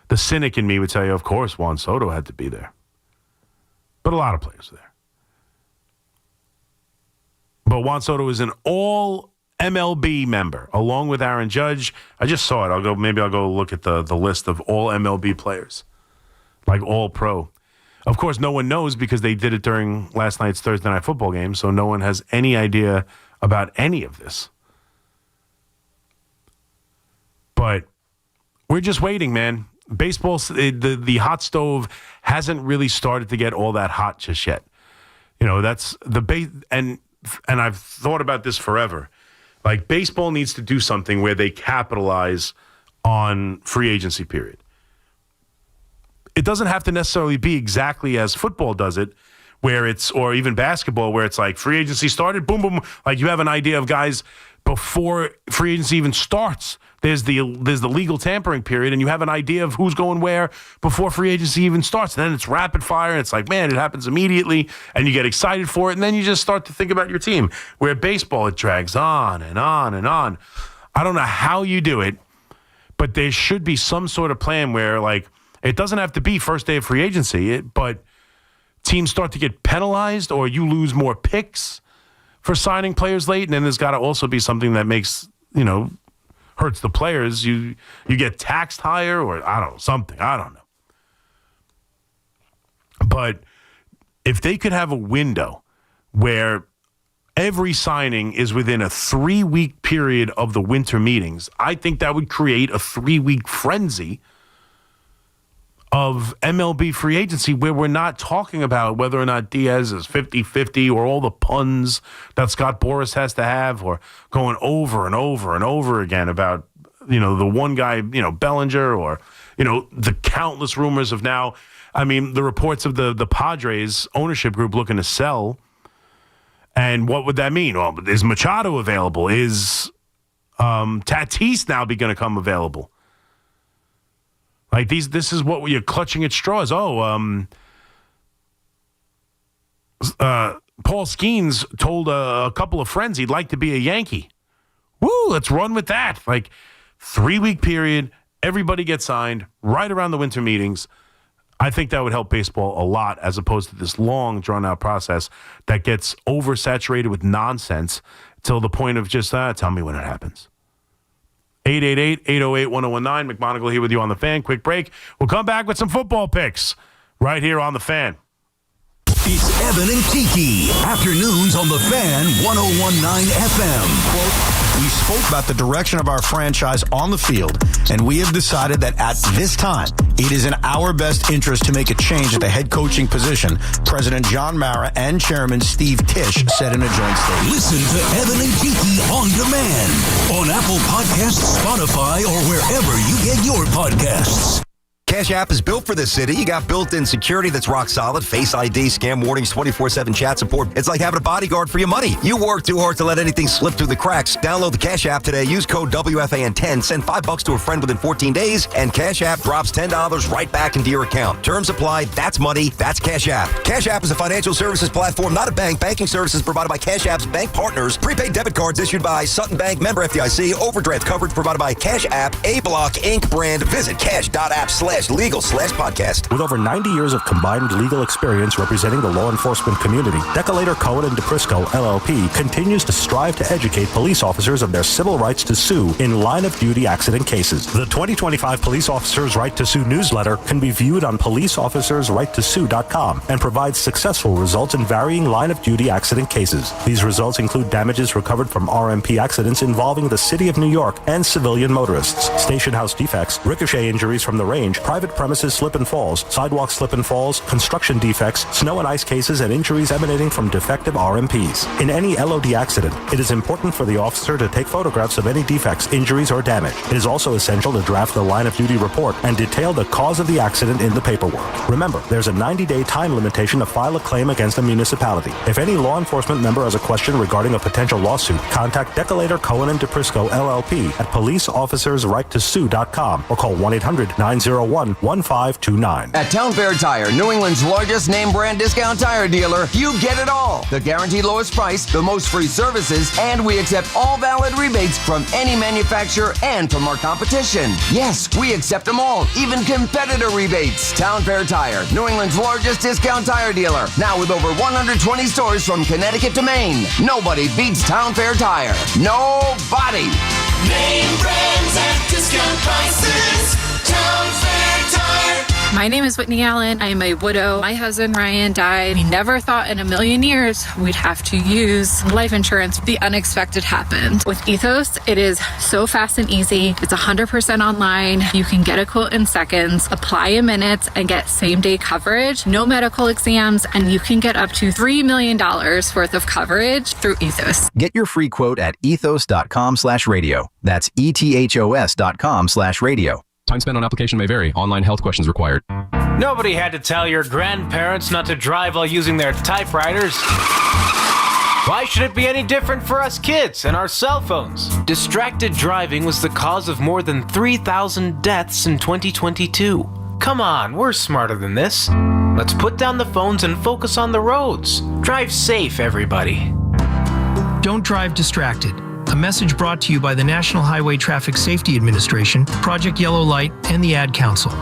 the cynic in me would tell you, of course, Juan Soto had to be there. But a lot of players were there. But Juan Soto is an all MLB member, along with Aaron Judge. I just saw it. Maybe I'll go look at the list of all MLB players, like all pro. Of course, no one knows because they did it during last night's Thursday Night Football game, so no one has any idea about any of this. But we're just waiting, man. Baseball, the hot stove hasn't really started to get all that hot just yet. You know, that's the base, and I've thought about this forever. Like, baseball needs to do something where they capitalize on free agency period. It doesn't have to necessarily be exactly as football does it, or even basketball, where it's like free agency started, boom, boom. Like, you have an idea of guys before free agency even starts. There's the legal tampering period, and you have an idea of who's going where before free agency even starts. And then it's rapid fire, and it's like, man, it happens immediately, and you get excited for it, and then you just start to think about your team. Where baseball, it drags on and on and on. I don't know how you do it, but there should be some sort of plan where, like, it doesn't have to be first day of free agency, but teams start to get penalized or you lose more picks for signing players late, and then there's got to also be something that makes, hurts the players. You get taxed higher, or I don't know, something. I don't know. But if they could have a window where every signing is within a 3-week period of the winter meetings, I think that would create a 3-week frenzy of MLB free agency where we're not talking about whether or not Diaz is 50-50 or all the puns that Scott Boras has to have, or going over and over and over again about, the one guy, Bellinger, or, the countless rumors of now, the reports of the Padres ownership group looking to sell. And what would that mean? Well, is Machado available? Is Tatis now going to come available? Like, this is what you're clutching at straws. Paul Skeens told a couple of friends he'd like to be a Yankee. Woo, let's run with that. Like, 3-week period, everybody gets signed right around the winter meetings. I think that would help baseball a lot, as opposed to this long, drawn-out process that gets oversaturated with nonsense till the point of just, tell me when it happens. 888-808-1019. McMonigle here with you on The Fan. Quick break. We'll come back with some football picks right here on The Fan. It's Evan and Kiki. Afternoons on The Fan, 101.9 FM. Quote, we spoke about the direction of our franchise on the field, and we have decided that at this time, it is in our best interest to make a change at the head coaching position, President John Mara and Chairman Steve Tisch said in a joint statement. Listen to Evan and Kiki on demand on Apple Podcasts, Spotify, or wherever you get your podcasts. Cash App is built for this city. You got built-in security that's rock solid. Face ID, scam warnings, 24/7 chat support. It's like having a bodyguard for your money. You work too hard to let anything slip through the cracks. Download the Cash App today. Use code WFAN10. Send $5 to a friend within 14 days, and Cash App drops $10 right back into your account. Terms apply. That's money. That's Cash App. Cash App is a financial services platform, not a bank. Banking services provided by Cash App's bank partners. Prepaid debit cards issued by Sutton Bank, member FDIC. Overdraft coverage provided by Cash App, A Block Inc. brand. Visit cash.app/legal/podcast. With over 90 years of combined legal experience representing the law enforcement community, Decolator Cohen and DePrisco LLP continues to strive to educate police officers of their civil rights to sue in line-of-duty accident cases. The 2025 Police Officers' Right to Sue newsletter can be viewed on policeofficersrighttosue.com and provides successful results in varying line-of-duty accident cases. These results include damages recovered from RMP accidents involving the City of New York and civilian motorists, station house defects, ricochet injuries from the range, private premises slip and falls, sidewalk slip and falls, construction defects, snow and ice cases, and injuries emanating from defective RMPs. In any LOD accident, it is important for the officer to take photographs of any defects, injuries, or damage. It is also essential to draft the line-of-duty report and detail the cause of the accident in the paperwork. Remember, there's a 90-day time limitation to file a claim against a municipality. If any law enforcement member has a question regarding a potential lawsuit, contact Decolator Cohen and DePrisco LLP at policeofficersrighttosue.com or call 1-800-901-1529. At Town Fair Tire, New England's largest name brand discount tire dealer, you get it all. The guaranteed lowest price, the most free services, and we accept all valid rebates from any manufacturer and from our competition. Yes, we accept them all, even competitor rebates. Town Fair Tire, New England's largest discount tire dealer, now with over 120 stores from Connecticut to Maine. Nobody beats Town Fair Tire. Nobody. Name brands at discount prices. Town Fair Tire. My name is Whitney Allen. I am a widow. My husband Ryan died. We never thought in a million years we'd have to use life insurance. The unexpected happened. With Ethos, it is so fast and easy. It's 100% online. You can get a quote in seconds, apply in minutes, and get same-day coverage. No medical exams, and you can get up to $3 million worth of coverage through Ethos. Get your free quote at ethos.com/radio. That's ethos.com/radio. Time spent on application may vary. Online health questions required. Nobody had to tell your grandparents not to drive while using their typewriters. Why should it be any different for us kids and our cell phones? Distracted driving was the cause of more than 3,000 deaths in 2022. Come on, we're smarter than this. Let's put down the phones and focus on the roads. Drive safe, everybody. Don't drive distracted. A message brought to you by the National Highway Traffic Safety Administration, Project Yellow Light, and the Ad Council.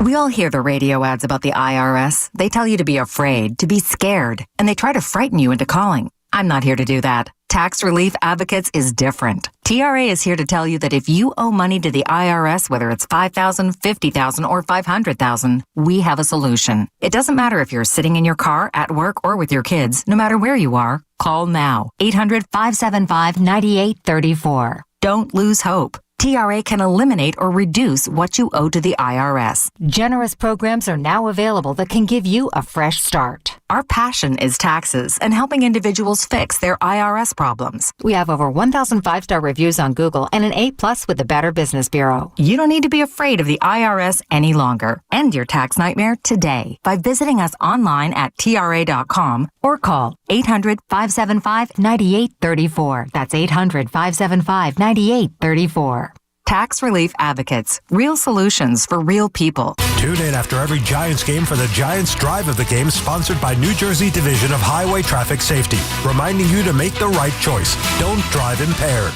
We all hear the radio ads about the IRS. They tell you to be afraid, to be scared, and they try to frighten you into calling. I'm not here to do that. Tax Relief Advocates is different. TRA is here to tell you that if you owe money to the IRS, whether it's $5,000, $50,000, or $500,000, we have a solution. It doesn't matter if you're sitting in your car, at work, or with your kids. No matter where you are, call now. 800-575-9834. Don't lose hope. TRA can eliminate or reduce what you owe to the IRS. Generous programs are now available that can give you a fresh start. Our passion is taxes and helping individuals fix their IRS problems. We have over 1,000 5-star reviews on Google and an A+ with the Better Business Bureau. You don't need to be afraid of the IRS any longer. End your tax nightmare today by visiting us online at TRA.com or call 800-575-9834. That's 800-575-9834. Tax Relief Advocates. Real solutions for real people. Tune in after every Giants game for the Giants Drive of the Game, sponsored by New Jersey Division of Highway Traffic Safety, reminding you to make the right choice. Don't drive impaired.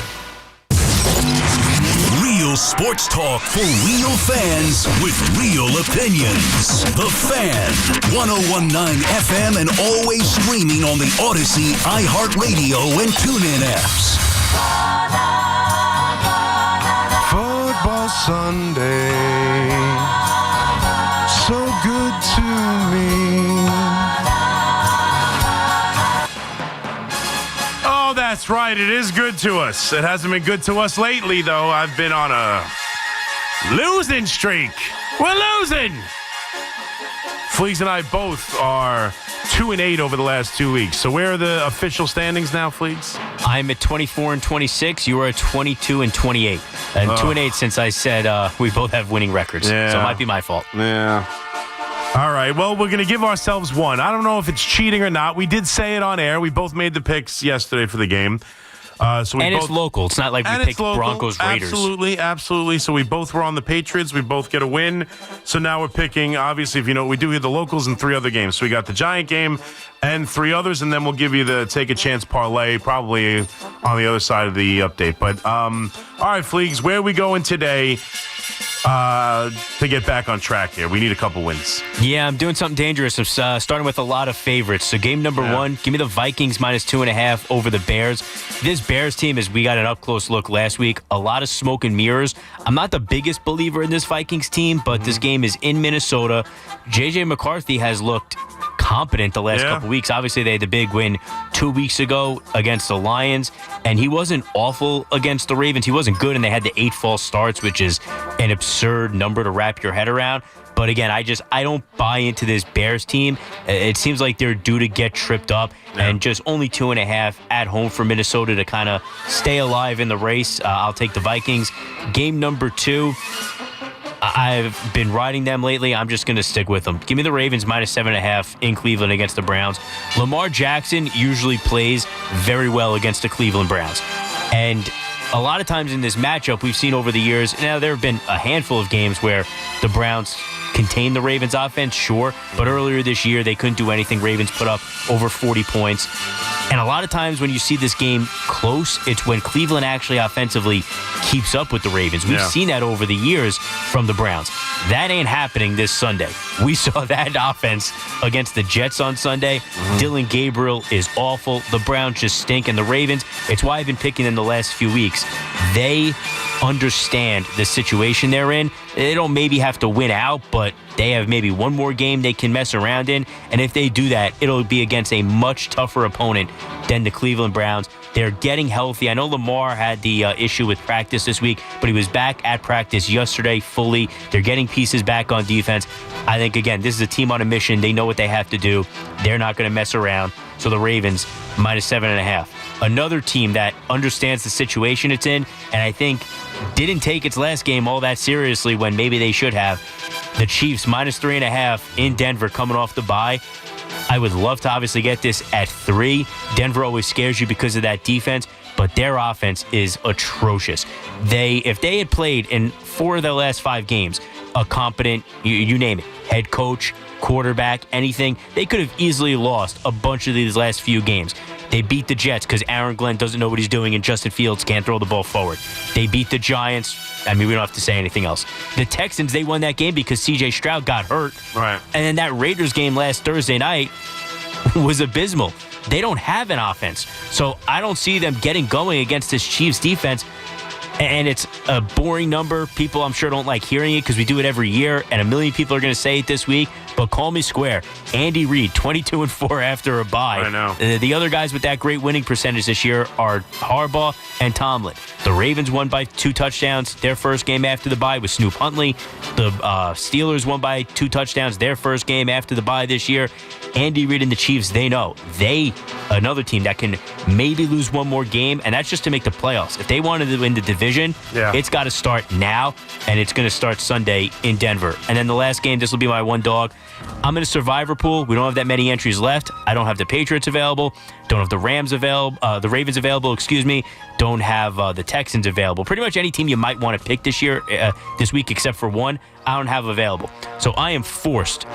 Real sports talk for real fans with real opinions. The Fan, 101.9 FM, and always streaming on the Odyssey, iHeartRadio, and TuneIn apps. Football Sunday, so good to me. Oh, that's right. It is good to us. It hasn't been good to us lately, though. I've been on a losing streak. We're losing. Fleas and I both are 2-8 over the last 2 weeks. So where are the official standings now, Fleeks? I'm at 24-26. You are at 22-28. And 2-8 since I said we both have winning records. Yeah. So it might be my fault. Yeah. All right. Well, we're going to give ourselves one. I don't know if it's cheating or not. We did say it on air. We both made the picks yesterday for the game. It's local. It's not like we picked Broncos, Raiders. Absolutely. So we both were on the Patriots. We both get a win. So now we're picking, obviously, if you know what we do, we have the locals in 3 other games. So we got the Giant game and 3 others, and then we'll give you the take a chance parlay probably on the other side of the update. But, all right, Fleegs, where are we going today to get back on track here? We need a couple wins. Yeah, I'm doing something dangerous. I'm starting with a lot of favorites. So game number 1, give me the Vikings -2.5 over the Bears. This Bears team, as we got an up-close look last week, a lot of smoke and mirrors. I'm not the biggest believer in this Vikings team, but this game is in Minnesota. J.J. McCarthy has looked competent the last couple weeks. Obviously, they had the big win 2 weeks ago against the Lions, and he wasn't awful against the Ravens. He wasn't good, and they had the 8 false starts, which is an absurd number to wrap your head around. But again, I don't buy into this Bears team. It seems like they're due to get tripped up, and just only 2.5 at home for Minnesota to kind of stay alive in the race. I'll take the Vikings. Game number 2. I've been riding them lately. I'm just going to stick with them. Give me the Ravens -7.5 in Cleveland against the Browns. Lamar Jackson usually plays very well against the Cleveland Browns. And a lot of times in this matchup, we've seen over the years, now there have been a handful of games where the Browns contained the Ravens offense, sure, but earlier this year, they couldn't do anything. Ravens put up over 40 points. And a lot of times when you see this game close, it's when Cleveland actually offensively keeps up with the Ravens. We've seen that over the years from the Browns. That ain't happening this Sunday. We saw that offense against the Jets on Sunday. Dylan Gabriel is awful. The Browns just stink. And the Ravens, it's why I've been picking them the last few weeks. They understand the situation they're in. They don't maybe have to win out, but they have maybe one more game they can mess around in. And if they do that, it'll be against a much tougher opponent than the Cleveland Browns. They're getting healthy. I know Lamar had the issue with practice this week, but he was back at practice yesterday fully. They're getting pieces back on defense. I think, again, this is a team on a mission. They know what they have to do. They're not going to mess around. So the Ravens, -7.5. Another team that understands the situation it's in, and I think didn't take its last game all that seriously when maybe they should have. The Chiefs, -3.5 in Denver coming off the bye. I would love to obviously get this at 3. Denver always scares you because of that defense, but their offense is atrocious. If they had played in 4 of their last 5 games, a competent, you name it, head coach, quarterback, anything, they could have easily lost a bunch of these last few games. They beat the Jets because Aaron Glenn doesn't know what he's doing and Justin Fields can't throw the ball forward. They beat the Giants. I mean, we don't have to say anything else. The Texans, they won that game because C.J. Stroud got hurt. Right. And then that Raiders game last Thursday night was abysmal. They don't have an offense. So I don't see them getting going against this Chiefs defense. And it's a boring number. People, I'm sure, don't like hearing it because we do it every year, and a million people are going to say it this week. But call me square. Andy Reid, 22-4 after a bye. I know. The other guys with that great winning percentage this year are Harbaugh and Tomlin. The Ravens won by 2 touchdowns their first game after the bye with Snoop Huntley. The Steelers won by 2 touchdowns their first game after the bye this year. Andy Reid and the Chiefs, they know. Another team that can maybe lose one more game, and that's just to make the playoffs. If they wanted to win the division, it's got to start now, and it's going to start Sunday in Denver. And then the last game, this will be my one dog. I'm in a survivor pool. We don't have that many entries left. I don't have the Patriots available. Don't have the Ravens available, Don't have the Texans available. Pretty much any team you might want to pick this week, except for one, I don't have available. So I am forced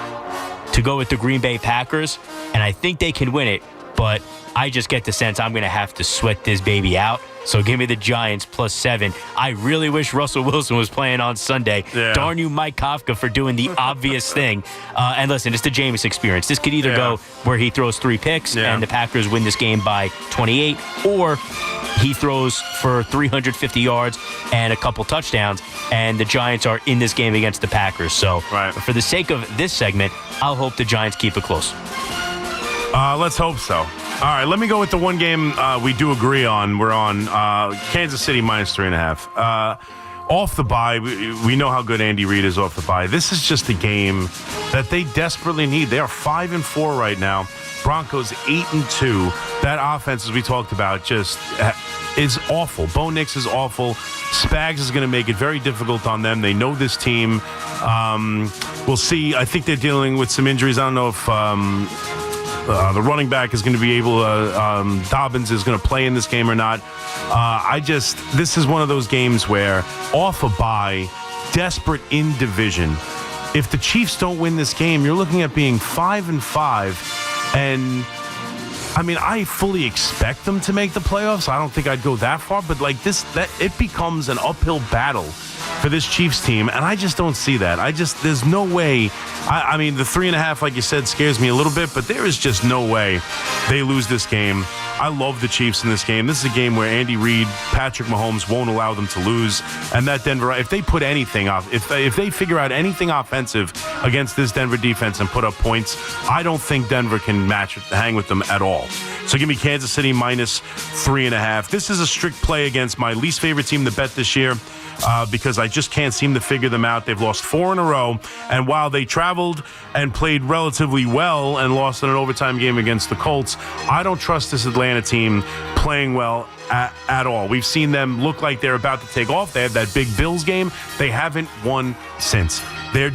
to go with the Green Bay Packers, and I think they can win it, but I just get the sense I'm going to have to sweat this baby out. So give me the Giants +7. I really wish Russell Wilson was playing on Sunday. Yeah. Darn you, Mike Kafka, for doing the obvious thing. And listen, it's the Jameis experience. This could either go where he throws 3 picks and the Packers win this game by 28, or he throws for 350 yards and a couple touchdowns, and the Giants are in this game against the Packers. So for the sake of this segment, I'll hope the Giants keep it close. Let's hope so. All right, let me go with the one game we do agree on. We're on Kansas City -3.5. off the bye, we know how good Andy Reid is off the bye. This is just a game that they desperately need. They are 5-4 right now. Broncos 8-2. That offense, as we talked about, just is awful. Bo Nix is awful. Spags is going to make it very difficult on them. They know this team. We'll see. I think they're dealing with some injuries. I don't know if the running back is going to be able to, Dobbins is going to play in this game or not. This is one of those games where off a bye, desperate in division. If the Chiefs don't win this game, you're looking at being 5-5. And I mean, I fully expect them to make the playoffs. I don't think I'd go that far, but like it becomes an uphill battle for this Chiefs team, and I just don't see that. There's no way. I mean, the 3.5, like you said, scares me a little bit, but there is just no way they lose this game. I love the Chiefs in this game. This is a game where Andy Reid, Patrick Mahomes won't allow them to lose, and that Denver, if they put anything off, if they figure out anything offensive against this Denver defense and put up points, I don't think Denver can hang with them at all. So give me Kansas City minus 3.5. This is a strict play against my least favorite team to bet this year. Because I just can't seem to figure them out. They've lost 4 in a row, and while they traveled and played relatively well and lost in an overtime game against the Colts, I don't trust this Atlanta team playing well at all. We've seen them look like they're about to take off. They had that big Bills game. They haven't won since. Their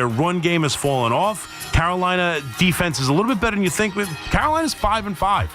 run game has fallen off. Carolina defense is a little bit better than you think. Carolina's 5-5.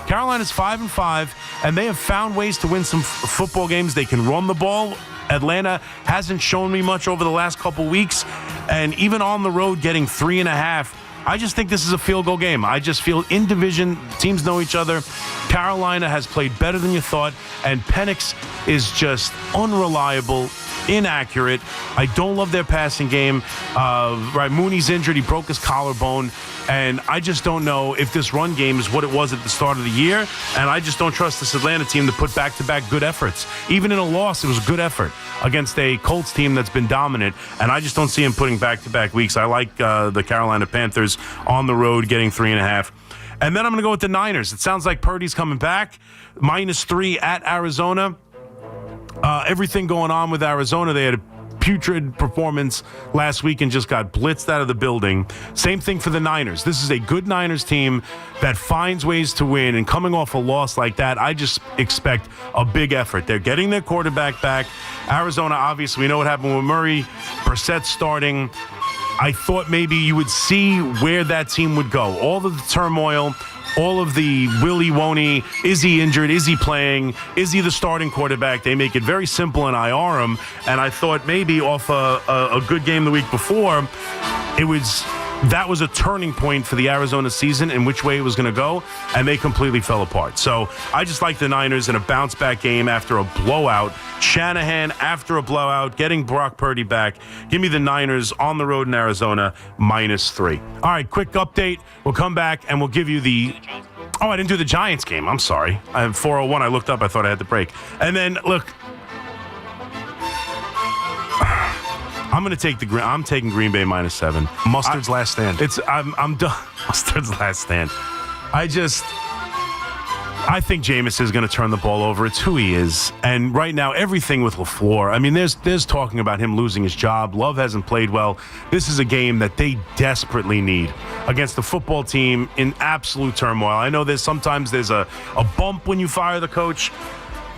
Carolina's 5-5, and they have found ways to win some football games. They can run the ball. Atlanta hasn't shown me much over the last couple weeks, and even on the road getting 3.5. I just think this is a field goal game. I just feel in division, teams know each other. Carolina has played better than you thought, and Penix is just unreliable, inaccurate. I don't love their passing game. Mooney's injured. He broke his collarbone. And I just don't know if this run game is what it was at the start of the year. And I just don't trust this Atlanta team to put back-to-back good efforts. Even in a loss, it was a good effort against a Colts team that's been dominant. And I just don't see him putting back-to-back weeks. I like the Carolina Panthers on the road getting 3.5. And then I'm going to go with the Niners. It sounds like Purdy's coming back. -3 at Arizona. Everything going on with Arizona. They had a putrid performance last week and just got blitzed out of the building. Same thing for the Niners. This is a good Niners team that finds ways to win, and coming off a loss like that, I just expect a big effort. They're getting their quarterback back. Arizona, obviously, we know what happened with Murray. Brissett starting. I thought maybe you would see where that team would go. All of the turmoil, all of the willy won't is he injured, is he playing, is he the starting quarterback? They make it very simple and IR him, and I thought maybe off a good game the week before, that was a turning point for the Arizona season in which way it was going to go, and they completely fell apart. So I just like the Niners in a bounce-back game after a blowout. Shanahan after a blowout, getting Brock Purdy back. Give me the Niners on the road in Arizona, -3. All right, quick update. We'll come back, and we'll give you the... Oh, I didn't do the Giants game. I'm sorry. I have 4:01. I looked up. I thought I had the break. And then, look... I'm taking Green Bay -7. Mustard's last stand. I'm done. Mustard's last stand. I think Jameis is going to turn the ball over. It's who he is. And right now, everything with LaFleur. I mean, there's talking about him losing his job. Love hasn't played well. This is a game that they desperately need against the football team in absolute turmoil. I know sometimes there's a bump when you fire the coach.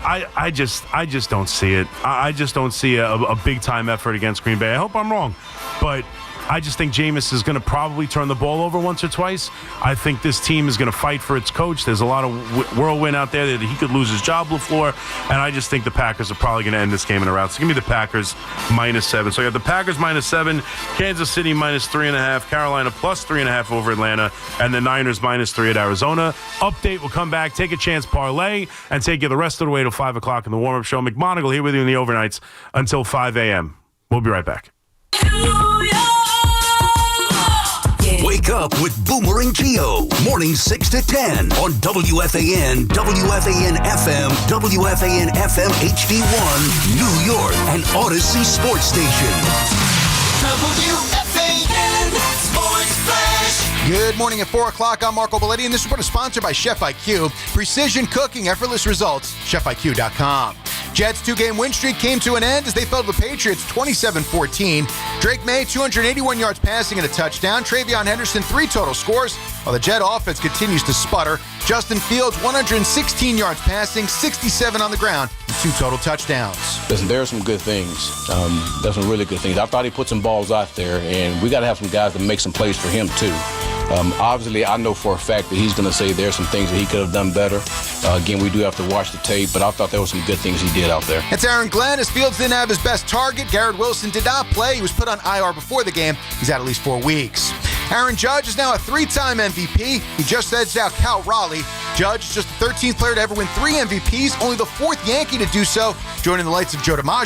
I just don't see it. I just don't see a big-time effort against Green Bay. I hope I'm wrong, but I just think Jameis is going to probably turn the ball over once or twice. I think this team is going to fight for its coach. There's a lot of whirlwind out there that he could lose his job, LaFleur, and I just think the Packers are probably going to end this game in a rout. So give me the Packers -7. So I got the Packers -7, Kansas City -3.5, Carolina +3.5 over Atlanta, and the Niners -3 at Arizona. Update, we'll come back, take a chance parlay, and take you the rest of the way till 5 o'clock in the warm-up show. McMonigle here with you in the overnights until 5 a.m. We'll be right back. Wake up with Boomer and Gio. Mornings 6 to 10 on WFAN, WFAN FM, WFAN FM HD1, New York, and Odyssey Sports Station. WFAN Sports Flash. Good morning at 4 o'clock. I'm Marco Belletti, and this report is sponsored by Chef IQ. Precision cooking, effortless results. ChefIQ.com. Jets' 2-game win streak came to an end as they fell to the Patriots 27-14. Drake May, 281 yards passing and a touchdown. Travion Henderson, 3 total scores, while the Jet offense continues to sputter. Justin Fields, 116 yards passing, 67 on the ground, and 2 total touchdowns. Listen, there are some good things. There's some really good things. I thought he put some balls out there, and we got to have some guys that make some plays for him, too. Obviously, I know for a fact that he's going to say there's some things that he could have done better. Again, we do have to watch the tape, but I thought there were some good things he did out there. It's Aaron Glenn, as Fields didn't have his best target. Garrett Wilson did not play. He was put on IR before the game. He's out at least 4 weeks. Aaron Judge is now a 3-time MVP. He just edged out Cal Raleigh. Judge is just the 13th player to ever win 3 MVPs, only the 4th Yankee to do so, joining the likes of Joe DiMaggio